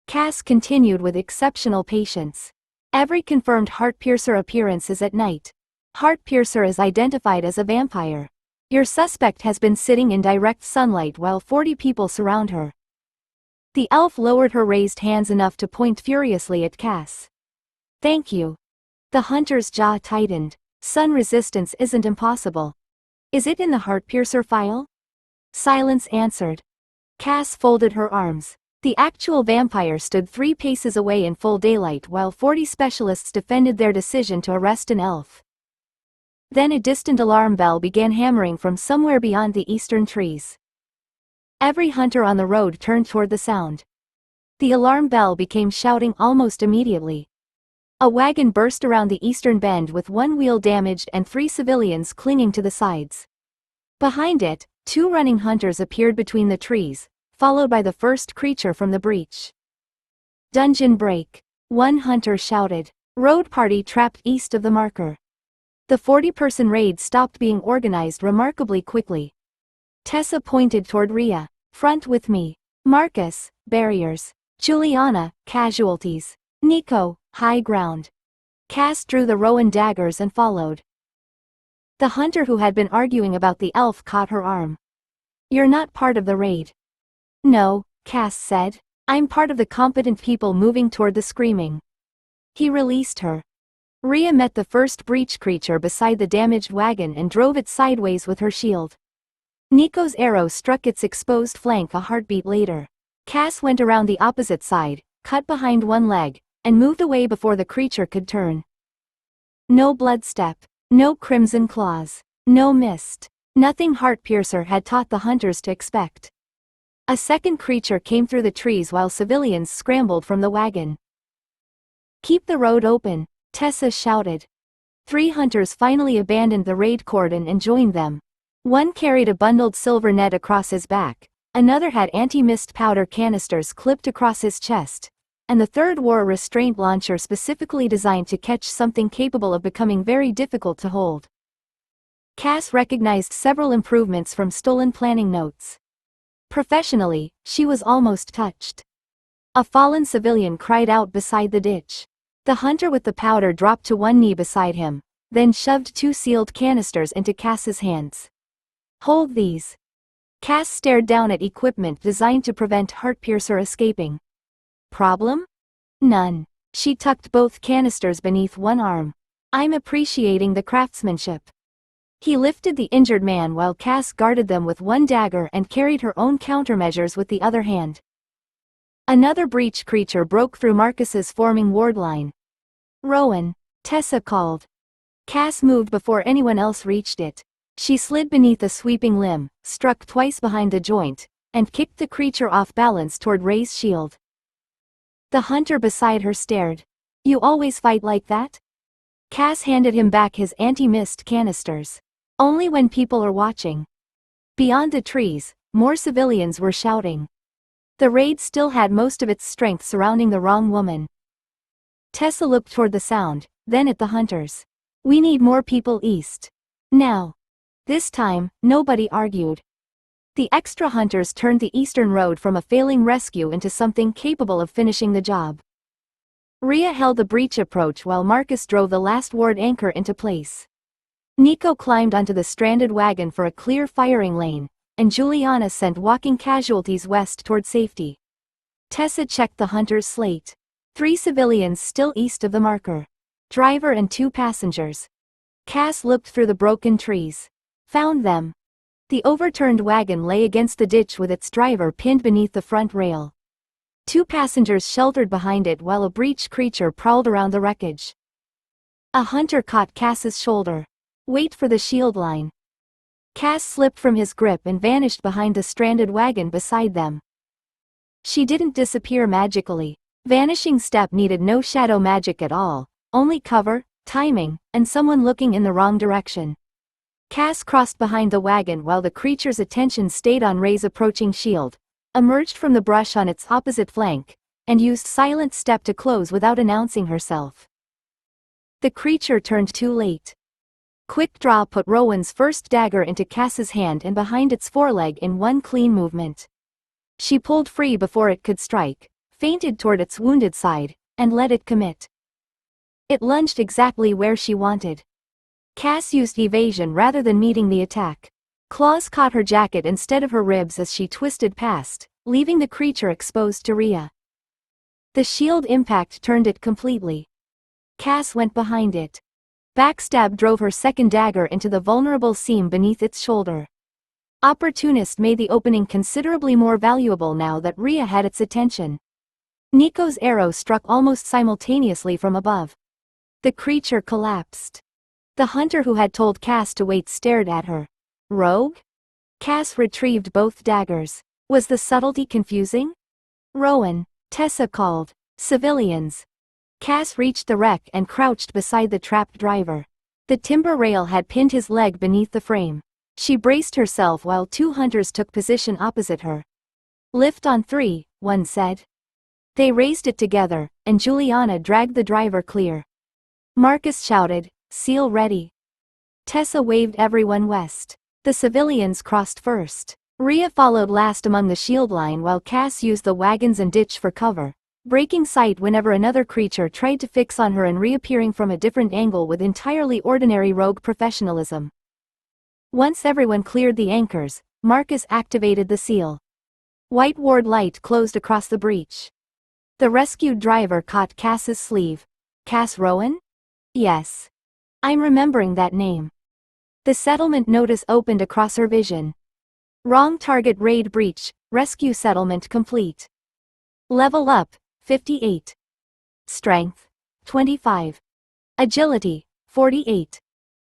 Cass continued with exceptional patience. Every confirmed Heartpiercer appearance is at night. Heartpiercer is identified as a vampire. Your suspect has been sitting in direct sunlight while 40 people surround her. The elf lowered her raised hands enough to point furiously at Cass. Thank you. The hunter's jaw tightened. Sun resistance isn't impossible. Is it in the Heartpiercer file? Silence answered. Cass folded her arms. The actual vampire stood 3 paces away in full daylight while 40 specialists defended their decision to arrest an elf. Then a distant alarm bell began hammering from somewhere beyond the eastern trees. Every hunter on the road turned toward the sound. The alarm bell became shouting almost immediately. A wagon burst around the eastern bend with one wheel damaged and 3 civilians clinging to the sides. Behind it, 2 running hunters appeared between the trees, followed by the first creature from the breach. Dungeon break. One hunter shouted. Road party trapped east of the marker. The 40-person raid stopped being organized remarkably quickly. Tessa pointed toward Rhea. Front with me. Marcus, barriers. Juliana, casualties. Nico, high ground. Cass drew the Rowan daggers and followed. The hunter who had been arguing about the elf caught her arm. You're not part of the raid. No, Cass said. I'm part of the competent people moving toward the screaming. He released her. Rhea met the first breach creature beside the damaged wagon and drove it sideways with her shield. Nico's arrow struck its exposed flank a heartbeat later. Cass went around the opposite side, cut behind one leg, and moved away before the creature could turn. No bloodstep, no crimson claws, no mist. Nothing Heartpiercer had taught the hunters to expect. A second creature came through the trees while civilians scrambled from the wagon. Keep the road open, Tessa shouted. 3 hunters finally abandoned the raid cordon and joined them. One carried a bundled silver net across his back, another had anti-mist powder canisters clipped across his chest, and the third wore a restraint launcher specifically designed to catch something capable of becoming very difficult to hold. Cass recognized several improvements from stolen planning notes. Professionally, she was almost touched. A fallen civilian cried out beside the ditch. The hunter with the powder dropped to one knee beside him, then shoved 2 sealed canisters into Cass's hands. Hold these. Cass stared down at equipment designed to prevent Heartpiercer escaping. Problem? None. She tucked both canisters beneath one arm. I'm appreciating the craftsmanship. He lifted the injured man while Cass guarded them with one dagger and carried her own countermeasures with the other hand. Another breach creature broke through Marcus's forming ward line. Rowan, Tessa called. Cass moved before anyone else reached it. She slid beneath a sweeping limb, struck twice behind the joint, and kicked the creature off balance toward Ray's shield. The hunter beside her stared. You always fight like that? Cass handed him back his anti-mist canisters. Only when people are watching. Beyond the trees, more civilians were shouting. The raid still had most of its strength surrounding the wrong woman. Tessa looked toward the sound, then at the hunters. We need more people east. Now. This time, nobody argued. The extra hunters turned the eastern road from a failing rescue into something capable of finishing the job. Rhea held the breach approach while Marcus drove the last ward anchor into place. Nico climbed onto the stranded wagon for a clear firing lane, and Juliana sent walking casualties west toward safety. Tessa checked the hunter's slate. 3 civilians still east of the marker. Driver and 2 passengers. Cass looked through the broken trees. Found them. The overturned wagon lay against the ditch with its driver pinned beneath the front rail. 2 passengers sheltered behind it while a breach creature prowled around the wreckage. A hunter caught Cass's shoulder. Wait for the shield line. Cass slipped from his grip and vanished behind the stranded wagon beside them. She didn't disappear magically. Vanishing step needed no shadow magic at all, only cover, timing, and someone looking in the wrong direction. Cass crossed behind the wagon while the creature's attention stayed on Ray's approaching shield, emerged from the brush on its opposite flank, and used silent step to close without announcing herself. The creature turned too late. Quick Draw put Rowan's first dagger into Cass's hand and behind its foreleg in one clean movement. She pulled free before it could strike, feinted toward its wounded side, and let it commit. It lunged exactly where she wanted. Cass used evasion rather than meeting the attack. Claws caught her jacket instead of her ribs as she twisted past, leaving the creature exposed to Rhea. The shield impact turned it completely. Cass went behind it. Backstab drove her second dagger into the vulnerable seam beneath its shoulder. Opportunist made the opening considerably more valuable now that Rhea had its attention. Nico's arrow struck almost simultaneously from above. The creature collapsed. The hunter who had told Cass to wait stared at her. Rogue? Cass retrieved both daggers. Was the subtlety confusing? Rowan, Tessa called. Civilians. Cass reached the wreck and crouched beside the trapped driver. The timber rail had pinned his leg beneath the frame. She braced herself while two hunters took position opposite her. Lift on 3, one said. They raised it together, and Juliana dragged the driver clear. Marcus shouted, "Seal ready." Tessa waved everyone west. The civilians crossed first. Rhea followed last among the shield line while Cass used the wagons and ditch for cover, breaking sight whenever another creature tried to fix on her and reappearing from a different angle with entirely ordinary rogue professionalism. Once everyone cleared the anchors, Marcus activated the seal. White ward light closed across the breach. The rescued driver caught Cass's sleeve. Cass Rowan? Yes. I'm remembering that name. The settlement notice opened across her vision. Wrong target raid breach, rescue settlement complete. Level up, 58. Strength, 25. Agility, 48.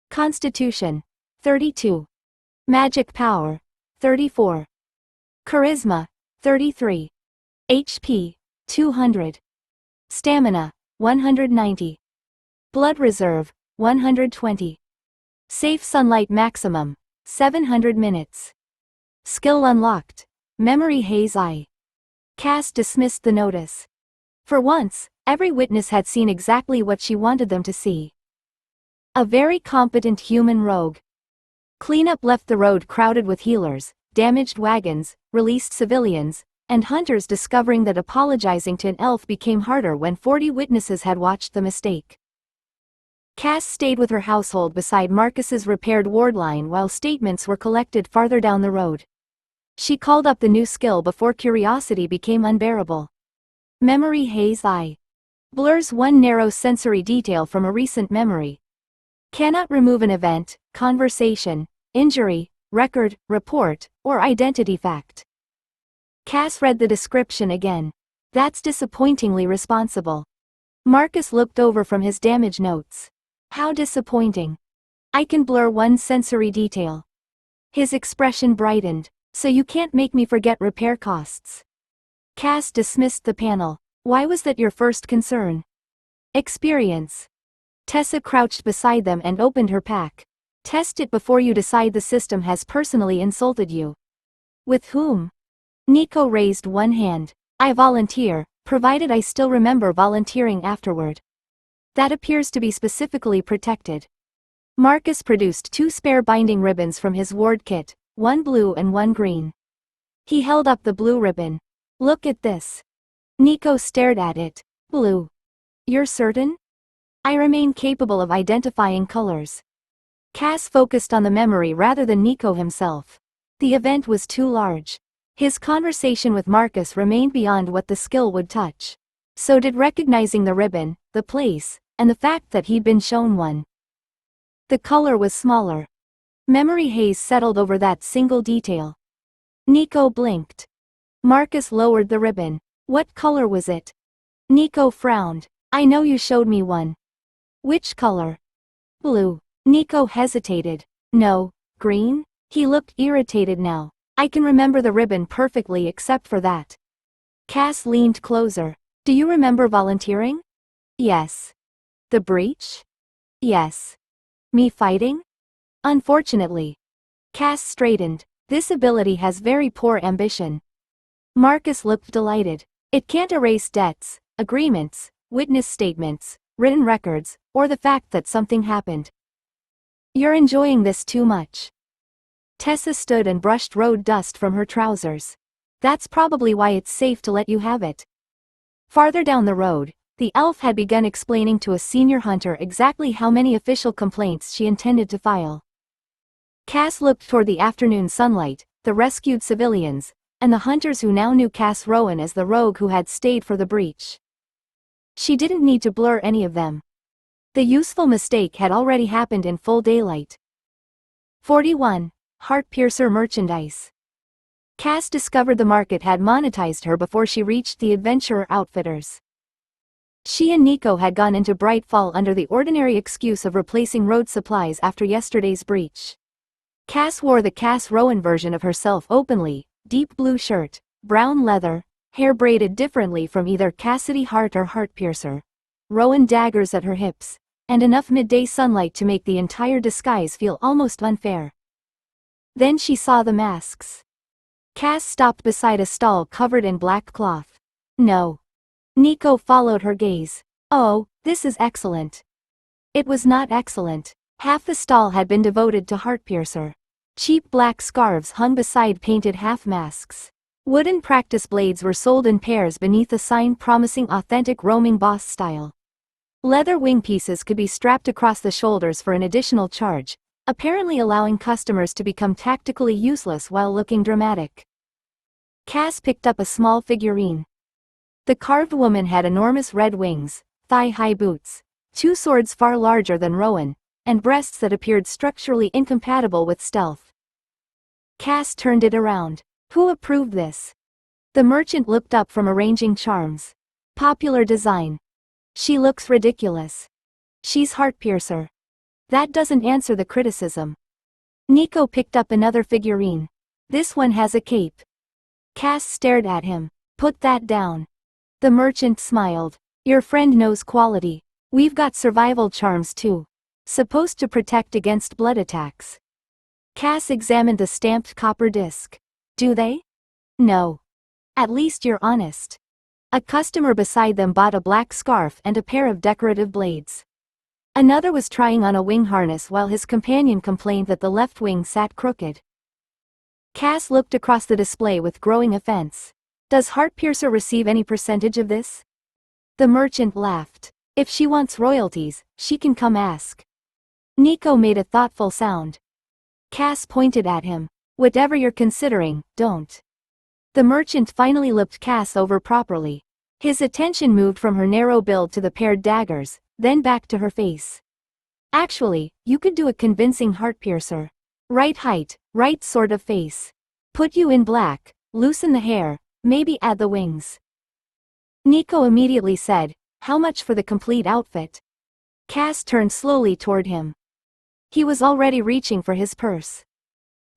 Constitution, 32. Magic power, 34. Charisma, 33. HP, 200. Stamina, 190. Blood reserve, 120. Safe sunlight maximum, 700 minutes. Skill unlocked. Memory haze eye. Cass dismissed the notice. For once, every witness had seen exactly what she wanted them to see. A very competent human rogue. Cleanup left the road crowded with healers, damaged wagons, released civilians, and hunters discovering that apologizing to an elf became harder when 40 witnesses had watched the mistake. Cass stayed with her household beside Marcus's repaired ward line while statements were collected farther down the road. She called up the new skill before curiosity became unbearable. Memory haze eye. Blurs one narrow sensory detail from a recent memory. Cannot remove an event, conversation, injury, record, report, or identity fact. Cass read the description again. That's disappointingly responsible. Marcus looked over from his damage notes. How disappointing. I can blur one sensory detail. His expression brightened. So you can't make me forget repair costs. Cass dismissed the panel. Why was that your first concern? Experience. Tessa crouched beside them and opened her pack. Test it before you decide the system has personally insulted you. With whom? Nico raised one hand. I volunteer, provided I still remember volunteering afterward. That appears to be specifically protected. Marcus produced 2 spare binding ribbons from his ward kit, one blue and one green. He held up the blue ribbon. Look at this. Nico stared at it. Blue. You're certain? I remain capable of identifying colors. Cass focused on the memory rather than Nico himself. The event was too large. His conversation with Marcus remained beyond what the skill would touch. So did recognizing the ribbon, the place, and the fact that he'd been shown one. The color was smaller. Memory haze settled over that single detail. Nico blinked. Marcus lowered the ribbon. What color was it? Nico frowned. I know you showed me one. Which color? Blue. Nico hesitated. No, green? He looked irritated now. I can remember the ribbon perfectly except for that. Cass leaned closer. Do you remember volunteering? Yes. The breach? Yes. Me fighting? Unfortunately. Cass straightened. This ability has very poor ambition. Marcus looked delighted. It can't erase debts, agreements, witness statements, written records, or the fact that something happened. You're enjoying this too much. Tessa stood and brushed road dust from her trousers. That's probably why it's safe to let you have it. Farther down the road, the elf had begun explaining to a senior hunter exactly how many official complaints she intended to file. Cass looked toward the afternoon sunlight, the rescued civilians, and the hunters who now knew Cass Rowan as the rogue who had stayed for the breach. She didn't need to blur any of them. The useful mistake had already happened in full daylight. 41. Heartpiercer merchandise. Cass discovered the market had monetized her before she reached the adventurer outfitters. She and Nico had gone into Brightfall under the ordinary excuse of replacing road supplies after yesterday's breach. Cass wore the Cass Rowan version of herself openly, deep blue shirt, brown leather, hair braided differently from either Cassidy Hart or Heartpiercer, Rowan daggers at her hips, and enough midday sunlight to make the entire disguise feel almost unfair. Then she saw the masks. Cass stopped beside a stall covered in black cloth. No. Nico followed her gaze. Oh, this is excellent. It was not excellent. Half the stall had been devoted to Heartpiercer. Cheap black scarves hung beside painted half masks. Wooden practice blades were sold in pairs beneath a sign promising authentic roaming boss style. Leather wing pieces could be strapped across the shoulders for an additional charge, apparently allowing customers to become tactically useless while looking dramatic. Cass picked up a small figurine. The carved woman had enormous red wings, thigh-high boots, two swords far larger than Rowan, and breasts that appeared structurally incompatible with stealth. Cass turned it around. Who approved this? The merchant looked up from arranging charms. Popular design. She looks ridiculous. She's Heartpiercer. That doesn't answer the criticism. Nico picked up another figurine. This one has a cape. Cass stared at him. Put that down. The merchant smiled. Your friend knows quality. We've got survival charms too. Supposed to protect against blood attacks. Cass examined the stamped copper disc. Do they? No. At least you're honest. A customer beside them bought a black scarf and a pair of decorative blades. Another was trying on a wing harness while his companion complained that the left wing sat crooked. Cass looked across the display with growing offense. Does Heartpiercer receive any percentage of this? The merchant laughed. If she wants royalties, she can come ask. Nico made a thoughtful sound. Cass pointed at him. Whatever you're considering, don't. The merchant finally looked Cass over properly. His attention moved from her narrow build to the paired daggers, then back to her face. Actually, you could do a convincing Heartpiercer. Right height, right sort of face. Put you in black, loosen the hair, maybe add the wings. Nico immediately said, how much for the complete outfit? Cass turned slowly toward him. He was already reaching for his purse.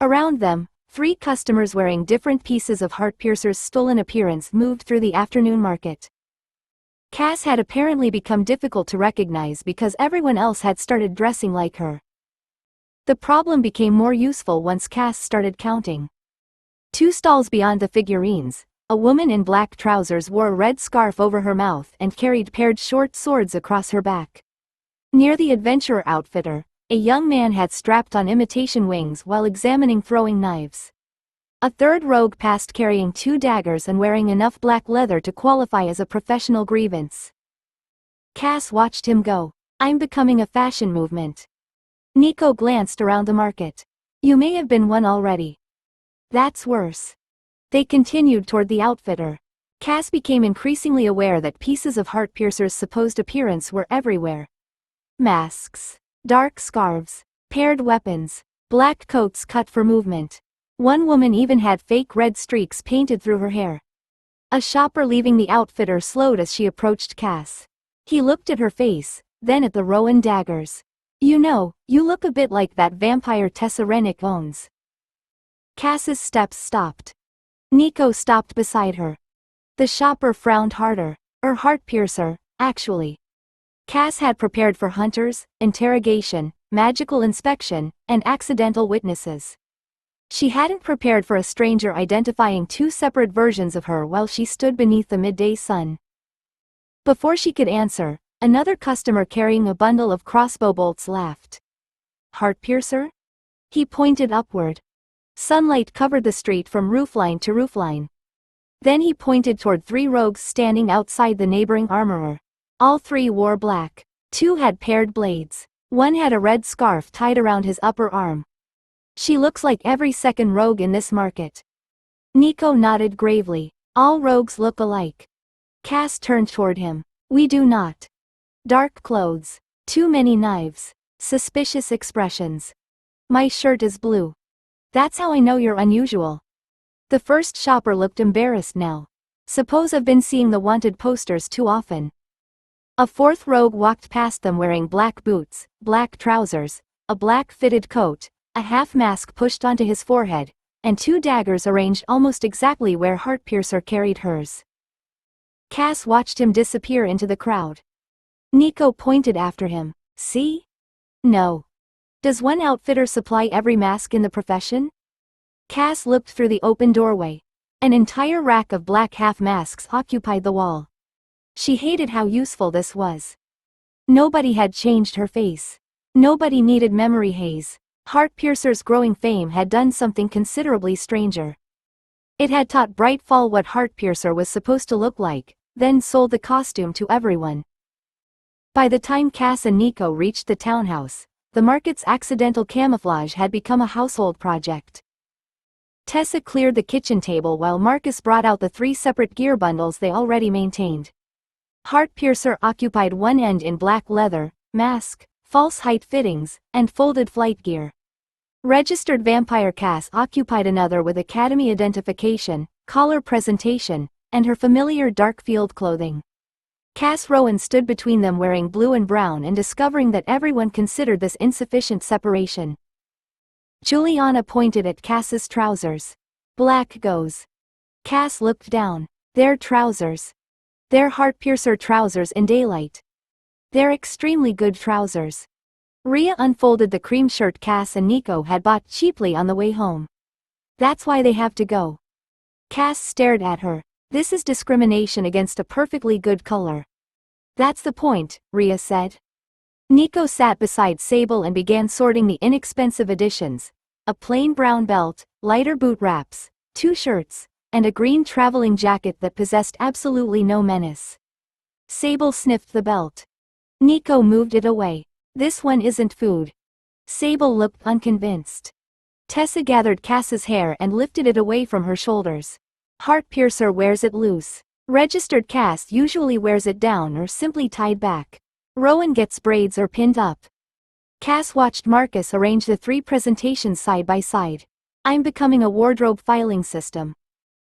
Around them, 3 customers wearing different pieces of Heartpiercer's stolen appearance moved through the afternoon market. Cass had apparently become difficult to recognize because everyone else had started dressing like her. The problem became more useful once Cass started counting. 2 stalls beyond the figurines, a woman in black trousers wore a red scarf over her mouth and carried paired short swords across her back. Near the adventurer outfitter, a young man had strapped on imitation wings while examining throwing knives. A third rogue passed carrying 2 daggers and wearing enough black leather to qualify as a professional grievance. Cass watched him go. I'm becoming a fashion movement. Nico glanced around the market. You may have been one already. That's worse. They continued toward the outfitter. Cass became increasingly aware that pieces of Heartpiercer's supposed appearance were everywhere. Masks. Dark scarves. Paired weapons. Black coats cut for movement. One woman even had fake red streaks painted through her hair. A shopper leaving the outfitter slowed as she approached Cass. He looked at her face, then at the Rowan daggers. You know, you look a bit like that vampire Tessa owns. Cass's steps stopped. Nico stopped beside her. The shopper frowned harder. Heartpiercer, actually. Cass had prepared for hunters, interrogation, magical inspection, and accidental witnesses. She hadn't prepared for a stranger identifying 2 separate versions of her while she stood beneath the midday sun. Before she could answer, Another customer carrying a bundle of crossbow bolts laughed. Heartpiercer? He pointed upward. Sunlight covered the street from roofline to roofline. Then he pointed toward 3 rogues standing outside the neighboring armorer. All 3 wore black. 2 had paired blades. 1 had a red scarf tied around his upper arm. She looks like every second rogue in this market. Nico nodded gravely. All rogues look alike. Cass turned toward him. We do not. Dark clothes. Too many knives. Suspicious expressions. My shirt is blue. That's how I know you're unusual. The first shopper looked embarrassed now. Suppose I've been seeing the wanted posters too often. A 4th rogue walked past them wearing black boots, black trousers, a black fitted coat, a half mask pushed onto his forehead, and 2 daggers arranged almost exactly where Heartpiercer carried hers. Cass watched him disappear into the crowd. Nico pointed after him. See? No. Does one outfitter supply every mask in the profession? Cass looked through the open doorway. An entire rack of black half masks occupied the wall. She hated how useful this was. Nobody had changed her face. Nobody needed memory haze. Heartpiercer's growing fame had done something considerably stranger. It had taught Brightfall what Heartpiercer was supposed to look like, then sold the costume to everyone. By the time Cass and Nico reached the townhouse, the market's accidental camouflage had become a household project. Tessa cleared the kitchen table while Marcus brought out the 3 separate gear bundles they already maintained. Heartpiercer occupied one end in black leather, mask, false height fittings, and folded flight gear. Registered vampire Cass occupied another with academy identification, collar presentation, and her familiar dark field clothing. Cass Rowan stood between them wearing blue and brown and discovering that everyone considered this insufficient separation. Juliana pointed at Cass's trousers. Black goes. Cass looked down. They're trousers. They're Heartpiercer trousers in daylight. They're extremely good trousers. Rhea unfolded the cream shirt Cass and Nico had bought cheaply on the way home. That's why they have to go. Cass stared at her. This is discrimination against a perfectly good color. That's the point, Rhea said. Nico sat beside Sable and began sorting the inexpensive additions. A plain brown belt, lighter boot wraps, 2 shirts, and a green traveling jacket that possessed absolutely no menace. Sable sniffed the belt. Nico moved it away. This one isn't food. Sable looked unconvinced. Tessa gathered Cass's hair and lifted it away from her shoulders. Heartpiercer wears it loose. Registered Cass usually wears it down or simply tied back. Rowan gets braids or pinned up. Cass watched Marcus arrange the 3 presentations side by side. I'm becoming a wardrobe filing system.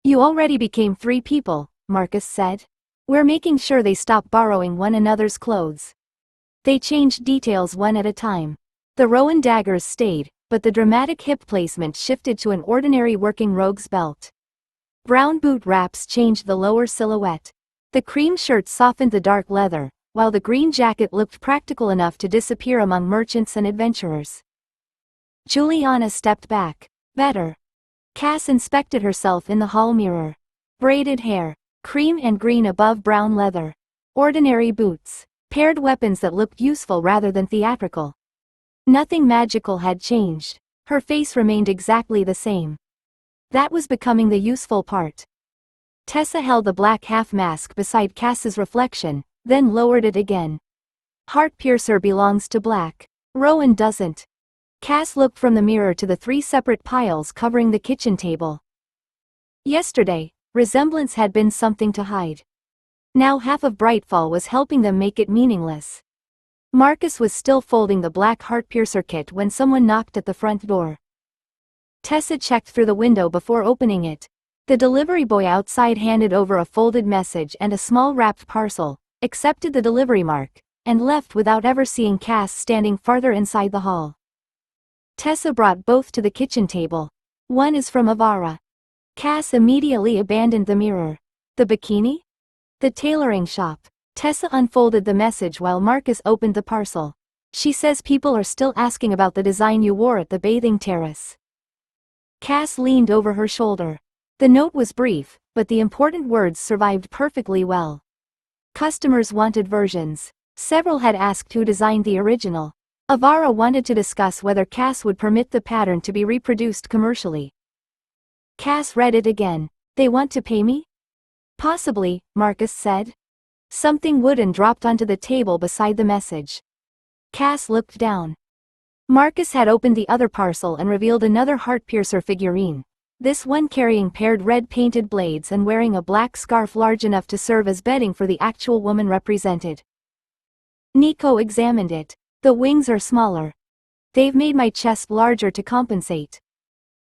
You already became 3 people, Marcus said. We're making sure they stop borrowing one another's clothes. They changed details one at a time. The Rowan daggers stayed, but the dramatic hip placement shifted to an ordinary working rogue's belt. Brown boot wraps changed the lower silhouette. The cream shirt softened the dark leather, while the green jacket looked practical enough to disappear among merchants and adventurers. Juliana stepped back. Better. Cass inspected herself in the hall mirror. Braided hair. Cream and green above brown leather. Ordinary boots. Paired weapons that looked useful rather than theatrical. Nothing magical had changed. Her face remained exactly the same. That was becoming the useful part. Tessa held the black half mask beside Cass's reflection, then lowered it again. Heartpiercer belongs to black. Rowan doesn't. Cass looked from the mirror to the 3 separate piles covering the kitchen table. Yesterday, resemblance had been something to hide. Now half of Brightfall was helping them make it meaningless. Marcus was still folding the black Heartpiercer kit when someone knocked at the front door. Tessa checked through the window before opening it. The delivery boy outside handed over a folded message and a small wrapped parcel, accepted the delivery mark, and left without ever seeing Cass standing farther inside the hall. Tessa brought both to the kitchen table. One is from Avara. Cass immediately abandoned the mirror. The bikini? The tailoring shop. Tessa unfolded the message while Marcus opened the parcel. She says people are still asking about the design you wore at the bathing terrace. Cass leaned over her shoulder. The note was brief, but the important words survived perfectly well. Customers wanted versions. Several had asked who designed the original. Avara wanted to discuss whether Cass would permit the pattern to be reproduced commercially. Cass read it again. They want to pay me? Possibly, Marcus said. Something wooden dropped onto the table beside the message. Cass looked down. Marcus had opened the other parcel and revealed another Heartpiercer figurine. This one carrying paired red painted blades and wearing a black scarf large enough to serve as bedding for the actual woman represented. Nico examined it. The wings are smaller. They've made my chest larger to compensate.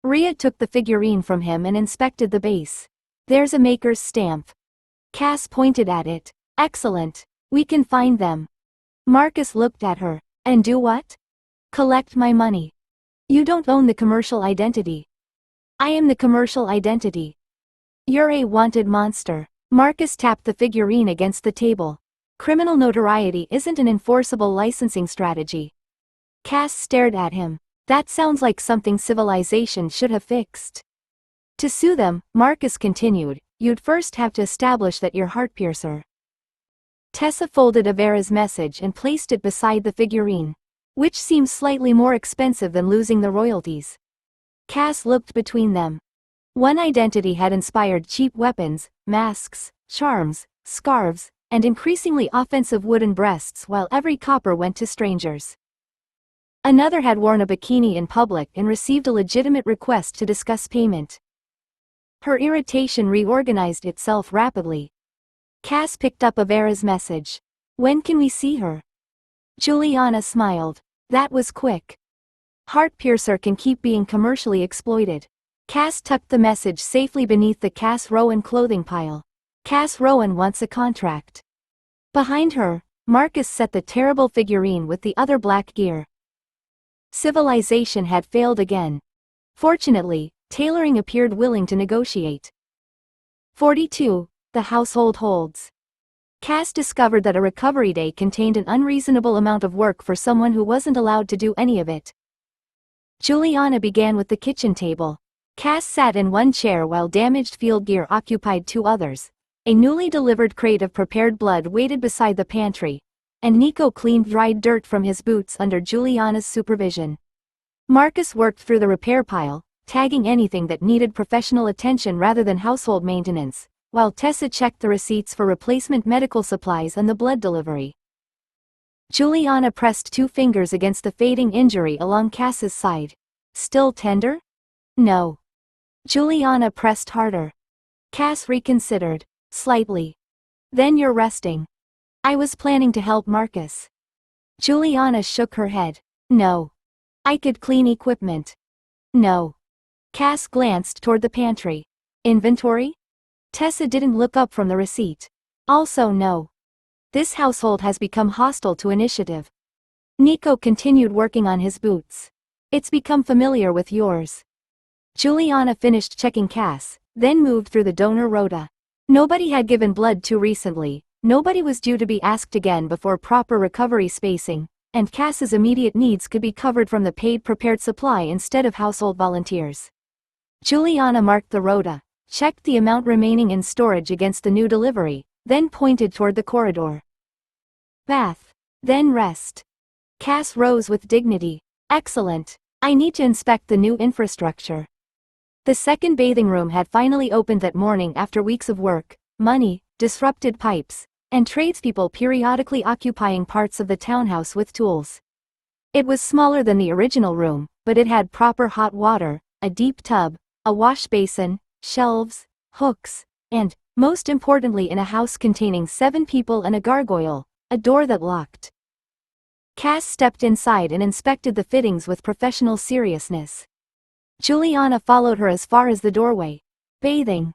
Rhea took the figurine from him and inspected the base. There's a maker's stamp. Cass pointed at it. Excellent. We can find them. Marcus looked at her. And do what? Collect my money. You don't own the commercial identity. I am the commercial identity. You're a wanted monster. Marcus tapped the figurine against the table. Criminal notoriety isn't an enforceable licensing strategy. Cass stared at him. That sounds like something civilization should have fixed. To sue them, Marcus continued, you'd first have to establish that you're Heartpiercer. Tessa folded Avera's message and placed it beside the figurine, which seems slightly more expensive than losing the royalties. Cass looked between them. One identity had inspired cheap weapons, masks, charms, scarves, and increasingly offensive wooden breasts while every copper went to strangers. Another had worn a bikini in public and received a legitimate request to discuss payment. Her irritation reorganized itself rapidly. Cass picked up Avera's message. When can we see her? Juliana smiled. That was quick. Heartpiercer can keep being commercially exploited. Cass tucked the message safely beneath the Cass Rowan clothing pile. Cass Rowan wants a contract. Behind her, Marcus set the terrible figurine with the other black gear. Civilization had failed again. Fortunately, tailoring appeared willing to negotiate. 42. The household holds. Cass discovered that a recovery day contained an unreasonable amount of work for someone who wasn't allowed to do any of it. Juliana began with the kitchen table. Cass sat in one chair while damaged field gear occupied two others. A newly delivered crate of prepared blood waited beside the pantry, and Nico cleaned dried dirt from his boots under Juliana's supervision. Marcus worked through the repair pile, tagging anything that needed professional attention rather than household maintenance, while Tessa checked the receipts for replacement medical supplies and the blood delivery. Juliana pressed two fingers against the fading injury along Cass's side. Still tender? No. Juliana pressed harder. Cass reconsidered. Slightly. Then you're resting. I was planning to help Marcus. Juliana shook her head. No. I could clean equipment. No. Cass glanced toward the pantry. Inventory? Tessa didn't look up from the receipt. Also no. This household has become hostile to initiative. Nico continued working on his boots. It's become familiar with yours. Juliana finished checking Cass, then moved through the donor rota. Nobody had given blood too recently, nobody was due to be asked again before proper recovery spacing, and Cass's immediate needs could be covered from the paid prepared supply instead of household volunteers. Juliana marked the rota, checked the amount remaining in storage against the new delivery, then pointed toward the corridor. Bath. Then rest. Cass rose with dignity. Excellent. I need to inspect the new infrastructure. The second bathing room had finally opened that morning after weeks of work, money, disrupted pipes, and tradespeople periodically occupying parts of the townhouse with tools. It was smaller than the original room, but it had proper hot water, a deep tub, a wash basin, shelves, hooks, and, most importantly in a house containing 7 people and a gargoyle, a door that locked. Cass stepped inside and inspected the fittings with professional seriousness. Juliana followed her as far as the doorway. Bathing.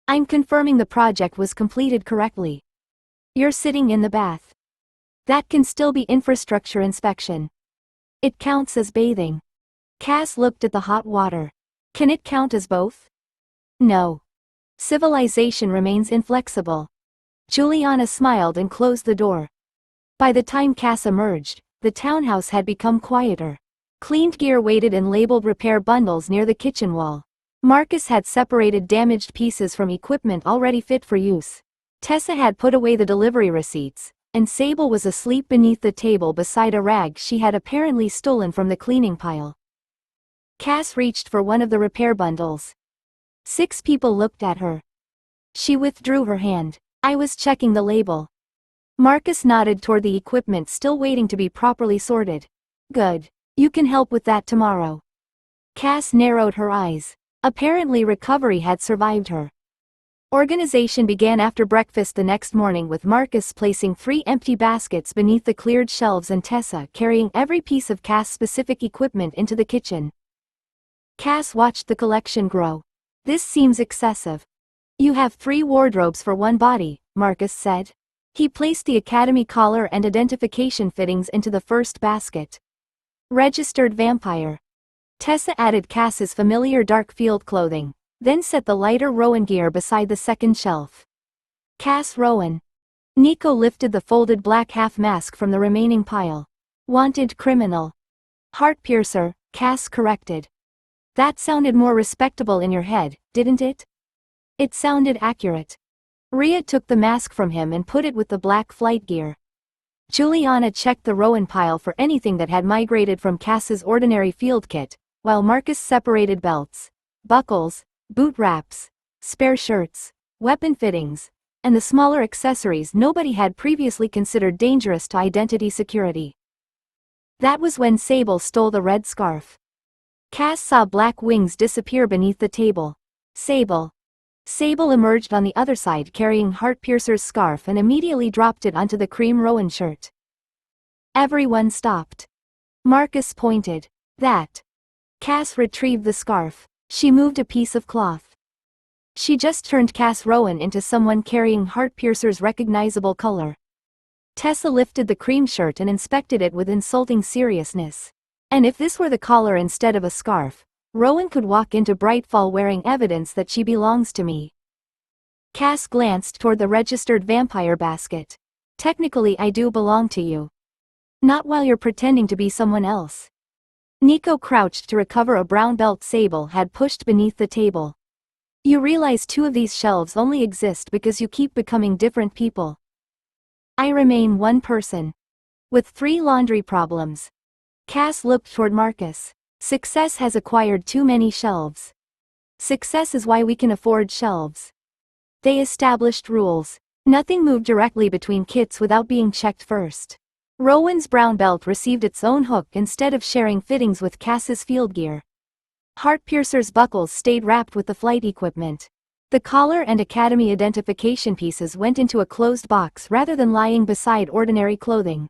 I'm confirming the project was completed correctly. You're sitting in the bath. That can still be infrastructure inspection. It counts as bathing. Cass looked at the hot water. Can it count as both? No. Civilization remains inflexible. Juliana smiled and closed the door. By the time Cass emerged, the townhouse had become quieter. Cleaned gear waited in labeled repair bundles near the kitchen wall. Marcus had separated damaged pieces from equipment already fit for use. Tessa had put away the delivery receipts, and Sable was asleep beneath the table beside a rag she had apparently stolen from the cleaning pile. Cass reached for one of the repair bundles. 6 people looked at her. She withdrew her hand. I was checking the label. Marcus nodded toward the equipment still waiting to be properly sorted. Good. You can help with that tomorrow. Cass narrowed her eyes. Apparently recovery had survived her. Organization began after breakfast the next morning with Marcus placing 3 empty baskets beneath the cleared shelves and Tessa carrying every piece of Cass-specific equipment into the kitchen. Cass watched the collection grow. This seems excessive. You have 3 wardrobes for 1 body, Marcus said. He placed the academy collar and identification fittings into the first basket. Registered vampire. Tessa added Cass's familiar dark field clothing, then set the lighter Rowan gear beside the second shelf. Cass Rowan. Nico lifted the folded black half mask from the remaining pile. Wanted criminal. Heartpiercer, Cass corrected. That sounded more respectable in your head, didn't it? It sounded accurate. Rhea took the mask from him and put it with the black flight gear. Juliana checked the Rowan pile for anything that had migrated from Cass's ordinary field kit, while Marcus separated belts, buckles, boot wraps, spare shirts, weapon fittings, and the smaller accessories nobody had previously considered dangerous to identity security. That was when Sable stole the red scarf. Cass saw black wings disappear beneath the table. Sable. Sable emerged on the other side carrying Heartpiercer's scarf and immediately dropped it onto the cream Rowan shirt. Everyone stopped. Marcus pointed. That. Cass retrieved the scarf. She moved a piece of cloth. She just turned Cass Rowan into someone carrying Heartpiercer's recognizable color. Tessa lifted the cream shirt and inspected it with insulting seriousness. And if this were the collar instead of a scarf, Rowan could walk into Brightfall wearing evidence that she belongs to me. Cass glanced toward the registered vampire basket. Technically I do belong to you. Not while you're pretending to be someone else. Nico crouched to recover a brown belt Sable had pushed beneath the table. You realize 2 of these shelves only exist because you keep becoming different people. I remain one person. With 3 laundry problems. Cass looked toward Marcus. Success has acquired too many shelves. Success is why we can afford shelves. They established rules. Nothing moved directly between kits without being checked first. Rowan's brown belt received its own hook instead of sharing fittings with Cass's field gear. Heartpiercer's buckles stayed wrapped with the flight equipment. The collar and academy identification pieces went into a closed box rather than lying beside ordinary clothing.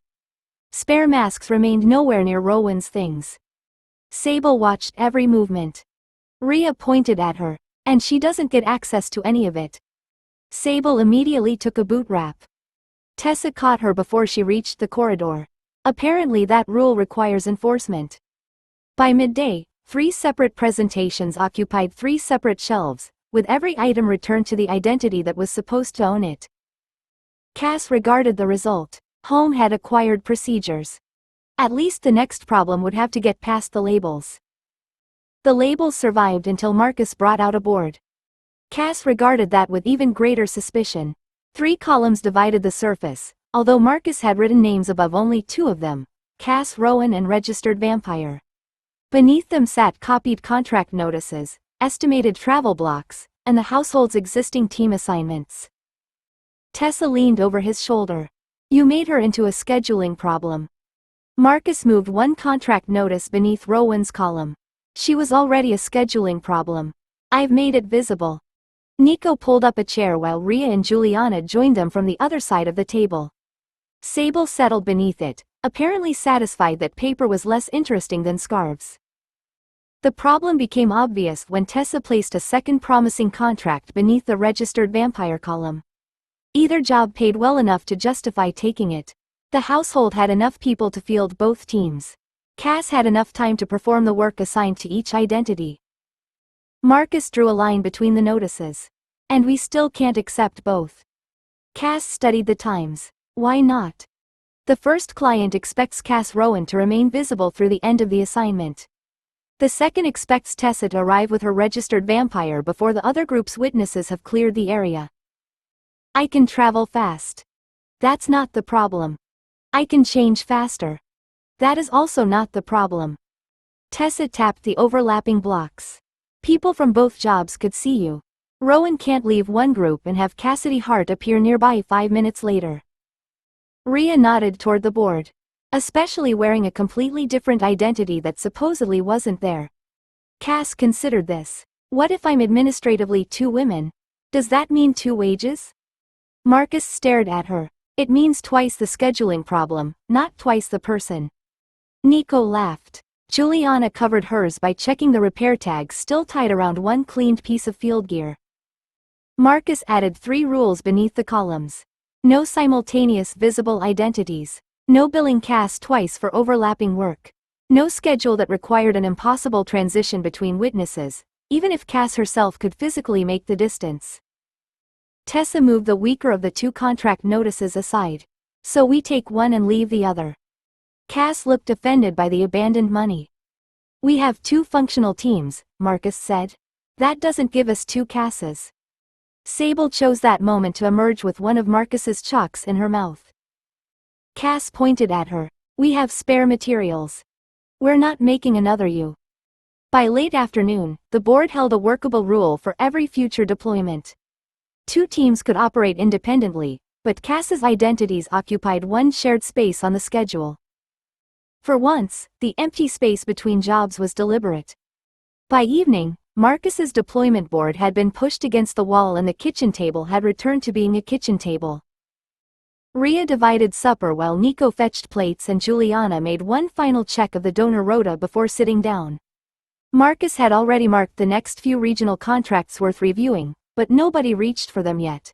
Spare masks remained nowhere near Rowan's things. Sable watched every movement. Rhea pointed at her, and she doesn't get access to any of it. Sable immediately took a boot wrap. Tessa caught her before she reached the corridor. Apparently that rule requires enforcement. By midday, 3 separate presentations occupied 3 separate shelves, with every item returned to the identity that was supposed to own it. Cass regarded the result. Home had acquired procedures. At least the next problem would have to get past the labels. The labels survived until Marcus brought out a board. Cass regarded that with even greater suspicion. 3 columns divided the surface, although Marcus had written names above only 2 of them, Cass Rowan and Registered Vampire. Beneath them sat copied contract notices, estimated travel blocks, and the household's existing team assignments. Tessa leaned over his shoulder. You made her into a scheduling problem. Marcus moved 1 contract notice beneath Rowan's column. She was already a scheduling problem. I've made it visible. Nico pulled up a chair while Rhea and Juliana joined them from the other side of the table. Sable settled beneath it, apparently satisfied that paper was less interesting than scarves. The problem became obvious when Tessa placed a second promising contract beneath the Registered Vampire column. Either job paid well enough to justify taking it. The household had enough people to field both teams. Cass had enough time to perform the work assigned to each identity. Marcus drew a line between the notices. And we still can't accept both. Cass studied the times. Why not? The first client expects Cass Rowan to remain visible through the end of the assignment. The second expects Tessa to arrive with her Registered Vampire before the other group's witnesses have cleared the area. I can travel fast. That's not the problem. I can change faster. That is also not the problem. Tessa tapped the overlapping blocks. People from both jobs could see you. Rowan can't leave one group and have Cassidy Hart appear nearby 5 minutes later. Rhea nodded toward the board. Especially wearing a completely different identity that supposedly wasn't there. Cass considered this. What if I'm administratively 2 women? Does that mean 2 wages? Marcus stared at her. It means twice the scheduling problem, not twice the person. Nico laughed. Juliana covered hers by checking the repair tags still tied around one cleaned piece of field gear. Marcus added 3 rules beneath the columns. No simultaneous visible identities. No billing Cass twice for overlapping work. No schedule that required an impossible transition between witnesses, even if Cass herself could physically make the distance. Tessa moved the weaker of the 2 contract notices aside. So we take one and leave the other. Cass looked offended by the abandoned money. We have 2 functional teams, Marcus said. That doesn't give us 2 Casses. Sable chose that moment to emerge with one of Marcus's chalks in her mouth. Cass pointed at her. We have spare materials. We're not making another you. By late afternoon, the board held a workable rule for every future deployment. 2 teams could operate independently, but Cass's identities occupied one shared space on the schedule. For once, the empty space between jobs was deliberate. By evening, Marcus's deployment board had been pushed against the wall and the kitchen table had returned to being a kitchen table. Rhea divided supper while Nico fetched plates and Juliana made one final check of the donor rota before sitting down. Marcus had already marked the next few regional contracts worth reviewing, but nobody reached for them yet.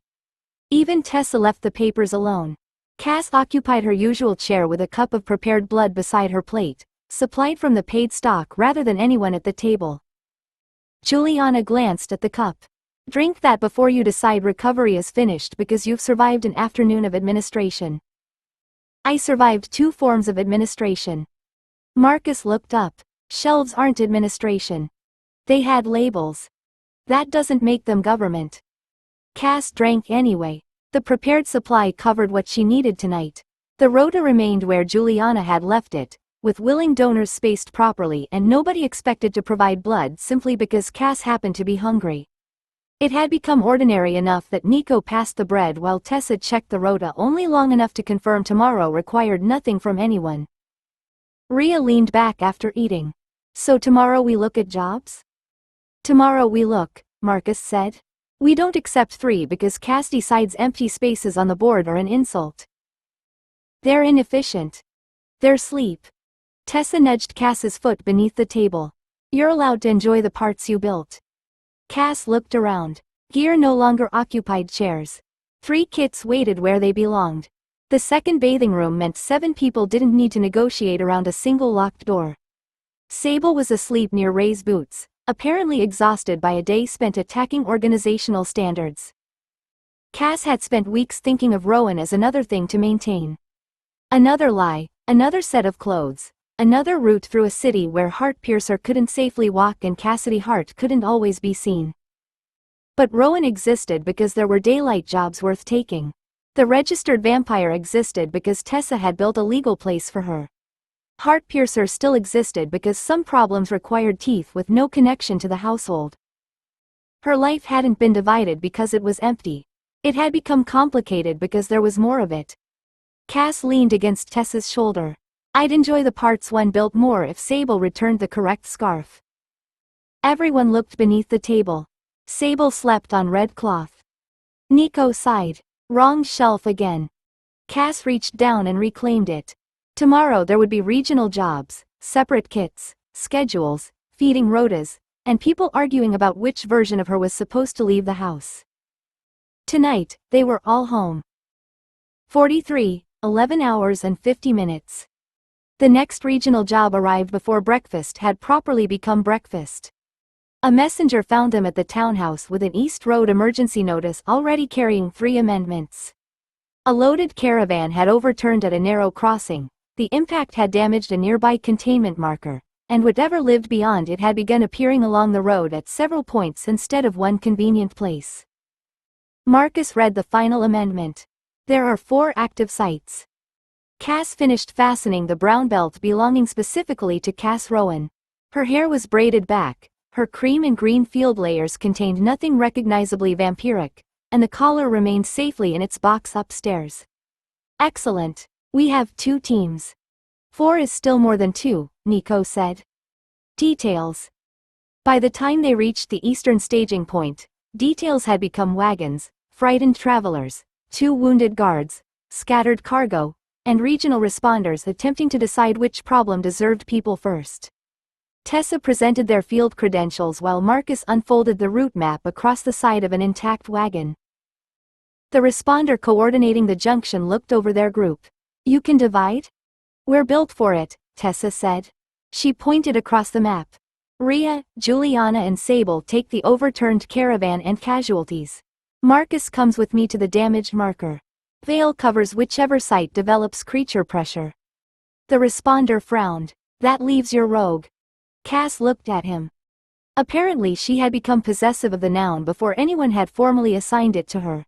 Even Tessa left the papers alone. Cass occupied her usual chair with a cup of prepared blood beside her plate, supplied from the paid stock rather than anyone at the table. Juliana glanced at the cup. Drink that before you decide recovery is finished because you've survived an afternoon of administration. I survived 2 forms of administration. Marcus looked up. Shelves aren't administration. They had labels. That doesn't make them government. Cass drank anyway. The prepared supply covered what she needed tonight. The rota remained where Juliana had left it, with willing donors spaced properly and nobody expected to provide blood simply because Cass happened to be hungry. It had become ordinary enough that Nico passed the bread while Tessa checked the rota only long enough to confirm tomorrow required nothing from anyone. Rhea leaned back after eating. So tomorrow we look at jobs? Tomorrow we look, Marcus said. We don't accept 3 because Cass decides empty spaces on the board are an insult. They're inefficient. They're sleep. Tessa nudged Cass's foot beneath the table. You're allowed to enjoy the parts you built. Cass looked around. Gear no longer occupied chairs. 3 kits waited where they belonged. The second bathing room meant 7 people didn't need to negotiate around a single locked door. Sable was asleep near Ray's boots, apparently exhausted by a day spent attacking organizational standards. Cass had spent weeks thinking of Rowan as another thing to maintain. Another lie, another set of clothes, another route through a city where Heartpiercer couldn't safely walk and Cassidy Hart couldn't always be seen. But Rowan existed because there were daylight jobs worth taking. The registered vampire existed because Tessa had built a legal place for her. Heartpiercer still existed because some problems required teeth with no connection to the household. Her life hadn't been divided because it was empty. It had become complicated because there was more of it. Cass leaned against Tessa's shoulder. I'd enjoy the parts one built more if Sable returned the correct scarf. Everyone looked beneath the table. Sable slept on red cloth. Nico sighed. Wrong shelf again. Cass reached down and reclaimed it. Tomorrow there would be regional jobs, separate kits, schedules, feeding rotas, and people arguing about which version of her was supposed to leave the house. Tonight, they were all home. 43, 11 hours and 50 minutes. The next regional job arrived before breakfast had properly become breakfast. A messenger found them at the townhouse with an East Road emergency notice already carrying 3 amendments. A loaded caravan had overturned at a narrow crossing, the impact had damaged a nearby containment marker, and whatever lived beyond it had begun appearing along the road at several points instead of one convenient place. Marcus read the final amendment. There are 4 active sites. Cass finished fastening the brown belt belonging specifically to Cass Rowan. Her hair was braided back, her cream and green field layers contained nothing recognizably vampiric, and the collar remained safely in its box upstairs. Excellent. We have 2 teams. 4 is still more than 2, Nico said. Details. By the time they reached the eastern staging point, details had become wagons, frightened travelers, 2 wounded guards, scattered cargo, and regional responders attempting to decide which problem deserved people first. Tessa presented their field credentials while Marcus unfolded the route map across the side of an intact wagon. The responder coordinating the junction looked over their group. You can divide? We're built for it, Tessa said. She pointed across the map. Rhea, Juliana and Sable take the overturned caravan and casualties. Marcus comes with me to the damaged marker. Vale covers whichever site develops creature pressure. The responder frowned. That leaves your rogue. Cass looked at him. Apparently she had become possessive of the noun before anyone had formally assigned it to her.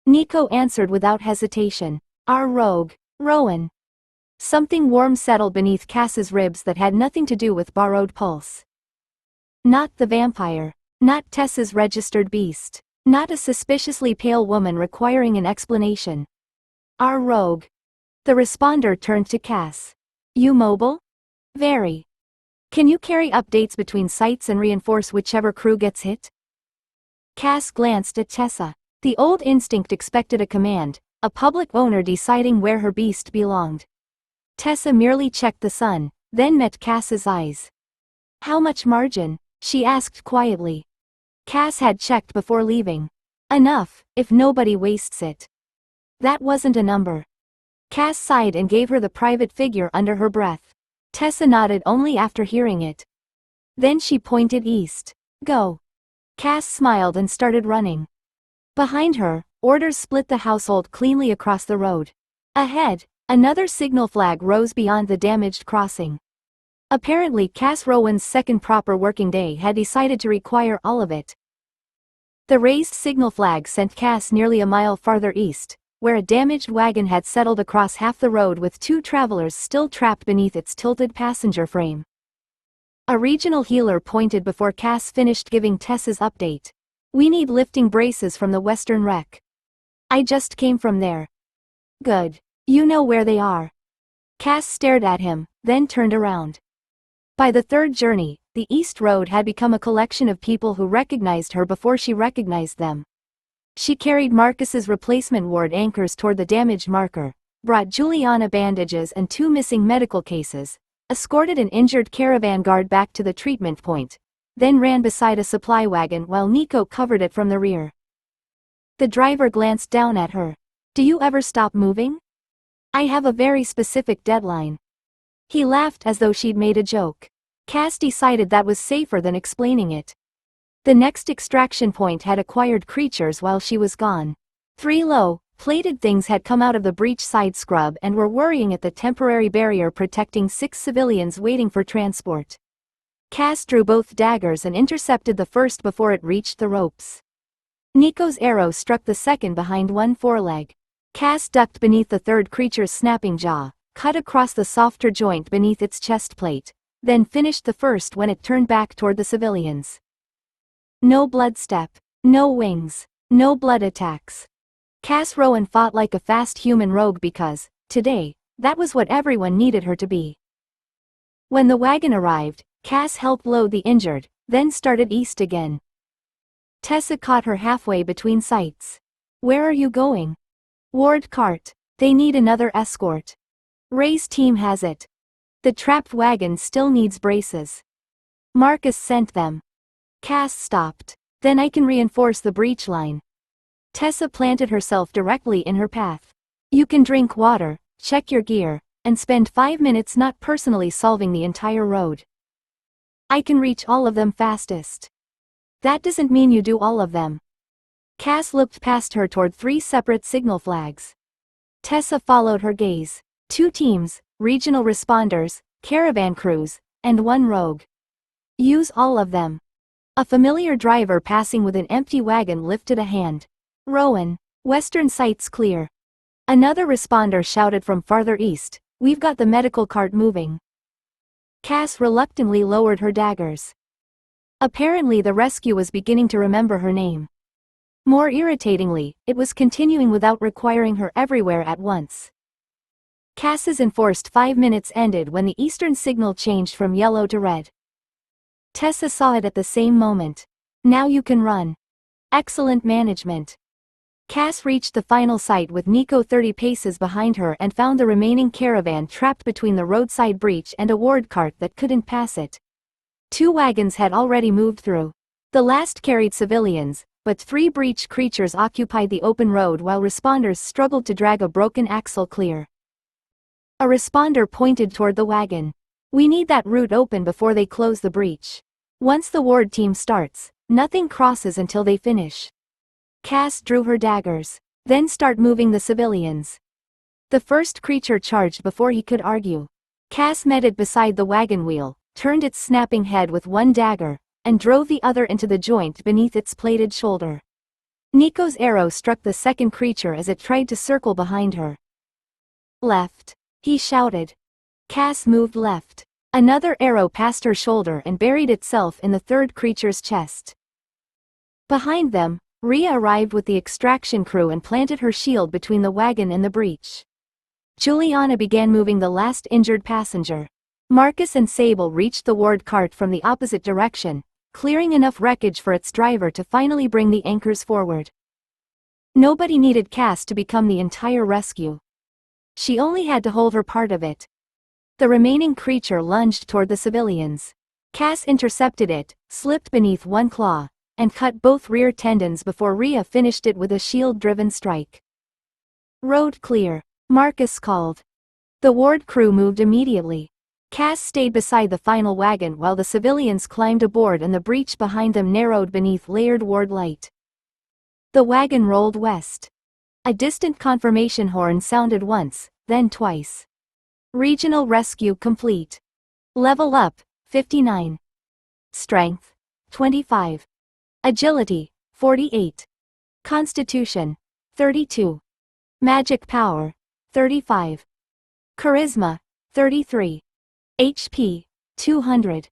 Nico answered without hesitation. Our rogue, Rowan. Something warm settled beneath Cass's ribs that had nothing to do with borrowed pulse. Not the vampire. Not Tessa's registered beast. Not a suspiciously pale woman requiring an explanation. Our rogue. The responder turned to Cass. You mobile? Very. Can you carry updates between sites and reinforce whichever crew gets hit? Cass glanced at Tessa. The old instinct expected a command, a public owner deciding where her beast belonged. Tessa merely checked the sun, then met Cass's eyes. How much margin? She asked quietly. Cass had checked before leaving. Enough, if nobody wastes it. That wasn't a number. Cass sighed and gave her the private figure under her breath. Tessa nodded only after hearing it. Then she pointed east. Go. Cass smiled and started running. Behind her, orders split the household cleanly across the road. Ahead, another signal flag rose beyond the damaged crossing. Apparently Cass Rowan's second proper working day had decided to require all of it. The raised signal flag sent Cass nearly a mile farther east, where a damaged wagon had settled across half the road with 2 travelers still trapped beneath its tilted passenger frame. A regional healer pointed before Cass finished giving Tessa's update. We need lifting braces from the western wreck. I just came from there. Good. You know where they are. Cass stared at him, then turned around. By the 3rd journey, the East Road had become a collection of people who recognized her before she recognized them. She carried Marcus's replacement ward anchors toward the damaged marker, brought Juliana bandages and 2 missing medical cases, escorted an injured caravan guard back to the treatment point, then ran beside a supply wagon while Nico covered it from the rear. The driver glanced down at her. Do you ever stop moving? I have a very specific deadline. He laughed as though she'd made a joke. Cass decided that was safer than explaining it. The next extraction point had acquired creatures while she was gone. 3 low, plated things had come out of the breach side scrub and were worrying at the temporary barrier protecting 6 civilians waiting for transport. Cass drew both daggers and intercepted the first before it reached the ropes. Nico's arrow struck the second behind one foreleg. Cass ducked beneath the third creature's snapping jaw, cut across the softer joint beneath its chest plate, then finished the first when it turned back toward the civilians. No blood step, no wings, no blood attacks. Cass Rowan fought like a fast human rogue because, today, that was what everyone needed her to be. When the wagon arrived, Cass helped load the injured, then started east again. Tessa caught her halfway between sights. Where are you going? Ward cart. They need another escort. Ray's team has it. The trapped wagon still needs braces. Marcus sent them. Cass stopped. Then I can reinforce the breach line. Tessa planted herself directly in her path. You can drink water, check your gear, and spend 5 minutes not personally solving the entire road. I can reach all of them fastest. That doesn't mean you do all of them. Cass looked past her toward 3 separate signal flags. Tessa followed her gaze. 2 teams, regional responders, caravan crews, and 1 rogue. Use all of them. A familiar driver passing with an empty wagon lifted a hand. Rowan. Western sights clear. Another responder shouted from farther east, "We've got the medical cart moving." Cass reluctantly lowered her daggers. Apparently the rescue was beginning to remember her name. More irritatingly, it was continuing without requiring her everywhere at once. Cass's enforced 5 minutes ended when the eastern signal changed from yellow to red. Tessa saw it at the same moment. "Now you can run." Excellent management. Cass reached the final site with Nico 30 paces behind her and found the remaining caravan trapped between the roadside breach and a ward cart that couldn't pass it. 2 wagons had already moved through. The last carried civilians, but 3 breach creatures occupied the open road while responders struggled to drag a broken axle clear. A responder pointed toward the wagon. "We need that route open before they close the breach. Once the ward team starts, nothing crosses until they finish." Cass drew her daggers. "Then start moving the civilians." The first creature charged before he could argue. Cass met it beside the wagon wheel, turned its snapping head with one dagger, and drove the other into the joint beneath its plated shoulder. Nico's arrow struck the second creature as it tried to circle behind her. "Left," he shouted. Cass moved left. Another arrow passed her shoulder and buried itself in the third creature's chest. Behind them, Rhea arrived with the extraction crew and planted her shield between the wagon and the breach. Juliana began moving the last injured passenger. Marcus and Sable reached the ward cart from the opposite direction, clearing enough wreckage for its driver to finally bring the anchors forward. Nobody needed Cass to become the entire rescue. She only had to hold her part of it. The remaining creature lunged toward the civilians. Cass intercepted it, slipped beneath one claw, and cut both rear tendons before Rhea finished it with a shield-driven strike. "Road clear," Marcus called. The ward crew moved immediately. Cass stayed beside the final wagon while the civilians climbed aboard and the breach behind them narrowed beneath layered ward light. The wagon rolled west. A distant confirmation horn sounded once, then twice. Regional rescue complete. Level up, 59. Strength, 25. Agility, 48. Constitution, 32. Magic power, 35. Charisma, 33. HP, 200.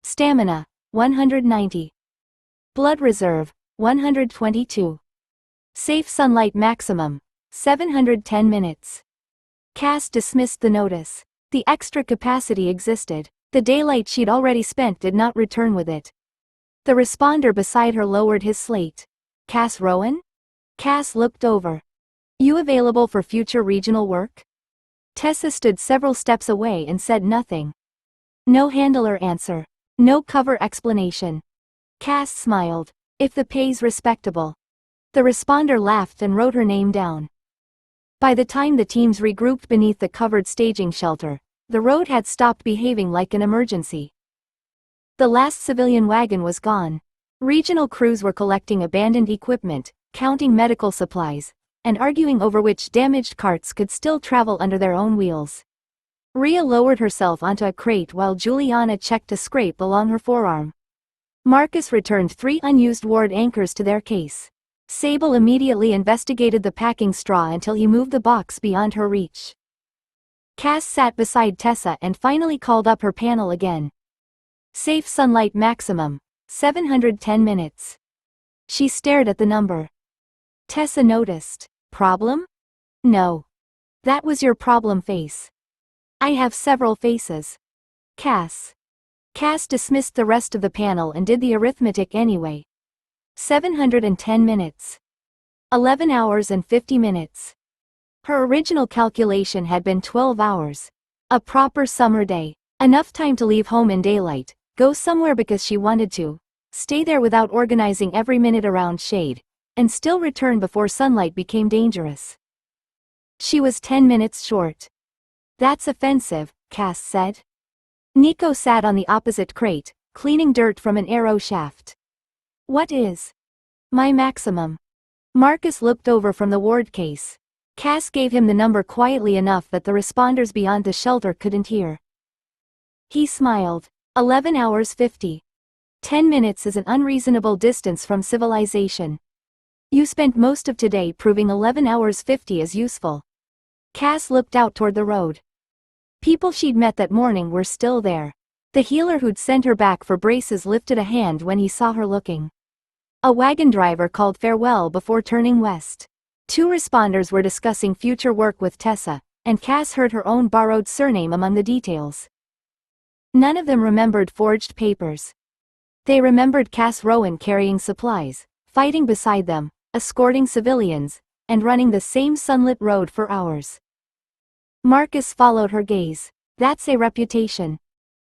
Stamina, 190. Blood reserve, 122. Safe sunlight maximum, 710 minutes. Cass dismissed the notice. The extra capacity existed. The daylight she'd already spent did not return with it. The responder beside her lowered his slate. "Cass Rowan?" Cass looked over. "You available for future regional work?" Tessa stood several steps away and said nothing. No handler answer. No cover explanation. Cass smiled. "If the pay's respectable." The responder laughed and wrote her name down. By the time the teams regrouped beneath the covered staging shelter, the road had stopped behaving like an emergency. The last civilian wagon was gone. Regional crews were collecting abandoned equipment, counting medical supplies, and arguing over which damaged carts could still travel under their own wheels. Rhea lowered herself onto a crate while Juliana checked a scrape along her forearm. Marcus returned 3 unused ward anchors to their case. Sable immediately investigated the packing straw until he moved the box beyond her reach. Cass sat beside Tessa and finally called up her panel again. Safe sunlight maximum, 710 minutes. She stared at the number. Tessa noticed. "Problem?" "No. That was your problem face." "I have several faces." Cass. Cass dismissed the rest of the panel and did the arithmetic anyway. 710 minutes. 11 hours and 50 minutes. Her original calculation had been 12 hours. A proper summer day. Enough time to leave home in daylight, go somewhere because she wanted to, stay there without organizing every minute around shade, and still return before sunlight became dangerous. She was 10 minutes short. "That's offensive," Cass said. Nico sat on the opposite crate, cleaning dirt from an arrow shaft. "What is my maximum?" Marcus looked over from the ward case. Cass gave him the number quietly enough that the responders beyond the shelter couldn't hear. He smiled. 11 hours 50. 10 minutes is an unreasonable distance from civilization. You spent most of today proving 11 hours 50 is useful. Cass looked out toward the road. People she'd met that morning were still there. The healer who'd sent her back for braces lifted a hand when he saw her looking. A wagon driver called farewell before turning west. 2 responders were discussing future work with Tessa, and Cass heard her own borrowed surname among the details. None of them remembered forged papers. They remembered Cass Rowan carrying supplies, fighting beside them, escorting civilians, and running the same sunlit road for hours. Marcus followed her gaze. That's a reputation.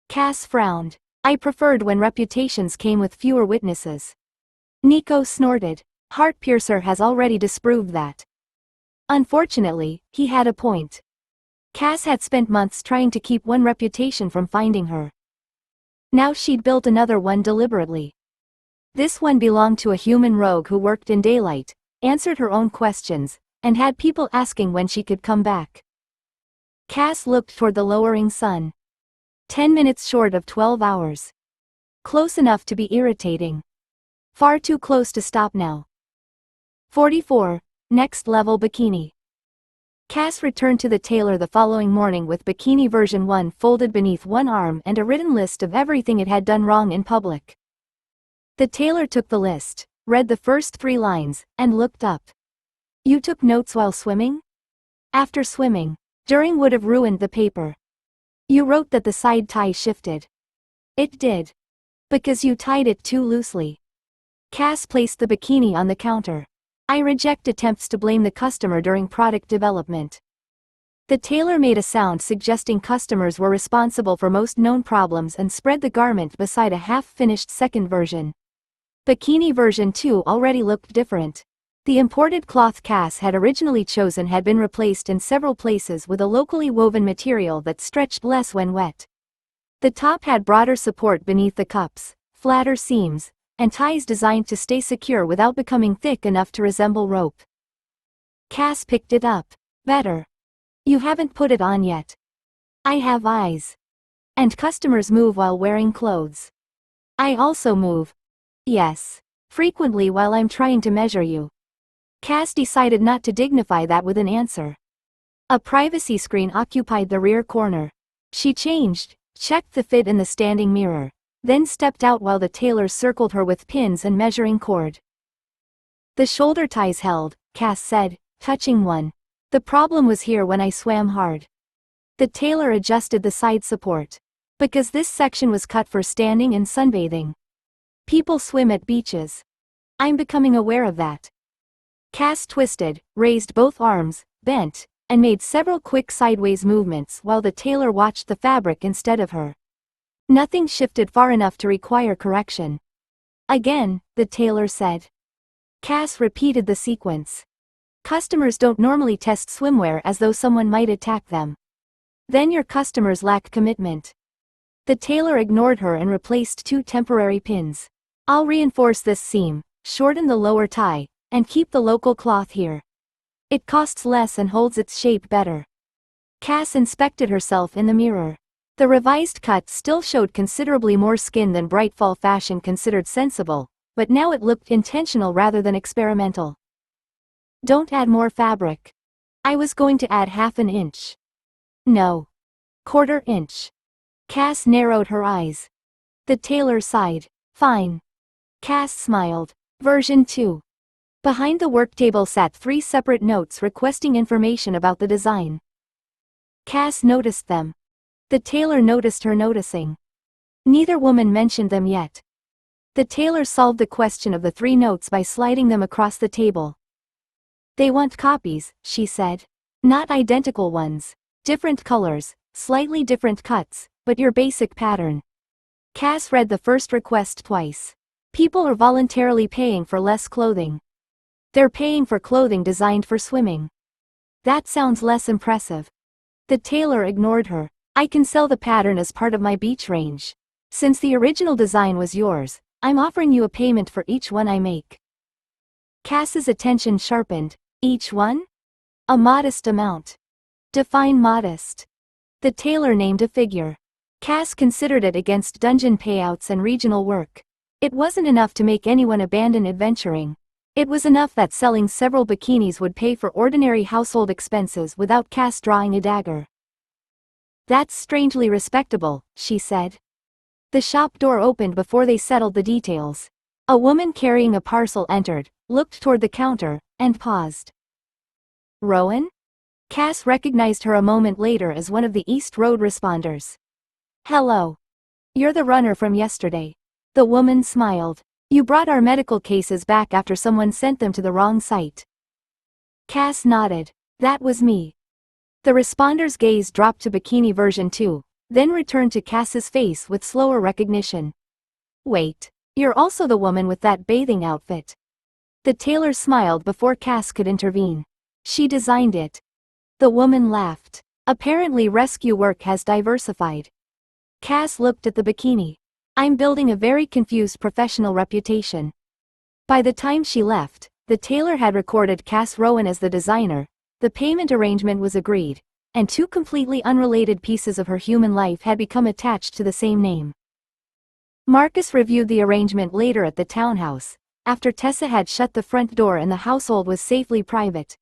Cass frowned. I preferred when reputations came with fewer witnesses. Nico snorted. Heartpiercer has already disproved that. Unfortunately, he had a point. Cass had spent months trying to keep one reputation from finding her. Now she'd built another one deliberately. This one belonged to a human rogue who worked in daylight, answered her own questions, and had people asking when she could come back. Cass looked toward the lowering sun. 10 minutes short of 12 hours. Close enough to be irritating. Far too close to stop now. 44. Next level bikini. Cass returned to the tailor the following morning with bikini version 1 folded beneath one arm and a written list of everything it had done wrong in public. The tailor took the list, read the first 3 lines, and looked up. You took notes while swimming? After swimming. During would have ruined the paper. You wrote that the side tie shifted. It did. Because you tied it too loosely. Cass placed the bikini on the counter. I reject attempts to blame the customer during product development. The tailor made a sound suggesting customers were responsible for most known problems and spread the garment beside a half-finished second version. Bikini version 2 already looked different. The imported cloth Cass had originally chosen had been replaced in several places with a locally woven material that stretched less when wet. The top had broader support beneath the cups, flatter seams, and ties designed to stay secure without becoming thick enough to resemble rope. Cass picked it up. Better. You haven't put it on yet. I have eyes. And customers move while wearing clothes. I also move. Yes. Frequently while I'm trying to measure you. Cass decided not to dignify that with an answer. A privacy screen occupied the rear corner. She changed, checked the fit in the standing mirror, then stepped out while the tailor circled her with pins and measuring cord. The shoulder ties held, Cass said, touching one. The problem was here when I swam hard. The tailor adjusted the side support. Because this section was cut for standing and sunbathing. People swim at beaches. I'm becoming aware of that. Cass twisted, raised both arms, bent, and made several quick sideways movements while the tailor watched the fabric instead of her. Nothing shifted far enough to require correction. Again, the tailor said. Cass repeated the sequence. Customers don't normally test swimwear as though someone might attack them. Then your customers lack commitment. The tailor ignored her and replaced 2 temporary pins. I'll reinforce this seam, shorten the lower tie, and keep the local cloth here. It costs less and holds its shape better. Cass inspected herself in the mirror. The revised cut still showed considerably more skin than bright fall fashion considered sensible, but now it looked intentional rather than experimental. Don't add more fabric. I was going to add half an inch. No. 1/4 inch. Cass narrowed her eyes. The tailor sighed. Fine. Cass smiled. Version 2. Behind the work table sat 3 separate notes requesting information about the design. Cass noticed them. The tailor noticed her noticing. Neither woman mentioned them yet. The tailor solved the question of the 3 notes by sliding them across the table. They want copies, she said. Not identical ones. Different colors, slightly different cuts, but your basic pattern. Cass read the first request twice. People are voluntarily paying for less clothing. They're paying for clothing designed for swimming. That sounds less impressive. The tailor ignored her. I can sell the pattern as part of my beach range. Since the original design was yours, I'm offering you a payment for each one I make. Cass's attention sharpened. Each one? A modest amount. Define modest. The tailor named a figure. Cass considered it against dungeon payouts and regional work. It wasn't enough to make anyone abandon adventuring. It was enough that selling several bikinis would pay for ordinary household expenses without Cass drawing a dagger. "That's strangely respectable," she said. The shop door opened before they settled the details. A woman carrying a parcel entered, looked toward the counter, and paused. "Rowan?" Cass recognized her a moment later as one of the East Road responders. "Hello. You're the runner from yesterday." The woman smiled. "You brought our medical cases back after someone sent them to the wrong site." Cass nodded. "That was me." The responder's gaze dropped to bikini version 2, then returned to Cass's face with slower recognition. "Wait, you're also the woman with that bathing outfit." The tailor smiled before Cass could intervene. "She designed it." The woman laughed. "Apparently rescue work has diversified." Cass looked at the bikini. "I'm building a very confused professional reputation." By the time she left, the tailor had recorded Cass Rowan as the designer, the payment arrangement was agreed, and two completely unrelated pieces of her human life had become attached to the same name. Marcus reviewed the arrangement later at the townhouse, after Tessa had shut the front door and the household was safely private.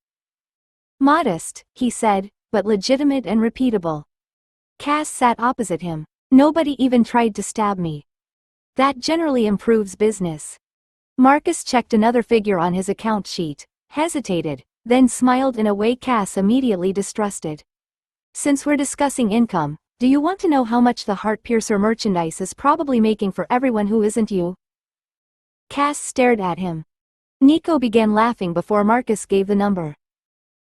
"Modest," he said, "but legitimate and repeatable." Cass sat opposite him. "Nobody even tried to stab me." "That generally improves business." Marcus checked another figure on his account sheet, hesitated, then smiled in a way Cass immediately distrusted. "Since we're discussing income, do you want to know how much the Heartpiercer merchandise is probably making for everyone who isn't you?" Cass stared at him. Nico began laughing before Marcus gave the number.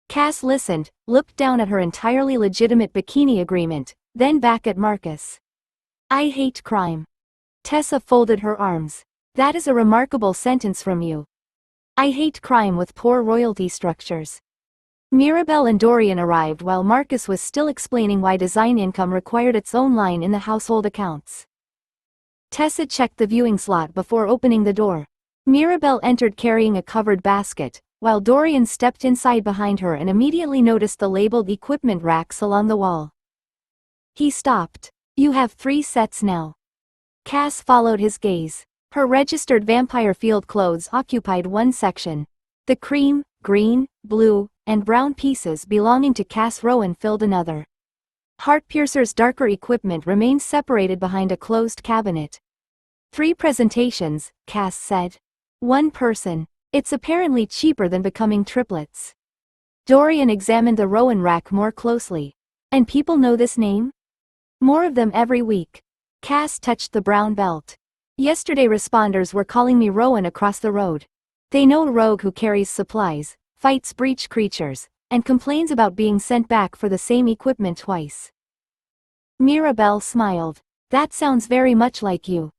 Cass listened, looked down at her entirely legitimate bikini agreement, then back at Marcus. "I hate crime." Tessa folded her arms. "That is a remarkable sentence from you." "I hate crime with poor royalty structures." Mirabelle and Dorian arrived while Marcus was still explaining why design income required its own line in the household accounts. Tessa checked the viewing slot before opening the door. Mirabelle entered carrying a covered basket, while Dorian stepped inside behind her and immediately noticed the labeled equipment racks along the wall. He stopped. "You have 3 sets now." Cass followed his gaze. Her registered vampire field clothes occupied one section. The cream, green, blue, and brown pieces belonging to Cass Rowan filled another. Heartpiercer's darker equipment remained separated behind a closed cabinet. 3 presentations, Cass said. 1 person. It's apparently cheaper than becoming triplets. Dorian examined the Rowan rack more closely. "And people know this name?" "More of them every week." Cass touched the brown belt. "Yesterday responders were calling me Rowan across the road. They know a rogue who carries supplies, fights breach creatures, and complains about being sent back for the same equipment twice." Mirabelle smiled. "That sounds very much like you."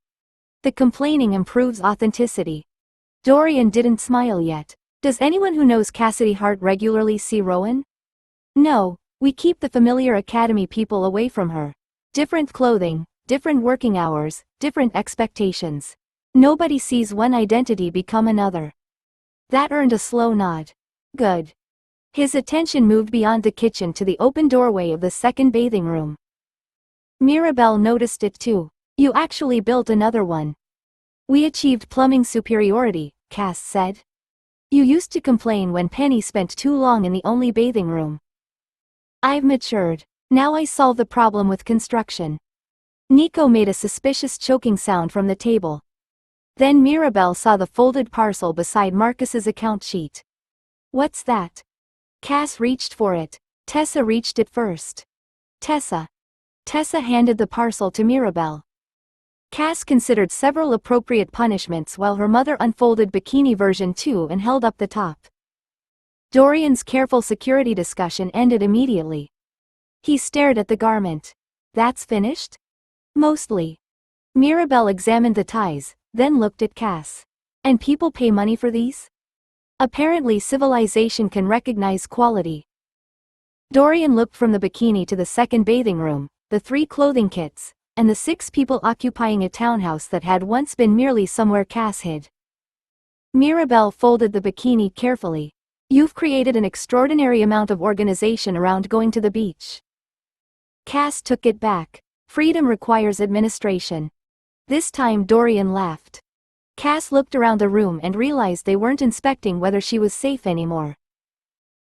"The complaining improves authenticity." Dorian didn't smile yet. "Does anyone who knows Cassidy Hart regularly see Rowan?" "No, we keep the familiar academy people away from her. Different clothing, different working hours, different expectations. Nobody sees one identity become another." That earned a slow nod. "Good." His attention moved beyond the kitchen to the open doorway of the second bathing room. Mirabelle noticed it too. "You actually built another one." "We achieved plumbing superiority," Cass said. "You used to complain when Penny spent too long in the only bathing room. I've matured. Now I solve the problem with construction." Nico made a suspicious choking sound from the table. Then Mirabelle saw the folded parcel beside Marcus's account sheet. "What's that?" Cass reached for it. Tessa reached it first. "Tessa." Tessa handed the parcel to Mirabelle. Cass considered several appropriate punishments while her mother unfolded bikini version 2 and held up the top. Dorian's careful security discussion ended immediately. He stared at the garment. "That's finished?" "Mostly." Mirabelle examined the ties, then looked at Cass. "And people pay money for these?" "Apparently civilization can recognize quality." Dorian looked from the bikini to the second bathing room, the 3 clothing kits, and the 6 people occupying a townhouse that had once been merely somewhere Cass hid. Mirabelle folded the bikini carefully. "You've created an extraordinary amount of organization around going to the beach." Cass took it back. "Freedom requires administration." This time Dorian laughed. Cass looked around the room and realized they weren't inspecting whether she was safe anymore.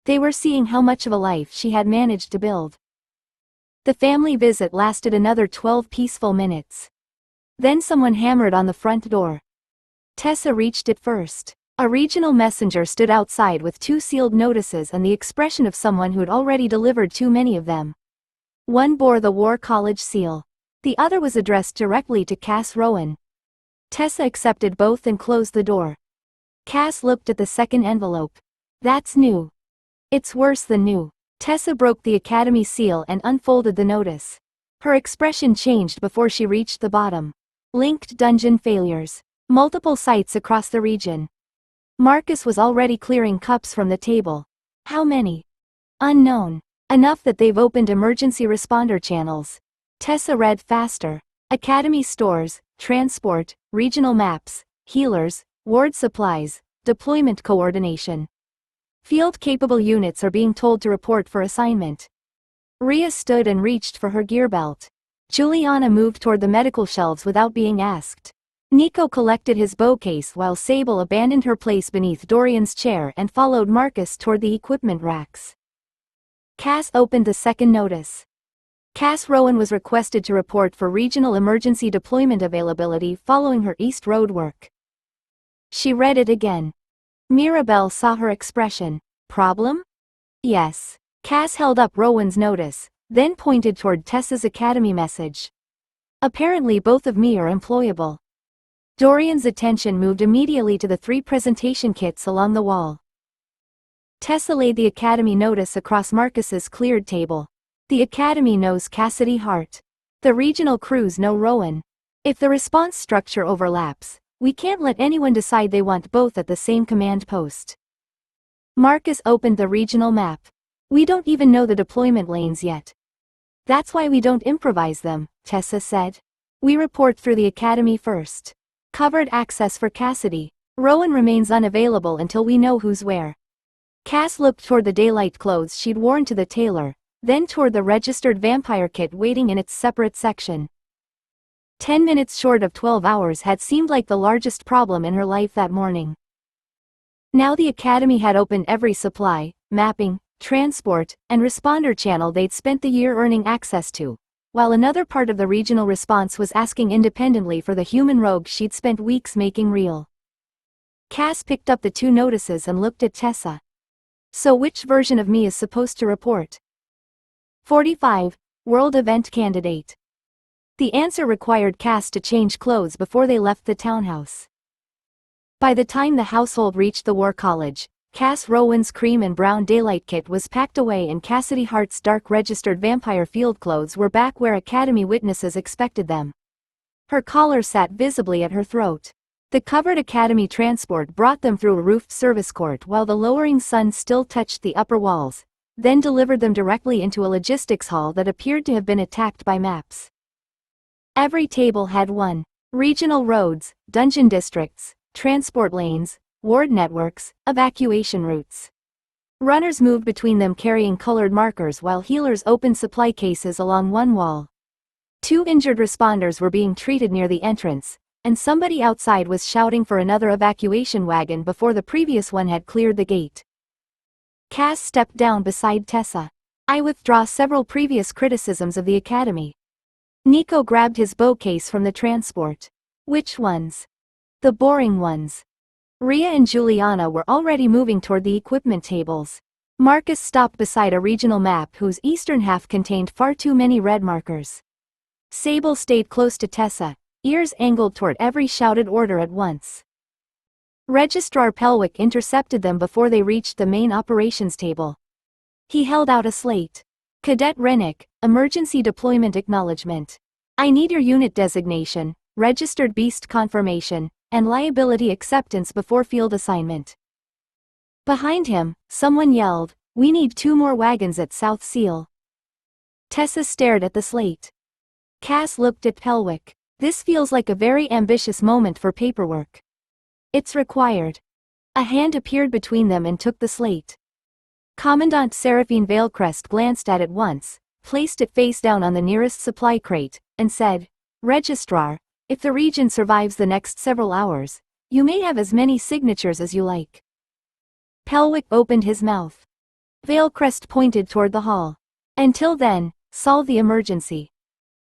They were seeing how much of a life she had managed to build. The family visit lasted another 12 peaceful minutes. Then someone hammered on the front door. Tessa reached it first. A regional messenger stood outside with 2 sealed notices and the expression of someone who'd already delivered too many of them. One bore the War College seal. The other was addressed directly to Cass Rowan. Tessa accepted both and closed the door. Cass looked at the second envelope. That's new. It's worse than new. Tessa broke the Academy seal and unfolded the notice. Her expression changed before she reached the bottom. Linked dungeon failures. Multiple sites across the region. Marcus was already clearing cups from the table. How many? Unknown. Enough that they've opened emergency responder channels. Tessa read faster. Academy stores, transport, regional maps, healers, ward supplies, deployment coordination. Field-capable units are being told to report for assignment. Rhea stood and reached for her gear belt. Juliana moved toward the medical shelves without being asked. Nico collected his bow case while Sable abandoned her place beneath Dorian's chair and followed Marcus toward the equipment racks. Cass opened the second notice. Cass Rowan was requested to report for regional emergency deployment availability following her East Road work. She read it again. Mirabelle saw her expression. Problem? Yes. Cass held up Rowan's notice, then pointed toward Tessa's Academy message. Apparently both of me are employable. Dorian's attention moved immediately to the 3 presentation kits along the wall. Tessa laid the Academy notice across Marcus's cleared table. The Academy knows Cassidy Hart. The regional crews know Rowan. If the response structure overlaps, we can't let anyone decide they want both at the same command post. Marcus opened the regional map. We don't even know the deployment lanes yet. That's why we don't improvise them, Tessa said. We report through the Academy first. Covered access for Cassidy. Rowan remains unavailable until we know who's where. Cass looked toward the daylight clothes she'd worn to the tailor, then toward the registered vampire kit waiting in its separate section. 10 minutes short of 12 hours had seemed like the largest problem in her life that morning. Now the Academy had opened every supply, mapping, transport, and responder channel they'd spent the year earning access to, while another part of the regional response was asking independently for the human rogue she'd spent weeks making real. Cass picked up the 2 notices and looked at Tessa. So which version of me is supposed to report? 45, World Event Candidate. The answer required Cass to change clothes before they left the townhouse. By the time the household reached the War College, Cass Rowan's cream and brown daylight kit was packed away and Cassidy Hart's dark registered vampire field clothes were back where Academy witnesses expected them. Her collar sat visibly at her throat. The covered Academy transport brought them through a roofed service court while the lowering sun still touched the upper walls, then delivered them directly into a logistics hall that appeared to have been attacked by maps. Every table had one. Regional roads, dungeon districts, transport lanes, ward networks, evacuation routes. Runners moved between them carrying colored markers while healers opened supply cases along one wall. 2 injured responders were being treated near the entrance, and somebody outside was shouting for another evacuation wagon before the previous one had cleared the gate. Cass stepped down beside Tessa. I withdraw several previous criticisms of the Academy. Nico grabbed his bow case from the transport. Which ones? The boring ones. Rhea and Juliana were already moving toward the equipment tables. Marcus stopped beside a regional map whose eastern half contained far too many red markers. Sable stayed close to Tessa, ears angled toward every shouted order at once. Registrar Pelwick intercepted them before they reached the main operations table. He held out a slate. Cadet Rennick, Emergency Deployment Acknowledgement. I need your unit designation, registered beast confirmation, and liability acceptance before field assignment. Behind him, someone yelled, we need 2 more wagons at South Seal. Tessa stared at the slate. Cass looked at Pelwick. This feels like a very ambitious moment for paperwork. It's required. A hand appeared between them and took the slate. Commandant Seraphine Veilcrest glanced at it once, placed it face down on the nearest supply crate, and said, Registrar, if the region survives the next several hours, You may have as many signatures as you like. Pelwick opened his mouth. Veilcrest pointed toward the hall. Until then, solve the emergency.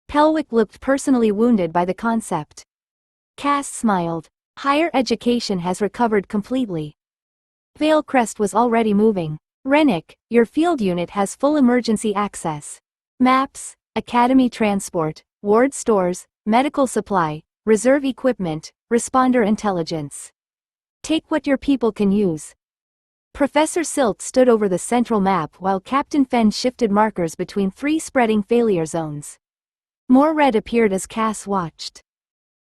Pelwick looked personally wounded by the concept. Cass smiled. Higher education has recovered completely. Veilcrest was already moving. Rennick, your field unit has full emergency access. Maps, academy transport, ward stores, medical supply, reserve equipment, responder intelligence. Take what your people can use. Professor Silt stood over the central map while Captain Fenn shifted markers between 3 spreading failure zones. More red appeared as Cass watched.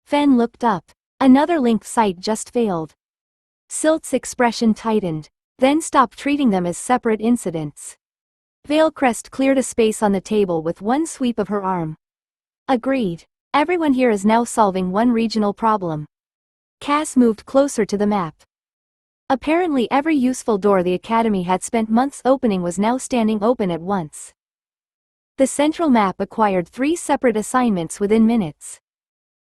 Fenn looked up. Another link site just failed. Silt's expression tightened, then stopped treating them as separate incidents. Veilcrest cleared a space on the table with one sweep of her arm. Agreed. Everyone here is now solving one regional problem. Cass moved closer to the map. Apparently every useful door the Academy had spent months opening was now standing open at once. The central map acquired 3 separate assignments within minutes.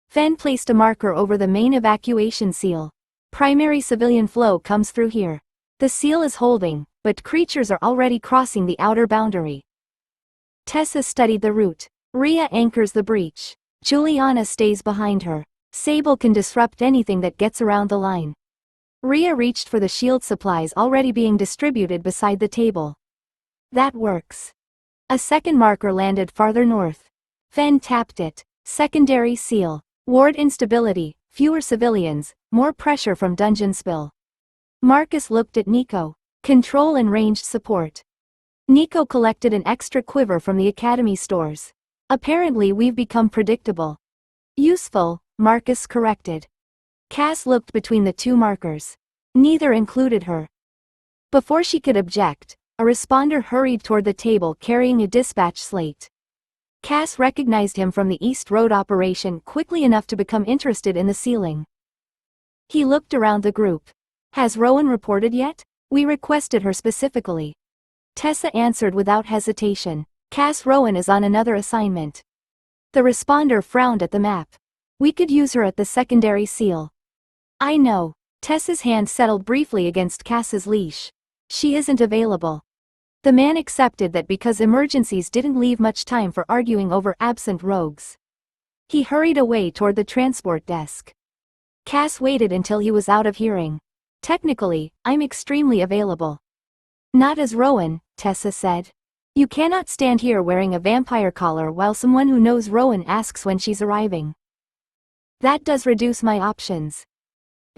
Fenn placed a marker over the main evacuation seal. Primary civilian flow comes through here. The seal is holding, but creatures are already crossing the outer boundary. Tessa studied the route. Rhea anchors the breach. Juliana stays behind her. Sable can disrupt anything that gets around the line. Rhea reached for the shield supplies already being distributed beside the table. That works. A second marker landed farther north. Fenn tapped it. Secondary seal. Ward instability, fewer civilians, more pressure from dungeon spill. Marcus looked at Nico. Control and ranged support. Nico collected an extra quiver from the Academy stores. Apparently we've become predictable. Useful, Marcus corrected. Cass looked between the 2 markers. Neither included her. Before she could object, a responder hurried toward the table carrying a dispatch slate. Cass recognized him from the East Road operation quickly enough to become interested in the ceiling. He looked around the group. Has Rowan reported yet? We requested her specifically. Tessa answered without hesitation. Cass, Rowan is on another assignment. The responder frowned at the map. We could use her at the secondary seal. I know. Tessa's hand settled briefly against Cass's leash. She isn't available. The man accepted that because emergencies didn't leave much time for arguing over absent rogues. He hurried away toward the transport desk. Cass waited until he was out of hearing. Technically, I'm extremely available. Not as Rowan, Tessa said. You cannot stand here wearing a vampire collar while someone who knows Rowan asks when she's arriving. That does reduce my options.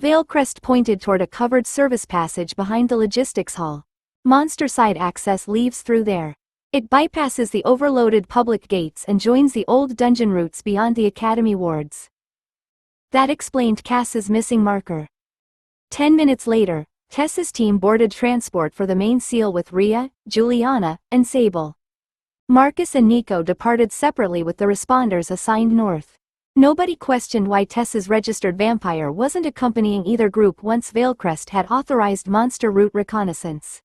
Veilcrest pointed toward a covered service passage behind the logistics hall. Monster side access leaves through there. It bypasses the overloaded public gates and joins the old dungeon routes beyond the Academy wards. That explained Cass's missing marker. 10 minutes later, Tessa's team boarded transport for the main seal with Rhea, Juliana, and Sable. Marcus and Nico departed separately with the responders assigned north. Nobody questioned why Tessa's registered vampire wasn't accompanying either group once Veilcrest had authorized monster route reconnaissance.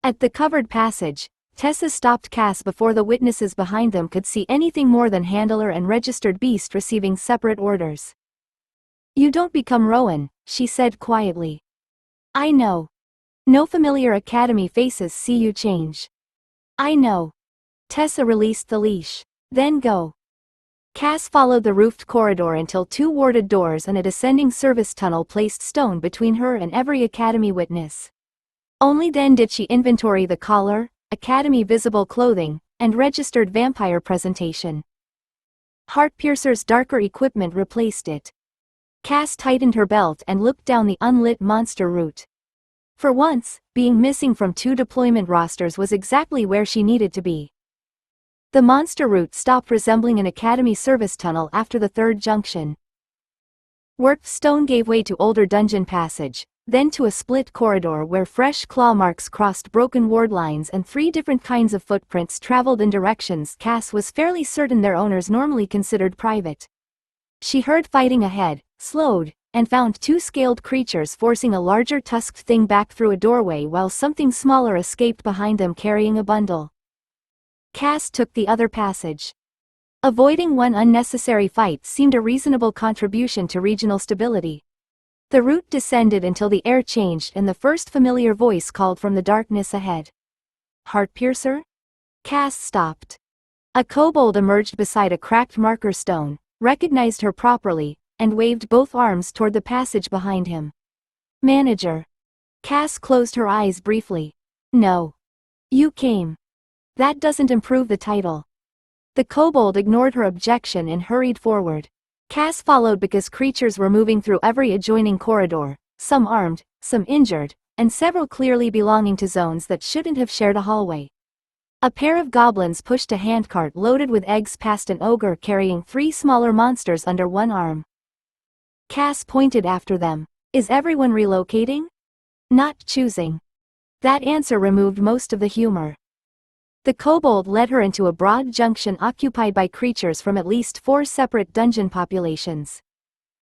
At the covered passage, Tessa stopped Cass before the witnesses behind them could see anything more than handler and registered beast receiving separate orders. You don't become Rowan, she said quietly. I know. No familiar Academy faces see you change. I know. Tessa released the leash. Then go. Cass followed the roofed corridor until 2 warded doors and a descending service tunnel placed stone between her and every Academy witness. Only then did she inventory the collar, Academy visible clothing, and registered vampire presentation. Heartpiercer's darker equipment replaced it. Cass tightened her belt and looked down the unlit monster route. For once, being missing from 2 deployment rosters was exactly where she needed to be. The monster route stopped resembling an Academy service tunnel after the 3rd junction. Warped stone gave way to older dungeon passage, then to a split corridor where fresh claw marks crossed broken ward lines and 3 different kinds of footprints traveled in directions Cass was fairly certain their owners normally considered private. She heard fighting ahead, slowed, and found 2 scaled creatures forcing a larger tusked thing back through a doorway while something smaller escaped behind them carrying a bundle. Cass took the other passage. Avoiding one unnecessary fight seemed a reasonable contribution to regional stability. The route descended until the air changed and the first familiar voice called from the darkness ahead. Heartpiercer? Cass stopped. A kobold emerged beside a cracked marker stone, recognized her properly, and waved both arms toward the passage behind him. Manager. Cass closed her eyes briefly. No. You came. That doesn't improve the title. The kobold ignored her objection and hurried forward. Cass followed because creatures were moving through every adjoining corridor, some armed, some injured, and several clearly belonging to zones that shouldn't have shared a hallway. A pair of goblins pushed a handcart loaded with eggs past an ogre carrying 3 smaller monsters under one arm. Cass pointed after them. Is everyone relocating? Not choosing. That answer removed most of the humor. The kobold led her into a broad junction occupied by creatures from at least 4 separate dungeon populations.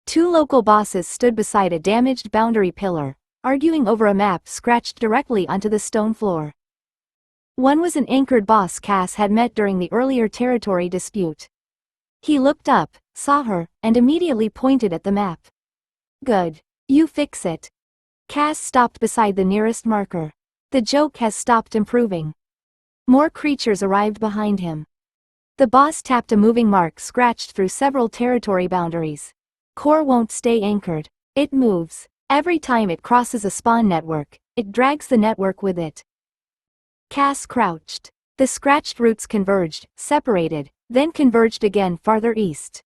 2 local bosses stood beside a damaged boundary pillar, arguing over a map scratched directly onto the stone floor. One was an anchored boss Cass had met during the earlier territory dispute. He looked up, saw her, and immediately pointed at the map. Good. You fix it. Cass stopped beside the nearest marker. The joke has stopped improving. More creatures arrived behind him. The boss tapped a moving mark scratched through several territory boundaries. Core won't stay anchored. It moves. Every time it crosses a spawn network, it drags the network with it. Cass crouched. The scratched roots converged, separated, then converged again farther east.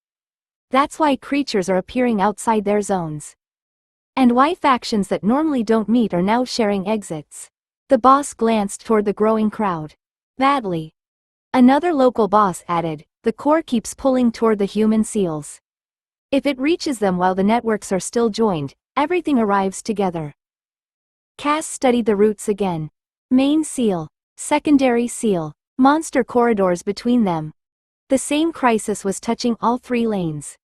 That's why creatures are appearing outside their zones. And why factions that normally don't meet are now sharing exits. The boss glanced toward the growing crowd. Badly. Another local boss added, the core keeps pulling toward the human seals. If it reaches them while the networks are still joined, everything arrives together. Cass studied the routes again. Main seal. Secondary seal. Monster corridors between them. The same crisis was touching all 3 lanes.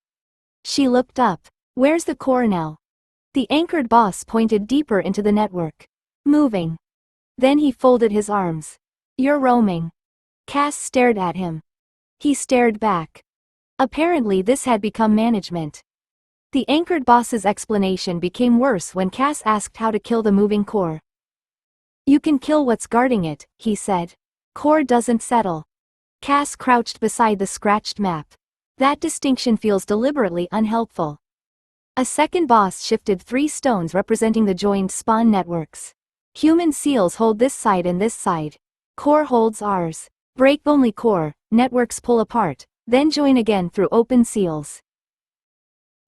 She looked up. Where's the core now? The anchored boss pointed deeper into the network. Moving. Then he folded his arms. You're roaming. Cass stared at him. He stared back. Apparently this had become management. The anchored boss's explanation became worse when Cass asked how to kill the moving core. You can kill what's guarding it, he said. Core doesn't settle. Cass crouched beside the scratched map. That distinction feels deliberately unhelpful. A second boss shifted 3 stones representing the joined spawn networks. Human seals hold this side and this side. Core holds ours. Break only core, networks pull apart, then join again through open seals.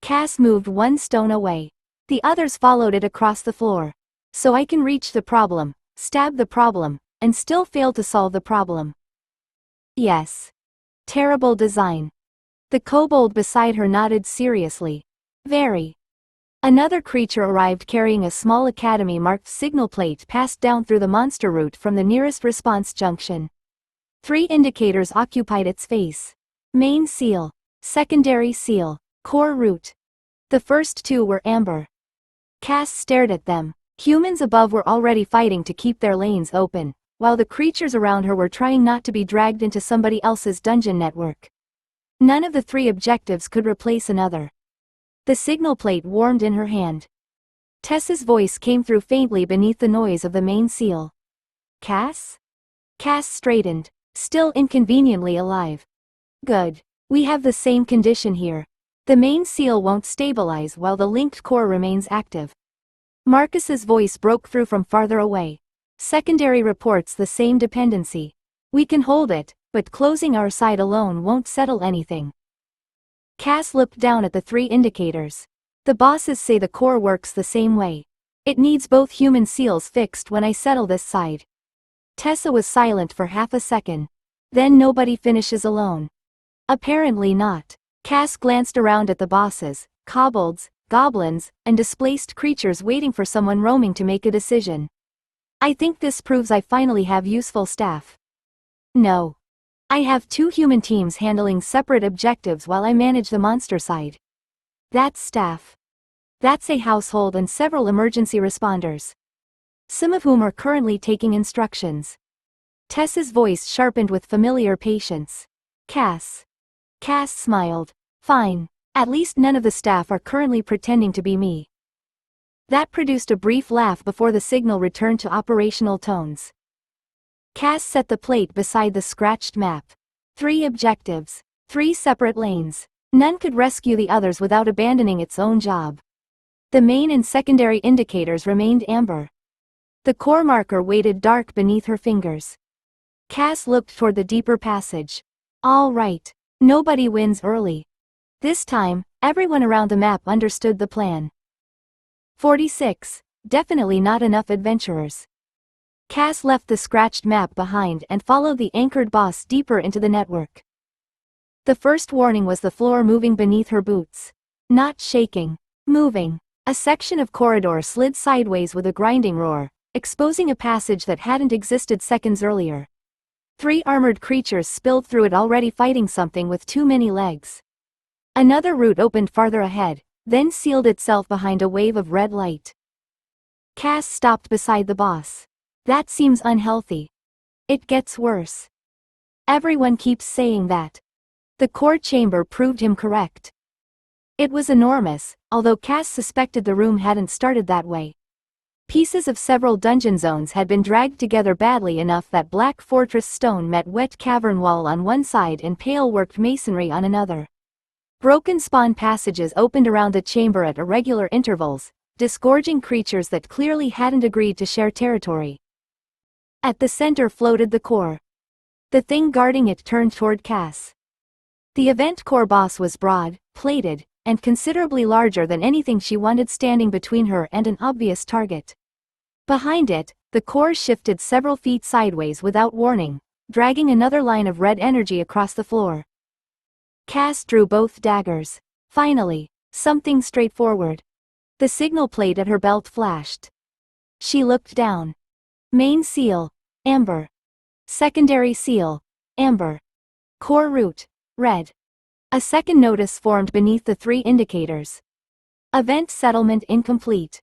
Cass moved 1 stone away. The others followed it across the floor. So I can reach the problem, stab the problem, and still fail to solve the problem. Yes. Terrible design. The kobold beside her nodded seriously. Very. Another creature arrived carrying a small academy-marked signal plate passed down through the monster route from the nearest response junction. 3 indicators occupied its face. Main seal. Secondary seal. Core route. The first 2 were amber. Cass stared at them. Humans above were already fighting to keep their lanes open, while the creatures around her were trying not to be dragged into somebody else's dungeon network. None of the 3 objectives could replace another. The signal plate warmed in her hand. Tessa's voice came through faintly beneath the noise of the main seal. Cass? Cass straightened, still inconveniently alive. Good. We have the same condition here. The main seal won't stabilize while the linked core remains active. Marcus's voice broke through from farther away. Secondary reports the same dependency. We can hold it, but closing our side alone won't settle anything. Cass looked down at the 3 indicators. The bosses say the core works the same way. It needs both human seals fixed when I settle this side. Tessa was silent for half a second. Then nobody finishes alone. Apparently not. Cass glanced around at the bosses, kobolds, goblins, and displaced creatures waiting for someone roaming to make a decision. I think this proves I finally have useful staff. No. I have 2 human teams handling separate objectives while I manage the monster side. That's staff. That's a household and several emergency responders. Some of whom are currently taking instructions. Tessa's voice sharpened with familiar patience. Cass. Cass smiled. Fine. At least none of the staff are currently pretending to be me. That produced a brief laugh before the signal returned to operational tones. Cass set the plate beside the scratched map. 3 objectives. 3 separate lanes. None could rescue the others without abandoning its own job. The main and secondary indicators remained amber. The core marker weighted dark beneath her fingers. Cass looked toward the deeper passage. All right. Nobody wins early. This time, everyone around the map understood the plan. 46. Definitely not enough adventurers. Cass left the scratched map behind and followed the anchored boss deeper into the network. The first warning was the floor moving beneath her boots. Not shaking. Moving. A section of corridor slid sideways with a grinding roar, exposing a passage that hadn't existed seconds earlier. 3 armored creatures spilled through it, already fighting something with too many legs. Another route opened farther ahead, then sealed itself behind a wave of red light. Cass stopped beside the boss. That seems unhealthy. It gets worse. Everyone keeps saying that. The core chamber proved him correct. It was enormous, although Cass suspected the room hadn't started that way. Pieces of several dungeon zones had been dragged together badly enough that black fortress stone met wet cavern wall on one side and pale worked masonry on another. Broken spawn passages opened around the chamber at irregular intervals, disgorging creatures that clearly hadn't agreed to share territory. At the center floated the core. The thing guarding it turned toward Cass. The event core boss was broad, plated, and considerably larger than anything she wanted standing between her and an obvious target. Behind it, the core shifted several feet sideways without warning, dragging another line of red energy across the floor. Cass drew both daggers. Finally, something straightforward. The signal plate at her belt flashed. She looked down. Main seal, amber. Secondary seal, amber. Core route, red. A second notice formed beneath the 3 indicators. Event settlement incomplete.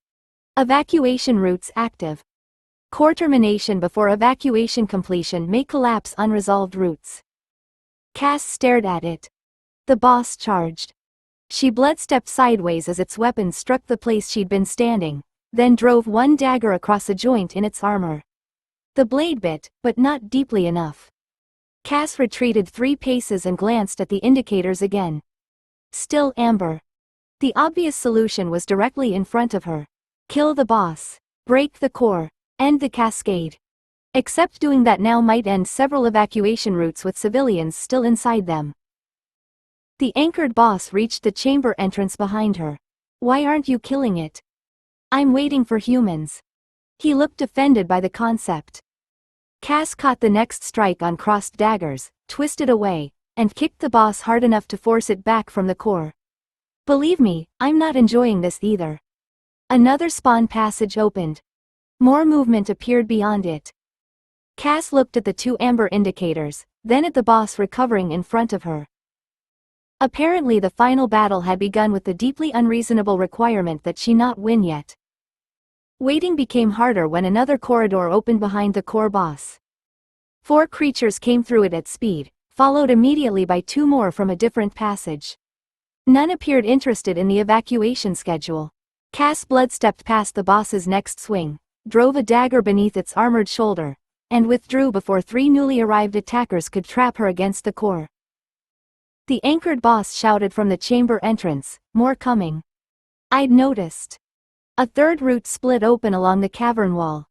Evacuation routes active. Core termination before evacuation completion may collapse unresolved routes. Cass stared at it. The boss charged. She bloodstepped sideways as its weapon struck the place she'd been standing, then drove one dagger across a joint in its armor. The blade bit, but not deeply enough. Cass retreated 3 paces and glanced at the indicators again. Still amber. The obvious solution was directly in front of her. Kill the boss. Break the core. End the cascade. Except doing that now might end several evacuation routes with civilians still inside them. The anchored boss reached the chamber entrance behind her. Why aren't you killing it? I'm waiting for humans. He looked offended by the concept. Cass caught the next strike on crossed daggers, twisted away, and kicked the boss hard enough to force it back from the core. Believe me, I'm not enjoying this either. Another spawn passage opened. More movement appeared beyond it. Cass looked at the 2 amber indicators, then at the boss recovering in front of her. Apparently the final battle had begun with the deeply unreasonable requirement that she not win yet. Waiting became harder when another corridor opened behind the core boss. 4 creatures came through it at speed, followed immediately by 2 more from a different passage. None appeared interested in the evacuation schedule. Cass bloodstepped past the boss's next swing, drove a dagger beneath its armored shoulder, and withdrew before 3 newly arrived attackers could trap her against the core. The anchored boss shouted from the chamber entrance, "More coming." I'd noticed. A third route split open along the cavern wall.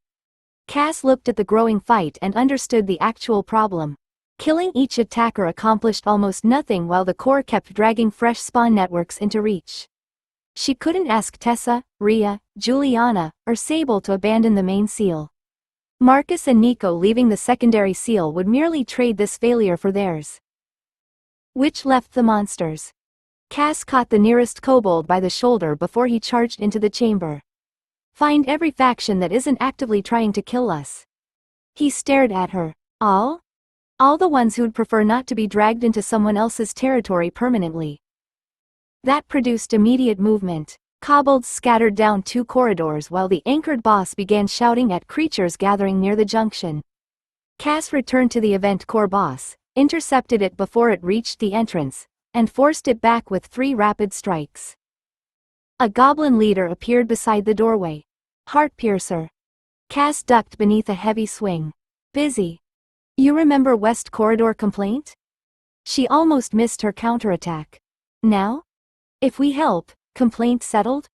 Cass looked at the growing fight and understood the actual problem. Killing each attacker accomplished almost nothing while the core kept dragging fresh spawn networks into reach. She couldn't ask Tessa, Rhea, Juliana, or Sable to abandon the main seal. Marcus and Nico leaving the secondary seal would merely trade this failure for theirs. Which left the monsters. Cass caught the nearest kobold by the shoulder before he charged into the chamber. Find every faction that isn't actively trying to kill us. He stared at her. All? All the ones who'd prefer not to be dragged into someone else's territory permanently. That produced immediate movement. Kobolds scattered down 2 corridors while the anchored boss began shouting at creatures gathering near the junction. Cass returned to the event core boss, intercepted it before it reached the entrance, and forced it back with 3 rapid strikes. A goblin leader appeared beside the doorway. Heartpiercer. Cass ducked beneath a heavy swing. Busy. You remember West Corridor complaint? She almost missed her counterattack. Now? If we help, complaint settled?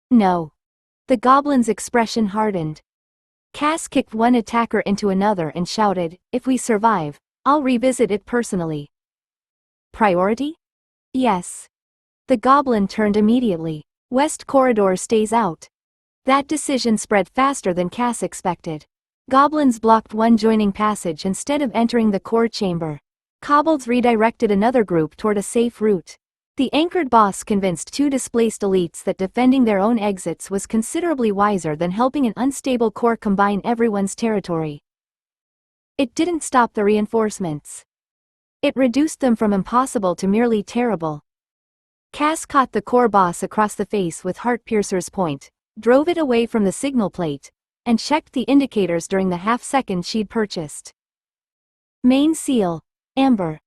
No. The goblin's expression hardened. Cass kicked one attacker into another and shouted, if we survive, I'll revisit it personally. Priority? Yes. The goblin turned immediately. West Corridor stays out. That decision spread faster than Cass expected. Goblins blocked one joining passage instead of entering the core chamber. Kobolds redirected another group toward a safe route. The anchored boss convinced two displaced elites that defending their own exits was considerably wiser than helping an unstable core combine everyone's territory. It didn't stop the reinforcements. It reduced them from impossible to merely terrible. Cass caught the core boss across the face with Heartpiercer's point, drove it away from the signal plate, and checked the indicators during the half-second she'd purchased. Main seal, amber.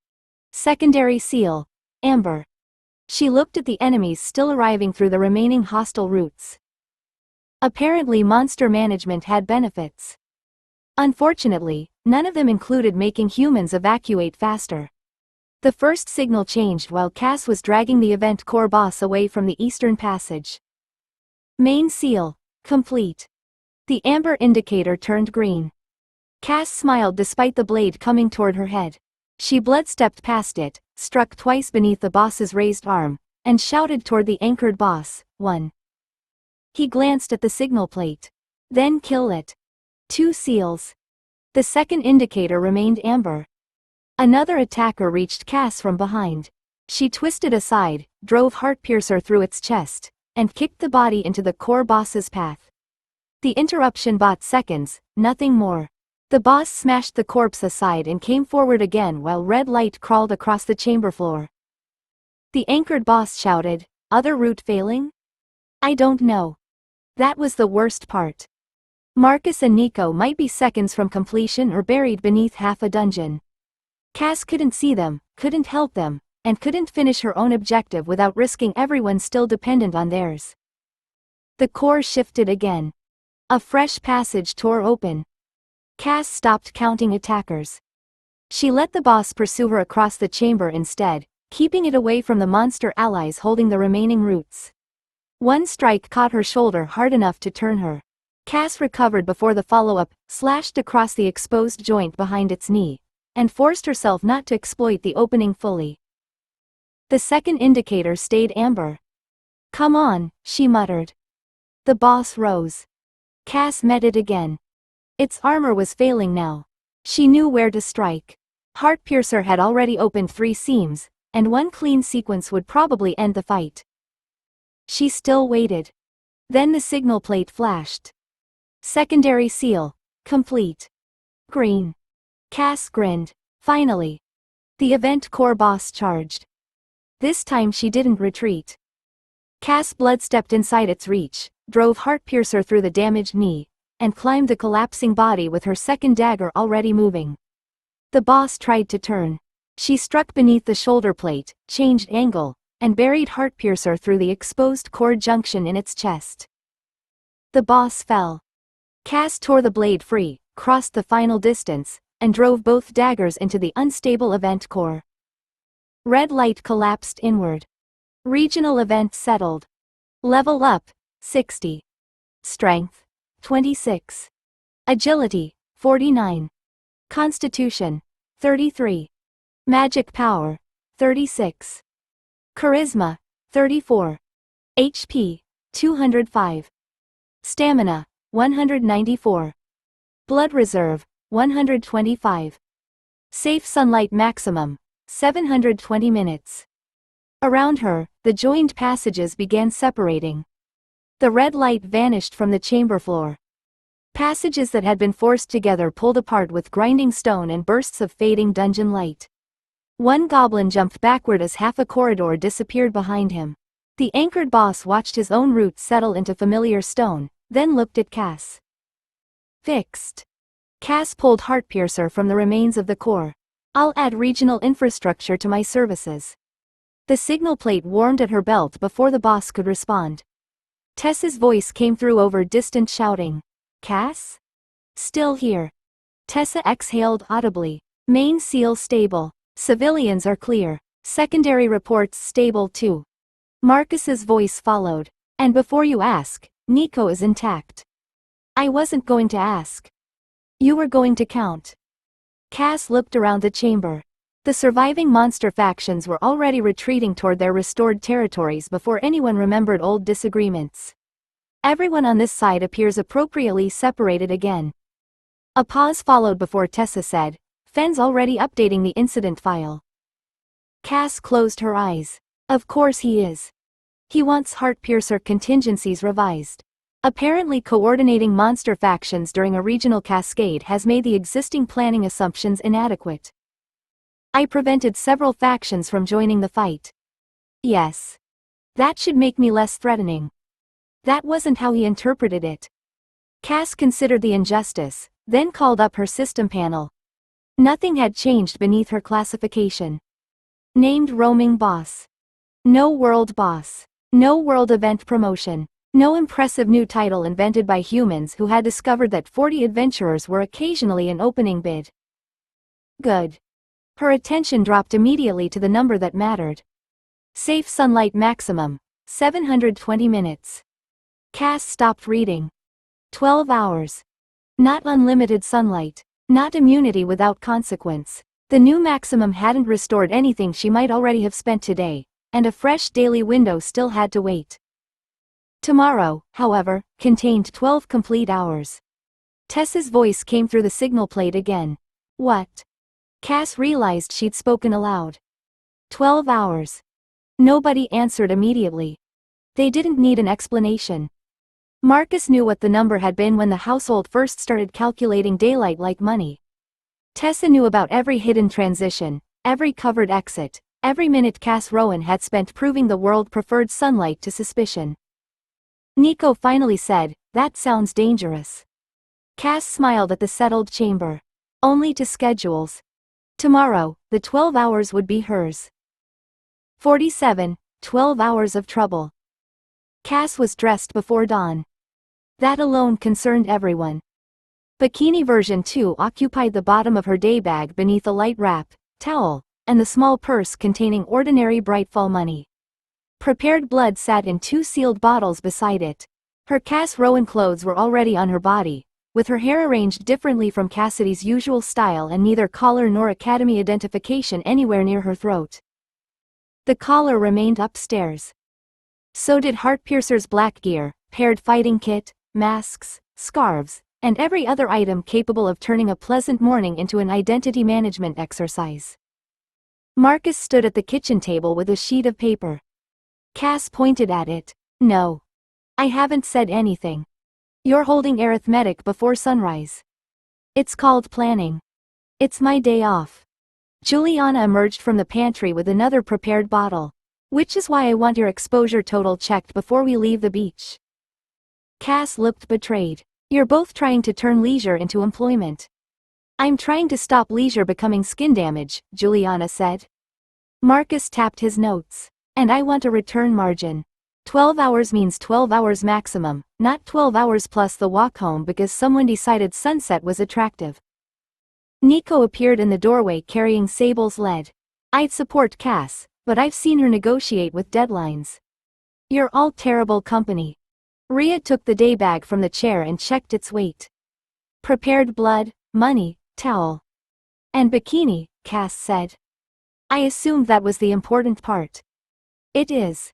Secondary seal, amber. She looked at the enemies still arriving through the remaining hostile routes. Apparently monster management had benefits. Unfortunately, none of them included making humans evacuate faster. The first signal changed while Cass was dragging the event core boss away from the eastern passage. Main seal, complete. The amber indicator turned green. Cass smiled despite the blade coming toward her head. She blood-stepped past it, struck twice beneath the boss's raised arm, and shouted toward the anchored boss, 1. He glanced at the signal plate. Then kill it. 2 seals. The second indicator remained amber. Another attacker reached Cass from behind. She twisted aside, drove Heartpiercer through its chest, and kicked the body into the core boss's path. The interruption bought seconds, nothing more. The boss smashed the corpse aside and came forward again while red light crawled across the chamber floor. The anchored boss shouted, other route failing? I don't know. That was the worst part. Marcus and Nico might be seconds from completion or buried beneath half a dungeon. Cass couldn't see them, couldn't help them, and couldn't finish her own objective without risking everyone still dependent on theirs. The core shifted again. A fresh passage tore open. Cass stopped counting attackers. She let the boss pursue her across the chamber instead, keeping it away from the monster allies holding the remaining routes. One strike caught her shoulder hard enough to turn her. Cass recovered before the follow-up slashed across the exposed joint behind its knee, and forced herself not to exploit the opening fully. The second indicator stayed amber. Come on, she muttered. The boss rose. Cass met it again. Its armor was failing now. She knew where to strike. Heartpiercer had already opened 3 seams, and one clean sequence would probably end the fight. She still waited. Then the signal plate flashed. Secondary seal, complete. Green. Cass grinned. Finally. The event core boss charged. This time she didn't retreat. Cass blood stepped inside its reach, drove Heartpiercer through the damaged knee, and climbed the collapsing body with her second dagger already moving. The boss tried to turn. She struck beneath the shoulder plate, changed angle, and buried Heartpiercer through the exposed core junction in its chest. The boss fell. Cass tore the blade free, crossed the final distance, and drove both daggers into the unstable event core. Red light collapsed inward. Regional event settled. Level up, 60. Strength, 26. Agility, 49. Constitution, 33. Magic power, 36. Charisma, 34. HP, 205. Stamina, 194. Blood reserve, 125. Safe sunlight maximum, 720 minutes. Around her, the joined passages began separating. The red light vanished from the chamber floor. Passages that had been forced together pulled apart with grinding stone and bursts of fading dungeon light. One goblin jumped backward as half a corridor disappeared behind him. The anchored boss watched his own roots settle into familiar stone, then looked at Cass. Fixed. Cass pulled Heartpiercer from the remains of the core. I'll add regional infrastructure to my services. The signal plate warmed at her belt before the boss could respond. Tessa's voice came through over distant shouting. Cass? Still here. Tessa exhaled audibly. Main seal stable. Civilians are clear. Secondary reports stable too. Marcus's voice followed. And before you ask, Nico is intact. I wasn't going to ask. You were going to count. Cass looked around the chamber. The surviving monster factions were already retreating toward their restored territories before anyone remembered old disagreements. Everyone on this side appears appropriately separated again. A pause followed before Tessa said, Fenn's already updating the incident file. Cass closed her eyes. Of course he is. He wants Heartpiercer contingencies revised. Apparently coordinating monster factions during a regional cascade has made the existing planning assumptions inadequate. I prevented several factions from joining the fight. Yes. That should make me less threatening. That wasn't how he interpreted it. Cass considered the injustice, then called up her system panel. Nothing had changed beneath her classification. Named roaming boss. No world boss. No world event promotion. No impressive new title invented by humans who had discovered that 40 adventurers were occasionally an opening bid. Good. Her attention dropped immediately to the number that mattered. Safe sunlight maximum. 720 minutes. Cass stopped reading. 12 hours. Not unlimited sunlight. Not immunity without consequence. The new maximum hadn't restored anything she might already have spent today, and a fresh daily window still had to wait. Tomorrow, however, contained 12 complete hours. Tessa's voice came through the signal plate again. What? Cass realized she'd spoken aloud. 12 hours. Nobody answered immediately. They didn't need an explanation. Marcus knew what the number had been when the household first started calculating daylight like money. Tessa knew about every hidden transition, every covered exit, every minute Cass Rowan had spent proving the world preferred sunlight to suspicion. Nico finally said, that sounds dangerous. Cass smiled at the settled chamber. Only to schedules. Tomorrow, the 12 hours would be hers. 47, 12 hours of trouble. Cass was dressed before dawn. That alone concerned everyone. Bikini version 2 occupied the bottom of her day bag beneath a light wrap, towel, and the small purse containing ordinary Brightfall money. Prepared blood sat in 2 sealed bottles beside it. Her Cass Rowan clothes were already on her body, with her hair arranged differently from Cassidy's usual style and neither collar nor academy identification anywhere near her throat. The collar remained upstairs. So did Heartpiercer's black gear, paired fighting kit, masks, scarves, and every other item capable of turning a pleasant morning into an identity management exercise. Marcus stood at the kitchen table with a sheet of paper. Cass pointed at it. No. I haven't said anything. You're holding arithmetic before sunrise. It's called planning. It's my day off. Juliana emerged from the pantry with another prepared bottle. Which is why I want your exposure total checked before we leave the beach. Cass looked betrayed. You're both trying to turn leisure into employment. I'm trying to stop leisure becoming skin damage, Juliana said. Marcus tapped his notes. And I want a return margin. 12 hours means 12 hours maximum, not 12 hours plus the walk home because someone decided sunset was attractive. Nico appeared in the doorway carrying Sable's lead. I'd support Cass, but I've seen her negotiate with deadlines. You're all terrible company. Rhea took the day bag from the chair and checked its weight. Prepared blood, money, towel. And bikini, Cass said. I assumed that was the important part. It is.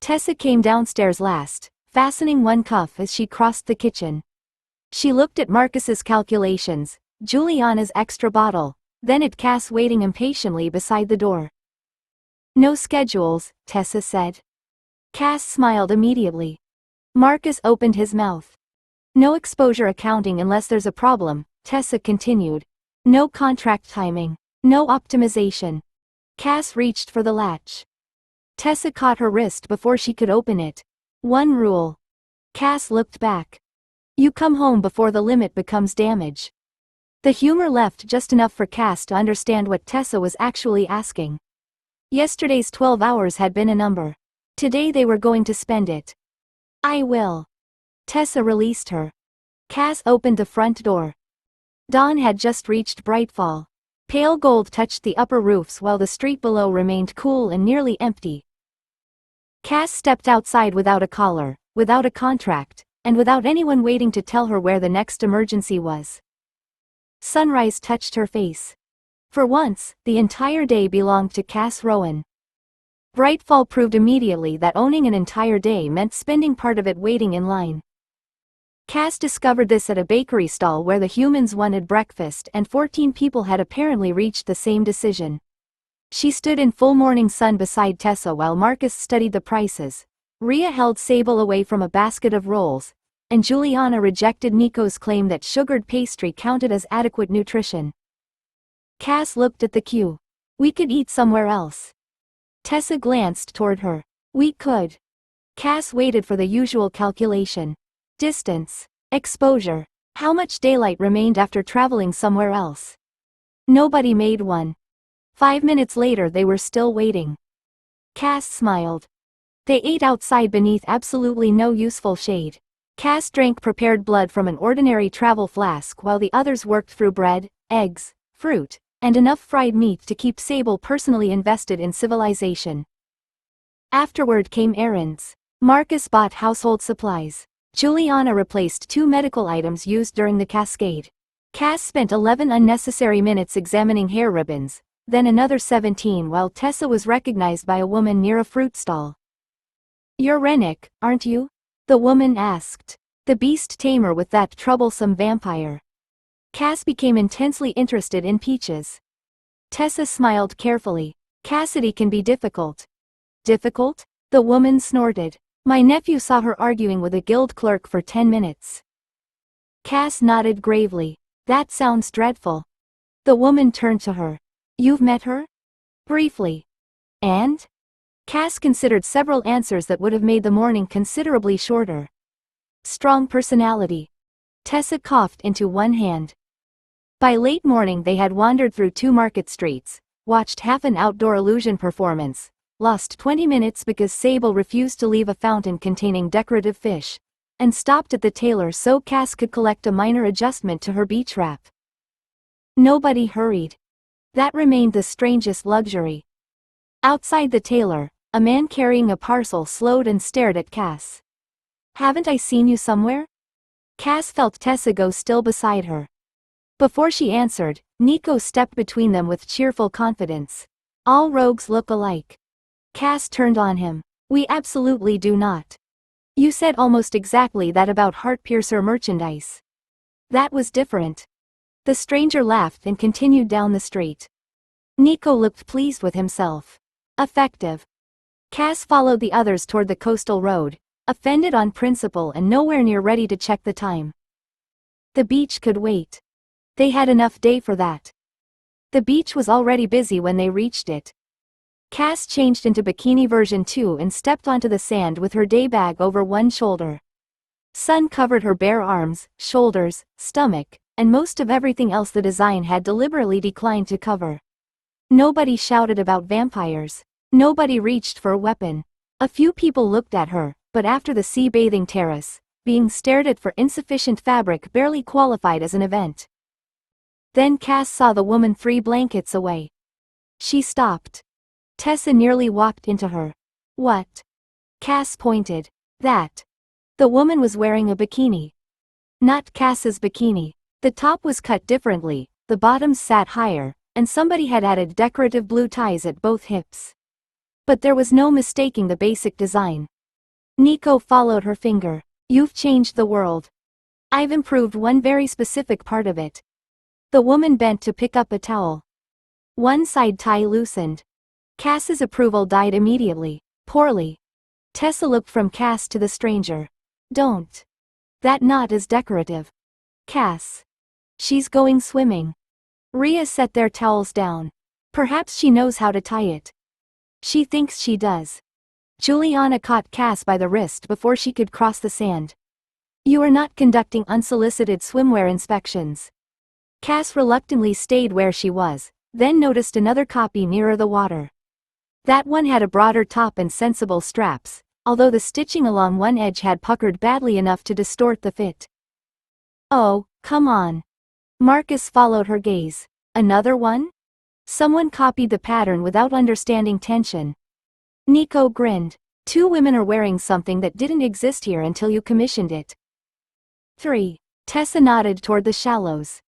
Tessa came downstairs last, fastening one cuff as she crossed the kitchen. She looked at Marcus's calculations, Juliana's extra bottle, then at Cass waiting impatiently beside the door. No schedules, Tessa said. Cass smiled immediately. Marcus opened his mouth. No exposure accounting unless there's a problem, Tessa continued. No contract timing. No optimization. Cass reached for the latch. Tessa caught her wrist before she could open it. One rule. Cass looked back. You come home before the limit becomes damage. The humor left just enough for Cass to understand what Tessa was actually asking. Yesterday's 12 hours had been a number. Today they were going to spend it. I will. Tessa released her. Cass opened the front door. Dawn had just reached Brightfall. Pale gold touched the upper roofs while the street below remained cool and nearly empty. Cass stepped outside without a collar, without a contract, and without anyone waiting to tell her where the next emergency was. Sunrise touched her face. For once, the entire day belonged to Cass Rowan. Brightfall proved immediately that owning an entire day meant spending part of it waiting in line. Cass discovered this at a bakery stall where the humans wanted breakfast and 14 people had apparently reached the same decision. She stood in full morning sun beside Tessa while Marcus studied the prices. Rhea held Sable away from a basket of rolls, and Juliana rejected Nico's claim that sugared pastry counted as adequate nutrition. Cass looked at the queue. We could eat somewhere else. Tessa glanced toward her. We could. Cass waited for the usual calculation. Distance. Exposure. How much daylight remained after traveling somewhere else? Nobody made one. 5 minutes later they were still waiting. Cass smiled. They ate outside beneath absolutely no useful shade. Cass drank prepared blood from an ordinary travel flask while the others worked through bread, eggs, fruit, and enough fried meat to keep Sable personally invested in civilization. Afterward came errands. Marcus bought household supplies. Juliana replaced 2 medical items used during the cascade. Cass spent 11 unnecessary minutes examining hair ribbons, then another 17 while Tessa was recognized by a woman near a fruit stall. You're Rennick, aren't you? The woman asked. The beast tamer with that troublesome vampire. Cass became intensely interested in peaches. Tessa smiled carefully. Cassidy can be difficult. Difficult? The woman snorted. My nephew saw her arguing with a guild clerk for 10 minutes. Cass nodded gravely. That sounds dreadful. The woman turned to her. You've met her? Briefly. And? Cass considered several answers that would have made the morning considerably shorter. Strong personality. Tessa coughed into one hand. By late morning they had wandered through 2 market streets, watched half an outdoor illusion performance, lost 20 minutes because Sable refused to leave a fountain containing decorative fish, and stopped at the tailor so Cass could collect a minor adjustment to her beach wrap. Nobody hurried. That remained the strangest luxury. Outside the tailor, a man carrying a parcel slowed and stared at Cass. Haven't I seen you somewhere? Cass felt Tessa go still beside her. Before she answered, Nico stepped between them with cheerful confidence. All rogues look alike. Cass turned on him. We absolutely do not. You said almost exactly that about Heartpiercer merchandise. That was different. The stranger laughed and continued down the street. Nico looked pleased with himself. Effective. Cass followed the others toward the coastal road, offended on principle and nowhere near ready to check the time. The beach could wait. They had enough day for that. The beach was already busy when they reached it. Cass changed into bikini version 2 and stepped onto the sand with her day bag over one shoulder. Sun covered her bare arms, shoulders, stomach, and most of everything else the design had deliberately declined to cover. Nobody shouted about vampires. Nobody reached for a weapon. A few people looked at her, but after the sea bathing terrace, being stared at for insufficient fabric barely qualified as an event. Then Cass saw the woman 3 blankets away. She stopped. Tessa nearly walked into her. What? Cass pointed. That. The woman was wearing a bikini. Not Cass's bikini. The top was cut differently, the bottoms sat higher, and somebody had added decorative blue ties at both hips. But there was no mistaking the basic design. Nico followed her finger. You've changed the world. I've improved one very specific part of it. The woman bent to pick up a towel. One side tie loosened. Cass's approval died immediately. Poorly. Tessa looked from Cass to the stranger. Don't. That knot is decorative. Cass. She's going swimming. Rhea set their towels down. Perhaps she knows how to tie it. She thinks she does. Juliana caught Cass by the wrist before she could cross the sand. You are not conducting unsolicited swimwear inspections. Cass reluctantly stayed where she was, then noticed another copy nearer the water. That one had a broader top and sensible straps, although the stitching along one edge had puckered badly enough to distort the fit. "Oh, come on." Marcus followed her gaze. "Another one?" Someone copied the pattern without understanding tension. Nico grinned. "Two women are wearing something that didn't exist here until you commissioned it." 3. Tessa nodded toward the shallows.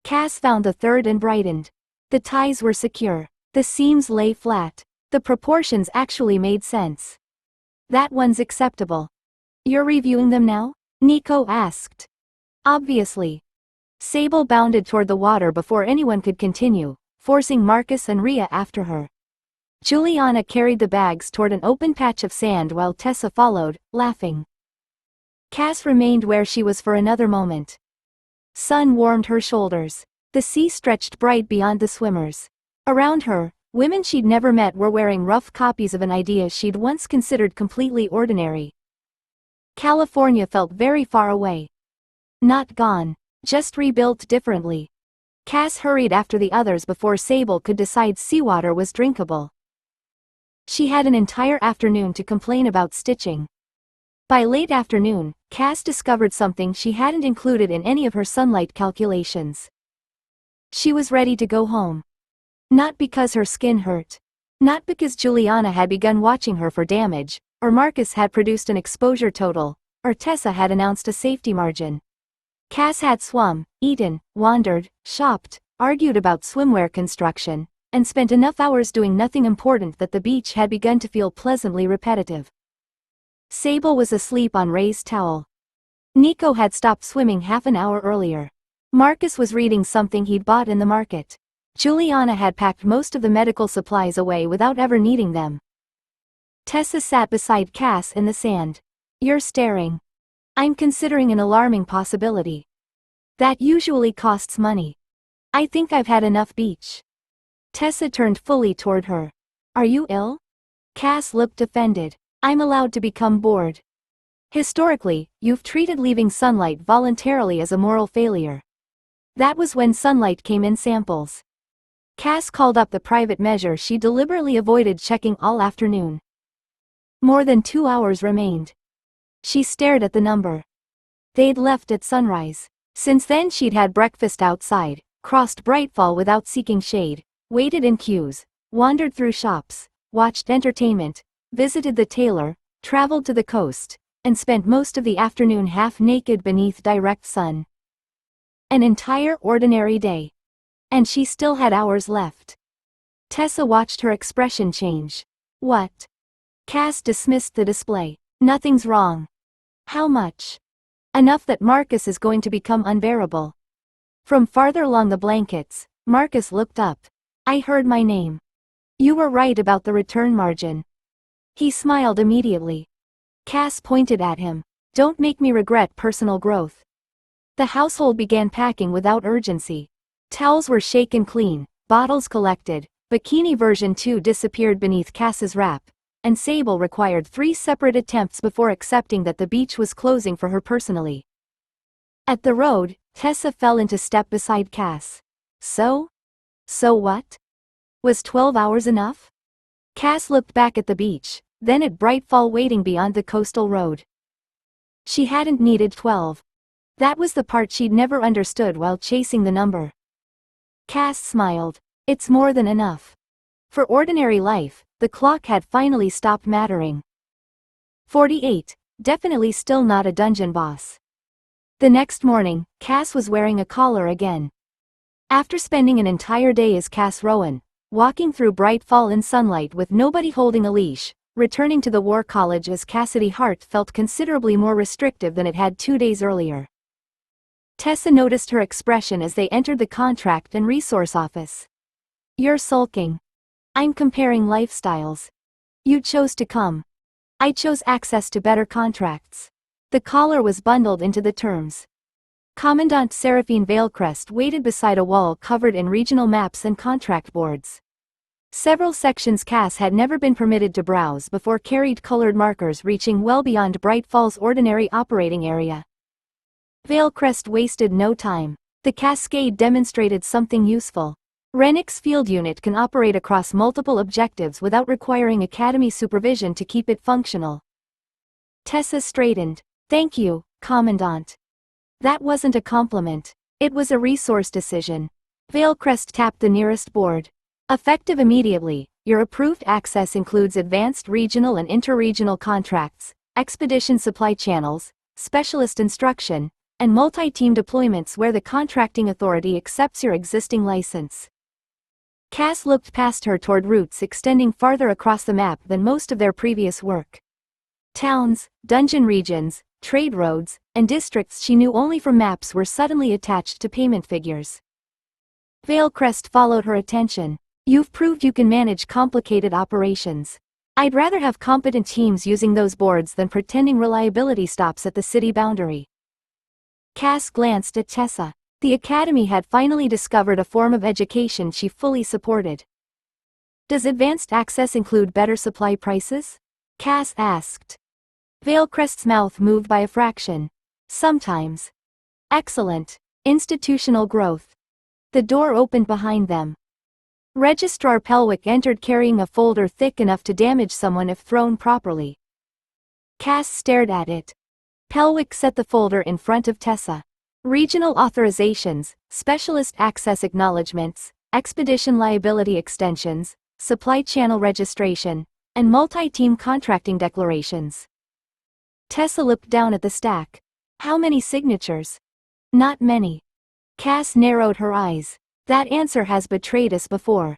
Cass found the third and brightened. The ties were secure. The seams lay flat. The proportions actually made sense. "That one's acceptable." "You're reviewing them now?" Nico asked. "Obviously." Sable bounded toward the water before anyone could continue, forcing Marcus and Rhea after her. Juliana carried the bags toward an open patch of sand while Tessa followed, laughing. Cass remained where she was for another moment. Sun warmed her shoulders. The sea stretched bright beyond the swimmers. Around her, women she'd never met were wearing rough copies of an idea she'd once considered completely ordinary. California felt very far away. Not gone, just rebuilt differently. Cass hurried after the others before Sable could decide seawater was drinkable. She had an entire afternoon to complain about stitching. By late afternoon, Cass discovered something she hadn't included in any of her sunlight calculations. She was ready to go home. Not because her skin hurt. Not because Juliana had begun watching her for damage, or Marcus had produced an exposure total, or Tessa had announced a safety margin. Cass had swum, eaten, wandered, shopped, argued about swimwear construction, and spent enough hours doing nothing important that the beach had begun to feel pleasantly repetitive. Sable was asleep on Ray's towel. Nico had stopped swimming half an hour earlier. Marcus was reading something he'd bought in the market. Juliana had packed most of the medical supplies away without ever needing them. Tessa sat beside Cass in the sand. "You're staring." "I'm considering an alarming possibility." "That usually costs money." "I think I've had enough beach." Tessa turned fully toward her. "Are you ill?" Cass looked offended. "I'm allowed to become bored." "Historically, you've treated leaving sunlight voluntarily as a moral failure." That was when sunlight came in samples. Cass called up the private measure she deliberately avoided checking all afternoon. More than 2 hours remained. She stared at the number. They'd left at sunrise. Since then she'd had breakfast outside, crossed Brightfall without seeking shade, waited in queues, wandered through shops, watched entertainment, visited the tailor, traveled to the coast, and spent most of the afternoon half-naked beneath direct sun. An entire ordinary day. And she still had hours left. Tessa watched her expression change. "What?" Cass dismissed the display. "Nothing's wrong." "How much?" "Enough that Marcus is going to become unbearable." From farther along the blankets, Marcus looked up. "I heard my name." "You were right about the return margin." He smiled immediately. Cass pointed at him. "Don't make me regret personal growth." The household began packing without urgency. Towels were shaken clean, bottles collected, bikini version 2 disappeared beneath Cass's wrap, and Sable required 3 separate attempts before accepting that the beach was closing for her personally. At the road, Tessa fell into step beside Cass. So what? Was 12 hours enough? Cass looked back at the beach, then at Brightfall waiting beyond the coastal road. She hadn't needed 12. That was the part she'd never understood while chasing the number. Cass smiled. "It's more than enough." For ordinary life, the clock had finally stopped mattering. 48. Definitely still not a dungeon boss. The next morning, Cass was wearing a collar again. After spending an entire day as Cass Rowan, walking through Brightfall in sunlight with nobody holding a leash, returning to the War College as Cassidy Hart felt considerably more restrictive than it had 2 days earlier. Tessa noticed her expression as they entered the contract and resource office. "You're sulking." "I'm comparing lifestyles." "You chose to come." "I chose access to better contracts." The collar was bundled into the terms. Commandant Seraphine Veilcrest waited beside a wall covered in regional maps and contract boards. Several sections Cass had never been permitted to browse before carried colored markers reaching well beyond Brightfall's ordinary operating area. Veilcrest wasted no time. The cascade demonstrated something useful. Rennick's field unit can operate across multiple objectives without requiring Academy supervision to keep it functional. Tessa straightened. Thank you, Commandant. That wasn't a compliment. It was a resource decision. Veilcrest tapped the nearest board. Effective immediately, your approved access includes advanced regional and interregional contracts, expedition supply channels, specialist instruction, and multi-team deployments where the contracting authority accepts your existing license. Cass looked past her toward routes extending farther across the map than most of their previous work. Towns, dungeon regions, trade roads, and districts she knew only from maps were suddenly attached to payment figures. Veilcrest followed her attention. You've proved you can manage complicated operations. I'd rather have competent teams using those boards than pretending reliability stops at the city boundary. Cass glanced at Tessa. The Academy had finally discovered a form of education she fully supported. Does advanced access include better supply prices? Cass asked. Veilcrest's mouth moved by a fraction. Sometimes. Excellent. Institutional growth. The door opened behind them. Registrar Pelwick entered carrying a folder thick enough to damage someone if thrown properly. Cass stared at it. Pelwick set the folder in front of Tessa. Regional authorizations, specialist access acknowledgements, expedition liability extensions, supply channel registration, and multi-team contracting declarations. Tessa looked down at the stack. How many signatures? Not many. Cass narrowed her eyes. That answer has betrayed us before.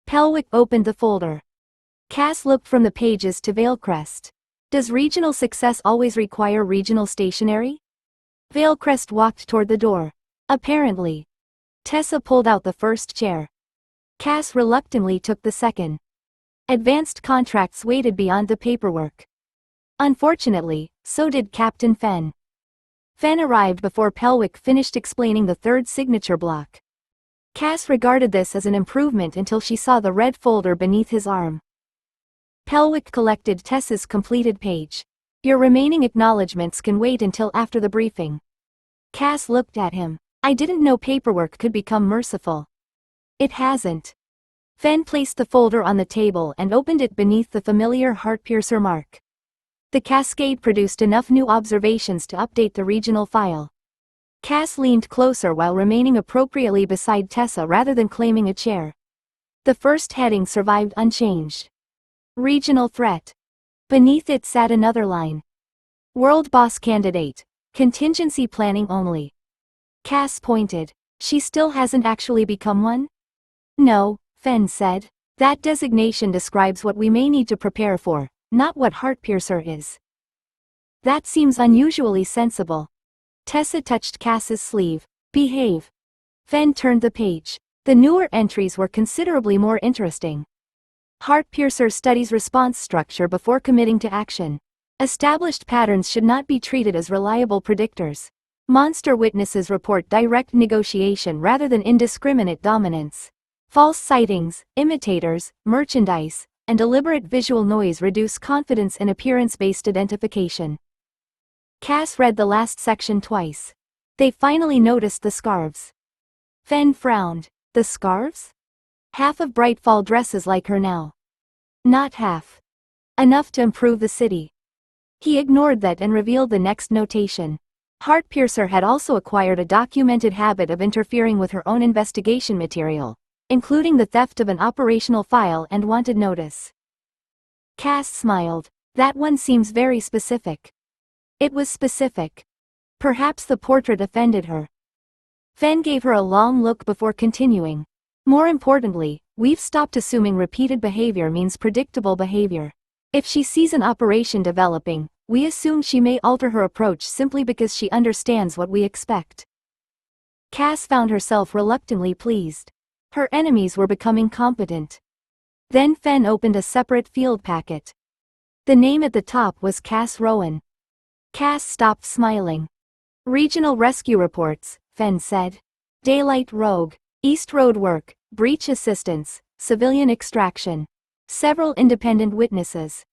Pelwick opened the folder. Cass looked from the pages to Veilcrest. Does regional success always require regional stationery? Veilcrest walked toward the door. Apparently. Tessa pulled out the first chair. Cass reluctantly took the second. Advanced contracts waited beyond the paperwork. Unfortunately, so did Captain Fenn. Fenn arrived before Pelwick finished explaining the third signature block. Cass regarded this as an improvement until she saw the red folder beneath his arm. Pelwick collected Tessa's completed page. Your remaining acknowledgements can wait until after the briefing. Cass looked at him. I didn't know paperwork could become merciful. It hasn't. Fenn placed the folder on the table and opened it beneath the familiar Heartpiercer mark. The cascade produced enough new observations to update the regional file. Cass leaned closer while remaining appropriately beside Tessa rather than claiming a chair. The first heading survived unchanged. Regional threat. Beneath it sat another line. World boss candidate. Contingency planning only. Cass pointed. She still hasn't actually become one? No, Fenn said. That designation describes what we may need to prepare for, not what Heartpiercer is. That seems unusually sensible. Tessa touched Cass's sleeve. Behave. Fenn turned the page. The newer entries were considerably more interesting. Heartpiercer studies response structure before committing to action. Established patterns should not be treated as reliable predictors. Monster witnesses report direct negotiation rather than indiscriminate dominance. False sightings, imitators, merchandise, and deliberate visual noise reduce confidence in appearance-based identification. Cass read the last section twice. They finally noticed the scarves. Fenn frowned. The scarves? Half of Brightfall dresses like her now. Not half. Enough to improve the city. He ignored that and revealed the next notation. Heartpiercer had also acquired a documented habit of interfering with her own investigation material, including the theft of an operational file and wanted notice. Cass smiled. That one seems very specific. It was specific. Perhaps the portrait offended her. Fenn gave her a long look before continuing. More importantly, we've stopped assuming repeated behavior means predictable behavior. If she sees an operation developing, we assume she may alter her approach simply because she understands what we expect. Cass found herself reluctantly pleased. Her enemies were becoming competent. Then Fenn opened a separate field packet. The name at the top was Cass Rowan. Cass stopped smiling. Regional rescue reports, Fenn said. Daylight Rogue. East Road work, breach assistance, civilian extraction. Several independent witnesses.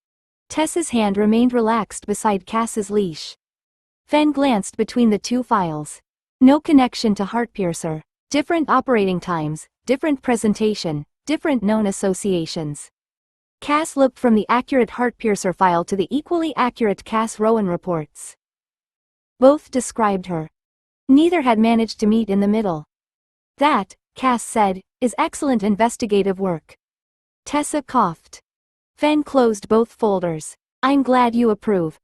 Tessa's hand remained relaxed beside Cass's leash. Fenn glanced between the two files. No connection to Heartpiercer. Different operating times, different presentation, different known associations. Cass looked from the accurate Heartpiercer file to the equally accurate Cass Rowan reports. Both described her. Neither had managed to meet in the middle. That, Cass said, is excellent investigative work. Tessa coughed. Fen closed both folders. I'm glad you approve.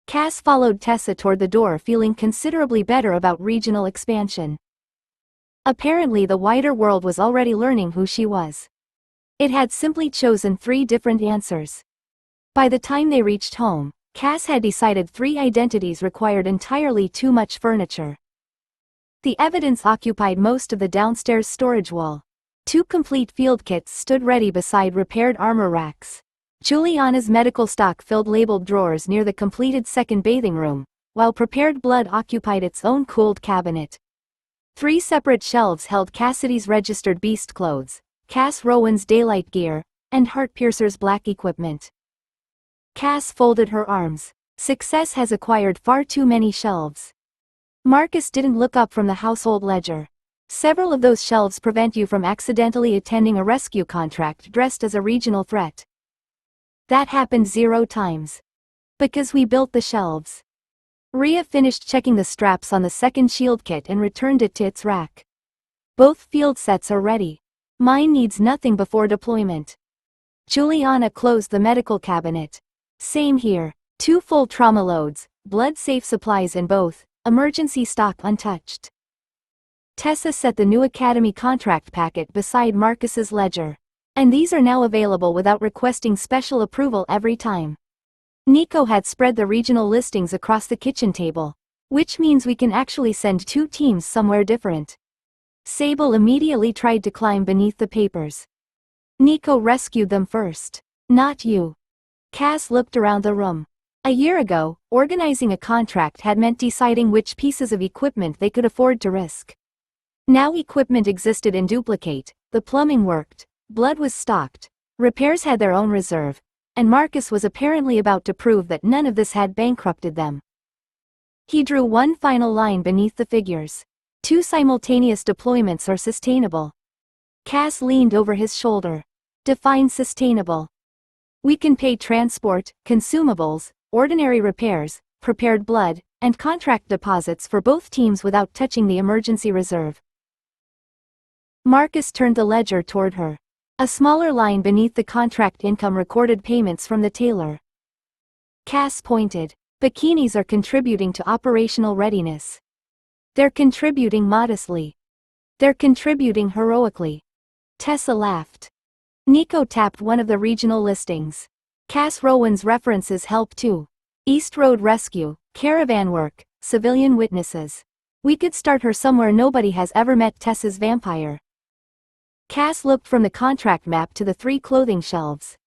Cass followed Tessa toward the door, feeling considerably better about regional expansion. Apparently the wider world was already learning who she was. It had simply chosen 3 different answers. By the time they reached home, Cass had decided 3 identities required entirely too much furniture. The evidence occupied most of the downstairs storage wall. 2 complete field kits stood ready beside repaired armor racks. Juliana's medical stock filled labeled drawers near the completed second bathing room, while prepared blood occupied its own cooled cabinet. 3 separate shelves held Cassidy's registered beast clothes, Cass Rowan's daylight gear, and Heartpiercer's black equipment. Cass folded her arms. Success has acquired far too many shelves. Marcus didn't look up from the household ledger. Several of those shelves prevent you from accidentally attending a rescue contract dressed as a regional threat. That happened 0 times. Because we built the shelves. Rhea finished checking the straps on the second shield kit and returned it to its rack. Both field sets are ready. Mine needs nothing before deployment. Juliana closed the medical cabinet. Same here. 2 full trauma loads, blood-safe supplies in both, emergency stock untouched. Tessa set the new Academy contract packet beside Marcus's ledger. And these are now available without requesting special approval every time. Nico had spread the regional listings across the kitchen table, which means we can actually send 2 teams somewhere different. Sable immediately tried to climb beneath the papers. Nico rescued them first. Not you. Cass looked around the room. A year ago, organizing a contract had meant deciding which pieces of equipment they could afford to risk. Now equipment existed in duplicate, the plumbing worked, blood was stocked, repairs had their own reserve, and Marcus was apparently about to prove that none of this had bankrupted them. He drew one final line beneath the figures. 2 simultaneous deployments are sustainable. Cass leaned over his shoulder. Define sustainable. We can pay transport, consumables, ordinary repairs, prepared blood, and contract deposits for both teams without touching the emergency reserve. Marcus turned the ledger toward her. A smaller line beneath the contract income recorded payments from the tailor. Cass pointed. Bikinis are contributing to operational readiness. They're contributing modestly. They're contributing heroically. Tessa laughed. Nico tapped one of the regional listings. Cass Rowan's references help too. East Road Rescue, Caravan Work, Civilian Witnesses. We could start her somewhere nobody has ever met Tessa's vampire. Cass looked from the contract map to the 3 clothing shelves.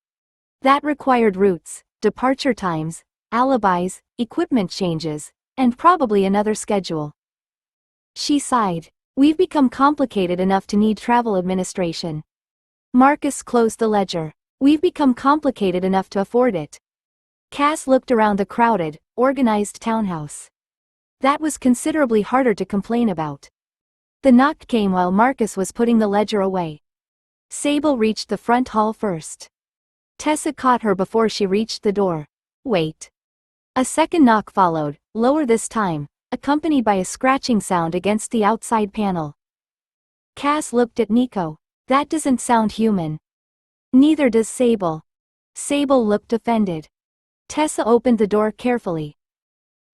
That required routes, departure times, alibis, equipment changes, and probably another schedule. She sighed. We've become complicated enough to need travel administration. Marcus closed the ledger. We've become complicated enough to afford it. Cass looked around the crowded, organized townhouse. That was considerably harder to complain about. The knock came while Marcus was putting the ledger away. Sable reached the front hall first. Tessa caught her before she reached the door. Wait. A second knock followed, lower this time, accompanied by a scratching sound against the outside panel. Cass looked at Nico. That doesn't sound human. Neither does Sable. Sable looked offended. Tessa opened the door carefully.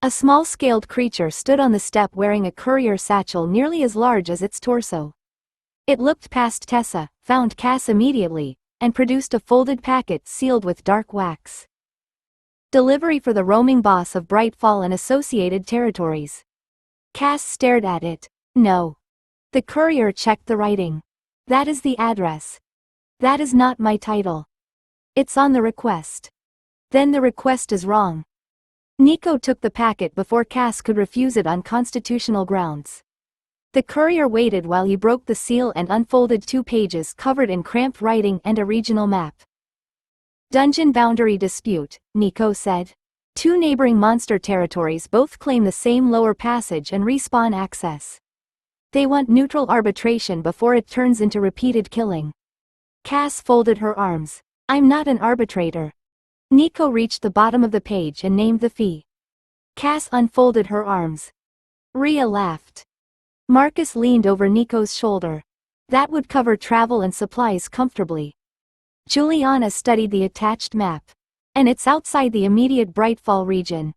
A small scaled creature stood on the step wearing a courier satchel nearly as large as its torso. It looked past Tessa, found Cass immediately, and produced a folded packet sealed with dark wax. Delivery for the roaming boss of Brightfall and associated territories. Cass stared at it. No. The courier checked the writing. That is the address. That is not my title. It's on the request. Then the request is wrong. Nico took the packet before Cass could refuse it on constitutional grounds. The courier waited while he broke the seal and unfolded 2 pages covered in cramped writing and a regional map. Dungeon boundary dispute, Nico said. 2 neighboring monster territories both claim the same lower passage and respawn access. They want neutral arbitration before it turns into repeated killing. Cass folded her arms. I'm not an arbitrator. Nico reached the bottom of the page and named the fee. Cass unfolded her arms. Rhea laughed. Marcus leaned over Nico's shoulder. That would cover travel and supplies comfortably. Juliana studied the attached map. And it's outside the immediate Brightfall region.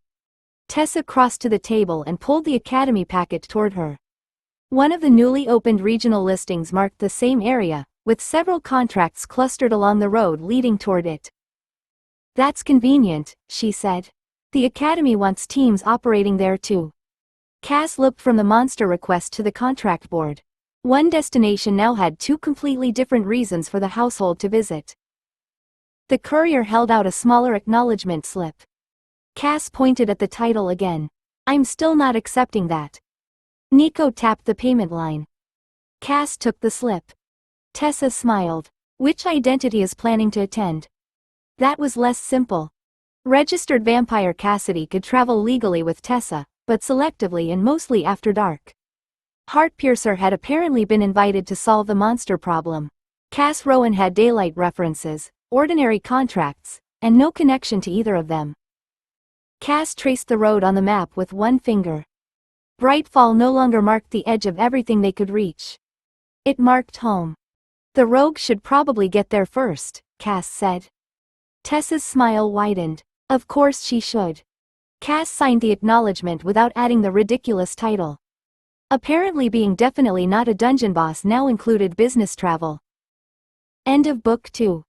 Tessa crossed to the table and pulled the Academy packet toward her. One of the newly opened regional listings marked the same area, with several contracts clustered along the road leading toward it. That's convenient, she said. The Academy wants teams operating there too. Cass looked from the monster request to the contract board. One destination now had two completely different reasons for the household to visit. The courier held out a smaller acknowledgement slip. Cass pointed at the title again. I'm still not accepting that. Nico tapped the payment line. Cass took the slip. Tessa smiled. Which identity is planning to attend? That was less simple. Registered vampire Cassidy could travel legally with Tessa, but selectively and mostly after dark. Heartpiercer had apparently been invited to solve the monster problem. Cass Rowan had daylight references, ordinary contracts, and no connection to either of them. Cass traced the road on the map with one finger. Brightfall no longer marked the edge of everything they could reach. It marked home. The rogue should probably get there first, Cass said. Tessa's smile widened. Of course she should. Cass signed the acknowledgement without adding the ridiculous title. Apparently being definitely not a dungeon boss now included business travel. End of Book 2.